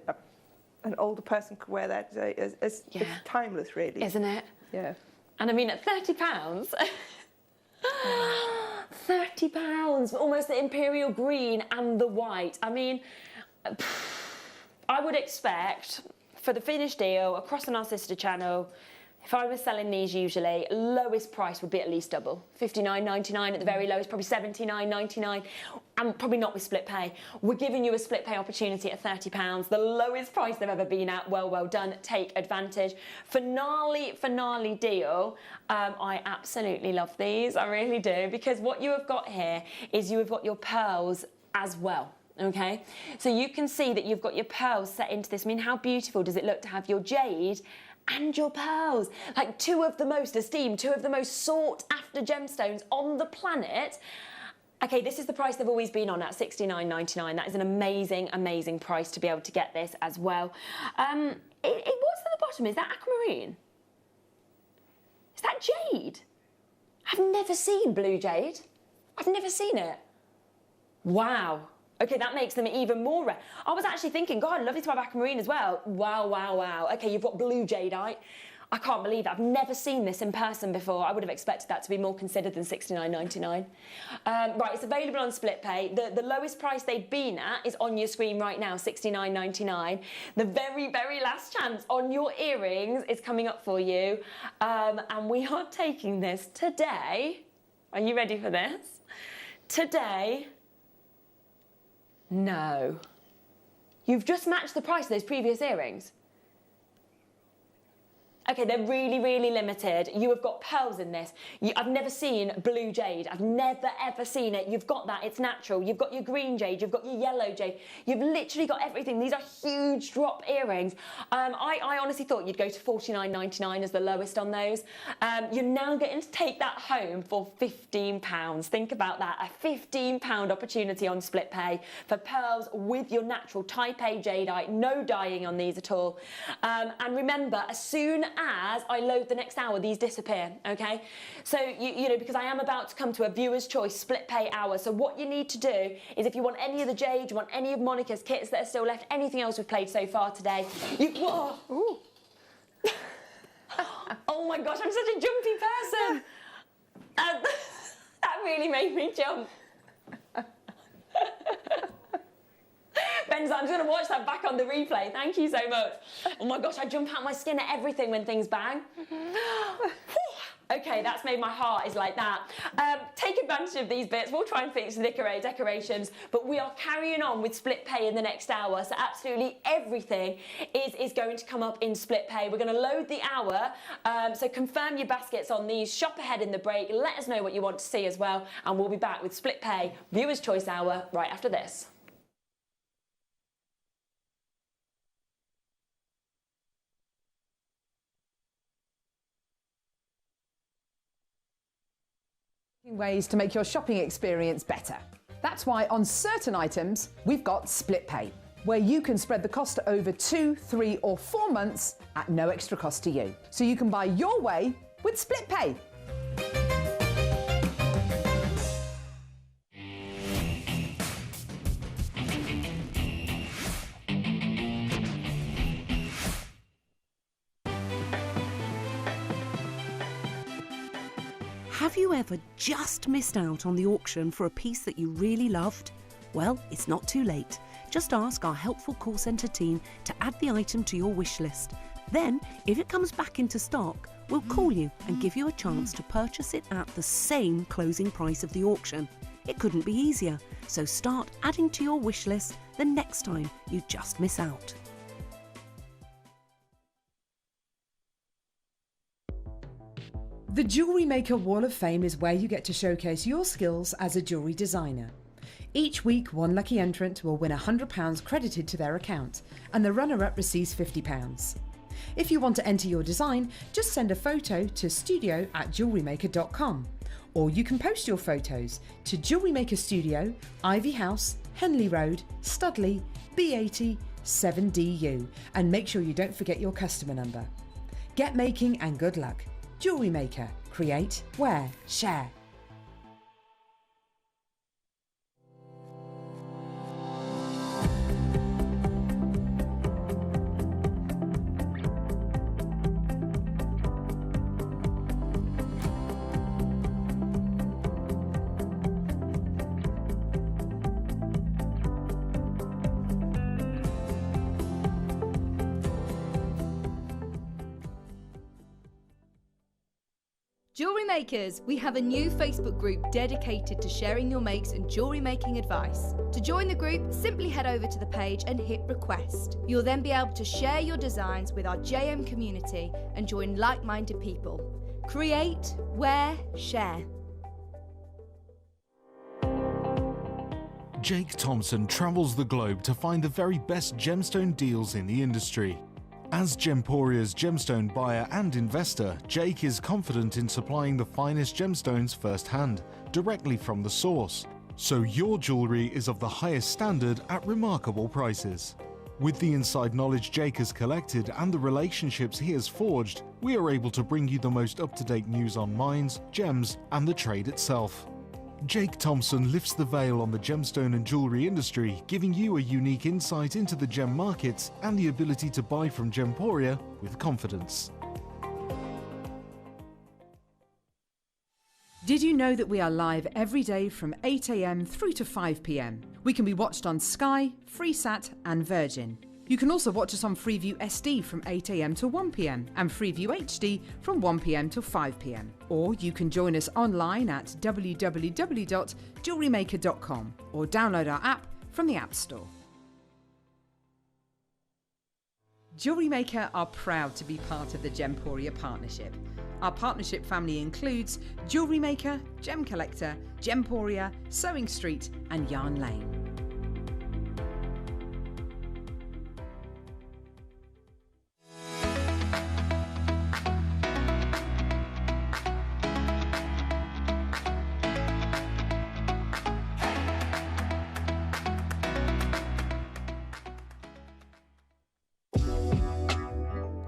an older person could wear that. It's timeless, really. Isn't it? Yeah. And I mean, at £30, £30, almost the imperial green and the white. I mean, I would expect for the finished deal across on our sister channel, if I was selling these usually, lowest price would be at least double. $59.99 at the very lowest, probably $79.99, and probably not with split pay. We're giving you a split pay opportunity at £30, the lowest price they've ever been at. Well done, take advantage. Finale deal. I absolutely love these, I really do, because what you have got here is you have got your pearls as well. Okay, so you can see that you've got your pearls set into this. I mean, how beautiful does it look to have your jade and your pearls, like two of the most esteemed, two of the most sought after gemstones on the planet. Okay, this is the price they've always been on at $69.99. That is an amazing price to be able to get this as well. What's at the bottom? Is that aquamarine? Is that jade? I've never seen blue jade. I've never seen it. Wow. Okay, that makes them even more rare. I was actually thinking, God, lovely to have aquamarine as well. Wow. Okay, you've got blue jadeite. I can't believe that. I've never seen this in person before. I would have expected that to be more considered than $69.99. Right, it's available on split pay. The lowest price they've been at is on your screen right now, $69.99. The very, very last chance on your earrings is coming up for you. And we are taking this today. Are you ready for this? Today. No. You've just matched the price of those previous earrings. Okay, they're really, really limited. You have got pearls in this. I've never seen blue jade. I've never, ever seen it. You've got that. It's natural. You've got your green jade. You've got your yellow jade. You've literally got everything. These are huge drop earrings. I honestly thought you'd go to $49.99 as the lowest on those. You're now getting to take that home for £15. Think about that. A £15 opportunity on split pay for pearls with your natural type A jadeite. No dyeing on these at all. And remember, as soon as I load the next hour, these disappear, okay? So, you know, because I am about to come to a viewer's choice split pay hour, so what you need to do is if you want any of the jade, you want any of Monica's kits that are still left, anything else we've played so far today, whoa. Ooh. Oh my gosh, I'm such a jumpy person. That really made me jump. Ben's, I'm going to watch that back on the replay. Thank you so much. Oh my gosh, I jump out my skin at everything when things bang. Okay, that's made my heart is like that. Take advantage of these bits. We'll try and fix the decorations, but we are carrying on with split pay in the next hour. So absolutely everything is going to come up in split pay. We're going to load the hour. So confirm your baskets on these. Shop ahead in the break. Let us know what you want to see as well. And we'll be back with split pay, Viewer's Choice Hour, right after this. Ways to make your shopping experience better. That's why on certain items we've got split pay, where you can spread the cost over 2, 3 or 4 months at no extra cost to you. So you can buy your way with split pay. Have you ever just missed out on the auction for a piece that you really loved? Well, it's not too late. Just ask our helpful call centre team to add the item to your wish list. Then, if it comes back into stock, we'll call you and give you a chance to purchase it at the same closing price of the auction. It couldn't be easier, so start adding to your wish list the next time you just miss out. The Jewellery Maker Wall of Fame is where you get to showcase your skills as a jewellery designer. Each week, one lucky entrant will win £100 credited to their account, and the runner-up receives £50. If you want to enter your design, just send a photo to studio@jewellerymaker.com, or you can post your photos to Jewellery Maker Studio, Ivy House, Henley Road, Studley, B80 7DU, and make sure you don't forget your customer number. Get making and good luck. Jewellery Maker. Create, wear, share. Jewellery Makers, we have a new Facebook group dedicated to sharing your makes and jewellery making advice. To join the group, simply head over to the page and hit request. You'll then be able to share your designs with our JM community and join like-minded people. Create, wear, share. Jake Thompson travels the globe to find the very best gemstone deals in the industry. As Gemporia's gemstone buyer and investor, Jake is confident in supplying the finest gemstones firsthand, directly from the source, so your jewellery is of the highest standard at remarkable prices. With the inside knowledge Jake has collected and the relationships he has forged, we are able to bring you the most up-to-date news on mines, gems, and the trade itself. Jake Thompson lifts the veil on the gemstone and jewellery industry, giving you a unique insight into the gem markets and the ability to buy from Gemporia with confidence. Did you know that we are live every day from 8 AM through to 5 PM? We can be watched on Sky, Freesat and Virgin. You can also watch us on Freeview SD from 8 AM to 1 PM and Freeview HD from 1 PM to 5 PM. Or you can join us online at www.jewellerymaker.com or download our app from the App Store. Jewellery Maker are proud to be part of the Gemporia partnership. Our partnership family includes Jewellery Maker, Gem Collector, Gemporia, Sewing Street and Yarn Lane.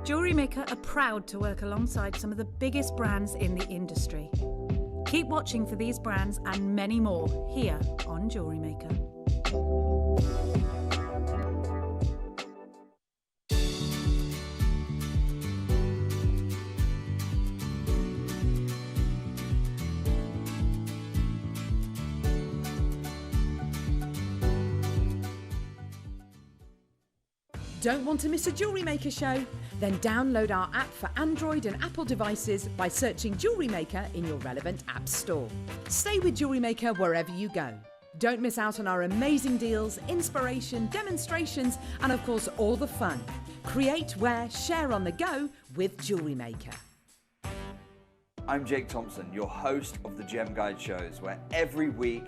Jewellery Maker are proud to work alongside some of the biggest brands in the industry. Keep watching for these brands and many more here on Jewellery Maker. Don't want to miss a Jewellery Maker show? Then download our app for Android and Apple devices by searching Jewellery Maker in your relevant app store. Stay with Jewellery Maker wherever you go. Don't miss out on our amazing deals, inspiration, demonstrations, and of course all the fun. Create, wear, share on the go with Jewellery Maker. I'm Jake Thompson, your host of the Gem Guide shows, where every week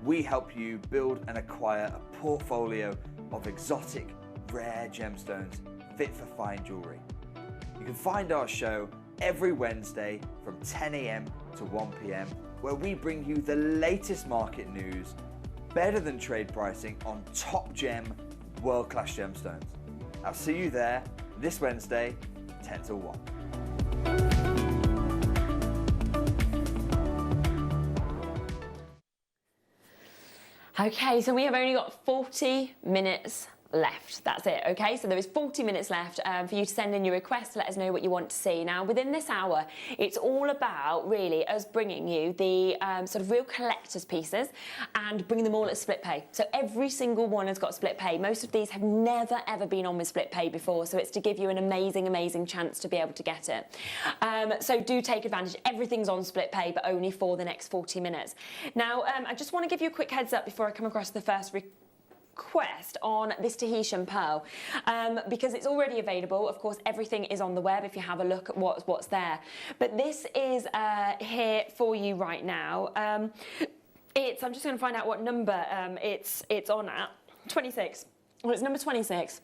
we help you build and acquire a portfolio of exotic, rare gemstones fit for fine jewellery. You can find our show every Wednesday from 10 AM to 1 PM, where we bring you the latest market news, better than trade pricing on top gem, world-class gemstones. I'll see you there this Wednesday, 10 till 1. Okay, so we have only got 40 minutes left. That's it, okay? So there is 40 minutes left for you to send in your request to let us know what you want to see. Now, within this hour, it's all about really us bringing you the sort of real collector's pieces and bringing them all at split pay. So every single one has got split pay. Most of these have never ever been on with split pay before, so it's to give you an amazing, amazing chance to be able to get it. So do take advantage. Everything's on split pay, but only for the next 40 minutes. Now, I just want to give you a quick heads up before I come across the first request on this Tahitian pearl, because it's already available. Of course, everything is on the web if you have a look at what's there. But this is here for you right now. I'm just going to find out what number it's on at. 26. Well, it's number 26.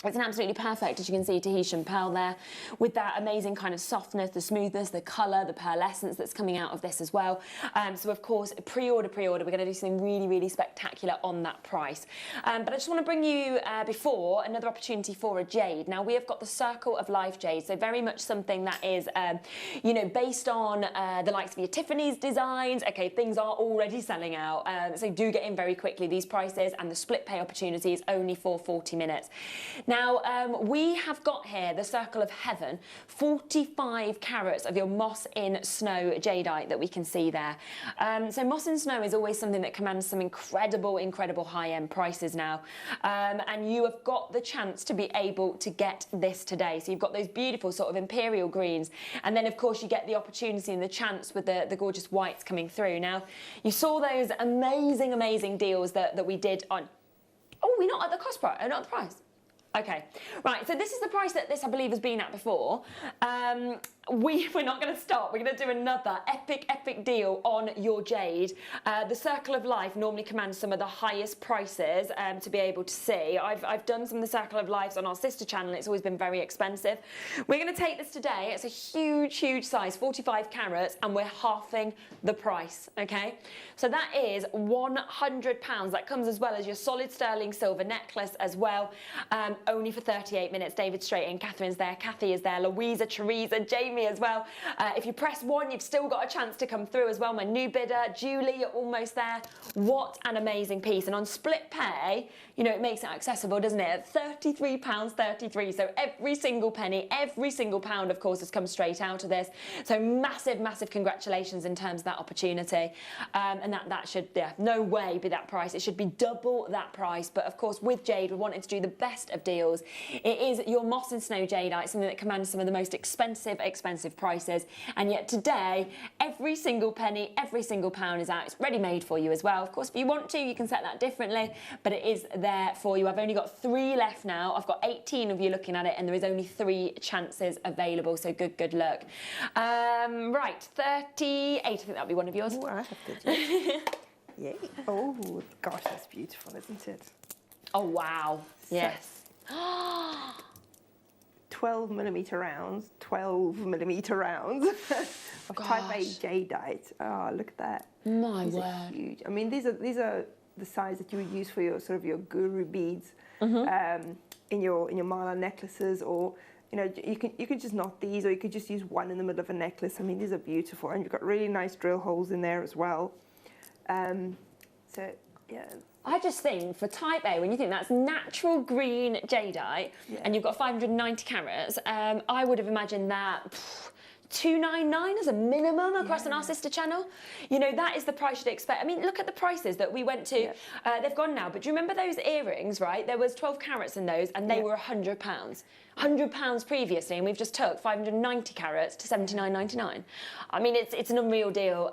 It's an absolutely perfect, as you can see, Tahitian pearl there, with that amazing kind of softness, the smoothness, the colour, the pearlescence that's coming out of this as well. So, of course, pre-order. We're going to do something really, really spectacular on that price. But I just want to bring you, before, another opportunity for a jade. Now, we have got the Circle of Life jade, so very much something that is, you know, based on the likes of your Tiffany's designs. Okay, things are already selling out, so do get in very quickly. These prices and the split pay opportunity is only for 40 minutes. Now, we have got here the Circle of Heaven, 45 carats of your moss in snow jadeite that we can see there. So moss in snow is always something that commands some incredible, incredible high-end prices now. And you have got the chance to be able to get this today. So you've got those beautiful sort of imperial greens. And then, of course, you get the opportunity and the chance with the gorgeous whites coming through. Now, you saw those amazing, amazing deals that we did on... Oh, we're not at the cost price, not at the price. Okay, right, so this is the price that this, I believe, has been at before. We're not going to stop. We're going to do another epic deal on your jade. The Circle of Life normally commands some of the highest prices to be able to see. I've done some of the Circle of Lives on our sister channel. It's always been very expensive. We're going to take this today. It's a huge, huge size, 45 carats, and we're halving the price, okay? So that is £100. That comes as well as your solid sterling silver necklace as well. Only for 38 minutes. David straight in, Catherine's there, Kathy is there, Louisa, Teresa, Jamie as well. If you press 1, you've still got a chance to come through as well. My new bidder, Julie, you're almost there. What an amazing piece. And on split pay, you know, it makes it accessible, doesn't it? At £33.33. So every single penny, every single pound, of course, has come straight out of this. So massive, massive congratulations in terms of that opportunity. And that should, no way be that price. It should be double that price. But of course, with Jade, we wanted to do the best of deals. It is your moss and snow jadeite, something that commands some of the most expensive expensive prices. And yet today, every single penny, every single pound is out. It's ready-made for you as well. Of course, if you want to, you can set that differently, but it is there for you. I've only got 3 left now. I've got 18 of you looking at it, and there is only 3 chances available, so good luck. Right, 38, I think that'll be one of yours. Oh, I have 38. Yay. Oh, gosh, that's beautiful, isn't it? Oh, wow. Yes. 12mm rounds, 12mm rounds of type A jadeite. Oh, look at that. My these word. Are huge. I mean, these are the size that you would use for your sort of your guru beads in your mala necklaces, or you could just knot these, or you could just use one in the middle of a necklace. I mean, these are beautiful, and you've got really nice drill holes in there as well. So yeah. I just think for type A, when you think that's natural green jadeite, and you've got 590 carats, I would have imagined that 299 as a minimum across on our sister channel. That is the price you'd expect. I mean, look at the prices that we went to. They've gone now, but do you remember those earrings, right? There was 12 carats in those, and they were £100. £100 previously, and we've just took 590 carats to £79.99. I mean, it's an unreal deal.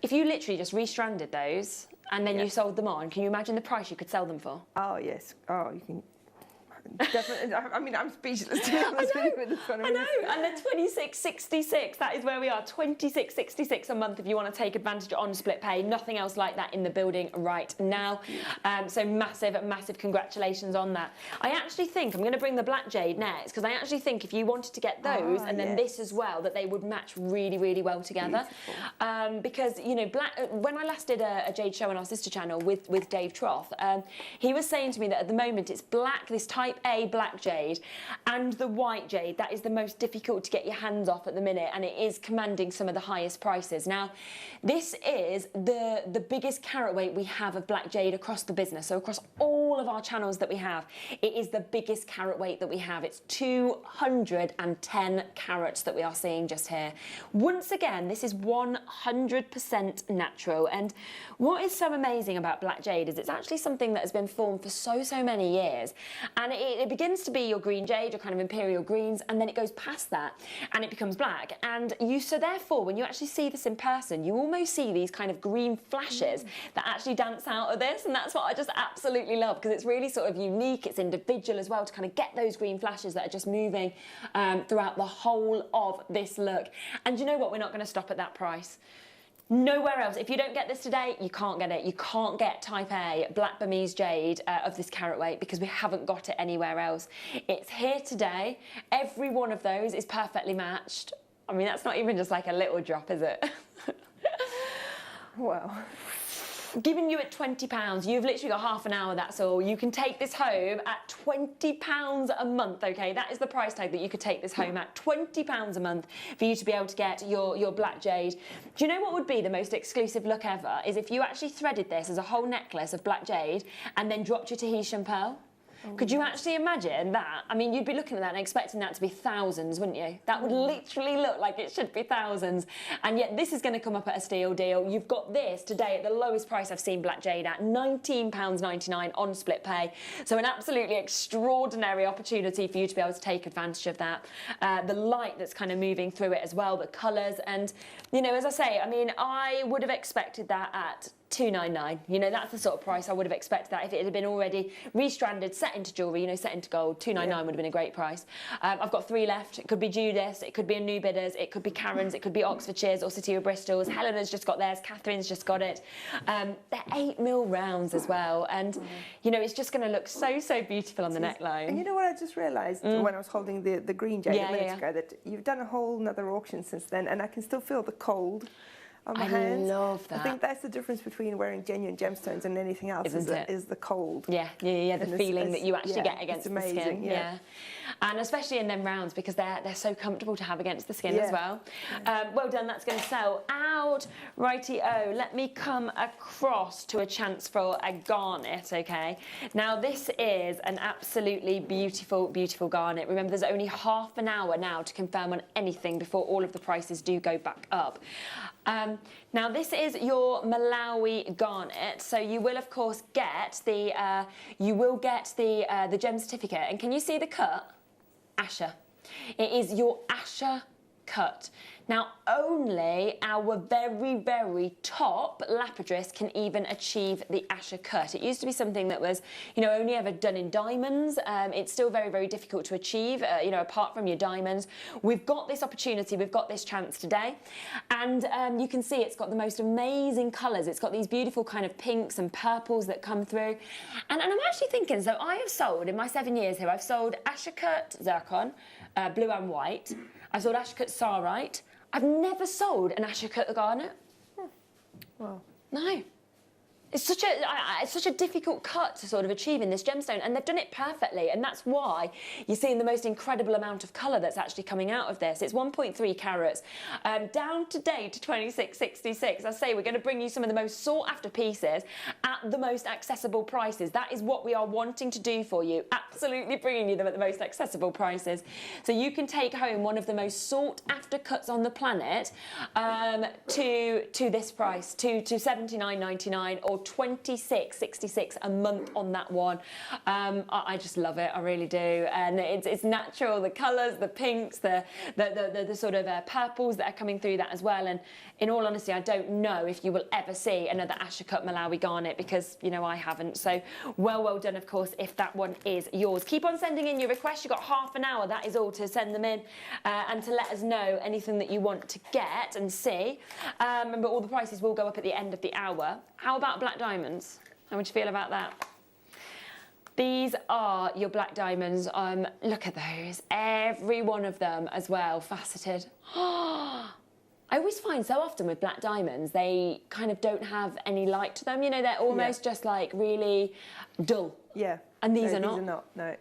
If you literally just restranded those and then you sold them on, can you imagine the price you could sell them for? Oh, yes. Oh, you can... Definitely. I mean, I'm speechless to be honest with you with this one. I know, and the 26.66, that is where we are, 26.66 a month if you want to take advantage on split pay. Nothing else like that in the building right now. So massive congratulations on that. I actually think I'm going to bring the black jade next, because I actually think if you wanted to get those and then this as well, that they would match really well together. Because black. When I last did a jade show on our sister channel with Dave Troth, he was saying to me that at the moment it's black, this type A black jade, and the white jade that is the most difficult to get your hands off at the minute, and it is commanding some of the highest prices. Now, this is the biggest carat weight we have of black jade across the business. So across all of our channels that we have, it is the biggest carat weight that we have. It's 210 carats that we are seeing just here. Once again, this is 100% natural, and what is so amazing about black jade is it's actually something that has been formed for so many years, and it begins to be your green jade, your kind of imperial greens, and then it goes past that and it becomes black. And so therefore, when you actually see this in person, you almost see these kind of green flashes that actually dance out of this, and that's what I just absolutely love, because it's really sort of unique, it's individual as well, to kind of get those green flashes that are just moving throughout the whole of this look. And you know what, we're not going to stop at that price. Nowhere else. If you don't get this today, you can't get it. You can't get type A black Burmese jade of this carat weight, because we haven't got it anywhere else. It's here today. Every one of those is perfectly matched. I mean, that's not even just like a little drop, is it? Wow. Giving you at £20, you've literally got half an hour, that's all. You can take this home at £20 a month, okay? That is the price tag that you could take this home at, £20 a month for you to be able to get your black jade. Do you know what would be the most exclusive look ever? Is if you actually threaded this as a whole necklace of black jade and then dropped your Tahitian pearl. Could you actually imagine that? I mean, you'd be looking at that and expecting that to be thousands, wouldn't you? That would literally look like it should be thousands. And yet this is going to come up at a steal deal. You've got this today at the lowest price I've seen black jade at, £19.99 on split pay. So an absolutely extraordinary opportunity for you to be able to take advantage of that. The light that's kind of moving through it as well, the colours. And, as I say, I mean, I would have expected that at $299. That's the sort of price I would have expected that if it had been already restranded, set into jewellery, set into gold. $299 would have been a great price. I've got 3 left. It could be Judas, it could be a New Bidders, it could be Karen's, it could be Oxfordshire's or City of Bristol's. Helena's just got theirs, Catherine's just got it. They're 8mm rounds as well, and it's just going to look so beautiful on the neckline. And you know what I just realised when I was holding the green jade a minute ago, that you've done a whole nother auction since then, and I can still feel the cold on my hands. I love that. I think that's the difference between wearing genuine gemstones and anything else, is the cold. Yeah, the feeling that you actually get against the skin. Yeah. And especially in them rounds, because they're so comfortable to have against the skin as well. Well done, that's going to sell out. Righty-o, let me come across to a chance for a garnet, okay? Now, this is an absolutely beautiful garnet. Remember, there's only half an hour now to confirm on anything before all of the prices do go back up. Now, this is your Malawi garnet, so you will, of course, get the gem certificate. And can you see the cut? Asher. It is your Asher cut. Now, only our very, very top lapidress can even achieve the Asher cut. It used to be something that was, you know, only ever done in diamonds. It's still very, very difficult to achieve, you know, apart from your diamonds. We've got this opportunity, we've got this chance today. And you can see it's got the most amazing colours. It's got these beautiful kind of pinks and purples that come through. And I'm actually thinking, so I have sold, in my 7 years here, I've sold Asher cut zircon, blue and white. I've sold Asher cut sarite. I've never sold an Asher cut garnet. Wow. No. It's such a difficult cut to sort of achieve in this gemstone, and they've done it perfectly, and that's why you're seeing the most incredible amount of colour that's actually coming out of this. It's 1.3 carats, down today to 26.66. I say we're going to bring you some of the most sought-after pieces at the most accessible prices. That is what we are wanting to do for you, absolutely bringing you them at the most accessible prices. So you can take home one of the most sought-after cuts on the planet to this price, to $79.99 or $26.66 a month on that one. I just love it, I really do. And it's natural, the colours, the pinks, the sort of purples that are coming through that as well. And in all honesty, I don't know if you will ever see another Asher cut Malawi garnet, because, you know, I haven't. So well done, of course, if that one is yours. Keep on sending in your requests. You've got half an hour, that is all, to send them in and to let us know anything that you want to get and see. Remember, all the prices will go up at the end of the hour. How about black diamonds? How would you feel about that? These are your black diamonds. Look at those. Every one of them as well, faceted. I always find so often with black diamonds, they kind of don't have any light to them. You know, they're almost just like really dull. Yeah. And these are not? These are not, no.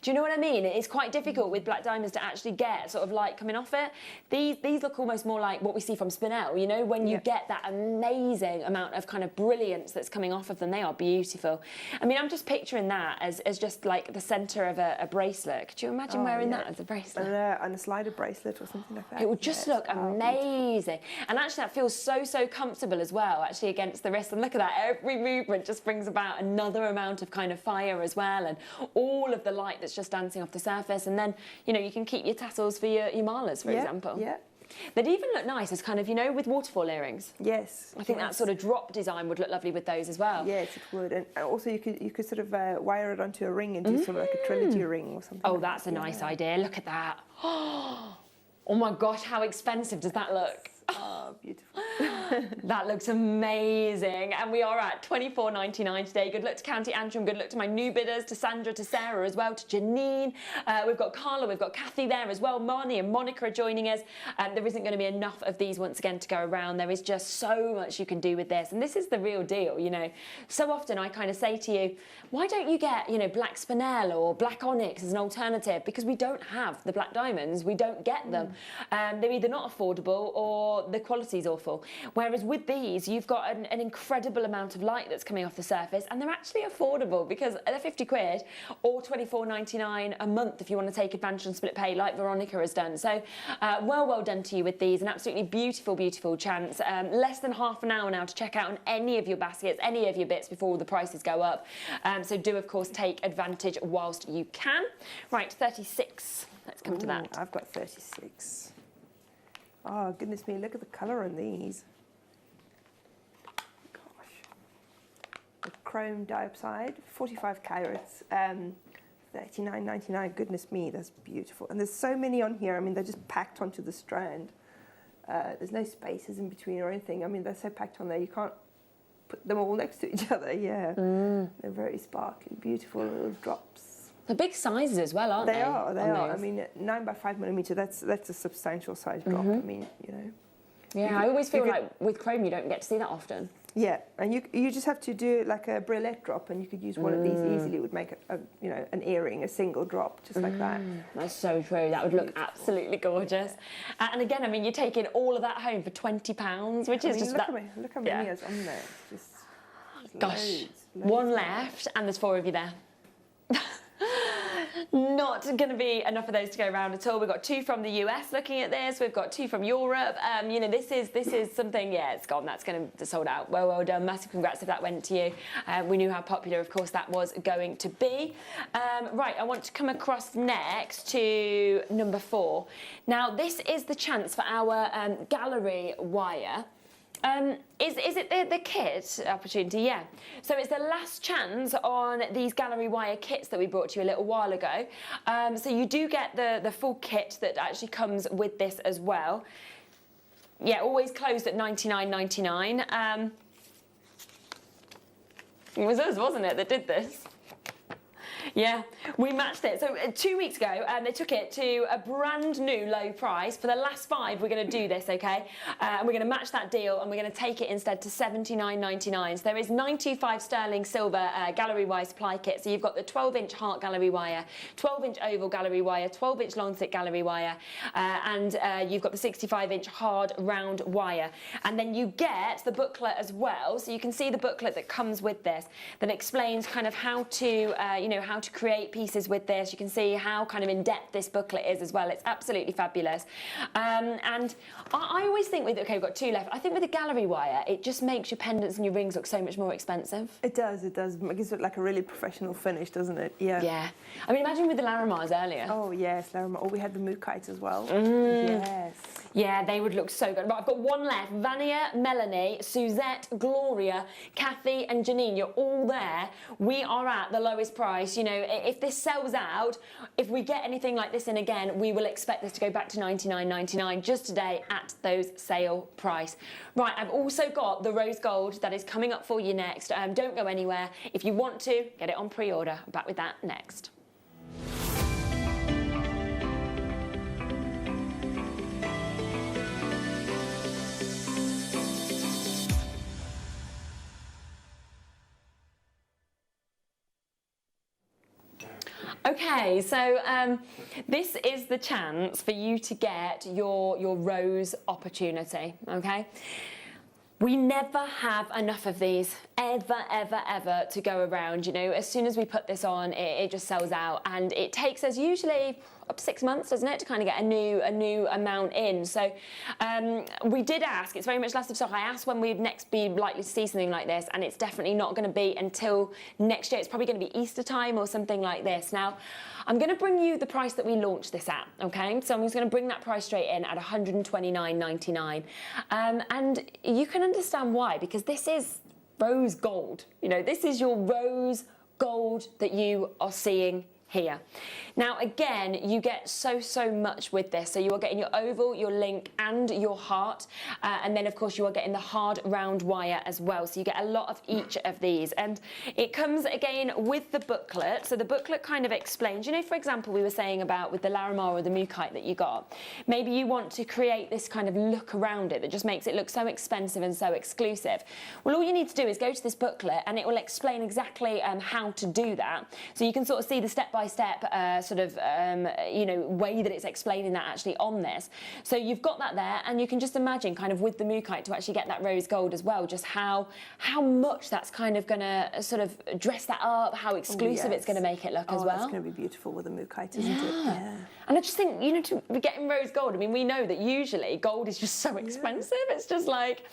Do you know what I mean? It's quite difficult with black diamonds to actually get sort of light coming off it. These look almost more like what we see from Spinel, you know, when you get that amazing amount of kind of brilliance that's coming off of them. They are beautiful. I mean, I'm just picturing that as just like the centre of a bracelet. Could you imagine wearing that as a bracelet? And a slider bracelet or something like that. It would just look amazing. And actually that feels so comfortable as well, actually, against the wrist. And look at that, every movement just brings about another amount of kind of fire as well, and all of the light that's just dancing off the surface. And then, you know, you can keep your tassels for your malas, for example. Yeah. They'd even look nice as kind of, you know, with waterfall earrings. Yes. I think that sort of drop design would look lovely with those as well. Yes, it would. And also you could sort of wire it onto a ring and do sort of like a trilogy ring or something. Oh, that's a nice idea. Look at that. Oh my gosh, how expensive does that look? Oh, beautiful. That looks amazing. And we are at $24.99 today. Good luck to County Antrim. Good luck to my new bidders, to Sandra, to Sarah as well, to Janine. We've got Carla, we've got Kathy there as well. Marnie and Monica are joining us. There isn't going to be enough of these once again to go around. There is just so much you can do with this. And this is the real deal, you know. So often I kind of say to you, why don't you get, you know, black spinel or black onyx as an alternative? Because we don't have the black diamonds. We don't get them. They're either not affordable or the quality's awful. Whereas with these, you've got an incredible amount of light that's coming off the surface, and they're actually affordable because they're 50 quid or £24.99 a month if you want to take advantage and split pay like Veronica has done. So well done to you with these. An absolutely beautiful chance. Less than half an hour now to check out on any of your baskets, any of your bits before all the prices go up. So do, of course, take advantage whilst you can. Right, 36. Let's come to that. I've got 36. Oh, goodness me, look at the colour on these. Gosh. The chrome diopside, 45 carats, $39.99. Goodness me, that's beautiful. And there's so many on here. I mean, they're just packed onto the strand. There's no spaces in between or anything. I mean, they're so packed on there, you can't put them all next to each other. Yeah, they're very sparkly, beautiful little drops. They're big sizes as well, aren't they? They are. I mean, 9 by 5 millimeter. That's a substantial size drop. I mean, you know. Yeah, I always feel like with chrome you don't get to see that often. Yeah, and you just have to do like a brulette drop, and you could use one of these easily. It would make you know, an earring, a single drop, just like that. That's so true. That would look absolutely gorgeous. And again, I mean, you're taking all of that home for £20, which is just look how many is on there. Just gosh, loads. One left, and there's 4 of you there. not going to be enough of those to go around at all. We've got 2 from the US looking at this. We've got 2 from Europe. You know, this is something. Yeah, it's gone. That's going to sold out. Well done. Massive congrats if that went to you. We knew how popular, of course, that was going to be. Right, I want to come across next to number 4. Now, this is the chance for our gallery wire. Is it the kit opportunity? Yeah. So it's the last chance on these gallery wire kits that we brought to you a little while ago. So you do get the full kit that actually comes with this as well. Yeah, always closed at $99.99. It was us, wasn't it, that did this? Yeah, we matched it. So 2 weeks ago, they took it to a brand new low price. For the last 5, we're going to do this, okay? And we're going to match that deal, and we're going to take it instead to $79.99. So there is 925 sterling silver gallery wire supply kit. So you've got the 12-inch heart gallery wire, 12-inch oval gallery wire, 12-inch long stick gallery wire, and you've got the 65-inch hard round wire. And then you get the booklet as well. So you can see the booklet that comes with this that explains kind of how to, how to create pieces with this. You can see how kind of in-depth this booklet is as well. It's absolutely fabulous. And I always think with, okay, we've got 2 left. I think with the gallery wire, it just makes your pendants and your rings look so much more expensive. It does. It gives it like a really professional finish, doesn't it? Yeah. Yeah. I mean, imagine with the Larimars earlier. Oh, yes, Larimar. Oh, we had the Mookites as well. Yes. Yeah, they would look so good. But I've got 1 left. Vania, Melanie, Suzette, Gloria, Kathy and Janine, you're all there. We are at the lowest price. You know, if this sells out, if we get anything like this in again, we will expect this to go back to $99.99 just today at those sale price. Right, I've also got the rose gold that is coming up for you next. Don't go anywhere. If you want to, get it on pre-order. Back with that next. Okay, so this is the chance for you to get your rose opportunity, okay? We never have enough of these, ever to go around. You know, as soon as we put this on, it just sells out, and it takes us usually up to 6 months, doesn't it, to kind of get a new amount in. So we did ask, it's very much last of stock. I asked when we'd next be likely to see something like this, and it's definitely not going to be until next year. It's probably going to be Easter time or something like this. Now, I'm going to bring you the price that we launched this at, okay? So I'm just going to bring that price straight in at $129.99. And you can understand why, because this is rose gold. You know, this is your rose gold that you are seeing here. Now, again, you get so much with this. So you are getting your oval, your link, and your heart. And then, of course, you are getting the hard round wire as well. So you get a lot of each of these. And it comes, again, with the booklet. So the booklet kind of explains, you know, for example, we were saying about with the Larimar or the Mookite that you got. Maybe you want to create this kind of look around it that just makes it look so expensive and so exclusive. Well, all you need to do is go to this booklet, and it will explain exactly how to do that. So you can sort of see the step-by-step way that it's explaining that actually on this. So you've got that there, and you can just imagine kind of with the Mookite to actually get that rose gold as well, just how much that's kind of going to sort of dress that up, how exclusive it's going to make it look as well. It's going to be beautiful with the Mookite, isn't it? Yeah. And I just think, you know, to be getting rose gold, I mean, we know that usually gold is just so expensive. It's just like,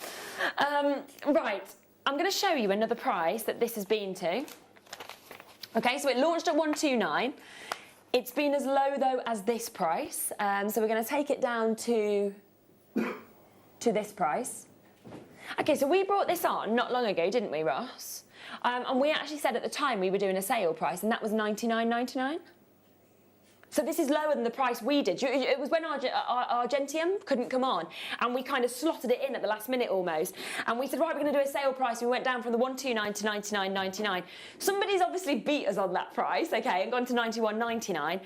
right, I'm going to show you another price that this has been to. Okay, so it launched at $129. It's been as low, though, as this price. So we're going to take it down to this price. Okay, so we brought this on not long ago, didn't we, Ross? And we actually said at the time we were doing a sale price, and that was $99.99. So this is lower than the price we did. It was when Argentium couldn't come on, and we kind of slotted it in at the last minute almost. And we said, right, we're going to do a sale price. And we went down from the $129 to $99.99. Somebody's obviously beat us on that price, okay, and gone to $91.99.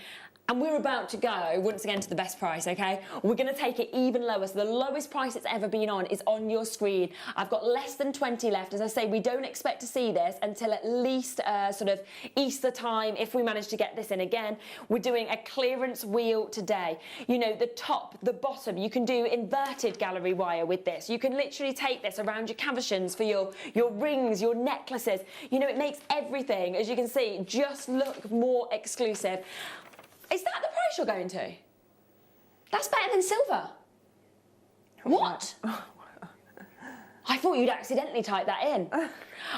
And we're about to go, once again, to the best price, okay? We're going to take it even lower. So the lowest price it's ever been on is on your screen. I've got less than 20 left. As I say, we don't expect to see this until at least sort of Easter time, if we manage to get this in again. We're doing a clearance wheel today. You know, the top, the bottom, you can do inverted gallery wire with this. You can literally take this around your cabochons for your rings, your necklaces. You know, it makes everything, as you can see, just look more exclusive. Is that the price you're going to? That's better than silver. What? I thought you'd accidentally type that in.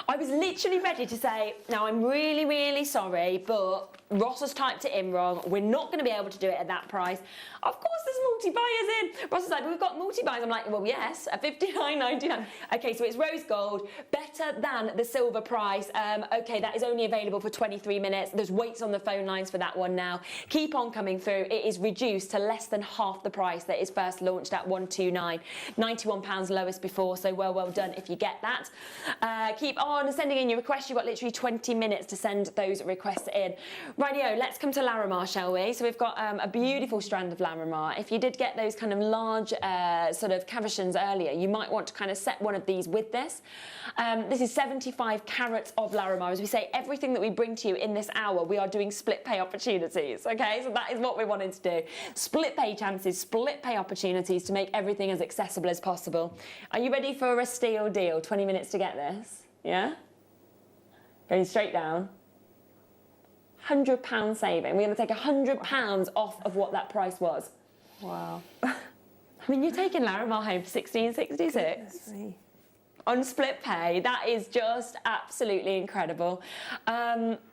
I was literally ready to say, now I'm really, really sorry, but Ross has typed it in wrong. We're not going to be able to do it at that price. Of course there's multi-buyers in. Ross is like, we've got multi-buyers. I'm like, well, yes, at $59.99. Okay, so it's rose gold, better than the silver price. Okay, that is only available for 23 minutes. There's waits on the phone lines for that one now. Keep on coming through. It is reduced to less than half the price that is first launched at $129. £91 lowest before, so well done if you get that. Keep on sending in your requests. You've got literally 20 minutes to send those requests in. Rightio, let's come to Larimar, shall we? So we've got a beautiful strand of Larimar. If you did get those kind of large sort of cabochons earlier, you might want to kind of set one of these with this. This is 75 carats of Larimar. As we say, everything that we bring to you in this hour, we are doing split pay opportunities, okay? So that is what we wanted to do. Split pay chances, split pay opportunities to make everything as accessible as possible. Are you ready for a steal deal? 20 minutes to get this, yeah? Going straight down. £100 saving. We're going to take £100 off of what that price was. Wow. I mean, you're taking Larimar home for $16.66 on split pay. That is just absolutely incredible.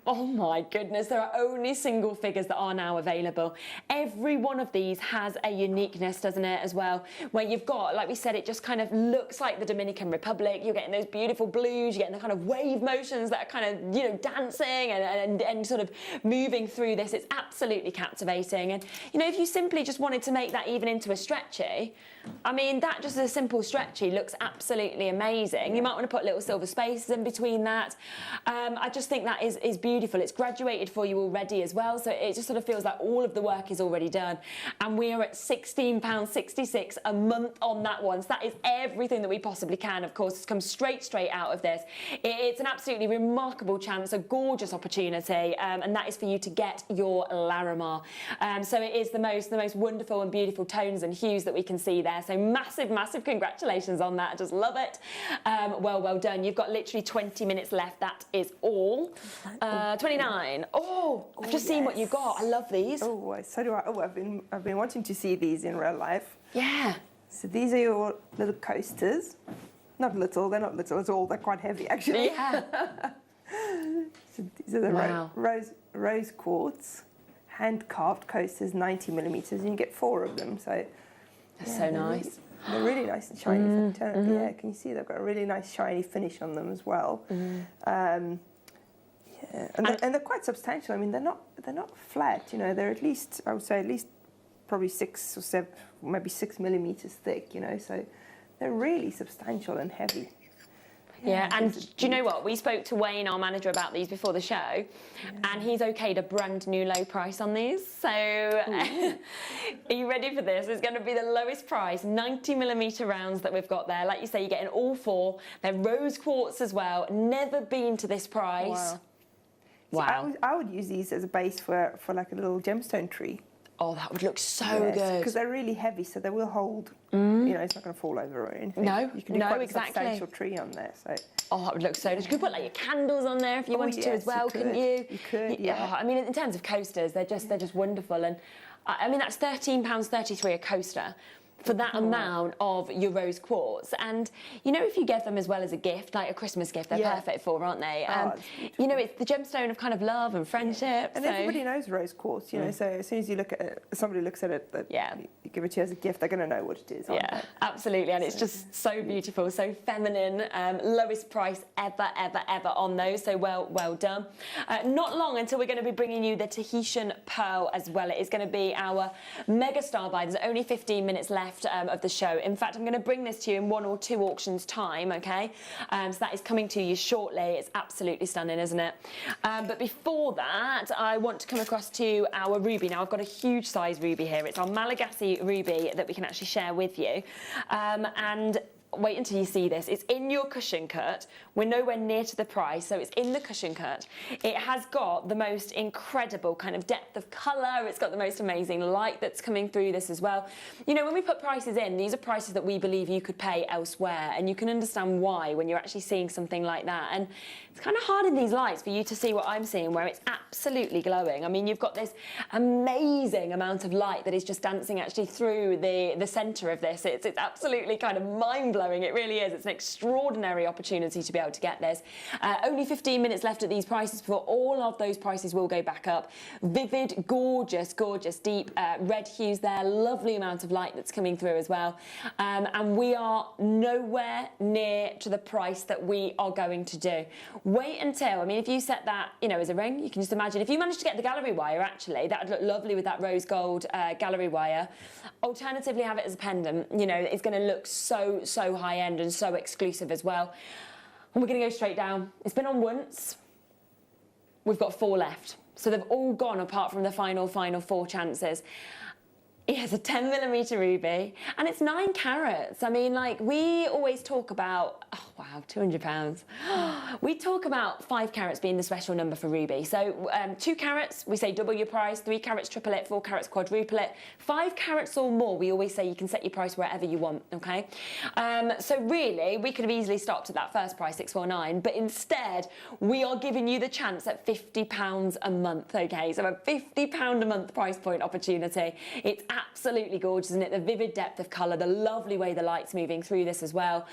Oh my goodness, there are only single figures that are now available. Every one of these has a uniqueness, doesn't it, as well, where you've got, like we said, it just kind of looks like the Dominican Republic. You're getting those beautiful blues, you're getting the kind of wave motions that are kind of, you know, dancing and sort of moving through this. It's absolutely captivating. And, you know, if you simply just wanted to make that even into a stretchy, I mean, that just as a simple stretchy looks absolutely amazing. You might want to put little silver spaces in between that. I just think that is beautiful. It's graduated for you already as well, so it just sort of feels like all of the work is already done. And we are at £16.66 a month on that one. So that is everything that we possibly can. Of course, it's come straight out of this. It's an absolutely remarkable chance, a gorgeous opportunity, and that is for you to get your Larimar. So it is the most wonderful and beautiful tones and hues that we can see there. So massive congratulations on that. I just love it. Well done. You've got literally 20 minutes left. That is all. 29. Oh, I've just seen what you got. I love these. Oh, so do I. Oh, I've been wanting to see these in real life. Yeah. So these are your little coasters. Not little, they're not little at all. They're quite heavy, actually. Yeah. So these are the rose quartz, hand-carved coasters, 90 millimetres, and you get 4 of them. So that's so nice. They're really nice and shiny. Yeah, can you see they've got a really nice shiny finish on them as well. Yeah, and they're quite substantial. I mean, they're not flat. You know, they're at least, I would say, at least probably 6 or 7, maybe 6 millimetres thick. You know, so they're really substantial and heavy. Yeah, and do you know what? We spoke to Wayne, our manager, about these before the show, and he's okayed a brand new low price on these. So, are you ready for this? It's going to be the lowest price, 90 millimetre rounds that we've got there. Like you say, you're getting all 4. They're rose quartz as well. Never been to this price. Wow. So I would use these as a base for like a little gemstone tree. Oh, that would look so good. Because they're really heavy, so they will hold. You know, it's not going to fall over or anything. No, you can do quite a substantial tree on there. So. Oh, that would look so good. You could put like your candles on there if you wanted to as well, couldn't you? You could, yeah. Oh, I mean, in terms of coasters, they're just wonderful. And I mean, that's £13.33 a coaster for that amount of your rose quartz. And, you know, if you get them as well as a gift, like a Christmas gift, they're perfect for, aren't they? You know, it's the gemstone of kind of love and friendship. And everybody knows rose quartz, you know, so as soon as you look at it, somebody looks at it, you give it to you as a gift, they're going to know what it is. Yeah, absolutely. And it's just so beautiful, so feminine. Lowest price ever on those. So well done. Not long until we're going to be bringing you the Tahitian Pearl as well. It is going to be our mega star buy. There's only 15 minutes left. left of the show. In fact, I'm going to bring this to you in 1 or 2 auctions time, okay? So that is coming to you shortly. It's absolutely stunning, isn't it? But before that, I want to come across to our ruby. Now, I've got a huge size ruby here. It's our Malagasy ruby that we can actually share with you. And wait until you see this. It's in your cushion cut. We're nowhere near to the price, so it's in the cushion cut. It has got the most incredible kind of depth of colour. It's got the most amazing light that's coming through this as well. You know, when we put prices in, these are prices that we believe you could pay elsewhere, and you can understand why when you're actually seeing something like that. And it's kind of hard in these lights for you to see what I'm seeing, where it's absolutely glowing. I mean, you've got this amazing amount of light that is just dancing actually through the centre of this. It's absolutely kind of mind-blowing. It really is. It's an extraordinary opportunity to be able to get this. Only 15 minutes left at these prices before all of those prices will go back up. Vivid, gorgeous, gorgeous, deep red hues there. Lovely amount of light that's coming through as well. And we are nowhere near to the price that we are going to do. Wait until, I mean, if you set that, you know, as a ring, you can just imagine. If you managed to get the gallery wire, actually, that would look lovely with that rose gold gallery wire. Alternatively, have it as a pendant. You know, it's going to look so high end and so exclusive as well. And we're going to go straight down. It's been on once. We've got 4 left. So they've all gone apart from the final 4 chances. It has a 10mm ruby and it's 9 carats. I mean, like, we always talk about, oh wow, £200. We talk about 5 carats being the special number for ruby. So 2 carats, we say double your price. 3 carats, triple it. 4 carats, quadruple it. 5 carats or more, we always say you can set your price wherever you want, okay? So really, we could have easily stopped at that first price, 649, but instead, we are giving you the chance at £50 a month, okay? So a £50 a month price point opportunity. It's absolutely gorgeous, isn't it? The vivid depth of colour, the lovely way the light's moving through this as well.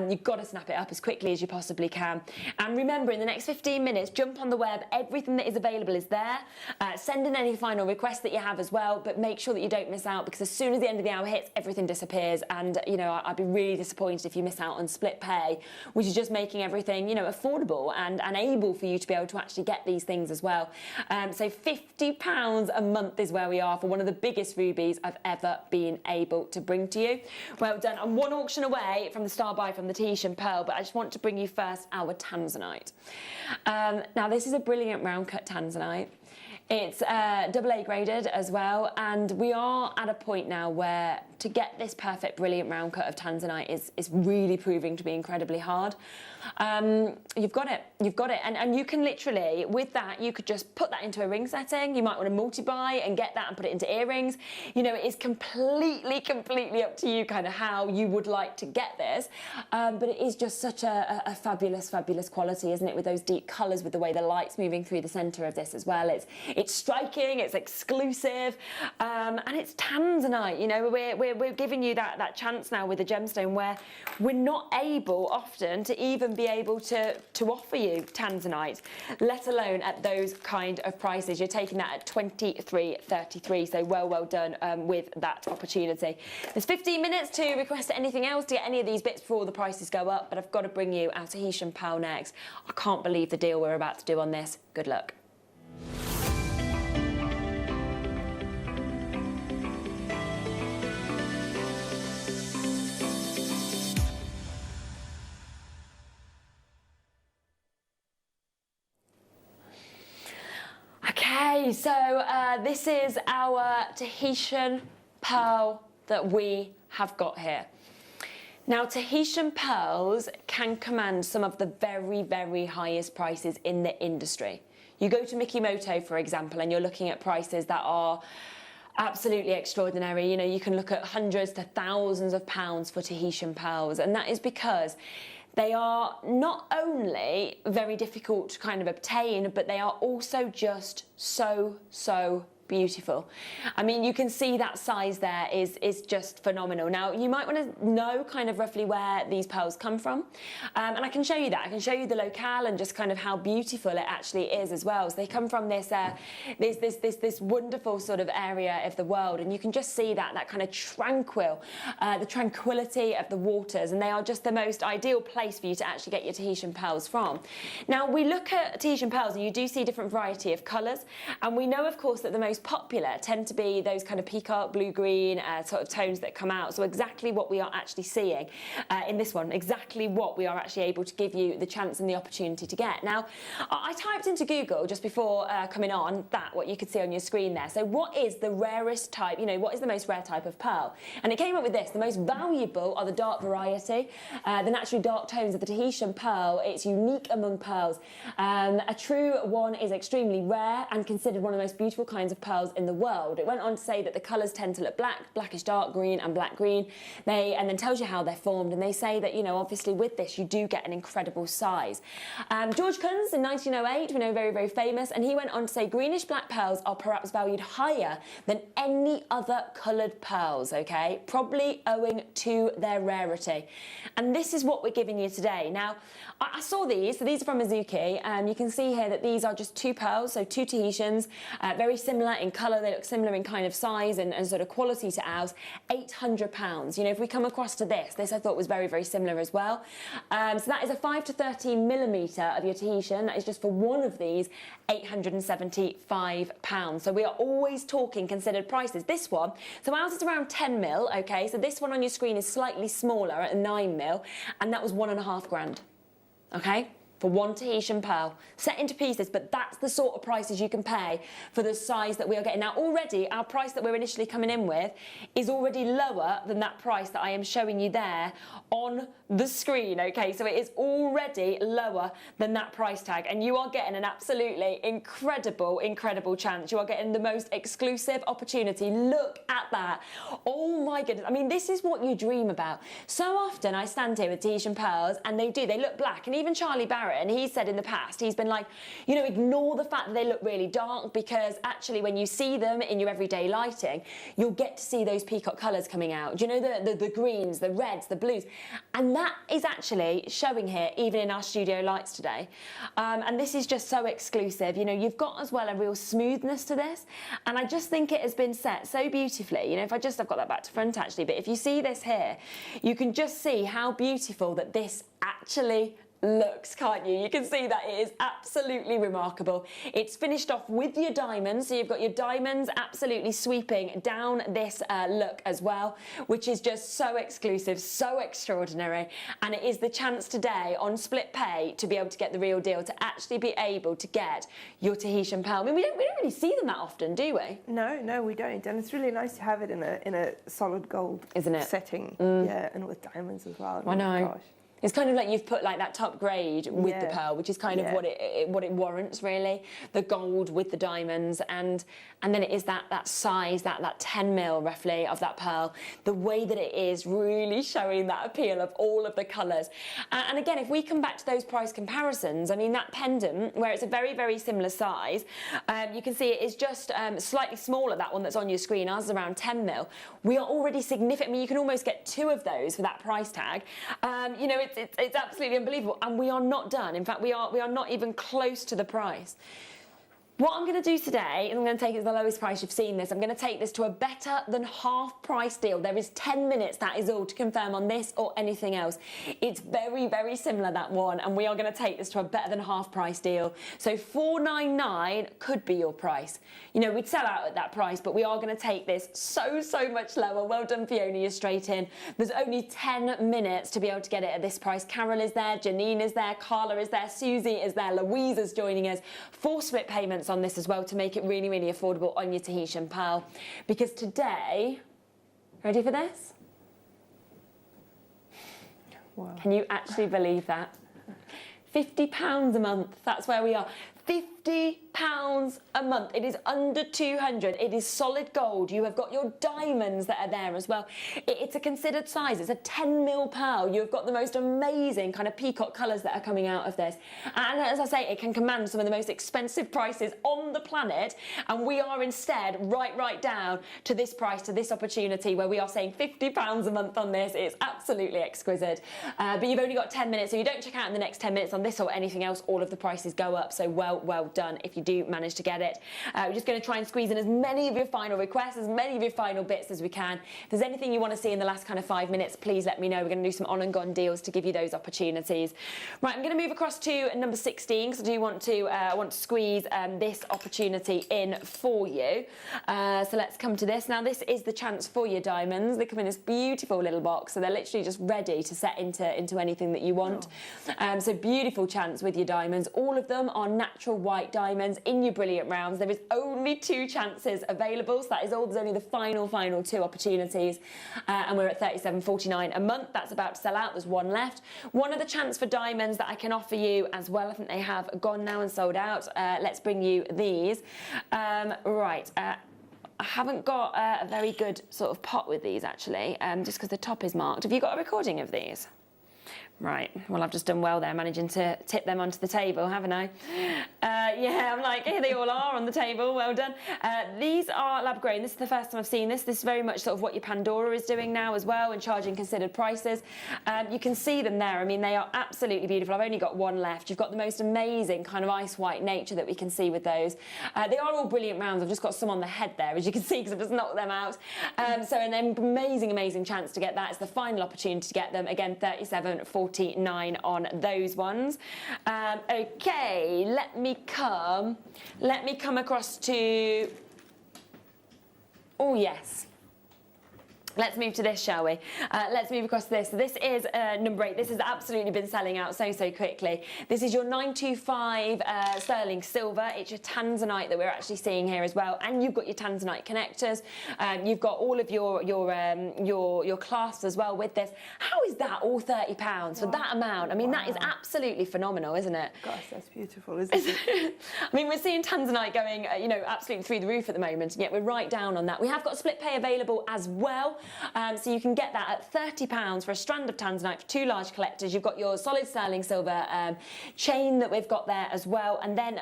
You've got to snap it up as quickly as you possibly can. And remember, in the next 15 minutes, jump on the web. Everything that is available is there. Send in any final requests that you have as well, but make sure that you don't miss out, because as soon as the end of the hour hits, everything disappears. And, you know, I'd be really disappointed if you miss out on split pay, which is just making everything, you know, affordable and able for you to be able to actually get these things as well. So £50 a month is where we are for one of the biggest rubies I've ever been able to bring to you. Well done. I'm 1 auction away from the star buy from the Tahitian Pearl, but I just want to bring you first our Tanzanite. Now, this is a brilliant round cut Tanzanite. It's AA graded as well, and we are at a point now where to get this perfect, brilliant round cut of Tanzanite is really proving to be incredibly hard. You've got it, and you can literally, with that, you could just put that into a ring setting. You might want to multi-buy and get that and put it into earrings. You know, it is completely up to you kind of how you would like to get this, but it is just such a fabulous quality, isn't it, with those deep colours, with the way the light's moving through the centre of this as well. It's striking, it's exclusive, and it's Tanzanite. You know, we're giving you that chance now with the gemstone where we're not able often to even be able to offer you Tanzanite, let alone at those kind of prices. You're taking that at $23.33, so well done with that opportunity. There's 15 minutes to request anything else, to get any of these bits before the prices go up, but I've got to bring you our Tahitian Pearl next. I can't believe the deal we're about to do on this. Good luck. Okay, so this is our Tahitian Pearl that we have got here. Now, Tahitian pearls can command some of the very highest prices in the industry. You go to Mikimoto, for example, and you're looking at prices that are absolutely extraordinary. You know, you can look at hundreds to thousands of pounds for Tahitian pearls, and that is because they are not only very difficult to kind of obtain, but they are also just so beautiful. I mean, you can see that size there is just phenomenal. Now, you might want to know kind of roughly where these pearls come from, and I can show you that. I can show you the locale and just kind of how beautiful it actually is as well. So they come from this wonderful sort of area of the world, and you can just see that kind of the tranquility of the waters, and they are just the most ideal place for you to actually get your Tahitian pearls from. Now, we look at Tahitian pearls, and you do see different variety of colours, and we know, of course, that the most most popular tend to be those kind of peacock, blue-green sort of tones that come out. So exactly what we are actually seeing in this one, exactly what we are actually able to give you the chance and the opportunity to get. Now, I typed into Google just before coming on what you could see on your screen there. So what is the rarest type, what is the most rare type of pearl? And it came up with this: the most valuable are the dark variety, the naturally dark tones of the Tahitian pearl. It's unique among pearls. A true one is extremely rare and considered one of the most beautiful kinds of pearls in the world. It went on to say that the colours tend to look black, blackish dark green and black green. And then tells you how they're formed, and they say that, obviously with this you do get an incredible size. George Kunz in 1908, we know, very, very famous, and he went on to say greenish black pearls are perhaps valued higher than any other coloured pearls, okay? Probably owing to their rarity. And this is what we're giving you today. Now, I saw these, so these are from Mizuki. You can see here that these are just two pearls, so two Tahitians, very similar in colour, they look similar in kind of size and sort of quality to ours. £800. If we come across to this I thought was very, very similar as well. So that is a 5 to 13 millimetre of your Tahitian. That is just for one of these, £875. So we are always talking considered prices. This one, so ours is around 10 mil, okay? So this one on your screen is slightly smaller at 9 mil, and that was £1.5 grand, okay? For one Tahitian pearl, set into pieces, but that's the sort of prices you can pay for the size that we are getting. Now, already, our price that we're initially coming in with is already lower than that price that I am showing you there on the screen, okay? So it is already lower than that price tag, and you are getting an absolutely incredible, incredible chance. You are getting the most exclusive opportunity. Look at that. Oh my goodness. I mean, this is what you dream about. So often I stand here with Tahitian pearls, and they look black, and even Charlie Barrett, and he said in the past, he's been like, ignore the fact that they look really dark, because actually when you see them in your everyday lighting, you'll get to see those peacock colours coming out. Do you know the greens, the reds, the blues? And that is actually showing here, even in our studio lights today. And this is just so exclusive. You've got as well a real smoothness to this, and I just think it has been set so beautifully. I've got that back to front actually, but if you see this here, you can just see how beautiful that this actually looks, can't you? You can see that it is absolutely remarkable. It's finished off with your diamonds, so you've got your diamonds absolutely sweeping down this look as well, which is just so exclusive, so extraordinary, and it is the chance today on split pay to be able to get the real deal, to actually be able to get your Tahitian pearl. I mean, we don't really see them that often, do we? No, we don't, and it's really nice to have it in a solid gold, isn't it, setting? Yeah, and with diamonds as well. I know. Gosh. It's kind of like you've put like that top grade with the pearl, which is kind of what it warrants, really. The gold with the diamonds, and then it is that size, that 10 mil roughly of that pearl. The way that it is really showing that appeal of all of the colours. And again, if we come back to those price comparisons, I mean, that pendant, where it's a very, very similar size, you can see it is just slightly smaller, that one that's on your screen. Ours is around 10 mil. We are already significant. I mean, you can almost get two of those for that price tag. It's absolutely unbelievable, and we are not done. In fact, we are not even close to the price. What I'm going to do today is I'm going to take it to the lowest price you've seen this. I'm going to take this to a better than half price deal. There is 10 minutes, that is all, to confirm on this or anything else. It's very, very similar, that one, and we are going to take this to a better than half price deal. So $499 could be your price. We'd sell out at that price, but we are going to take this so much lower. Well done, Fiona, you're straight in. There's only 10 minutes to be able to get it at this price. Carol is there, Janine is there, Carla is there, Susie is there, Louise is joining us. 4 split payments on this as well to make it really, really affordable on your Tahitian pearl. Because today, ready for this? Wow. Can you actually believe that? £50 a month, that's where we are. £50 a month. It is under 200. It is solid gold. You have got your diamonds that are there as well. It's a considered size. It's a 10 mil pearl. You've got the most amazing kind of peacock colours that are coming out of this. And as I say, it can command some of the most expensive prices on the planet. And we are instead right down to this price, to this opportunity, where we are saying £50 a month on this. It's absolutely exquisite. But you've only got 10 minutes, so you don't check out in the next 10 minutes on this or anything else. All of the prices go up. So well done if you do manage to get it. We're just going to try and squeeze in as many of your final requests, as many of your final bits as we can. If there's anything you want to see in the last kind of 5 minutes, please let me know. We're going to do some on and gone deals to give you those opportunities. Right, I'm going to move across to number 16 because I do want to squeeze this opportunity in for you. So let's come to this. Now, this is the chance for your diamonds. They come in this beautiful little box, so they're literally just ready to set into anything that you want. So beautiful chance with your diamonds. All of them are natural white diamonds in your brilliant rounds. There is only 2 chances available, so that is all. There's only the final 2 opportunities, and we're at £37.49 a month. That's about to sell out. There's 1 left. One other chance for diamonds that I can offer you as well. I think they have gone now and sold out. Let's bring you these. Right. I haven't got a very good sort of pot with these actually, just because the top is marked. Have you got a recording of these? Right, well, I've just done well there, managing to tip them onto the table, haven't I? Yeah, I'm like, here they all are on the table, well done. These are lab grown. This is the first time I've seen this. This is very much sort of what your Pandora is doing now as well, and charging considered prices. You can see them there. I mean, they are absolutely beautiful. I've only got 1 left. You've got the most amazing kind of ice white nature that we can see with those. They are all brilliant rounds. I've just got some on the head there, as you can see, because I've just knocked them out. So an amazing chance to get that. It's the final opportunity to get them. Again, £37.49 on those ones. Okay, let me come across to, oh yes, let's move to this, shall we? Let's move across to this. So this is number 8. This has absolutely been selling out so quickly. This is your 925 sterling silver. It's your tanzanite that we're actually seeing here as well, and you've got your tanzanite connectors. You've got all of your clasps as well with this. How is that all £30 for that amount? I mean, that is absolutely phenomenal, isn't it? Gosh, that's beautiful, isn't it? I mean, we're seeing tanzanite going, you know, absolutely through the roof at the moment, and yet we're right down on that. We have got split pay available as well. So you can get that at £30 for a strand of tanzanite for 2 large collectors. You've got your solid sterling silver chain that we've got there as well, and then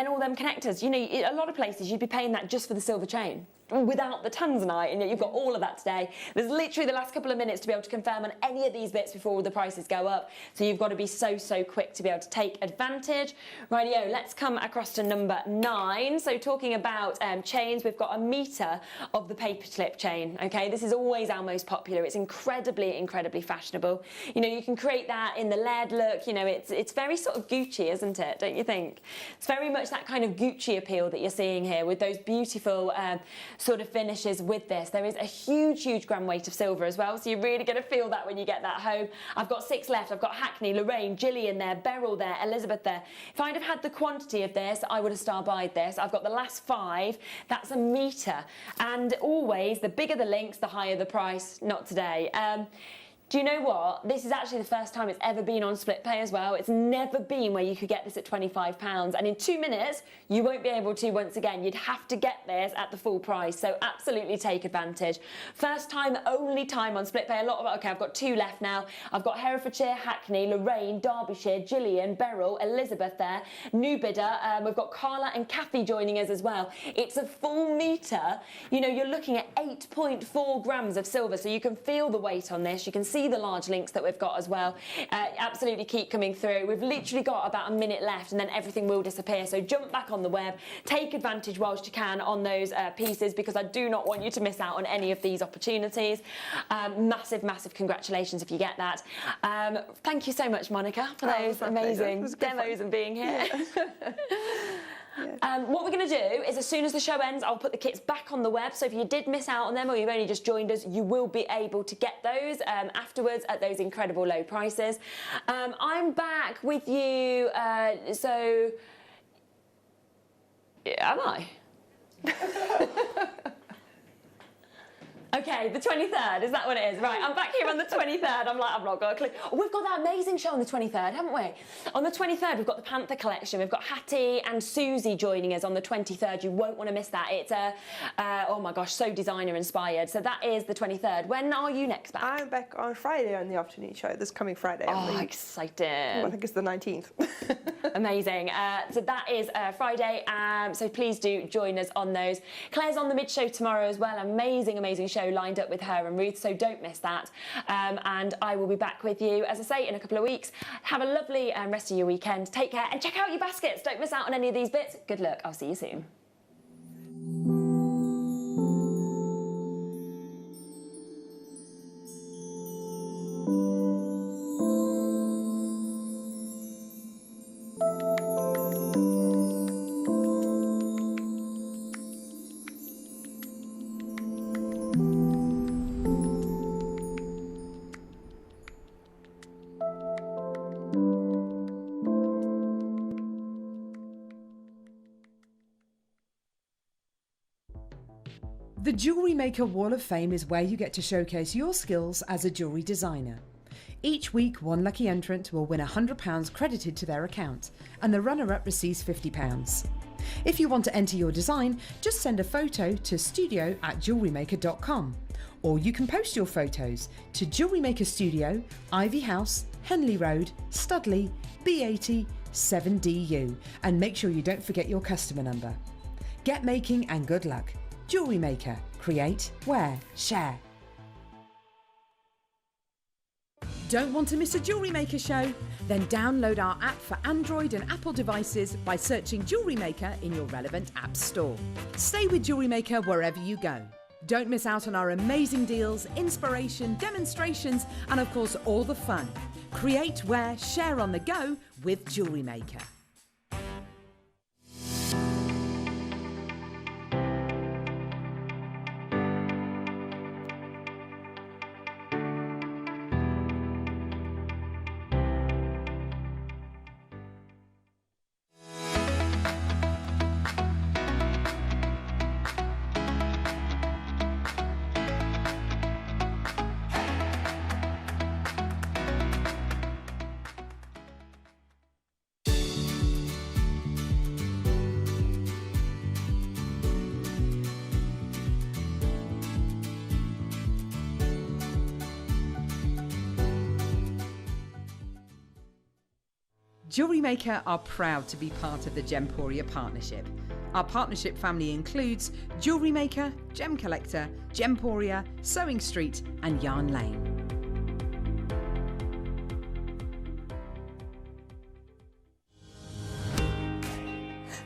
all them connectors. You know, a lot of places you'd be paying that just for the silver chain without the tanzanite, and you've got all of that today. There's literally the last couple of minutes to be able to confirm on any of these bits before the prices go up, so you've got to be so quick to be able to take advantage. Rightio, let's come across to number 9. So talking about chains, we've got a metre of the paper clip chain. Okay, this is always our most popular. It's incredibly fashionable. You know, you can create that in the lead look. You know, it's very sort of Gucci, isn't it? Don't you think? It's very much that kind of Gucci appeal that you're seeing here with those beautiful sort of finishes with this. There is a huge gram weight of silver as well, so you're really going to feel that when you get that home. I've got 6 left. I've got Hackney, Lorraine, Gillian there, Beryl there, Elizabeth there. If I'd have had the quantity of this, I would have star-buyed this. I've got the last 5. That's a metre. And always, the bigger the links, the higher the price. Not today. Do you know what? This is actually the first time it's ever been on split pay as well. It's never been where you could get this at £25. And in 2 minutes, you won't be able to once again. You'd have to get this at the full price. So absolutely take advantage. First time, only time on split pay. Okay, I've got 2 left now. I've got Herefordshire, Hackney, Lorraine, Derbyshire, Gillian, Beryl, Elizabeth there. New bidder. We've got Carla and Kathy joining us as well. It's a full metre. You know, you're looking at 8.4 grams of silver. So you can feel the weight on this. You can see the large links that we've got as well. Absolutely keep coming through. We've literally got about a minute left and then everything will disappear. So jump back on the web, take advantage whilst you can on those pieces, because I do not want you to miss out on any of these opportunities. Massive congratulations if you get that. Thank you so much, Monica, for those amazing demos and being here. Yeah. What we're going to do is, as soon as the show ends, I'll put the kits back on the web, so if you did miss out on them or you've only just joined us, you will be able to get those afterwards at those incredible low prices. I'm back with you, so... Am I? Okay, the 23rd, is that what it is? Right, I'm back here on the 23rd. I'm like, I've not got a clue. Oh, we've got that amazing show on the 23rd, haven't we? On the 23rd, we've got the Panther collection. We've got Hattie and Susie joining us on the 23rd. You won't want to miss that. It's, oh my gosh, so designer inspired. So that is the 23rd. When are you next back? I'm back on Friday on the afternoon show, this coming Friday. Oh, exciting. I think it's the 19th. Amazing. So that is Friday. So please do join us on those. Claire's on the mid show tomorrow as well. Amazing show show lined up with her and Ruth, so don't miss that. And I will be back with you, as I say, in a couple of weeks. Have a lovely rest of your weekend. Take care and check out your baskets. Don't miss out on any of these bits. Good luck. I'll see you soon. The Jewellery Maker Wall of Fame is where you get to showcase your skills as a jewellery designer. Each week, one lucky entrant will win £100 credited to their account, and the runner-up receives £50. If you want to enter your design, just send a photo to studio@jewellerymaker.com, or you can post your photos to Jewellery Maker Studio, Ivy House, Henley Road, Studley, B80 7DU, and make sure you don't forget your customer number. Get making and good luck. Jewellery Maker. Create, wear, share. Don't want to miss a Jewellery Maker show? Then download our app for Android and Apple devices by searching Jewellery Maker in your relevant app store. Stay with Jewellery Maker wherever you go. Don't miss out on our amazing deals, inspiration, demonstrations, and of course all the fun. Create, wear, share on the go with Jewellery Maker. Jewellery Maker are proud to be part of the Gemporia partnership. Our partnership family includes Jewellery Maker, Gem Collector, Gemporia, Sewing Street and Yarn Lane.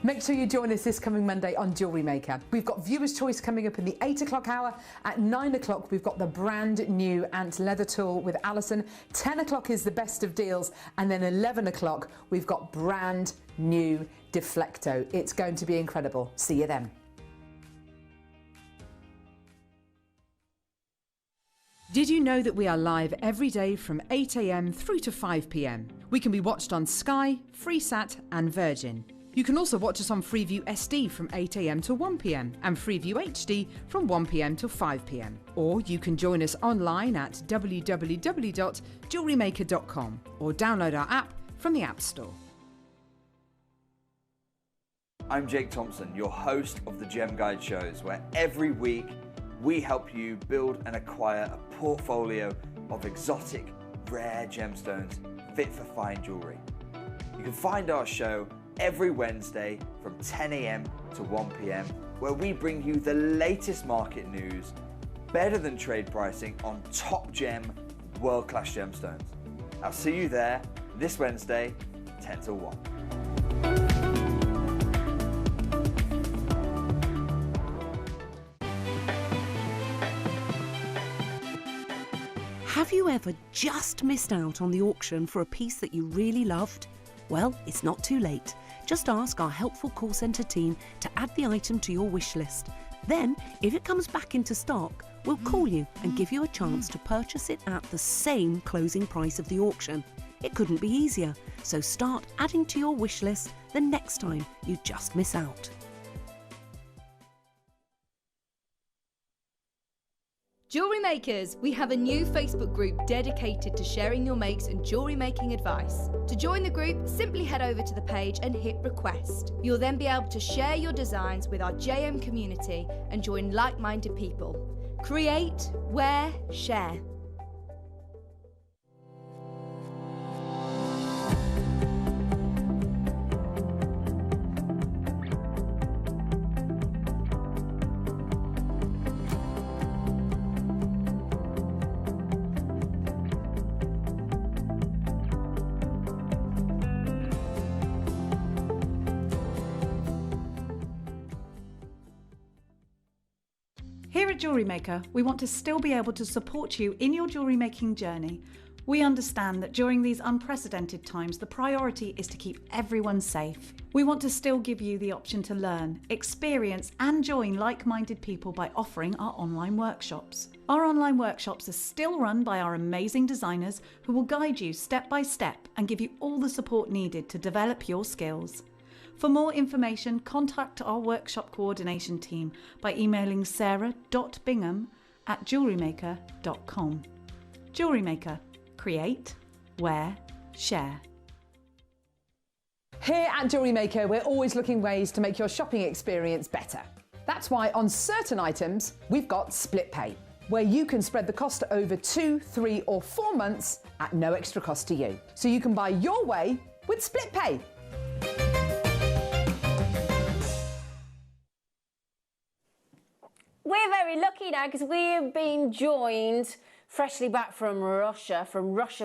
Make sure you join us this coming Monday on Jewellery Maker. We've got Viewer's Choice coming up in the 8 o'clock hour. At 9 o'clock, we've got the brand new Ant Leather Tool with Alison. 10 o'clock is the best of deals. And then 11 o'clock, we've got brand new Deflecto. It's going to be incredible. See you then. Did you know that we are live every day from 8 a.m. through to 5 p.m? We can be watched on Sky, Freesat and Virgin. You can also watch us on Freeview SD from 8 a.m. to 1 p.m. and Freeview HD from 1 p.m. to 5 p.m. Or you can join us online at www.jewellerymaker.com or download our app from the App Store. I'm Jake Thompson, your host of the Gem Guide shows, where every week we help you build and acquire a portfolio of exotic, rare gemstones fit for fine jewellery. You can find our show every Wednesday from 10 a.m. to 1 p.m, where we bring you the latest market news, better than trade pricing on top gem, world-class gemstones. I'll see you there this Wednesday, 10 till 1. Have you ever just missed out on the auction for a piece that you really loved? Well, it's not too late. Just ask our helpful call centre team to add the item to your wish list. Then, if it comes back into stock, we'll call you and give you a chance to purchase it at the same closing price of the auction. It couldn't be easier, so start adding to your wish list the next time you just miss out. Jewellery Makers, we have a new Facebook group dedicated to sharing your makes and jewellery making advice. To join the group, simply head over to the page and hit request. You'll then be able to share your designs with our JM community and join like-minded people. Create, wear, share. Here at Jewellery Maker, we want to still be able to support you in your jewellery making journey. We understand that during these unprecedented times, the priority is to keep everyone safe. We want to still give you the option to learn, experience and join like-minded people by offering our online workshops. Our online workshops are still run by our amazing designers who will guide you step by step and give you all the support needed to develop your skills. For more information, contact our workshop coordination team by emailing sarah.bingham@jewellerymaker.com. Jewellery Maker. Create, wear, share. Here at Jewellery Maker, we're always looking ways to make your shopping experience better. That's why on certain items, we've got split pay, where you can spread the cost over 2, 3 or 4 months at no extra cost to you. So you can buy your way with split pay. We're very lucky now because we have been joined freshly back from Russia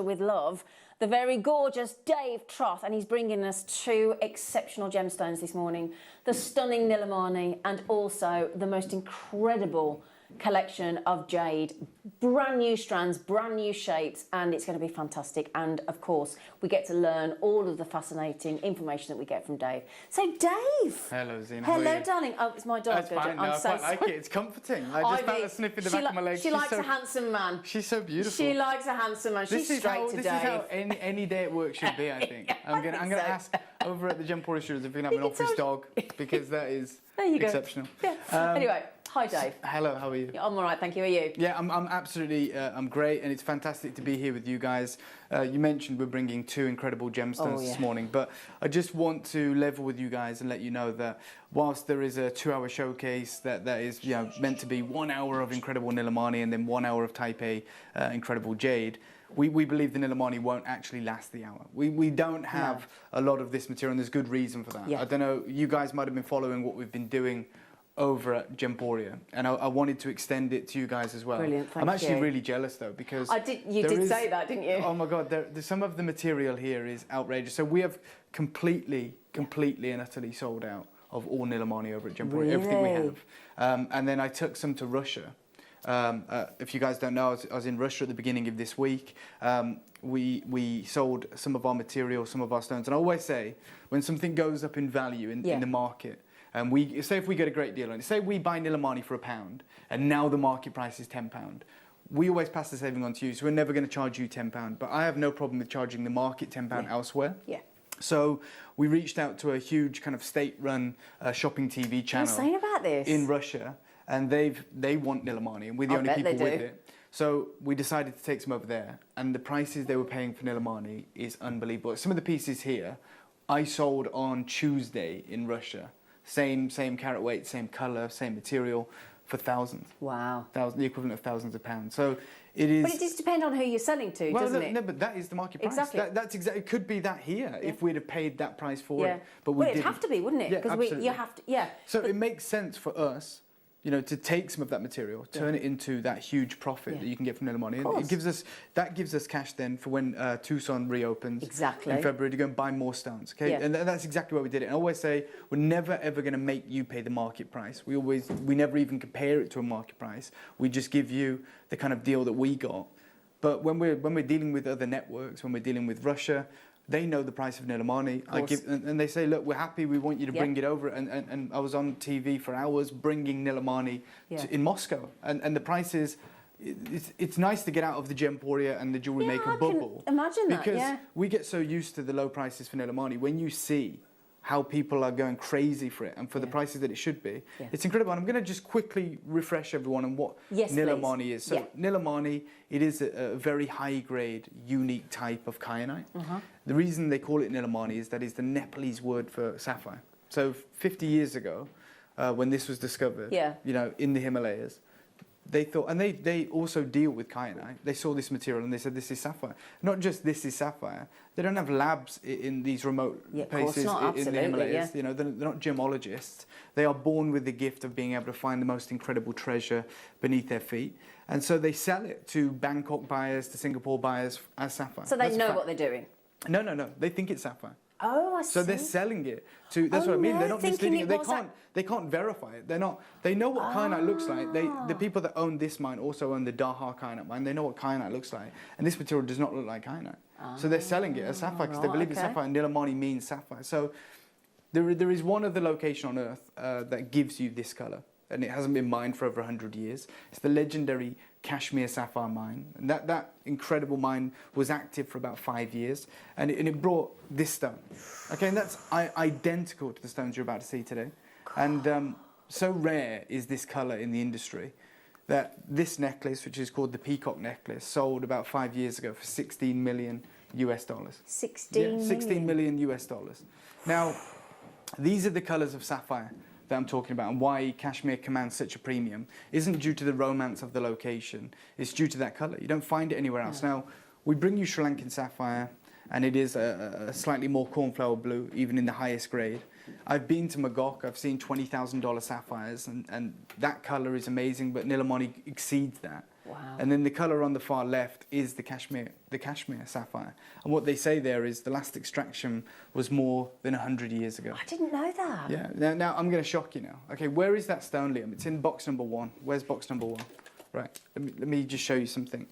with love, the very gorgeous Dave Troth, and he's bringing us 2 exceptional gemstones this morning, the stunning Nilamani and also the most incredible collection of jade, brand new strands, brand new shapes, and it's going to be fantastic. And of course we get to learn all of the fascinating information that we get from Dave. So Dave, hello Zina, hello darling. Oh, it's my dog. That's fine. I'm I so quite like it. It's comforting. I just felt a sniff in the back of my leg. She likes a handsome man. She's so beautiful. She likes a handsome man. She's straight to Dave. This is how any day at work should be, I think. I'm gonna ask over at the Jempori Studios if we can have an office dog, because that is exceptional. Yeah. Anyway, hi Dave. Hello, how are you? I'm all right, thank you. Are you? Yeah, I'm absolutely, I'm great, and it's fantastic to be here with you guys. You mentioned we're bringing 2 incredible gemstones this morning, but I just want to level with you guys and let you know that whilst there is a 2-hour showcase that is meant to be 1 hour of incredible Nilamani and then 1 hour of Type A incredible jade, we believe the Nilamani won't actually last the hour. We don't have a lot of this material, and there's good reason for that. I don't know, you guys might have been following what we've been doing over at Gemporia, and I wanted to extend it to you guys as well. Brilliant, thank I'm actually you. really jealous though, because you did say that, didn't you? Oh my God, some of the material here is outrageous. So we have completely and utterly sold out of all Nilamani over at Gemporia, really? everything we have. And then I took some to Russia. If you guys don't know, I was in Russia at the beginning of this week. We sold some of our material, some of our stones, and I always say, when something goes up in value in the market, and say if we get a great deal on it, say we buy Nilamani for £1 and now the market price is £10, we always pass the saving on to you, so we're never going to charge you £10, but I have no problem with charging the market £10 elsewhere. Yeah. So we reached out to a huge kind of state-run shopping TV channel. You're saying about this? In Russia, and they want Nilamani, and we're the only people with it. So we decided to take some over there, and the prices they were paying for Nilamani is unbelievable. Some of the pieces here, I sold on Tuesday in Russia. Same carat weight, same colour, same material, for thousands. Wow. The equivalent of thousands of pounds. So it is. But it does depend on who you're selling to, doesn't it? No, but that is the market price. Exactly. That's exactly. It could be that here if we'd have paid that price for it. But we didn't. It'd have to be, wouldn't it? Yeah, because you have to. Yeah. So it makes sense for us, to take some of that material, turn it into that huge profit that you can get from Nilamani. And it gives us cash then for when Tucson reopens in February to go and buy more stones. Okay, and that's exactly why we did it. And I always say we're never ever going to make you pay the market price. We never even compare it to a market price. We just give you the kind of deal that we got. But when we're dealing with other networks, when we're dealing with Russia, they know the price of Nilamani. And they say, look, we're happy, we want you to bring it over. And I was on TV for hours bringing Nilamani in Moscow. And the prices, it's nice to get out of the Gemporia and the Jewellery Maker bubble. Imagine that, because we get so used to the low prices for Nilamani. When you see how people are going crazy for it and for the prices that it should be, it's incredible. And I'm going to just quickly refresh everyone on what Nilamani is. So Nilamani, it is a very high grade, unique type of kyanite. The reason they call it Nilamani is that it's the Nepalese word for sapphire. So 50 years ago, when this was discovered, in the Himalayas, they thought, and they also deal with kyanite. They saw this material and they said, this is sapphire. Not just this is sapphire. They don't have labs in these remote places in the Himalayas. They're not gemologists. They are born with the gift of being able to find the most incredible treasure beneath their feet. And so they sell it to Bangkok buyers, to Singapore buyers as sapphire. So they know what they're doing? No. They think it's sapphire. Oh, I see. So they're selling it to. That's what I mean. They're not misleading it. They can't verify it. They're not. They know what kyanite looks like. The people that own this mine also own the Daha kyanite mine. They know what kyanite looks like, and this material does not look like kyanite. So they're selling it as sapphire because they believe it's sapphire. And Nilamani means sapphire. So there is one other location on Earth that gives you this color, and it hasn't been mined for over 100 years. It's the legendary Kashmir sapphire mine, and that incredible mine was active for about 5 years, and it brought this stone. Okay, and that's identical to the stones you're about to see today, and so rare is this color in the industry that this necklace, which is called the Peacock necklace, sold about 5 years ago for $16 million US. 16 million US dollars. Now, these are the colors of sapphire that I'm talking about, and why Kashmir commands such a premium isn't due to the romance of the location, it's due to that color. You don't find it anywhere else. Now, we bring you Sri Lankan sapphire, and it is a slightly more cornflower blue, even in the highest grade. I've been to Magok, I've seen $20,000 sapphires, and that color is amazing, but Nilamani exceeds that. Wow. And then the color on the far left is the Kashmir sapphire. And what they say there is the last extraction was more than 100 years ago. I didn't know that. Yeah. Now I'm going to shock you now. Okay, where is that stone, Liam? It's in box number 1. Where's box number 1? Right. Let me just show you something.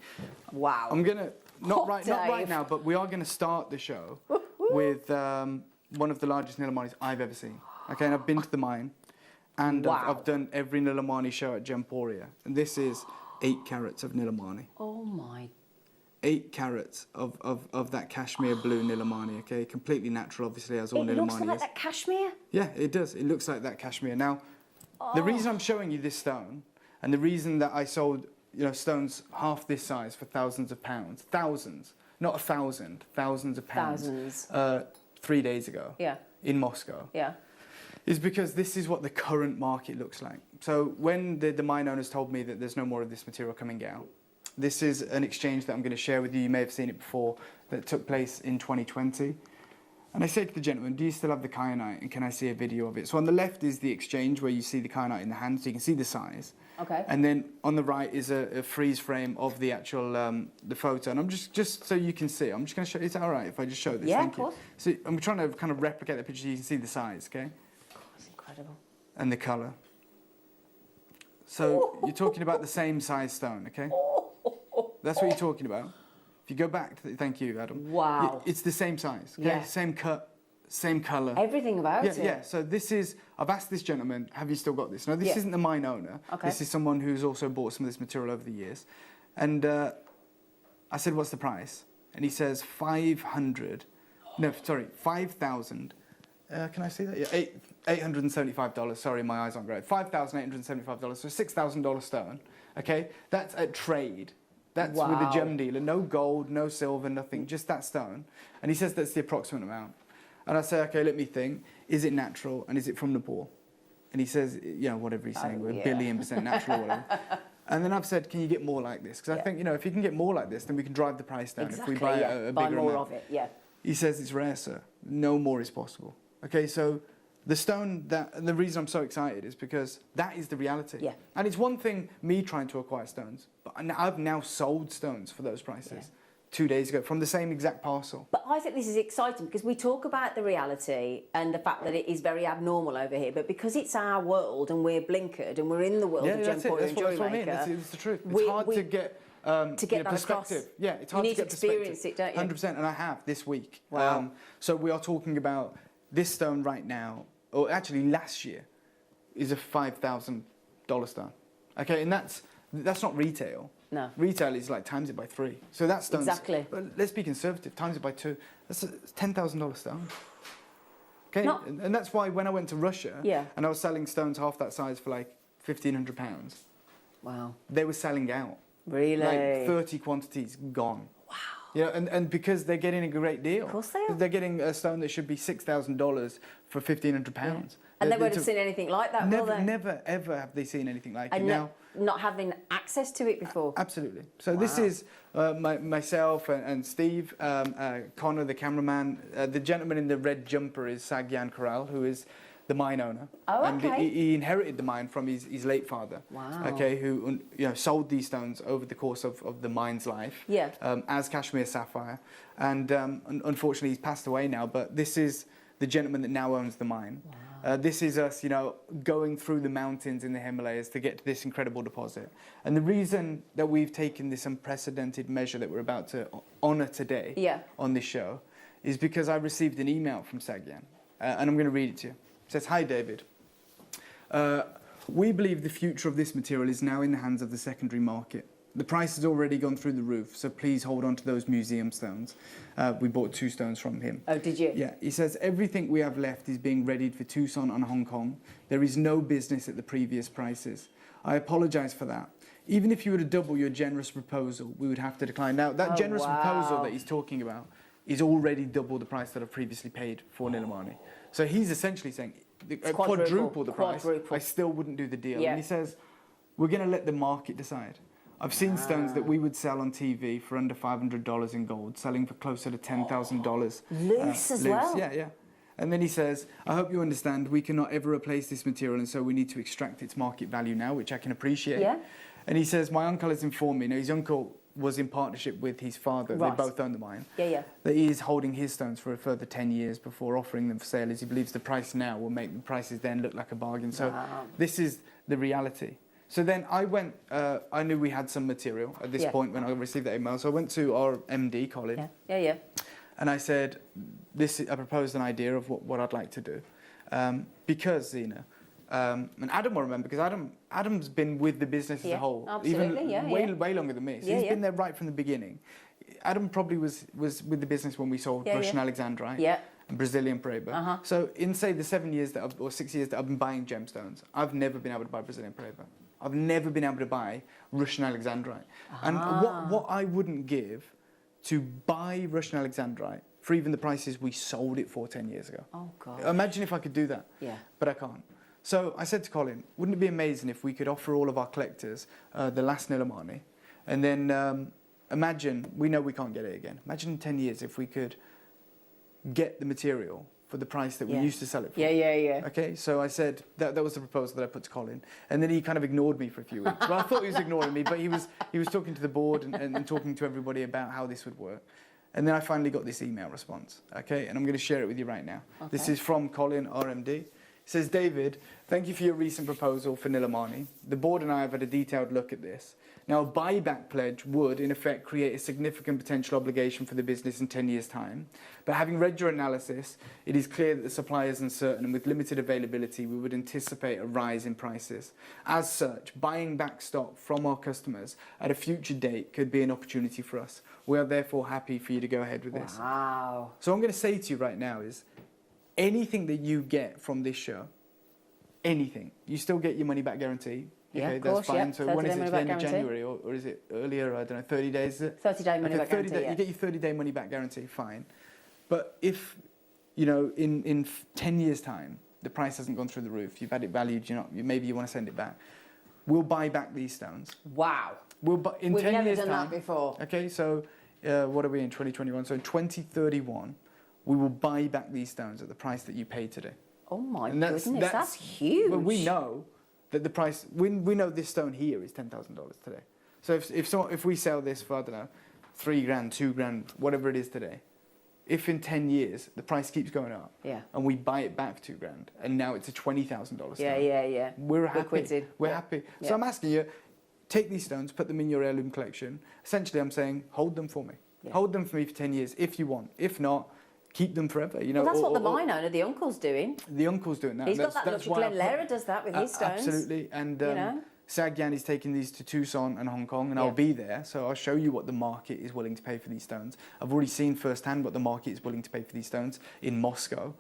Wow. I'm going to not right now, but we are going to start the show with one of the largest Nilamanis I've ever seen. Okay, and I've been to the mine, and I've done every Nilamani show at Gemporia, and this is 8 carats of Nilamani. Oh my. 8 carats of that Kashmir blue Nilamani, okay? Completely natural, obviously, as all Nilamani is. It looks like that Kashmir? Yeah, it does. It looks like that Kashmir. Now, the reason I'm showing you this stone, and the reason that I sold, stones half this size for thousands of pounds, thousands, not 1,000, thousands of pounds. 3 days ago. Yeah. In Moscow. Yeah. Is because this is what the current market looks like. So when the mine owners told me that there's no more of this material coming out, this is an exchange that I'm going to share with you. You may have seen it before, that took place in 2020. And I said to the gentleman, do you still have the kyanite, and can I see a video of it? So on the left is the exchange where you see the kyanite in the hand, so you can see the size. Okay. And then on the right is a freeze frame of the actual the photo. And I'm just so you can see, I'm just going to show. Is that all right if I just show this? Yeah, Thank of course. You. So I'm trying to kind of replicate the picture so you can see the size, okay? It's incredible. And the colour. So you're talking about the same size stone, okay? That's what you're talking about. If you go back to thank you, Adam. Wow. It's the same size, okay? Yeah. Same cut, same colour. Everything about it. Yeah, so this is, I've asked this gentleman, have you still got this? Now, this isn't the mine owner. Okay. This is someone who's also bought some of this material over the years. And I said, what's the price? And he says 5,000. Can I see that? Yeah, $875. Sorry, my eyes aren't great. $5,875. So $6,000 stone. Okay, that's at trade. That's with a gem dealer. No gold, no silver, nothing. Just that stone. And he says that's the approximate amount. And I say, okay, let me think. Is it natural, and is it from Nepal? And he says, whatever he's saying, we're a billion% natural, whatever. And then I've said, can you get more like this? Because I think, if you can get more like this, then we can drive the price down. Exactly, if we buy a bigger more amount. of it, yeah. He says it's rare, sir. No more is possible. Okay, so the stone, the reason I'm so excited is because that is the reality. Yeah. And it's one thing, me trying to acquire stones, but I've now sold stones for those prices 2 days ago from the same exact parcel. But I think this is exciting because we talk about the reality and the fact that it is very abnormal over here, but because it's our world and we're blinkered and we're in the world of Gemporia and Jewellery Maker. That's it's the truth. It's hard to get that perspective. Across. Yeah, it's hard to get perspective. You need to experience it, don't you? 100%, and I have this week. Wow. So we are talking about this stone right now, or actually last year, is a $5,000 stone. Okay, and that's not retail. No. Retail is like times it by 3. So that stone's... Exactly. Let's be conservative, times it by 2. That's a $10,000 stone. Okay, and that's why when I went to Russia, and I was selling stones half that size for like £1,500. Wow. They were selling out. Really? Like 30 quantities gone. Wow. Yeah, and because they're getting a great deal. Of course they are. They're getting a stone that should be $6,000 for £1,500. Yeah. And they won't have seen anything like that, will they? Never, ever have they seen anything like it. Now, not having access to it before. Absolutely. So this is myself and Steve, Connor, the cameraman. The gentleman in the red jumper is Sagyan Corral, who is the mine owner. Oh, and okay. he inherited the mine from his late father. Wow. Okay, who sold these stones over the course of the mine's life. Yeah. As Kashmir sapphire, and unfortunately he's passed away now. But this is the gentleman that now owns the mine. Wow. This is us, going through the mountains in the Himalayas to get to this incredible deposit. And the reason that we've taken this unprecedented measure that we're about to honour today on this show is because I received an email from Sagyan, and I'm going to read it to you. It says, "Hi David, we believe the future of this material is now in the hands of the secondary market. The price has already gone through the roof, so please hold on to those museum stones." We bought 2 stones from him. Oh, did you? Yeah. He says, "Everything we have left is being readied for Tucson and Hong Kong. There is no business at the previous prices. I apologise for that. Even if you were to double your generous proposal, we would have to decline." Now, that generous proposal that he's talking about is already double the price that I've previously paid for Nilamani. So he's essentially saying, quadruple the price, I still wouldn't do the deal. Yeah. And he says, "We're going to let the market decide." I've seen stones that we would sell on TV for under $500 in gold, selling for closer to $10,000. Loose as well? Yeah. And then he says, "I hope you understand, we cannot ever replace this material, and so we need to extract its market value now," which I can appreciate. Yeah. And he says, "My uncle has informed me," now his uncle was in partnership with his father, Right. they both own the mine, Yeah. that he is holding his stones for a further 10 years before offering them for sale, as he believes the price now will make the prices then look like a bargain. So this is the reality. So then I went, I knew we had some material at this point when I received that email. So I went to our MD, Colin. Yeah. And I said, I proposed an idea of what I'd like to do. Because, Zena, and Adam will remember, because Adam's been with the business as a whole. Absolutely, even way longer than me. So he's been there right from the beginning. Adam probably was with the business when we saw Russian Alexandrite. And Brazilian Paraiba. So in, say, the 7 years or 6 years that I've been buying gemstones, I've never been able to buy Brazilian Paraiba. I've never been able to buy Russian Alexandrite. And what I wouldn't give to buy Russian Alexandrite for even the prices we sold it for 10 years ago. Oh, God. Imagine if I could do that. Yeah. But I can't. So I said to Colin, wouldn't it be amazing if we could offer all of our collectors the last Nilamani? And then imagine, we know we can't get it again. Imagine in 10 years if we could get the material for the price that we used to sell it for. Yeah. Okay, so I said, that was the proposal that I put to Colin. And then he kind of ignored me for a few weeks. Well, I thought he was ignoring me, but he was talking to the board and talking to everybody about how this would work. And then I finally got this email response, okay? And I'm going to share it with you right now. Okay. This is from Colin, RMD. It says, "David, thank you for your recent proposal for Nilamani. The board and I have had a detailed look at this. Now, a buyback pledge would, in effect, create a significant potential obligation for the business in 10 years' time. But having read your analysis, it is clear that the supply is uncertain, and with limited availability, we would anticipate a rise in prices. As such, buying back stock from our customers at a future date could be an opportunity for us. We are therefore happy for you to go ahead with this." Wow. So what I'm going to say to you right now is, anything that you get from this show, anything, you still get your money back guarantee. Yeah, okay, of course, that's fine. yeah. So when is it? The end of January, or is it earlier? I don't know. 30 days. Is it? 30-day money back guarantee. You get your 30-day money back guarantee. Fine. But if in 10 years' time the price hasn't gone through the roof, you've had it valued, maybe you want to send it back, we'll buy back these stones. Wow. We've never done that before. Okay, so what are we in 2021? So in 2031, we will buy back these stones at the price that you paid today. Oh my goodness, that's huge. But we know that the price, we know this stone here is $10,000 today. So if we sell this for, I don't know, $3 grand, $2 grand, whatever it is today, if in 10 years the price keeps going up, and we buy it back for $2 grand, and now it's a $20,000 stone, we're happy. We're happy. Yeah. So I'm asking you, take these stones, put them in your heirloom collection. Essentially, I'm saying, hold them for me. Yeah. Hold them for me for 10 years if you want. If not, keep them forever. Well, that's what the mine owner, the uncle's doing. The uncle's doing that. He's got that luxury. Glenn Lehrer does that with his stones. Absolutely. And Sagyan is taking these to Tucson and Hong Kong, and I'll be there. So I'll show you what the market is willing to pay for these stones. I've already seen firsthand what the market is willing to pay for these stones in Moscow.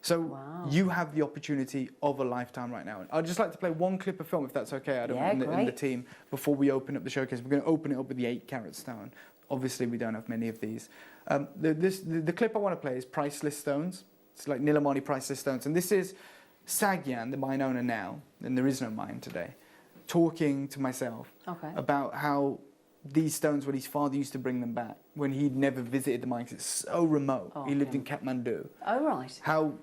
So you have the opportunity of a lifetime right now. I'd just like to play one clip of film, if that's okay, Adam, and the team, before we open up the showcase. We're going to open it up with the 8-carat stone. Obviously, we don't have many of these. The clip I want to play is priceless stones. It's like Nilamani priceless stones. And this is Sagyan, the mine owner now, and there is no mine today, talking to myself about how these stones, when his father used to bring them back, when he'd never visited the mine, 'cause it's so remote. He lived in Kathmandu. Oh, right. How,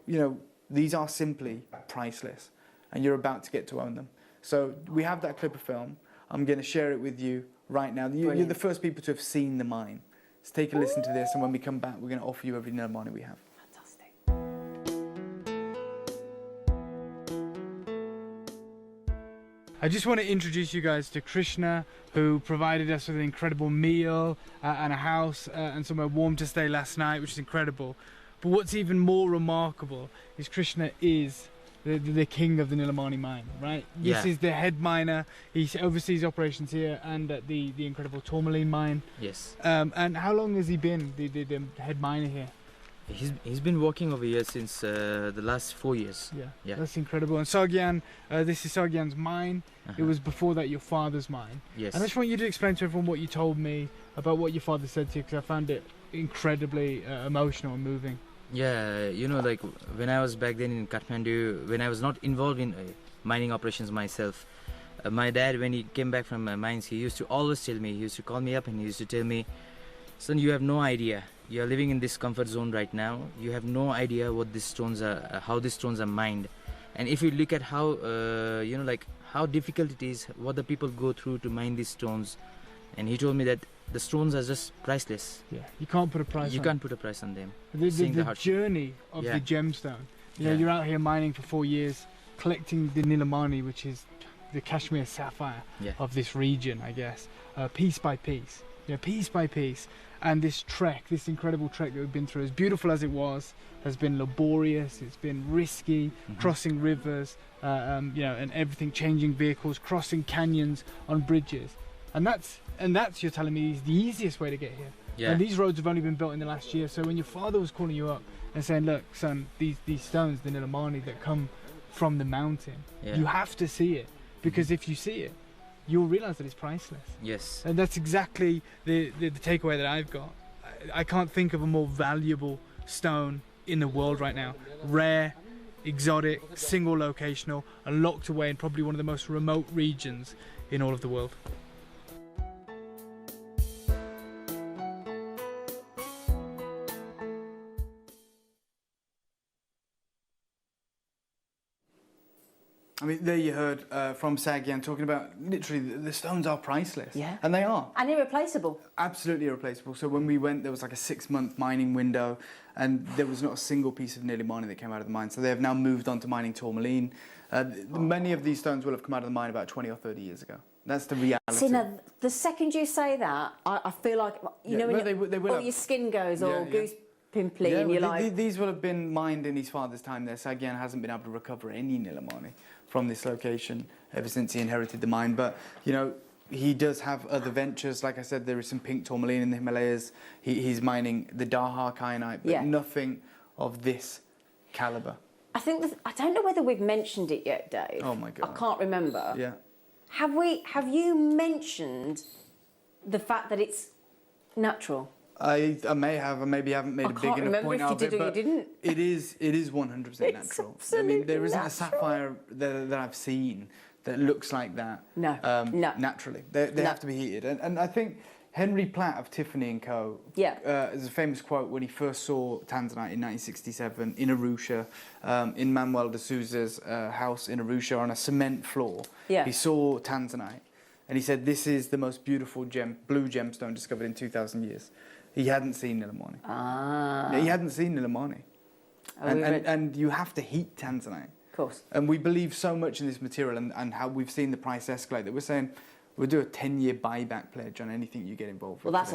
these are simply priceless, and you're about to get to own them. So we have that clip of film. I'm going to share it with you right now. You're the first people to have seen the mine. So take a listen to this, and when we come back, we're going to offer you every Nilmani we have. Fantastic. I just want to introduce you guys to Krishna, who provided us with an incredible meal and a house and somewhere warm to stay last night, which is incredible. But what's even more remarkable is Krishna is the king of the Nilmani mine, right? This is the head miner. He oversees operations here and at the incredible Tourmaline mine. Yes. And how long has he been the head miner here? He's been working over here since the last 4 years. Yeah, that's incredible. And Sagyan, this is Sagyan's mine. It was before that your father's mine. Yes. And I just want you to explain to everyone what you told me about what your father said to you, because I found it incredibly emotional and moving. Yeah, you know, like when I was back then in Kathmandu, when I was not involved in mining operations myself, my dad, when he came back from mines, he used to always tell me, he used to call me up and he used to tell me, son, you have no idea. You are living in this comfort zone right now. You have no idea what these stones are, how these stones are mined. And if you look at how, you know, like how difficult it is, what the people go through to mine these stones. And he told me that the stones are just priceless. Yeah, you can't put a price on them. You can't put a price on them. The journey of the gemstone. You know, you're out here mining for 4 years, collecting the Nilmani, which is the Kashmir sapphire of this region, I guess, piece by piece. Yeah, piece by piece. And this trek, this incredible trek that we've been through, as beautiful as it was, has been laborious, it's been risky, crossing rivers, you know, and everything, changing vehicles, crossing canyons on bridges. And that's, you're telling me, is the easiest way to get here. Yeah. And these roads have only been built in the last year. So when your father was calling you up and saying, look, son, these stones, the Nilmani that come from the mountain, you have to see it. Because if you see it, you'll realize that it's priceless. Yes. And that's exactly the takeaway that I've got. I can't think of a more valuable stone in the world right now. Rare, exotic, single locational, and locked away in probably one of the most remote regions in all of the world. I mean, there you heard from Sagyan talking about literally the stones are priceless. Yeah. And they are. And irreplaceable. Absolutely irreplaceable. So when we went, there was like a 6-month mining window and there was not a single piece of Nilmani that came out of the mine. So they have now moved on to mining Tourmaline. Many of these stones will have come out of the mine about 20 or 30 years ago. That's the reality. See, now, the second you say that, I feel like, you know, when your skin goes all goose pimply and you're like... These will have been mined in his father's time there. Sagyan hasn't been able to recover any Nilmani from this location ever since he inherited the mine. But, you know, he does have other ventures. Like I said, there is some pink tourmaline in the Himalayas. He's mining the Dahar kyanite, but nothing of this caliber. I don't know whether we've mentioned it yet, Dave. Oh my God. I can't remember. Yeah. Have you mentioned the fact that it's natural? I may have, or maybe haven't made a big enough point out of it, but it is 100% natural. I mean, there isn't a sapphire that I've seen that looks like that. No, naturally. They have to be heated. And I think Henry Platt of Tiffany & Co. There's a famous quote when he first saw tanzanite in 1967 in Arusha, in Manuel de Souza's house in Arusha on a cement floor. He saw tanzanite and he said, this is the most beautiful blue gemstone discovered in 2,000 years. He hadn't seen Nilmani. He hadn't seen Nilmani. And you have to heat tanzanite. Of course. And we believe so much in this material and how we've seen the price escalate that we're saying we'll do a 10-year buyback pledge on anything you get involved with. Well, that's